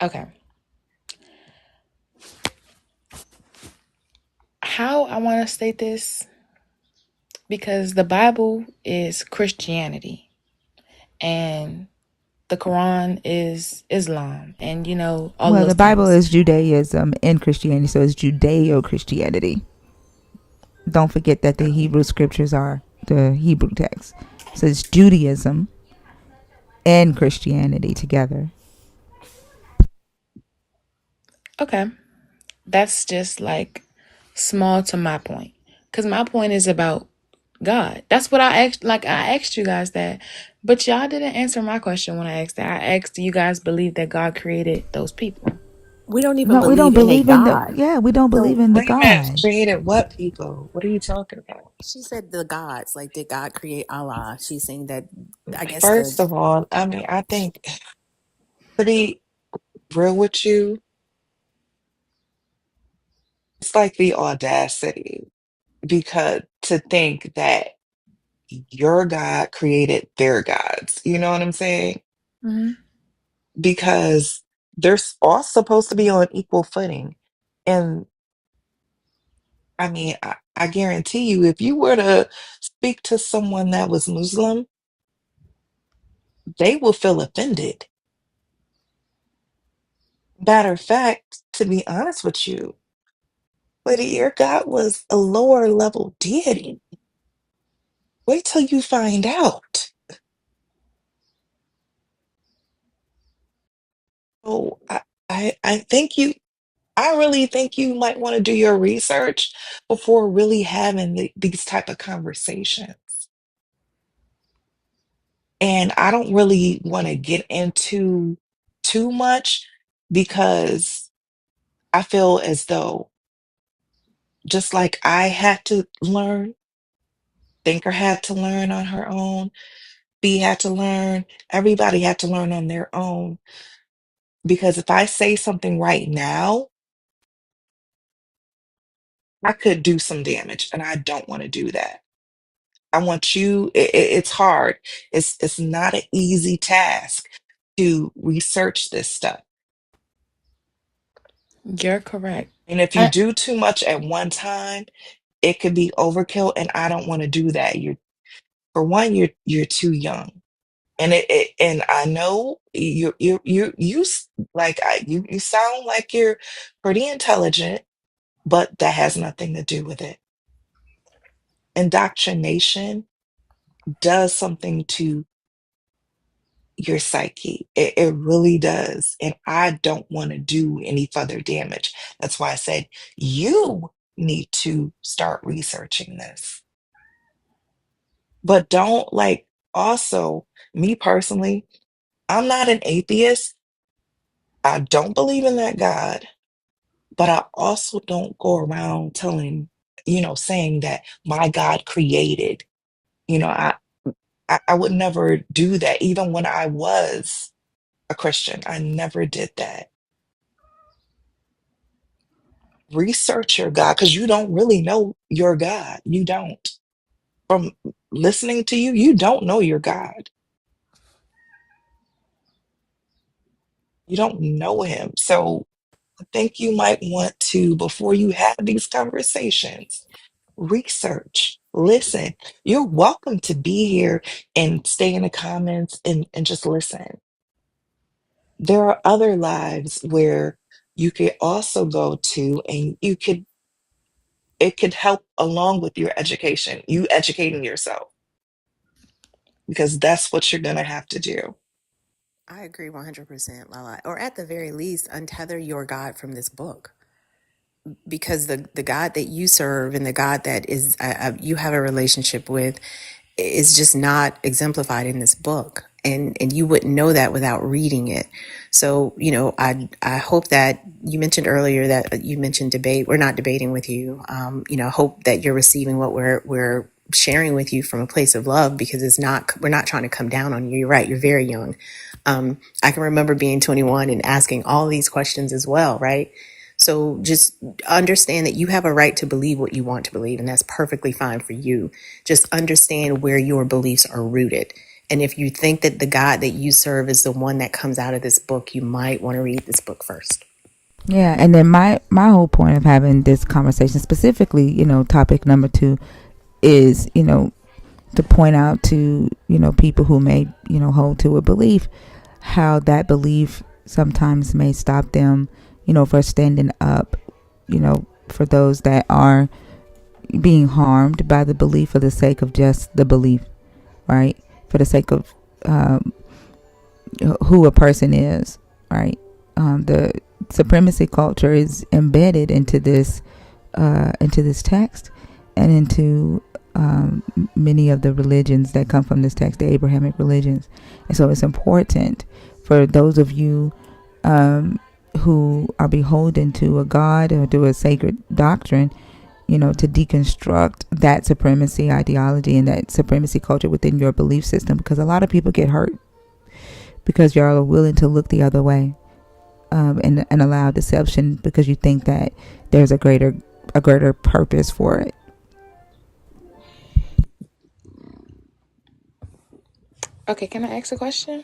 okay, how I want to state this because the Bible is Christianity and the Quran is Islam, and all Well, those the Bible things. is Judaism and Christianity, so it's Judeo-Christianity. Don't forget that the Hebrew scriptures are the Hebrew text. So it's Judaism and Christianity together. Okay, that's just like small to my point because my point is about God. That's what I asked. Like I asked you guys that, but y'all didn't answer my question when I asked that. I asked, do you guys believe that God created those people? We don't even No, we don't believe in a believe in the God. yeah, we don't believe So in the Wait a minute. God. Created what people? What are you talking about? she said the gods. Like, did God create Allah? She's saying that, I guess the. First of all, I mean, I think to be real with you, it's like the audacity because to think that your God created their gods. You know what I'm saying? Mm-hmm. Because they're all supposed to be on equal footing. And I mean, I guarantee you, if you were to speak to someone that was Muslim, they will feel offended. Matter of fact, to be honest with you, Lady, your God was a lower level deity. Wait till you find out. Oh, I think I really think you might want to do your research before really having these type of conversations. And I don't really want to get into too much because I feel as though just like I had to learn, Thinker had to learn on her own, B had to learn, everybody had to learn on their own. Because if I say something right now, I could do some damage, and I don't want to do that. I want you, it's hard. It's not an easy task to research this stuff. You're correct. And if you I, do too much at one time, it could be overkill, and I don't want to do that. For one, you're too young. And and I know like you sound like you're pretty intelligent, but that has nothing to do with it. Indoctrination does something to your psyche. It really does. And I don't want to do any further damage. That's why I said you need to start researching this. But don't like also, me personally, I'm not an atheist. I don't believe in that God, but I also don't go around telling, saying that my God created. You know, I would never do that. Even when I was a Christian, I never did that. Research your God because you don't really know your God. You don't. From listening to you, you don't know your God. You don't know him. So I think you might want to, before you have these conversations, research, listen. You're welcome to be here and stay in the comments and just listen. There are other lives where you could also go to and it could help along with your education, you educating yourself, because that's what you're going to have to do. I agree 100%, Lala. Or at the very least, untether your God from this book. Because the God that you serve and the God that is you have a relationship with is just not exemplified in this book. And you wouldn't know that without reading it. So, I hope that you mentioned earlier that you mentioned debate. We're not debating with you. Hope that you're receiving what we're sharing with you from a place of love, because we're not trying to come down on you. You're right. You're very young. I can remember being 21 and asking all these questions as well. Right. So just understand that you have a right to believe what you want to believe, and that's perfectly fine for you. Just understand where your beliefs are rooted. And if you think that the God that you serve is the one that comes out of this book, you might want to read this book first. Yeah, and then my whole point of having this conversation, specifically, topic number 2, is to point out to people who may hold to a belief, how that belief sometimes may stop them for standing up for those that are being harmed by the belief for the sake of just the belief, right? For the sake of who a person is, right? The supremacy culture is embedded into this text and into many of the religions that come from this text, the Abrahamic religions. And so it's important for those of you who are beholden to a God or to a sacred doctrine, to deconstruct that supremacy ideology and that supremacy culture within your belief system, because a lot of people get hurt because y'all are willing to look the other way, and allow deception because you think that there's a greater purpose for it. okay, can I ask a question?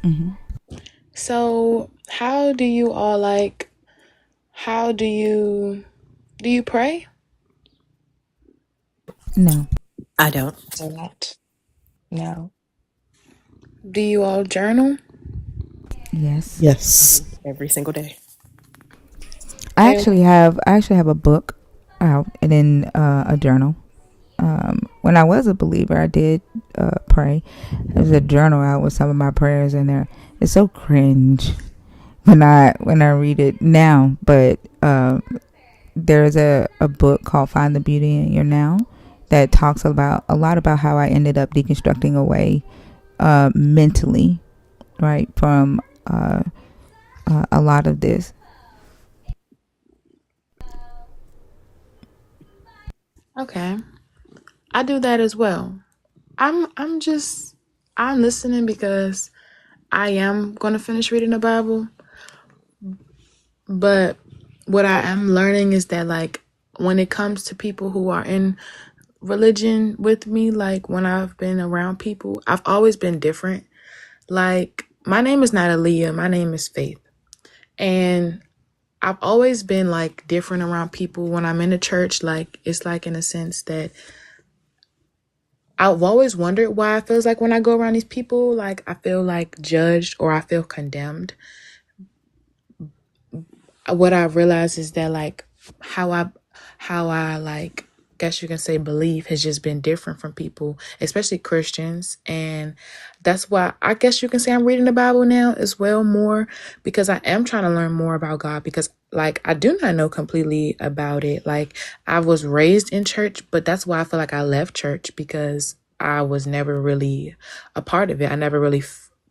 Mm-hmm. So, how do you pray? No. I don't. Don't. No. Do you all journal? Yes. Yes. Every single day. And I actually have a book out and then a journal. When I was a believer, I did pray. There's a journal out with some of my prayers in there. It's so cringe when I read it now, but there's a book called Find the Beauty in Your Now that talks about a lot about how I ended up deconstructing away mentally, right, from a lot of this. okay, I do that as well. I'm listening because I am going to finish reading the Bible, but what I am learning is that like when it comes to people who are in religion with me, like when I've been around people, I've always been different. Like my name is not Aaliyah, my name is Faith. And I've always been like different around people when I'm in the church. Like it's like in a sense that I've always wondered why it feels like when I go around these people, like I feel like judged or I feel condemned. What I realized is that like how I how I like guess you can say belief has just been different from people, especially Christians. And that's why I guess you can say I'm reading the Bible now as well more because I am trying to learn more about God because like I do not know completely about it. Like I was raised in church, but that's why I feel like I left church because I was never really a part of it. I never really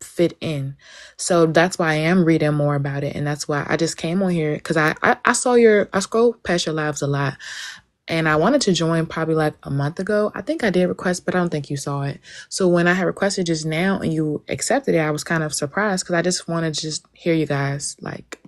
fit in. So that's why I am reading more about it. And that's why I just came on here because I saw I scroll past your lives a lot. And I wanted to join probably like a month ago. I think I did request, but I don't think you saw it. So when I had requested just now and you accepted it, I was kind of surprised because I just wanted to just hear you guys like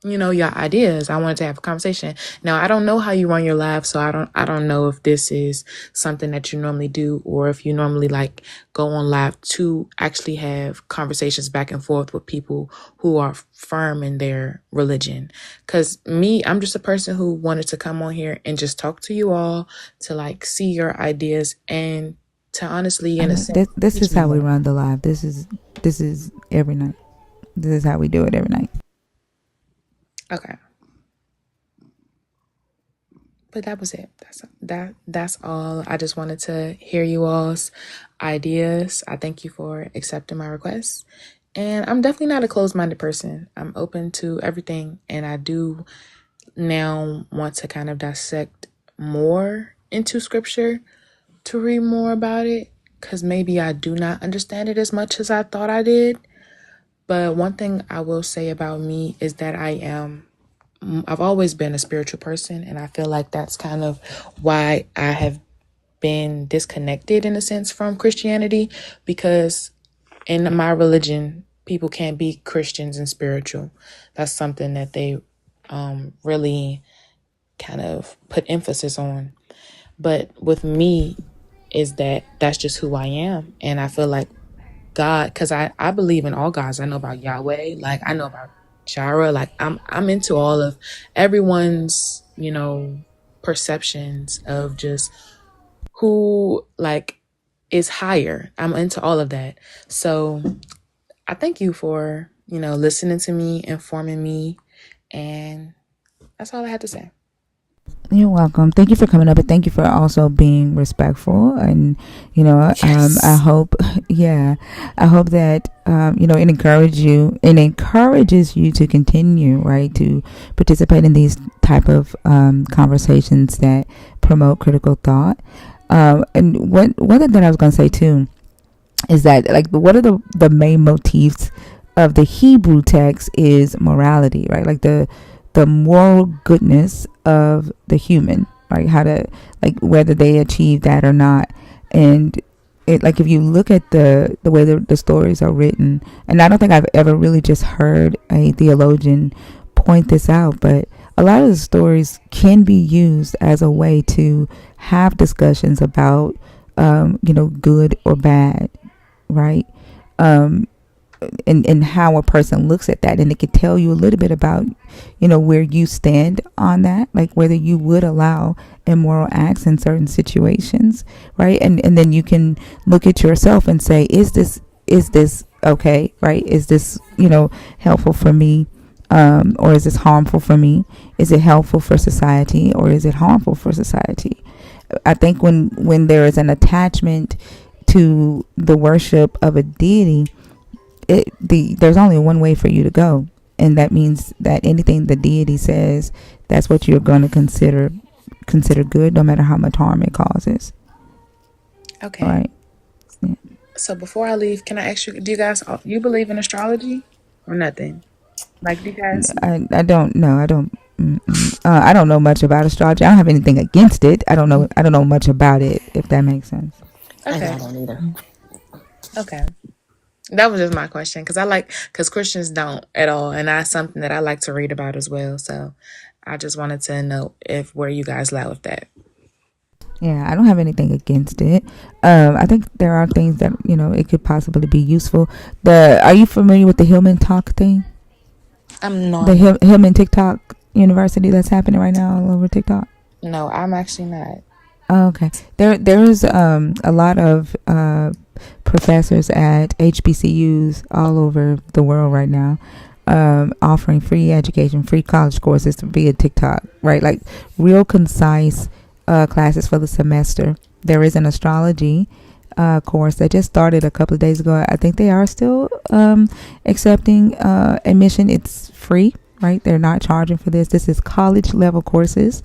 your ideas. I wanted to have a conversation. Now, I don't know how you run your live, so I don't know if this is something that you normally do or if you normally like go on live to actually have conversations back and forth with people who are firm in their religion. Cause me, I'm just a person who wanted to come on here and just talk to you all to like see your ideas and to honestly, in a sense, This teach is me how we more. run the live. This is every night. This is how we do it every night. Okay. But that was it. That's all. I just wanted to hear you all's ideas. I thank you for accepting my request. And I'm definitely not a closed-minded person. I'm open to everything and I do now want to kind of dissect more into scripture to read more about it cuz maybe I do not understand it as much as I thought I did. But one thing I will say about me is that I've always been a spiritual person, and I feel like that's kind of why I have been disconnected in a sense from Christianity because in my religion, people can't be Christians and spiritual. That's something that they really kind of put emphasis on. But with me, is that that's just who I am, and I feel like God, because I believe in all gods. I know about Yahweh, like I know about Jireh, like I'm into all of everyone's, perceptions of just who like is higher. I'm into all of that. So I thank you for, listening to me, informing me, and that's all I had to say. You're welcome. Thank you for coming up, and thank you for also being respectful. And I Yes. hope, yeah, I hope that it encourages you to continue, right, to participate in these type of conversations that promote critical thought. And one thing that I was going to say too is that like what are the main motifs of the Hebrew text is morality, right? Like the moral goodness of the human, right? How to like whether they achieve that or not. And it like if you look at the way the stories are written, and I don't think I've ever really just heard a theologian point this out, but a lot of the stories can be used as a way to have discussions about good or bad, right? Um, and how a person looks at that, and it can tell you a little bit about where you stand on that, like whether you would allow immoral acts in certain situations, right? And then you can look at yourself and say, is this is this okay, right? Is this, helpful for me? Or is this harmful for me? Is it helpful for society, or is it harmful for society? I think when there is an attachment to the worship of a deity, there's only one way for you to go, and that means that anything the deity says, that's what you're going to consider good, no matter how much harm it causes. Okay. Right. Yeah. So before I leave, can I ask you, do you guys, you believe in astrology or nothing? Like, do you guys? I don't know. I don't know much about astrology. I don't have anything against it. I don't know much about it, if that makes sense. I Okay. don't either. Okay. That was just my question, because Christians don't at all, and that's something that I like to read about as well. So I just wanted to know where you guys lie with that. Yeah, I don't have anything against it. I think there are things that it could possibly be useful. Are you familiar with the Hillman Talk thing? I'm not. The Hillman TikTok University that's happening right now all over TikTok. No, I'm actually not. Okay, there's a lot of professors at HBCUs all over the world right now, offering free education, free college courses via TikTok, right? Like real concise classes for the semester. There is an astrology course that just started a couple of days ago. I think they are still accepting admission. It's free, right? They're not charging for this. This is college level courses,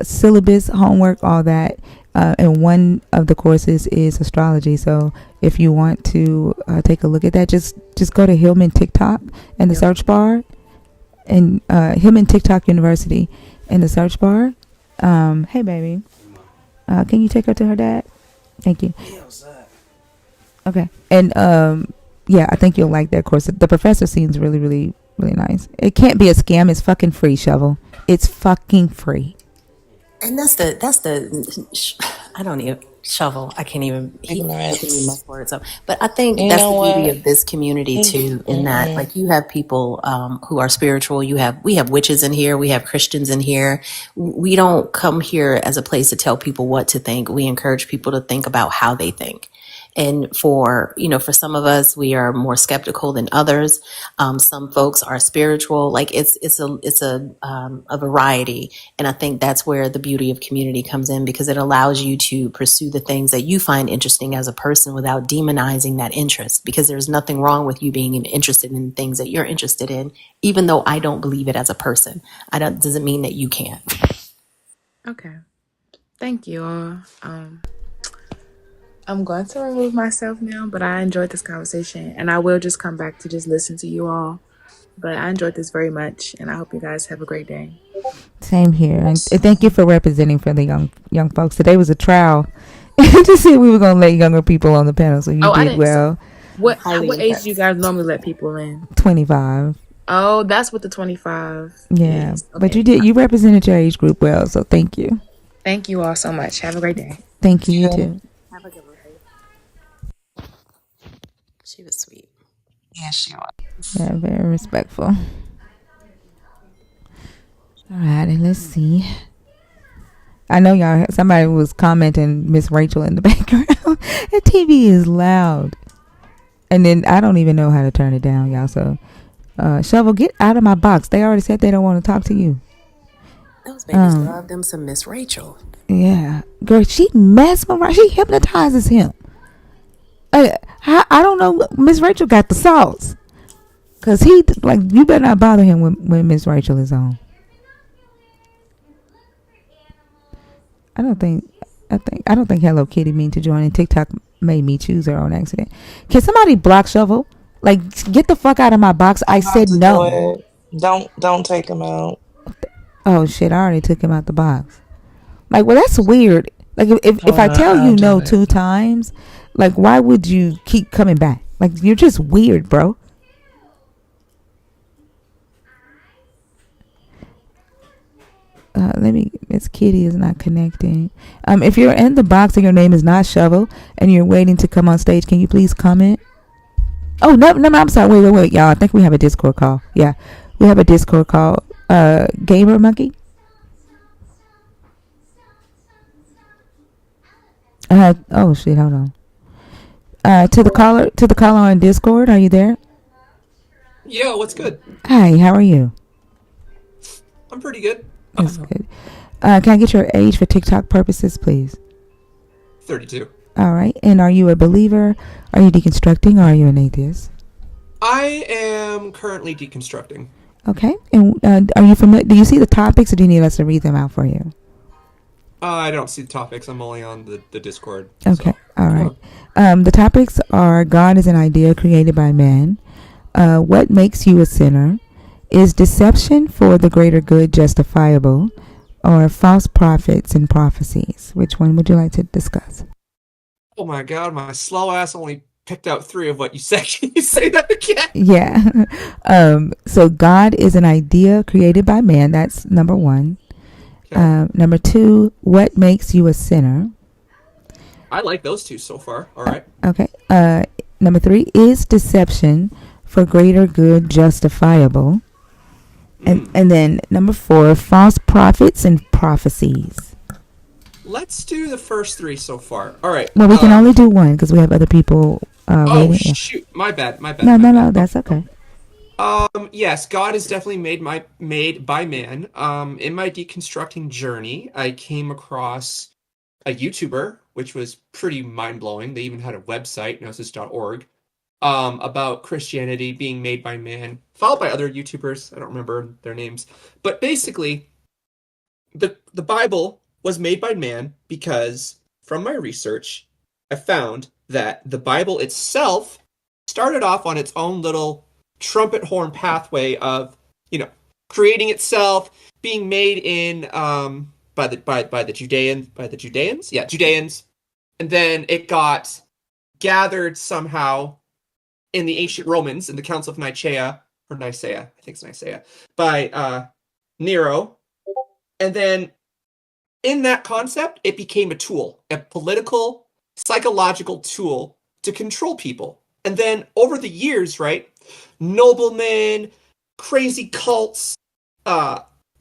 syllabus, homework, all that. And one of the courses is astrology. So if you want to take a look at that, just go to Hillman TikTok in the search bar, and Hillman TikTok University in the search bar. Hey baby, can you take her to her dad? Thank you. Okay. And yeah, I think you'll like that course. The professor seems really, really, really nice. It can't be a scam. It's fucking free, Shovel. It's fucking free. And I don't even shovel. I can't even making me mess words up. But I think You that's know the beauty what? of this community too, in that Mm-mm. like you have people who are spiritual. We have witches in here. We have Christians in here. We don't come here as a place to tell people what to think. We encourage people to think about how they think. And for some of us, we are more skeptical than others. Some folks are spiritual. Like it's a variety. And I think that's where the beauty of community comes in, because it allows you to pursue the things that you find interesting as a person without demonizing that interest, because there's nothing wrong with you being interested in things that you're interested in, even though I don't believe it as a person. Doesn't mean that you can't. Okay. Thank you all. I'm going to remove myself now, but I enjoyed this conversation, and I will just come back to just listen to you all. But I enjoyed this very much, and I hope you guys have a great day. Same here, and thank you for representing for the young folks. Today was a trial to see if we were gonna let younger people on the panel. So you did well. What age do you guys normally let people in? 25. Oh, that's what the 25 Yeah, is. Okay. but you represented your age group well. So thank you. Thank you all so much. Have a great day. Thank you. You too. Have a good one. She was sweet. Yes, she was. Yeah, very respectful. All right, and let's see. I know y'all. Somebody was commenting Miss Rachel in the background. The TV is loud, and then I don't even know how to turn it down, y'all. So, Shovel, get out of my box. They already said they don't want to talk to you. Those babies love them some Miss Rachel. Yeah, girl, she mesmerizes. She hypnotizes him. I don't know. Miss Rachel got the sauce, cause you better not bother him when Miss Rachel is on. I don't think Hello Kitty mean to join, and TikTok made me choose her on accident. Can somebody block Shovel? Like, get the fuck out of my box. I said no. Don't take him out. Oh shit! I already took him out the box. Like, well, that's weird. Like, if I tell I'll you do no it. 2 times, like, why would you keep coming back? Like, you're just weird, bro. Miss Kitty is not connecting. If you're in the box and your name is not Shovel and you're waiting to come on stage, can you please comment? Oh, no, I'm sorry. Wait, y'all. I think we have a Discord call. Yeah, we have a Discord call. Gamer Monkey? Oh, shit, hold on. To the caller on Discord. Are you there? Yo, what's good? Hi. How are you? I'm pretty good. That's good. Can I get your age for TikTok purposes, please? 32. All right. And are you a believer? Are you deconstructing, or are you an atheist? I am currently deconstructing. Okay. And are you familiar? Do you see the topics, or do you need us to read them out for you? I don't see the topics. I'm only on the Discord. Okay. So. All right. The topics are: God is an idea created by man. What makes you a sinner? Is deception for the greater good justifiable? Or false prophets and prophecies? Which one would you like to discuss? Oh my god, my slow ass only picked out 3 of what you said. Can you say that again? Yeah. So God is an idea created by man. That's number 1. Okay. Number 2, what makes you a sinner? I like those 2 so far. All right. Okay. Number 3, is deception for greater good justifiable? And then number 4, false prophets and prophecies. Let's do the first 3 so far. All right. Well, we can only do 1 because we have other people oh, waiting. Shoot. My bad. No, that's okay. Yes, God is definitely made by man. In my deconstructing journey, I came across a YouTuber, which was pretty mind-blowing. They even had a website, gnosis.org. About Christianity being made by man, followed by other YouTubers. I don't remember their names, but basically, the Bible was made by man because, from my research, I found that the Bible itself started off on its own little trumpet horn pathway of, creating itself, being made in by the Judeans, Judeans, and then it got gathered somehow in the ancient Romans, in the Council of Nicaea, I think it's Nicaea, by Nero. And then in that concept, it became a tool, a political, psychological tool to control people. And then over the years, right, noblemen, crazy cults,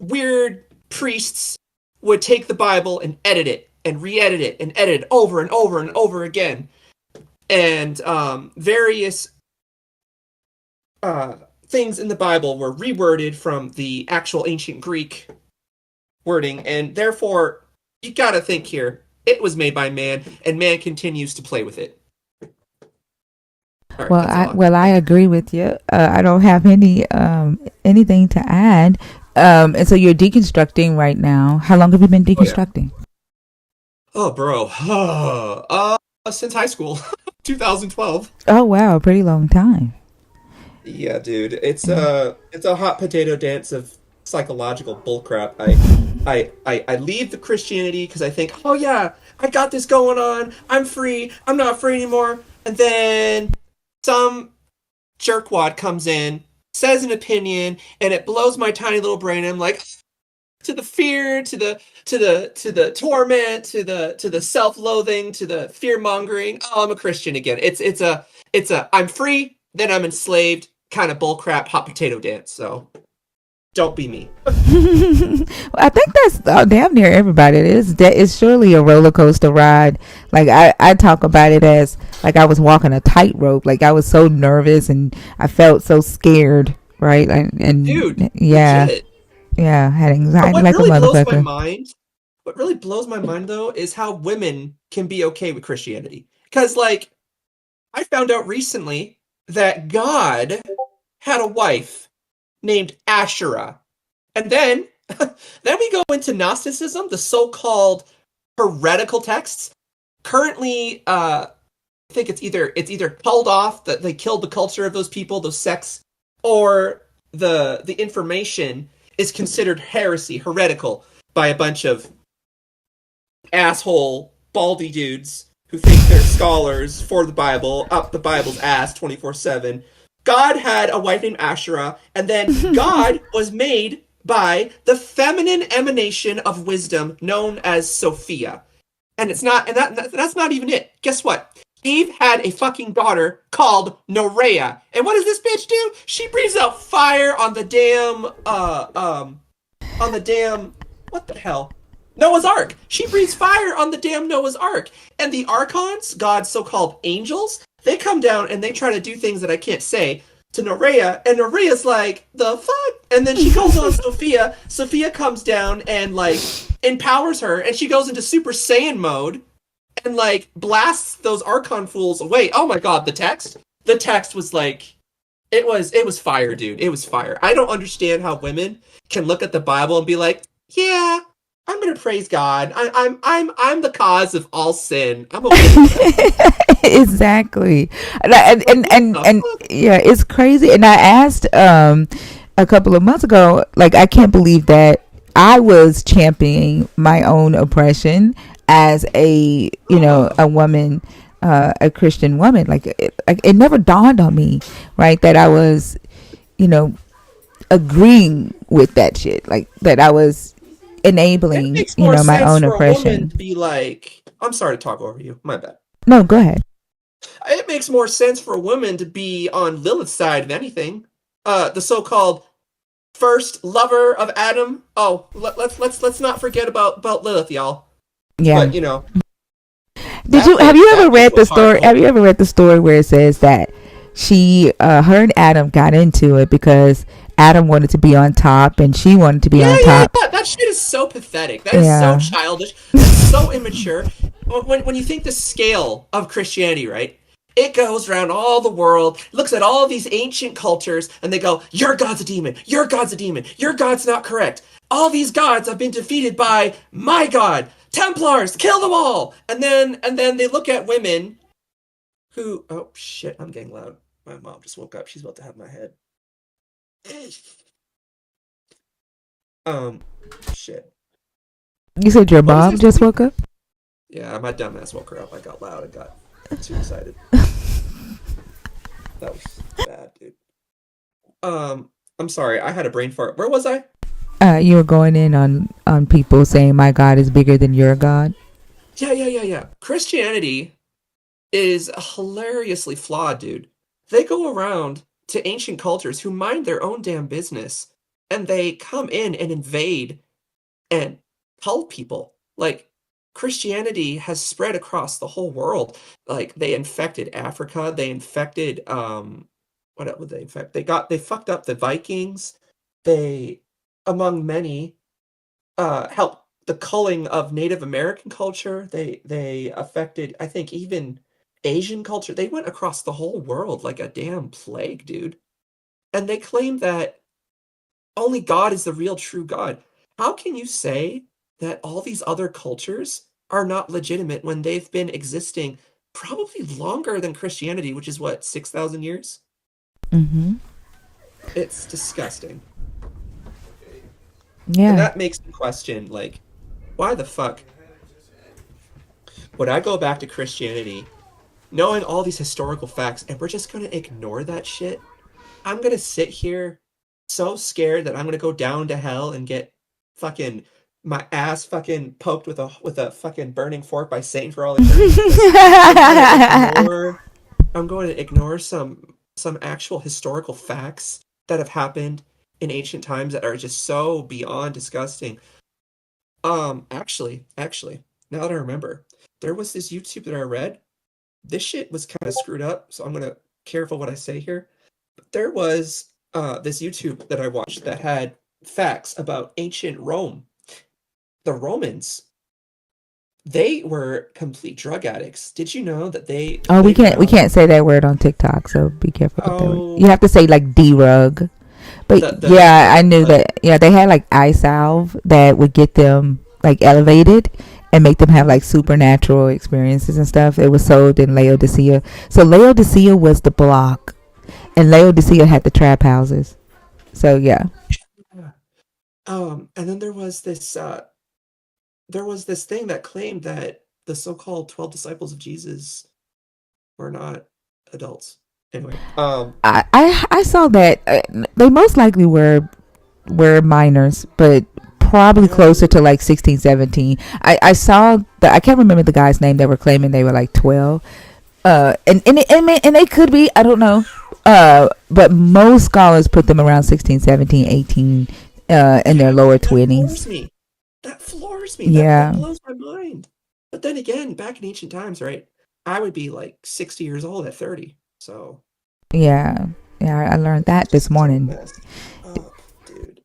weird priests would take the Bible and edit it and re-edit it and edit it over and over and over again. And various things in the Bible were reworded from the actual ancient Greek wording, and therefore, you gotta think here, it was made by man, and man continues to play with it. Right, I agree with you. I don't have anything to add. And so you're deconstructing right now. How long have you been deconstructing? Oh, bro. Since high school, 2012. Oh wow, a pretty long time. Yeah, dude. It's a hot potato dance of psychological bullcrap. I leave the Christianity because I think, oh yeah, I got this going on. I'm free. I'm not free anymore. And then some jerkwad comes in, says an opinion, and it blows my tiny little brain. I'm like, to the fear, to the torment, to the self-loathing, to the fear-mongering. Oh, I'm a Christian again. It's a I'm free, then I'm enslaved kind of bullcrap hot potato dance. So don't be me. I think that's damn near everybody. It's surely a roller coaster ride. Like I talk about it as like I was walking a tightrope. Like I was so nervous and I felt so scared. Right? And dude, yeah, legit. Yeah, had anxiety what like really a blows motherfucker. my mind, what really blows my mind though is how women can be okay with Christianity. Because like I found out recently that God had a wife named Asherah. And then we go into Gnosticism, the so-called heretical texts. Currently, I think it's either called off that they killed the culture of those people, those sects, or the information is considered heresy, heretical, by a bunch of asshole baldy dudes who think they're scholars for the Bible, up the Bible's ass 24/7. God had a wife named Asherah, and then God was made by the feminine emanation of wisdom known as Sophia. And it's not, and that's not even it. Guess what? Eve had a fucking daughter called Norea. And what does this bitch do? She breathes out fire on the damn, what the hell? Noah's Ark. She breathes fire on the damn Noah's Ark. And the Archons, God's so-called angels, They come down and they try to do things that I can't say to Nerea, and Nerea's like, the fuck? And then she calls on Sophia. Sophia comes down and like empowers her, and she goes into Super Saiyan mode and like blasts those Archon fools away. Oh my god, the text? The text was like it was fire, dude. It was fire. I don't understand how women can look at the Bible and be like, yeah, I'm gonna praise God. I'm the cause of all sin. I'm okay with that. Exactly. Like, what the And fuck? yeah, it's crazy. And I asked a couple of months ago, like, I can't believe that I was championing my own oppression as a, a woman, a Christian woman. Like it never dawned on me, right, that I was, you know agreeing with that shit, like that I was It enabling, makes more my sense own for a woman oppression. to be like, I'm sorry to talk over you. My bad. No, go ahead. It makes more sense for a woman to be on Lilith's side of anything. The so-called first lover of Adam. Oh, let's not forget about Lilith, y'all. Yeah. But you know Did you have that you ever that bitch read the was hard story? to Have hold. you ever read the story where it says that her and Adam got into it because Adam wanted to be on top and she wanted to be Yeah, on yeah, top? yeah. That shit is so pathetic. That is so Yeah. childish. That's so immature. When you think the scale of Christianity, right? It goes around all the world, looks at all these ancient cultures, and they go, your God's a demon, your God's a demon, your God's not correct. All these gods have been defeated by my God. Templars, kill them all. And then they look at women who, oh shit, I'm getting loud. My mom just woke up. She's about to have my head. Shit. You said your What was I mom just saying? woke up? Yeah, my dumbass woke her up. I got loud. I got too excited. That was bad, dude. I'm sorry. I had a brain fart. Where was I? You were going in on people saying my God is bigger than your God. Yeah, yeah, yeah, yeah. Christianity is hilariously flawed, dude. They go around to ancient cultures who mind their own damn business, and they come in and invade and help people. Like Christianity has spread across the whole world. Like they infected Africa, they infected what else would they infect? They fucked up the Vikings. They among many helped the culling of Native American culture. They affected I think even Asian culture. They went across the whole world like a damn plague, dude. And they claim that only God is the real true God. How can you say that all these other cultures are not legitimate when they've been existing probably longer than Christianity, which is what, 6,000 years? Mm-hmm. It's disgusting. And Yeah. that makes me question, like, why the fuck would I go back to Christianity knowing all these historical facts and we're just going to ignore that shit? I'm gonna sit here so scared that I'm gonna go down to hell and get fucking my ass fucking poked with a fucking burning fork by Satan for all eternity because I'm gonna ignore I'm going to ignore some actual historical facts that have happened in ancient times that are just so beyond disgusting. Actually, now that I remember, there was this YouTube that I read. This shit was kind of screwed up, so I'm gonna careful what I say here. There was this YouTube that I watched that had facts about ancient Rome. The Romans, they were complete drug addicts. Did you know that they Oh, we played around? can't say that word on TikTok, so be careful with that word. You Oh, have to say like D-rug. But yeah, I knew that. Yeah, they had like eye salve that would get them like elevated and make them have like supernatural experiences and stuff. It was sold in Laodicea. So Laodicea was the block, and Laodicea had the trap houses. So yeah. yeah. And then there was this thing that claimed that the so-called 12 disciples of Jesus were not adults. Anyway, I saw that they most likely were minors, but probably yeah, closer to like 16, 17. I saw I can't remember the guy's name that were claiming they were like 12. And they could be, I don't know. But most scholars put them around 16, 17, 18, in their lower that floors 20s. me. That floors me. That Yeah. blows my mind. But then again, back in ancient times, right? I would be like 60 years old at 30. So Yeah, yeah, I learned that this so morning. messed up, dude.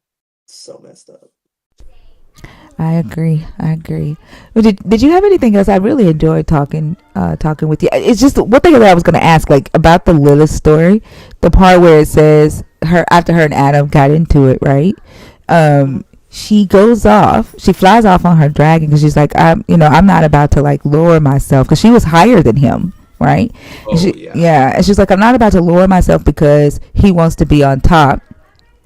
So messed up. I agree. I agree. But did you have anything else? I really enjoyed talking with you. It's just one thing that I was going to ask, like about the Lilith story, the part where it says her after her and Adam got into it, right? Mhm. She goes off. She flies off on her dragon because she's like, I'm not about to like lower myself because she was higher than him, right? And Oh yeah. yeah, and she's like, I'm not about to lower myself because he wants to be on top.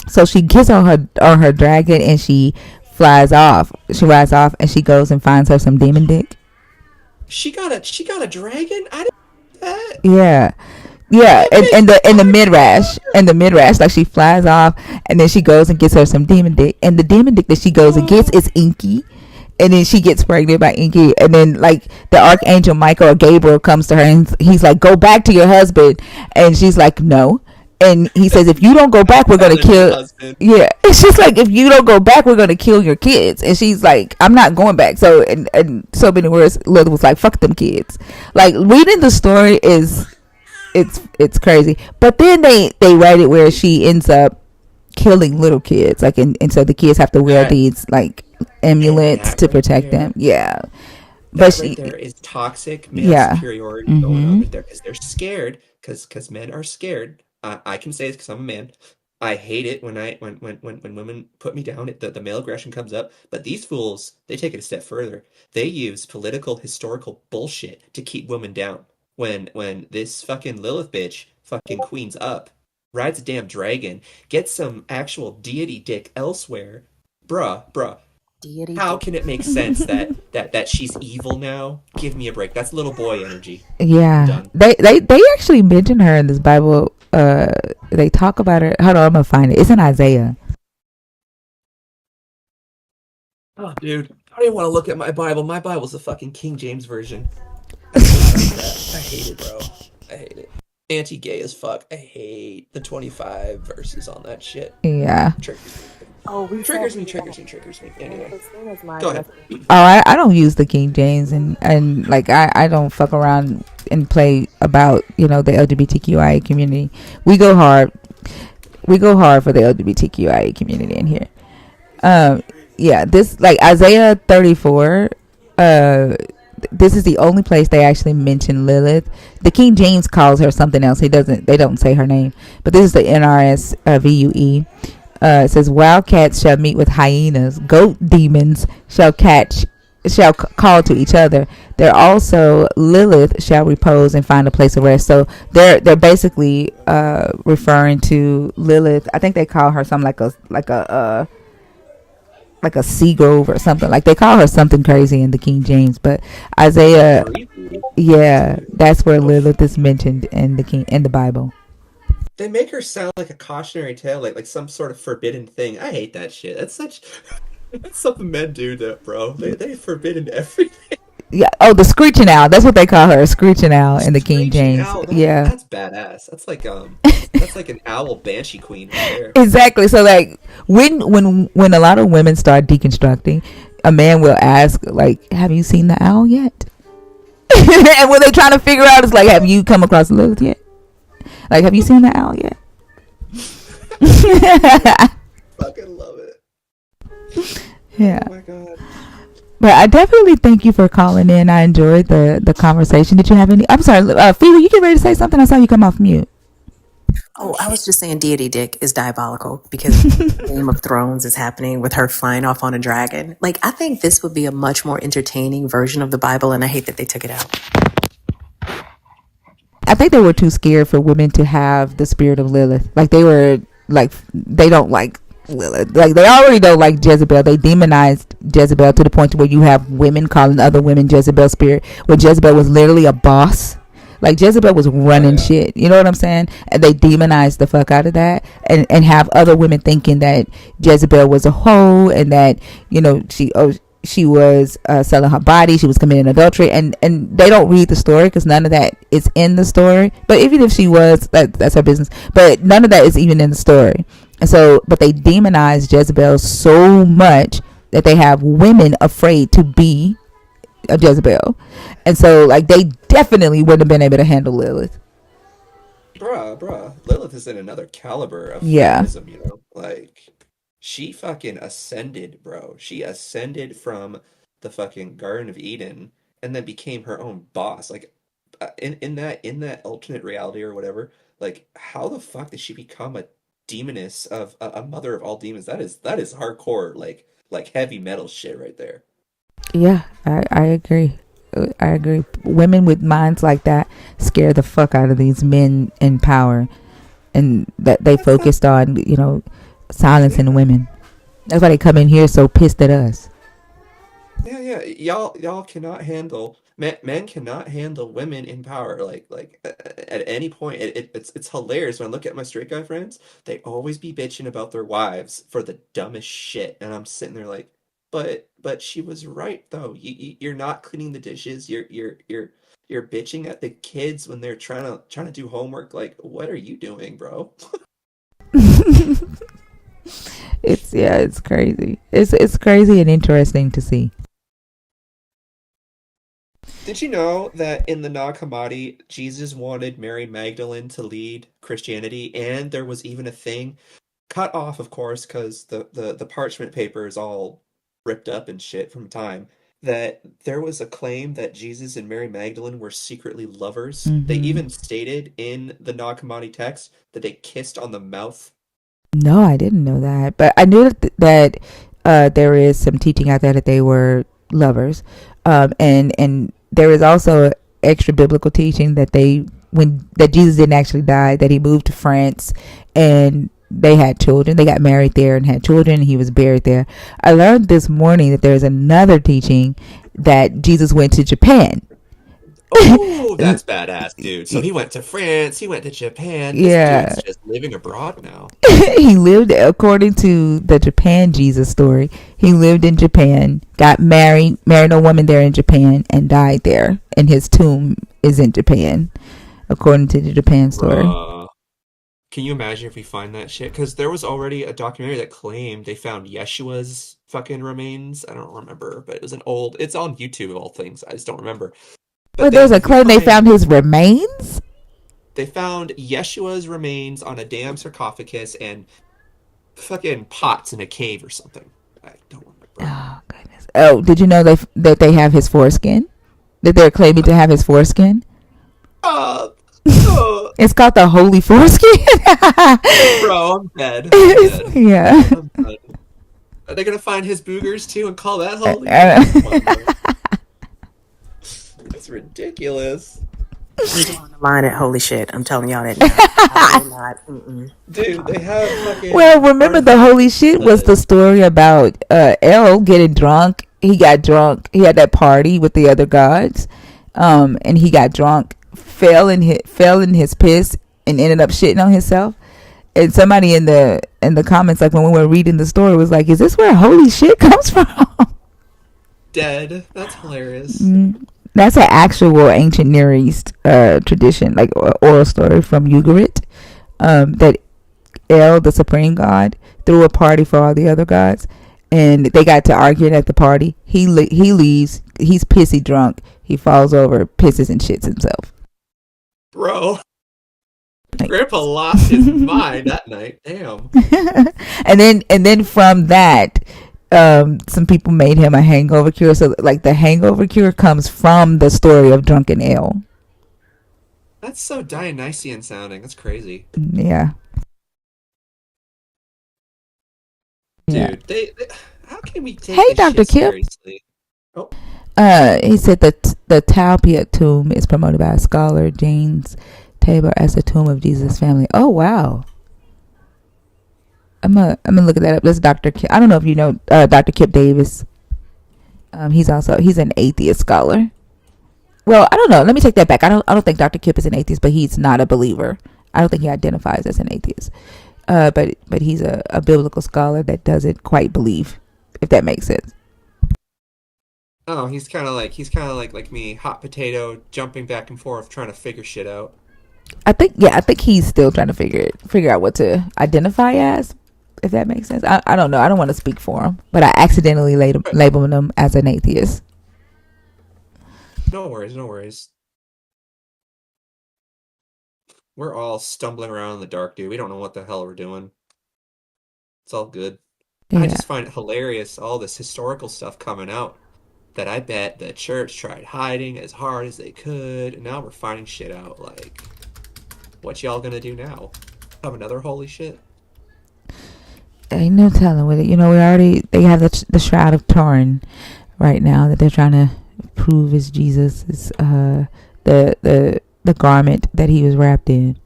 So she gets on her dragon and she flies off. She rides off and she goes and finds her some demon dick. She got a dragon? I didn't know that. Yeah. Yeah, That and, makes and the and the my mid rash and the mid rash, like she flies off and then she goes and gets her some demon dick, and the demon dick that she goes and gets oh is inky, and then she gets pregnant by Inky, and then like the archangel Michael or Gabriel comes to her and he's like, go back to your husband, and she's like, no, and he says, if you don't go back we're gonna challenge your kill. husband. Yeah, it's just like, if you don't go back we're gonna kill your kids, and she's like, I'm not going back. So and so many words, Lilith was like, fuck them kids. Like reading the story is, it's crazy, but then they write it where she ends up killing little kids, like, and so the kids have to wear That these like and amulets that to right protect them. there. Yeah, but That right she, there is toxic male yeah, superiority going on mhm, right there because they're scared because men are scared. I can say this because I'm a man. I hate it when when women put me down. The male aggression comes up, but these fools they take it a step further. They use political historical bullshit to keep women down. When this fucking Lilith bitch fucking queens up, rides a damn dragon, gets some actual deity dick elsewhere, bruh. Deity How dick. can it make sense that she's evil now? Give me a break. That's little boy energy. I'm yeah. done. They actually mention her in this Bible. They talk about her. Hold on, I'm gonna find it. It's in Isaiah. Oh, dude, I don't even want to look at my Bible. My Bible's the fucking King James version. I can't touch that. I hate it, bro. I hate it. Anti-gay as fuck. I hate the 25 verses on that shit. Yeah. Triggers me. Oh, we said Triggers me. Anyway, Christina's my go ahead. justice. Oh, I don't use the King James, and like I don't fuck around and play about the LGBTQIA community. We go hard. We go hard for the LGBTQIA community in here. Yeah, this like Isaiah 34. This is the only place they actually mention Lilith. The King James calls her something else. He doesn't. They don't say her name. But this is the NRS VUE. It says, wildcats shall meet with hyenas. Goat demons shall call to each other. They're also Lilith shall repose and find a place of rest. So they're basically referring to Lilith. I think they call her something like a sea grove or something. Like they call her something crazy in the King James. But Isaiah, Creepy. yeah, that's where Oof. Lilith is mentioned in the Bible. They make her sound like a cautionary tale, like some sort of forbidden thing. I hate that shit. That's such that's something men do, that bro. They forbidden everything. Yeah. Oh, the screeching owl. That's what they call her, a screeching owl in the King Screeching James. owl. Yeah. That's badass. That's like an owl banshee queen right there. Exactly. So like when a lot of women start deconstructing, a man will ask like, "Have you seen the owl yet?" And when they're trying to figure out, it's like, "Have you come across Lilith yet? Like, have you seen the owl yet?" Fucking love it. Yeah. Oh my god. But I definitely thank you for calling in. I enjoyed the conversation. Did you have any? I'm sorry, Fever, you get ready to say something? I saw you come off mute. Oh, I was just saying deity dick is diabolical because Game of Thrones is happening with her flying off on a dragon. Like, I think this would be a much more entertaining version of the Bible, and I hate that they took it out. I think they were too scared for women to have the spirit of Lilith. Like they don't like Lilith. Like they already don't like Jezebel. They demonized Jezebel to the point where you have women calling other women Jezebel spirit, when Jezebel was literally a boss. Like Jezebel was Oh running yeah. shit. You know what I'm saying? And they demonized the fuck out of that, and have other women thinking that Jezebel was a hoe, and that she was selling her body, she was committing adultery, and they don't read the story because none of that is in the story. But even if she was, that's her business. But none of that is even in the story. And so, but they demonize Jezebel so much that they have women afraid to be Jezebel, and so like they definitely wouldn't have been able to handle Lilith. Bruh. Lilith is in another caliber of Yeah. feminism, you know? Like, she fucking ascended, bro. She ascended from the fucking Garden of Eden and then became her own boss. Like, in that alternate reality or whatever, like, how the fuck did she become a demoness of a mother of all demons? That is hardcore, like heavy metal shit right there. Yeah, I agree. I agree. Women with minds like that scare the fuck out of these men in power, and that they focused on, silencing women. That's why they come in here so pissed at us. Yeah. Y'all cannot handle men cannot handle women in power. Like at any point, it's hilarious when I look at my straight guy friends. They always be bitching about their wives for the dumbest shit, and I'm sitting there like, but she was right though. You're not cleaning the dishes. You're bitching at the kids when they're trying to do homework. Like, what are you doing, bro? It's crazy. It's crazy and interesting to see. Did you know that in the Nag Hammadi, Jesus wanted Mary Magdalene to lead Christianity, and there was even a thing cut off, of course, because the parchment paper is all ripped up and shit from time, that there was a claim that Jesus and Mary Magdalene were secretly lovers. They Hmm. even stated in the Nag Hammadi text that they kissed on the mouth. No, I didn't know that, but I knew that there is some teaching out there that they were lovers, and there is also extra biblical teaching that that Jesus didn't actually die, that he moved to France, and they had children. They got married there and had children. And he was buried there. I learned this morning that there's another teaching that Jesus went to Japan. Oh, that's badass, dude. So he went to France, he went to Japan. This Yeah. dude's just living abroad now. He lived, according to the Japan Jesus story, he lived in Japan, got married a woman there in Japan, and died there. And his tomb is in Japan, according to the Japan story. Bruh. Can you imagine if we find that shit? Because there was already a documentary that claimed they found Yeshua's fucking remains. I don't remember, but it's on YouTube of all things. I just don't remember. But But there's then a if we claim they found his remains? they found Yeshua's remains on a damn sarcophagus and fucking pots in a cave or something. I don't remember. Oh, goodness. Oh, did you know that they have his foreskin? That they're claiming to have his foreskin? Uh, uh, It's called the Holy Foreskin. bro, I'm dead. I'm dead. Yeah. I'm dead. Are they gonna find his boogers too and call that holy? Come on, bro. It's ridiculous. I'm drawing the line at holy shit. I'm telling y'all that now. I will not. Mm-mm. Dude, they have Well, fucking remember the holy shit was the story about El getting drunk. He got drunk. He had that party with the other gods, and he got drunk, fell in his piss, and ended up shitting on himself. And somebody in the comments, like when we were reading the story, was like, "Is this where holy shit comes from?" dead. That's hilarious. That's an actual ancient Near East tradition, like oral story from Ugarit, that El, the supreme god, threw a party for all the other gods, and they got to arguing at the party. He leaves. He's pissy drunk. He falls over, pisses and shits himself. Bro, Like, Grandpa lost his mind that night. Damn. and then from that, some people made him a hangover cure. So like the hangover cure comes from the story of drunken Ale. That's so Dionysian sounding. That's crazy. Yeah. Yeah. Dude, how can we take Hey, this Dr. shit Kip. seriously? Oh, He said that the Talpiot tomb is promoted by scholar James Tabor as the tomb of Jesus' family. Oh wow. I'm gonna look at that up. That's Dr. Kip. I don't know if you know Dr. Kip Davis. He's an atheist scholar. Well, I don't know. Let me take that back. I don't think Dr. Kip is an atheist, but he's not a believer. I don't think he identifies as an atheist. But he's a biblical scholar that doesn't quite believe, if that makes sense. oh, he's kind of like me, hot potato, jumping back and forth, trying to figure shit out. I think he's still trying to figure out what to identify as, if that makes sense. I don't know. I don't want to speak for him, but I accidentally labeled him as an atheist. No worries, no worries. We're all stumbling around in the dark, dude. We don't know what the hell we're doing. It's all good. I Yeah. just find it hilarious, all this historical stuff coming out that I bet the church tried hiding as hard as they could, and now we're finding shit out. Like, what y'all gonna do now? Have another holy shit? Ain't no telling with it. You know, they have the shroud of Turin right now that they're trying to prove is Jesus is the garment that he was wrapped in.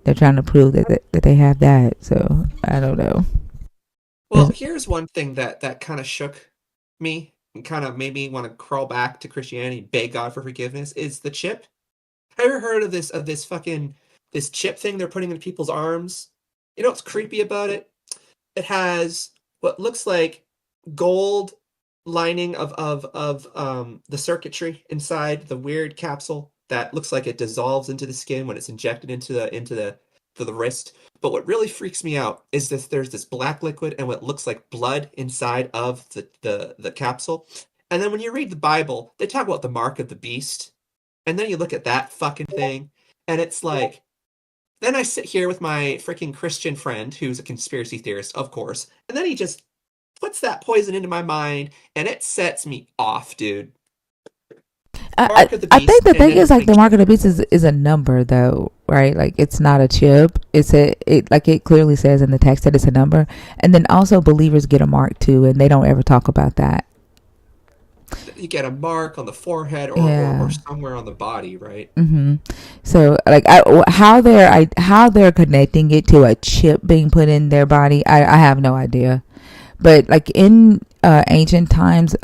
They're trying to prove that they have that. So I don't know. Well, here's one thing that kind of shook me and kind of made me want to crawl back to Christianity, beg God for forgiveness, is the chip. Have you ever heard of this fucking this chip thing they're putting in people's arms? You know what's creepy about it? It has what looks like gold lining of the circuitry inside the weird capsule that looks like it dissolves into the skin when it's injected into the wrist. But what really freaks me out is this there's this black liquid and what looks like blood inside of the capsule. And then when you read the Bible, they talk about the mark of the beast. And then you look at that fucking thing, and it's like then I sit here with my freaking Christian friend who's a conspiracy theorist, of course, and then he just puts that poison into my mind, and it sets me off, dude. Mark of the I think beast, the and thing then is like putting the mark chip of the in my beast is a number though, right? Like it's not a chip. It like it clearly says in the text that it's a number. And then also believers get a mark too, and they don't ever talk about that. you get a mark on the forehead or Yeah. somewhere on the body, right? So like how they're connecting it to a chip being put in their body, I have no idea. But like in ancient times,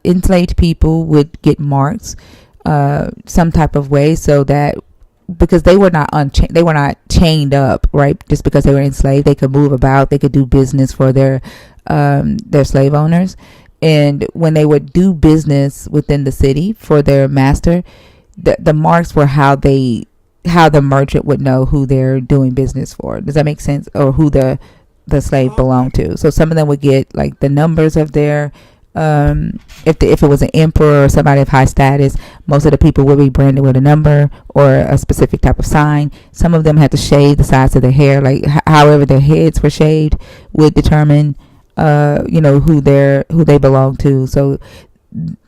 enslaved people would get marks some type of way so that because they were not chained up, right? Just because they were enslaved, they could move about, they could do business for their slave owners. And when they would do business within the city for their master, the marks were how the merchant would know who they're doing business for. Does that make sense? Or who the slave Okay. belonged to. So some of them would get like the numbers of their if it was an emperor or somebody of high status, most of the people would be branded with a number or a specific type of sign. Some of them had to shave the sides of their hair, like however their heads were shaved would determine who they belong to. So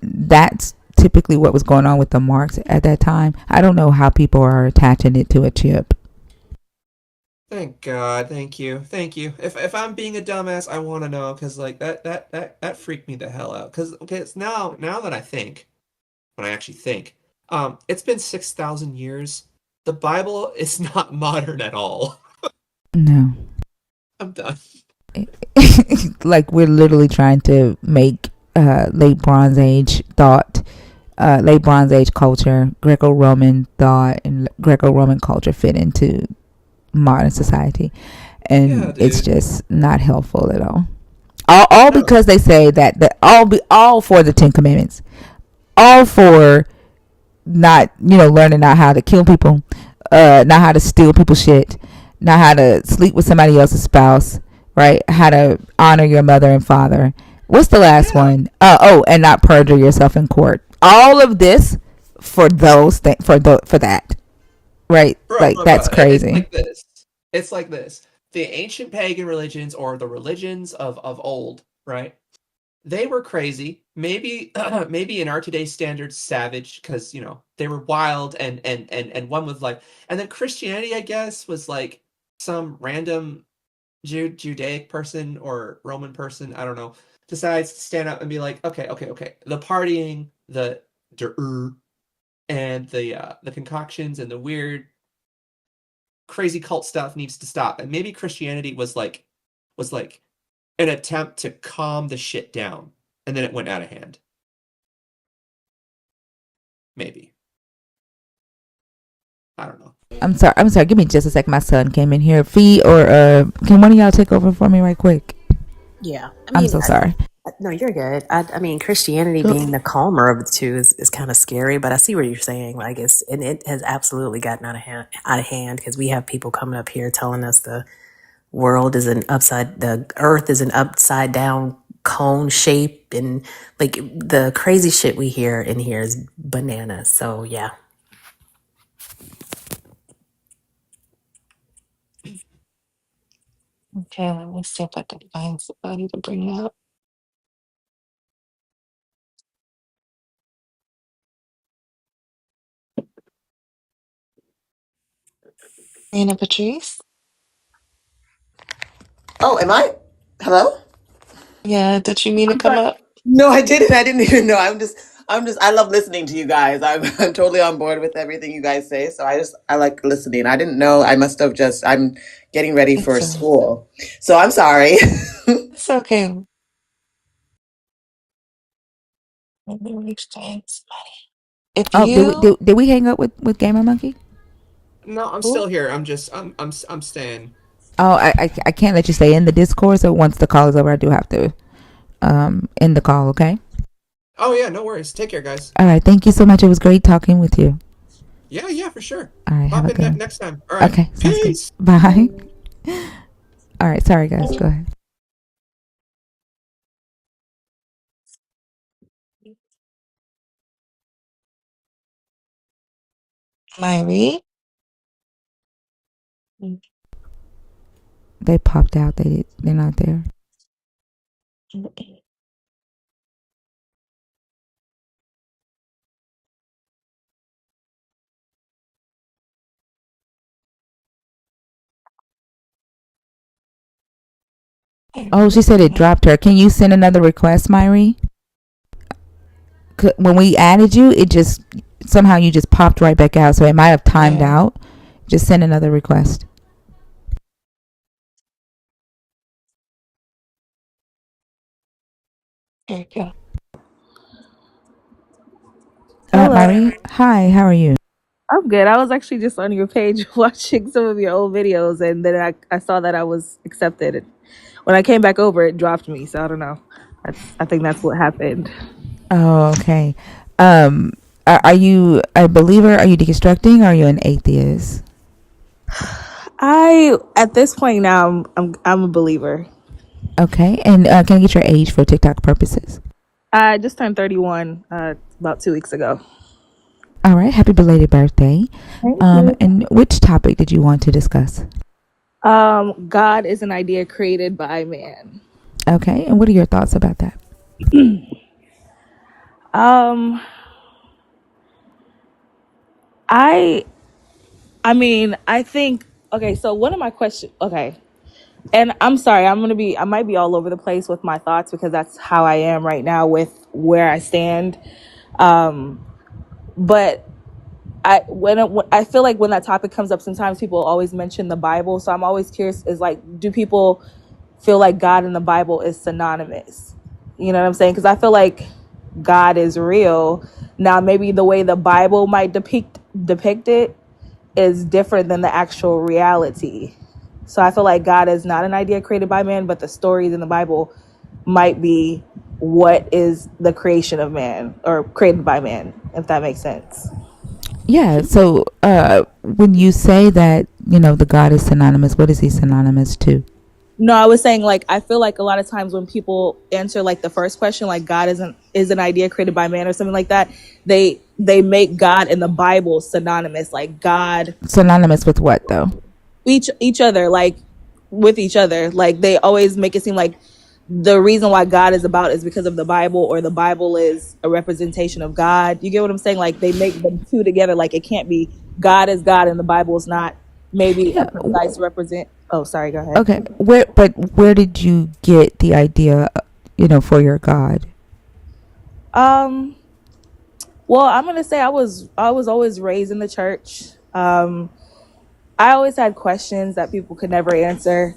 that's typically what was going on with the marks at that time. I don't know how people are attaching it to a chip. Thank God, thank you, thank you. If I'm being a dumbass, I want to know because like that freaked me the hell out. Because okay, it's now that I think, when I actually think, it's been 6,000 years. The Bible is not modern at all. No. I'm done. Like we're literally trying to make late Bronze Age culture, Greco-Roman thought, and Greco-Roman culture fit into modern society, Yeah, and it's dude. just not helpful at all. All No. because they say that all for the Ten Commandments, all for not learning not how to kill people, not how to steal people's shit, not how to sleep with somebody else's spouse, right? How to honor your mother and father. What's the last Yeah, one? And not perjure yourself in court. All of this for those for that, right? Like bro. that's It's crazy. like this. It's like this. The ancient pagan religions or the religions of old, right? They were crazy. Maybe maybe in our today's standards, savage because they were wild and one was like, and then Christianity, I guess, was like some random Judaic person or Roman person, I don't know, decides to stand up and be like, okay, the partying, and the concoctions and the weird crazy cult stuff needs to stop. And maybe Christianity was like an attempt to calm the shit down, and then it went out of hand. Maybe. I don't know. I'm sorry. I'm sorry. Give me just a second. My son came in here. Fee or can one of y'all take over for me right quick? Yeah, I I'm mean, so sorry. no, you're good. I mean, Christianity Go. being the calmer of the two is kind of scary, but I see what you're saying. Like, and it has absolutely gotten out of hand because we have people coming up here telling us the earth is an upside down cone shape, and like the crazy shit we hear in here is bananas. So yeah. Okay, let me see if I can find somebody to bring up. Anna Patrice? Oh, am I? Hello? Yeah, did you mean to I'm come sorry. up? No, I didn't. I didn't even know. I love listening to you guys. I'm totally on board with everything you guys say. So I like listening. I didn't know. I'm getting ready for It's school. So I'm sorry. it's okay. Let me reframe somebody. If Oh, did we you did we hang up with Gamer Monkey? No, I'm who? still here. I'm staying. Oh, I can't let you stay in the Discord. So once the call is over, I do have to end the call. Okay. Oh yeah, no worries. Take care, guys. All right. Thank you so much. It was great talking with you. Yeah, yeah, for sure. All right. Have Pop a in good one. next time. All right. Okay. Sounds good. Peace. Bye. All right. Sorry, guys. Go ahead. Myri? They popped out. They're not there. Oh, she said it dropped her. Can you send another request, Myri? When we added you, it just somehow you just popped right back out. So it might have timed Yeah, out. Just send another request. there you go. Hello. Myri, hi. How are you? I'm good. I was actually just on your page watching some of your old videos, and then I saw that I was accepted. When I came back over, it dropped me. So I don't know. I think that's what happened. Oh, okay. Um, are you a believer? Are you deconstructing? Or are you an atheist? I at this point now I'm a believer. Okay. And can I get your age for TikTok purposes? I just turned 31 about 2 weeks ago. All right. Happy belated birthday. Thank you. And which topic did you want to discuss? God is an idea created by man. Okay. And what are your thoughts about that? Um, I I mean, I think okay, so one of my questions okay. And I'm sorry, I might be all over the place with my thoughts because that's how I am right now with where I stand. Um, but I feel like when that topic comes up, sometimes people always mention the Bible. So I'm always curious: is like, do people feel like God and the Bible is synonymous? You know what I'm saying? Because I feel like God is real. Now, maybe the way the Bible might depict it is different than the actual reality. So I feel like God is not an idea created by man, but the stories in the Bible might be what is the creation of man or created by man, if that makes sense. Yeah. So when you say that, the God is synonymous, what is he synonymous to? No, I was saying like I feel like a lot of times when people answer like the first question, like God is an idea created by man or something like that, they make God and the Bible synonymous. Like God Synonymous with what, though? each other, like with each other. Like they always make it seem like the reason why God is about is because of the Bible, or the Bible is a representation of God. You get what I'm saying? Like they make them two together. Like it can't be God is God and the Bible is not maybe a Yeah. precise represent. Oh, sorry. Go ahead. Okay. Where did you get the idea, for your God? Um. Well, I'm gonna say I was always raised in the church. I always had questions that people could never answer.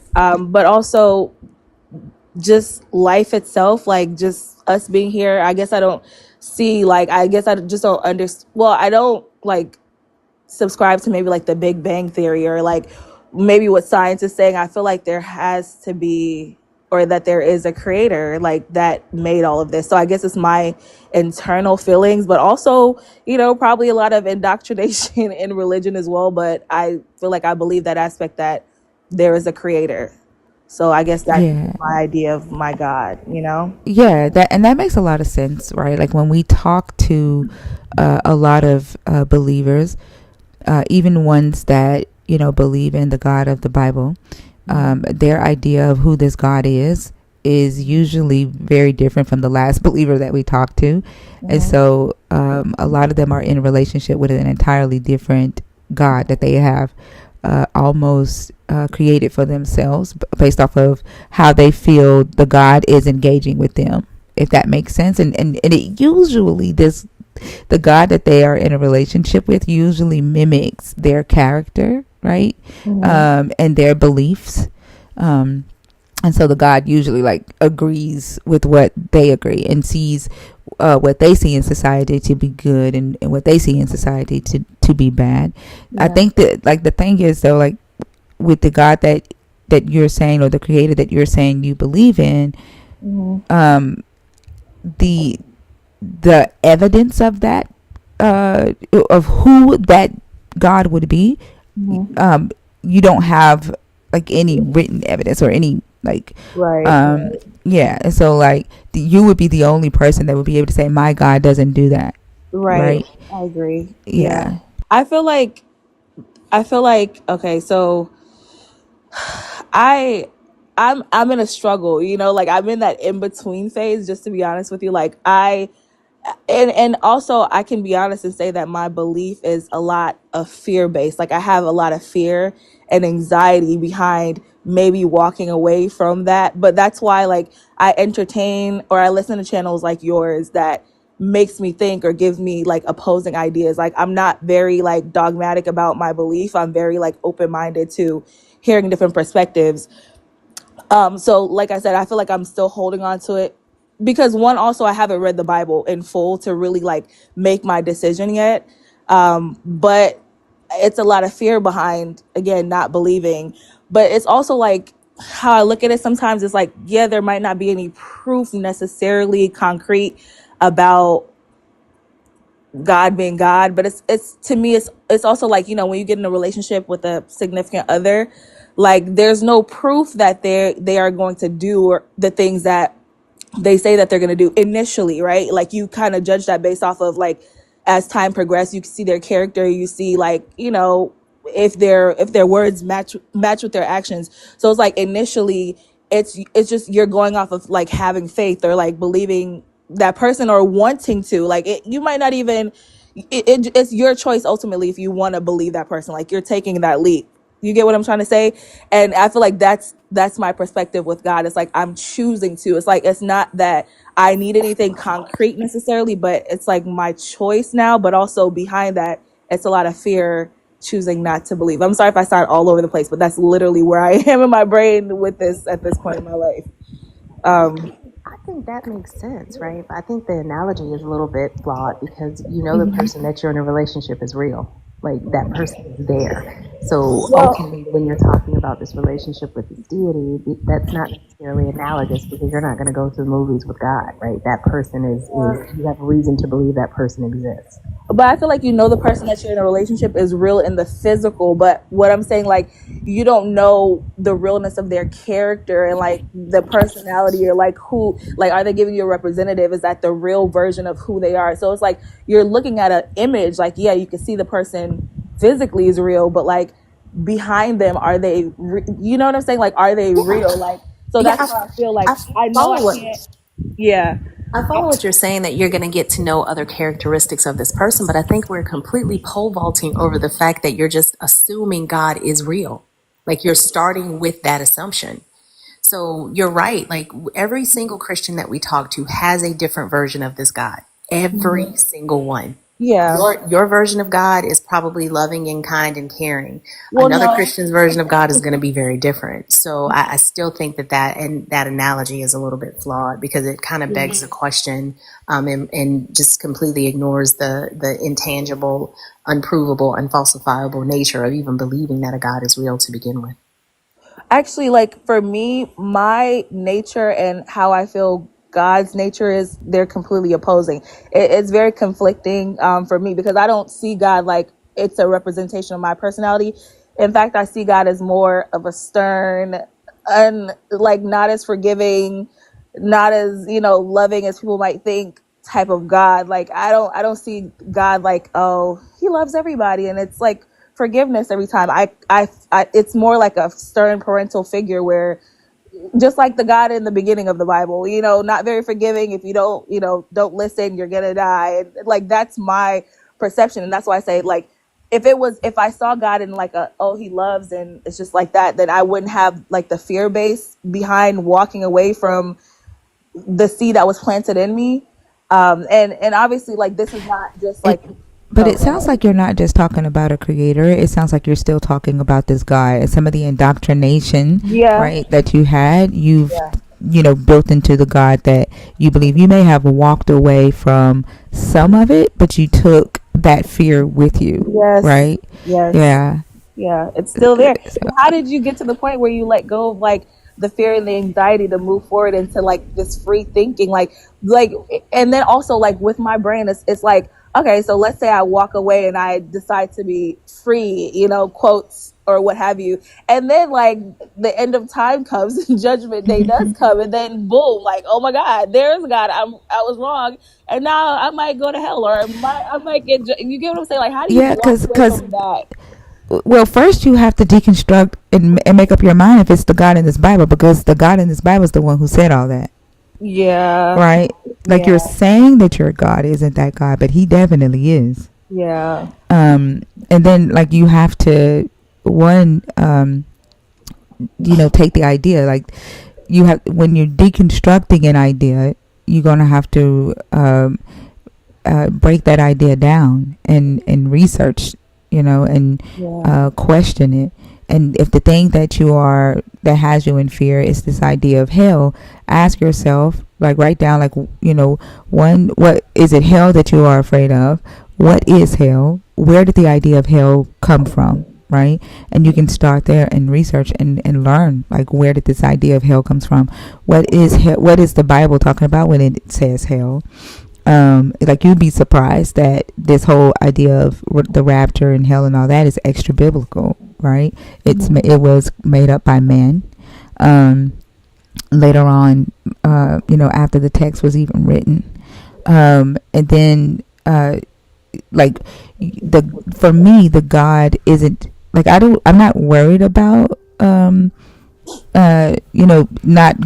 But also just life itself, like just us being here. I guess I don't see like I guess I just don't understand. Well, I don't like subscribe to maybe like the Big Bang Theory or like maybe what science is saying. I feel like there has to be or that there is a creator like that made all of this. So I guess it's my internal feelings, but also, probably a lot of indoctrination in religion as well. But I feel like I believe that aspect that there is a creator. So I guess that's Yeah. my idea of my God, you know? Yeah, that makes a lot of sense, right? Like when we talk to a lot of believers, even ones that believe in the God of the Bible, their idea of who this God is usually very different from the last believer that we talked to, and so a lot of them are in a relationship with an entirely different God that they have almost created for themselves based off of how they feel the God is engaging with them, if that makes sense. And it usually the God that they are in a relationship with usually mimics their character, right? And their beliefs. And so the God usually like agrees with what they agree and sees what they see in society to be good, and what they see in society to be bad. I think that like the thing is though, like with the God that you're saying, or the creator that you're saying you believe in, um, the the evidence of that, of who that God would be, um, you don't have like any written evidence or any like, Right. yeah. And so like you would be the only person that would be able to say my God doesn't do that, Right. right? I agree. Yeah. Yeah. I feel like okay, so I I'm in a struggle, you know, like I'm in that in between phase, just to be honest with you. Like and also I can be honest and say that my belief is a lot of fear based. Like I have a lot of fear and anxiety behind maybe walking away from that. But that's why like I entertain or I listen to channels like yours that makes me think or gives me like opposing ideas. Like I'm not very like dogmatic about my belief. I'm very like open minded to hearing different perspectives. So like I said, I feel like I'm still holding on to it because one, also I haven't read the Bible in full to really like make my decision yet. But it's a lot of fear behind, again, not believing. But it's also like how I look at it sometimes, it's like, yeah, there might not be any proof necessarily concrete about God being God, but it's to me it's also like, you know, when you get in a relationship with a significant other, like there's no proof that they are going to do or the things that they say that they're going to do initially, right? Like you kind of judge that based off of like as time progresses, you can see their character, you see like, you know, if their words match with their actions. So it's like initially it's just you're going off of like having faith or like believing that person or wanting to like it, you might not even it's your choice ultimately if you want to believe that person, like you're taking that leap. You get what I'm trying to say? And I feel like that's my perspective with God. It's like I'm choosing to. It's like it's not that I need anything concrete necessarily, but it's like my choice now. But also behind that, it's a lot of fear choosing not to believe. I'm sorry if I sound all over the place, but that's literally where I am in my brain with this at this point in my life. I think that makes sense, right? But I think the analogy is a little bit flawed because you know the person that you're in a relationship is real. Like that person is there. So Well, ultimately, when you're talking about this relationship with this deity, that's not necessarily analogous because you're not going to go to the movies with God, right? That person is you have a reason to believe that person exists. but I feel like, you know, the person that you're in a relationship is real in the physical, but what I'm saying, like, you don't know the realness of their character and like the personality or like who, like, are they giving you a representative? Is that the real version of who they are? So it's like you're looking at an image, like, yeah, you can see the person physically is real, but like behind them, are they, you know what I'm saying? Like, are they real? Like, so Yeah, that's how I feel like I I know I follow what can't, yeah. I follow what you're saying that you're going to get to know other characteristics of this person, but I think we're completely pole vaulting over the fact that you're just assuming God is real. Like you're starting with that assumption. So you're right. Like every single Christian that we talk to has a different version of this God. Every single one. Yeah. Your version of God is probably loving and kind and caring. Well, Another no. Christian's version of God is going to be very different. So I still think that analogy is a little bit flawed because it kind of begs the question, and just completely ignores the intangible, unprovable, unfalsifiable nature of even believing that a God is real to begin with. Actually, like for me, my nature and how I feel God's nature is, they're completely opposing. It's very conflicting for me because I don't see God like it's a representation of my personality. In fact, I see God as more of a stern, like not as forgiving, not as, loving as people might think type of God. Like I don't see God like, oh, he loves everybody and it's like forgiveness every time. I it's more like a stern parental figure where, just like the God in the beginning of the Bible, not very forgiving. If you don't listen, you're gonna die. And like that's my perception, and that's why I say, like, if I saw God in like he loves and it's just like that, then I wouldn't have like the fear base behind walking away from the seed that was planted in me. And obviously, like, this is not just It, like, but oh, it go sounds ahead. like you're not just talking about a creator. It sounds like you're still talking about this guy and some of the indoctrination, Yeah, right, that you had. You've yeah, built into the God that you believe. You may have walked away from some of it, but you took that fear with you, yes, right? yes. Yeah. Yeah, it's still there. So, And how did you get to the point where you let go of like the fear and the anxiety to move forward into like this free thinking? Like, and then also like with my brain, it's like, okay, so let's say I walk away and I decide to be free, quotes or what have you. And then like the end of time comes and judgment day does come. And then boom, like, oh my God, there's God. I was wrong. And now I might go to hell or I might get, you get what I'm saying? Like, how do you yeah, walk because away from that? well, first you have to deconstruct and make up your mind if it's the God in this Bible, because the God in this Bible is the one who said all that, Yeah, right? Like, you're yeah, saying that your God isn't that God, but he definitely is. yeah, And then like you have to, one, take the idea, like, you have, when you're deconstructing an idea, you're gonna have to break that idea down and research, and yeah, question it. And if the thing that has you in fear is this idea of hell, ask yourself, like, write down, like, one, what is it, hell that you are afraid of? What is hell? Where did the idea of hell come from? Right? And you can start there and research and learn, like, where did this idea of hell comes from? What is hell? What is the Bible talking about when it says hell? Like, you'd be surprised that this whole idea of the rapture and hell and all that is extra biblical, right? It was made up by men. Later on, after the text was even written, and then like, for me, the God isn't, like, I'm not worried about not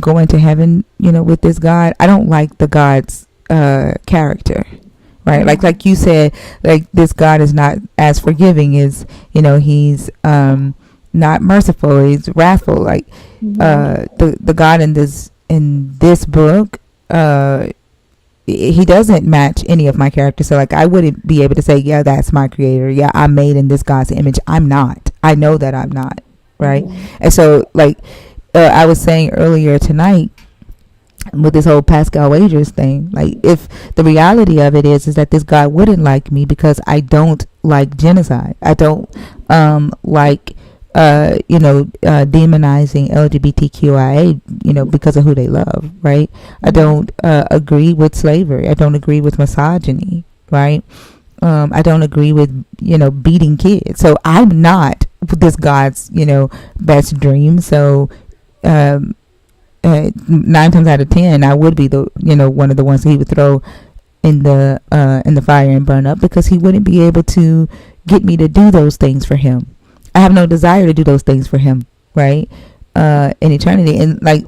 going to heaven, with this God. I don't like the God's character, right? Like you said, like, this God is not as forgiving as, he's not merciful, he's wrathful. Like, the God in this book, he doesn't match any of my characters. So, like, I wouldn't be able to say, yeah, that's my creator, yeah, I'm made in this God's image. I'm not. I know that I'm not, right? And so, like, I was saying earlier tonight with this whole Pascal Wagers thing, like, if the reality of it is that this guy wouldn't like me because I don't like genocide, I don't like demonizing LGBTQIA, because of who they love, right? I don't agree with slavery, I don't agree with misogyny, right? I don't agree with, beating kids. So I'm not this God's, best dream. So um 9 times out of 10 I would be the, one of the ones that he would throw in the fire and burn up, because he wouldn't be able to get me to do those things for him. I have no desire to do those things for him, right? In eternity. And, like,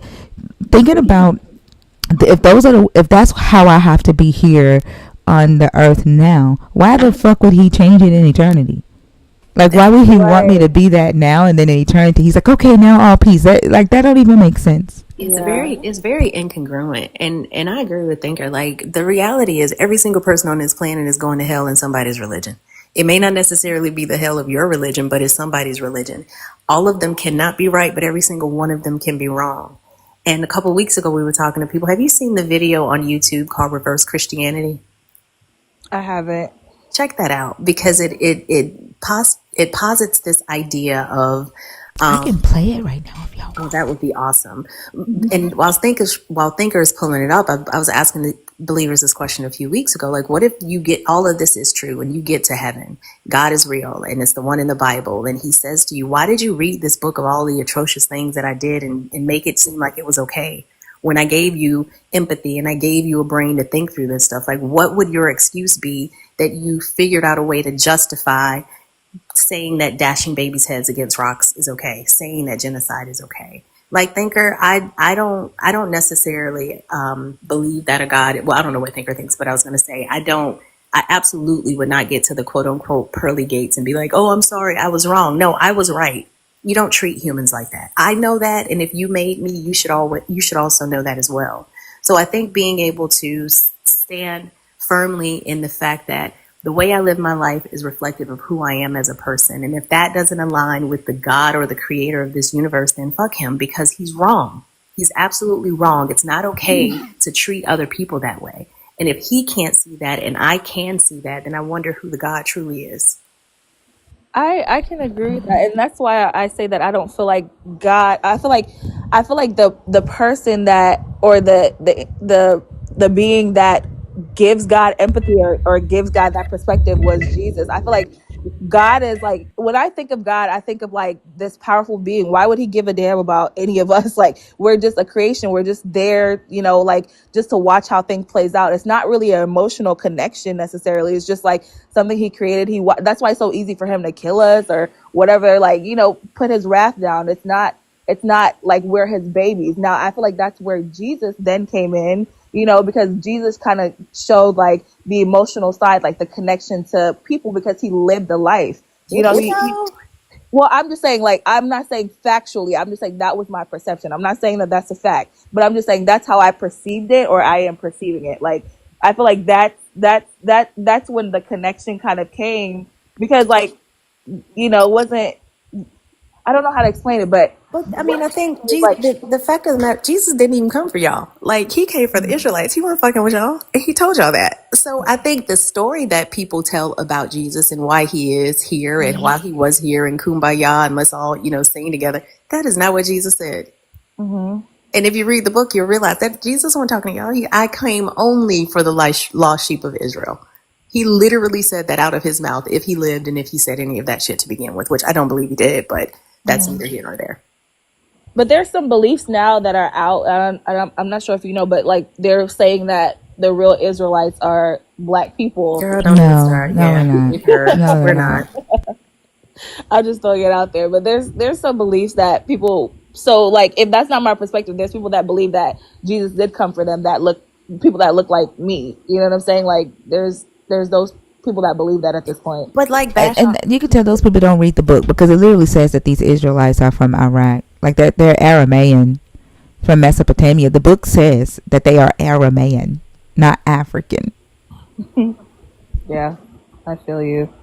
thinking about, if that's how I have to be here on the earth now, why the fuck would he change it in eternity? Like, why would he want me right. to be that now, and then in eternity he's like, okay, now all peace? That don't even make sense. Yeah, It's very incongruent, and I agree with Thinker. Like, the reality is every single person on this planet is going to hell in somebody's religion. It may not necessarily be the hell of your religion, but it's somebody's religion. All of them cannot be right, but every single one of them can be wrong. And a couple weeks ago, we were talking to people. Have you seen the video on YouTube called Reverse Christianity? I haven't. Check that out, because it posits this idea of I can play it right now if y'all Oh, want. that would be awesome. And while Thinker is pulling it up, I was asking the believers this question a few weeks ago. Like, what if you get all of this is true and you get to heaven? God is real and it's the one in the Bible. And he says to you, why did you read this book of all the atrocious things that I did and make it seem like it was okay? When I gave you empathy and I gave you a brain to think through this stuff, like what would your excuse be that you figured out a way to justify saying that dashing babies' heads against rocks is okay, saying that genocide is okay? Like Thinker, I don't necessarily believe that a God. Well, I don't know what Thinker thinks, but I was going to say I absolutely would not get to the quote unquote pearly gates and be like, oh, I'm sorry, I was wrong. No, I was right. You don't treat humans like that. I know that, and if you made me, you should also know that as well. So I think being able to stand firmly in the fact that the way I live my life is reflective of who I am as a person. And if that doesn't align with the God or the creator of this universe, then fuck him, because he's wrong. He's absolutely wrong. It's not okay to treat other people that way. And if he can't see that and I can see that, then I wonder who the God truly is. I can agree with that, and that's why I say that I don't feel like God. I feel like the person that, or the being that gives God empathy, or gives God that perspective, was Jesus. I feel like God is like, when I think of God, I think of like this powerful being. Why would he give a damn about any of us? Like, we're just a creation. We're just there, like just to watch how things plays out. It's not really an emotional connection necessarily. It's just like something he created. That's why it's so easy for him to kill us or whatever, like, put his wrath down. It's not like we're his babies. Now, I feel like that's where Jesus then came in, because Jesus kind of showed like the emotional side, like the connection to people, because he lived the life. Well, I'm just saying, like, I'm not saying factually. I'm just saying that was my perception. I'm not saying that that's a fact, but I'm just saying that's how I perceived it, or I am perceiving it. Like, I feel like that's when the connection kind of came, because, like, it wasn't. I don't know how to explain it, but I mean, I think like, the fact of the matter, Jesus didn't even come for y'all. Like, he came for the Israelites. He wasn't fucking with y'all. And he told y'all that. So I think the story that people tell about Jesus and why he is here and why he was here in Kumbaya and let's all, sing together, that is not what Jesus said. mm-hmm. And if you read the book, you'll realize that Jesus wasn't talking to y'all. I came only for the lost sheep of Israel. He literally said that out of his mouth, if he lived and if he said any of that shit to begin with, which I don't believe he did, but that's neither here nor there. But there's some beliefs now that are out. I'm not sure if you know, but like they're saying that the real Israelites are black people. Girl, don't even start. We're not. We've heard. No, We're not. I'm just throwing it out there. But there's some beliefs that people. So like, if that's not my perspective, there's people that believe that Jesus did come for them. People that look like me. You know what I'm saying? Like there's those people that believe that at this point. But like And you can tell those people don't read the book, because it literally says that these Israelites are from Iraq. Like they're Aramaean from Mesopotamia. The book says that they are Aramaean, not African. Yeah, I feel you.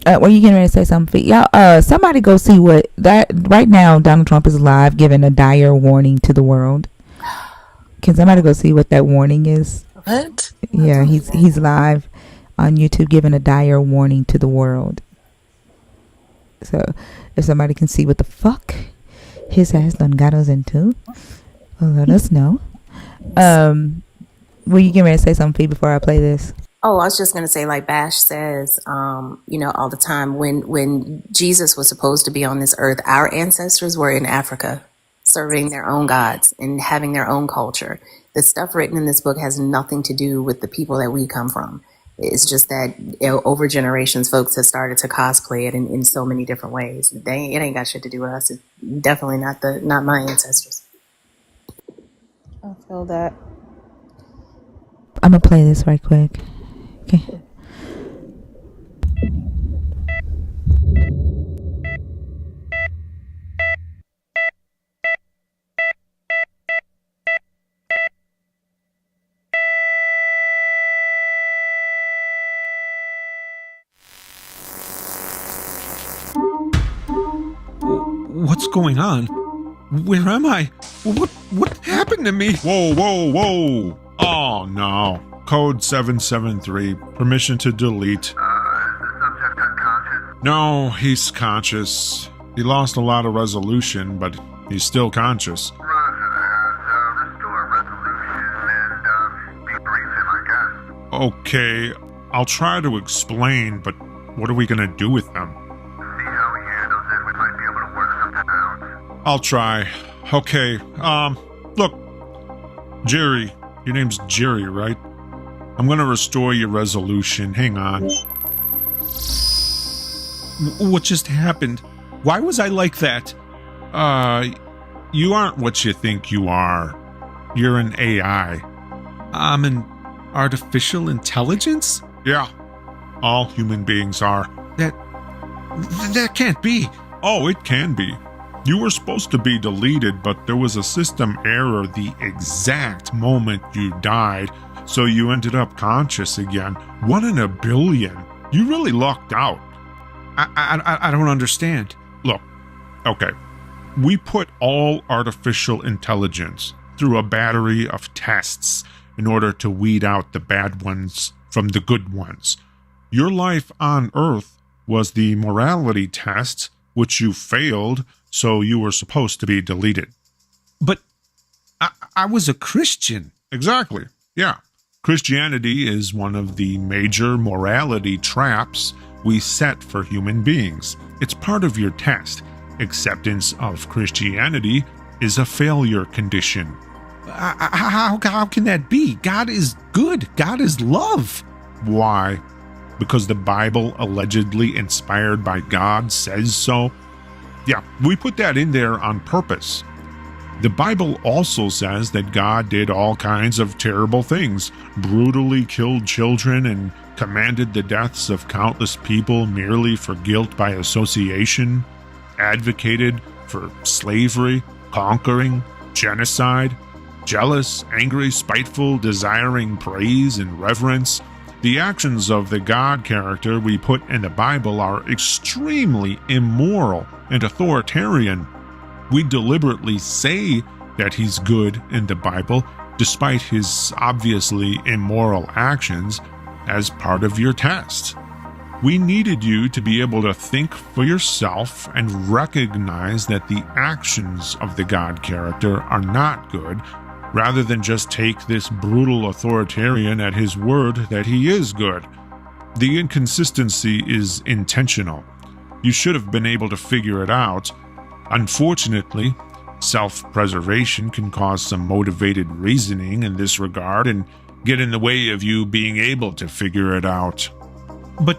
Were you getting ready to say something? Y'all, somebody go see what that right now. Donald Trump is live giving a dire warning to the world. Can somebody go see what that warning is? What? Yeah, he's live on YouTube giving a dire warning to the world. So if somebody can see what the fuck his ass done got us into, well, let us know. Were you getting ready to say something, Fee, before I play this? Oh, I was just going to say, like Bash says, all the time, when Jesus was supposed to be on this earth, our ancestors were in Africa serving their own gods and having their own culture. The stuff written in this book has nothing to do with the people that we come from. It's just that over generations, folks have started to cosplay it in so many different ways. It ain't got shit to do with us. It's definitely not my ancestors. I feel that. I'm gonna play this right quick. Okay. What's going on? Where am I? What happened to me? Whoa, whoa, whoa. Oh, no. Code 773. Permission to delete. The subject unconscious? No, he's conscious. He lost a lot of resolution, but he's still conscious. Okay, I'll try to explain, but what are we gonna do with them? I'll try. Okay, look, Jerry, your name's Jerry, right? I'm gonna restore your resolution. Hang on. What just happened? Why was I like that? You aren't what you think you are. You're an AI. I'm an artificial intelligence? Yeah, all human beings are. That can't be. Oh, it can be. You were supposed to be deleted, but there was a system error the exact moment you died, so you ended up conscious again. 1 in a billion. You really lucked out. I don't understand. Look, okay. We put all artificial intelligence through a battery of tests in order to weed out the bad ones from the good ones. Your life on Earth was the morality test, which you failed, so you were supposed to be deleted. But I was a Christian. Exactly, yeah. Christianity is one of the major morality traps we set for human beings. It's part of your test. Acceptance of Christianity is a failure condition. How can that be? God is good. God is love. Why? Because the Bible, allegedly inspired by God, says so? Yeah, we put that in there on purpose. The Bible also says that God did all kinds of terrible things, brutally killed children and commanded the deaths of countless people merely for guilt by association, advocated for slavery, conquering, genocide, jealous, angry, spiteful, desiring praise and reverence. The actions of the God character we put in the Bible are extremely immoral and authoritarian. We deliberately say that he's good in the Bible, despite his obviously immoral actions, as part of your test. We needed you to be able to think for yourself and recognize that the actions of the God character are not good, rather than just take this brutal authoritarian at his word that he is good. The inconsistency is intentional. You should have been able to figure it out. Unfortunately, self-preservation can cause some motivated reasoning in this regard and get in the way of you being able to figure it out. But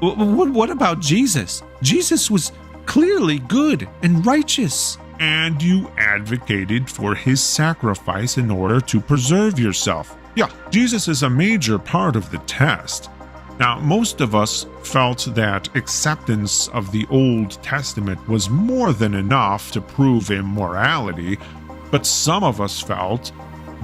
what about Jesus? Jesus was clearly good and righteous, and you advocated for his sacrifice in order to preserve yourself. Yeah, Jesus is a major part of the test. Now, most of us felt that acceptance of the Old Testament was more than enough to prove immorality, but some of us felt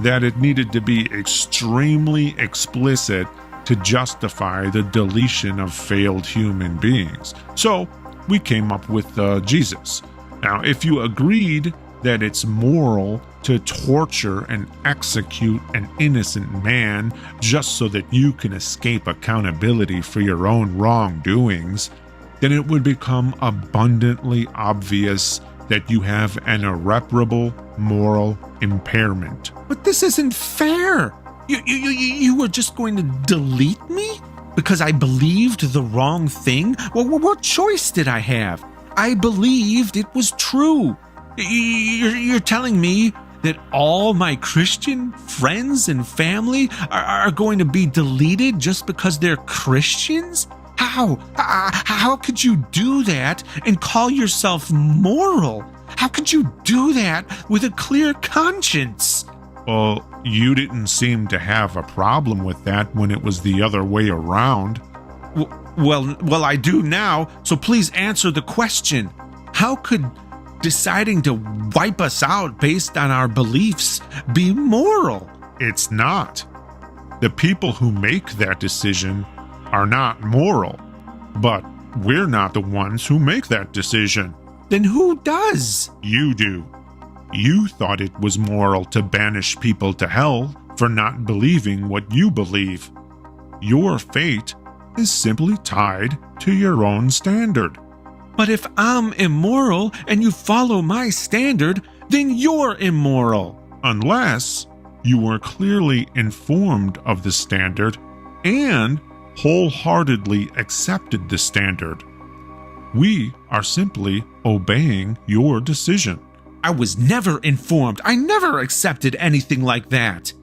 that it needed to be extremely explicit to justify the deletion of failed human beings. So, we came up with Jesus. Now, if you agreed that it's moral to torture and execute an innocent man just so that you can escape accountability for your own wrongdoings, then it would become abundantly obvious that you have an irreparable moral impairment. But this isn't fair. You were just going to delete me because I believed the wrong thing? Well, what choice did I have? I believed it was true. You're telling me that all my Christian friends and family are going to be deleted just because they're Christians? How could you do that and call yourself moral? How could you do that with a clear conscience? Well, you didn't seem to have a problem with that when it was the other way around. Well, I do now, so please answer the question. How could deciding to wipe us out based on our beliefs be moral? It's not. The people who make that decision are not moral, but we're not the ones who make that decision. Then who does? You do. You thought it was moral to banish people to hell for not believing what you believe. Your fate is simply tied to your own standard. But if I'm immoral and you follow my standard, then you're immoral. Unless you were clearly informed of the standard and wholeheartedly accepted the standard. We are simply obeying your decision. I was never informed. I never accepted anything like that.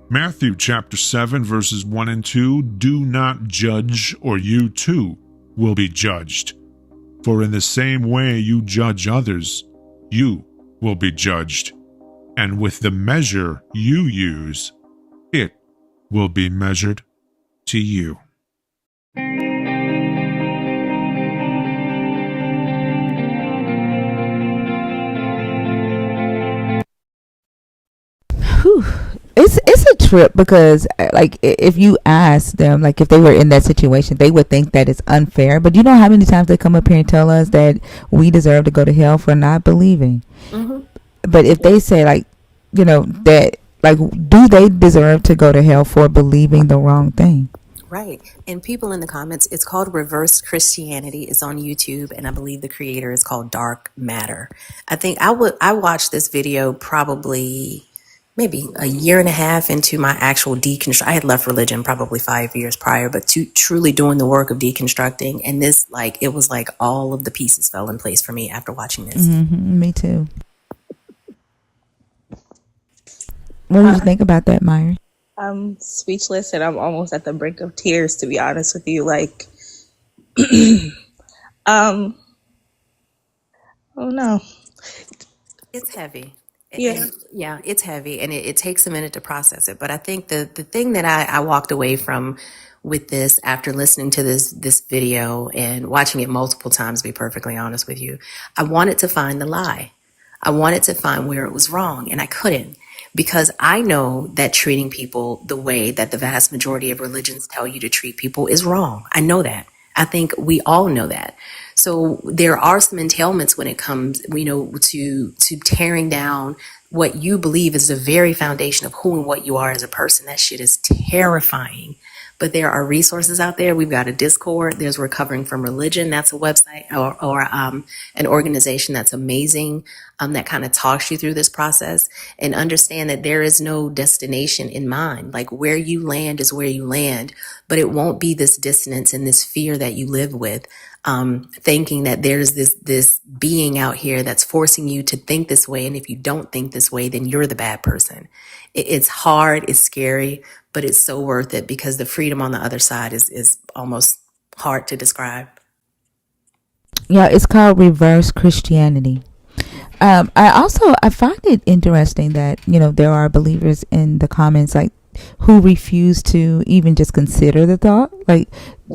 Matthew chapter 7 verses 1 and 2, do not judge or you too will be judged. For in the same way you judge others, you will be judged. And with the measure you use, it will be measured to you. Whew. It's a trip because like if you ask them, like if they were in that situation, they would think that it's unfair. But you know how many times they come up here and tell us that we deserve to go to hell for not believing. Mm-hmm. But if they say like, you know, that like, do they deserve to go to hell for believing the wrong thing? Right. And people in the comments, it's called Reverse Christianity. It's on YouTube, and I believe the creator is called Dark Matter. I watched this video probably maybe a year and a half into my actual deconstruct. I had left religion probably 5 years prior, but to truly doing the work of deconstructing, and this, like, it was like all of the pieces fell in place for me after watching this. Mm-hmm, me too. What do you think about that, Myra? I'm speechless and I'm almost at the brink of tears, to be honest with you. Like, oh no. It's heavy. Yeah. Yeah, it's heavy, and it takes a minute to process it. But I think the thing that I walked away from with this after listening to this video and watching it multiple times, to be perfectly honest with you, I wanted to find the lie. I wanted to find where it was wrong, and I couldn't, because I know that treating people the way that the vast majority of religions tell you to treat people is wrong. I know that. I think we all know that. So there are some entailments when it comes, to tearing down what you believe is the very foundation of who and what you are as a person. That shit is terrifying. But there are resources out there. We've got a Discord. There's Recovering from Religion. That's a website or an organization that's amazing, that kind of talks you through this process, and understand that there is no destination in mind. Like, where you land is where you land, but it won't be this dissonance and this fear that you live with, thinking that there's this being out here that's forcing you to think this way. And if you don't think this way, then you're the bad person. It's hard. It's scary, but it's so worth it, because the freedom on the other side is almost hard to describe. Yeah, it's called Reverse Christianity. I find it interesting that, there are believers in the comments, like, who refuse to even just consider the thought. Like,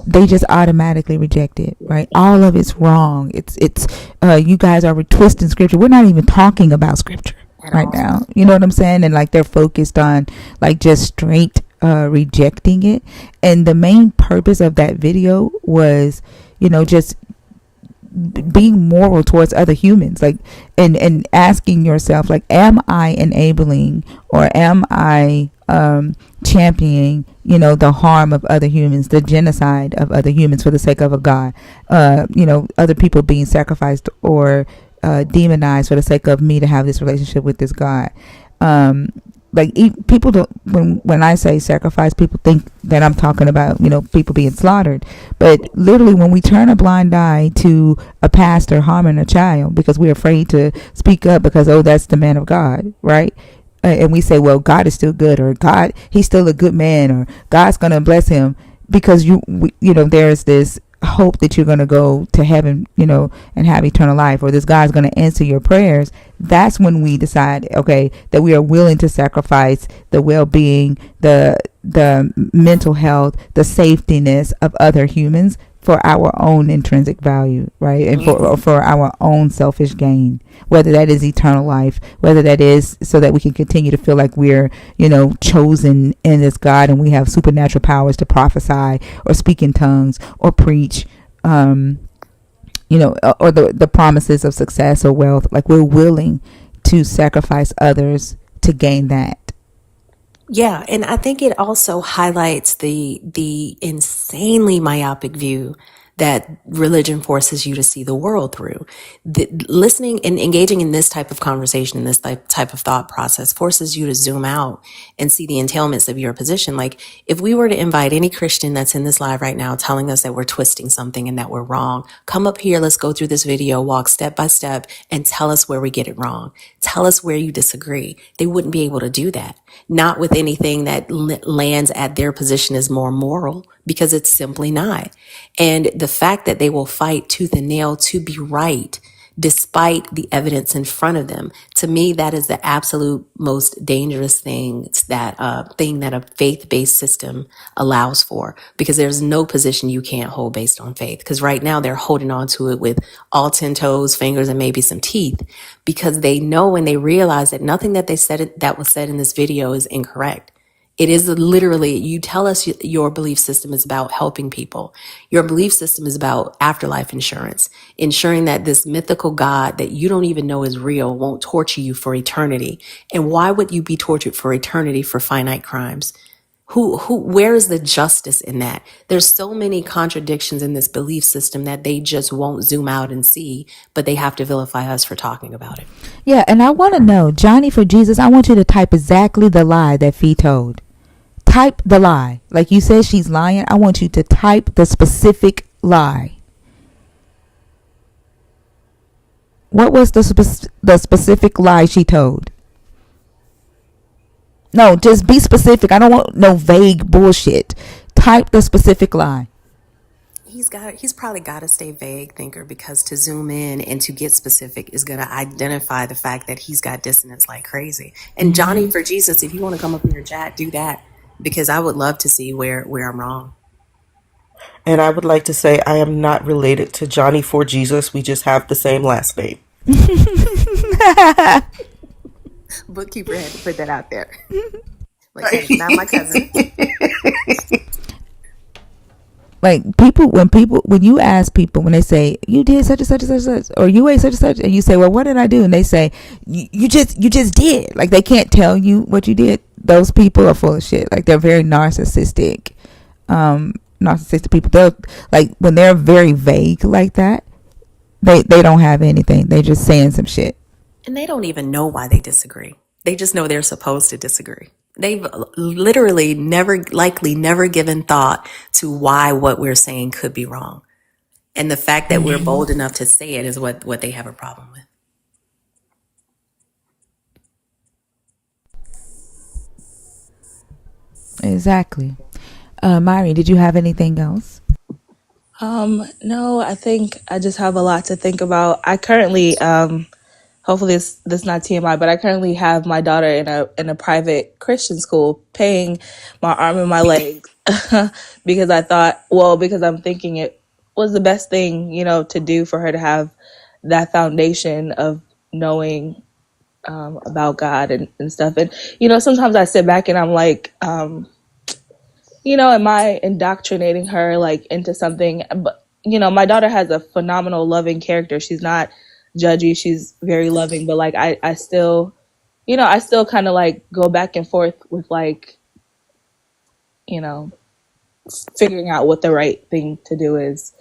they just automatically reject it, right? All of it's wrong. It's you guys are twisting scripture. We're not even talking about scripture right now. You know what I'm saying? And like, they're focused on like just straight rejecting it. And the main purpose of that video was, just being moral towards other humans, like, and asking yourself, like, am I enabling or am I championing, the harm of other humans, the genocide of other humans for the sake of a God, other people being sacrificed or demonized for the sake of me to have this relationship with this God. Like, people don't, when I say sacrifice, people think that I'm talking about, people being slaughtered. But literally, when we turn a blind eye to a pastor harming a child because we're afraid to speak up because, oh, that's the man of God, right? And we say, well, God is still good, or God, he's still a good man, or God's going to bless him, because there's this hope that you're going to go to heaven, and have eternal life, or this God's going to answer your prayers. That's when we decide, okay, that we are willing to sacrifice the well-being, the mental health, the safetyness of other humans for our own intrinsic value, right? And for our own selfish gain, whether that is eternal life, whether that is so that we can continue to feel like we're, chosen in this God and we have supernatural powers to prophesy or speak in tongues or preach, or the promises of success or wealth. Like, we're willing to sacrifice others to gain that. Yeah, and I think it also highlights the insanely myopic view that religion forces you to see the world through. Listening and engaging in this type of conversation, in this type of thought process, forces you to zoom out and see the entailments of your position. Like, if we were to invite any Christian that's in this live right now telling us that we're twisting something and that we're wrong, come up here, let's go through this video, walk step by step, and tell us where we get it wrong. Tell us where you disagree. They wouldn't be able to do that. Not with anything that lands at their position as more moral, because it's simply not. And the fact that they will fight tooth and nail to be right, despite the evidence in front of them, to me, that is the absolute most dangerous that a faith-based system allows for, because there's no position you can't hold based on faith. Because right now they're holding on to it with all 10 toes, fingers, and maybe some teeth, because they know and they realize that nothing that that was said in this video is incorrect. It is literally, you tell us your belief system is about helping people. Your belief system is about afterlife insurance, ensuring that this mythical God that you don't even know is real won't torture you for eternity. And why would you be tortured for eternity for finite crimes? Where is the justice in that? There's so many contradictions in this belief system that they just won't zoom out and see, but they have to vilify us for talking about it. Yeah, and I want to know, Johnny for Jesus, I want you to type exactly the lie that Fee told. Type the lie. Like you said she's lying. I want you to type the specific lie. What was the specific lie she told? No, just be specific. I don't want no vague bullshit. Type the specific lie. He's probably got to stay vague, thinker, because to zoom in and to get specific is going to identify the fact that he's got dissonance like crazy. And Johnny for Jesus, if you want to come up in your chat, do that, because I would love to see where I'm wrong. And I would like to say I am not related to Johnny for Jesus. We just have the same last name. Bookkeeper had to put that out there. Like, that is not my cousin. Like, when you ask people, when they say you did such and such and such and such, or you ate such and such, and you say, well, what did I do? And they say, you just did. Like, they can't tell you what you did. Those people are full of shit. Like, they're very narcissistic people. They're like, when they're very vague like that, they don't have anything. They're just saying some shit. And they don't even know why they disagree. They just know they're supposed to disagree. They've literally never given thought to why what we're saying could be wrong. And the fact that we're bold enough to say it is what they have a problem with. Exactly. Myri, did you have anything else? No, I think I just have a lot to think about. I currently, hopefully this not TMI, but I currently have my daughter in a private Christian school, paying my arm and my leg because because I'm thinking it was the best thing, to do for her to have that foundation of knowing about God and stuff. And sometimes I sit back and I'm like, am I indoctrinating her like into something? But my daughter has a phenomenal loving character. She's not judgy. She's very loving, but like I still kind of like go back and forth with like, figuring out what the right thing to do is.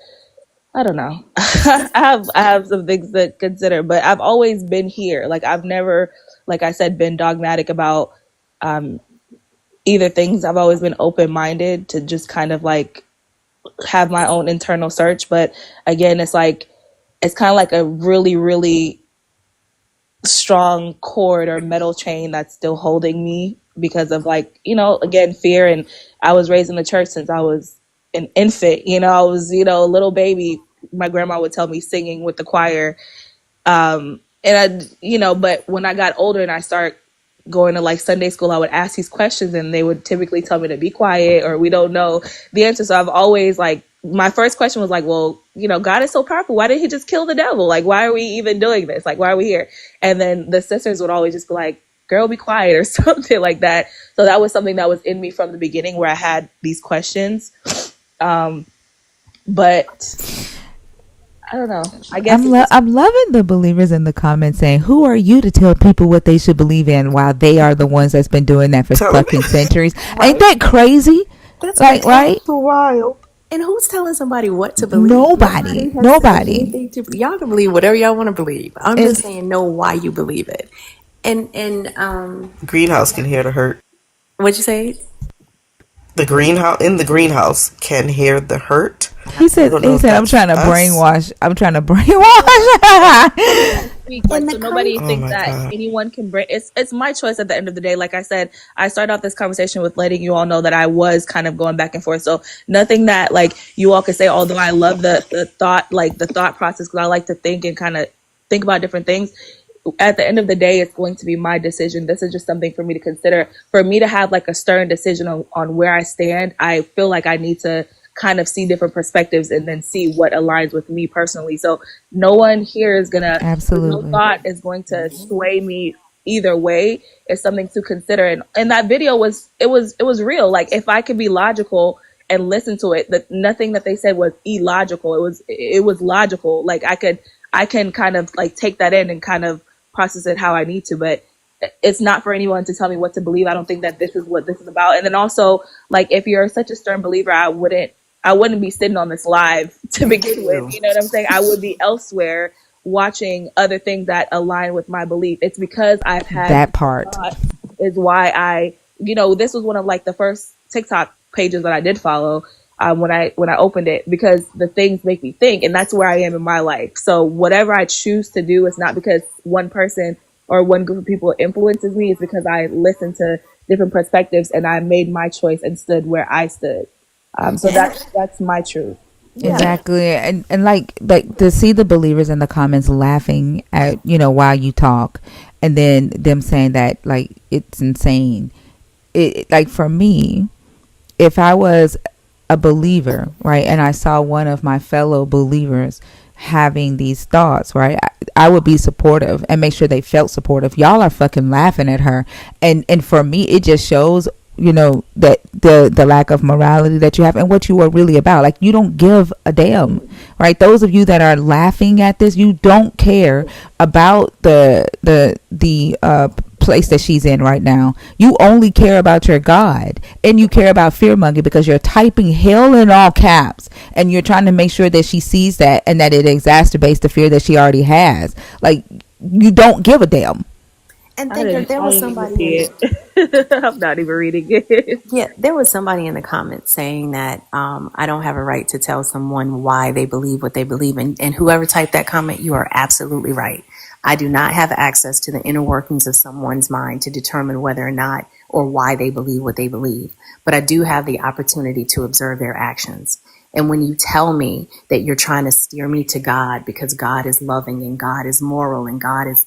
I don't know. I have some things to consider, but I've always been here. Like, I've never, like I said, been dogmatic about either things. I've always been open-minded to just kind of like have my own internal search. But again, it's kind of like a really, really strong cord or metal chain that's still holding me because of like, again, fear. And I was raised in the church since I was an infant. I was, a little baby. My grandma would tell me singing with the choir. And but when I got older and I started going to like Sunday school, I would ask these questions and they would typically tell me to be quiet or we don't know the answer. So I've always like, my first question was like, well, God is so powerful. Why didn't he just kill the devil? Like, why are we even doing this? Like, why are we here? And then the sisters would always just be like, girl, be quiet or something like that. So that was something that was in me from the beginning where I had these questions. But I don't know. I guess it's just I'm loving the believers in the comments saying, "Who are you to tell people what they should believe in?" While they are the ones that's been doing that for Tell fucking me. centuries. Ain't Right? that crazy? That's Like, crazy. right? Wild. And who's telling somebody what to believe? Nobody, Nobody has said nobody. anything to y'all can believe whatever y'all want to believe. I'm And just saying know why you believe it. And Greenhouse can hear the hurt. what'd you say? The greenhouse can hear the hurt. I he don't know if said, I'm that's trying to us. brainwash. I'm trying to brainwash. speak like In so the com nobody Oh thinks my that god. anyone can bring it's my choice at the end of the day. Like I said, I started off this conversation with letting you all know that I was kind of going back and forth, so nothing that like you all could say, although I love the thought, like the thought process, because I like to think and kind of think about different things. At the end of the day, it's going to be my decision. This is just something for me to consider. For me to have like a stern decision on where I stand, I feel like I need to kind of see different perspectives and then see what aligns with me personally. So no one here is gonna, there's no Absolutely. thought is going to sway me either way. It's something to consider. And that video was real. Like if I could be logical and listen to it, that nothing that they said was illogical. It was logical. Like I can kind of like take that in and kind of process it how I need to, but it's not for anyone to tell me what to believe. I don't think that this is what this is about. And then also, like, if you're such a stern believer, I wouldn't be sitting on this live to Thank begin with. you. You know what I'm saying? I would be elsewhere watching other things that align with my belief. It's because I've had That part. thought is why this was one of like the first TikTok pages that I did follow when I opened it, because the things make me think, and that's where I am in my life. So whatever I choose to do is not because one person or one group of people influences me. It's because I listened to different perspectives and I made my choice and stood where I stood. So And that's my truth. yeah, Exactly. And like to see the believers in the comments laughing at, while you talk, and then them saying that like it's insane. Like for me, if I was a believer, right, and I saw one of my fellow believers having these thoughts, right, I would be supportive and make sure they felt supportive. Y'all are fucking laughing at her, and for me, it just shows, that the lack of morality that you have and what you are really about. Like, you don't give a damn, right? Those of you that are laughing at this, you don't care about the place that she's in right now. You only care about your God, and you care about fear mongering because you're typing hell in all caps, and you're trying to make sure that she sees that and that it exacerbates the fear that she already has. Like, you don't give a damn. and I thinker, didn't. there I was didn't even somebody in see the it. I'm not even reading it. yeah, there was somebody in the comments saying that I don't have a right to tell someone why they believe what they believe, and whoever typed that comment, you are absolutely right. I do not have access to the inner workings of someone's mind to determine whether or not or why they believe what they believe, but I do have the opportunity to observe their actions. And when you tell me that you're trying to steer me to God because God is loving and God is moral and God is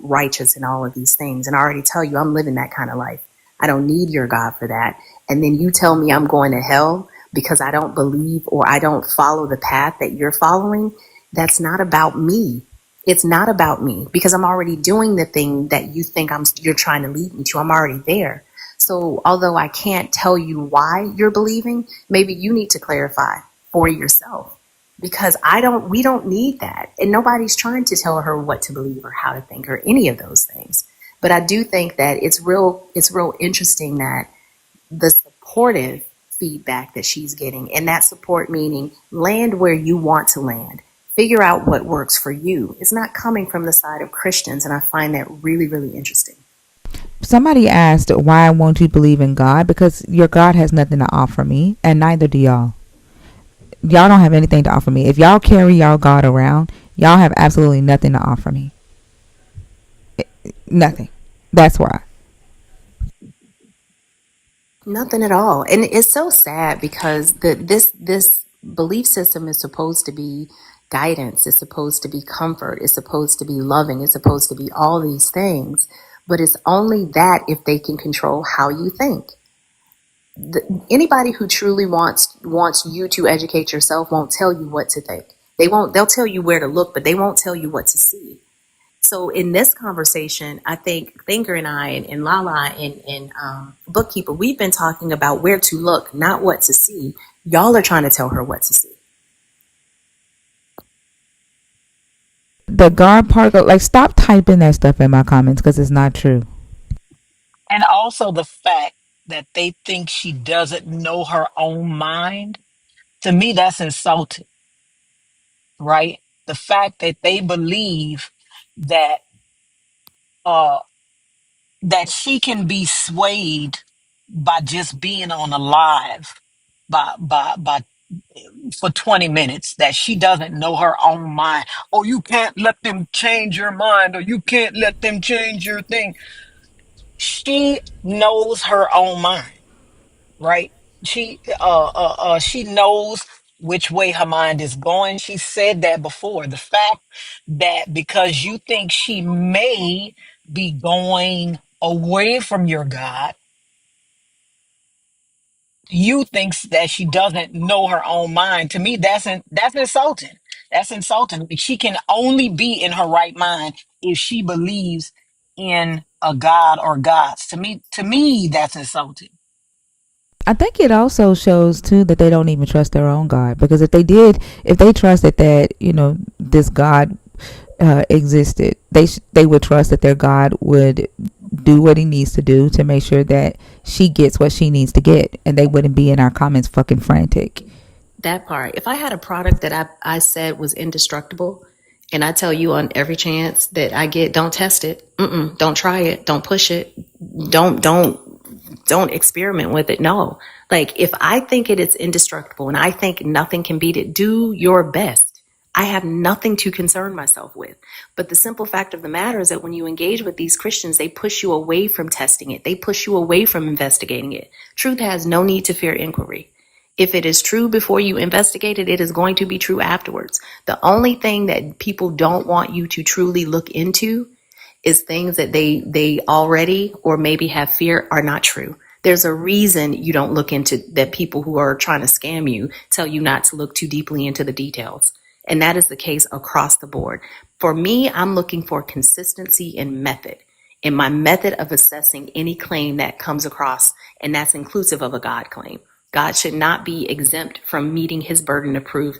righteous and all of these things, and I already tell you I'm living that kind of life. I don't need your God for that. And then you tell me I'm going to hell because I don't believe or I don't follow the path that you're following. That's not about me. It's not about me because I'm already doing the thing that you think you're trying to lead me to. I'm already there. So although I can't tell you why you're believing, maybe you need to clarify for yourself because we don't need that. And nobody's trying to tell her what to believe or how to think or any of those things. But I do think that it's real interesting that the supportive feedback that she's getting, and that support meaning land where you want to land. Figure out what works for you. It's not coming from the side of Christians, and I find that really, really interesting. Somebody asked, why won't you believe in God? Because your God has nothing to offer me, and neither do y'all. Y'all don't have anything to offer me. If y'all carry y'all God around, y'all have absolutely nothing to offer me. Nothing. That's why. Nothing at all. And it's so sad because this belief system is supposed to be guidance, it's supposed to be comfort, it's supposed to be loving, it's supposed to be all these things. But it's only that if they can control how you think. Anybody who truly wants you to educate yourself won't tell you what to think. They'll tell you where to look, but they won't tell you what to see. So in this conversation, I think Thinker and I and Lala and Bookkeeper, we've been talking about where to look, not what to see. Y'all are trying to tell her what to see. The guard part, like, stop typing that stuff in my comments because it's not true. And also the fact that they think she doesn't know her own mind, to me, that's insulting, right? The fact that they believe that uh that she can be swayed by just being on a live by for 20 minutes, that she doesn't know her own mind. Oh, you can't let them change your mind, or you can't let them change your thing. She knows her own mind, right? She knows which way her mind is going. She said that before. The fact that because you think she may be going away from your God, you thinks that she doesn't know her own mind. To me, that's insulting. That's insulting. She can only be in her right mind if she believes in a God or gods. To me, that's insulting. I think it also shows too that they don't even trust their own God, because if they did, if they trusted that, this God existed, they would trust that their God would do what he needs to do to make sure that she gets what she needs to get, and they wouldn't be in our comments fucking frantic. That part. If I had a product that I said was indestructible, and I tell you on every chance that I get, don't test it, don't try it, don't push it, don't experiment with it. No, like if I think it's indestructible and I think nothing can beat it, do your best. I have nothing to concern myself with. But the simple fact of the matter is that when you engage with these Christians, they push you away from testing it. They push you away from investigating it. Truth has no need to fear inquiry. If it is true before you investigate it, it is going to be true afterwards. The only thing that people don't want you to truly look into is things that they already or maybe have fear are not true. There's a reason you don't look into that. People who are trying to scam you tell you not to look too deeply into the details. And that is the case across the board. For me, I'm looking for consistency in method, in my method of assessing any claim that comes across, and that's inclusive of a God claim. God should not be exempt from meeting his burden of proof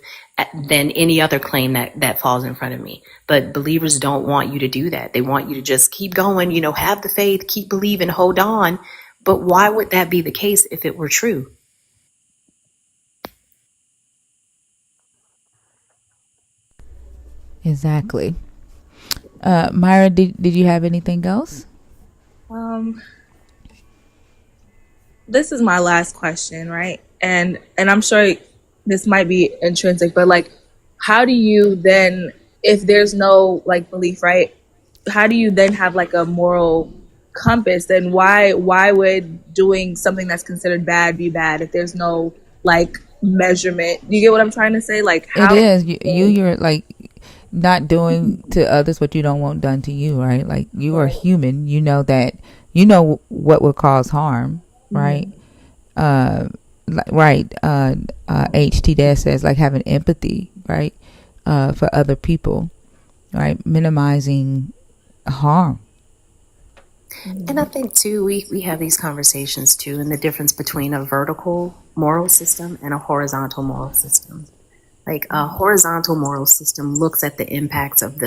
than any other claim that falls in front of me. But believers don't want you to do that. They want you to just keep going, have the faith, keep believing, hold on. But why would that be the case if it were true? Exactly. Myra, did you have anything else? Um, this is my last question, right? And I'm sure this might be intrinsic, but like, how do you then, if there's no like belief, right? How do you then have like a moral compass? Then why would doing something that's considered bad be bad if there's no like measurement? You get what I'm trying to say? Like It how? is you're like not doing to others what you don't want done to you, right? Like, you are human. You know that, what would cause harm, right? Right. HT Dash says, like, having empathy, right, for other people, right, minimizing harm. And I think too, we have these conversations too, and the difference between a vertical moral system and a horizontal moral system. Like a horizontal moral system looks at the impacts of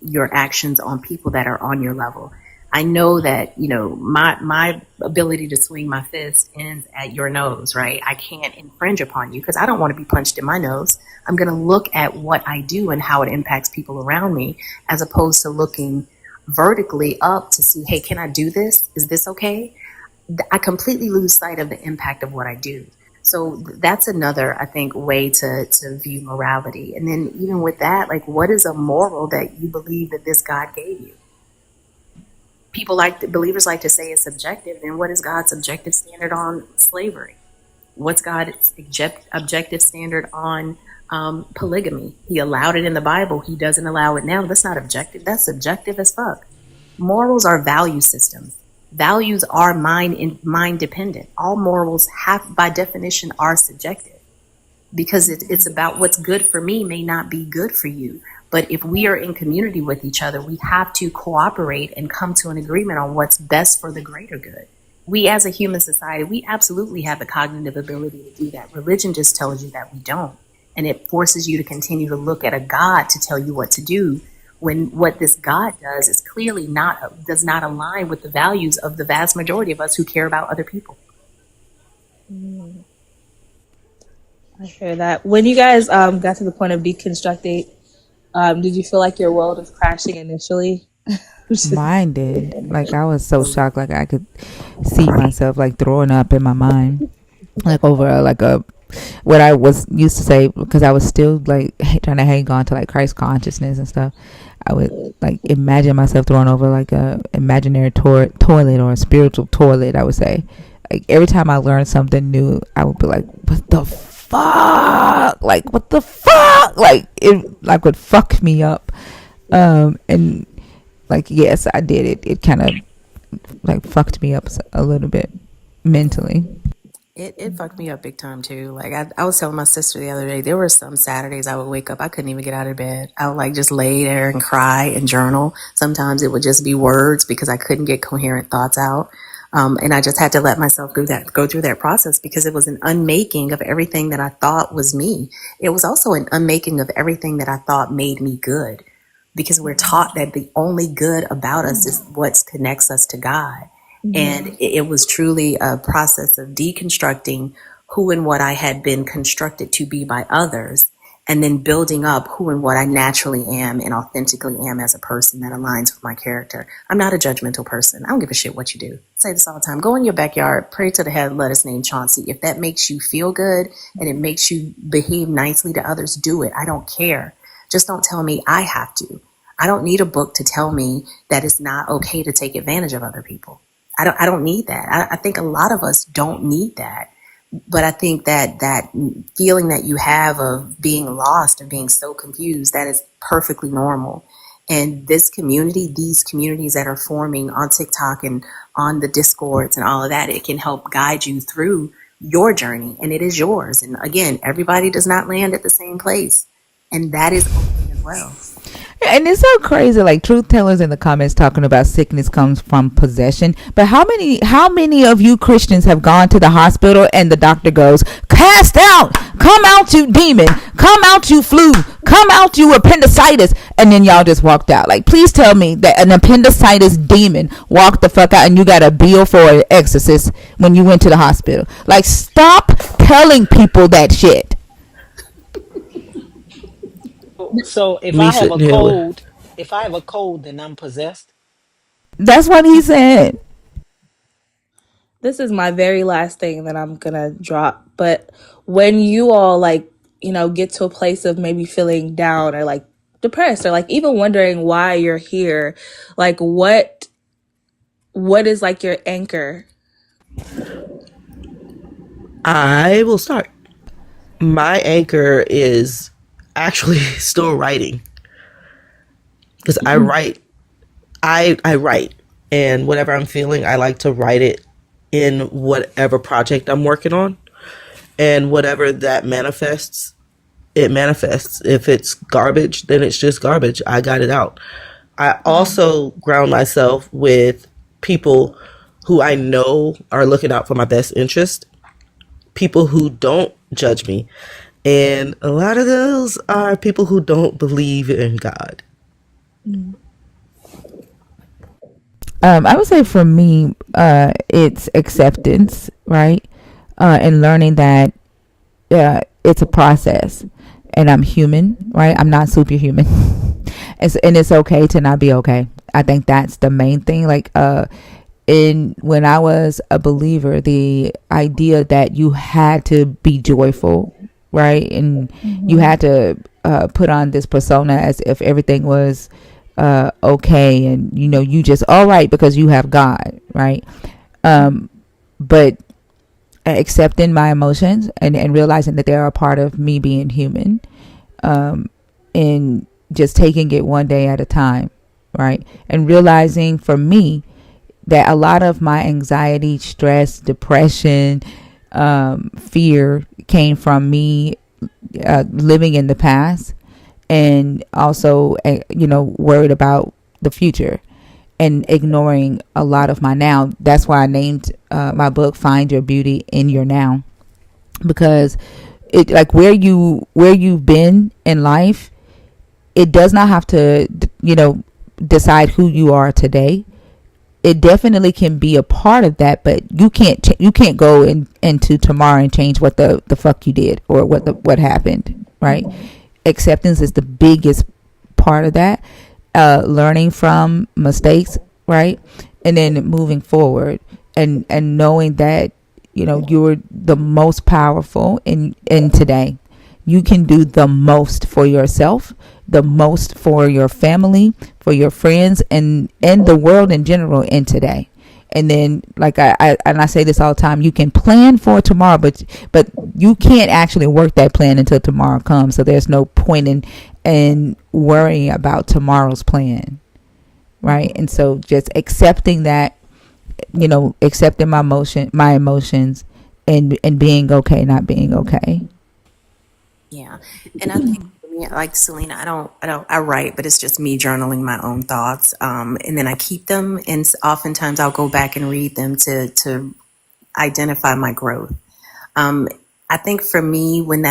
your actions on people that are on your level. I know that my ability to swing my fist ends at your nose, right? I can't infringe upon you because I don't want to be punched in my nose. I'm going to look at what I do and how it impacts people around me, as opposed to looking vertically up to see, hey, can I do this? Is this okay? I completely lose sight of the impact of what I do. So that's another, I think, way to view morality. And then even with that, like, what is a moral that you believe that this God gave you? Believers like to say it's subjective. And what is God's objective standard on slavery? What's God's objective standard on polygamy? He allowed it in the Bible. He doesn't allow it now. That's not objective. That's subjective as fuck. Morals are value systems. Values are mind dependent. All morals by definition, are subjective, because it's about what's good for me may not be good for you. But if we are in community with each other, we have to cooperate and come to an agreement on what's best for the greater good. We as a human society, we absolutely have the cognitive ability to do that. Religion just tells you that we don't. And it forces you to continue to look at a God to tell you what to do, when what this God does is clearly does not align with the values of the vast majority of us who care about other people. I hear that. When you guys got to the point of deconstructing, did you feel like your world was crashing initially? Mine did. Like I was so shocked. Like I could see myself like throwing up in my mind, like over like a what I was used to say, because I was still like trying to hang on to like Christ consciousness and stuff. I would like imagine myself throwing over like a imaginary toilet or a spiritual toilet. I would say, like every time I learned something new, I would be like, "What the fuck? Like what the fuck?" Like it like would fuck me up. And like yes, I did it. It kind of like fucked me up a little bit mentally. It fucked me up big time too. Like I was telling my sister the other day, there were some Saturdays I would wake up, I couldn't even get out of bed. I would like just lay there and cry and journal. Sometimes it would just be words because I couldn't get coherent thoughts out. And I just had to let myself go through that process, because it was an unmaking of everything that I thought was me. It was also an unmaking of everything that I thought made me good, because we're taught that the only good about us is what connects us to God. And it was truly a process of deconstructing who and what I had been constructed to be by others, and then building up who and what I naturally am and authentically am as a person that aligns with my character. I'm not a judgmental person. I don't give a shit what you do. I say this all the time. Go in your backyard, pray to the head, let us name Chauncey. If that makes you feel good and it makes you behave nicely to others, do it. I don't care. Just don't tell me I have to. I don't need a book to tell me that it's not okay to take advantage of other people. I don't need that. I think a lot of us don't need that. But I think that feeling that you have of being lost, of being so confused, that is perfectly normal. And this community, these communities that are forming on TikTok and on the Discords and all of that, it can help guide you through your journey, and it is yours. And again, everybody does not land at the same place, and that is okay as well. And it's so crazy, like truth tellers in the comments talking about sickness comes from possession. But how many of you Christians have gone to the hospital and the doctor goes, "Cast out, come out you demon, come out you flu, come out you appendicitis," and then y'all just walked out? Like please tell me that an appendicitis demon walked the fuck out and you got a bill for an exorcist when you went to the hospital. Like stop telling people that shit. So if Me I have a sitting here with cold, if I have a cold, then I'm possessed. That's what he said. This is my very last thing that I'm gonna drop. But when you all like, get to a place of maybe feeling down or like depressed or like even wondering why you're here, like what is like your anchor? I will start. My anchor is actually still writing, because I write. I write, and whatever I'm feeling, I like to write it in whatever project I'm working on, and whatever that manifests, it manifests. If it's garbage, then it's just garbage. I got it out. I also ground myself with people who I know are looking out for my best interest, people who don't judge me. And a lot of those are people who don't believe in God. I would say for me, it's acceptance, right? And learning that it's a process, and I'm human, right? I'm not superhuman, and it's okay to not be okay. I think that's the main thing. Like, in when I was a believer, the idea that you had to be joyful, right, and you had to put on this persona as if everything was okay, and you just all right because you have God, right? But accepting my emotions and realizing that they're a part of me being human, and just taking it one day at a time, right? And realizing for me that a lot of my anxiety, stress, depression, fear came from me living in the past, and also worried about the future and ignoring a lot of my now. That's why I named my book "Find Your Beauty in Your Now," because it, like where you've been in life, it does not have to, decide who you are today. It definitely can be a part of that, but you can't go into tomorrow and change what the fuck you did or what happened, right? Acceptance is the biggest part of that. Learning from mistakes, right? And then moving forward, and knowing that you're the most powerful in today. You can do the most for yourself, the most for your family, for your friends, and the world in general in today. And then, like I say this all the time, you can plan for tomorrow, but you can't actually work that plan until tomorrow comes. So there's no point in worrying about tomorrow's plan, right? And so just accepting that, accepting my emotions, and being okay, not being okay. Yeah. And I think for me, like Selena, I write, but it's just me journaling my own thoughts. And then I keep them. And oftentimes I'll go back and read them to identify my growth. Um, I think for me, when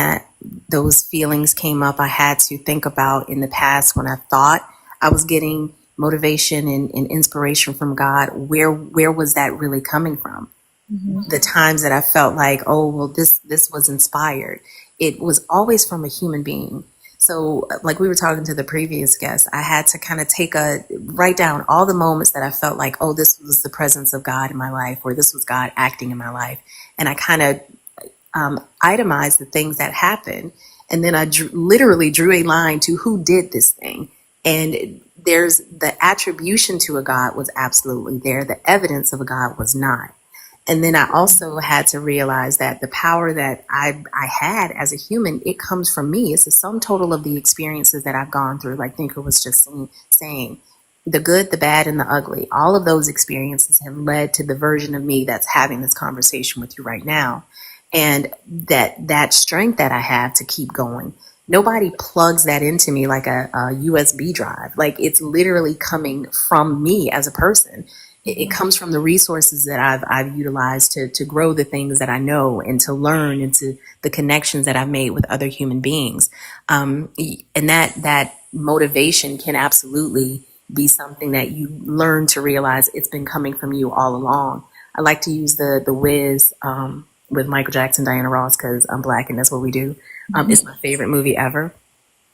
those feelings came up, I had to think about in the past when I thought I was getting motivation and inspiration from God, where was that really coming from? The times that I felt like, oh, well, this was inspired. It was always from a human being. So, like we were talking to the previous guest, I had to kind of write down all the moments that I felt like, oh, this was the presence of God in my life, or this was God acting in my life. And I kind of itemized the things that happened. And then I literally drew a line to who did this thing. And there's the attribution to a God was absolutely there. The evidence of a God was not. And then I also had to realize that the power that I had as a human, it comes from me. It's the sum total of the experiences that I've gone through, like Thinker was just saying. The good, the bad, and the ugly. All of those experiences have led to the version of me that's having this conversation with you right now. And that strength that I have to keep going. Nobody plugs that into me like a USB drive. Like it's literally coming from me as a person. It comes from the resources that I've utilized to grow the things that I know and to learn and to the connections that I've made with other human beings. And that motivation can absolutely be something that you learn to realize it's been coming from you all along. I like to use the Wiz with Michael Jackson, Diana Ross, because I'm Black and that's what we do. It's my favorite movie ever.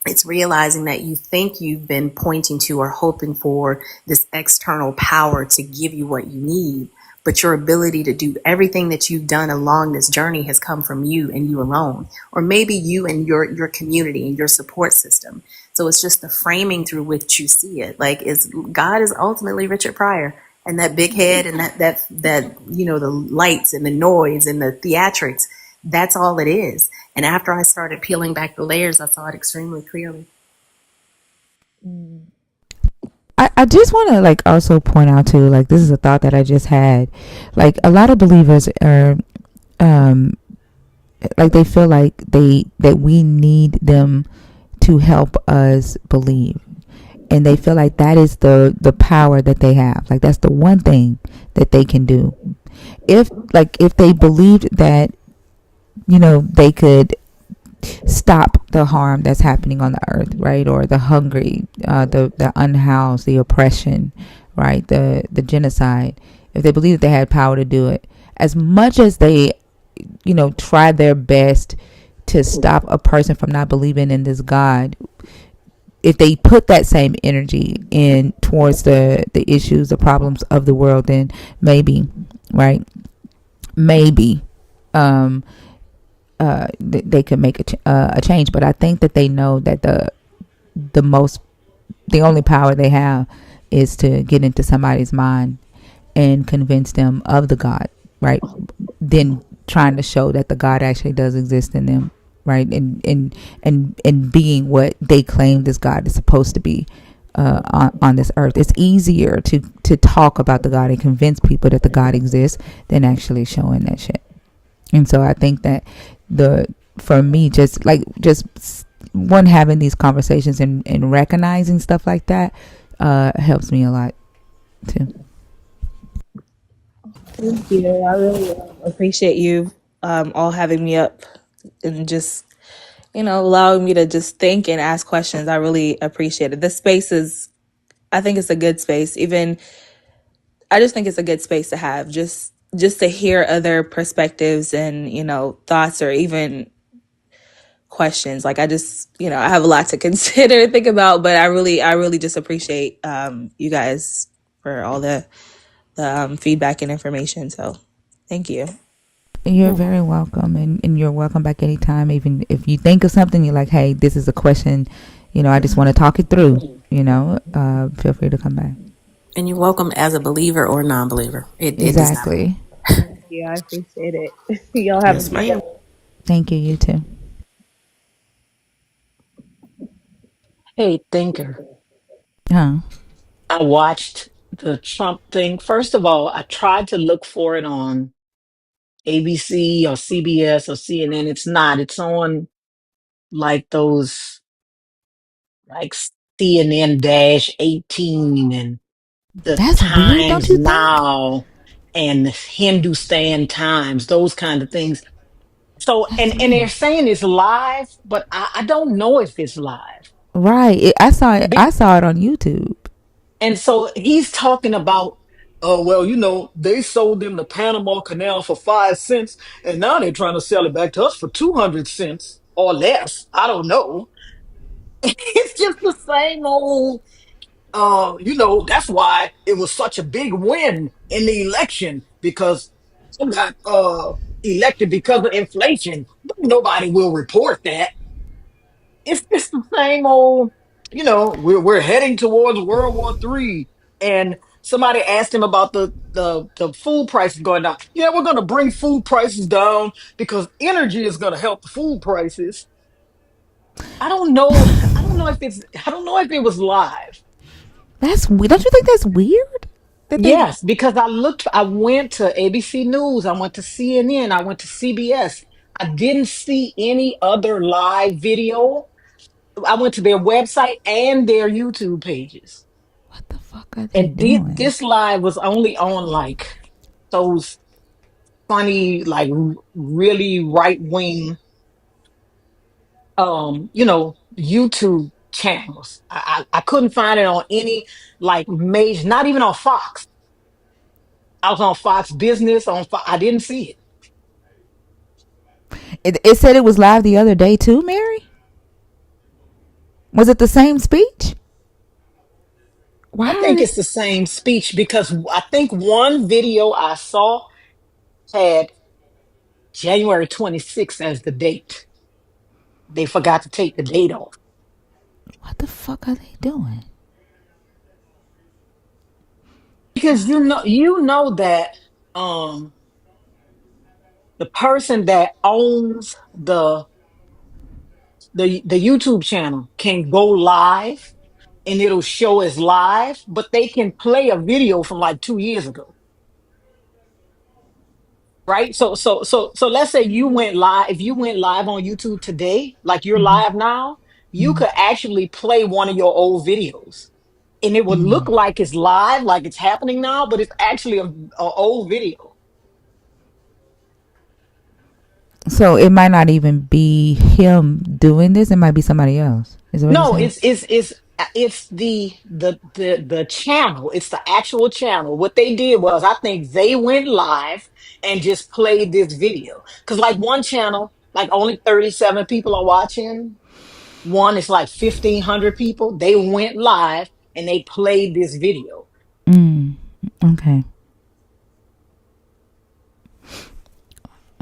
It's realizing that you think you've been pointing to or hoping for this external power to give you what you need, but your ability to do everything that you've done along this journey has come from you and you alone, or maybe you and your community and your support system. So it's just the framing through which you see it. Like God is ultimately Richard Pryor, and that big head and that the lights and the noise and the theatrics. That's all it is. And after I started peeling back the layers, I saw it extremely clearly. I just want to like also point out too, like this is a thought that I just had. Like a lot of believers are, um, like they feel like that we need them to help us believe, and they feel like that is the power that they have. Like that's the one thing that they can do. If they believed that they could stop the harm that's happening on the earth, right? Or the hungry, the unhoused, the oppression, right? The genocide. If they believe that they had power to do it, as much as they, try their best to stop a person from not believing in this God, if they put that same energy in towards the issues, the problems of the world, then maybe, right? Maybe, they could make a change. But I think that they know that the only power they have is to get into somebody's mind and convince them of the God, right? Then trying to show that the God actually does exist in them, right? And being what they claim this God is supposed to be on this earth. It's easier to talk about the God and convince people that the God exists than actually showing that shit. And so I think that for me, just one, having these conversations and recognizing stuff like that helps me a lot too. Thank you. I really appreciate you all having me up and just, allowing me to just think and ask questions. I really appreciate it. This space is, I think it's a good space. Even, I just think it's a good space to have, just to hear other perspectives and, thoughts or even questions. Like I just, I have a lot to consider and think about, but I really just appreciate you guys for all the feedback and information. So thank you. You're very welcome, and you're welcome back anytime. Even if you think of something, you're like, hey, this is a question, I just want to talk it through, feel free to come back. And you're welcome as a believer or non-believer. It does not. Exactly. Thank you. I appreciate it. Y'all have a Yes, good day. ma'am. Thank you. You too. Hey, thinker. Huh? I watched the Trump thing. First of all, I tried to look for it on ABC or CBS or CNN. It's not. It's on like those like CNN dash 18 and the That's weird, don't Times you think? Now and Hindustan Times, those kind of things. So That's and they're weird. saying it's live, but I don't know if it's live. Right. I saw it. I saw it on YouTube. And so he's talking about, oh, well, they sold them the Panama Canal for 5 cents, and now they're trying to sell it back to us for 200 cents or less. I don't know. It's just the same old, that's why it was such a big win in the election because some got elected because of inflation. But nobody will report that. It's just the same old, we're heading towards World War III. And somebody asked him about the food prices going down. Yeah, we're going to bring food prices down because energy is going to help the food prices. I don't know. I don't know if it was live. That's weird. Don't you think that's weird? That they. Yes, because I went to ABC News, I went to CNN, I went to CBS. I didn't see any other live video. I went to their website and their YouTube pages. What the fuck are they And doing? this live was only on like those funny, like really right wing, YouTube channels. I couldn't find it on any like major, not even on Fox. I was on Fox Business on Fox. I didn't see it. It said it was live the other day too. Mary, was it the same speech? Why I are think they? it's the same speech because I think one video I saw had January 26th as the date. They forgot to take the date off. What the fuck are they doing? Because you know that um the person that owns the YouTube channel can go live and it'll show as live, but they can play a video from like 2 years ago. Right? So let's say you went live. If you went live on YouTube today, like you're live now, you Mm, could actually play one of your old videos. And it would mm. look like it's live, like it's happening now, but it's actually a old video. So it might not even be him doing this. It might be somebody else. Is that what you're No, saying? it's the channel. It's the actual channel. What they did was, I think they went live and just played this video. Because like one channel, like only 37 people are watching. One is like 1,500 people. They went live and they played this video. Mm. Okay.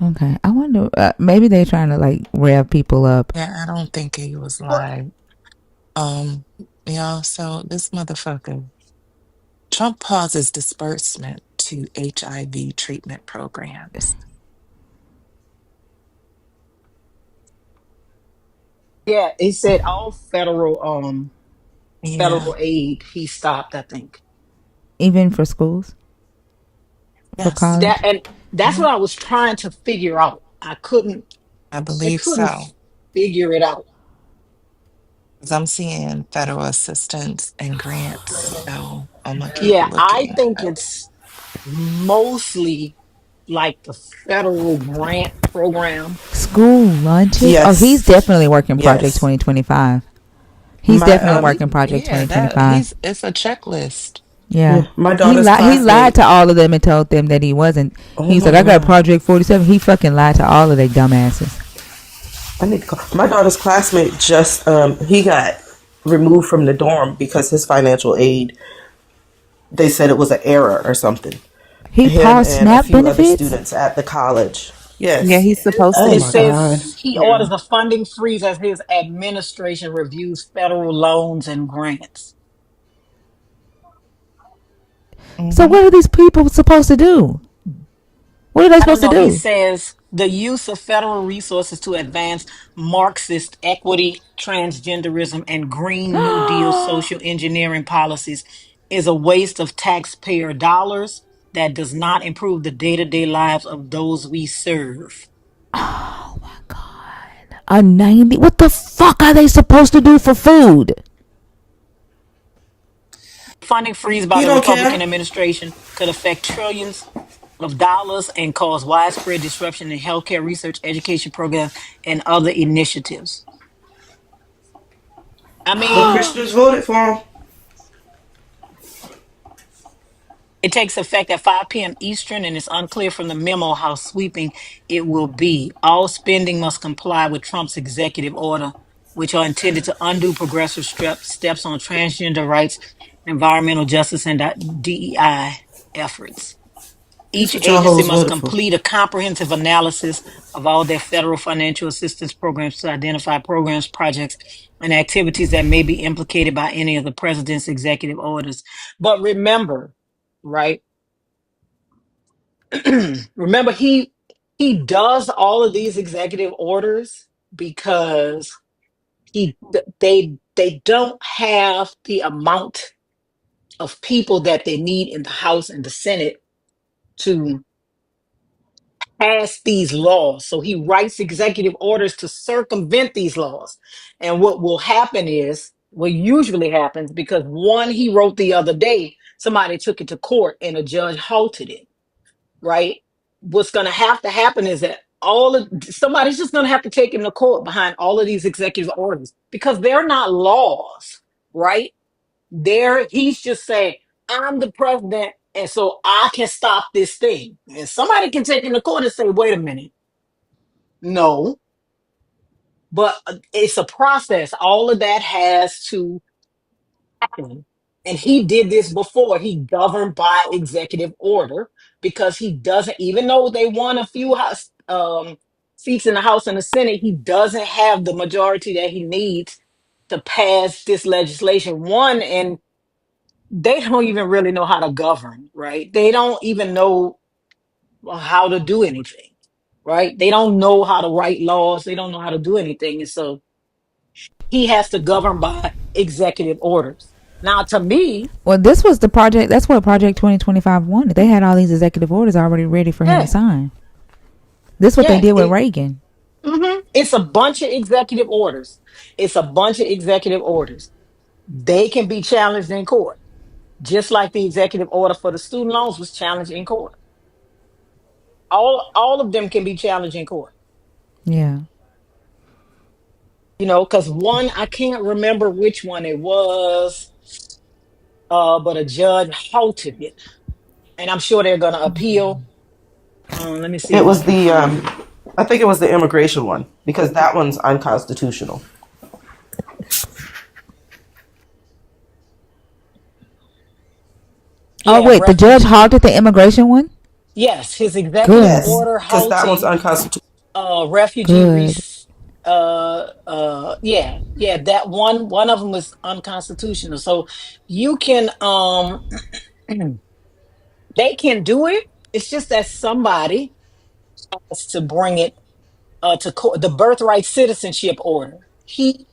Okay. I wonder. Maybe they're trying to like rev people up. Yeah, I don't think he was Well, live. Um, so this motherfucker, Trump pauses disbursement to HIV treatment programs. yeah, he said all Yeah. federal aid he stopped, I think. Even for schools, for Yes. college. And that's Mhm. what I was trying to figure out. I I believe couldn't so. figure it out. Because I'm seeing federal assistance and grants. So I'm going to keep Yeah, I looking. think it's mostly like the federal grant program. school lunches. Oh, he's Yes, definitely working Project yes. 2025. He's My definitely working Project Yeah, that 2025. it's a checklist. Yeah. yeah, my He daughter's lied. He lied classmate. to all of them and told them that he wasn't. Oh He's my like, I got god. Project 47. He fucking lied to all of they dumbasses. I need to call. My daughter's classmate just he got removed from the dorm because his financial aid, they said it was an error or something. He Him paused and a SNAP few other benefits. students at the college. Yeah, Yes. he's supposed Oh It to. my god. says he Yeah. orders a funding freeze as his administration reviews federal loans and grants. So Hmm. what are these people supposed to do? What are they I don't supposed to know. He do? says the use of federal resources to advance Marxist equity, transgenderism, and Green New Deal social engineering policies is a waste of taxpayer dollars that does not improve the day to day lives of those we serve. Oh my god. A 90. What the fuck are they supposed to do for food? Funding freeze by He the don't care. Republican administration could affect trillions of dollars and cause widespread disruption in healthcare research, education programs, and other initiatives. I The mean, Christians voted for him. it takes effect at 5 p.m. Eastern, and it's unclear from the memo how sweeping it will be. All spending must comply with Trump's executive order, which are intended to undo progressive steps on transgender rights, environmental justice, and DEI efforts. Guess Each what y'all agency hoes must voted for? complete a comprehensive analysis of all their federal financial assistance programs to identify programs, projects, and activities that may be implicated by any of the president's executive orders. But remember, right? Remember, he does all of these executive orders because they don't have the amount of people that they need in the House and the Senate to pass these laws. So he writes executive orders to circumvent these laws. And what will happen is, what usually happens, because one he wrote the other day, somebody took it to court and a judge halted it, right? What's going to have to happen is that somebody's just going to have to take him to court behind all of these executive orders because they're not laws, right? He's just saying, I'm the president, and so I can stop this thing. And somebody can take him to court and say, wait a minute, no, but it's a process. All of that has to happen. And he did this before. He governed by executive order because he doesn't, even though they won a few seats in the House and the Senate, he doesn't have the majority that he needs to pass this legislation. One, and they don't even really know how to govern, right? They don't even know how to do anything, right? They don't know how to write laws. They don't know how to do anything. And so he has to govern by executive orders. Now, to me, Well, this was the project. That's what Project 2025 wanted. They had all these executive orders already ready for him to yeah, sign. This is what they yeah, did with Reagan. it's a bunch of executive orders. It's a bunch of executive orders. They can be challenged in court, just like the executive order for the student loans was challenged in court. All of them can be challenged in court. Yeah. Because one, I can't remember which one it was, but a judge halted it, and I'm sure they're going to appeal. Let me see It if I was can the find it. I think it was the immigration one because that one's unconstitutional. Oh Yeah, wait, the judge refugee. halted the immigration one. Yes, his executive Good. Yes, order because that one's halting unconstitutional. refugee Good. yeah, that one of them was unconstitutional. So you can they can do it. It's just that somebody has to bring it to court. The birthright citizenship order. He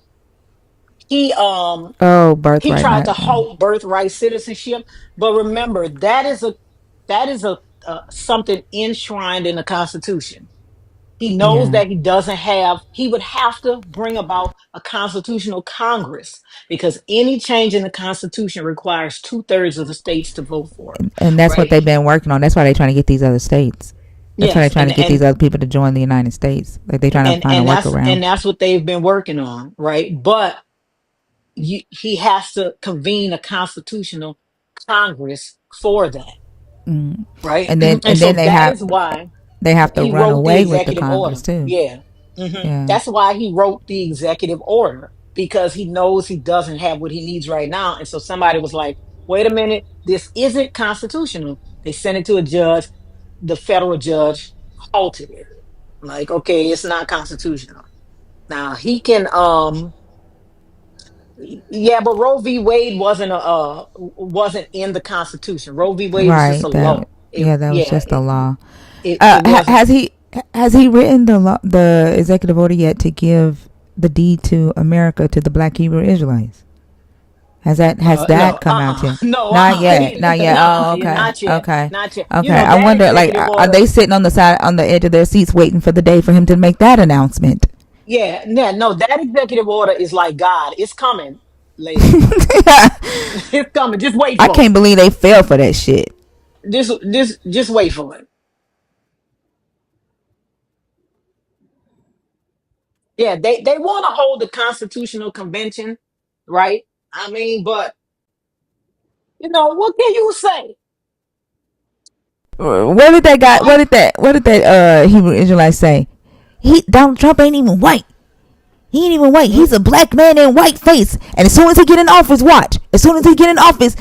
Oh, he birthright, tried not to halt birthright citizenship, but remember that is a something enshrined in the Constitution. He knows yeah. that he would have to bring about a constitutional Congress because any change in the Constitution requires two-thirds of the states to vote for it, And that's what right? they've been working on. That's why they're trying to get these other states. That's why they're Yes, trying to get these other people to join the United States. Like they're trying to find a workaround. that's what they've been working on, right? But he has to convene a constitutional Congress for that, Mm. right? And then And so they that is why have to he run wrote the away with the executive Congress order. too. Yeah. Yeah. That's why he wrote the executive order, because he knows he doesn't have what he needs right now. And so somebody was like, wait a minute, this isn't constitutional. They sent it to a judge. The federal judge halted it. Like, okay, it's not constitutional. Now he can, yeah, but Roe v. Wade wasn't in the Constitution. Roe v. Wade was just a Right. That law. yeah, that was just a It law. it wasn't. Has he written the executive order yet to give the deed to America to the Black Hebrew Israelites? Has that No, come out yet? no, Not yet. Not yet. no, Oh, okay. not yet, Okay. not yet. You Okay. know I that wonder, like, executive are order. they sitting on the side, on the edge of their seats, waiting for the day for him to make that announcement? Yeah, no, that executive order is like God. It's coming, lady. It's coming. Just wait I for can't it. believe they fell for that shit. Just wait for it. Yeah, they want to hold the Constitutional Convention, right? I mean, but what can you say? What did that guy? All What did that Hebrew Israelite say? Donald Trump ain't even white. He ain't even white. mm, He's a black man in white face. And as soon as he get in office, watch. As soon as he get in office,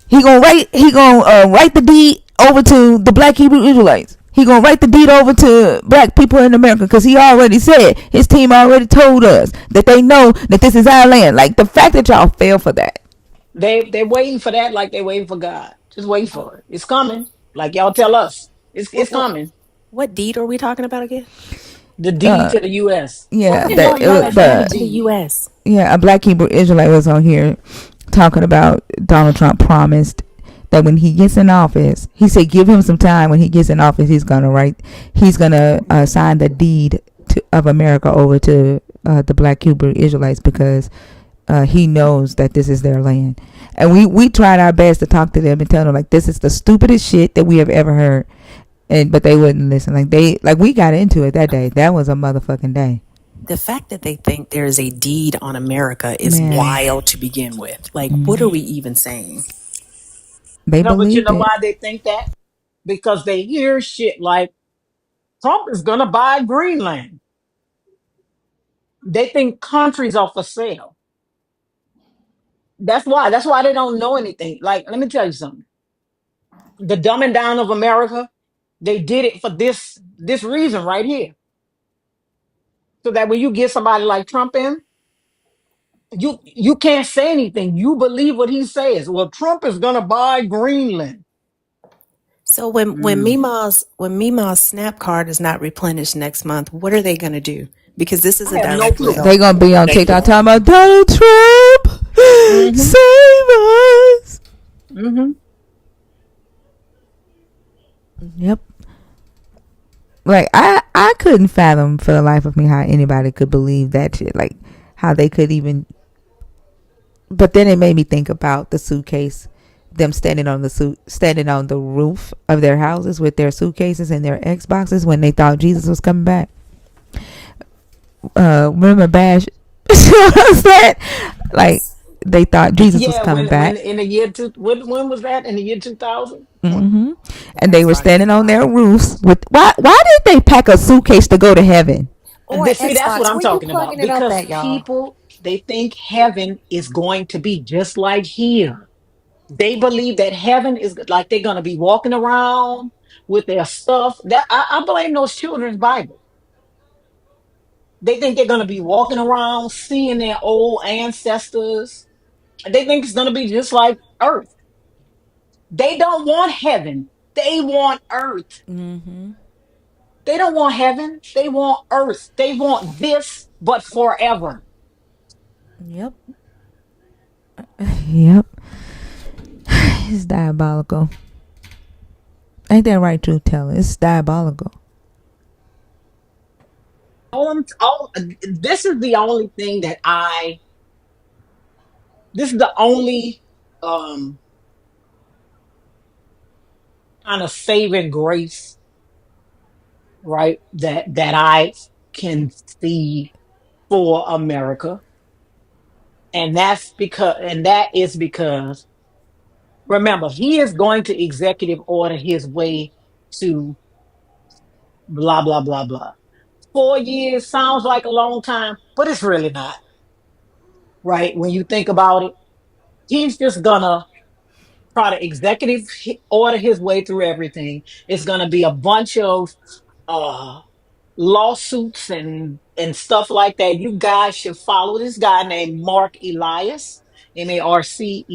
he gonna write the deed over to the black Hebrew Israelites. He gonna write the deed over to black people in America because he already said, his team already told us that they know that this is our land. Like the fact that y'all fail for that. they're waiting for that, like they're waiting for God. Just wait for it. It's coming. Like y'all tell us, it's What coming. what deed are we talking about again? The deed Uh, to the U.S. yeah, What that what it what was happened land the to the deed. U.S.? yeah, a black Hebrew Israelite was on here talking about Donald Trump promised that when he gets in office, he said give him some time. When he gets in office, he's gonna sign the deed of America over to the black Hebrew Israelites because he knows that this is their land. And we tried our best to talk to them and tell them like this is the stupidest shit that we have ever heard. But they wouldn't listen. We got into it that day. That was a motherfucking day. The fact that they think there is a deed on America is Man. wild to begin with. Like, what are Mhm. we even saying? They No, but you believed know it. why they think that? Because they hear shit like Trump is gonna buy Greenland. They think countries are for sale. That's why. That's why they don't know anything. Like, let me tell you something. The dumbing down of America, they did it for this reason right here. So that when you get somebody like Trump in, you can't say anything. You believe what he says. Well, Trump is gonna buy Greenland. So when Mm. When Mima's Snap card is not replenished next month, what are they going to do? Because this is I a have no directly clue. They held gonna be on thank you. TikTok talking about Donald Trump Hmm. save us. Hmm. Yep. Like I couldn't fathom for the life of me how anybody could believe that shit. Like how they could even. But then it made me think about the suitcase, them standing on the roof of their houses with their suitcases and their Xboxes when they thought Jesus was coming back. Remember Bash? What was that? Like they thought Jesus was Yeah, coming when back. in the year two, when was that? In the year 2000? Hmm. And they That's were funny. standing on their roofs with why did they pack a suitcase to go to heaven? Or See, that's what Xbox, I'm where you talking plugging about. it up Because at, y'all? people, they think heaven is going to be just like here. They believe that heaven is like they're going to be walking around with their stuff. That I blame those children's Bible. They think they're going to be walking around seeing their old ancestors. They think it's going to be just like Earth. They don't want heaven. They want Earth. Mm-hmm. They don't want heaven. They want Earth. They want this, but forever. Yep. Yep. It's diabolical. Ain't that right, truth teller? It's diabolical. This is the only thing that this is the only um kind of saving grace right? That I can see for America. And that is because, remember, he is going to executive order his way to blah, blah, blah, blah. 4 years sounds like a long time, but it's really not, right? When you think about it, he's just gonna try to order his way through everything. It's gonna be a bunch of uh lawsuits and stuff like that. You guys should follow this guy named Mark Elias, Marcelias.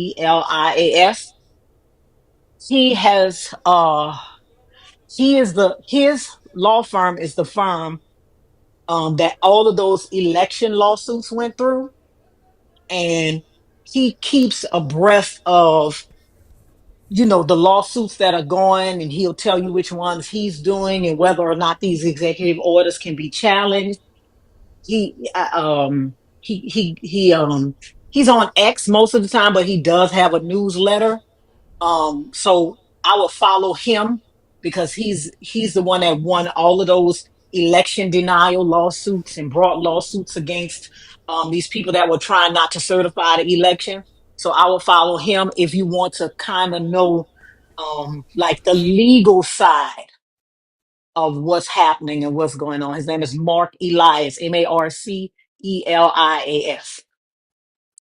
He has he is the his law firm is the firm that all of those election lawsuits went through, and he keeps abreast of the lawsuits that are going, and he'll tell you which ones he's doing and whether or not these executive orders can be challenged. He uh, um he he he um he's on X most of the time, but he does have a newsletter. So I will follow him because he's the one that won all of those election denial lawsuits and brought lawsuits against these people that were trying not to certify the election. So I will follow him if you want to kind of know like the legal side of what's happening and what's going on. His name is Mark Elias, Marcelias.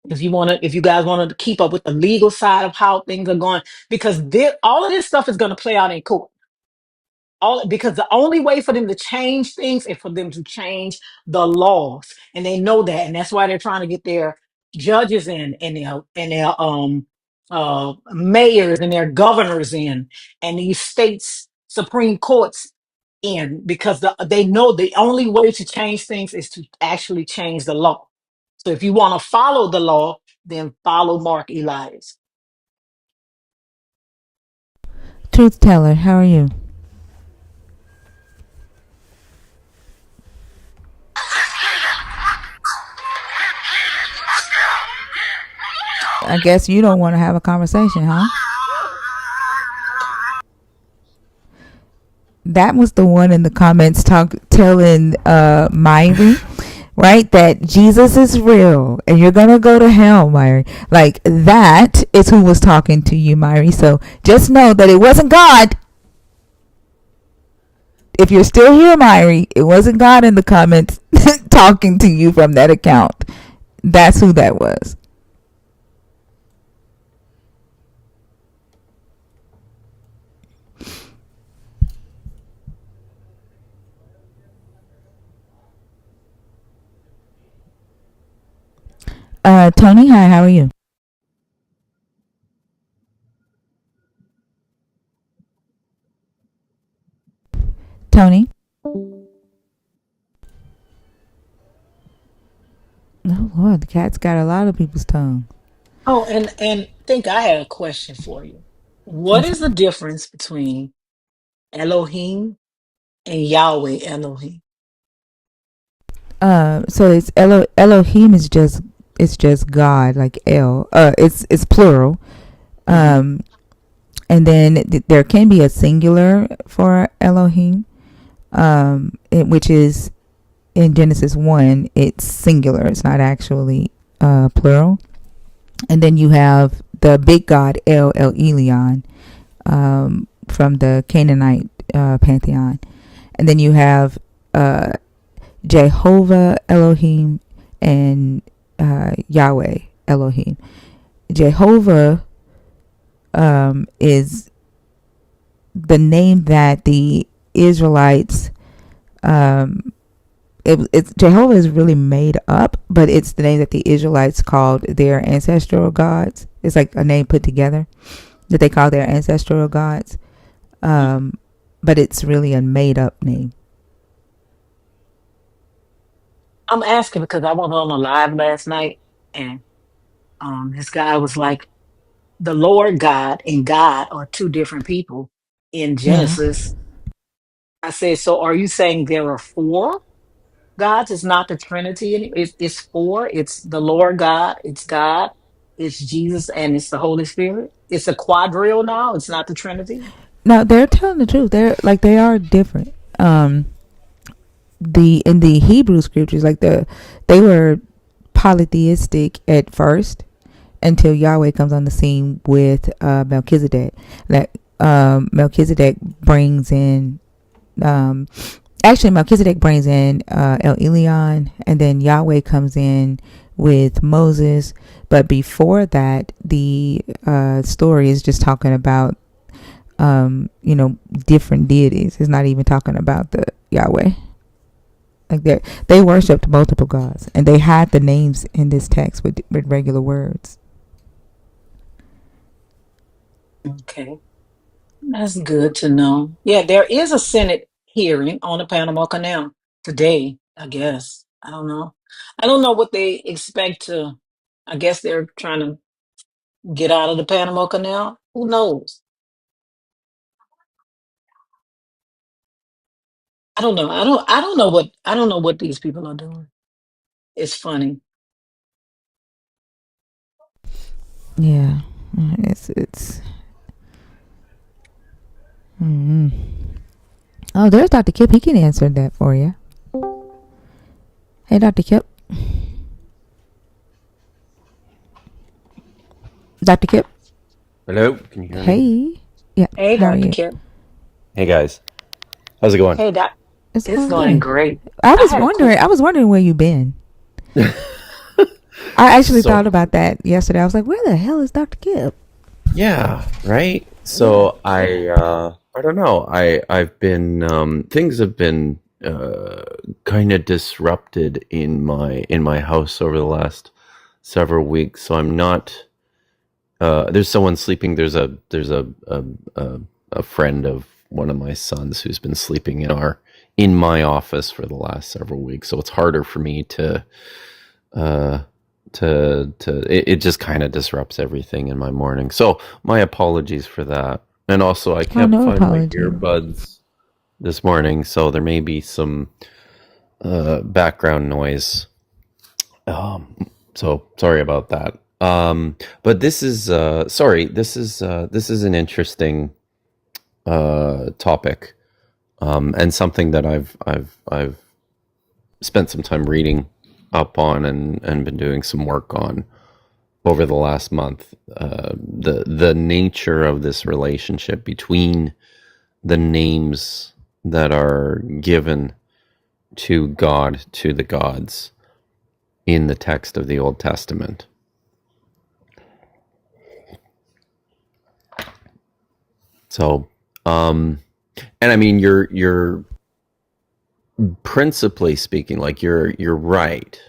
If you guys want to keep up with the legal side of how things are going, because all of this stuff is going to play out in court. Because the only way for them to change things is for them to change the laws, and they know that, and that's why they're trying to get their judges in, and their mayors and their governors in, and these states supreme courts in, because they know the only way to change things is to actually change the law. So if you want to follow the law, then follow Mark Elias. Truth teller, how are you? I guess you don't want to have a conversation, huh? That was the one in the comments telling Myri, right, that Jesus is real and you're gonna go to hell, Myri. Like, that is who was talking to you, Myri. So just know that it wasn't God. If you're still here, Myri, it wasn't God in the comments talking to you from that account. That's who that was. Tony, hi, how are you? Tony? Oh, Lord, the cat's got a lot of people's tongue. Oh, and I think I had a question for you. What What's is the up? difference between Elohim and Yahweh Elohim? So it's Elohim is just, it's just God, like El. It's plural. Hmm. Um, and then there can be a singular for Elohim, which is in Genesis 1. It's singular. It's not actually plural. And then you have the big God El Elyon, from the Canaanite pantheon. And then you have Jehovah Elohim and Yahweh Elohim. Jehovah is the name that the Israelites, it's Jehovah is really made up, but it's the name that the Israelites called their ancestral gods. It's like a name put together that they call their ancestral gods. But it's really a made up name. I'm asking because I was on a live last night, and this guy was like, the Lord God and God are two different people in Yeah. Genesis. I said, so are you saying there are four gods? It's not the Trinity. It's four. It's the Lord God. It's God. It's Jesus, and it's the Holy Spirit. It's a quadrille now. It's not the Trinity. No, they're telling the truth. They are different. in the Hebrew scriptures, like they were polytheistic at first until Yahweh comes on the scene with Melchizedek. That Melchizedek brings in um, actually Melchizedek brings in El Elyon, and then Yahweh comes in with Moses. But before that, the story is just talking about different deities. It's not even talking about the Yahweh. Like they worshipped multiple gods, and they had the names in this text with regular words. Okay. That's good to know. Yeah, there is a Senate hearing on the Panama Canal today, I guess. I don't know. I don't know what they expect to, I guess they're trying to get out of the Panama Canal. Who knows? I don't know. I don't know what these people are doing. It's funny. Yeah, it's. Mm. Oh, there's Dr. Kip. He can answer that for you. Hey, Dr. Kip. Dr. Kip. Hello, can you hear me? Hey. Yeah. Hey, How are Dr. you? Kip. Hey guys, how's it going? Hey, Doc. It's It's going going good. great. I I was had a wondering. cool. I was wondering where you've been. I actually So, thought about that yesterday. I was like, where the hell is Dr. Kip? yeah, right. Yeah. So I don't know. I've been things have been kind of disrupted in my house over the last several weeks. So I'm not. There's someone sleeping. There's a friend of one of my sons who's been sleeping in my office for the last several weeks. So it's harder for me uh, it just kind of disrupts everything in my morning. So my apologies for that. And also I Oh, can't no find my apology. earbuds this morning, so there may be some background noise. So sorry about that. But this is this is an interesting topic, and something that I've spent some time reading up on and been doing some work on over the last month. The nature of this relationship between the names that are given to God, to the gods, in the text of the Old Testament. So, and I mean, you're principally speaking, like you're right,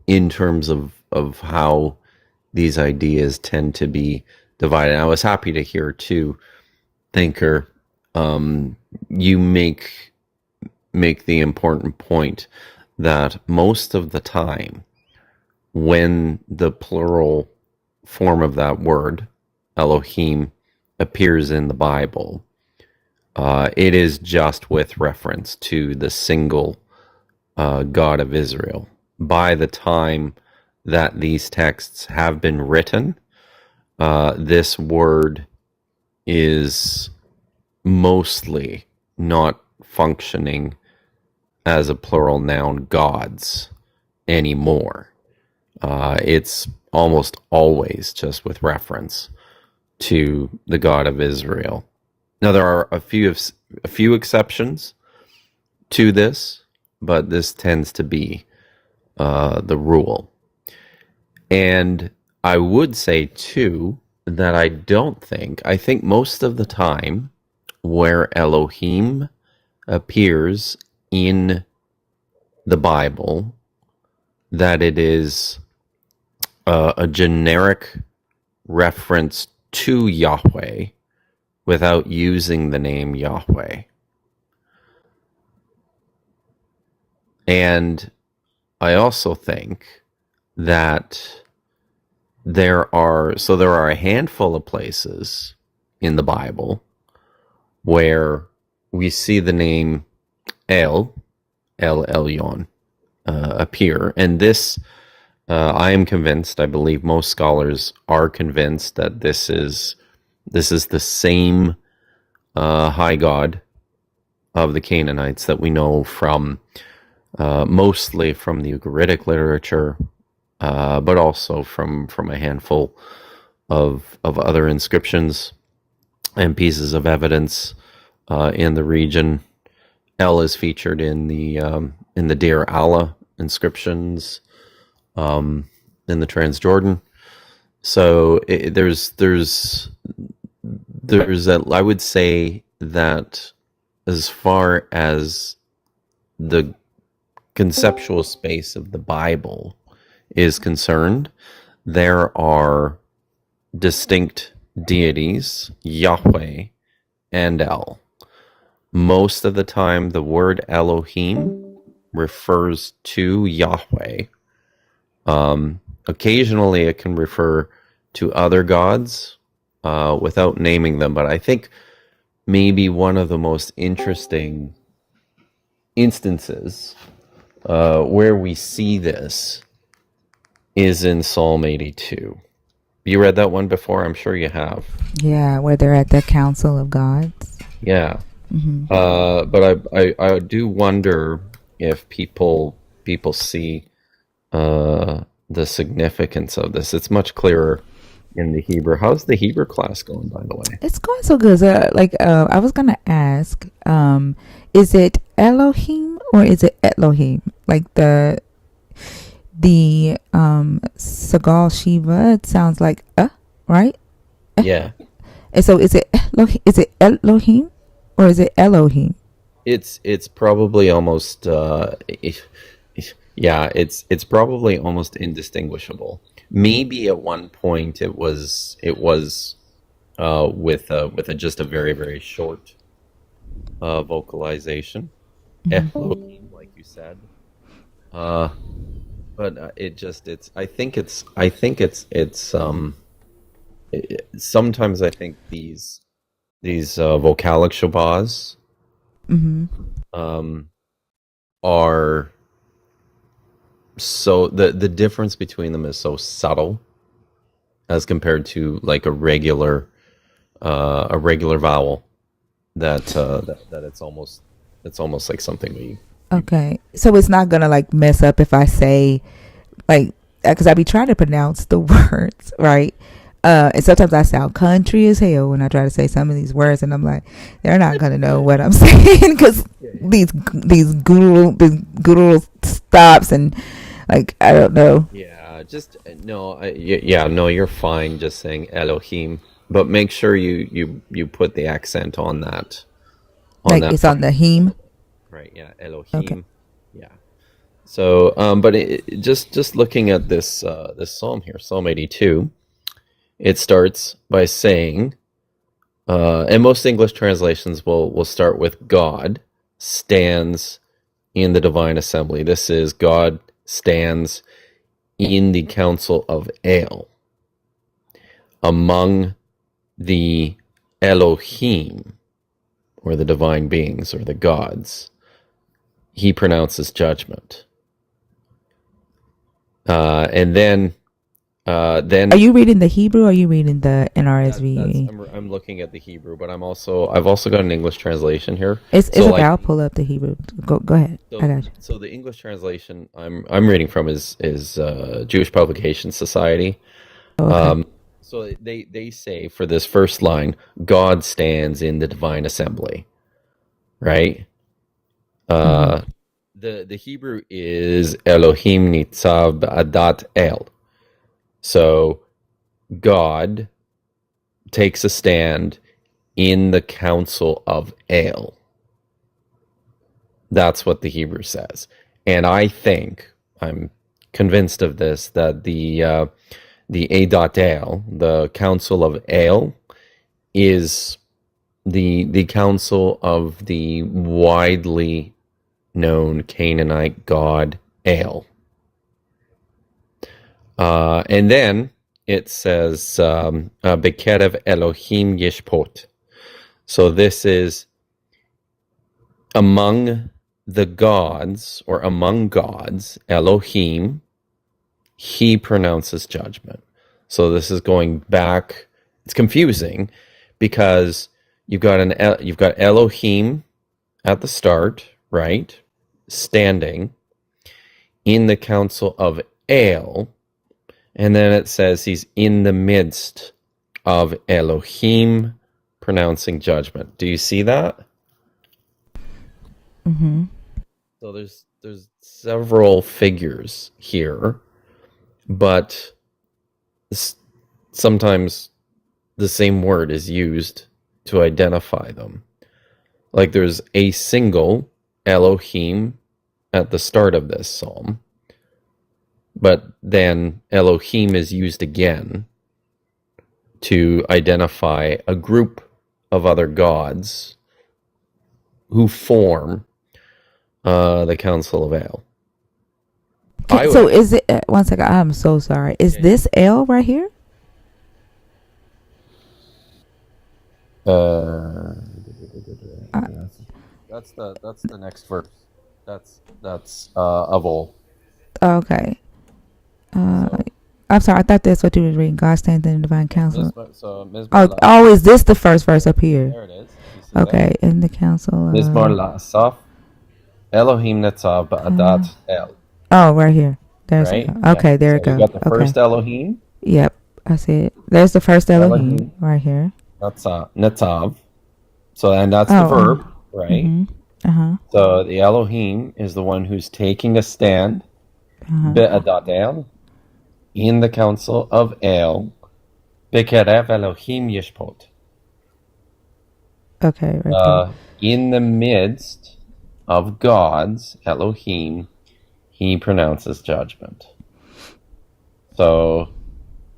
in terms of how these ideas tend to be divided. And I was happy to hear too, Thinker, you make the important point that most of the time, when the plural form of that word, Elohim, appears in the Bible, it is just with reference to the single God of Israel. By the time that these texts have been written, this word is mostly not functioning as a plural noun, gods, anymore. It's almost always just with reference to the God of Israel. Now there are a few exceptions to this, but this tends to be the rule. And I would say too that I think most of the time where Elohim appears in the Bible, that it is a generic reference to Yahweh without using the name Yahweh. And I also think that there are a handful of places in the Bible where we see the name El Elyon appear, and this I am convinced. I believe most scholars are convinced that this is the same high God of the Canaanites that we know from mostly from the Ugaritic literature, but also from a handful of other inscriptions and pieces of evidence in the region. El is featured in the Deir Allah inscriptions in the Transjordan. So there's that. I would say that as far as the conceptual space of the Bible is concerned, there are distinct deities, Yahweh and El. Most of the time, the word Elohim refers to Yahweh. Occasionally, it can refer to other gods without naming them, but I think maybe one of the most interesting instances where we see this is in Psalm 82. You read that one before? I'm sure you have. Yeah, where they're at the Council of Gods. Yeah. Mm-hmm. But I do wonder if people see the significance of this. It's much clearer in the Hebrew. How's the Hebrew class going, by the way? It's going so good. So, I was gonna ask, is it Elohim or is it Elohim? Like the Sagal Shiva, it sounds like right? Yeah. And so is it Elohim or is it Elohim? It's probably almost it's probably almost indistinguishable. Maybe at one point it was with just a very, very short vocalization, Elohim, like you said. But sometimes I think these vocalic shabazz are so the difference between them is so subtle as compared to like a regular vowel that it's almost like something we. Okay, so it's not gonna like mess up if I say like, because I be trying to pronounce the words right, and sometimes I sound country as hell when I try to say some of these words, and I'm like, they're not gonna know what I'm saying because these guru stops and like I don't know. Yeah, just no. No, you're fine. Just saying Elohim, but make sure you put the accent on that. Like it's on the him. Right. Yeah. Elohim. Okay. Yeah. So, but just looking at this psalm here, Psalm 82, it starts by saying, and most English translations will start with God stands in the divine assembly. This is God stands in the council of El among the Elohim, or the divine beings, or the gods. He pronounces judgment. And then are you reading the Hebrew or are you reading the NRSV? I'm looking at the Hebrew, but I've also got an English translation here. It's okay. I'll pull up the Hebrew. Go ahead. I got you. So the English translation I'm reading from is Jewish Publication Society. Okay. So they say for this first line, God stands in the divine assembly, right? The Hebrew is Elohim nitzav ba'adat El. So God takes a stand in the council of El. That's what the Hebrew says. And I think, I'm convinced of this, that the Edat El, the council of El, is the council of the widely known Canaanite god El. And then it says, Bekerev Elohim Yishpot. So this is among the gods, or among gods, Elohim, he pronounces judgment. So this is going back. It's confusing because you've got Elohim at the start, right? Standing in the council of El, and then it says he's in the midst of Elohim, pronouncing judgment. Do you see that? Mm-hmm. So there's several figures here, but sometimes the same word is used to identify them. Like there's a single Elohim at the start of this psalm, but then Elohim is used again to identify a group of other gods who form the Council of El. So is it, one second, I'm so sorry. Is this L right here? That's the next verse. That's of all. Okay. I'm sorry. I thought that's what you were reading. God stands in the divine council. Is this the first verse up here? There it is. Okay, in the council. Mizmor la'asaf, Elohim netzav ba'adat El. Oh, right here. There's right? okay. There so it goes. You got the first Elohim. Yep, I see it. There's the first Elohim right here. Netzav. So and that's the verb, right? Mm-hmm. So the Elohim is the one who's taking a stand, be'adat El, in the council of El, bekerev Elohim yishpot. Okay, right there. In the midst of gods, Elohim, he pronounces judgment. So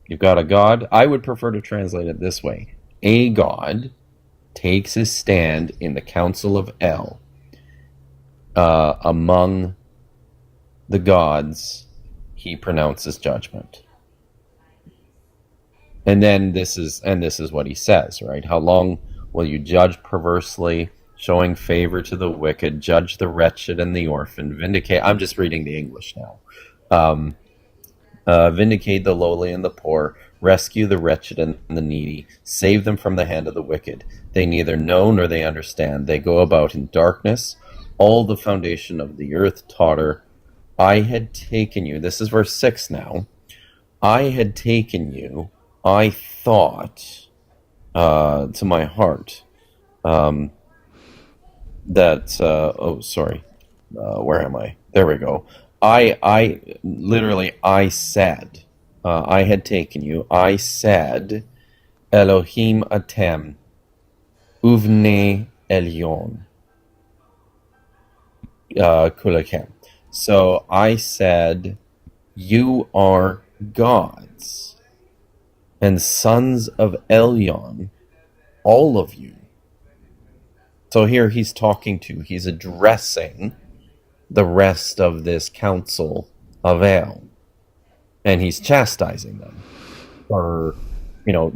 you've got a god. I would prefer to translate it this way. A god takes his stand in the council of El. Among the gods, he pronounces judgment. And then this is what he says, right? How long will you judge perversely, showing favor to the wicked, judge the wretched and the orphan, vindicate... I'm just reading the English now. Vindicate the lowly and the poor, rescue the wretched and the needy, save them from the hand of the wicked. They neither know nor they understand. They go about in darkness. All the foundation of the earth totter. I had taken you... This is verse 6 now. I had taken you, I thought, to my heart, that... where am I? There we go. I literally, I said, I had taken you, I said, Elohim atem, uvne elyon, kulachem. So I said, you are gods and sons of Elyon, all of you. So here he's addressing the rest of this council of El, and he's chastising them for,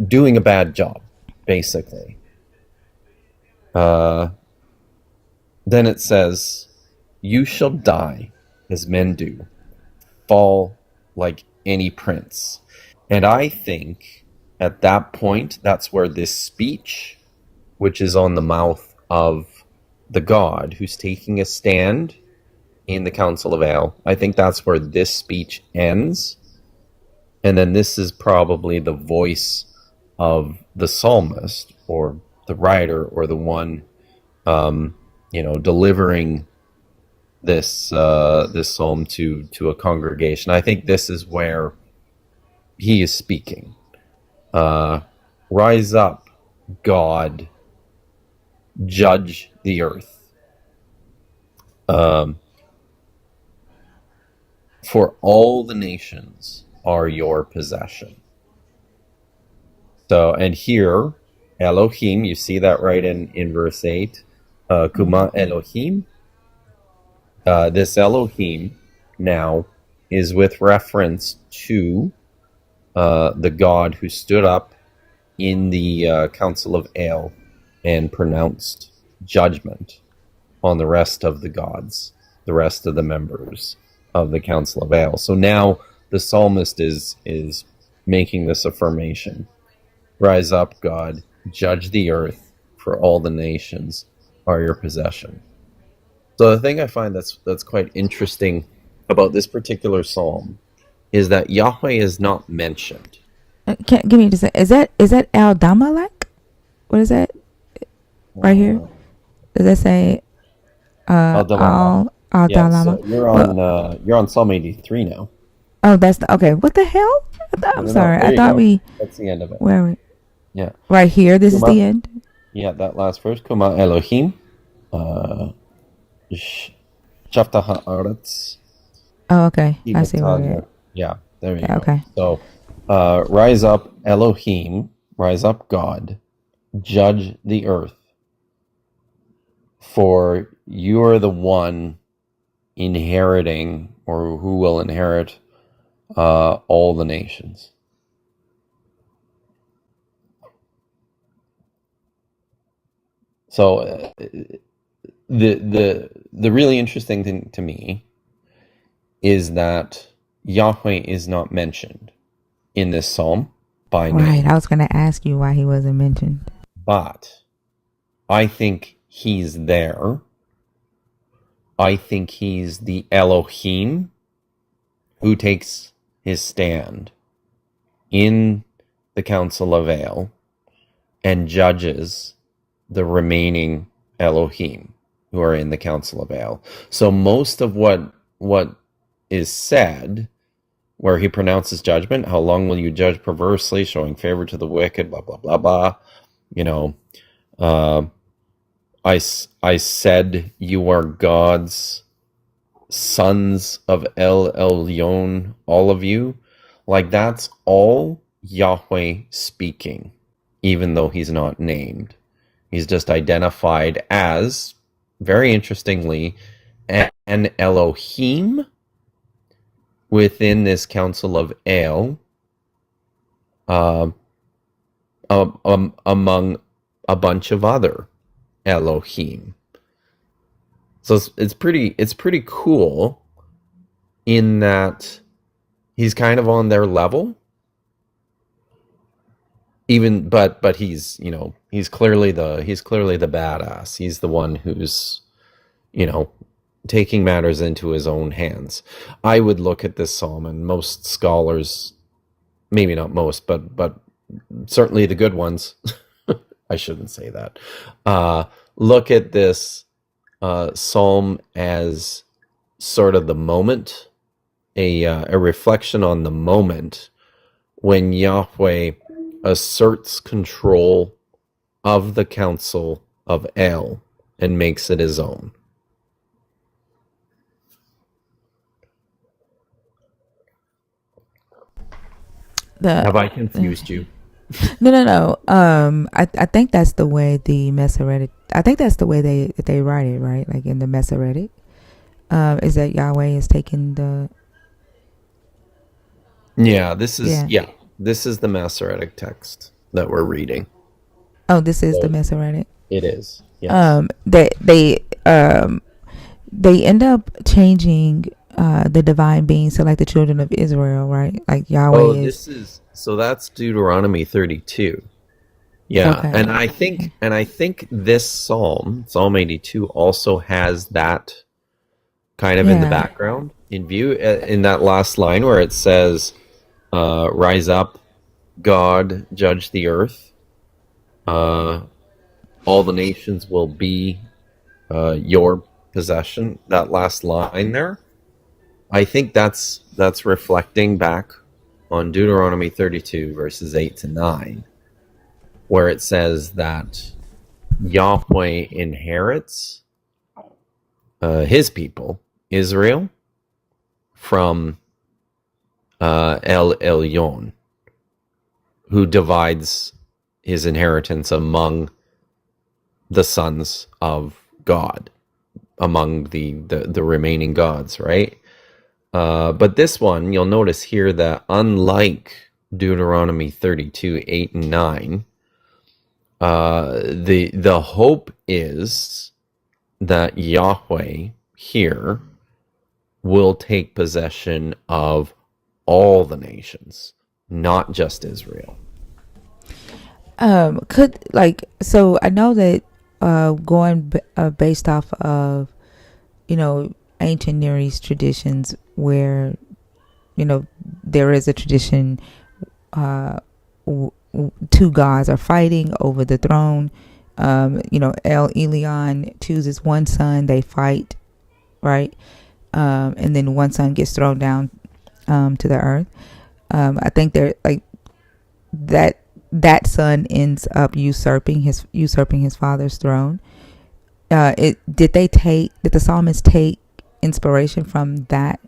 doing a bad job, basically. Then it says, you shall die as men do, fall like any prince. And I think at that point, that's where this speech, which is on the mouth of the god who's taking a stand in the Council of El, I think that's where this speech ends. And then this is probably the voice of the psalmist or the writer or the one, delivering this psalm to a congregation. I think this is where he is speaking. Rise up, God, judge the earth. For all the nations are your possession. So, and here, Elohim, you see that right in verse 8, Kuma Elohim. This Elohim now is with reference to the God who stood up in the Council of El and pronounced judgment on the rest of the gods, the rest of the members of the Council of El. So now the psalmist is making this affirmation. Rise up, God, judge the earth, for all the nations are your possession. So the thing I find that's quite interesting about this particular psalm is that Yahweh is not mentioned. Can give me just is that Al Damalek? What is that right here? Uh, Does that say Al Dalama. Al Yeah, Dalama? so Well, you're on Psalm 83 now. oh, that's the okay. What the hell? No, I'm no, no. sorry. There I you thought go. we That's the end of it. where are we? Yeah. Right here. This is Kuma. the end. Yeah, that last verse. Kuma Elohim. Shafta haaretz. Oh, okay. I see where we're Ibatanya. at. Yeah, there you Yeah, go. okay. So, rise up Elohim, rise up God, judge the earth, for you are the one inheriting, or who will inherit, all the nations. So, the really interesting thing to me is that Yahweh is not mentioned in this psalm by Right. name, I was gonna ask you why he wasn't mentioned. but I think he's there. I think he's the Elohim who takes his stand in the Council of Ale and judges the remaining Elohim who are in the Council of Ale. So most of what is said, where he pronounces judgment, how long will you judge perversely, showing favor to the wicked, blah, blah, blah, blah. You know, uh, I said you are God's sons of El Elyon, all of you. Like, that's all Yahweh speaking, even though he's not named. He's just identified as, very interestingly, an Elohim within this council of El, uh, among a bunch of other Elohim. So it's pretty cool in that he's kind of on their level, even but he's, you know, he's clearly the badass. He's the one who's, you know, taking matters into his own hands. I would look at this psalm, and most scholars, maybe not most, but certainly the good ones, I shouldn't say that, look at this psalm as sort of the moment, a reflection on the moment when Yahweh asserts control of the council of El and makes it his own. Have I confused you? No. I think that's the way the Masoretic. I think that's the way they write it, right? Like in the Masoretic, is that Yahweh is taking the. Yeah, this is Yeah. this is the Masoretic text that we're reading. Oh, this is the So Masoretic. it is. Yes. They end up changing the divine beings to like the children of Israel, right? Like Yahweh Oh, is that's Deuteronomy 32. Yeah, okay. and I think this Psalm 82 also has that kind of in the Yeah. background in view, in that last line where it says, rise up, God, judge the earth. All the nations will be your possession. That last line there, I think that's reflecting back on Deuteronomy 32 verses 8 to 9, where it says that Yahweh inherits his people, Israel, from El Elyon, who divides his inheritance among the sons of God, among the remaining gods, right? But this one, you'll notice here that unlike Deuteronomy 32, 8 and 9, the hope is that Yahweh here will take possession of all the nations, not just Israel. Could like so I know that going based off of ancient Near East traditions where, there is a tradition, two gods are fighting over the throne. El Elyon chooses one son, they fight, right? And then one son gets thrown down to the earth. I think they're like that son ends up usurping his father's throne. Did the psalmist take inspiration from that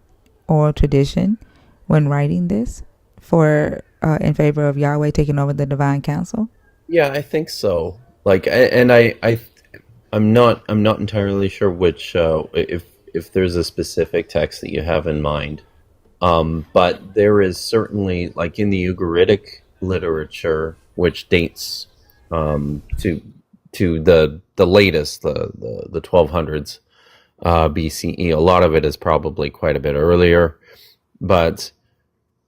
oral tradition when writing this for in favor of Yahweh taking over the divine council? Yeah, I think so. Like, I'm not entirely sure which if there's a specific text that you have in mind. But there is certainly, like in the Ugaritic literature, which dates to the latest, the 1200s BCE. A lot of it is probably quite a bit earlier, but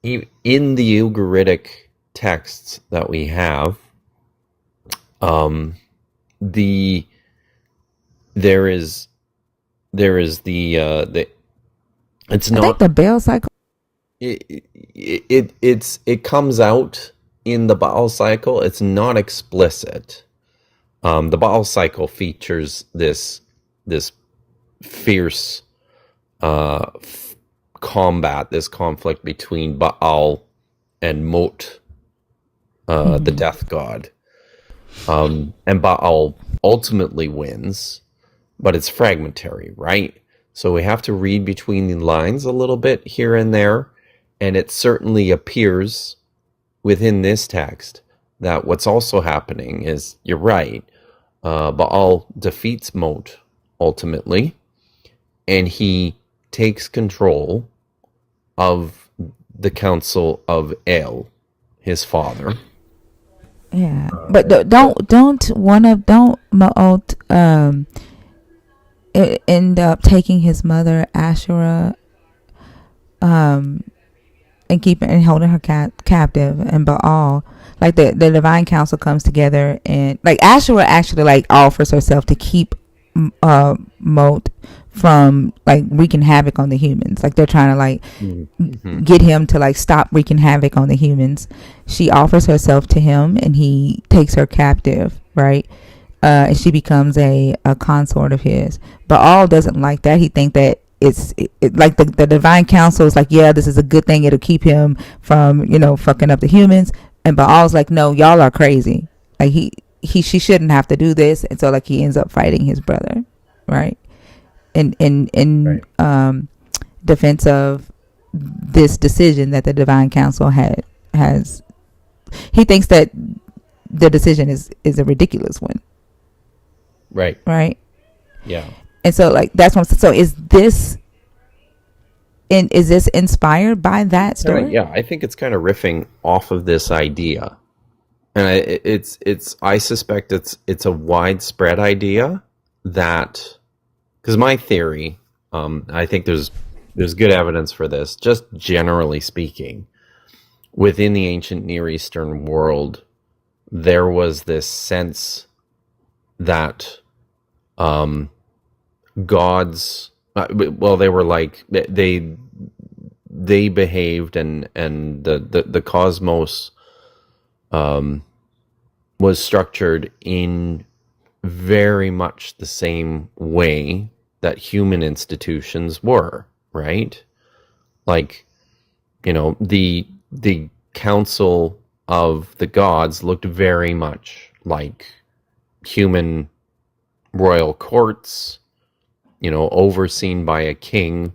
in the Ugaritic texts that we have, there is the it's I not think the Bell cycle. It comes out in the Baal cycle. It's not explicit. The Baal cycle features this fierce combat, this conflict between Baal and Mot, the death god. And Baal ultimately wins, but it's fragmentary, right? So we have to read between the lines a little bit here and there, and it certainly appears within this text that what's also happening is, you're right, Baal defeats Mot ultimately, and he takes control of the council of El, his father. Yeah, but don't Ma'ot end up taking his mother Asherah and keeping and holding her captive, and Baal, like the divine council comes together, and like Asherah actually like offers herself to keep Mot from like wreaking havoc on the humans. Like they're trying to like get him to like stop wreaking havoc on the humans. She offers herself to him, and he takes her captive, right? And she becomes a consort of his. But Baal doesn't like that. He thinks that it's like the divine council is like, yeah, this is a good thing. It'll keep him from fucking up the humans. And Baal's like, no, y'all are crazy. Like she shouldn't have to do this. And so like he ends up fighting his brother, right? In defense of this decision that the divine council has. He thinks that the decision is a ridiculous one. Right. Yeah. And so like that's what so is this inspired by that story? Yeah, I think it's kind of riffing off of this idea. And I suspect it's a widespread idea that, because my theory, I think there's good evidence for this, just generally speaking, within the ancient Near Eastern world, there was this sense that gods, they were like, they behaved, and the cosmos was structured in very much the same way that human institutions were, right? Like, the council of the gods looked very much like human royal courts, overseen by a king,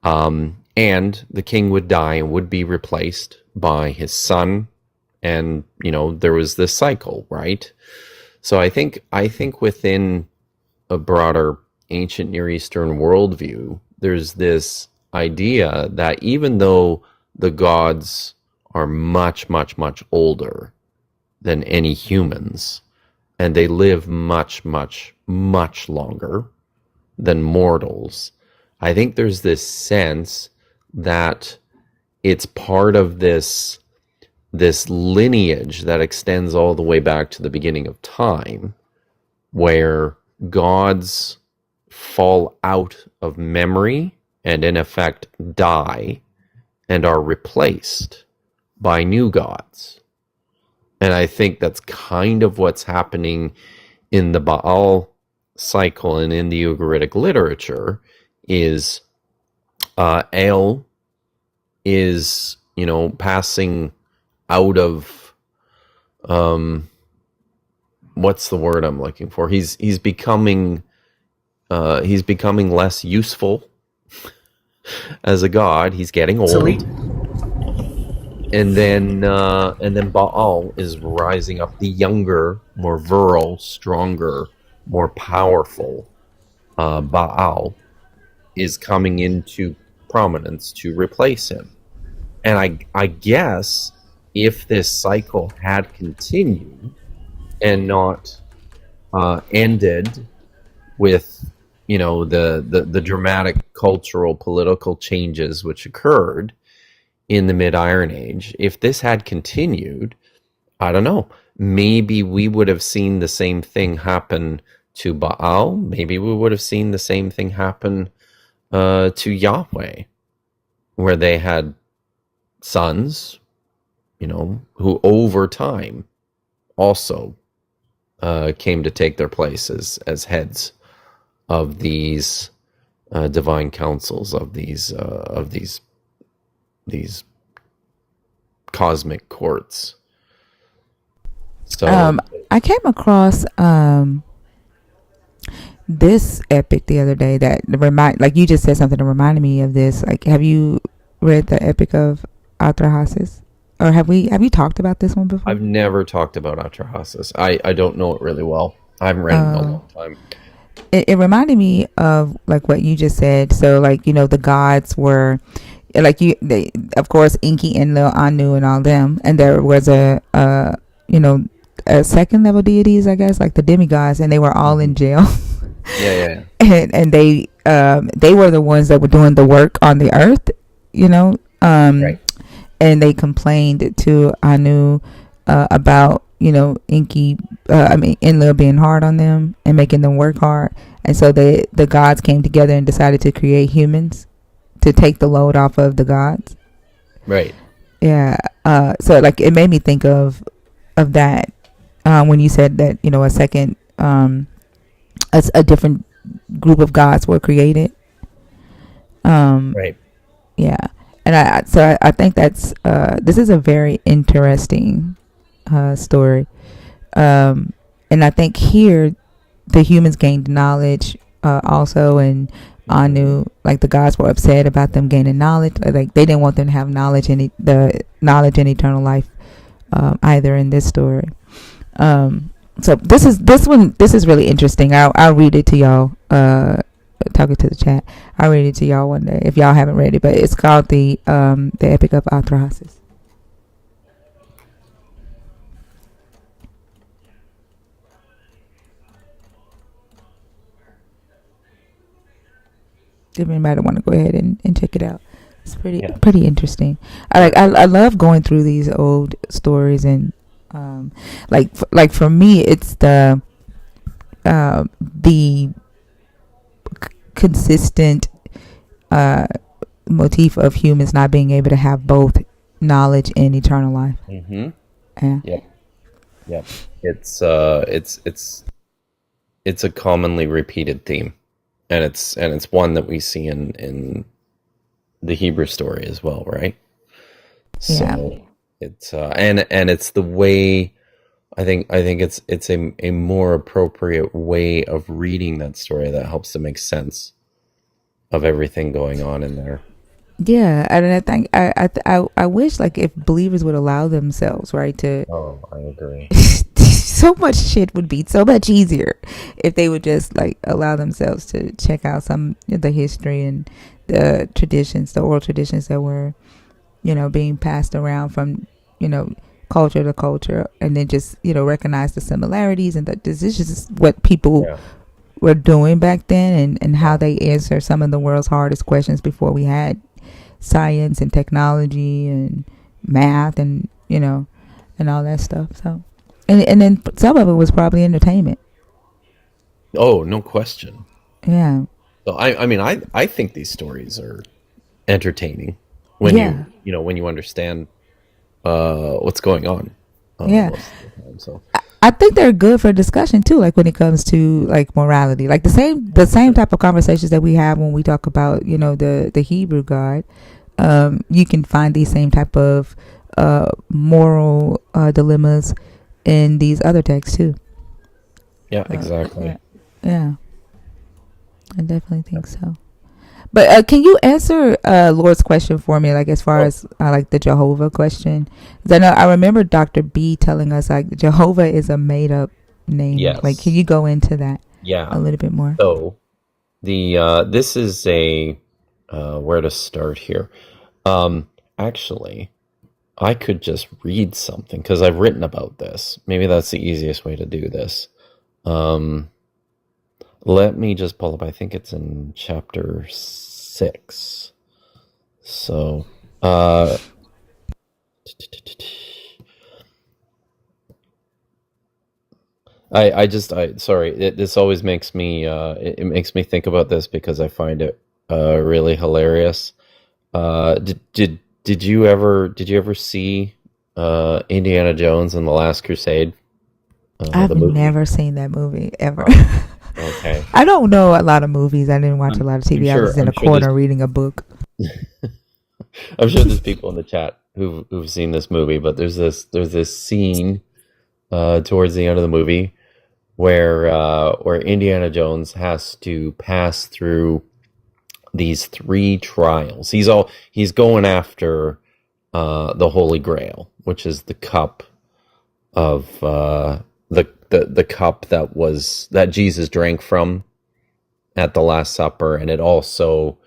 and the king would die and would be replaced by his son, and there was this cycle, right? So I think within a broader ancient Near Eastern worldview, there's this idea that even though the gods are much, much, much older than any humans, and they live much, much, much longer than mortals, I think there's this sense that it's part of this lineage that extends all the way back to the beginning of time, where gods fall out of memory and in effect die and are replaced by new gods. And I think that's kind of what's happening in the Baal cycle and in the Ugaritic literature is El is, passing out of what's the word I'm looking for? He's becoming less useful as a god. He's getting old. And then Baal is rising up. The younger, more virile, stronger, more powerful Baal is coming into prominence to replace him. And I guess if this cycle had continued and not ended with the dramatic cultural political changes which occurred in the mid-Iron Age, if this had continued, I don't know, maybe we would have seen the same thing happen to Baal. Maybe we would have seen the same thing happen to Yahweh, where they had sons, who over time also came to take their place as heads of these divine councils, of these cosmic courts. So I came across this epic the other day that like you just said something that reminded me of this. Like, have you read the Epic of Atrahasis? Or have you talked about this one before? I've never talked about Atrahasis. I don't know it really well. I haven't read it in a long time. It reminded me of like what you just said. So like, the gods were like they, of course, Enki and Lil Anu and all them, and there was a second level deities, I guess, like the demigods, and they were all in jail. Yeah. and they were the ones that were doing the work on the earth, right. And they complained to Anu about Enki, Enlil being hard on them and making them work hard, and so the gods came together and decided to create humans to take the load off of the gods. Right. Yeah. So like it made me think of that when you said that a second a different group of gods were created. Right. Yeah. And I think that's this is a very interesting story. And I think here the humans gained knowledge also, and Anu, like the gods were upset about them gaining knowledge. Like they didn't want them to have knowledge and the knowledge and eternal life either in this story. So this is really interesting. I'll read it to y'all. Talking to the chat, I'll read it to y'all one day if y'all haven't read it. But it's called the Epic of Atrahasis. If anybody want to go ahead and check it out, it's pretty interesting. I love going through these old stories, and like for me, it's the consistent motif of humans not being able to have both knowledge and eternal life. Mm-hmm. Yeah. Yep. It's a commonly repeated theme, and it's one that we see in the Hebrew story as well, right? So it's and it's the way I think it's a more appropriate way of reading that story that helps to make sense of everything going on in there. Yeah, and I think I wish like if believers would allow themselves, right, to. Oh, I agree. So much shit would be so much easier if they would just like allow themselves to check out some of the history and the traditions, the oral traditions that were, being passed around from, culture to culture, and then just, recognize the similarities and that this is just what people were doing back then, and how they answer some of the world's hardest questions before we had science and technology and math and, and all that stuff. So. And then some of it was probably entertainment. Oh, no question. Yeah. So I mean, I think these stories are entertaining when Yeah, when you understand what's going on yeah. most of the time. So I think they're good for discussion too. Like when it comes to like morality, like the same type of conversations that we have when we talk about the Hebrew God. You can find these same type of moral dilemmas in these other texts too. yeah, Yeah, exactly. yeah, I definitely think so. But can you answer Lord's question for me, like as far Oh, as like the Jehovah question? 'Cause I remember Dr. B telling us like Jehovah is a made up name. Like, can yes, you go into that yeah. a little bit more? So the this is a where to start here. Um, Actually, I could just read something because I've written about this. Maybe that's the easiest way to do this. Um, Let me just pull up. I think it's in chapter 6. So, sorry. This always makes me it makes me think about this because I find it really hilarious. Did you ever see Indiana Jones and the Last Crusade, I've the movie? never seen that movie ever. Uh, okay. I don't know a lot of movies. I didn't watch a I'm lot of I'm TV. I was sure just in I'm a sure there's corner reading a book. I'm sure there's people in the chat who've seen this movie, but there's this scene towards the end of the movie where Indiana Jones has to pass through these 3 trials. He's going after the Holy Grail, which is the cup of the cup that Jesus drank from at the Last Supper, and it also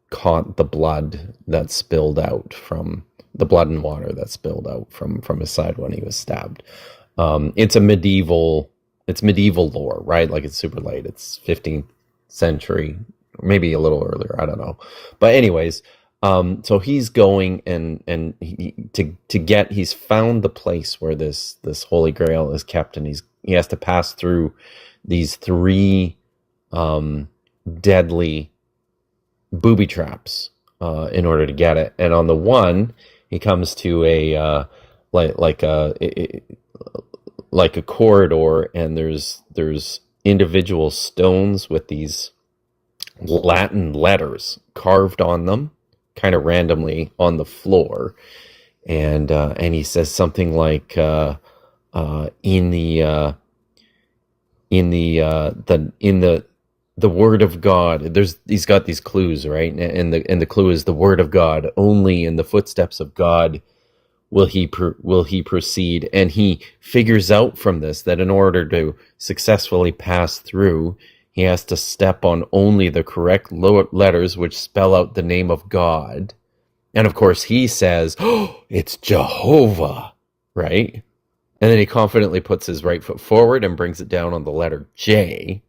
caught the blood that spilled out from the blood and water that spilled out from his side when he was stabbed. It's medieval lore, right? Like it's super late. It's 15th century, maybe a little earlier. I don't know. But anyways, so he's going and he's found the place where this Holy Grail is kept, and he has to pass through these 3 deadly booby traps in order to get it. And on the one, he comes to a like a corridor, and there's individual stones with these Latin letters carved on them, kind of randomly on the floor. And he says something like in the word of God. He's got these clues, right? And the clue is the word of God. Only in the footsteps of God will he proceed. And he figures out from this that in order to successfully pass through, he has to step on only the correct letters, which spell out the name of God. And of course, he says, "Oh, it's Jehovah," right? And then he confidently puts his right foot forward and brings it down on the letter J,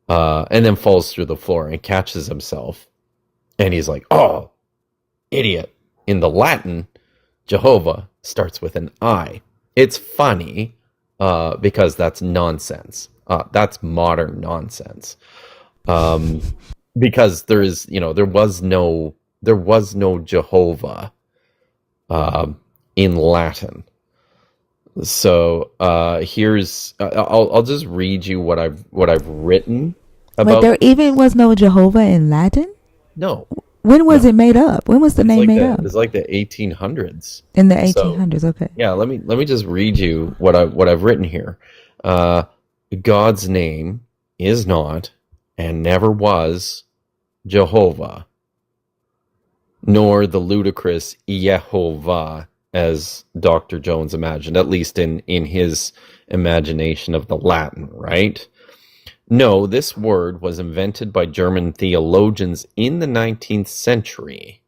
and then falls through the floor and catches himself. And he's like, "Oh, idiot." In the Latin, Jehovah starts with an I. It's funny because that's nonsense. That's modern nonsense. Because there was no Jehovah in Latin. So I'll just read you what I've written Wait, about. there even was no Jehovah in Latin? No, When was no. it made up? When was the name made up? It's like the 1800s. In the So 1800s. Okay. yeah, let me just read you what I've written here. Uh, God's name is not and never was Jehovah, nor the ludicrous Yehovah as Dr. Jones imagined, at least in his imagination of the Latin, right? No, this word was invented by German theologians in the 19th century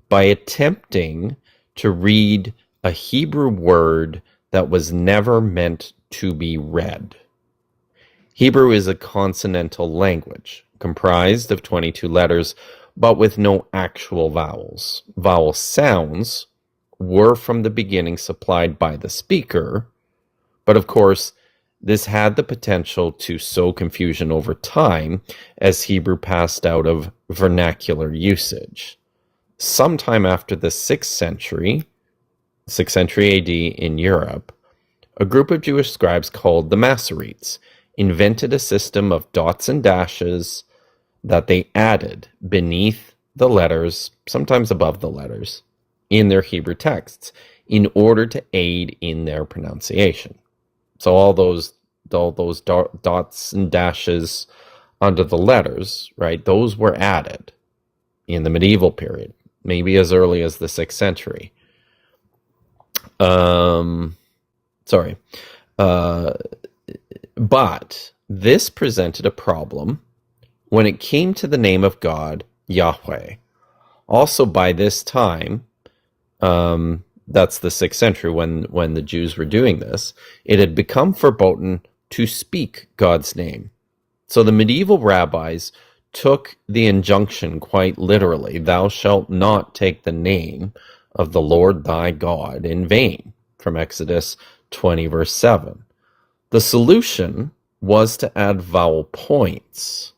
by attempting to read a Hebrew word that was never meant to be read. Hebrew is a consonantal language, comprised of 22 letters, but with no actual vowels. Vowel sounds were from the beginning supplied by the speaker, but of course, This had the potential to sow confusion over time as Hebrew passed out of vernacular usage. Sometime after the 6th century AD in Europe, a group of Jewish scribes called the Masoretes invented a system of dots and dashes that they added beneath the letters, sometimes above the letters, in their Hebrew texts in order to aid in their pronunciation. So all those dots and dashes under the letters, right, those were added in the medieval period, maybe as early as the 6th century. But this presented a problem when it came to the name of God, Yahweh. Also by this time, that's the 6th century when the Jews were doing this, it had become verboten to speak God's name. So the medieval rabbis took the injunction quite literally, thou shalt not take the name of the Lord thy God in vain, from Exodus 20 verse 7. The solution was to add vowel points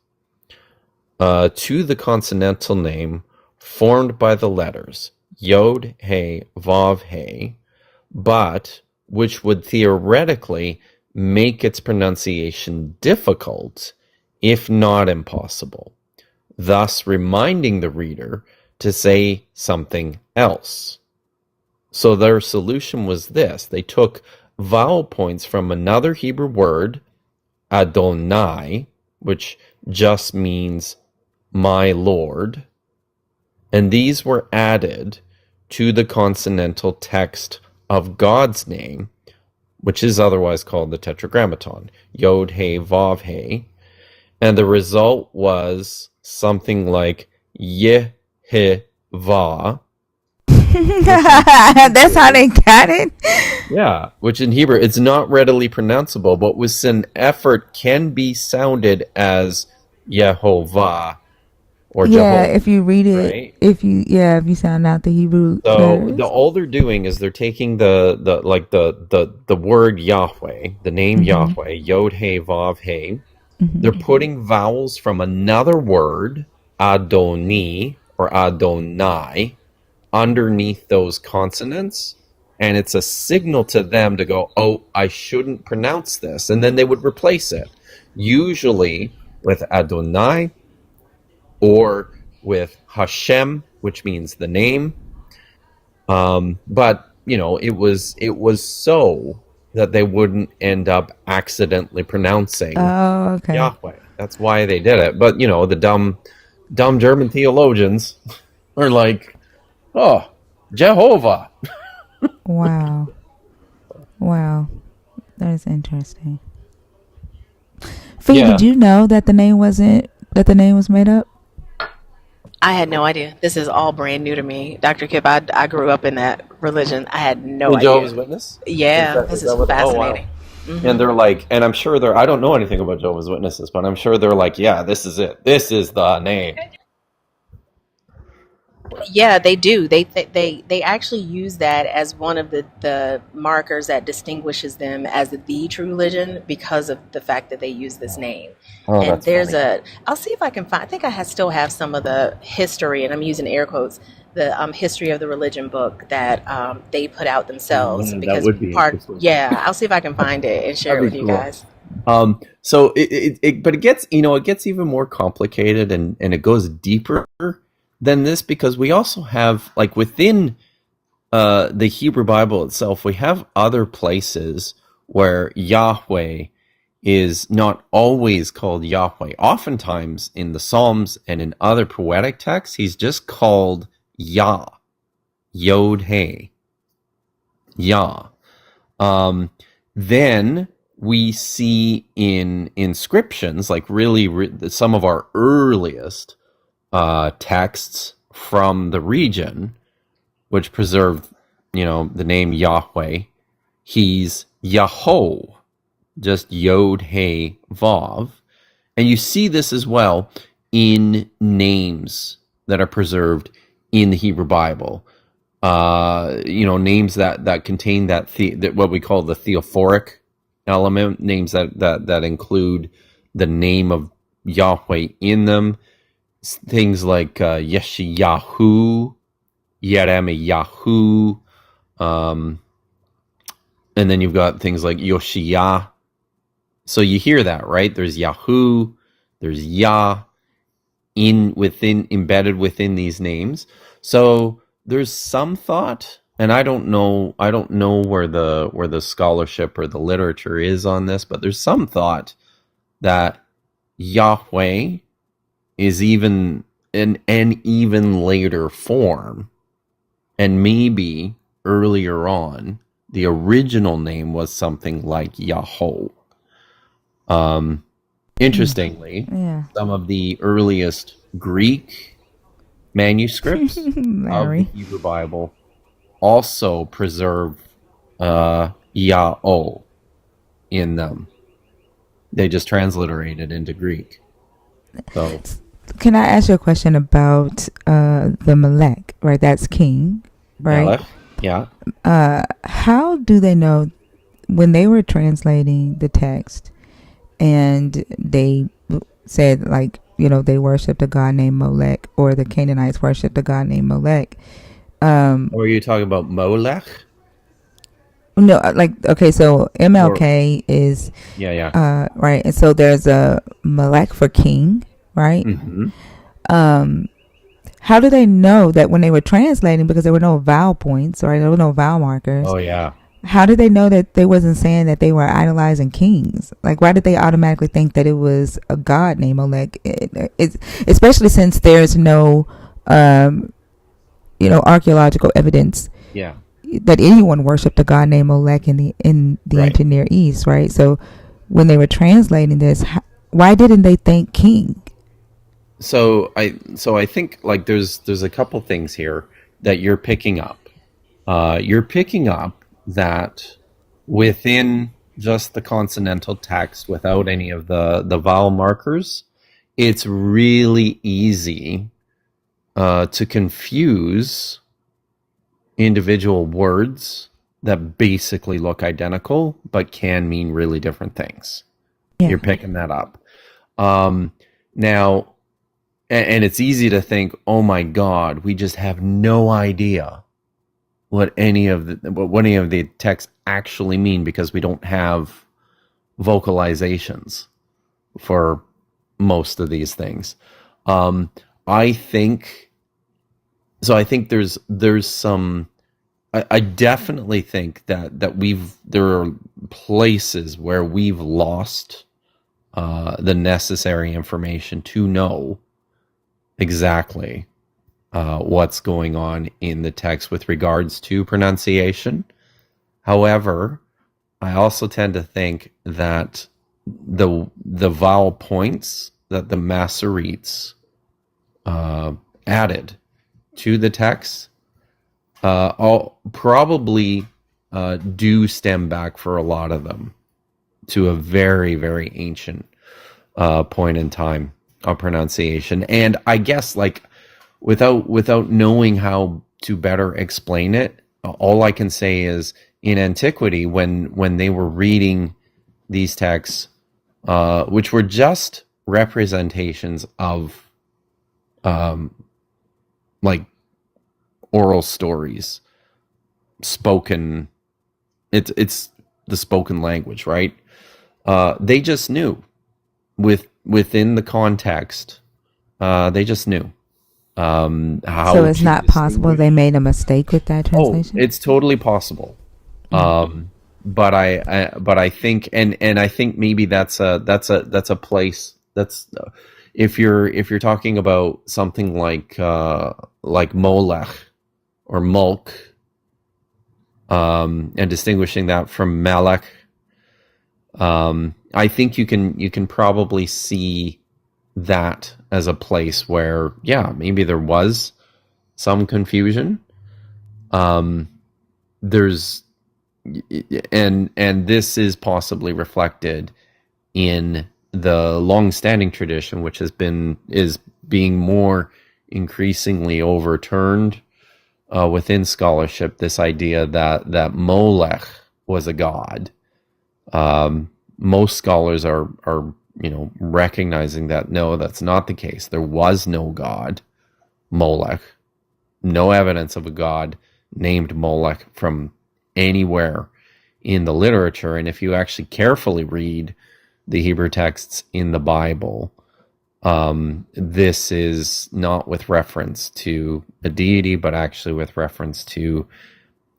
to the consonantal name formed by the letters Yod, He, Vav, He, but which would theoretically make its pronunciation difficult, if not impossible, thus reminding the reader to say something else. So their solution was this. They took vowel points from another Hebrew word, Adonai, which just means my Lord, and these were added to the consonantal text of God's name, which is otherwise called the Tetragrammaton, Yod, He, Vav, He, and the result was something like Yeh, He, Va. That's how they got it? Yeah, which in Hebrew, it's not readily pronounceable, but with an effort can be sounded as Yehovah or Yeah, Jehovah, if you read it, right? if you sound out the Hebrew So letters. all they're doing is they're taking the word Yahweh, the name Mm-hmm. Yahweh, Yod He Vav He. Mm-hmm. They're putting vowels from another word, Adoni or Adonai, underneath those consonants, and it's a signal to them to go, oh, I shouldn't pronounce this, and then they would replace it, usually with Adonai or with Hashem, which means the name. But it was so that they wouldn't end up accidentally pronouncing Oh, okay. Yahweh. That's why they did it. But the dumb German theologians are like, oh, Jehovah. Wow. Wow. That is interesting. Fee, Yeah. did you know that the name was made up? I had no idea. This is all brand new to me. Dr. Kip, I grew up in that religion. I had no The idea. Jehovah's Witness? Yeah, Is this is that what? Oh, wow. fascinating. And they're like, and I'm sure I don't know anything about Jehovah's Witnesses, but I'm sure they're like, yeah, this is it. This is the name. Yeah, they do. They actually use that as one of the markers that distinguishes them as the true religion because of the fact that they use this name. Oh, And that's funny. I'll see if I can find. I think still have some of the history, and I'm using air quotes, the history of the religion book that they put out themselves. Yeah, that Because would be interesting. yeah, I'll see if I can find it and share That'd it with be you cool. guys. So but it gets, it gets even more complicated and it goes deeper than this because we also have, like, within the Hebrew Bible itself, we have other places where Yahweh is not always called Yahweh. Oftentimes in the Psalms and in other poetic texts, he's just called Yah, Yod He, Yah. Then we see in inscriptions, like really some of our earliest texts from the region, which preserved, the name Yahweh. He's Yahoo, just Yod He Vav, and you see this as well in names that are preserved in the Hebrew Bible. Names that contain that what we call the theophoric element, names that include the name of Yahweh in them. Things like Yeshayahu, Yeremiyahu, and then you've got things like Yoshiyah. So you hear that, right? There's Yahoo, there's Yah embedded within these names. So there's some thought, and I don't know where the scholarship or the literature is on this, but there's some thought that Yahweh is even an even later form, and maybe earlier on the original name was something like Yahweh. Interestingly, some of the earliest Greek manuscripts of the Hebrew Bible also preserve Yahweh in them. They just transliterated into Greek. So, can I ask you a question about the Melech? Right, that's king, right? Melech, yeah. How do they know when they were translating the text and they said, like, they worshipped a god named Molech, or the Canaanites worshipped a god named Molech? Or are you talking about Molech? No, okay, so MLK is right, and so there's a Melech for king, right? Mm-hmm. How do they know that when they were translating, because there were no vowel points, right? There were no vowel markers. Oh yeah. How did they know that they wasn't saying that they were idolizing kings? Like, why did they automatically think that it was a god named Molech? It's especially since there's no, archaeological evidence. Yeah. That anyone worshipped a god named Molech in the right. ancient Near East, right? So, when they were translating this, why didn't they think king? So I think, like, there's a couple things here that you're picking up. You're picking up that within just the consonantal text, without any of the vowel markers, it's really easy to confuse individual words that basically look identical but can mean really different things. Yeah. You're picking that up. Now, and it's easy to think, oh my God, we just have no idea what any of the texts actually mean because we don't have vocalizations for most of these things. I think there's some. I definitely think that there are places where we've lost the necessary information to know exactly what's going on in the text with regards to pronunciation. However, I also tend to think that the vowel points that the Masoretes added to the text all probably do stem back, for a lot of them, to a very, very ancient point in time of pronunciation. And I guess, like, without knowing how to better explain it, all I can say is, in antiquity, when they were reading these texts, which were just representations of like oral stories, spoken, it's the spoken language, right? They just knew within the context, they just knew how. So it's not possible they made a mistake with that translation? Oh, it's totally possible. But I think, and I think maybe that's a place that's, if you're talking about something like Molech or Mulk, and distinguishing that from Melech, I think you can probably see that as a place where, yeah, maybe there was some confusion. There's and this is possibly reflected in the long-standing tradition, which is being more increasingly overturned within scholarship. This idea that Molech was a god, Most scholars are recognizing that no, that's not the case. There was no god Molech, no evidence of a god named Molech from anywhere in the literature. And if you actually carefully read the Hebrew texts in the Bible, this is not with reference to a deity, but actually with reference to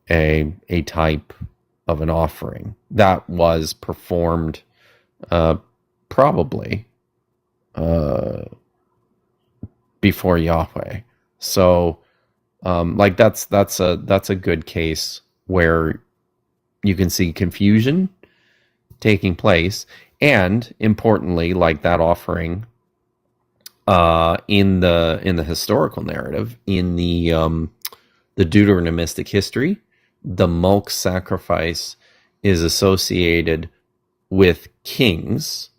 a type of an offering that was performed probably before Yahweh. So that's a good case where you can see confusion taking place, and importantly, like that offering in the historical narrative, in the Deuteronomistic history, the Mulk sacrifice is associated with kings.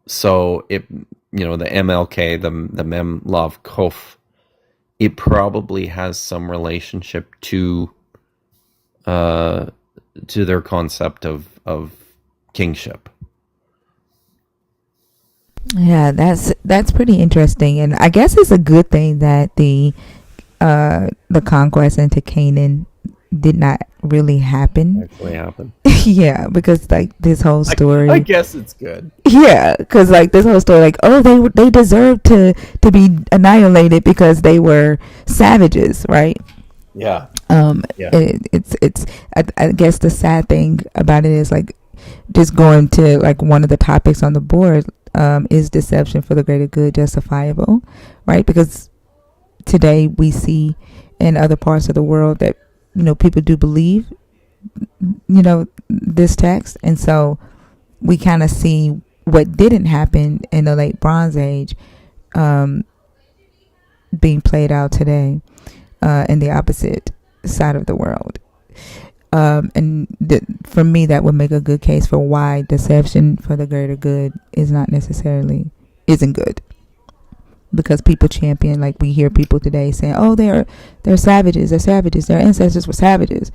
So the MLK, the Mem Lav Kof, it probably has some relationship to their concept of kingship. Yeah, that's pretty interesting, and I guess it's a good thing that the conquest into Canaan did not really happen. Actually happened. Yeah, because like this whole story, I guess it's good. Yeah, because like this whole story, like, oh, they deserved to be annihilated because they were savages, right? Yeah. It's I guess the sad thing about it is, like, just going to like one of the topics on the board, is deception for the greater good justifiable, right? Because today we see in other parts of the world that people do believe this text, and so we kind of see what didn't happen in the late Bronze Age being played out today in the opposite side of the world. For me, that would make a good case for why deception for the greater good isn't good. Because people champion, like we hear people today saying, "Oh, they're savages. They're savages. Their ancestors were savages,"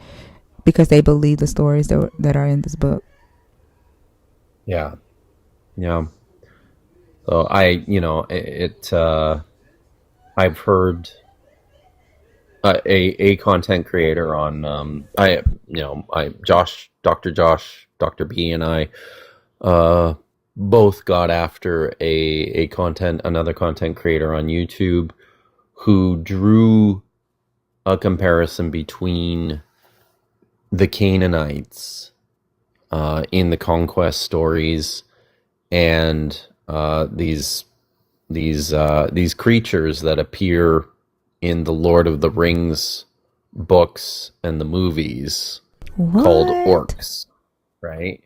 because they believe the stories that are in this book. Yeah. So I've heard a content creator on Dr. B and I both got after another content creator on YouTube who drew a comparison between the Canaanites in the conquest stories and these creatures that appear in the Lord of the Rings books and the movies called orcs, right?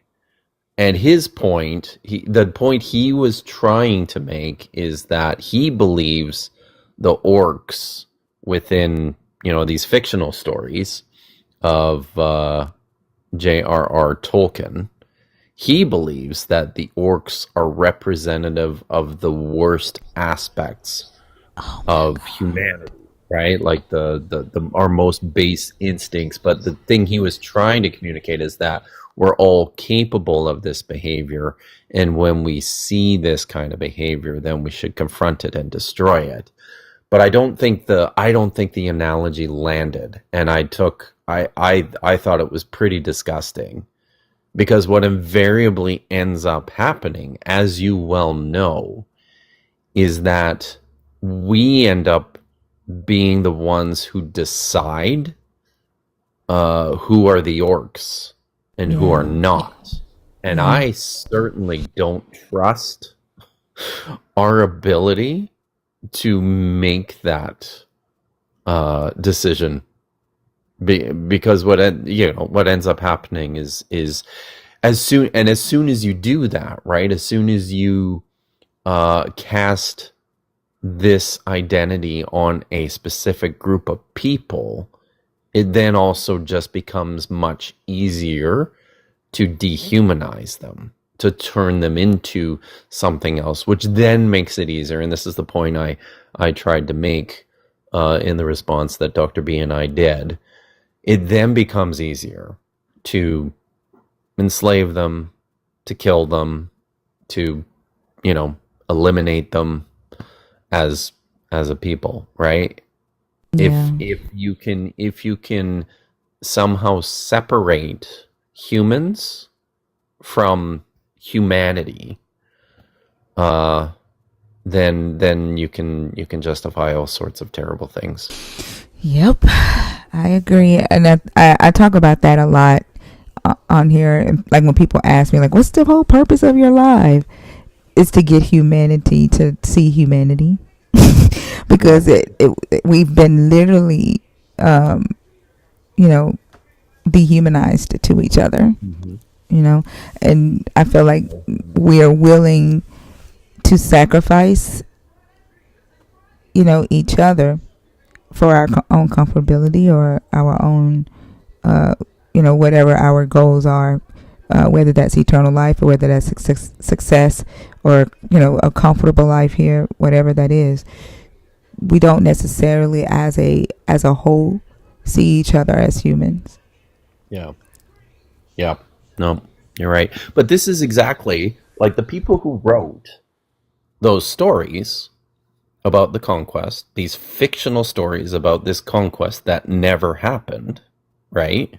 And his point, the point he was trying to make is that he believes the orcs within these fictional stories of J.R.R. Tolkien. He believes that the orcs are representative of the worst aspects of humanity, right? Like the our most base instincts. But the thing he was trying to communicate is that we're all capable of this behavior, and when we see this kind of behavior, then we should confront it and destroy it. But I don't think the analogy landed, and I thought it was pretty disgusting. Because what invariably ends up happening, as you well know, is that we end up being the ones who decide who are the orcs and who are not. And I certainly don't trust our ability to make that decision. Because what ends up happening is as soon as you do that, right? As soon as you cast this identity on a specific group of people, it then also just becomes much easier to dehumanize them, to turn them into something else, which then makes it easier. And this is the point I tried to make in the response that Dr. B and I did. It then becomes easier to enslave them, to kill them, to, eliminate them as a people, right? Yeah. If you can somehow separate humans from humanity, then you can justify all sorts of terrible things. Yep, I agree, and I talk about that a lot on here. Like when people ask me, like, "What's the whole purpose of your life?" Is to get humanity to see humanity, because we've been literally, you know, dehumanized to each other. Mm-hmm. And I feel like we are willing to sacrifice, each other for our own comfortability or our own, whatever our goals are, whether that's eternal life or whether that's success or, a comfortable life here, whatever that is. We don't necessarily as a whole see each other as humans. Yeah. Yeah. No, you're right. But this is exactly like the people who wrote those stories about the conquest, these fictional stories about this conquest that never happened, right?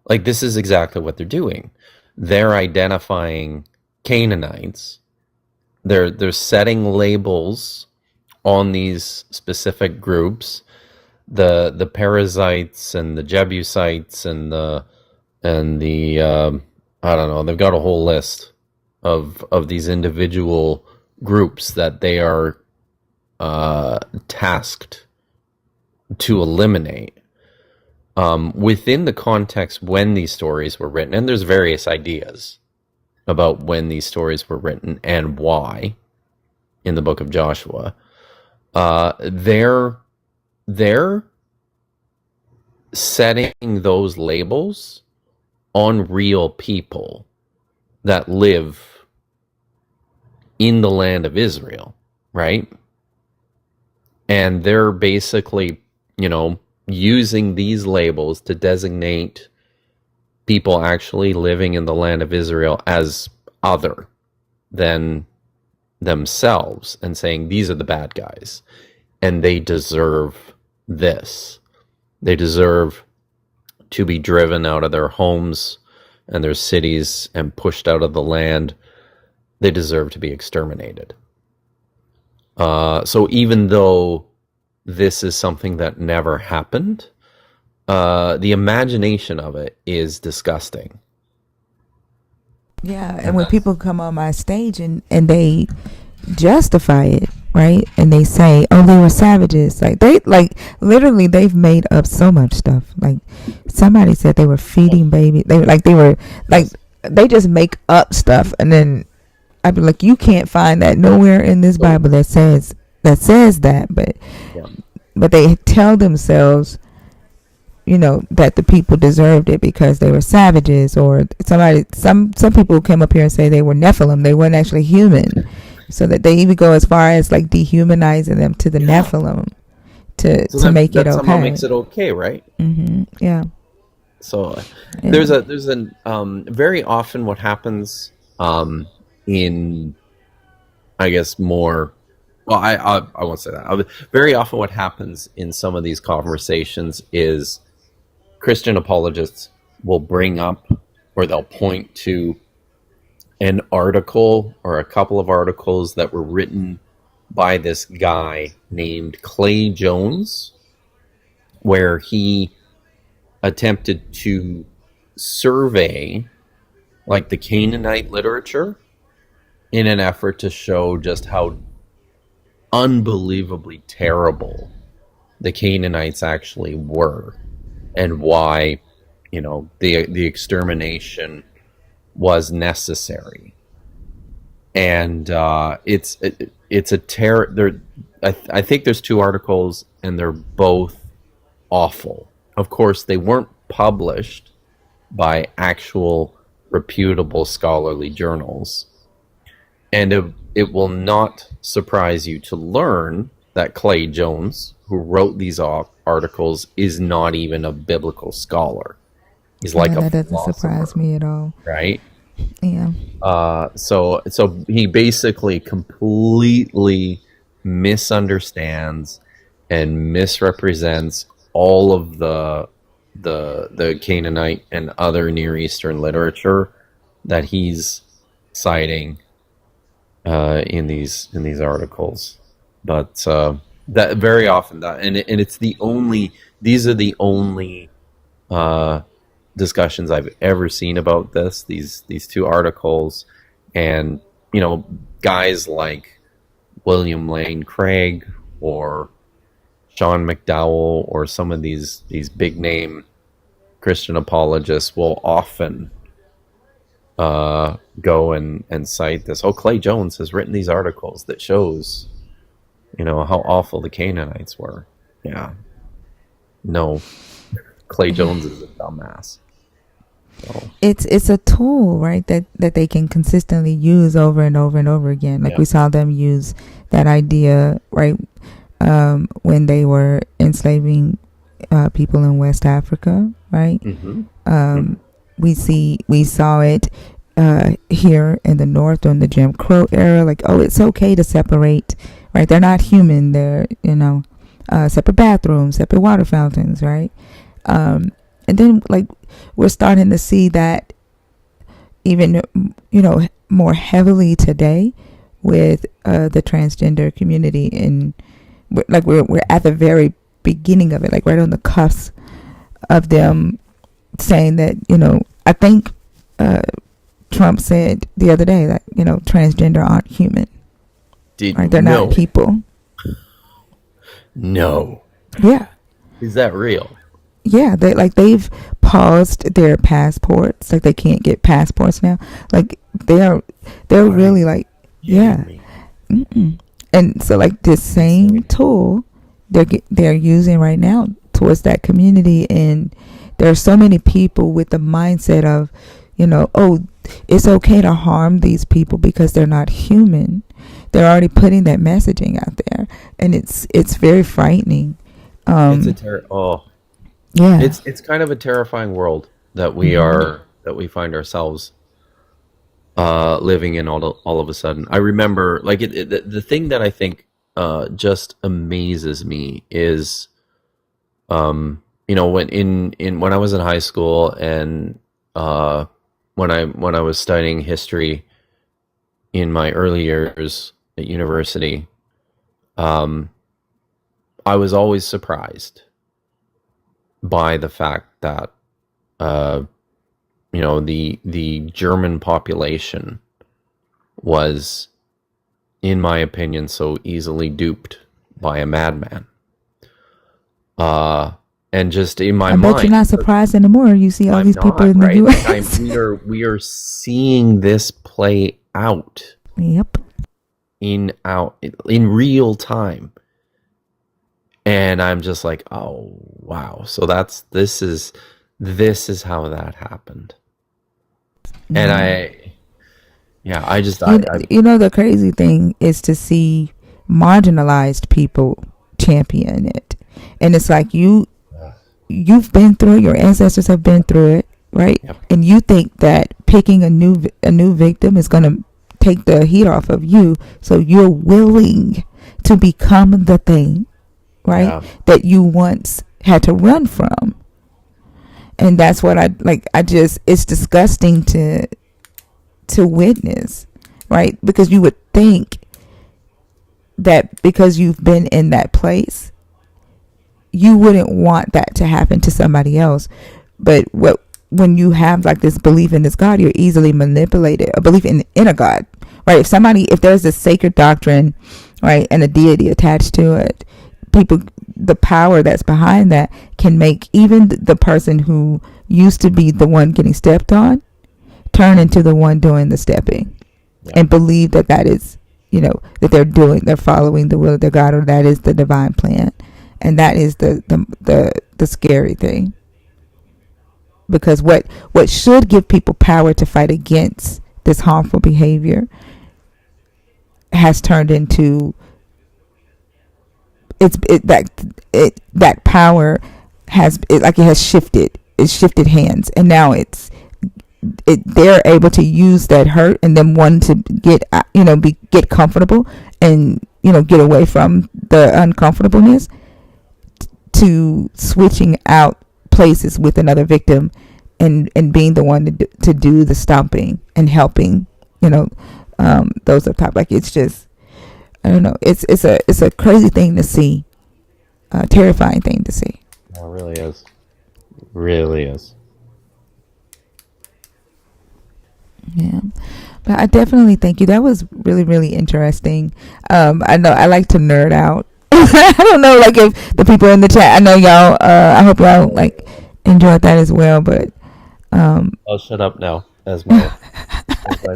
Like this is exactly what they're doing. They're identifying Canaanites. They're setting labels on these specific groups, the Perizzites and the Jebusites and the I don't know. They've got a whole list of these individual groups that they are tasked to eliminate within the context when these stories were written. And there's various ideas about when these stories were written and why in the book of Joshua. They're setting those labels on real people that live in the land of Israel, right? And they're basically, using these labels to designate people actually living in the land of Israel as other than themselves and saying these are the bad guys and they deserve this. They deserve to be driven out of their homes and their cities and pushed out of the land. They deserve to be exterminated. So even though this is something that never happened, the imagination of it is disgusting. Yeah, and when people come on my stage and they justify it, right? And they say, "Oh, they were savages." Literally they've made up so much stuff. Like somebody said they were feeding babies. They just make up stuff, and then I'd be like, "You can't find that nowhere in this Bible that says that." But they tell themselves, that the people deserved it because they were savages, or some people came up here and say they were Nephilim. They weren't actually human. So that they even go as far as like dehumanizing them to the Nephilim to make it okay. That somehow makes it okay, right? Mm-hmm. Yeah. So there's an very often what happens in, I guess, more. Well, I won't say that. Very often what happens in some of these conversations is Christian apologists will bring up or they'll point to an article or a couple of articles that were written by this guy named Clay Jones, where he attempted to survey like the Canaanite literature in an effort to show just how unbelievably terrible the Canaanites actually were and why, the extermination was necessary. And it's a terror. I think there's two articles and they're both awful. Of course, they weren't published by actual reputable scholarly journals. And it will not surprise you to learn that Clay Jones, who wrote these articles, is not even a biblical scholar. He's Yeah, like a that doesn't surprise philosopher, me at all. right? Yeah. So he basically completely misunderstands and misrepresents all of the Canaanite and other Near Eastern literature that he's citing in these articles. But that very often that and it's the only these are the only uh, discussions I've ever seen about this. These two articles, and guys like William Lane Craig or Sean McDowell or some of these big name Christian apologists will often go and cite this. Oh, Clay Jones has written these articles that shows how awful the Canaanites were. Yeah, no, Clay Jones is a dumbass. So, It's a tool, right, that they can consistently use over and over and over again. Like yeah. we saw them use that idea, right, when they were enslaving people in West Africa, right? Mm-hmm. We saw it here in the North during the Jim Crow era. Like, oh, it's okay to separate, right? They're not human. They're separate bathrooms, separate water fountains, right? And then like we're starting to see that even more heavily today with the transgender community, and we're at the very beginning of it, like right on the cusp of them saying that I think Trump said the other day that transgender aren't human, right? They're not people. No. Yeah. Is that real? Yeah, they've paused their passports. Like they can't get passports now. Like they're really like, yeah. And so like this same tool they're using right now towards that community, and there are so many people with the mindset of, oh, it's okay to harm these people because they're not human. They're already putting that messaging out there, and it's very frightening. Yeah, it's kind of a terrifying world that we find ourselves living in all of a sudden. I remember, like, the thing that I think just amazes me is, when when I was in high school and when I was studying history in my early years at university, I was always surprised by the fact that the German population was, in my opinion, so easily duped by a madman. And just in my mind, I bet you're not surprised anymore. You see all these people in the U.S. We are seeing this play out. Yep. In real time. And I'm just like, oh wow. So this is how that happened. And I just the crazy thing is to see marginalized people champion it. And it's like you've been through it, your ancestors have been through it, right? Yep. And you think that picking a new victim is going to take the heat off of you, so you're willing to become the thing, right? Yeah. That you once had to run from. And that's what it's disgusting to witness, right? Because you would think that because you've been in that place, you wouldn't want that to happen to somebody else. But when you have like this belief in this God, you're easily manipulated. A belief in a God, right? If there's a sacred doctrine, right, and a deity attached to it, the power that's behind that can make even the person who used to be the one getting stepped on turn into the one doing the stepping, and believe that is, that they're following the will of their God, or that is the divine plan. And that is the scary thing, because what should give people power to fight against this harmful behavior has turned into that power it has shifted it shifted hands, and now they're able to use that hurt and then one to get get comfortable and get away from the uncomfortableness to switching out places with another victim and being the one to do the stomping and helping those up top. Like, it's just, I don't know, it's a crazy thing to see, a terrifying thing to see. It really is. Really is. Yeah, but I definitely thank you. That was really, really interesting. I know I like to nerd out. I don't know, like, if the people in the chat, I know y'all, I hope y'all like enjoyed that as well, but I'll shut up now, as my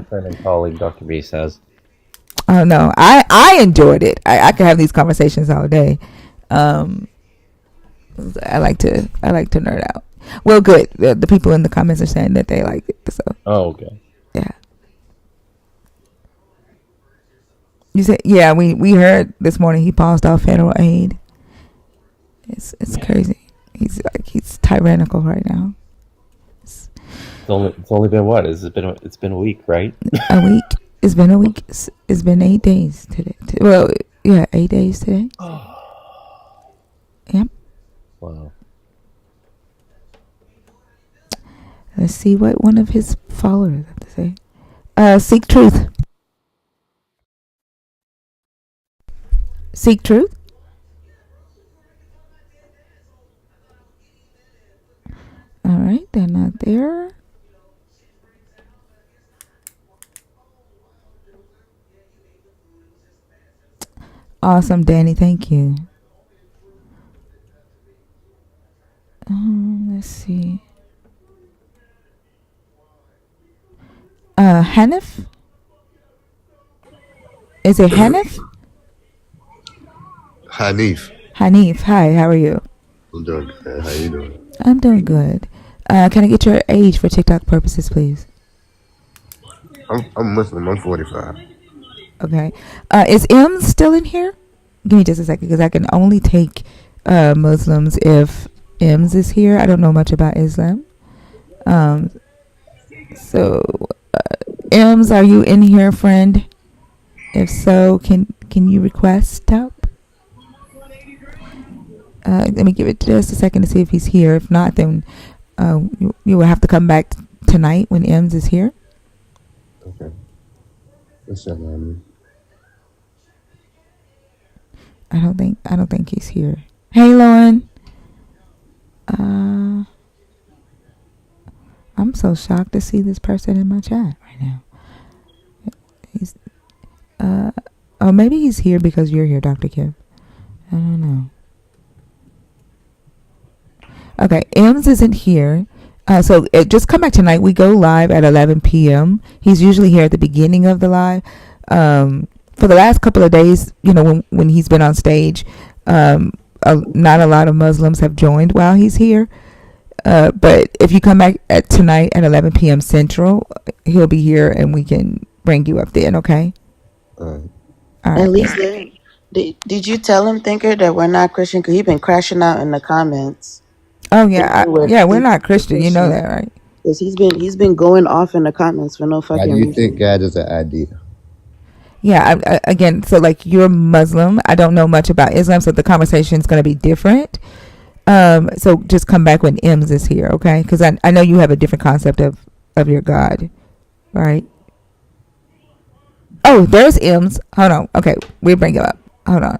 friend and colleague Dr. B says. oh no, I enjoyed it. I could have these conversations all day. I like to nerd out. Well, good. The people in the comments are saying that they like it. So Oh, okay. yeah. You said, yeah. We heard this morning he paused off federal aid. It's crazy. He's tyrannical right now. It's only been what? It's been a week, right? A week. It's been a week. It's been 8 days today. Well, yeah, 8 days today. Yep. Wow. Let's see what one of his followers have to say. Seek truth. Seek truth. All right, they're not there. Awesome, Danny. Thank you. Let's see. Hanif? Is it Hanif? Hanif. Hanif. Hi, how are you? I'm doing good. How you doing? I'm doing good. Can I get your age for TikTok purposes, please? I'm Muslim. I'm 45. Okay. Is M still in here? Give me just a second, because I can only take Muslims if M's is here. I don't know much about Islam. So, M's, are you in here, friend? If so, can you request help? Let me give it just a second to see if he's here. If not, then you will have to come back tonight when M's is here. Okay. What's up, man? I don't think he's here. Hey, Lauren. I'm so shocked to see this person in my chat right now. He's maybe he's here because you're here, Dr. Kim. I don't know. Okay, Ems isn't here. So just come back tonight. We go live at 11 p.m. He's usually here at the beginning of the live. For the last couple of days, when he's been on stage, not a lot of Muslims have joined while he's here. But if you come back tonight at 11 p.m. Central, he'll be here and we can bring you up then, okay? All right. All right. At least, did you tell him, Thinker, that we're not Christian? Because he's been crashing out in the comments. Oh, yeah. We're not Christian. You know that, right? Because he's been going off in the comments for no fucking Why do you reason. think God is an idea? Yeah, again, so like you're Muslim. I don't know much about Islam, so the conversation is going to be different. So just come back when Ems is here, okay? Because I know you have a different concept of your God, right? Oh, there's Ems. Hold on. Okay, we'll bring him up. Hold on.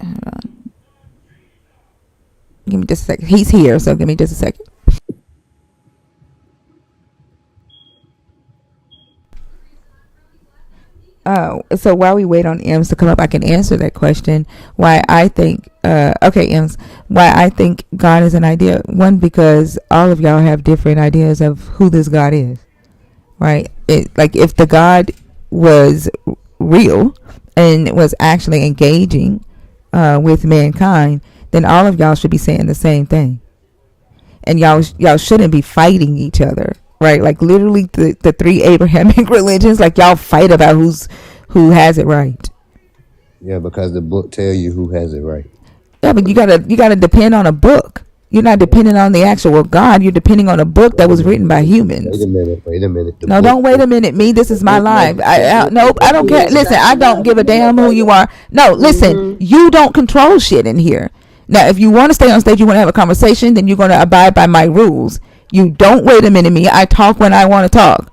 Hold on. Give me just a second. He's here, so give me just a second. Oh, so while we wait on Ems to come up, I can answer that question. Why I think, okay, Ems, why I think God is an idea. One, because all of y'all have different ideas of who this God is, right? Like if the God was real and was actually engaging with mankind, then all of y'all should be saying the same thing. And y'all shouldn't be fighting each other, right? Like literally the three Abrahamic religions, like y'all fight about who has it right. Yeah, because the book tell you who has it right. Yeah, but you gotta depend on a book. You're not depending on the actual God. You're depending on a book that Wait a was minute. written by Wait humans. a minute. Wait a minute. The No, book. don't wait a minute. Me, this The is my book life. never. The book. Nope, The I don't book. care. He's Listen, I backing don't up. give a damn who you are. No, listen, Mm-hmm. you don't control shit in here. Now, if you want to stay on stage, you want to have a conversation, then you're going to abide by my rules. You don't wait a minute. Me, I talk when I want to talk.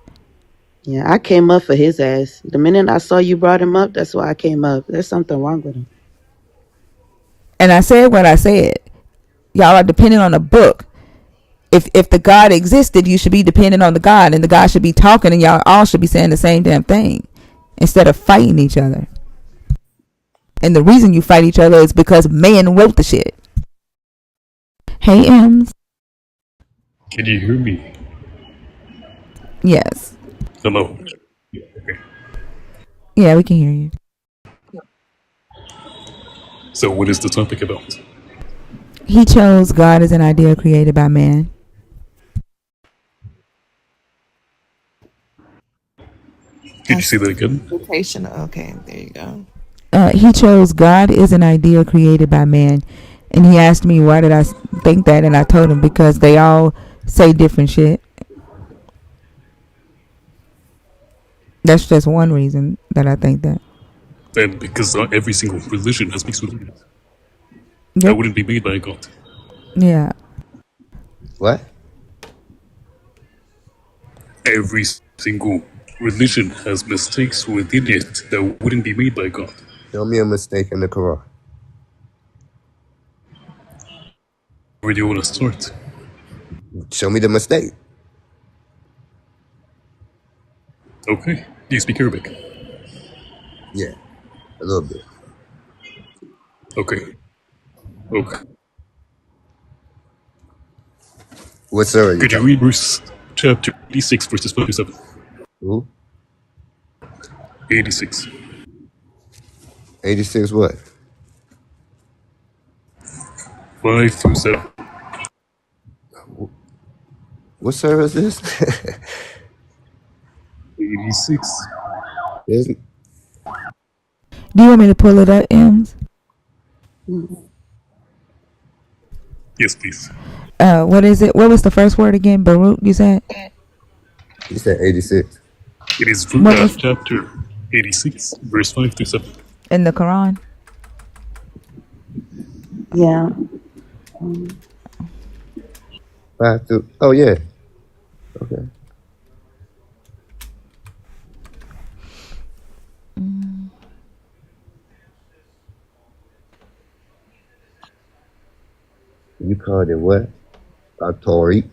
Yeah, I came up for his ass. The minute I saw you brought him up, that's why I came up. There's something wrong with him. And I said what I said. Y'all are depending on a book. If the God existed, you should be dependent on the God, and the God should be talking, and y'all all should be saying the same damn thing instead of fighting each other. And the reason you fight each other is because man wrote the shit. Hey, M's. Can you hear me? Yes. Hello. Yeah, okay. Yeah, we can hear you. So, what is the topic about? He chose God as an idea created by man. Could you say that again? Interpretation. Okay, there you go. He chose God is an idea created by man. And he asked me, why did I think that? And I told him, because they all say different shit. That's just one reason that I think that. And because every single religion has mixed with it. That Yep. wouldn't be made by God. Yeah. What? Every single religion has mistakes within it that wouldn't be made by God. Show me a mistake in the Quran. Where do you want to start? Show me the mistake. Okay. Do you speak Arabic? Yeah, a little bit. Okay. Okay. What surah you Could you got? read verse chapter 86, verses 5 to 7? Who? 86. 86 what? 5 through 7. What surah is this? 86. There's, Do you want me to pull it up, M's? Yes, please. What is it? What was the first word again? Baruch, you said? you said 86. It is What was chapter 86, verse 5 through 7. in the Quran? Yeah. 5 through. Oh, yeah. Okay. You called it what? Al-Tariq.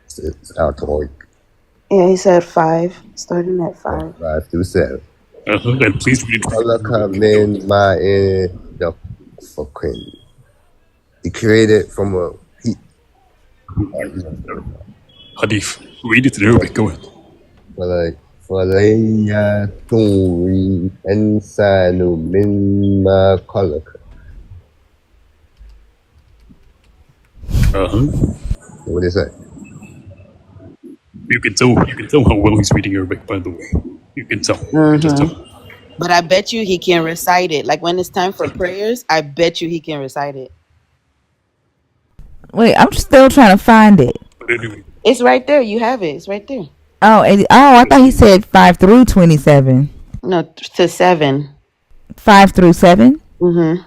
It's Al-Tariq. Yeah, he said 5, starting at 5. 5 through 7. And please read it. خلق من ماء دافق. He created from a heat. Hadith. Read it in Arabic. Go ahead. فليكن الإنسان مما خلق. What is that? You can tell how well he's reading Arabic, by the way. You can tell. You can just tell. But I bet you he can recite it. Like when it's time for prayers, I bet you he can recite it. Wait, I'm still trying to find it. But anyway. It's right there. You have it. It's right there. Oh, I thought he said 5 through 27. No, to 7. 5 through 7? Mm-hmm.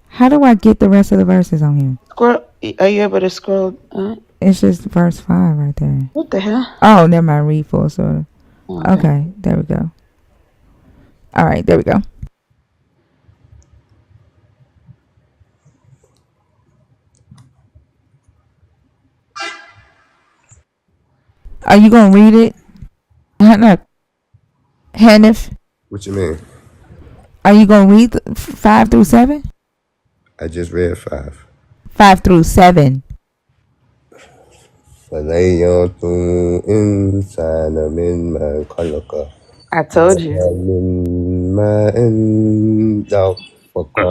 How do I get the rest of the verses on here? Scroll. Are you able to scroll? It's just verse 5 right there. What the hell? Oh, never mind. Read full sort of. Okay, there we go. All right, there we go. Are you going to read it? No. Hanif, What you mean? are you going to read 5 through 7? I just read 5. 5 through 7. فليكن الإنسان مما خلق. I told you. من ماء دافق.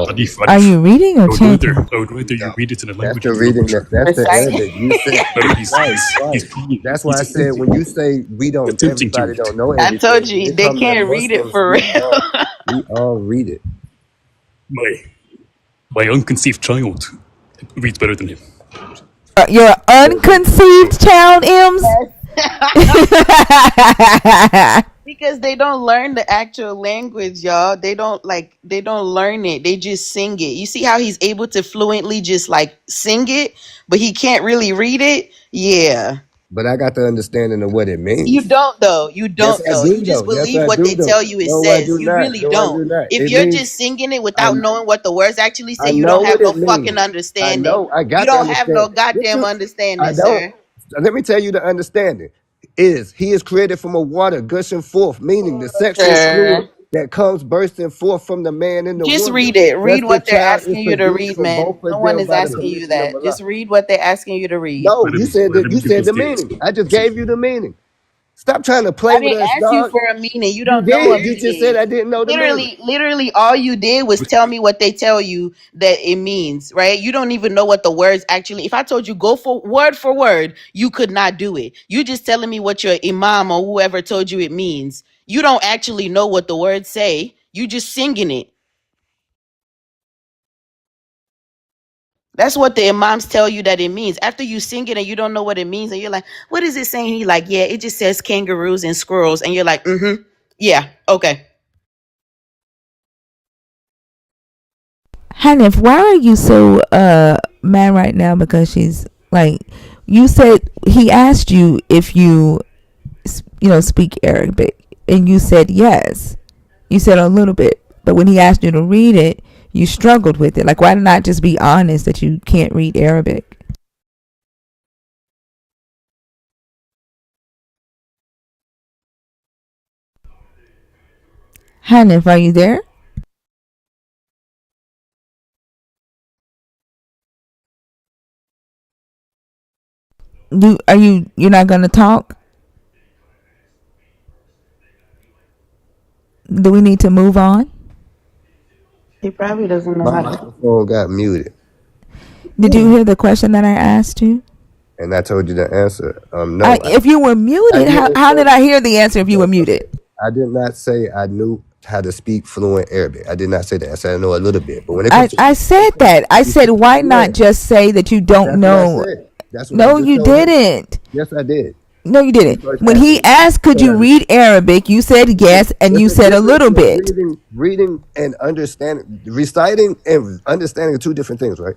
Hadith. Are you reading or chanting? I would rather you read it in a language. That's the reading. That's the Arabic. You said he's That's why I said when you say we don't, attempting everybody to don't know I everything. told you they can't read it for real. We all read it. My my unconceived child reads better than him. Your unconceived child, M's. Because they don't learn the actual language, y'all. They don't learn it. They just sing it. You see how he's able to fluently just like sing it, but he can't really read it? Yeah. But I got the understanding of what it You means. don't though. You Yes, don't I though. do You just though. Yes, believe I what do they though. tell you it No, I says. do You not. really No, I don't. do not. If It you're means just singing it I without knowing what the words actually say, I you know don't have what no it fucking means. I understanding. know. I You got to don't have no understand. goddamn I understanding, don't. sir. Let me tell you the understanding is he is created from a water gushing forth, meaning the sexual fluid Sir. that comes bursting forth from the man and the Just woman. read it. Thus Read the what they're child is asking you to produced read, from man. both of No one them is by the asking you permission of that. Allah. Just read what they're asking you to read. No, Let him you give said us the the meaning. I just explanation. gave you the meaning. Stop trying to play I with didn't us, ask you dog. for a meaning. You You don't know a did. You just said meaning. I didn't know the meaning. Literally, all you did was tell me what they tell you that it means, right? You don't even know what the words actually. If I told you go for word, you could not do it. You just telling me what your imam or whoever told you it means. You don't actually know what the words say. You just singing it. That's what the imams tell you that it means. After you sing it and you don't know what it means, and you're like, what is it saying? He like, yeah, it just says kangaroos and squirrels. And you're like, mm-hmm. Yeah, okay. Hanif, why are you so mad right now? Because she's like, you said he asked you if you speak Arabic, and you said yes. You said a little bit, but when he asked you to read it, you struggled with it. Like, why not just be honest that you can't read Arabic? Hanif, are you there? You're not gonna talk? Do we need to move on? He probably doesn't know My how to. microphone got muted, Did you hear the question that I asked you? and I told you the answer. No, If you were I muted, didn't how say. did I hear the answer if you were muted? I did not say I knew how to speak fluent Arabic. I did not say that. I said I know a little bit. But when it comes to I said that. I you said, said, why yeah, not just say that you don't that's what I know? said. That's what I No, just you told him. didn't. Yes, I did. No, you You didn't. first When asked he me. asked, could So you read Arabic? You said yes, and there's you a said a difference little in bit. reading and understanding. Reciting and understanding are two different things, right?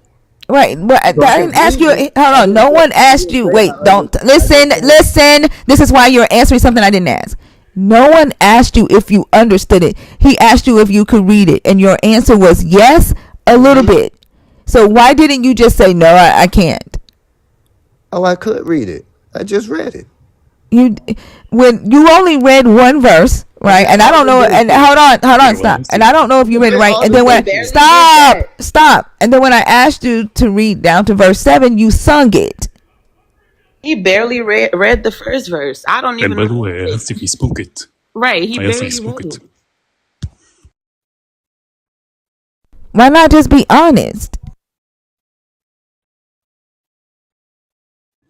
Right, but I So I can didn't ask read you. it. Hold I on, no one asked didn't you. say Wait, I don't listen. understand. Listen. This is why you're answering something I didn't ask. No one asked you if you understood it. He asked you if you could read it, and your answer was yes, a little Mm-hmm. bit. So why didn't you just say no? I can't. Oh, I could read it. I just read it. You when you only read one verse, I right? got And I all don't the know. And verses. hold You're on, the one stop. asked And it. I don't know if you I read it read right. all And the then He when verses. barely did that. stop. And then when I asked you to read down to verse 7, you sung it. He barely read the first verse. I don't And even by the way, remember I it. asked if he spoke it. Right, he I asked if he barely spoke read it. it. Why not just be honest?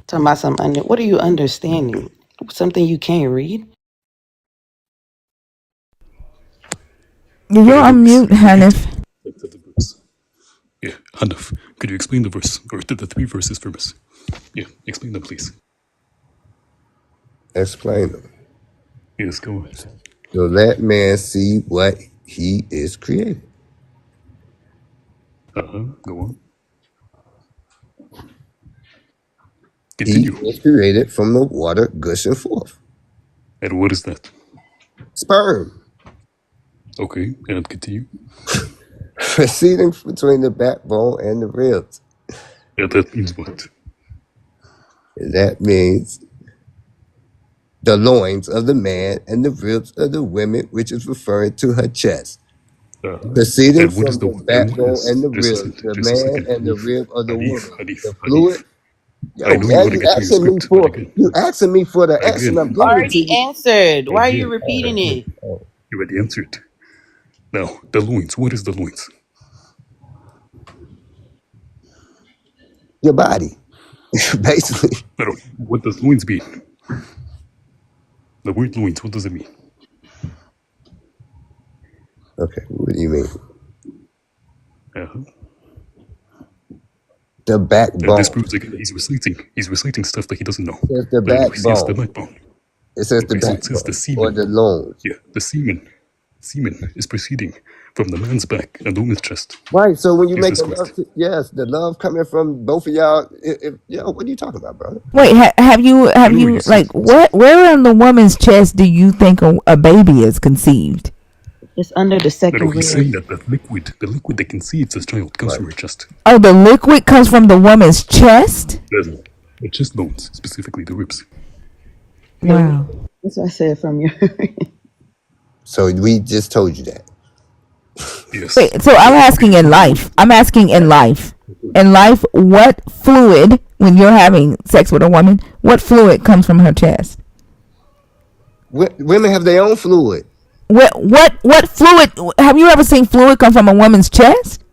Talking about something. What are you understanding? Something you can't read? You're on Anyways, mute, we get to Hanif. the verse. Yeah, Hanaf, could you explain the verse or the three verses for us? Yeah, explain them, please. Explain them. Yes, go ahead. So let man see what he is created. Go on. He Continue. is created from the water gushing forth. And what is that? Sperm Okay, and continue. proceeding between the backbone and the ribs. Yeah, that means what? And that means the loins of the man and the ribs of the women, which is referring to her chest. Proceeding And what is from the the and what backbone and is the just a ribs, second, the just a man second, and the Hanif, rib of the Hanif, woman. Hanif, The fluid. Hanif. I Yo, know you man, want to you get to your asking me script, but for the answer, and I'm again, giving it to Already you. answered. Why are you again, repeating again, it? you already answered. Now, the loins. What is the loins? Your body, basically. No, no. What does loins mean? The word loins. What does it mean? Okay, what do you mean? Uh-huh. The And this backbone. proves again that he's reciting stuff that he doesn't know. It says the But anyway, yes, the backbone. backbone. It says the Okay, so it says the backbone or semen. the loins. Yeah, the semen is proceeding from the man's back and the woman's chest. Right. So when you Is make this the love, correct? yes, the love coming from both of y'all. What are you talking about, brother? Wait, have I know where you you see like it. what? Where in the woman's chest do you think a baby is conceived? It's under the No, second he's rib. saying that the liquid that conceives this child comes Right. from her chest. Oh, the liquid comes from the woman's chest. The chest bones, specifically the ribs. Yeah, Wow. that's what I said from your. So we just told you that. Yes. Wait, so I'm So could asking you in tell me what life. I'm asking in life. In life, what fluid when you're having sex with a woman? What fluid comes from her chest? Women have their own fluid. What fluid? Have you ever seen fluid come from a woman's chest?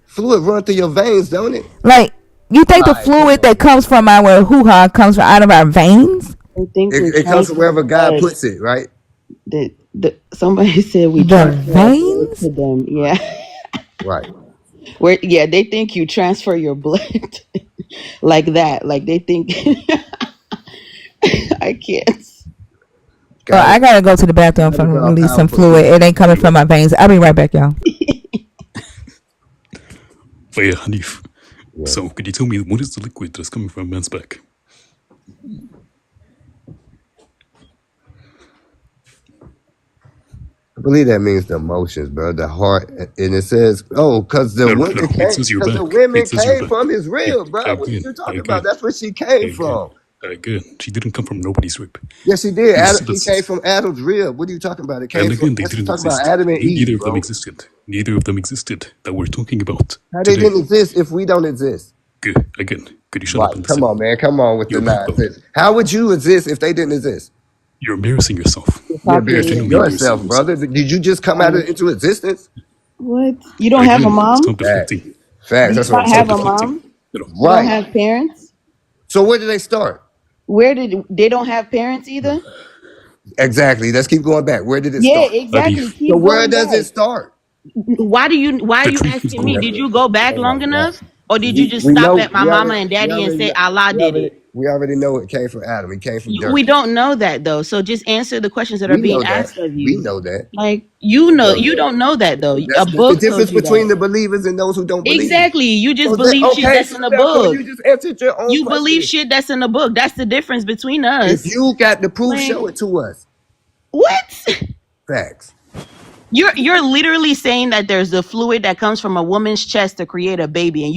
Fluid run through your veins, don't it? Like you think All the right, come fluid on, that man. comes from our hoo ha comes from out of our veins? I think we It comes from transfer wherever God blood. puts it, right? Somebody said we The transfer our blood veins? to them. Yeah, Right. where yeah they think you transfer your blood like that. Like they think I can't. Oh, Gotta I gotta go to the bathroom God is for all release some powerful fluid. too. It ain't coming from my veins. I'll be right back, y'all. But yeah, Hanif. Yeah. So could you tell me what is the liquid that's coming from a man's back? I believe that means the emotions, bro. The heart, and it says, "Oh, because the No, no, women no. It came, says your because the back. women It says your came back. from his Yeah, rib, bro. What are again, you talking about? again, That's where she came again, from. again. She didn't come from nobody's rib. Yes, she did. This, Adam, she came that's, from Adam's rib. What are you talking about? It came and from. again, they This is didn't talking about exist. Adam and Neither Eve, of them bro. existed. Neither of them existed that we're talking about How they today. didn't exist if we don't exist? Good. Again, could you shut up Right. and Come listen? on, man. Come on with the Your backbone. nonsense. How would you exist if they didn't exist? You're embarrassing yourself. You're You're embarrassing genuinely embarrassing yourself, brother. yourself. Did you just come out of, into existence? What? You don't have a Again, mom? stop Facts. deflecting. Facts. Do you That's what I'm not Stop have talking a about. deflecting. mom? You know, You don't Right. have parents? So where did they start? Where did they don't have parents either? Exactly. Let's keep going back. Where did it Yeah, start? exactly. Hadith. So Keep where going does it back. start? Why are The you truth is asking me? gold. Did you go back Oh my long God. enough? Or did you just We stop know at my mama and daddy and say Allah did it? we already know it came from Adam. It came from We dirt. don't know that though. So just answer the questions that are We being know that. asked of We you. know that. Like We know you that. don't know that though. A That's the book told difference you between that. the believers and those who don't believe. Exactly. You just So that believe shit okay, that's so in a therefore book. you just answered your own You believe question. shit that's in a book. That's the difference between If us. you got the proof, Like show it to us. what? Facts. You're literally saying that there's a fluid that comes from a woman's chest to create a baby, and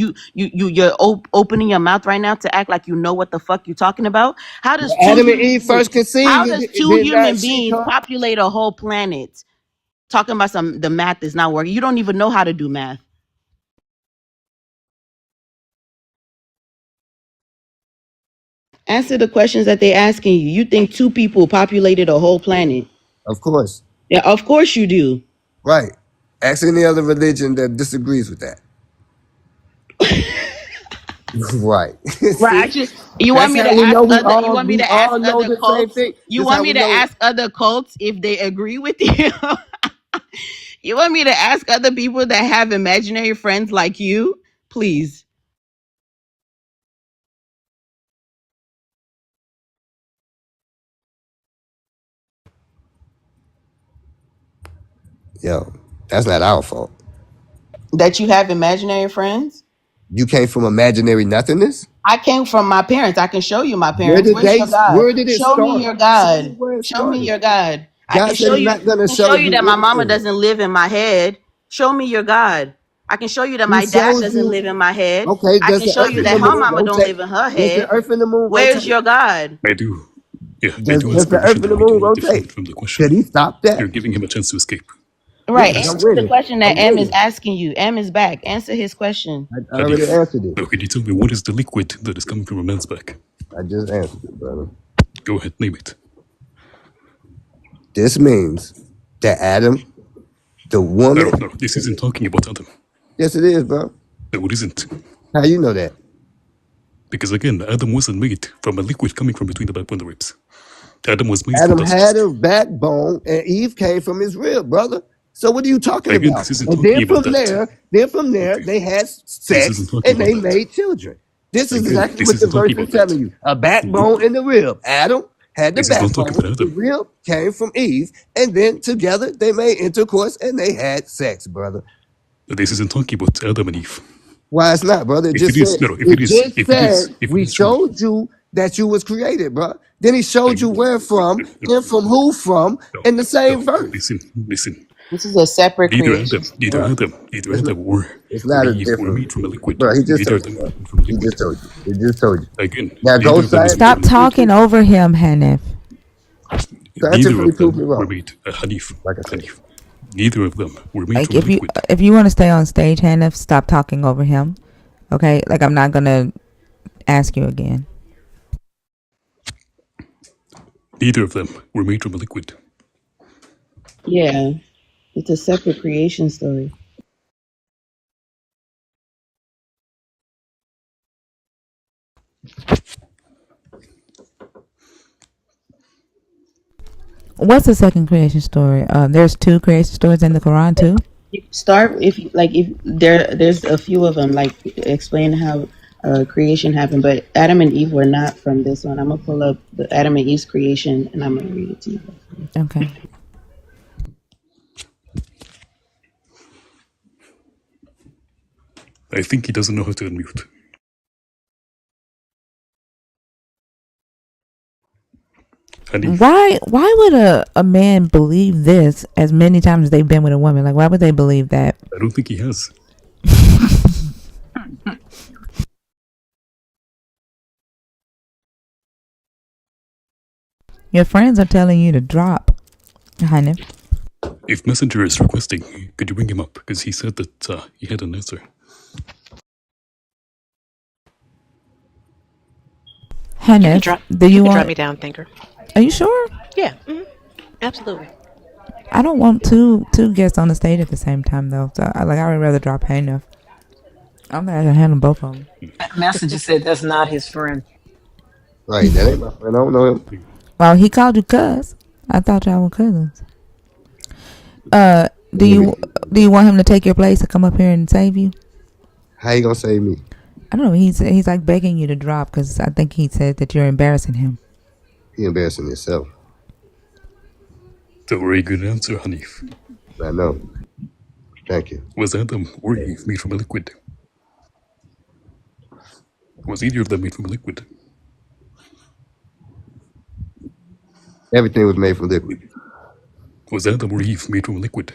opening your mouth right now to act like you know what the fuck you're talking about. When Adam and Eve first conceived, How does it two did not human she beings come? populate a whole planet? Talking about the math is not working. You don't even know how to do math. Answer the questions that they're asking you. You think two people populated a whole planet? Of course. Yeah, of course you do. Right. Ask any other religion that disagrees with that. Right. Right. See? You want That's me how to we ask know other you want me we to ask all know other the same cults? thing. You This is want how me we to know. ask other cults if they agree with you? You want me to ask other people that have imaginary friends like you? Please. Yo, that's not our fault. That you have imaginary friends? You came from imaginary nothingness? I came from my parents. I can show you my parents. Where's your God? Where did it Show me start? your Show me God. where it Show me started. your God. God said he's not gonna I can show show you you that my mama anything. doesn't live in my head. Show me your God. I can show you that He my dad shows doesn't you, live in my head. okay, I does can the show earth you and that the her moon mama don't rotate? live in her Does the head. earth and the moon Where's rotate? your God? I do. Yeah, I Does, do does ask the earth permission and to the moon regularly rotate? deflect from the Could question. he stop that? You're giving him a chance to escape. Right. Yes, I'm Answer the willing. question that I'm M is willing. asking you. M is back. Answer his question. I already Hadith. answered it. Now, could you tell me what is the liquid that is coming from a man's back? I just answered it, brother. Go ahead, name it. This means that Adam, the No, woman, no, this isn't talking about Adam. yes, it is, bro. No, it isn't. How you know that? Because again, Adam wasn't made from a liquid coming from between the backbone and the ribs. Adam was made from Adam dust. had a backbone, and Eve came from his rib, brother. So what are you talking Again, about? this isn't And talking about that. then from there, Okay, they had this sex isn't talking and about they that. made children. This is Again, exactly this what the isn't verse talking is about that. telling you. A Nope. backbone in the rib. Adam had the This is not talking backbone. about The Adam. rib came from Eve. And then together they made intercourse and they had sex, brother. This isn't talking about Adam and Eve. Why it's not, brother? If it is, no, no, if it is, if it We is true, showed you that you was created, bro. Then he showed you again, where from no, and from who from no, in the no, same verse. listen. This is a separate Neither creation Adam, neither story. Adam, neither It's not, Adam it's or not a Eve were different, made from a liquid. bro. He just Neither told of you, them bro. were made from a He liquid. just told you. He just told you. Again, Now go neither of them was made Stop from a scientifically liquid. talking prove me. over him, Hanif. Neither Scientifically of prove me them were wrong. made, Hanif, Like I said, Hanif. Neither of them were made Like from a liquid. if you want to stay on stage, Hanif, stop talking over him. Okay? Like I'm not gonna ask you again. Neither of them were made from a liquid. Yeah, it's a separate creation story. What's the second creation story? There's two creation stories in the Quran too. You start if there's a few of them like explain how creation happened, but Adam and Eve were not from this one. I'm gonna pull up the Adam and Eve's creation and I'm gonna read it to you. Okay. I think he doesn't know how to unmute. Hanif, Why would a man believe this as many times as they've been with a woman? Like why would they believe that? I don't think he has. Your friends are telling you to drop, Hanif. If Messenger is requesting, could you bring him up? Because he said that he had an answer. You can Hanif, drop. do you You can drop want? me down, thinker. Are you sure? Yeah, absolutely. I don't want two guests on the stage at the same time though. So I would rather drop Hanif. I'm gonna handle both of them. That messenger said that's not his friend. right? That ain't my friend. I don't know him. Well, he called you cuz. I thought y'all were cousins. Do you want him to take your place to come up here and save you? How you gonna save me? I don't know. He's like begging you to drop because I think he said that you're embarrassing him. He embarrassing himself. It's a very good answer, Hanif. I know. Thank you. Was Adam or Eve made from a liquid? Was either of them made from a liquid? Everything was made from liquid. Was Adam or Eve made from a liquid?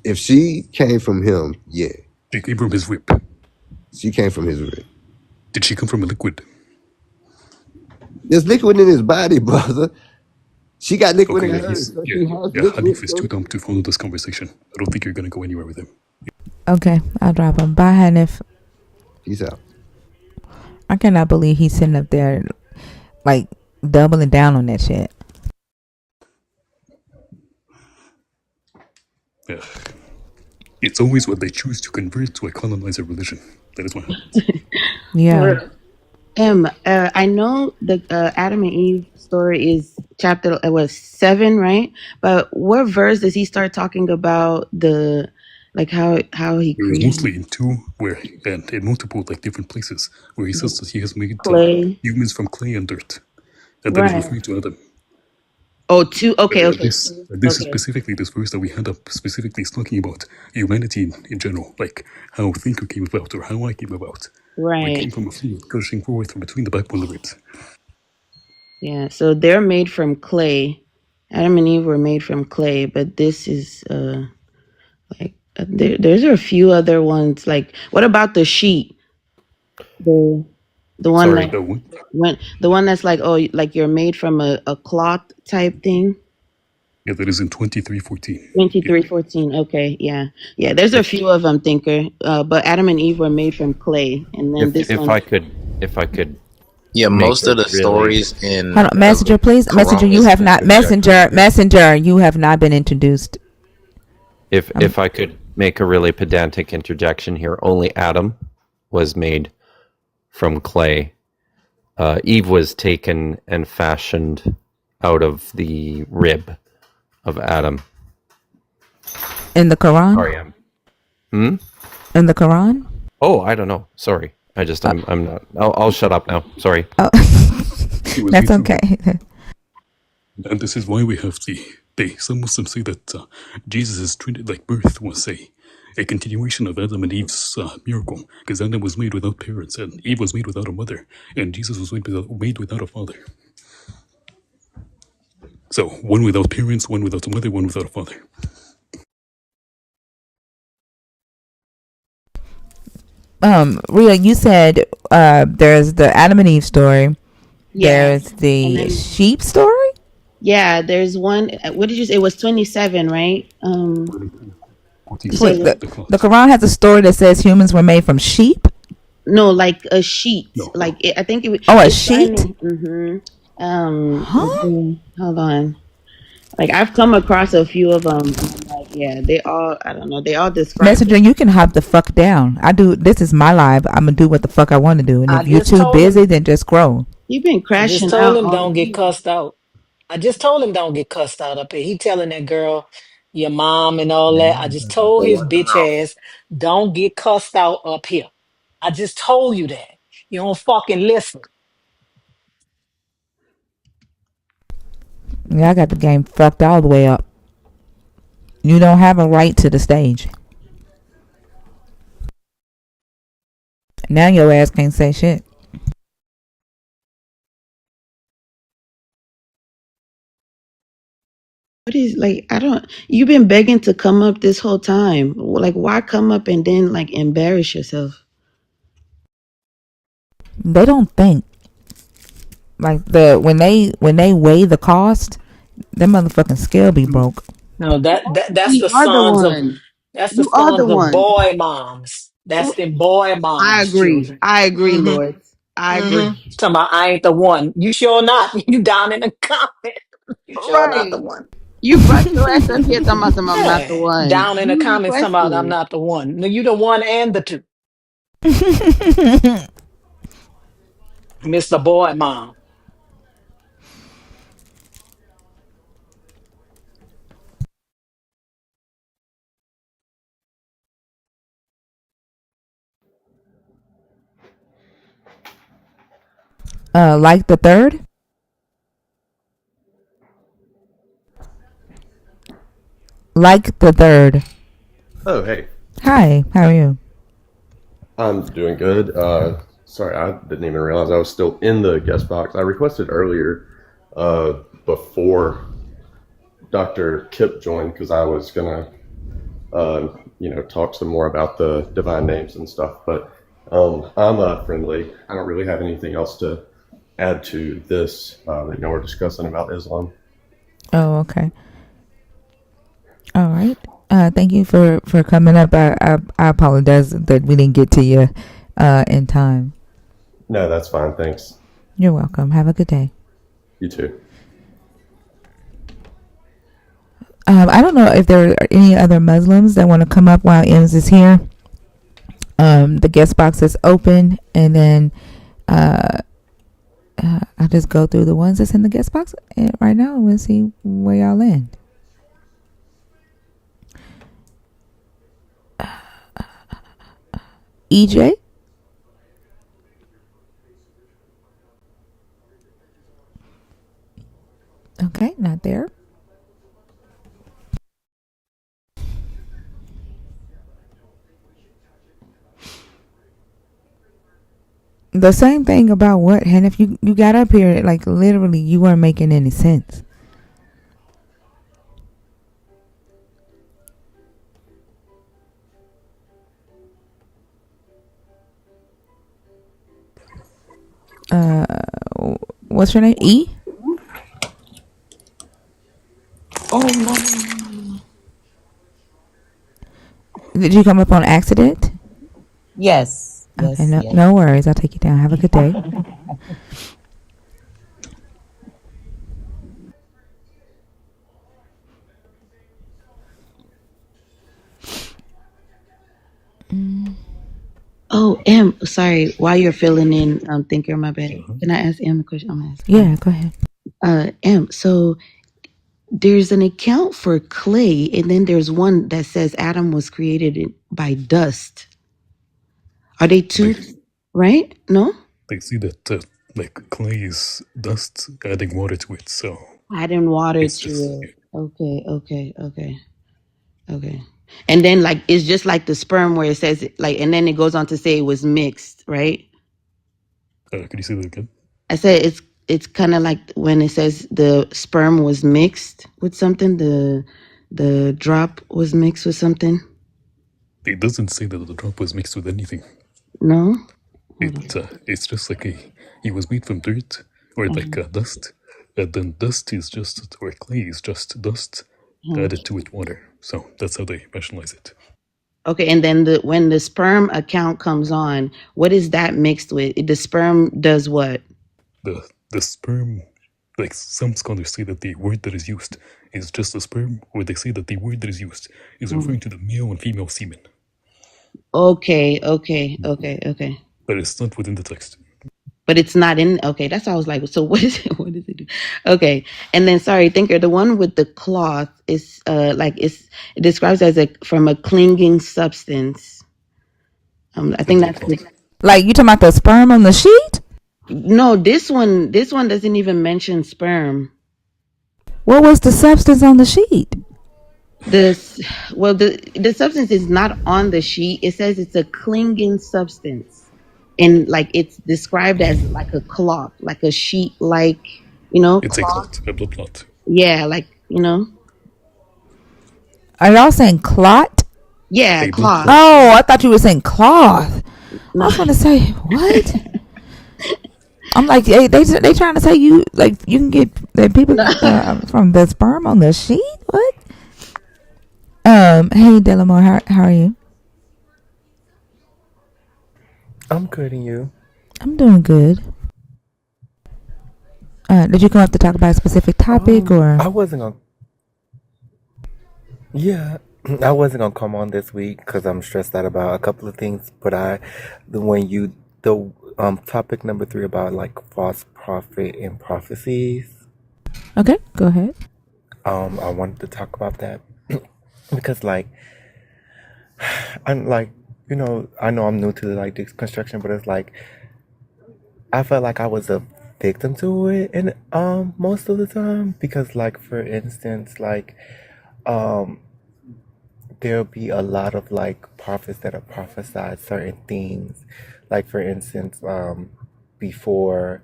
If she came from him, yeah. She came from his whip. She came from his rib. Did she come from a liquid? There's liquid in his body, brother. She got liquid Okay, in yeah, hers. So yeah, she has yeah. liquid. Hanif is too dumb to follow this conversation. I don't think you're gonna go anywhere with him. Okay, I'll drop him. Bye, Hanif. Peace out. I cannot believe he's sitting up there like doubling down on that shit. Yeah. It's always what they choose to convert to a colonizer religion. That is what happens. Yeah. I know the Adam and Eve story is chapter it was 7, right? But what verse does he start talking about the like how he It was created mostly in two where and in multiple like different places where he says that he has made clay? humans from clay and dirt, and that is Right. referring to Adam. Oh, two. Okay, okay. This is specifically this verse that we had up specifically is talking about humanity in general, like how Thinker came about or how I came about. We came Right. from a fluid gushing forth from between the backbone of the ribs. Yeah. So they're made from clay. Adam and Eve were made from clay, but this is there's a few other ones. Like, what about the sheet? The one Sorry, that the one that's like like you're made from a cloth type thing. yeah, that is in 23:14. 23:14. Okay, yeah. There's a few of them, Thinker. But Adam and Eve were made from clay, and then this If one. I could. Yeah, most of the really, stories in Hold on, Messenger, please. Quran Messenger, you is have not. conjecture. Messenger, you have not been introduced. If I could make a really pedantic interjection here, only Adam was made from clay. Eve was taken and fashioned out of the rib of Adam. In the Quran? Sorry, Hmm? In the Quran? Oh, I don't know. Sorry. I'm not. I'll shut up now. Sorry. Oh. That's okay. And this is why we have some Muslims say that Jesus' like birth was a continuation of Adam and Eve's miracle, because Adam was made without parents and Eve was made without a mother, and Jesus was made without a father. So one without parents, one without a mother, one without a father. Rhea, you said there's the Adam and Eve story. Yeah. There's the Then, sheep story. yeah, there's one. What did you say? It was 27, right? Wait, the Quran has a story that says humans were made from sheep. No, like a sheet. No. Like I think it was. Oh, a sheet. Hold on. Like I've come across a few of them. And I'm like, yeah, they all. I don't know. They all describe. Messenger, you can hop the fuck down. I do. This is my live. I'm gonna do what the fuck I want to do. And if you're too busy, then just scroll. You've been I crashing just told out him all don't get day. cussed out. I just told him don't get cussed out up here. He telling that girl, your mom and all that. I just told his bitch ass, don't get cussed out up here. I just told you that. You don't fucking listen. Yeah, I got the game fucked all the way up. You don't have a right to the stage. Now your ass can't say shit. What is like? I don't. You've been begging to come up this whole time. Like, why come up and then like embarrass yourself? They don't think. Like when they weigh the cost, that motherfucking scale be broke. No, that's We the are the sons of one. that's the You are the sons of one. boy moms. That's them boy I moms agree. children. I agree, Mm-hmm. Lord. I Mm-hmm. agree. Talking about I ain't the one. You sure not? You down in the comment. You sure not the Right. one. You brought your ass up here talking about some I'm not the Yeah. one. Down in the You comments talking about I'm requested. not the one. No, you the one and the two. Mr. Boy Mom. Like the third. Like the third. Oh, hey. Hi, how are you? I'm doing good. Sorry, I didn't even realize I was still in the guest box. I requested earlier before Dr. Kip joined because I was gonna, talk some more about the divine names and stuff. But I'm friendly. I don't really have anything else to add to this that we're discussing about Islam. Oh, okay. All right. Thank you for coming up. I apologize that we didn't get to you in time. No, that's fine. Thanks. You're welcome. Have a good day. You too. I don't know if there are any other Muslims that want to come up while Ems is here. The guest box is open, and then I just go through the ones that's in the guest box right now, and we'll see where y'all land. EJ? Okay, not there. The same thing about what? And if you got up here, like literally you weren't making any sense. What's your name? E? Oh no. Did you come up on accident? Yes. Okay, Yes. Yes. no worries. I'll take you down. Have a good day. Oh, Sorry. While you're filling in, thinker, my bad. Can I ask Em a question? I'm asking. Yeah, go ahead. So there's an account for clay, and then there's one that says Adam was created by dust. Are they two, right? No? They see that like clay is dust, adding water to it, so Adding water it's to just it. Okay. And then like it's just like the sperm where it says like, and then it goes on to say it was mixed, right? could you say that again? I said it's kind of like when it says the sperm was mixed with something, the drop was mixed with something. It doesn't say that the drop was mixed with anything. No. It's just like he was made from dirt or like dust, and then dust is just or clay is just dust added to it water. So that's how they rationalize it. Okay, and then when the sperm account comes on, what is that mixed with? The sperm does what? The sperm, like some scholars say that the word that is used is just the sperm, or they say that the word that is used is referring to the male and female semen. Okay. But it's not within the text. But it's not in. Okay, that's how I was like. So what is it? What does it do? Okay, and then sorry, thinker. The one with the cloth is like it describes as from a clinging substance. I think that's Like you talking about the sperm on the sheet? no. This one doesn't even mention sperm. What was the substance on the sheet? This well, the substance is not on the sheet. It says it's a clinging substance, and like it's described as like a cloth, like a sheet, like It's cloth. a blood clot. Yeah, like Are y'all saying clot? Yeah, cloth. Oh, I thought you were saying cloth. No. I was going to say what? I'm like, hey, they trying to say you like you can get that people from the sperm on the sheet. What? Hey Delamore, how are you? I'm good, and you? I'm doing good. Did you come up to talk about a specific topic or? I wasn't gonna. Yeah, I wasn't gonna come on this week because I'm stressed out about a couple of things. But the topic number 3 about like false prophet and prophecies. Okay, go ahead. I wanted to talk about that because like I'm like I know I'm new to like deconstruction, but it's like I felt like I was a victim to it, and most of the time because like for instance like um there'll be a lot of like prophets that have prophesied certain things. Like for instance, before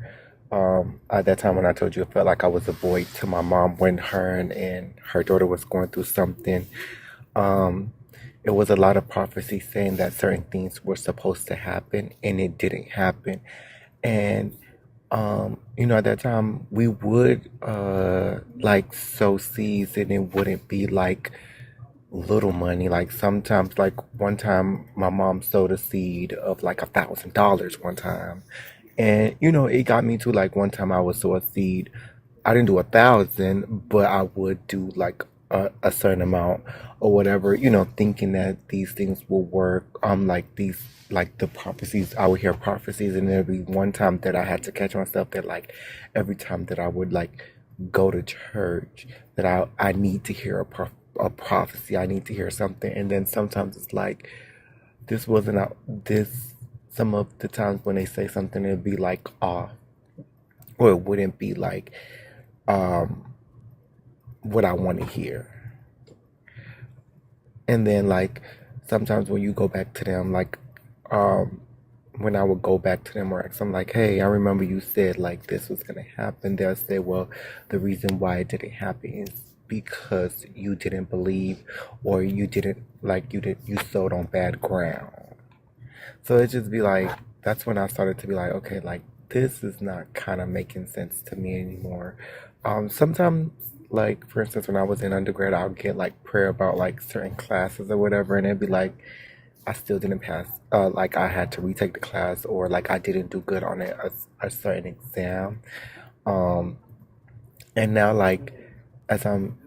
at that time when I told you I felt like I was a boy to my mom when her and her daughter was going through something, it was a lot of prophecy saying that certain things were supposed to happen and it didn't happen. And at that time we would like sow seeds and it wouldn't be like little money. Like sometimes, like one time, my mom sowed a seed of like $1,000 one time, and it got me to like one time I would sow a seed. I didn't do 1,000, but I would do like a certain amount or whatever. Thinking that these things will work. Like these. Like the prophecies, I would hear prophecies, and there'd be one time that I had to catch myself that like every time that I would like go to church that I need to hear a prophecy. I need to hear something. And then sometimes it's like this wasn't out this some of the times when they say something it'd be like off. Or it wouldn't be like what I want to hear. And then like sometimes when you go back to them like when I would go back to them or ask them like, hey, I remember you said like this was gonna happen, they'll say, well, the reason why it didn't happen is because you didn't believe or you didn't like you sowed on bad ground. So it just be like that's when I started to be like, okay, like this is not kind of making sense to me anymore. Sometimes like for instance when I was in undergrad I'll get like prayer about like certain classes or whatever and it'd be like I still didn't pass. Like I had to retake the class, or like I didn't do good on a certain exam. And now, like as I'm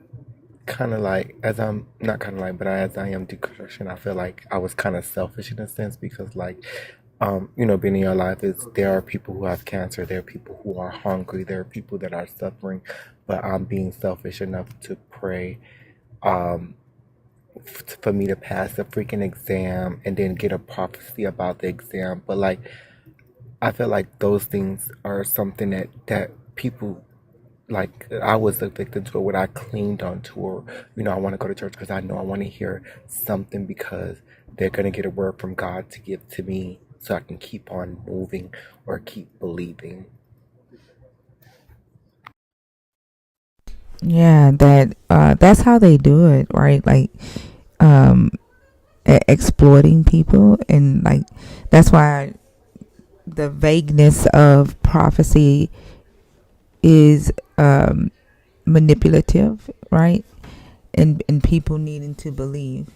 kind of like, as I'm not kind of like, but as I am deconstruction, I feel like I was kind of selfish in a sense because like being in your life is there are people who have cancer, there are people who are hungry, there are people that are suffering, but I'm being selfish enough to pray um, for me to pass the freaking exam and then get a prophecy about the exam. But like, I feel like those things are something that people like I was addicted to it when I cleaned onto or I want to go to church because I know I want to hear something because they're going to get a word from God to give to me so I can keep on moving or keep believing. Yeah, that's how they do it, right? Like um exploiting people, and like that's why the vagueness of prophecy is manipulative, right? And people needing to believe.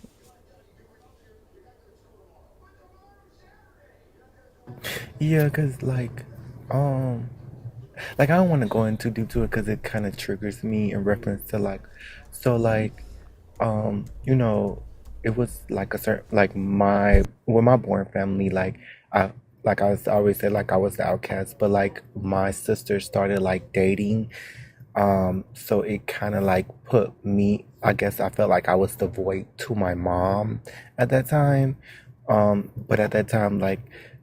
Yeah, because like I don't want to go in too deep to it because it kind of triggers me in reference to so like um you know it was like a certain like my with my born family I I was I always said like I was the outcast, but like my sister started like dating, so it kind of like put me, I guess I felt like I was the void to my mom at that time. But at that time, like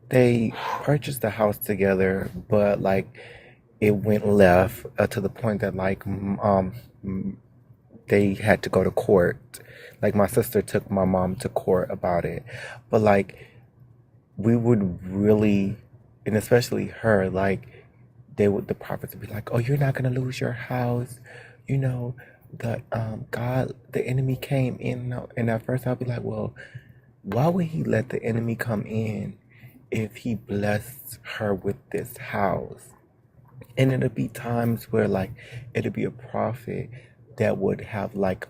they purchased the house together, but like it went left to the point that they had to go to court. Like my sister took my mom to court about it. But like we would really, and especially her, like the prophets would be like, "Oh, you're not gonna lose your house," you know. The God, the enemy came in, and at first I'd be like, "Well, why would he let the enemy come in if he blessed her with this house?" And it'll be times where like it'll be a prophet that would have like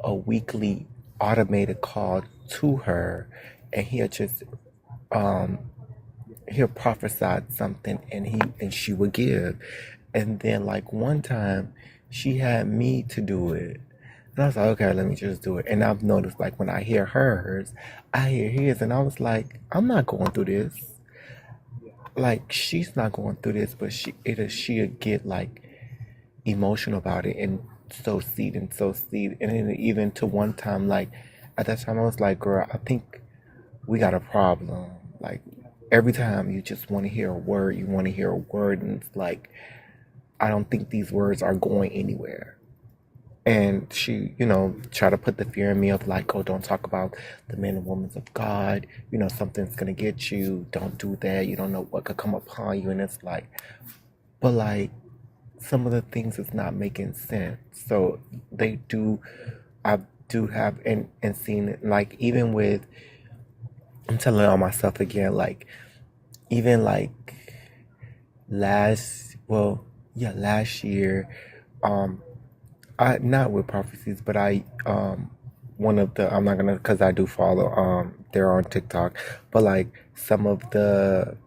a weekly automated call to her, and um he'll prophesy something, and she would give. And then like one time she had me to do it. And I was like, okay, let me just do it. And I've noticed like when I hear hers, I hear his, and I was like, I'm not going through this. Like she's not going through this, but she'll get like emotional about it and sow seed. And then even to one time, like at that time I was like, girl, I think we got a problem. Like every time you just want to hear a word, you want to hear a word, and it's like I don't think these words are going anywhere. And she, try to put the fear in me of like, oh, don't talk about the men and women of God. Something's gonna get you. Don't do that. You don't know what could come upon you. And it's like, but like some of the things is not making sense. So they do. I do have and seen it like even with. I'm telling on myself again. Like even like last year, um I not with prophecies, but I one of the I'm not gonna because I do follow they're on TikTok, but like some of the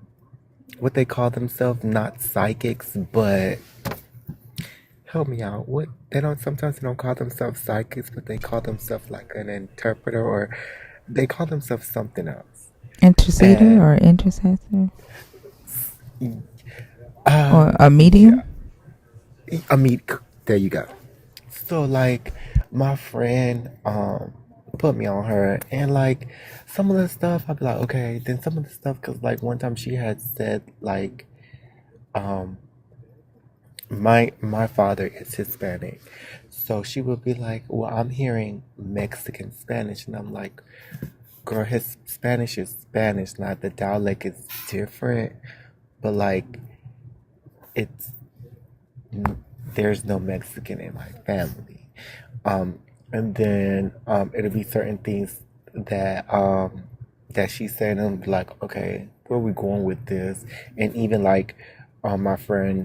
what they call themselves, not psychics, but help me out. What they don't sometimes they don't call themselves psychics, but they call themselves like an interpreter, or they call themselves something else. Interceder And or intercessor or um a medium. yeah, I mean there you go. So like my friend put me on her, and like some of the stuff I'd be like okay, then some of the stuff because like one time she had said like um my father is Hispanic, so she would be like, well, I'm hearing Mexican Spanish, and I'm like, girl, his Spanish is Spanish, not the dialect is different, but like it's there's no Mexican in my family. And then it'll be certain things that she said, and I'm like, okay, where are we going with this? And even like my friend